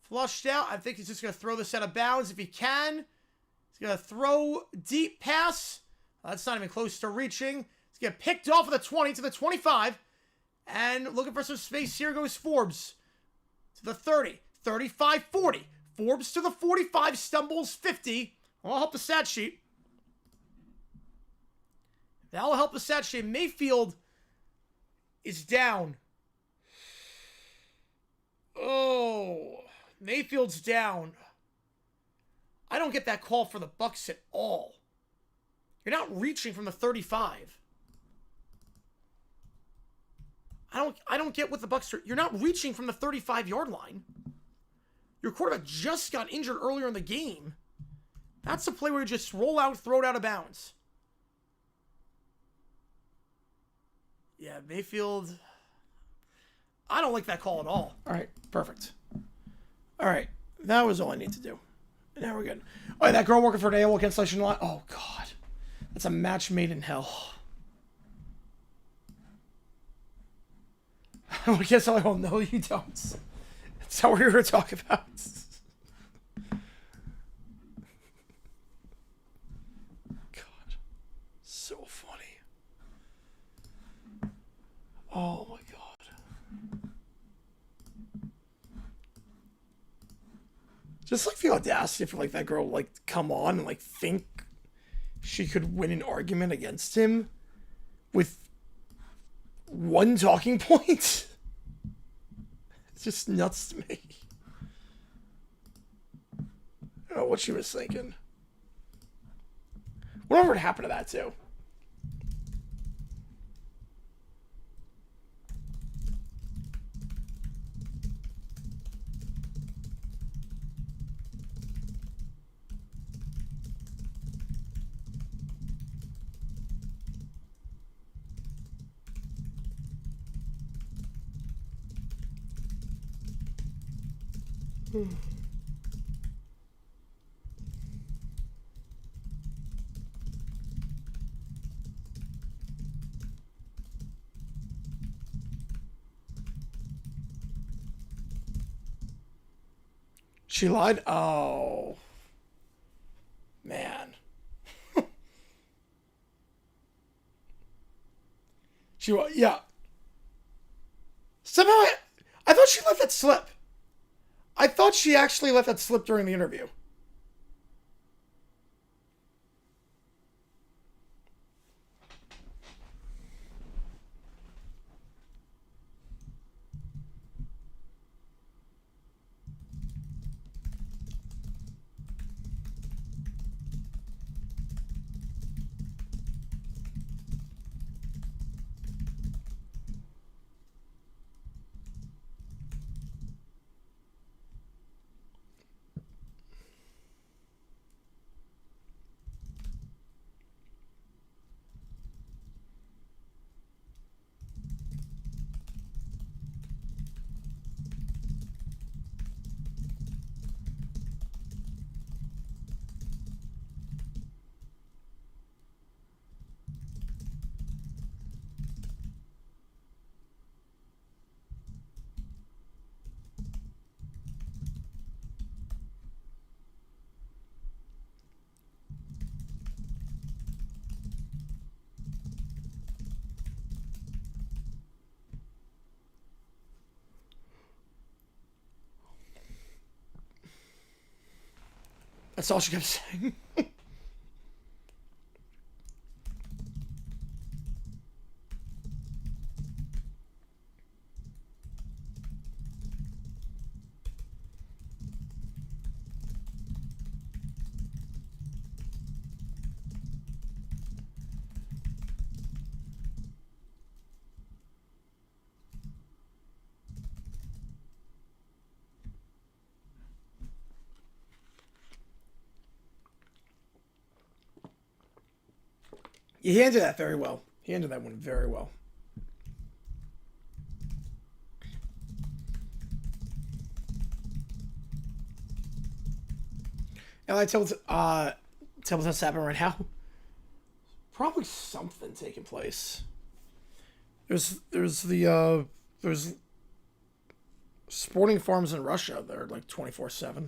Flushed out. I think he's just going to throw this out of bounds if he can. He's going to throw deep pass. That's not even close to reaching. He's going to get picked off of the 20 to the 25. And looking for some space. Here goes Forbes. To the 30. 35, 40. Forbes to the 45. Stumbles 50. I'll help the stat sheet. That'll help the stat sheet. Mayfield is down. Oh, Mayfield's down. I don't get that call for the Bucs at all. You're not reaching from the 35. I don't get what the Bucs are. You're not reaching from the 35-yard line. Your quarterback just got injured earlier in the game. That's a play where you just roll out, throw it out of bounds. Yeah, Mayfield. I don't like that call at all. All right, perfect. All right, that was all I need to do. Now we're good. Oh, that girl working for an AOL cancellation line. Oh, God. That's a match made in hell. I guess I don't know. You don't. That's not what we're here to talk about. God. So funny. Oh, my God. Just like the audacity for like that girl like come on and like think she could win an argument against him with one talking point. It's just nuts to me. I don't know what she was thinking. Whatever would happen to that, too? She lied? Oh. Man. Yeah. Somehow I thought she let that slip. I thought she actually let that slip during the interview. That's all she kept saying. He handled that very well. He handled that one very well. And I tell what's happening right now. Probably something taking place. There's sporting farms in Russia. They're like 24/7.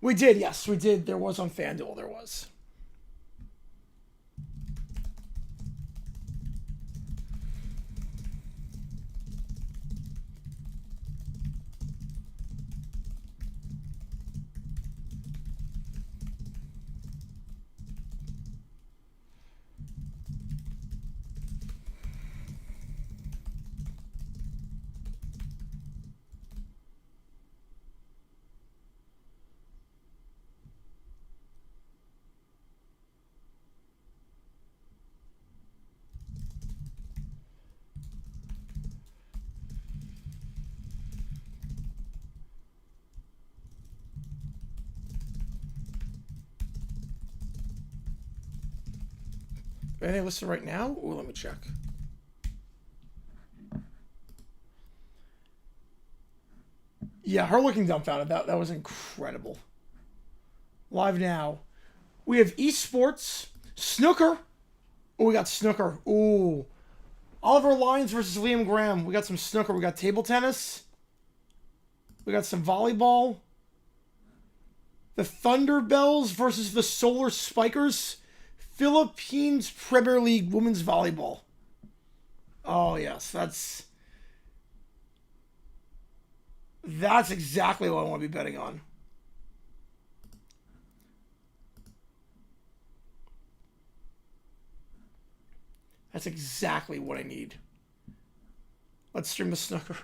We did, yes, we did. There was on FanDuel, there was. Anything listed right now? Oh, let me check. Yeah, her looking dumbfounded. That was incredible. Live now. We have esports, snooker. Oh, we got snooker. Ooh. Oliver Lyons versus Liam Graham. We got some snooker. We got table tennis. We got some volleyball. The Thunderbells versus the Solar Spikers. Philippines Premier League Women's Volleyball. Oh, yes. That's exactly what I want to be betting on. That's exactly what I need. Let's stream the snooker.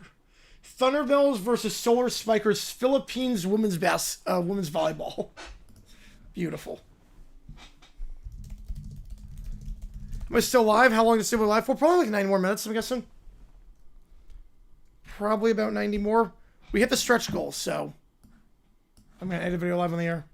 Thunderbells versus Solar Spikers, Philippines women's volleyball. Beautiful. Am I still live? How long is it live for? Probably like 9 more minutes, I'm guessing. Probably about 90 more. We hit the stretch goal, so I'm going to edit the video live on the air.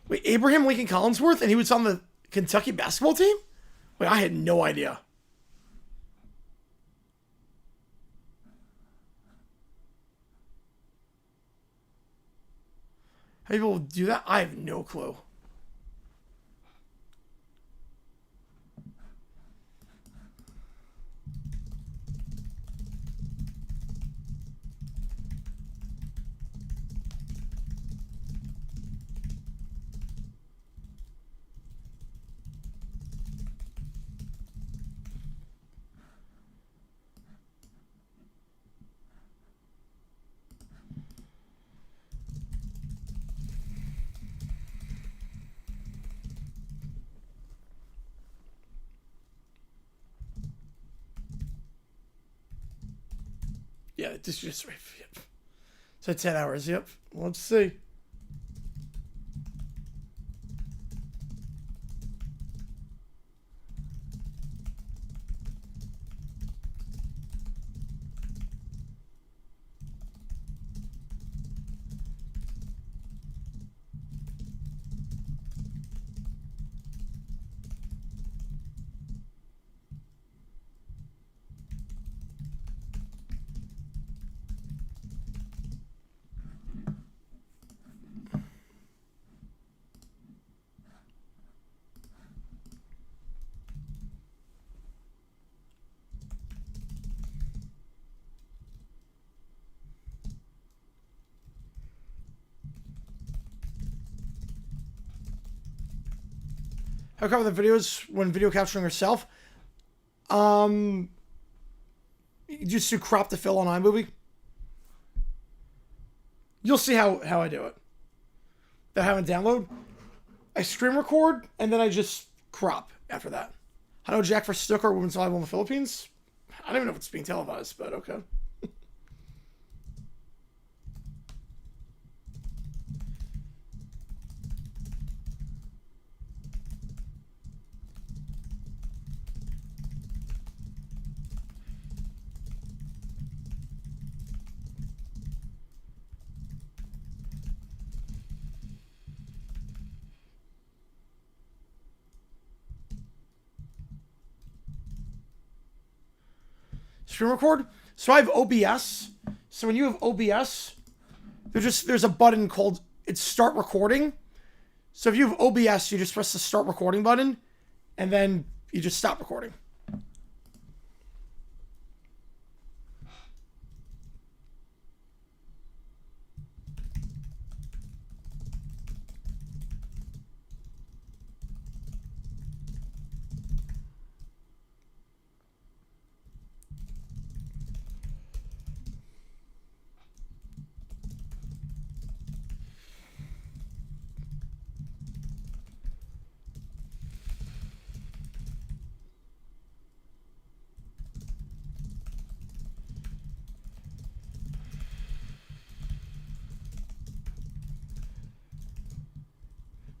Wait, Abraham Lincoln Collinsworth, and he was on the Kentucky basketball team? Wait, I had no idea. How do people do that? I have no clue. Yeah, just right. Yep. So 10 hours, yep. Let's see. How cover the videos when video capturing yourself? You just do crop to fill on iMovie. You'll see how I do it. That I haven't download. I screen record and then I just crop after that. I know Jack for snooker, women's volleyball in the Philippines. I don't even know if it's being televised, but okay. Screen record. So I have OBS. So when you have OBS, there's a button called it's start recording. So if you have OBS, you just press the start recording button, and then you just stop recording.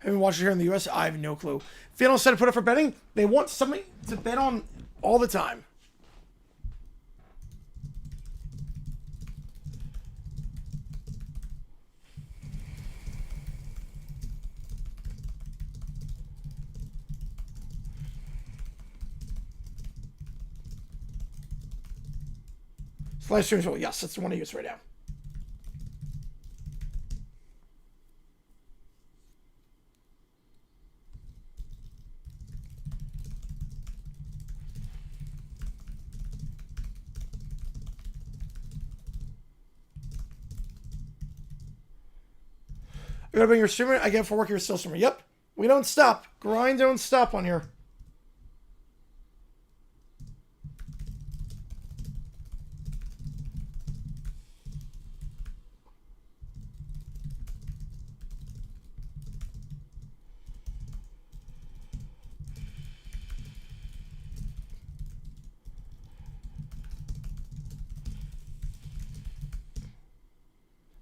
Have you watched it here in the U.S.? I have no clue. If they don't set to put up for betting, they want somebody to bet on all the time. Live stream tool. Yes, that's the one I use right now. You gotta bring your streamer. I get for work. You're still streamer. Yep. We don't stop. Grind don't stop on here.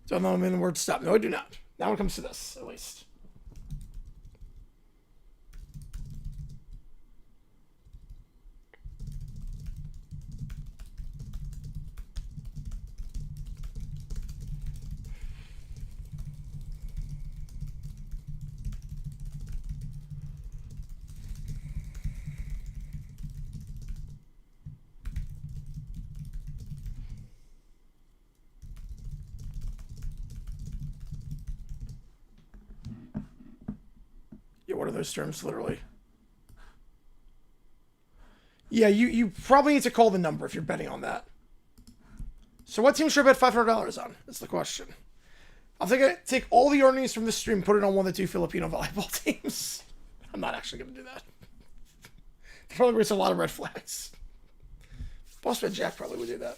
Don't know I'm in the word stop. No, I do not. Now when it comes to this, at least. What are those terms, literally? Yeah, you probably need to call the number if you're betting on that. So what team should I bet $500 on? That's the question. I think I take all the earnings from this stream, put it on one of the 2 Filipino volleyball teams. I'm not actually going to do that. That probably raise a lot of red flags. Boss Bet Jack probably would do that.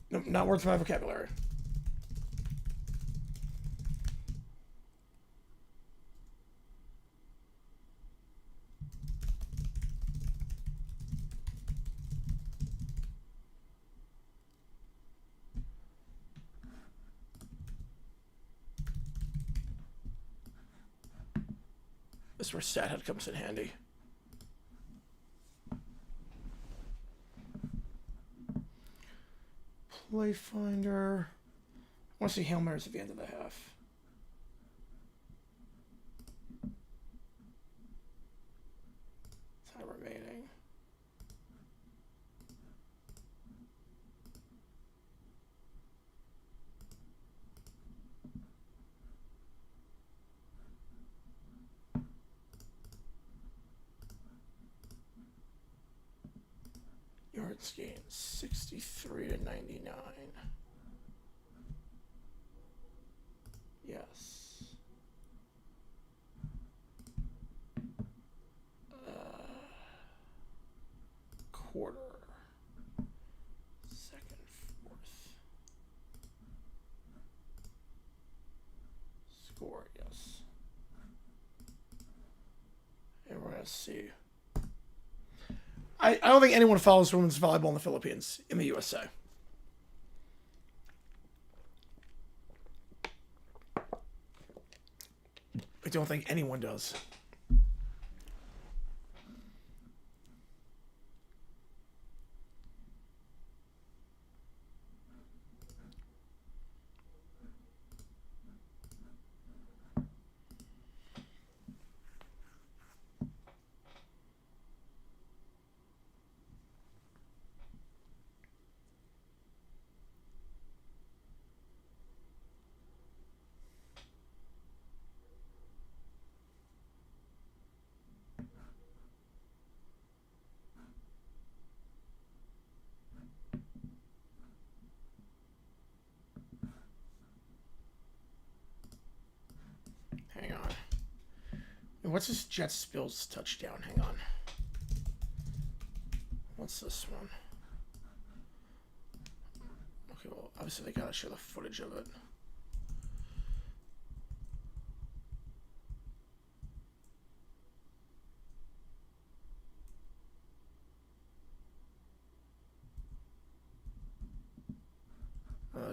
Nope, not worth my vocabulary. This is where stat head comes in handy. Play finder. I want to see Hail Marys at the end of the half. Time remaining. Yards gained 63 to 99. Yes. Quarter. Second, fourth. Score, yes. And we're going to see. I don't think anyone follows women's volleyball in the Philippines, in the USA. I don't think anyone does. Hang on. What's this Jets Bills touchdown? Hang on. What's this one? Okay, well, obviously they gotta show the footage of it.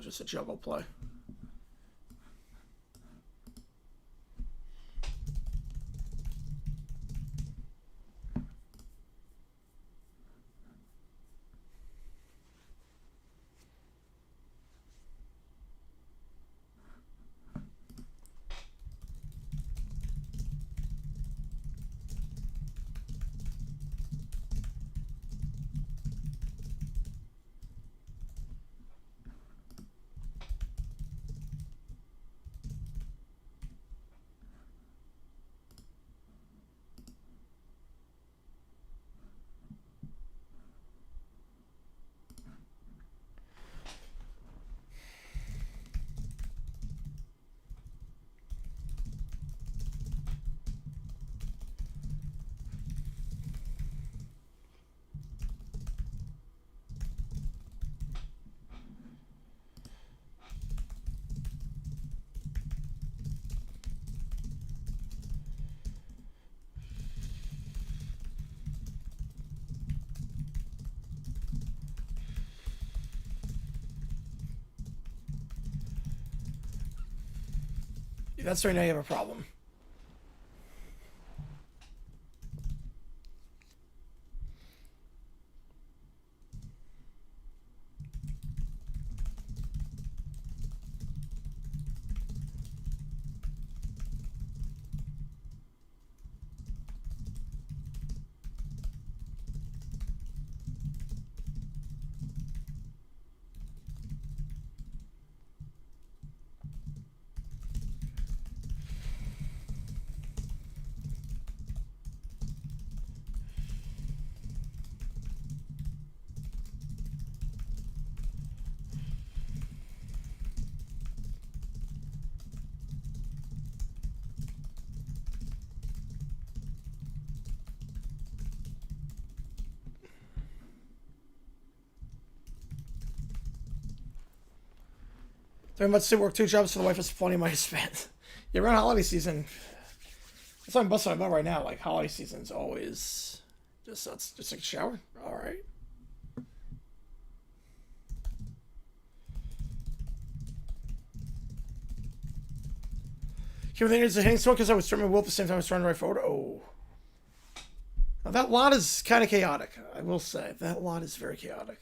just a juggle play. That's right, now you have a problem. Very much to work 2 jobs for the wife is plenty of money spent. Yeah, around holiday season. That's what I'm busting about right now. Like, holiday season's always just, let's just take a shower. All right. Here, think it's a hang smoke because I was streaming Wolf at the same time I was trying to write photo. Oh. Now, that lot is kind of chaotic, I will say. That lot is very chaotic.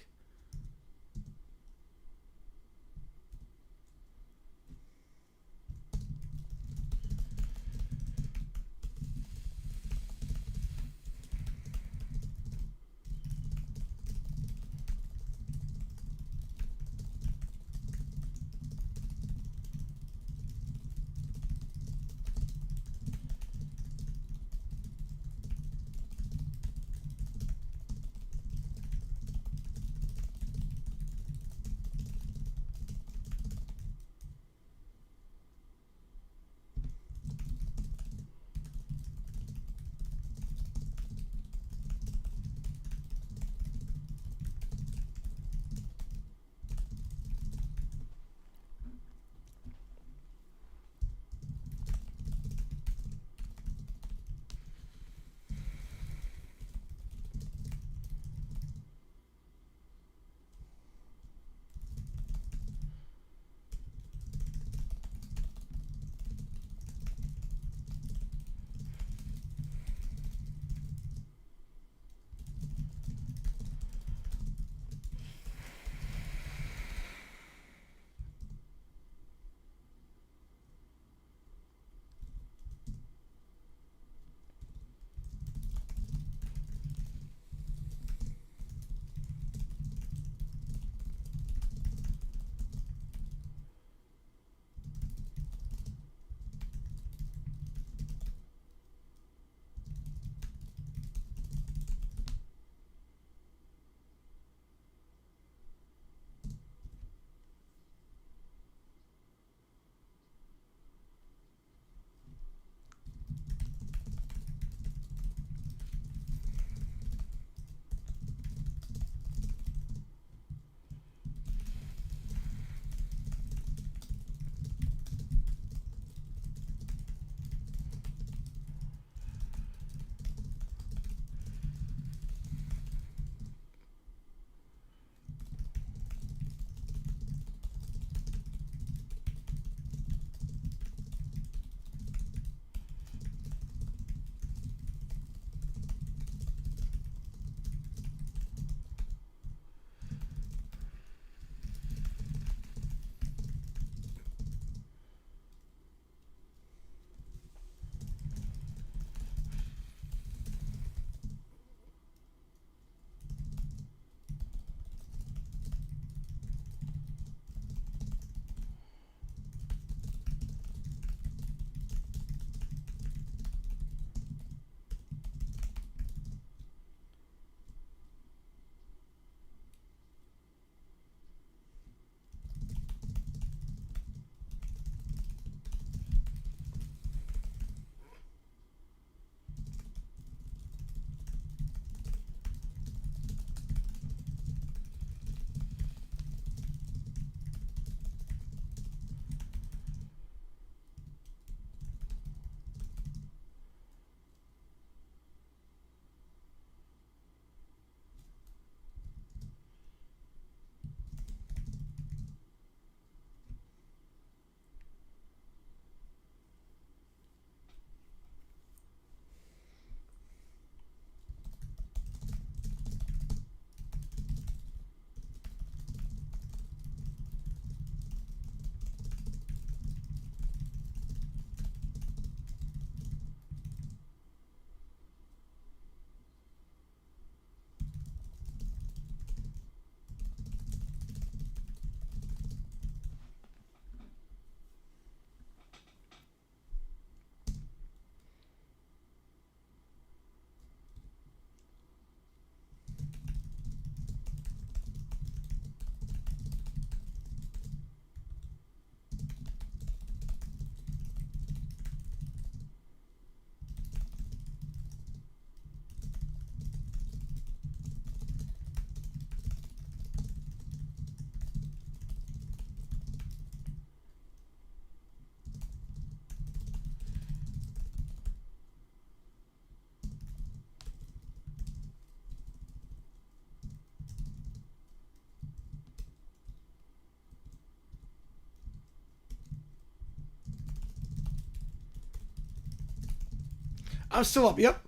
I'm still up, yep.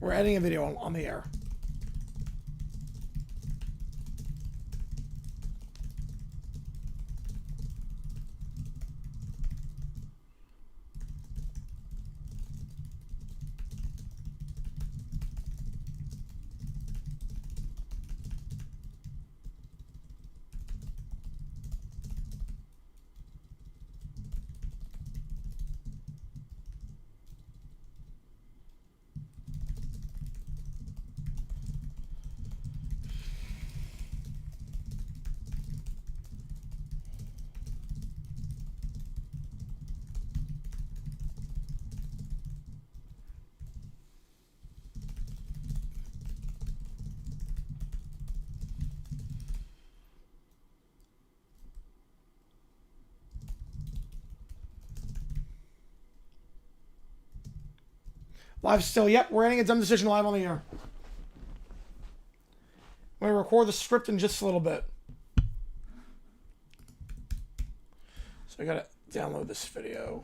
We're editing a video on the air. Live still, yep, we're ending a dumb decision live on the air. I'm going to record the script in just a little bit. So I got to download this video.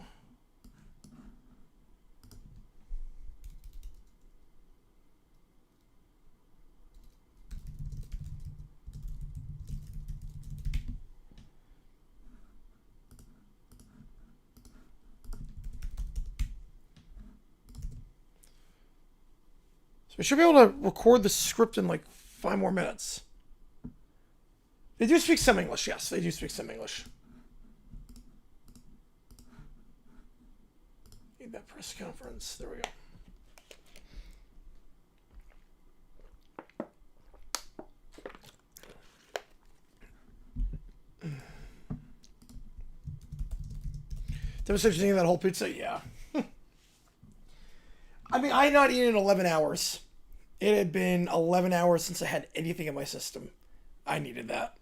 We should be able to record the script in like 5 more minutes. They do speak some English, yes. They do speak some English. Need that press conference. There we go. Demonstration of that whole pizza? Yeah. I mean, I had not eaten in 11 hours. It had been 11 hours since I had anything in my system. I needed that.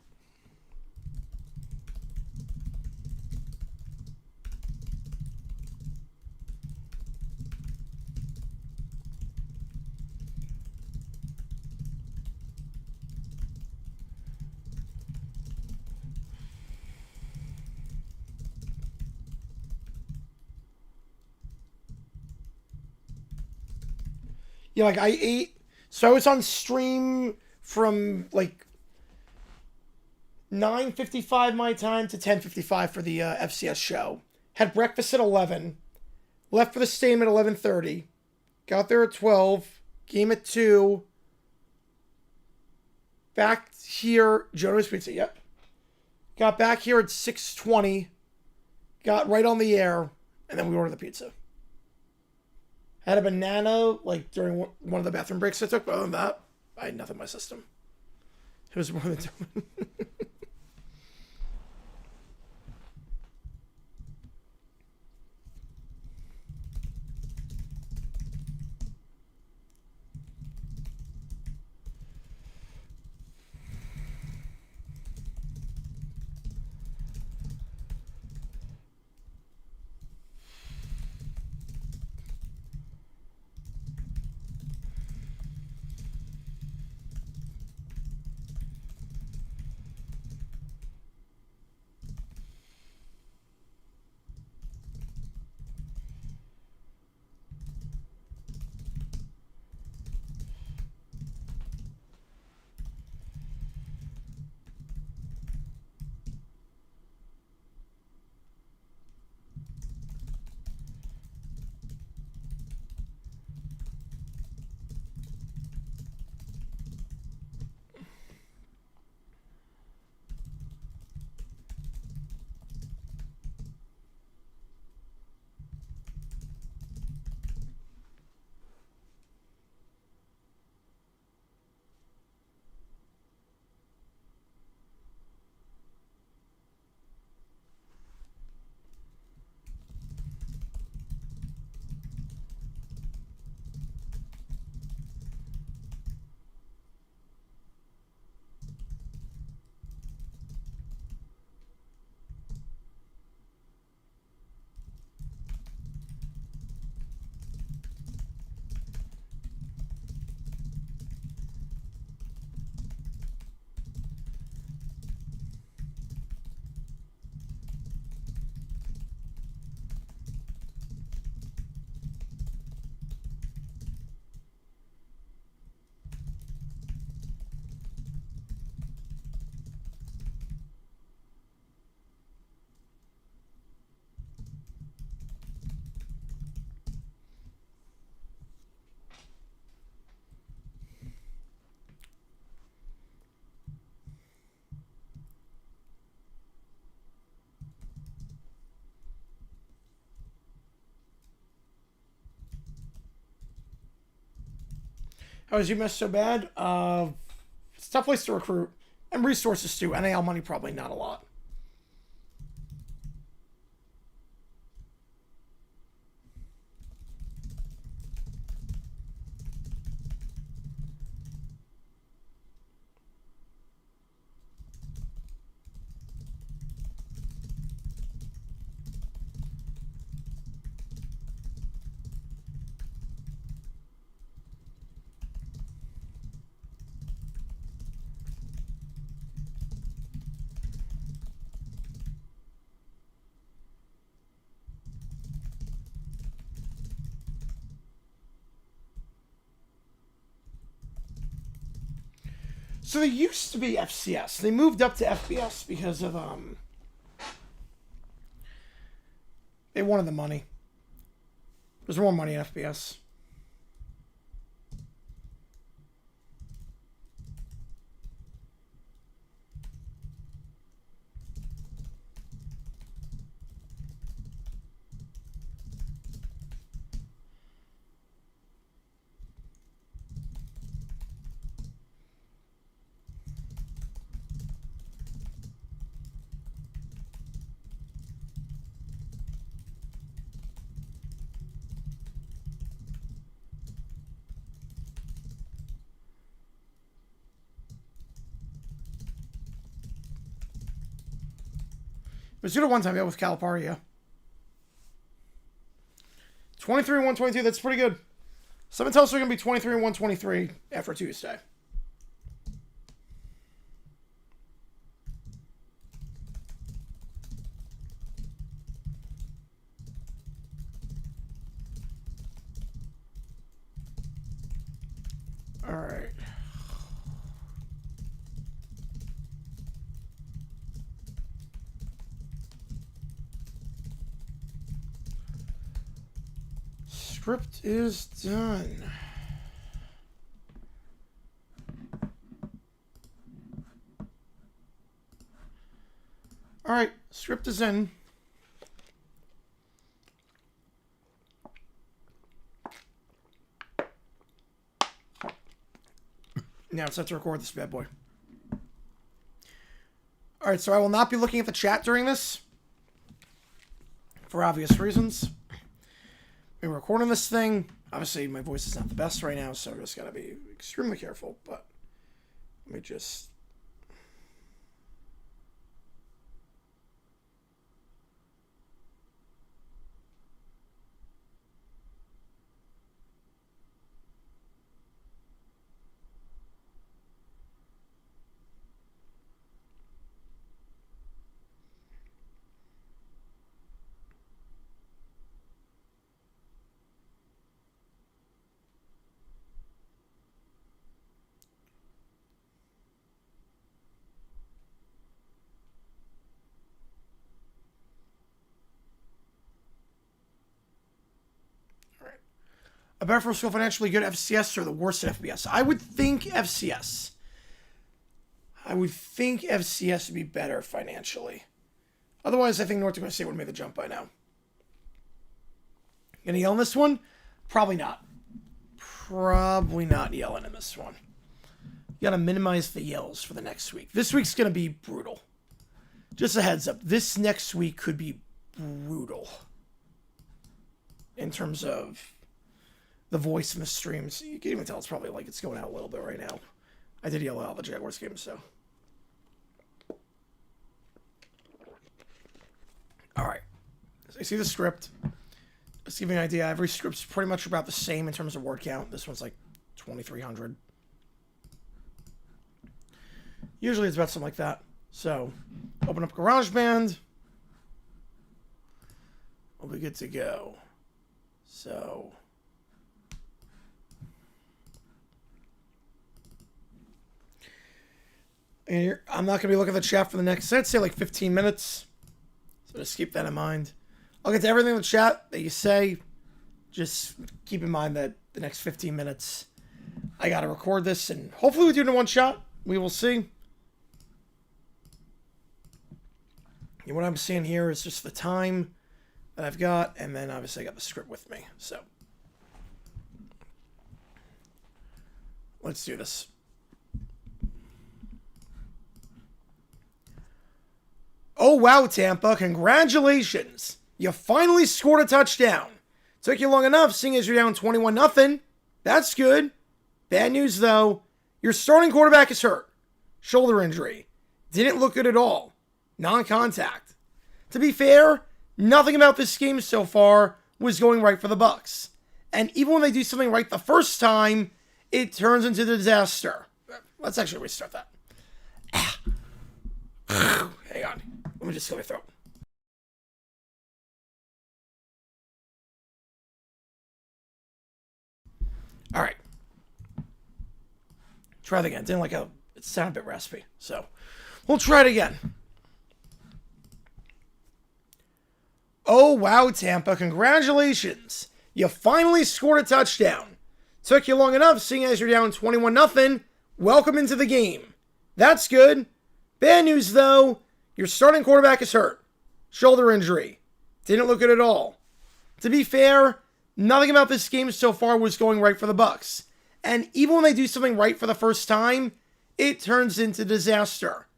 Yeah, like I ate. So I was on stream from like 9:55 my time to 10:55 for the FCS show. Had breakfast at 11. Left for the stadium at 11:30. Got there at 12. Game at 2. Back here, Jonas Pizza. Yep. Got back here at 6:20. Got right on the air, and then we ordered the pizza. Had a banana, like, during one of the bathroom breaks I took, but other than that, I had nothing in my system. It was more than... How is UMass so bad? It's a tough place to recruit. And resources too. NAL money, probably not a lot. So they used to be FCS. They moved up to FBS because of they wanted the money. There's more money in FBS. It was good at one time, yeah, with Calipari, yeah. 23 and 122, that's pretty good. Someone tells us we're going to be 23 and 123 after Tuesday. All right. Script is done. All right, script is in. Now it's set to record this bad boy. All right, so I will not be looking at the chat during this for obvious reasons. We're recording this thing. Obviously, my voice is not the best right now, so I just gotta be extremely careful. But let me just. A better for school financially good FCS or the worst at FBS? I would think FCS. I would think FCS would be better financially. Otherwise, I think North Dakota State would have made the jump by now. Gonna yell in this one? Probably not. Probably not yelling in this one. You gotta minimize the yells for the next week. This week's gonna be brutal. Just a heads up. This next week could be brutal. In terms of the voice in the streams. You can even tell it's probably like it's going out a little bit right now. I did yell out all the Jaguars games, so. All right. So you see the script. Just to give you an idea, every script's pretty much about the same in terms of word count. This one's like 2,300. Usually it's about something like that. So, open up GarageBand. We'll be good to go. So. And here, I'm not going to be looking at the chat for the next, I'd say like 15 minutes. So just keep that in mind. I'll get to everything in the chat that you say. Just keep in mind that the next 15 minutes, I got to record this. And hopefully we do it in one shot. We will see. And what I'm seeing here is just the time that I've got. And then obviously I got the script with me. So. Let's do this. Oh, wow, Tampa. Congratulations. You finally scored a touchdown. Took you long enough, seeing as you're down 21-0. That's good. Bad news, though. Your starting quarterback is hurt. Shoulder injury. Didn't look good at all. Non-contact. To be fair, nothing about this game so far was going right for the Bucs. And even when they do something right the first time, it turns into disaster. Let's actually restart that. Hang on. Let me just clear my throat. All right. Try that again. Didn't like how it sounded a bit raspy. So we'll try it again. Oh, wow, Tampa. Congratulations. You finally scored a touchdown. Took you long enough, seeing as you're down 21-0. Welcome into the game. That's good. Bad news, though. Your starting quarterback is hurt. Shoulder injury. Didn't look good at all. To be fair, nothing about this game so far was going right for the Bucs. And even when they do something right for the first time, it turns into disaster.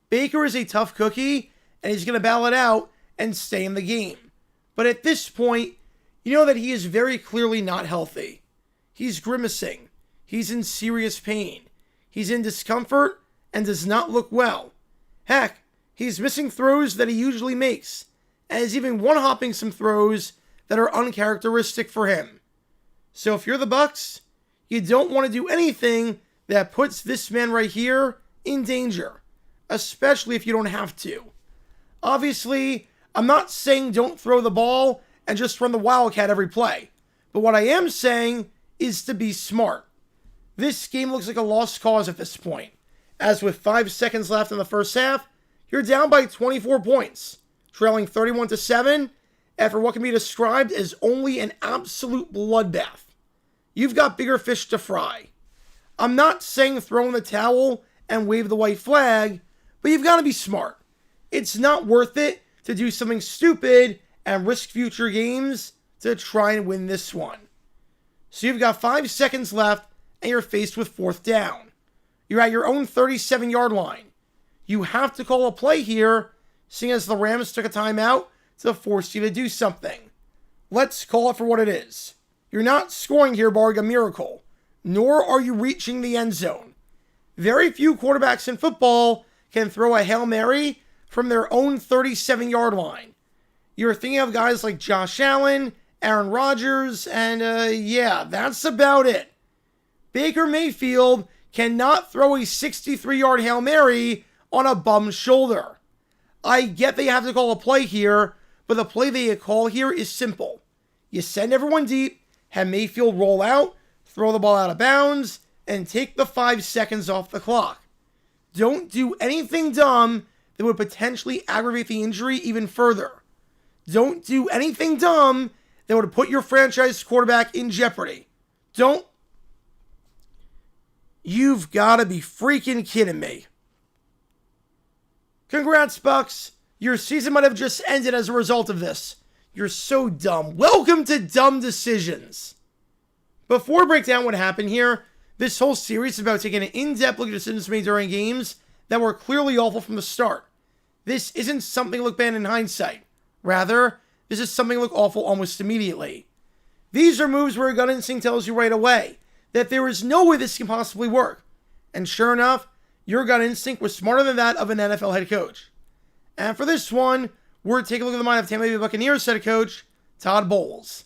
Baker is a tough cookie, and he's going to battle it out and stay in the game. But at this point, you know that he is very clearly not healthy. He's grimacing. He's in serious pain. He's in discomfort and does not look well. Heck, he's missing throws that he usually makes, and is even one-hopping some throws that are uncharacteristic for him. So if you're the Bucs, you don't want to do anything that puts this man right here in danger, especially if you don't have to. Obviously, I'm not saying don't throw the ball and just run the Wildcat every play, but what I am saying is to be smart. This game looks like a lost cause at this point, as with 5 seconds left in the first half, you're down by 24 points, trailing 31-7, after what can be described as only an absolute bloodbath. You've got bigger fish to fry. I'm not saying throw in the towel and wave the white flag, but you've got to be smart. It's not worth it to do something stupid and risk future games to try and win this one. So you've got 5 seconds left and you're faced with 4th down. You're at your own 37-yard line. You have to call a play here, seeing as the Rams took a timeout to force you to do something. Let's call it for what it is. You're not scoring here barring a miracle, nor are you reaching the end zone. Very few quarterbacks in football can throw a Hail Mary from their own 37-yard line. You're thinking of guys like Josh Allen, Aaron Rodgers, and yeah, that's about it. Baker Mayfield cannot throw a 63-yard Hail Mary on a bum shoulder. I get they have to call a play here, but the play they call here is simple. You send everyone deep, have Mayfield roll out, throw the ball out of bounds, and take the 5 seconds off the clock. Don't do anything dumb that would potentially aggravate the injury even further. Don't do anything dumb that would put your franchise quarterback in jeopardy. Don't. You've got to be freaking kidding me. Congrats, Bucs. Your season might have just ended as a result of this. You're so dumb. Welcome to Dumb Decisions. Before I break down what happened here, this whole series is about taking an in-depth look at decisions made during games that were clearly awful from the start. This isn't something look bad in hindsight. Rather, this is something look awful almost immediately. These are moves where a gut instinct tells you right away that there is no way this can possibly work. And sure enough, your gut instinct was smarter than that of an NFL head coach. And for this one, we're taking a look at the mind of Tampa Bay Buccaneers head coach, Todd Bowles.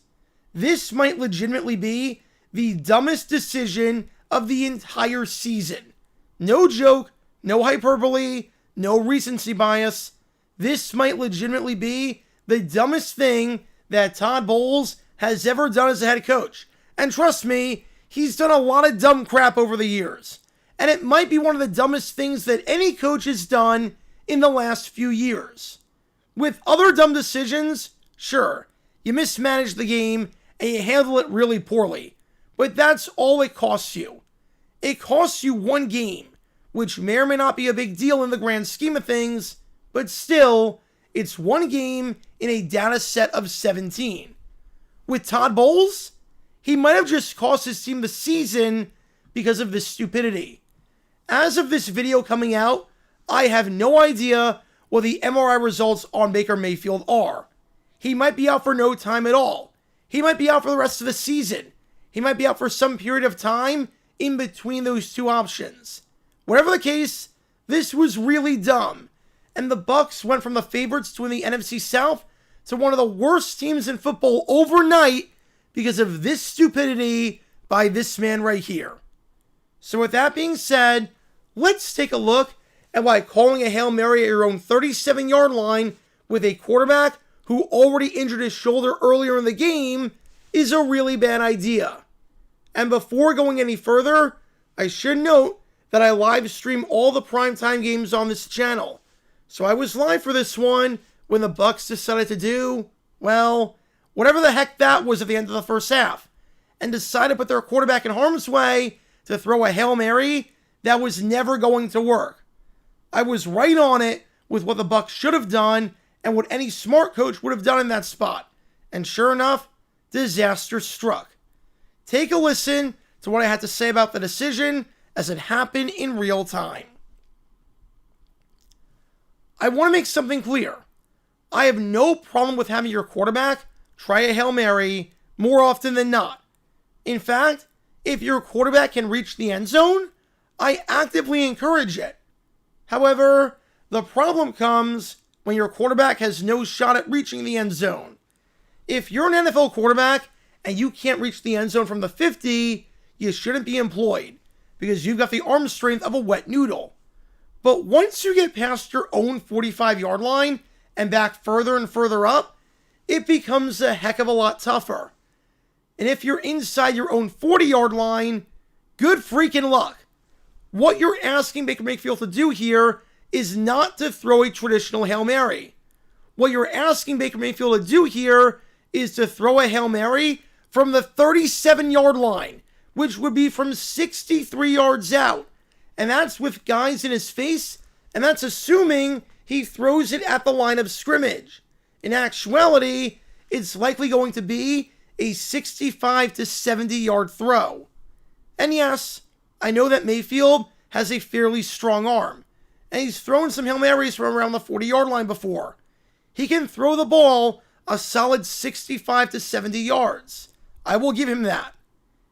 This might legitimately be the dumbest decision of the entire season. No joke, no hyperbole, no recency bias. This might legitimately be the dumbest thing that Todd Bowles has ever done as a head coach. And trust me, he's done a lot of dumb crap over the years. And it might be one of the dumbest things that any coach has done in the last few years. With other dumb decisions, sure, you mismanage the game and you handle it really poorly. But that's all it costs you. It costs you one game, which may or may not be a big deal in the grand scheme of things, but still, it's one game in a data set of 17. With Todd Bowles, he might have just cost his team the season because of this stupidity. As of this video coming out, I have no idea what the MRI results on Baker Mayfield are. He might be out for no time at all. He might be out for the rest of the season. He might be out for some period of time in between those two options. Whatever the case, this was really dumb. And the Bucs went from the favorites to win the NFC South to one of the worst teams in football overnight because of this stupidity by this man right here. So with that being said, let's take a look at why calling a Hail Mary at your own 37-yard line with a quarterback who already injured his shoulder earlier in the game is a really bad idea. And before going any further, I should note that I live stream all the primetime games on this channel. So I was live for this one when the Bucs decided to do, well, whatever the heck that was at the end of the first half, and decided to put their quarterback in harm's way to throw a Hail Mary that was never going to work. I was right on it with what the Bucs should have done and what any smart coach would have done in that spot. And sure enough, disaster struck. Take a listen to what I had to say about the decision as it happened in real time. I want to make something clear. I have no problem with having your quarterback try a Hail Mary more often than not. In fact, if your quarterback can reach the end zone, I actively encourage it. However, the problem comes when your quarterback has no shot at reaching the end zone. If you're an NFL quarterback and you can't reach the end zone from the 50, you shouldn't be employed because you've got the arm strength of a wet noodle. But once you get past your own 45-yard line and back further and further up, it becomes a heck of a lot tougher. And if you're inside your own 40-yard line, good freaking luck. What you're asking Baker Mayfield to do here is not to throw a traditional Hail Mary. What you're asking Baker Mayfield to do here is to throw a Hail Mary from the 37-yard line, which would be from 63 yards out. And that's with guys in his face, and that's assuming he throws it at the line of scrimmage. In actuality, it's likely going to be a 65 to 70-yard throw. And yes, I know that Mayfield has a fairly strong arm, and he's thrown some Hail Marys from around the 40-yard line before. He can throw the ball a solid 65 to 70 yards. I will give him that.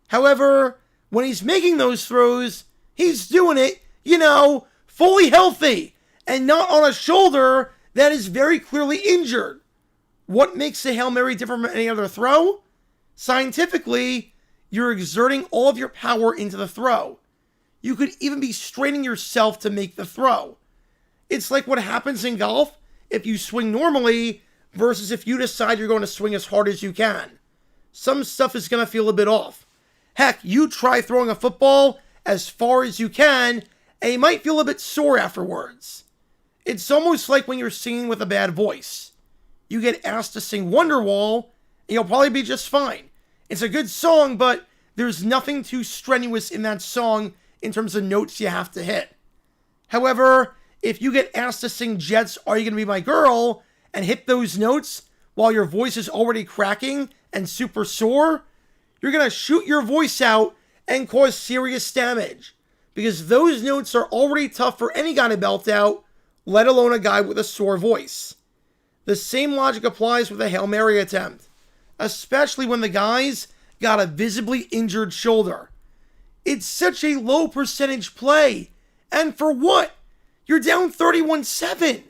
However, when he's making those throws, he's doing it, fully healthy, and not on a shoulder that is very clearly injured. What makes a Hail Mary different from any other throw? Scientifically, you're exerting all of your power into the throw. You could even be straining yourself to make the throw. It's like what happens in golf if you swing normally versus if you decide you're going to swing as hard as you can. Some stuff is going to feel a bit off. Heck, you try throwing a football as far as you can, and you might feel a bit sore afterwards. It's almost like when you're singing with a bad voice. You get asked to sing Wonderwall, and you'll probably be just fine. It's a good song, but there's nothing too strenuous in that song in terms of notes you have to hit. However, if you get asked to sing Jets, Are You Gonna Be My Girl, and hit those notes while your voice is already cracking and super sore, you're going to shoot your voice out and cause serious damage, because those notes are already tough for any guy to belt out, let alone a guy with a sore voice. The same logic applies with a Hail Mary attempt, especially when the guy's got a visibly injured shoulder. It's such a low percentage play. And for what? You're down 31-7.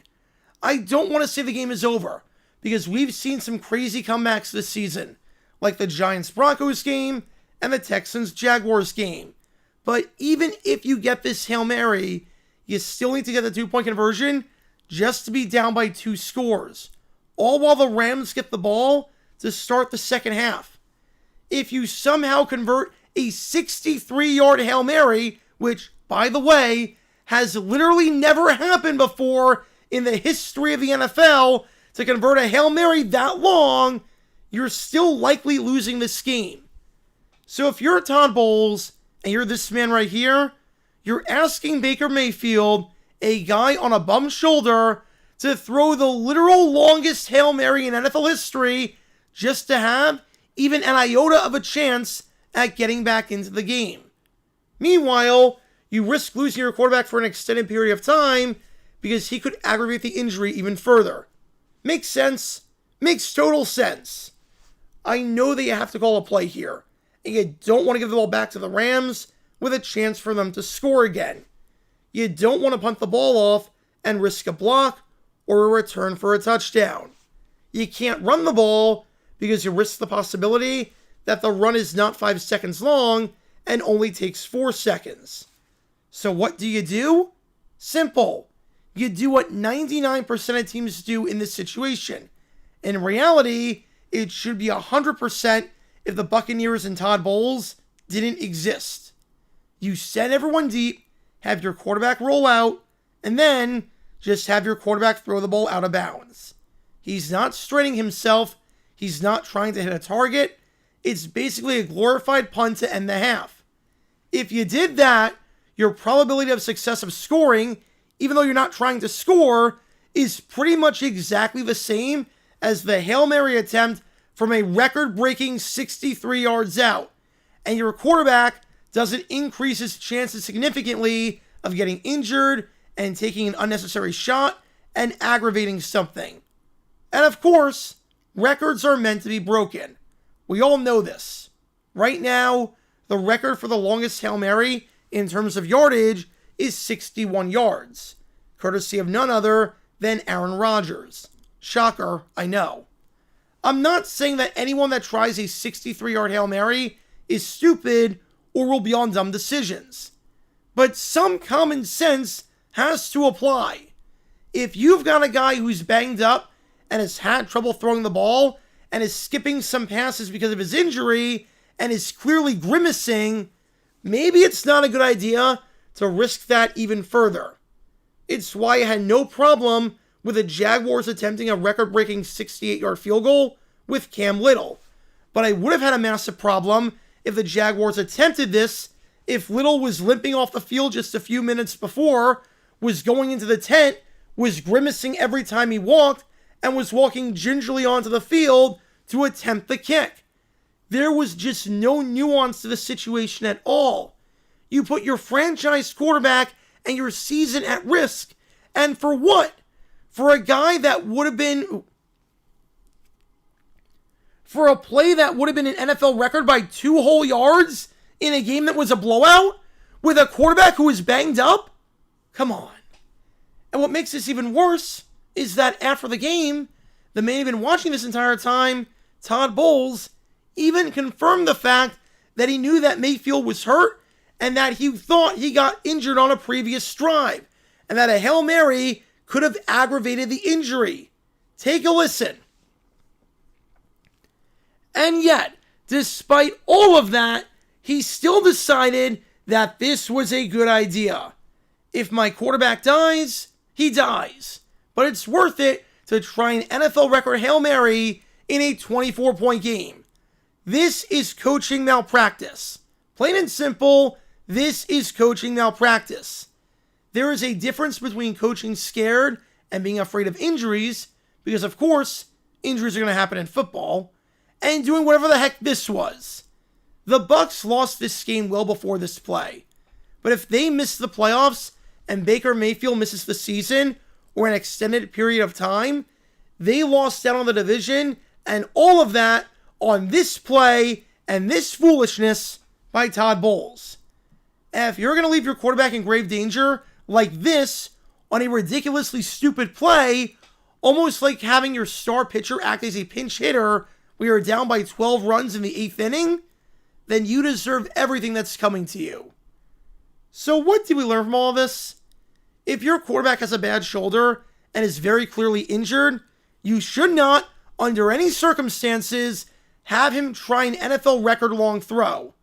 I don't want to say the game is over, because we've seen some crazy comebacks this season, like the Giants-Broncos game and the Texans-Jaguars game. But even if you get this Hail Mary, you still need to get the 2-point conversion just to be down by 2 scores, all while the Rams get the ball to start the second half. If you somehow convert a 63-yard Hail Mary, which, by the way, has literally never happened before in the history of the NFL, to convert a Hail Mary that long, you're still likely losing this game. So if you're Todd Bowles and you're this man right here, you're asking Baker Mayfield, a guy on a bum shoulder, to throw the literal longest Hail Mary in NFL history just to have even an iota of a chance at getting back into the game. Meanwhile, you risk losing your quarterback for an extended period of time because he could aggravate the injury even further. Makes sense? Makes total sense. I know that you have to call a play here, and you don't want to give the ball back to the Rams with a chance for them to score again. You don't want to punt the ball off and risk a block or a return for a touchdown. You can't run the ball because you risk the possibility that the run is not 5 seconds long and only takes 4 seconds. So what do? Simple. You do what 99% of teams do in this situation. In reality, it should be 100% if the Buccaneers and Todd Bowles didn't exist. You send everyone deep, have your quarterback roll out, and then just have your quarterback throw the ball out of bounds. He's not straining himself. He's not trying to hit a target. It's basically a glorified punt to end the half. If you did that, your probability of success of scoring, even though you're not trying to score, is pretty much exactly the same as the Hail Mary attempt from a record-breaking 63 yards out. And your quarterback doesn't increase his chances significantly of getting injured and taking an unnecessary shot and aggravating something. And of course, records are meant to be broken. We all know this. Right now, the record for the longest Hail Mary in terms of yardage is 61 yards, courtesy of none other than Aaron Rodgers. Shocker, I know. I'm not saying that anyone that tries a 63-yard Hail Mary is stupid or will be on dumb decisions. But some common sense has to apply. If you've got a guy who's banged up and has had trouble throwing the ball and is skipping some passes because of his injury and is clearly grimacing, maybe it's not a good idea to risk that even further. It's why I had no problem with the Jaguars attempting a record-breaking 68-yard field goal with Cam Little. But I would have had a massive problem if the Jaguars attempted this if Little was limping off the field just a few minutes before, was going into the tent, was grimacing every time he walked, and was walking gingerly onto the field to attempt the kick. There was just no nuance to the situation at all. You put your franchise quarterback and your season at risk. And for what? For a guy that would have been... For a play that would have been an NFL record by 2 whole yards in a game that was a blowout with a quarterback who was banged up? Come on. And what makes this even worse is that after the game, the man who'd been watching this entire time, Todd Bowles, even confirmed the fact that he knew that Mayfield was hurt and that he thought he got injured on a previous drive and that a Hail Mary could have aggravated the injury. Take a listen. And yet, despite all of that, he still decided that this was a good idea. If my quarterback dies, he dies. But it's worth it to try an NFL record Hail Mary in a 24-point game. This is coaching malpractice. Plain and simple, this is coaching malpractice. There is a difference between coaching scared and being afraid of injuries, because of course, injuries are going to happen in football, and doing whatever the heck this was. The Bucs lost this game well before this play. But if they miss the playoffs and Baker Mayfield misses the season or an extended period of time, they lost out on the division, and all of that on this play and this foolishness by Todd Bowles. And if you're going to leave your quarterback in grave danger like this on a ridiculously stupid play, almost like having your star pitcher act as a pinch hitter when you're down by 12 runs in the 8th inning, then you deserve everything that's coming to you. So what do we learn from all this? If your quarterback has a bad shoulder and is very clearly injured, you should not, under any circumstances, have him try an NFL record-long throw.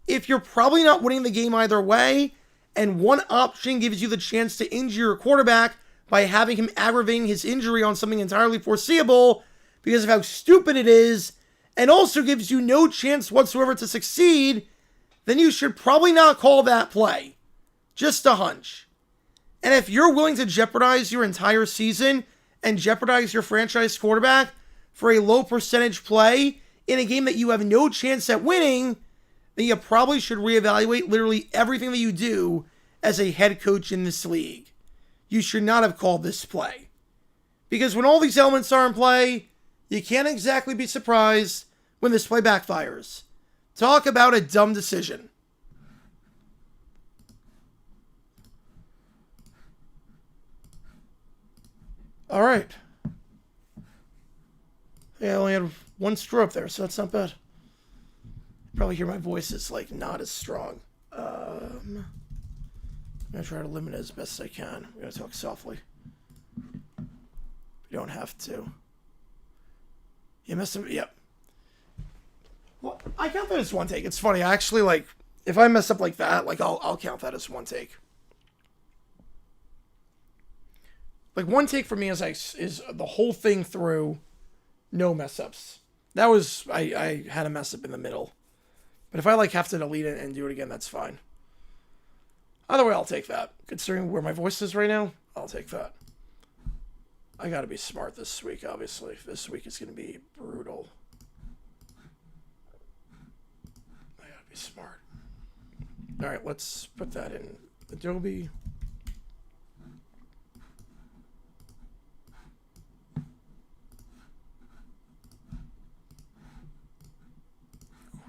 If you're probably not winning the game either way, and one option gives you the chance to injure your quarterback by having him aggravating his injury on something entirely foreseeable because of how stupid it is, and also gives you no chance whatsoever to succeed, then you should probably not call that play. Just a hunch. And if you're willing to jeopardize your entire season and jeopardize your franchise quarterback for a low percentage play in a game that you have no chance at winning, then you probably should reevaluate literally everything that you do as a head coach in this league. You should not have called this play. Because when all these elements are in play, you can't exactly be surprised when this play backfires. Talk about a dumb decision. All right. Yeah, I only had one screw up there, so that's not bad. Probably hear my voice is like not as strong. I'm gonna try to limit it as best I can. I'm gonna talk softly. You don't have to. You messed up. Yep. Well, I count that as one take. It's funny. I actually like if I mess up like that, like I'll count that as one take. Like one take for me is the whole thing through, no mess ups. That was I had a mess up in the middle, but if I like have to delete it and do it again, that's fine. Either way, I'll take that. Considering where my voice is right now, I'll take that. I gotta be smart this week, obviously. This week is gonna be brutal. I gotta be smart. Alright, let's put that in Adobe.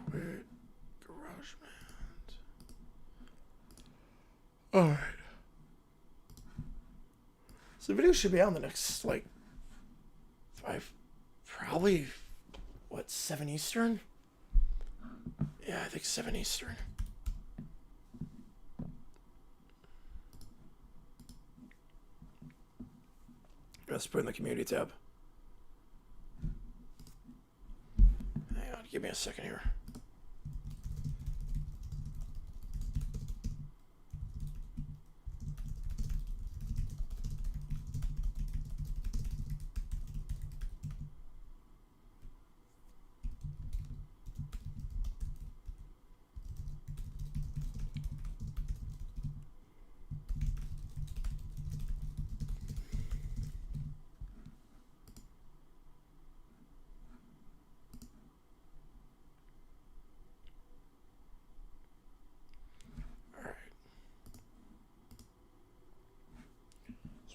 Quit GarageBand. Alright. So the video should be out in the next, like, probably, what, 7 Eastern? Yeah, I think 7 Eastern. Let's put in the community tab. Hang on, give me a second here.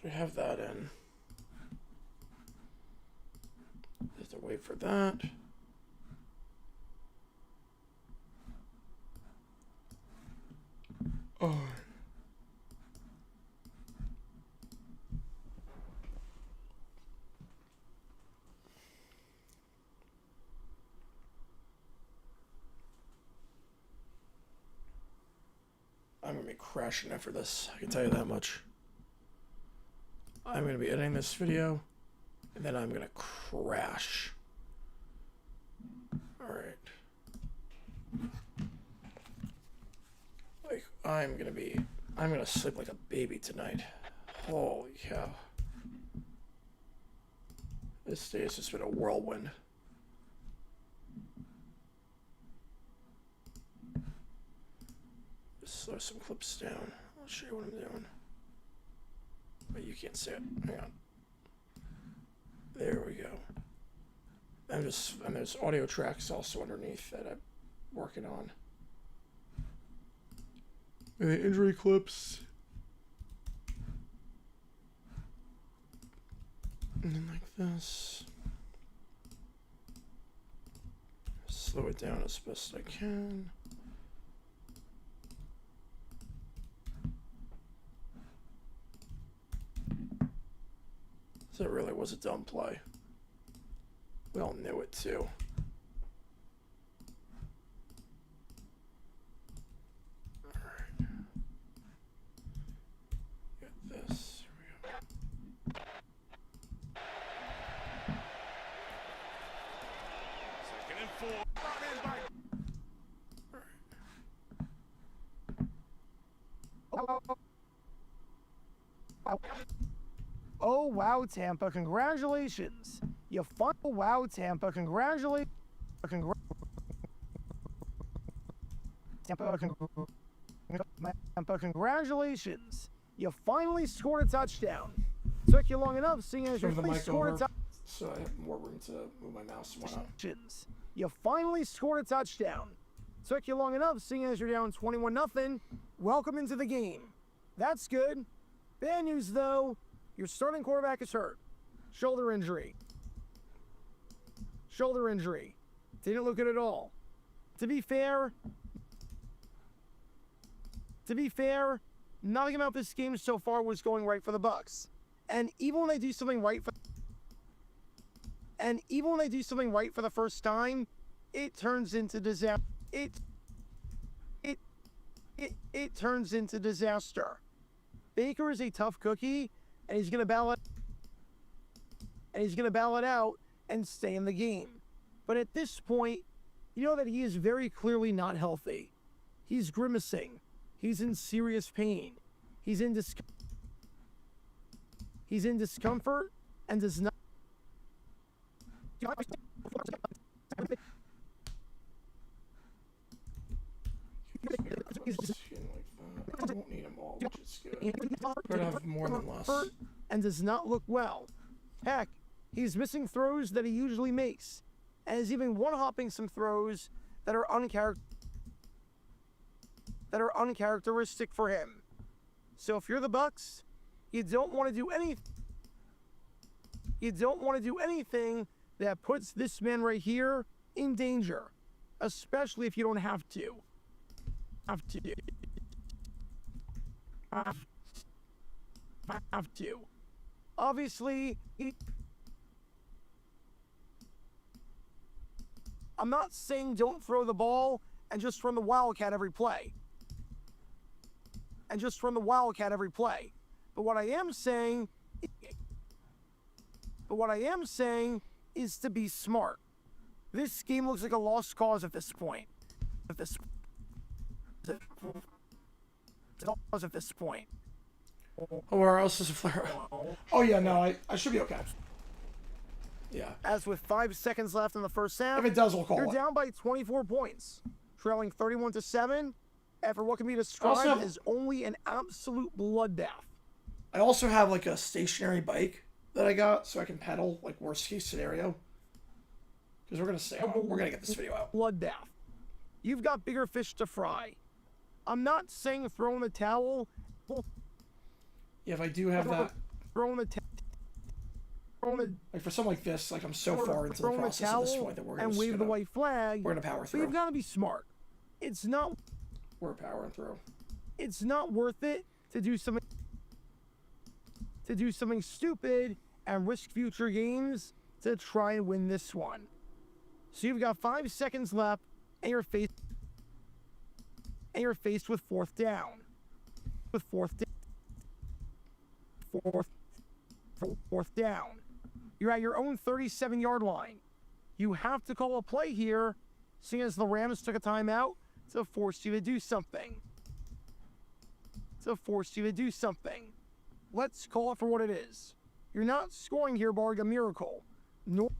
We have that in. Have to wait for that. Oh. I'm gonna be crashing after this. I can tell you that much. I'm going to be editing this video, and then I'm going to crash. Alright. Like, I'm going to sleep like a baby tonight. Holy cow. This day has just been a whirlwind. Just slow some clips down. I'll show you what I'm doing. But you can't see it. Hang on. There we go. And there's audio tracks also underneath that I'm working on. And the injury clips. And then like this. Slow it down as best I can. So it really was a dumb play. We all knew it too. Alright. Get this. Here we go. Second and 4. Brought in by Oh, wow, Tampa. Congratulations. You fun. Oh, wow, Tampa. Congratulations. Tampa, congratulations. You finally scored a touchdown. Took you long enough, seeing as you finally scored a touchdown. So I have more room to move my mouse and whatnot. You finally scored a touchdown. Took you long enough, seeing as you're down 21-0. Welcome into the game. That's good. Bad news, though. Your starting quarterback is hurt. Shoulder injury. Shoulder injury. Didn't look good at all. To be fair, nothing about this game so far was going right for the Bucs. And even when they do something right for the first time, it turns into disaster. It turns into disaster. Baker is a tough cookie, and he's gonna battle it out and stay in the game. But at this point, you know that he is very clearly not healthy. He's grimacing. He's in serious pain. He's in discomfort and does not. I don't need them all, which is good. Better have more than less. And does not look well. Heck, he's missing throws that he usually makes, and is even one-hopping some throws that are uncharacteristic for him. So if you're the Bucs, you don't want to do anything that puts this man right here in danger, especially if you don't have to. Have to. Obviously, I'm not saying don't throw the ball and just run the Wildcat every play. But what I am saying is to be smart. This game looks like a lost cause at this point. Oh, where else is a flare? Oh yeah, no, I should be okay. Yeah. As with 5 seconds left in the first half, If it does, we'll call you're it. down by 24 points, trailing 31-7, after what can be described as only an absolute bloodbath. I also have like a stationary bike that I got, so I can pedal, like worst case scenario. Because we're gonna stay on. We're gonna get this video out. Bloodbath. You've got bigger fish to fry. I'm not saying throw in the towel. Yeah, if I do have that, like for something like this, like I'm so far into the process at this point that we're gonna and wave the white flag. We're gonna power But through. you've got to be smart. We're powering through. It's not worth it to do something stupid and risk future games to try and win this one. So you've got 5 seconds left, and you're faced with fourth down. Fourth down. You're at your own 37-yard line. You have to call a play here, seeing as the Rams took a timeout to force you to do something. Let's call it for what it is. You're not scoring here barring a miracle. Nor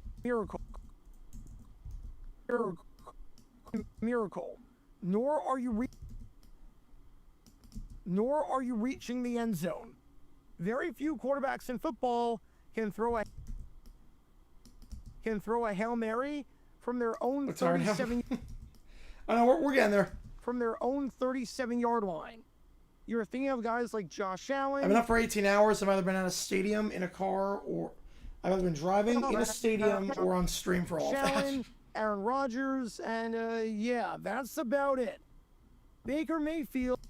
are you reaching the end zone. Very few quarterbacks in football can throw a Hail Mary from their own 37 I know we're getting there. from their own 37-yard line. You're thinking of guys like Josh Allen. I've been up for 18 hours. I've either been at a stadium, in a car, or I've either been driving in a stadium or on stream for all of that. Allen, Aaron Rodgers, and yeah, that's about it. Baker Mayfield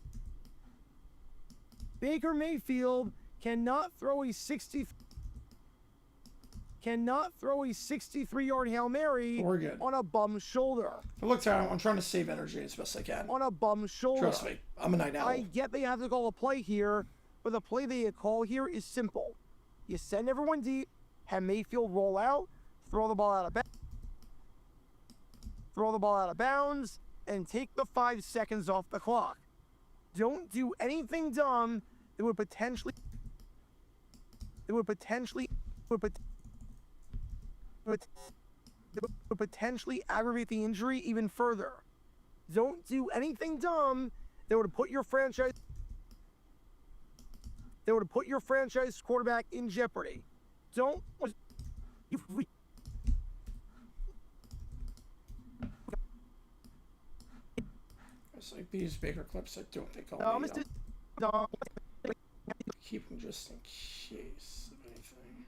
cannot throw a 63-yard Hail Mary We're good. on a bum shoulder. But look, Tyler, I'm trying to save energy as best I can. On a bum shoulder. Trust me, I'm a night owl. I get they have to call a play here, but the play they call here is simple. You send everyone deep, have Mayfield roll out, throw the ball out of bounds, and take the 5 seconds off the clock. Don't do anything dumb that would potentially aggravate the injury even further. Don't do anything dumb that would put your franchise quarterback in jeopardy. Don't It's like these bigger clips, I don't think I'll No, need Mr. them. Keep them just in case of anything.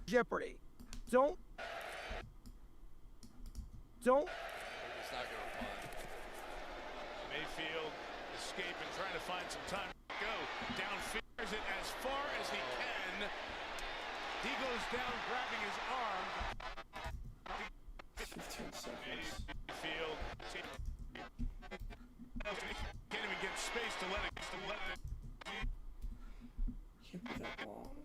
Jeopardy. Don't. He's not going to punt. Mayfield escaping, trying to find some time to go. Downfield fires it as far as he can. He goes down, grabbing his arm. 15 seconds. Mayfield can't even get space to let it. Can't be that long.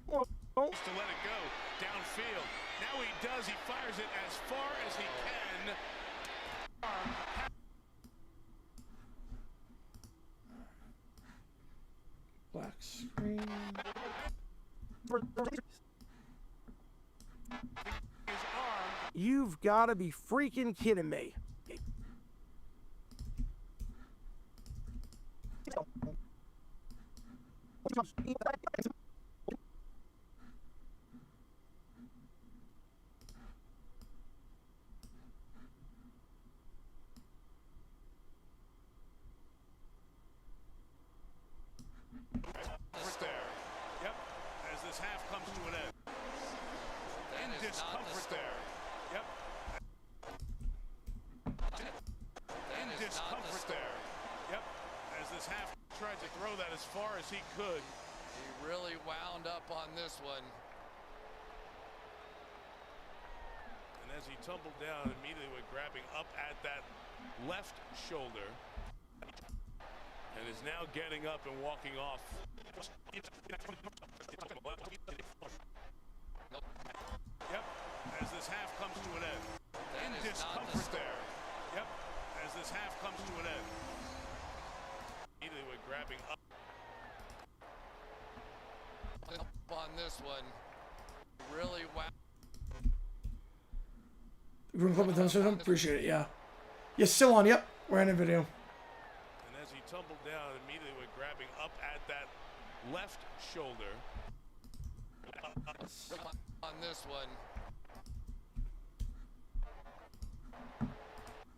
Don't. To let it go downfield. Now he does. He fires it as far as he can. Black screen. His arm. You've got to be freaking kidding me. There. Yep. As this half comes to an end. In discomfort there. Yep. In discomfort there. Yep. As this half tried to throw that as far as he could. He really wound up on this one. And as he tumbled down, immediately went grabbing up at that left shoulder. And is now getting up and walking off. Yep. As this half comes to an end. In discomfort there. Yep. As this half comes to an end. Immediately went grabbing up. On this one. Really wound. Room clip with them. Appreciate it. Yeah. Yeah, still on. Yep. We're in a video. And as he tumbled down, immediately went grabbing up at that left shoulder. On this one.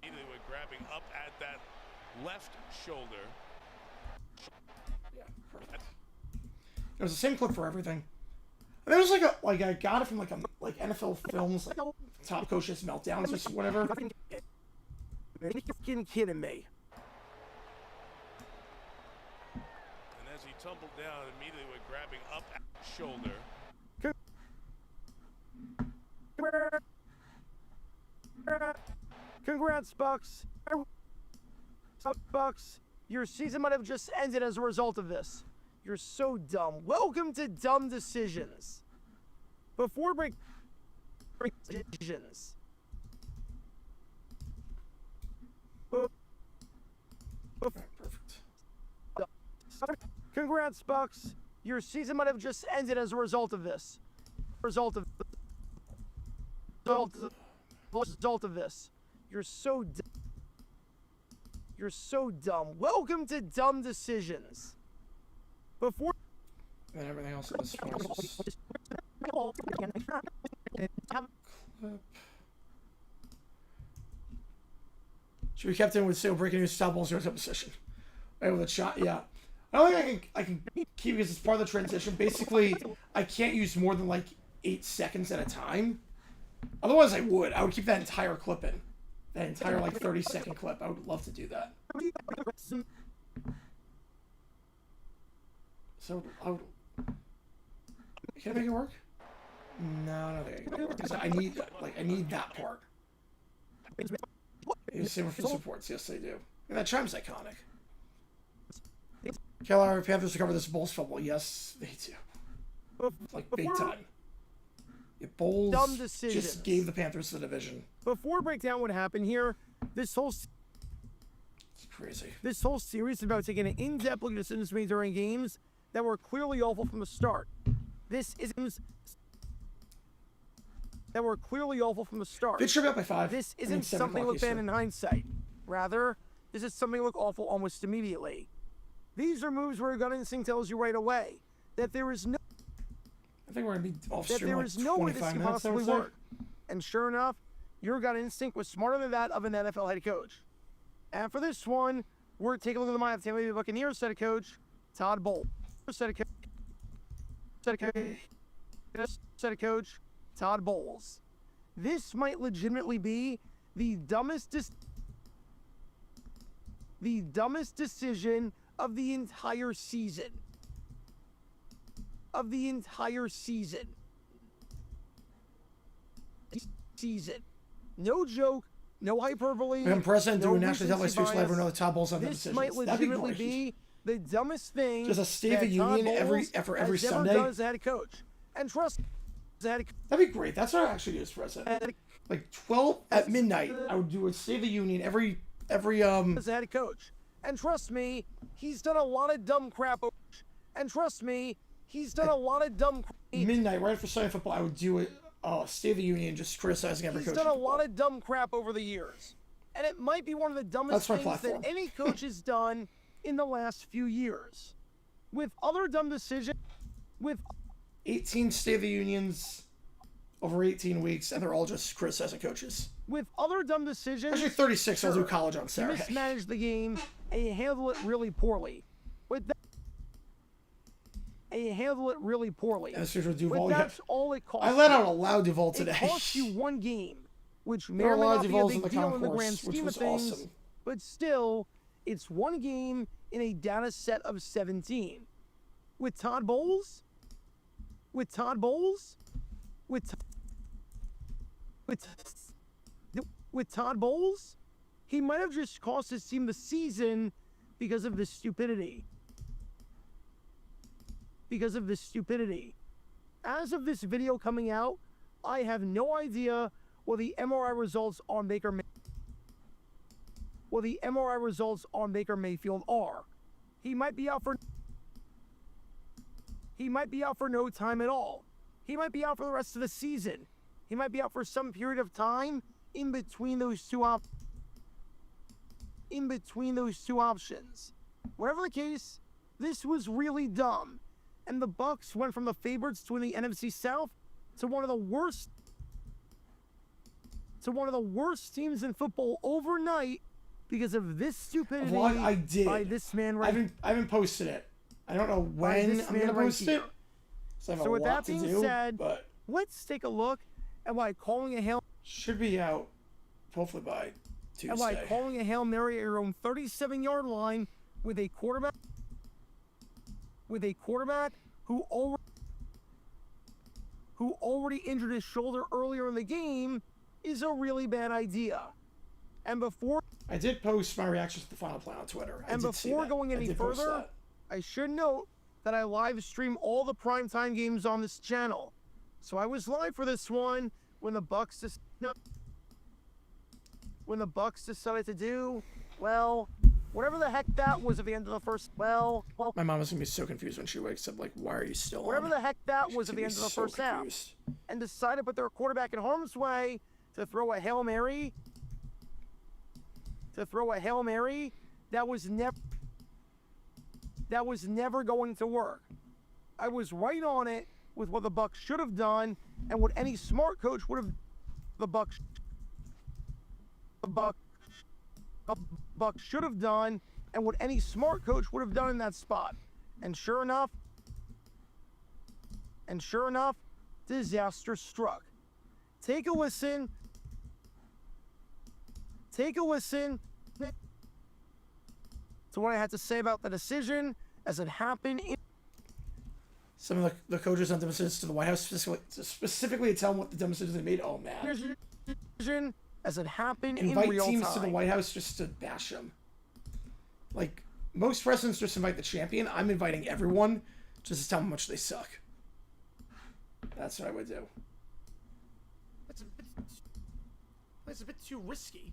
Immediately went grabbing up at that left shoulder. Yeah, perfect. It was the same clip for everything. And there was like I got it from like NFL films, like top coaches meltdowns or whatever. You're freaking kidding me. And as he tumbled down, immediately went grabbing up at the shoulder. Congrats, Bucks. Bucks, your season might have just ended as a result of this. You're so dumb. Welcome to Dumb Decisions. Before break decisions. Perfect. Congrats, Bucks. Your season might have just ended as a result of this. Result of this. You're so dumb. Welcome to Dumb Decisions. Before And everything else in this one is just clip. Should be kept in with still breaking news, stop ball, zero type position. Right with a shot, yeah. I don't think I can keep because it's part of the transition. Basically, I can't use more than like 8 seconds at a time. Otherwise, I would. I would keep that entire clip in. That entire like 30-second clip. I would love to do that. So I would. Can I make it work? No, I don't think I can make it work because I need that part. Same with the supports. Yes, they do. And that chime's iconic. Carolina Panthers recover this Bulls fumble. Yes, they do. Like big time. Yeah, Bulls Dumb decisions. just gave the Panthers the division. Before I break down what happened here, this whole It's crazy. series is about taking an in-depth look at decisions made during games that were clearly awful from the start. That were clearly awful from the start. They tripped up by 5. This I mean, isn't 7 something o'clock look bad Eastern. in hindsight. Rather, this is something look awful almost immediately. These are moves where your gut instinct tells you right away that there is no I think we're gonna be off that stream there like is no way this 25 can minutes. I would possibly say. work. And sure enough, your gut instinct was smarter than that of an NFL head coach. And for this one, we're taking a look at the mind of Tampa Bay Buccaneers head coach Todd Bowles. Head of coach Todd Bowles. This might legitimately be the dumbest decision of the entire season. No joke, no hyperbole. I'm president no doing national recency television bias. live another Todd Bowles on the This decisions. might That'd be legitimately great. be the dumbest thing Just a State of that the Todd Union every Bowles every has Sunday. ever done as a head coach. And trust me, as a head That'd be great. That's what I actually do as president. Like 12 at midnight, I would do a State of the Union every as a head coach. And trust me, he's done a lot of dumb crap. midnight right after Sunday football. I would do it. State of the Union, just criticizing every He's coach. done a in lot football. of dumb crap over the years. And it might be one of the dumbest That's my things platform. that any coach has done in the last few years. With other dumb decisions, 18 State of the Unions over 18 weeks, and they're all just criticizing coaches. other dumb decisions, Actually, 36. I'll do sure, college on you Saturday. mismanaged the game and you handle it really poorly. And This is with Duval. But Yeah. that's all it costs. I let out a loud Duval It today. cost you one game, which may There or are a may lot not of be a Duvals in big the deal in the grand concourse, which scheme of was things, awesome. but still, it's one game in a data set of 17. With Todd Bowles, he might have just cost his team the season because of this stupidity. As of this video coming out, I have no idea what the MRI results on Baker Mayfield are. He might be out for no time at all. He might be out for the rest of the season. He might be out for some period of time in between those two options. Whatever the case, this was really dumb. And the Bucs went from the favorites to win the NFC South to one of the worst teams in football overnight because of this stupidity Vlog, I did. by this man I right haven't posted it. I don't know when this I'm man gonna right post here. it. So I have So a with lot that being to do, said, but let's take a look at why calling a Hail should be out hopefully by Tuesday. and why calling a Hail Mary at your own 37-yard line with a quarterback who already injured his shoulder earlier in the game is a really bad idea. And before I did post my reactions to the final plan on Twitter. I And did see before that. going I any did post further, that. I should note that I live stream all the primetime games on this channel. So I was live for this one when the Bucs decided to do, well, whatever the heck that was at the end of the first, well, My mom is gonna be so confused when she wakes up. Like, why are you still whatever on? the heck that She's was at gonna the be end of the so first half, confused. and decided to put their quarterback in harm's way to throw a Hail Mary, that was never going to work. I was right on it with what the Bucs should have done and what any smart coach would have the Bucs should have done and what any smart coach would have done in that spot. And sure enough, disaster struck. Take a listen to what I had to say about the decision as it happened in Some of the coaches sent demonstrations to the White House specifically to tell them what the demonstrations they made. Oh man! decision as it happened Invite in real teams time. to the White House just to bash them. Like most presidents just invite the champion. I'm inviting everyone just to tell them how much they suck. That's what I would do. That's a bit too risky.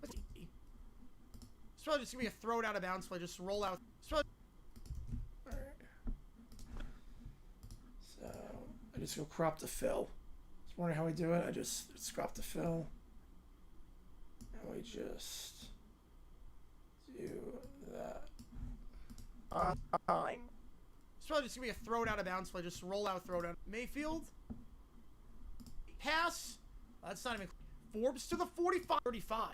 It's probably just gonna be a throw it out of bounds play, just roll out. So I just go crop to fill. Just wondering how we do it. It's crop to fill. And we just time. It's probably just going to be a thrown out of bounds play. Just roll out, throw down. Mayfield. Pass. That's not even... Forbes to the 45. 35.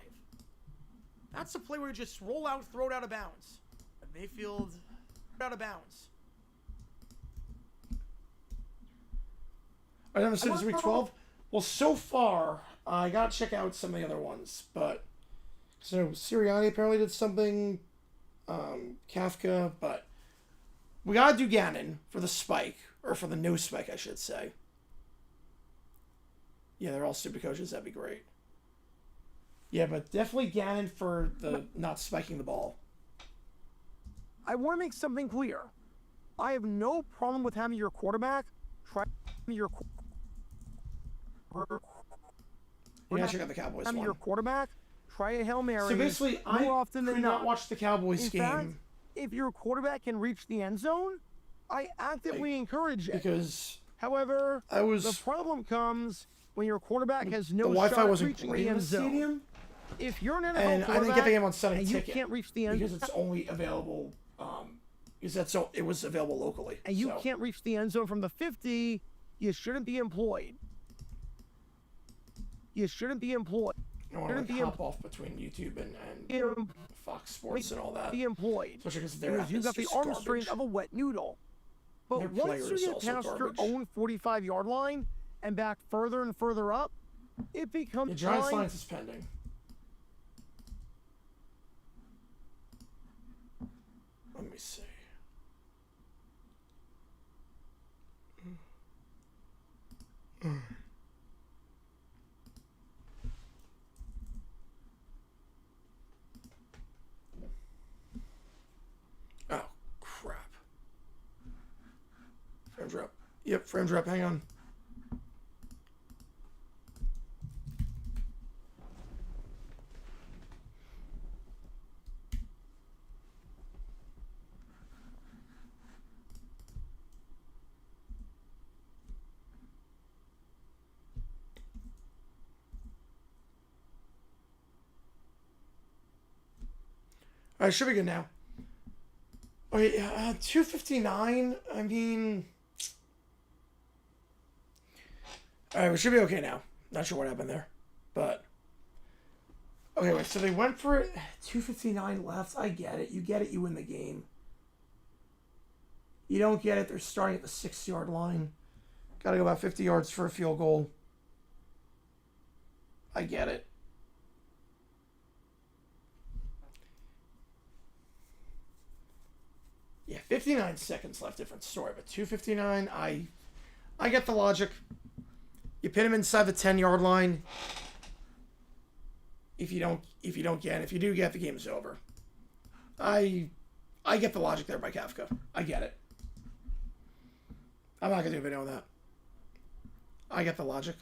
That's a play where you just roll out, throw it out of bounds. Mayfield out of bounds. I never said it's week 12. Well, so far, I gotta check out some of the other ones, but so Sirianni apparently did something, Kafka, but we gotta do Gannon for the spike, or for the no spike, I should say. Yeah, they're all stupid coaches. That'd be great. Yeah, but definitely Gannon for the not spiking the ball. I want to make something clear. I have no problem with having your quarterback try your. You gotta check out the Cowboys having one. your quarterback try a Hail Mary. So basically, I often could than not watch the Cowboys In game fact, if your quarterback can reach the end zone, I actively encourage it. because However, I was the problem comes when your quarterback has no the Wi-Fi shot wasn't reaching great the in end the zone. stadium, If you're an NFL and I didn't quarterback get the game on Sunday and you ticket can't reach the end because it's only available because that's so it was available locally. and you so. can't reach the end zone from the 50, you shouldn't be employed. You shouldn't be employed. I want to like, hop off between YouTube and Fox Sports and all that. Be employed. Especially because their Because you got the arm strength of a wet noodle. But Their once player you is get also past garbage. your own 45-yard line and back further and further up, it becomes The Giants time. line is pending. Let me see. Oh, crap. Frame drop. Yep, frame drop. Hang on. All right, should be good now. Okay, 259. I mean, all right, we should be okay now. Not sure what happened there, but okay. Wait, so they went for it. 259 left. I get it. You get it. You win the game. You don't get it. They're starting at the 6-yard line. Got to go about 50 yards for a field goal. I get it. Yeah, 59 seconds left, different story. But 259, I get the logic. You pin him inside the 10-yard line. If you don't get it, if you do get, the game's over. I get the logic there by Kafka. I get it. I'm not gonna do a video on that. I get the logic.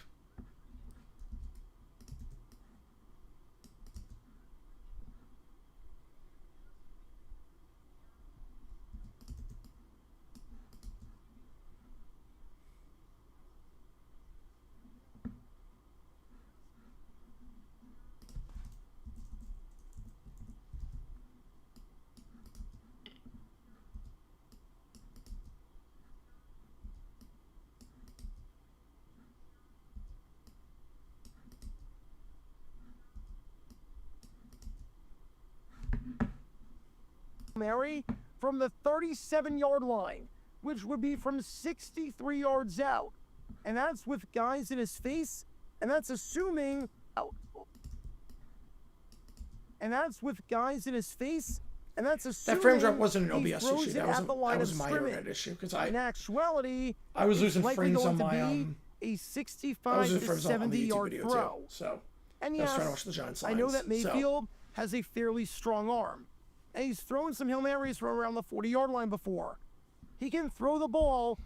Mary from the 37-yard line, which would be from 63 yards out. And that's with guys in his face, and that's assuming out. And that's with guys in his face, and that's assuming That frame drop wasn't an he OBS throws issue. it That at the line was of my scrimmage. internet issue because In actuality, I was it's losing likely frames going on to my be a I 65 was losing to frames on the 70 YouTube yard video throw. too. So And I was yes, trying to watch the Giants I know lines, that Mayfield has a fairly strong arm, and he's thrown some Hail Marys from around the 40-yard line before. He can throw the ball.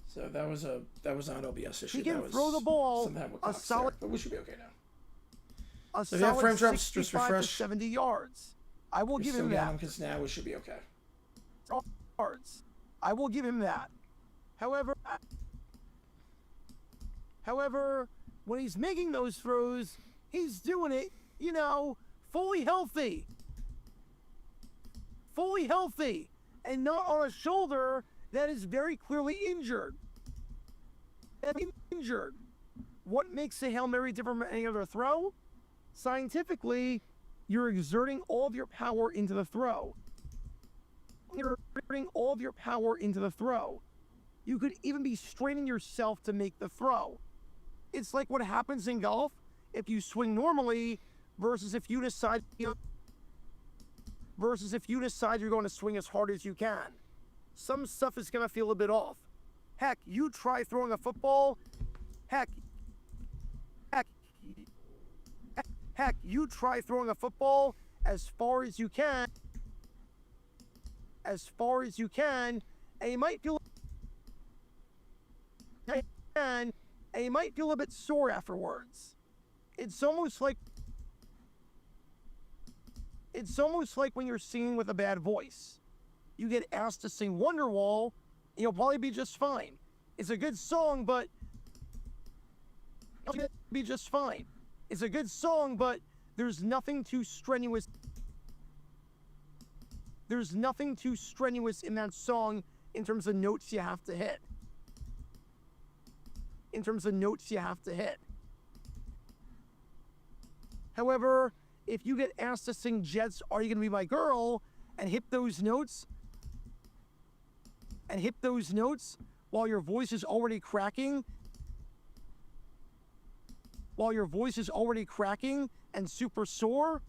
So that was not an OBS issue. He can that was throw the ball something that with a Cox solid- there, but we should be okay now. A So if you have solid frame drops, just 65 to refresh. 70 yards. I will give him that. Because now we should be okay. Yards. I will give him that. However, when he's making those throws, he's doing it, fully healthy. Fully healthy. and not on a shoulder that is very clearly injured. What makes a Hail Mary different from any other throw? Scientifically, you're exerting all of your power into the throw. You're exerting all of your power into the throw. You could even be straining yourself to make the throw. It's like what happens in golf if you swing normally versus if you decide you're going to swing as hard as you can. Some stuff is going to feel a bit off. Heck, you try throwing a football. Heck, you try throwing a football as far as you can, and you might feel a bit sore afterwards. It's almost like when you're singing with a bad voice. You get asked to sing Wonderwall, and you'll probably be just fine. It's a good song, but you'll be just fine. It's a good song, but there's nothing too strenuous. There's nothing too strenuous in that song in terms of notes you have to hit. However, if you get asked to sing Jets, Are You Gonna Be My Girl, and hit those notes while your voice is already cracking, and super sore,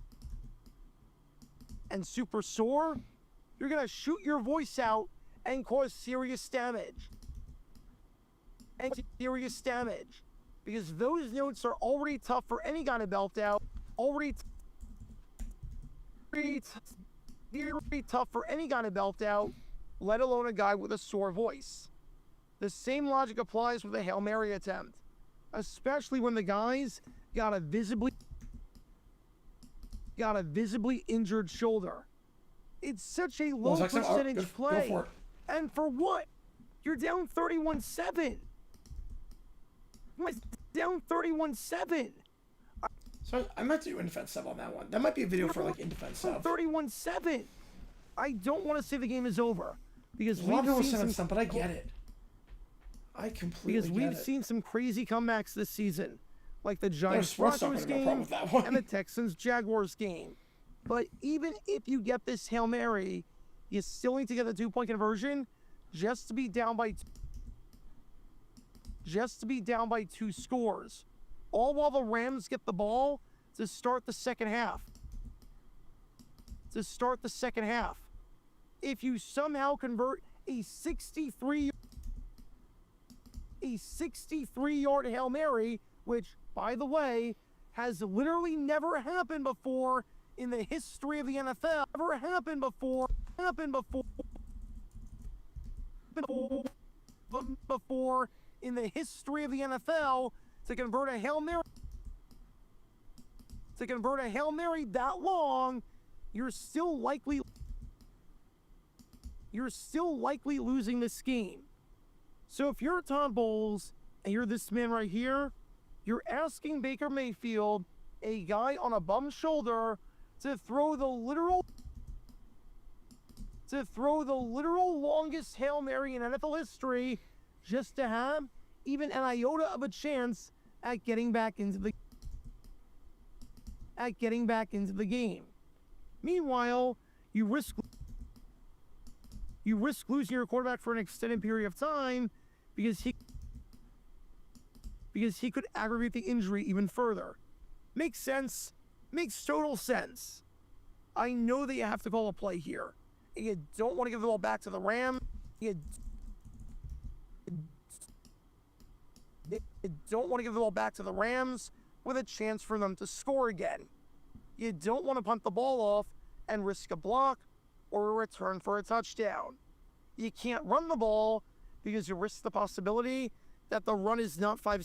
you're gonna shoot your voice out and cause serious damage. Because those notes are already tough for any guy to belt out, let alone a guy with a sore voice. The same logic applies with a Hail Mary attempt, especially when the guy's got a visibly injured shoulder. It's such a low percentage play. Go for it. And for what? You're down 31-7. Down 31-7. So I might do in defense sub on that one. That might be a video for like in defense sub. 31-7. I don't want to say the game is over because A lot of people we've say seen that stuff, but I get it. I completely get it. seen some crazy comebacks this season, like the Giants sports talk Broncos about problem game with that one. and the Texans Jaguars game. But even if you get this Hail Mary, you still need to get the 2-point conversion just to be down by 2 scores. All while the Rams get the ball to start the second half. If you somehow convert a 63-yard Hail Mary, which, by the way, has literally never happened before in the history of the NFL. Before in the history of the NFL to convert a Hail Mary that long, you're still likely losing this game. So if you're Todd Bowles and you're this man right here, you're asking Baker Mayfield, a guy on a bum shoulder, to throw the literal longest Hail Mary in NFL history just to have even an iota of a chance at getting back into the game. Meanwhile, you risk losing your quarterback for an extended period of time because he could aggravate the injury even further. Makes sense. Makes total sense. I know that you have to call a play here. You don't want to give the ball back to the Rams. You don't want to give the ball back to the Rams with a chance for them to score again. You don't want to punt the ball off and risk a block or a return for a touchdown. You can't run the ball because you risk the possibility that the run is not 5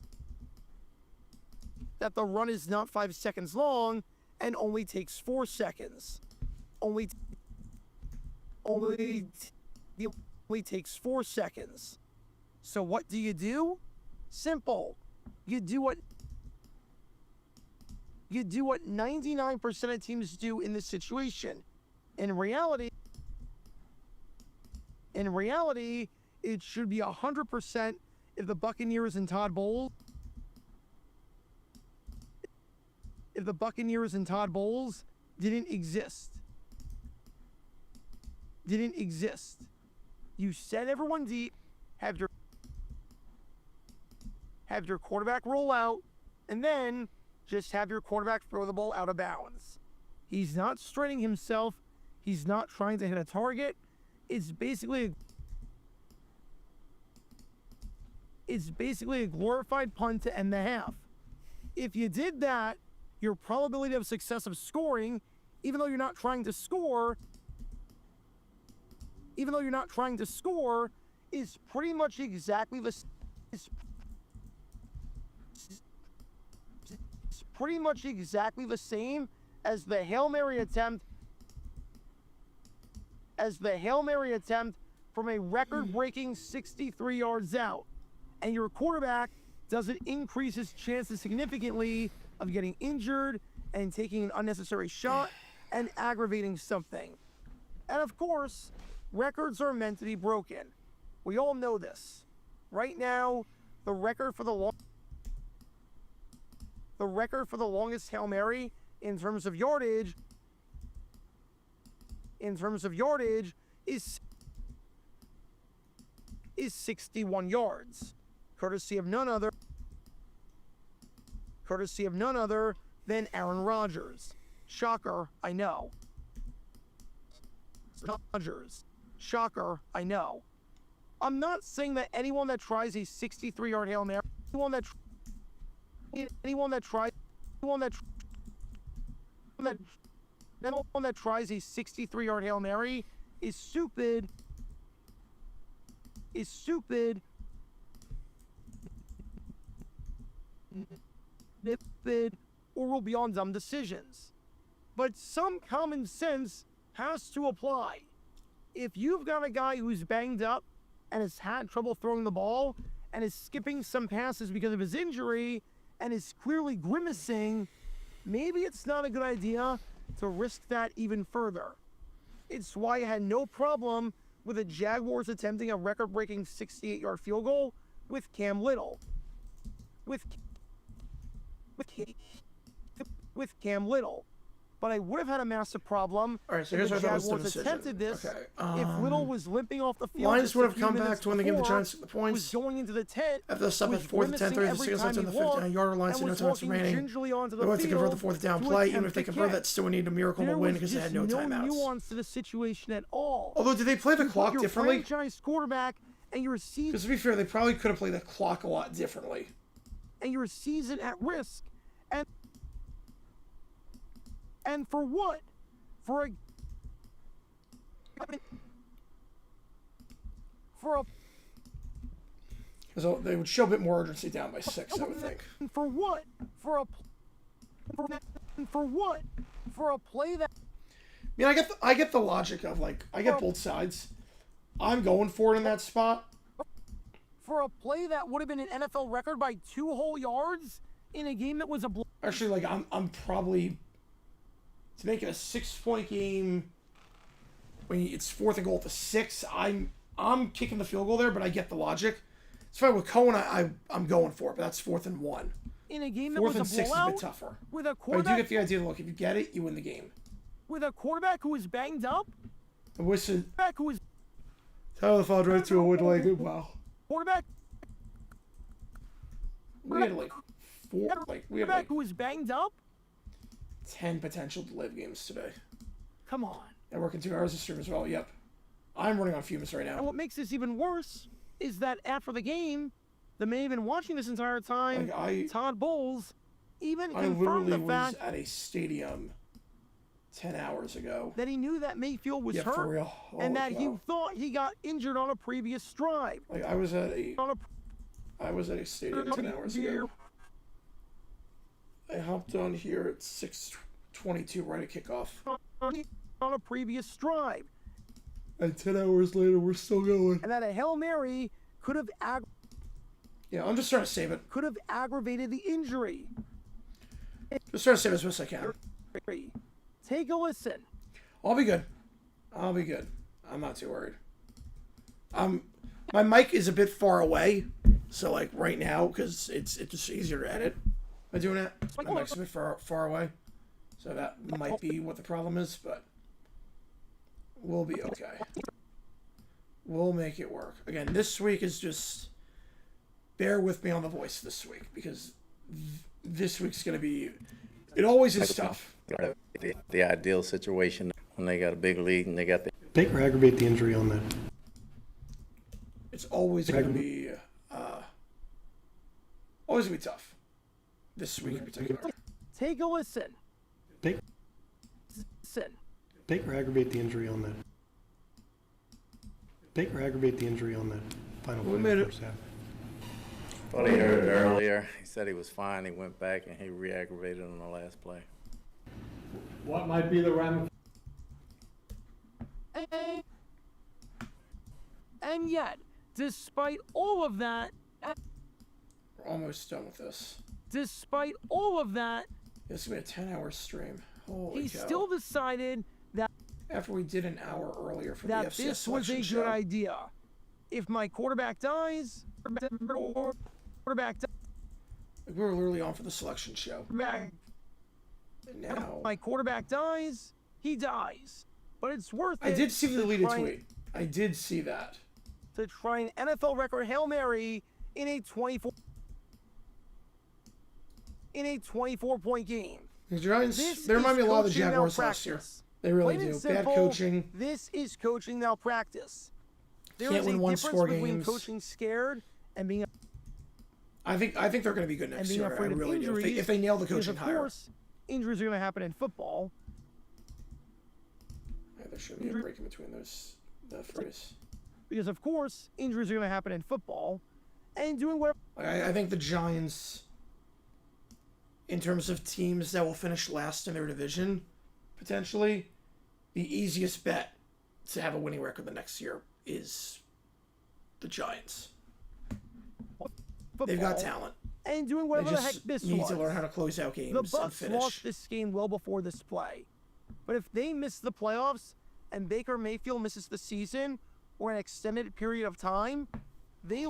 seconds long and only takes 4 seconds. Only takes 4 seconds. So what do? Simple. You do what 99% of teams do in this situation. In reality, In reality, it should be 100% if the Buccaneers and Todd Bowles didn't exist. You send everyone deep, have your quarterback roll out, and then just have your quarterback throw the ball out of bounds. He's not straining himself. He's not trying to hit a target. It's basically a glorified punt to end the half. If you did that, your probability of success of scoring, even though you're not trying to score, is pretty much exactly the same as the Hail Mary attempt from a record-breaking 63 yards out. And your quarterback doesn't increase his chances significantly of getting injured and taking an unnecessary shot and aggravating something. And of course, records are meant to be broken. We all know this. Right now, the record for the longest Hail Mary in terms of yardage is 61 yards, courtesy of none other than Aaron Rodgers. Shocker, I know. Shocker, I know. I'm not saying that anyone that tries a 63-yard Hail Mary, anyone that tries a 63-yard Hail Mary is stupid, or will be on dumb decisions. But some common sense has to apply. If you've got a guy who's banged up and has had trouble throwing the ball and is skipping some passes because of his injury and is clearly grimacing, maybe it's not a good idea to risk that even further. It's why I had no problem with the Jaguars attempting a record-breaking 68-yard field goal with Cam Little. With Cam Little. But I would have had a massive problem Alright, so if here's the what I thought was the Jaguars decision. attempted this Okay, if Little was limping off the field. Lions just would a have few come back minutes to win the game. The before, Giants the was points. going into the tent, After the stop was at 4th and 10, grimacing 30 every seconds time left on he the walked, 59-yard line, and so no was timeouts walking remaining. gingerly onto They the wanted to convert the field 4th down to play. Even attempt if they to convert kick. that, still would need a miracle to There win was because they had just no no timeouts. nuance to the situation at all. Although, did they play the clock Your differently? franchise quarterback and your season Because to be fair, they probably could have played the clock a lot differently. at risk, and for what? For a Because they would show a bit more urgency down by 6, I would think. for what? For what? For a play that I mean, I get the logic of, like, I get both sides. I'm going for it in that spot. would have been an NFL record by 2 whole yards in a game that was a Actually, like, I'm probably... To make it a 6-point game, when it's 4th and goal at the 6, I'm kicking the field goal there, but I get the logic. It's fine with Cohen, I'm going for it, but that's 4th and 1. in a game that 4th was a and 6 is a blowout bit tougher. with a But I do quarterback get the idea, look, if you get it, you win the game. who was banged up, I wish it... who was Tyler followed right to a win like it. Wow. quarterback We had like 4, like, we had like who was banged up. 10 potential to live games today. Come on. And working 2 hours of stream as well, yep. I'm running on fumes right And now. what makes this even worse is that after the game, the man been watching this entire time, Like, Todd Bowles, even I confirmed literally the was fact at a stadium 10 hours ago. that he knew that Mayfield was Yeah, hurt for real. and Oh, that he wow. thought he got injured on a previous drive. Like, I was at a On stadium 10 hours ago. I hopped on here at 6:22 right at kickoff. a previous drive. And 10 hours later, we're still going. And that a Hail Mary could have Yeah, I'm just trying to save it. aggravated the injury. Just trying to save as best I can. Take a listen. I'll be good. I'm not too worried. My mic is a bit far away, so like right now, because it's just easier to edit by doing it. My mic's a bit far away, so that might be what the problem is, but we'll be okay. We'll make it work. Again, this week is just bear with me on the voice this week, because this week's gonna be. It always is tough. The ideal situation when they got a big lead and they got the. Baker aggravate the injury on that. It's always going to be tough. This week in particular. Take a listen. Baker Listen. aggravate the injury on that. Baker aggravate the injury on that final play of made the it. first half. Thought he heard it earlier. He said he was fine. He went back and he re-aggravated on the last play. What might be the ramifications? And yet, despite all of that, We're almost done with this. despite all of that, This is going to be a 10-hour stream. Holy he cow. still decided that After we did an hour earlier for the FCS this was a selection good show. idea. If my quarterback dies, quarterback We were literally on for the selection show. dies, And now, my quarterback dies, he dies. But it's worth it. I did see the deleted try and- tweet. I did see that. to try an NFL record Hail Mary in a 24-point game. The Giants, This they remind me is a lot of the coaching Jaguars last year. malpractice. They really Plain do. and Bad simple, coaching. This is coaching malpractice. There Can't is win a one difference score between games. coaching scared and being I think they're going to be good and next being year. I afraid of really do. injuries. If they nail the because coaching of hire. course, injuries are going to happen in football. Yeah, there should be a break in between those that phrase. Because of course, injuries are going to happen in football, and doing whatever. I think the Giants, in terms of teams that will finish last in their division, potentially, the easiest bet to have a winning record the next year is the Giants. Football, They've got talent. and doing They whatever the heck just this need was. to learn how to close out games The and Bucs finish. lost this game well before this play. But if they miss the playoffs and Baker Mayfield misses the season or an extended period of time, they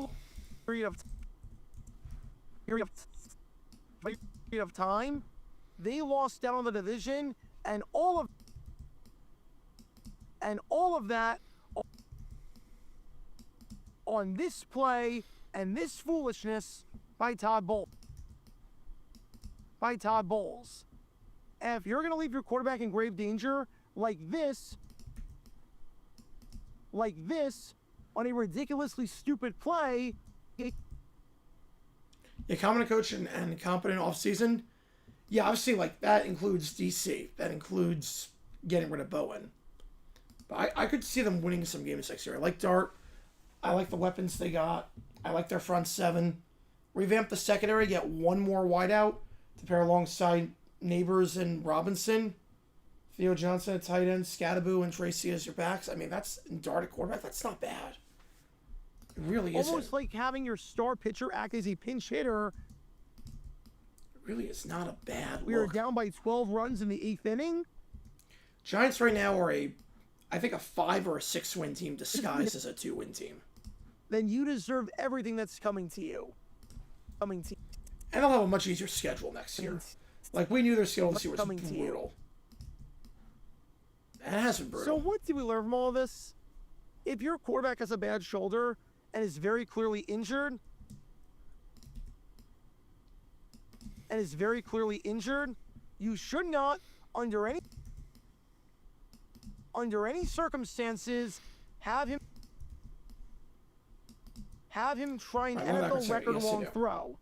period of time, they lost out on the division, and all of that on this play and this foolishness by Todd Bowles. And if you're going to leave your quarterback in grave danger like this on a ridiculously stupid play, Yeah, competent coach and competent offseason. Yeah, obviously, like, that includes DC. That includes getting rid of Bowen. But I could see them winning some games next year. I like Dart. I like the weapons they got. I like their front seven. Revamp the secondary, get one more wideout to pair alongside Neighbors and Robinson. Theo Johnson at tight end, Scattaboo and Tracy as your backs. I mean, that's Dart at quarterback. That's not bad. It really isn't. almost like having your star pitcher act as a pinch hitter. It really is not a bad We are look. down by 12 runs in the 8th inning. Giants right now are I think a 5 or a 6 win team disguised as a 2-win team. Then you deserve everything that's coming to you. And they'll have a much easier schedule next year. Like, we knew their schedule this year was Coming to you. brutal. And it has been brutal. So what do we learn from all of this? If your quarterback has a bad shoulder and is very clearly injured, you should not, under any circumstances, have him try an Right, linebacker NFL second, record yes, you long do. throw.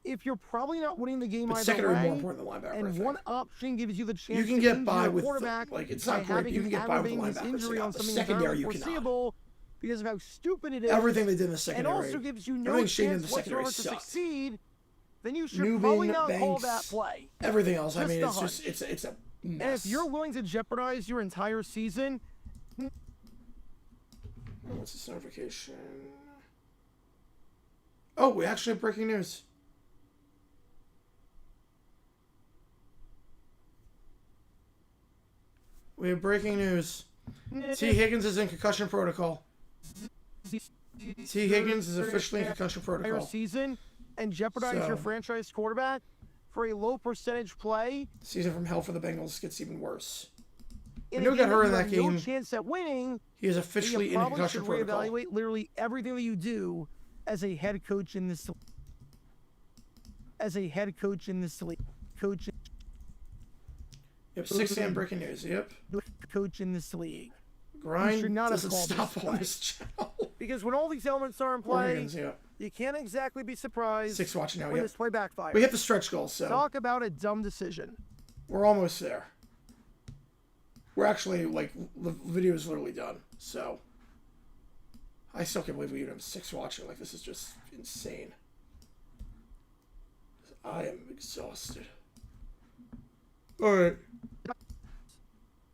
If you're probably not winning the game But either secondary way, more important than linebacker, I and think. one option gives you the chance You can to get injure by your with quarterback like, it's by not great. having You can him get by with the aggravating his linebackers. injury Yeah, on the something secondary very you cannot. foreseeable because of how stupid it is. Everything they did in the and secondary. also gives you no everything Shane did in chance the secondary whatsoever to sucked. succeed, then you should Newman, probably not call Banks, that play. Everything else. I Just mean, a it's just hunch. it's a mess. And if you're willing to jeopardize your entire season, What's this notification? Oh, we actually have breaking news. We have breaking news. T. Higgins is in concussion protocol. T. Higgins is officially in concussion entire protocol. season and jeopardize your So- franchise quarterback for a low percentage play. Season from hell for the Bengals gets even worse. In We know a he got game hurt that in you that have no game. chance at winning. He is then officially you in probably concussion should protocol. reevaluate literally everything that you do as a head coach in this. As a head coach in this league, Yep, 6 a.m. breaking news. Yep. coach in this league. Grind should not have doesn't called stop this on play. this channel. Because when all these elements are in play, Higgins, yeah. you can't exactly be surprised 6 watching now. when Yep. this play backfires. We hit the stretch goal, so Talk about a dumb decision. we're almost there. We're actually, like, the video is literally done, so I still can't believe we even have 6 watching. Like, this is just insane. I am exhausted. Alright.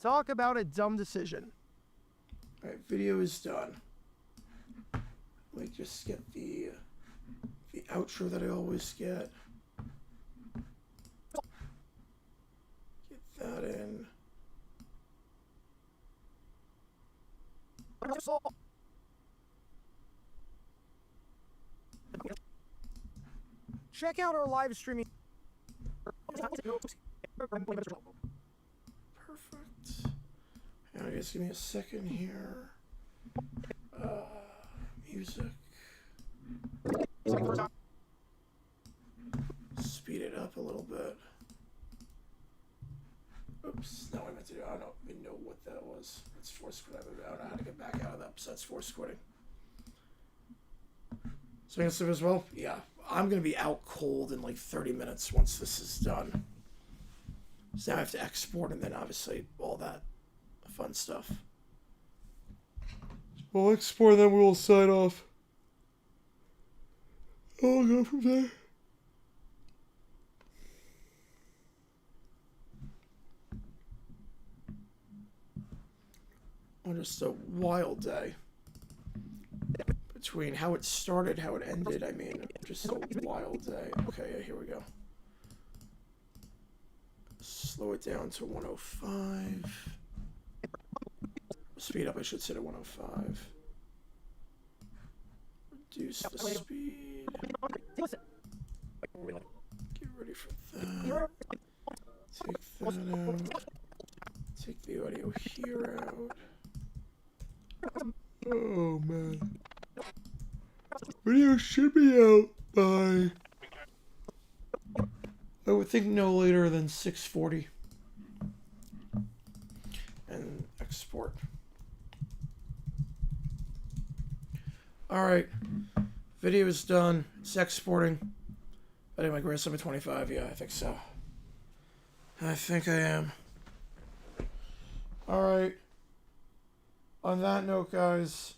Talk about a dumb decision. Alright, video is done. Let me just get the outro that I always get. Get that in. Check out our live streaming. Perfect. Now, just give me a second here. Music. Speed it up a little bit. Oops, no, I meant to do. I don't even know what that was. It's force quit. I don't know how to get back out of that. So that's force quitting. So you as well? Yeah, I'm gonna be out cold in like 30 minutes once this is done. So now I have to export and then obviously all that fun stuff. We'll export and then we'll sign off. I'll go from there. On just a wild day. Between how it started, how it ended, I mean, just a wild day. Okay, yeah, here we go. Slow it down to 105. Speed up, I should sit at 105. Reduce the speed. Get ready for that. Take that out. Take the audio here out. Oh man. Video should be out by, I would think, no later than 6:40. And export. Alright. Video is done. It's exporting. Anyway, grade number 25. Yeah, I think so. I think I am. Alright. On that note, guys.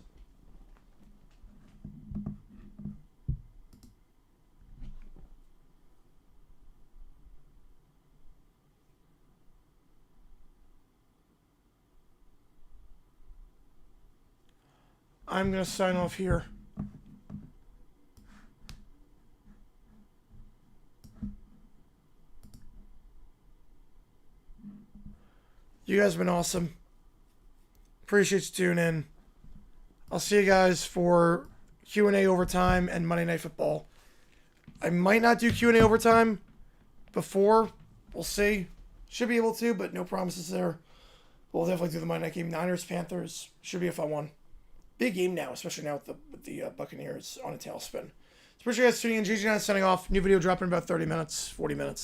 I'm going to sign off here. You guys have been awesome. Appreciate you tuning in. I'll see you guys for Q&A overtime and Monday Night Football. I might not do Q&A overtime before. We'll see. Should be able to, but no promises there. We'll definitely do the Monday Night game. Niners, Panthers. Should be a fun one. Big game now, especially now with the Buccaneers on a tailspin. So appreciate you guys tuning in. GG9 signing off. New video dropping in about 30 minutes, 40 minutes.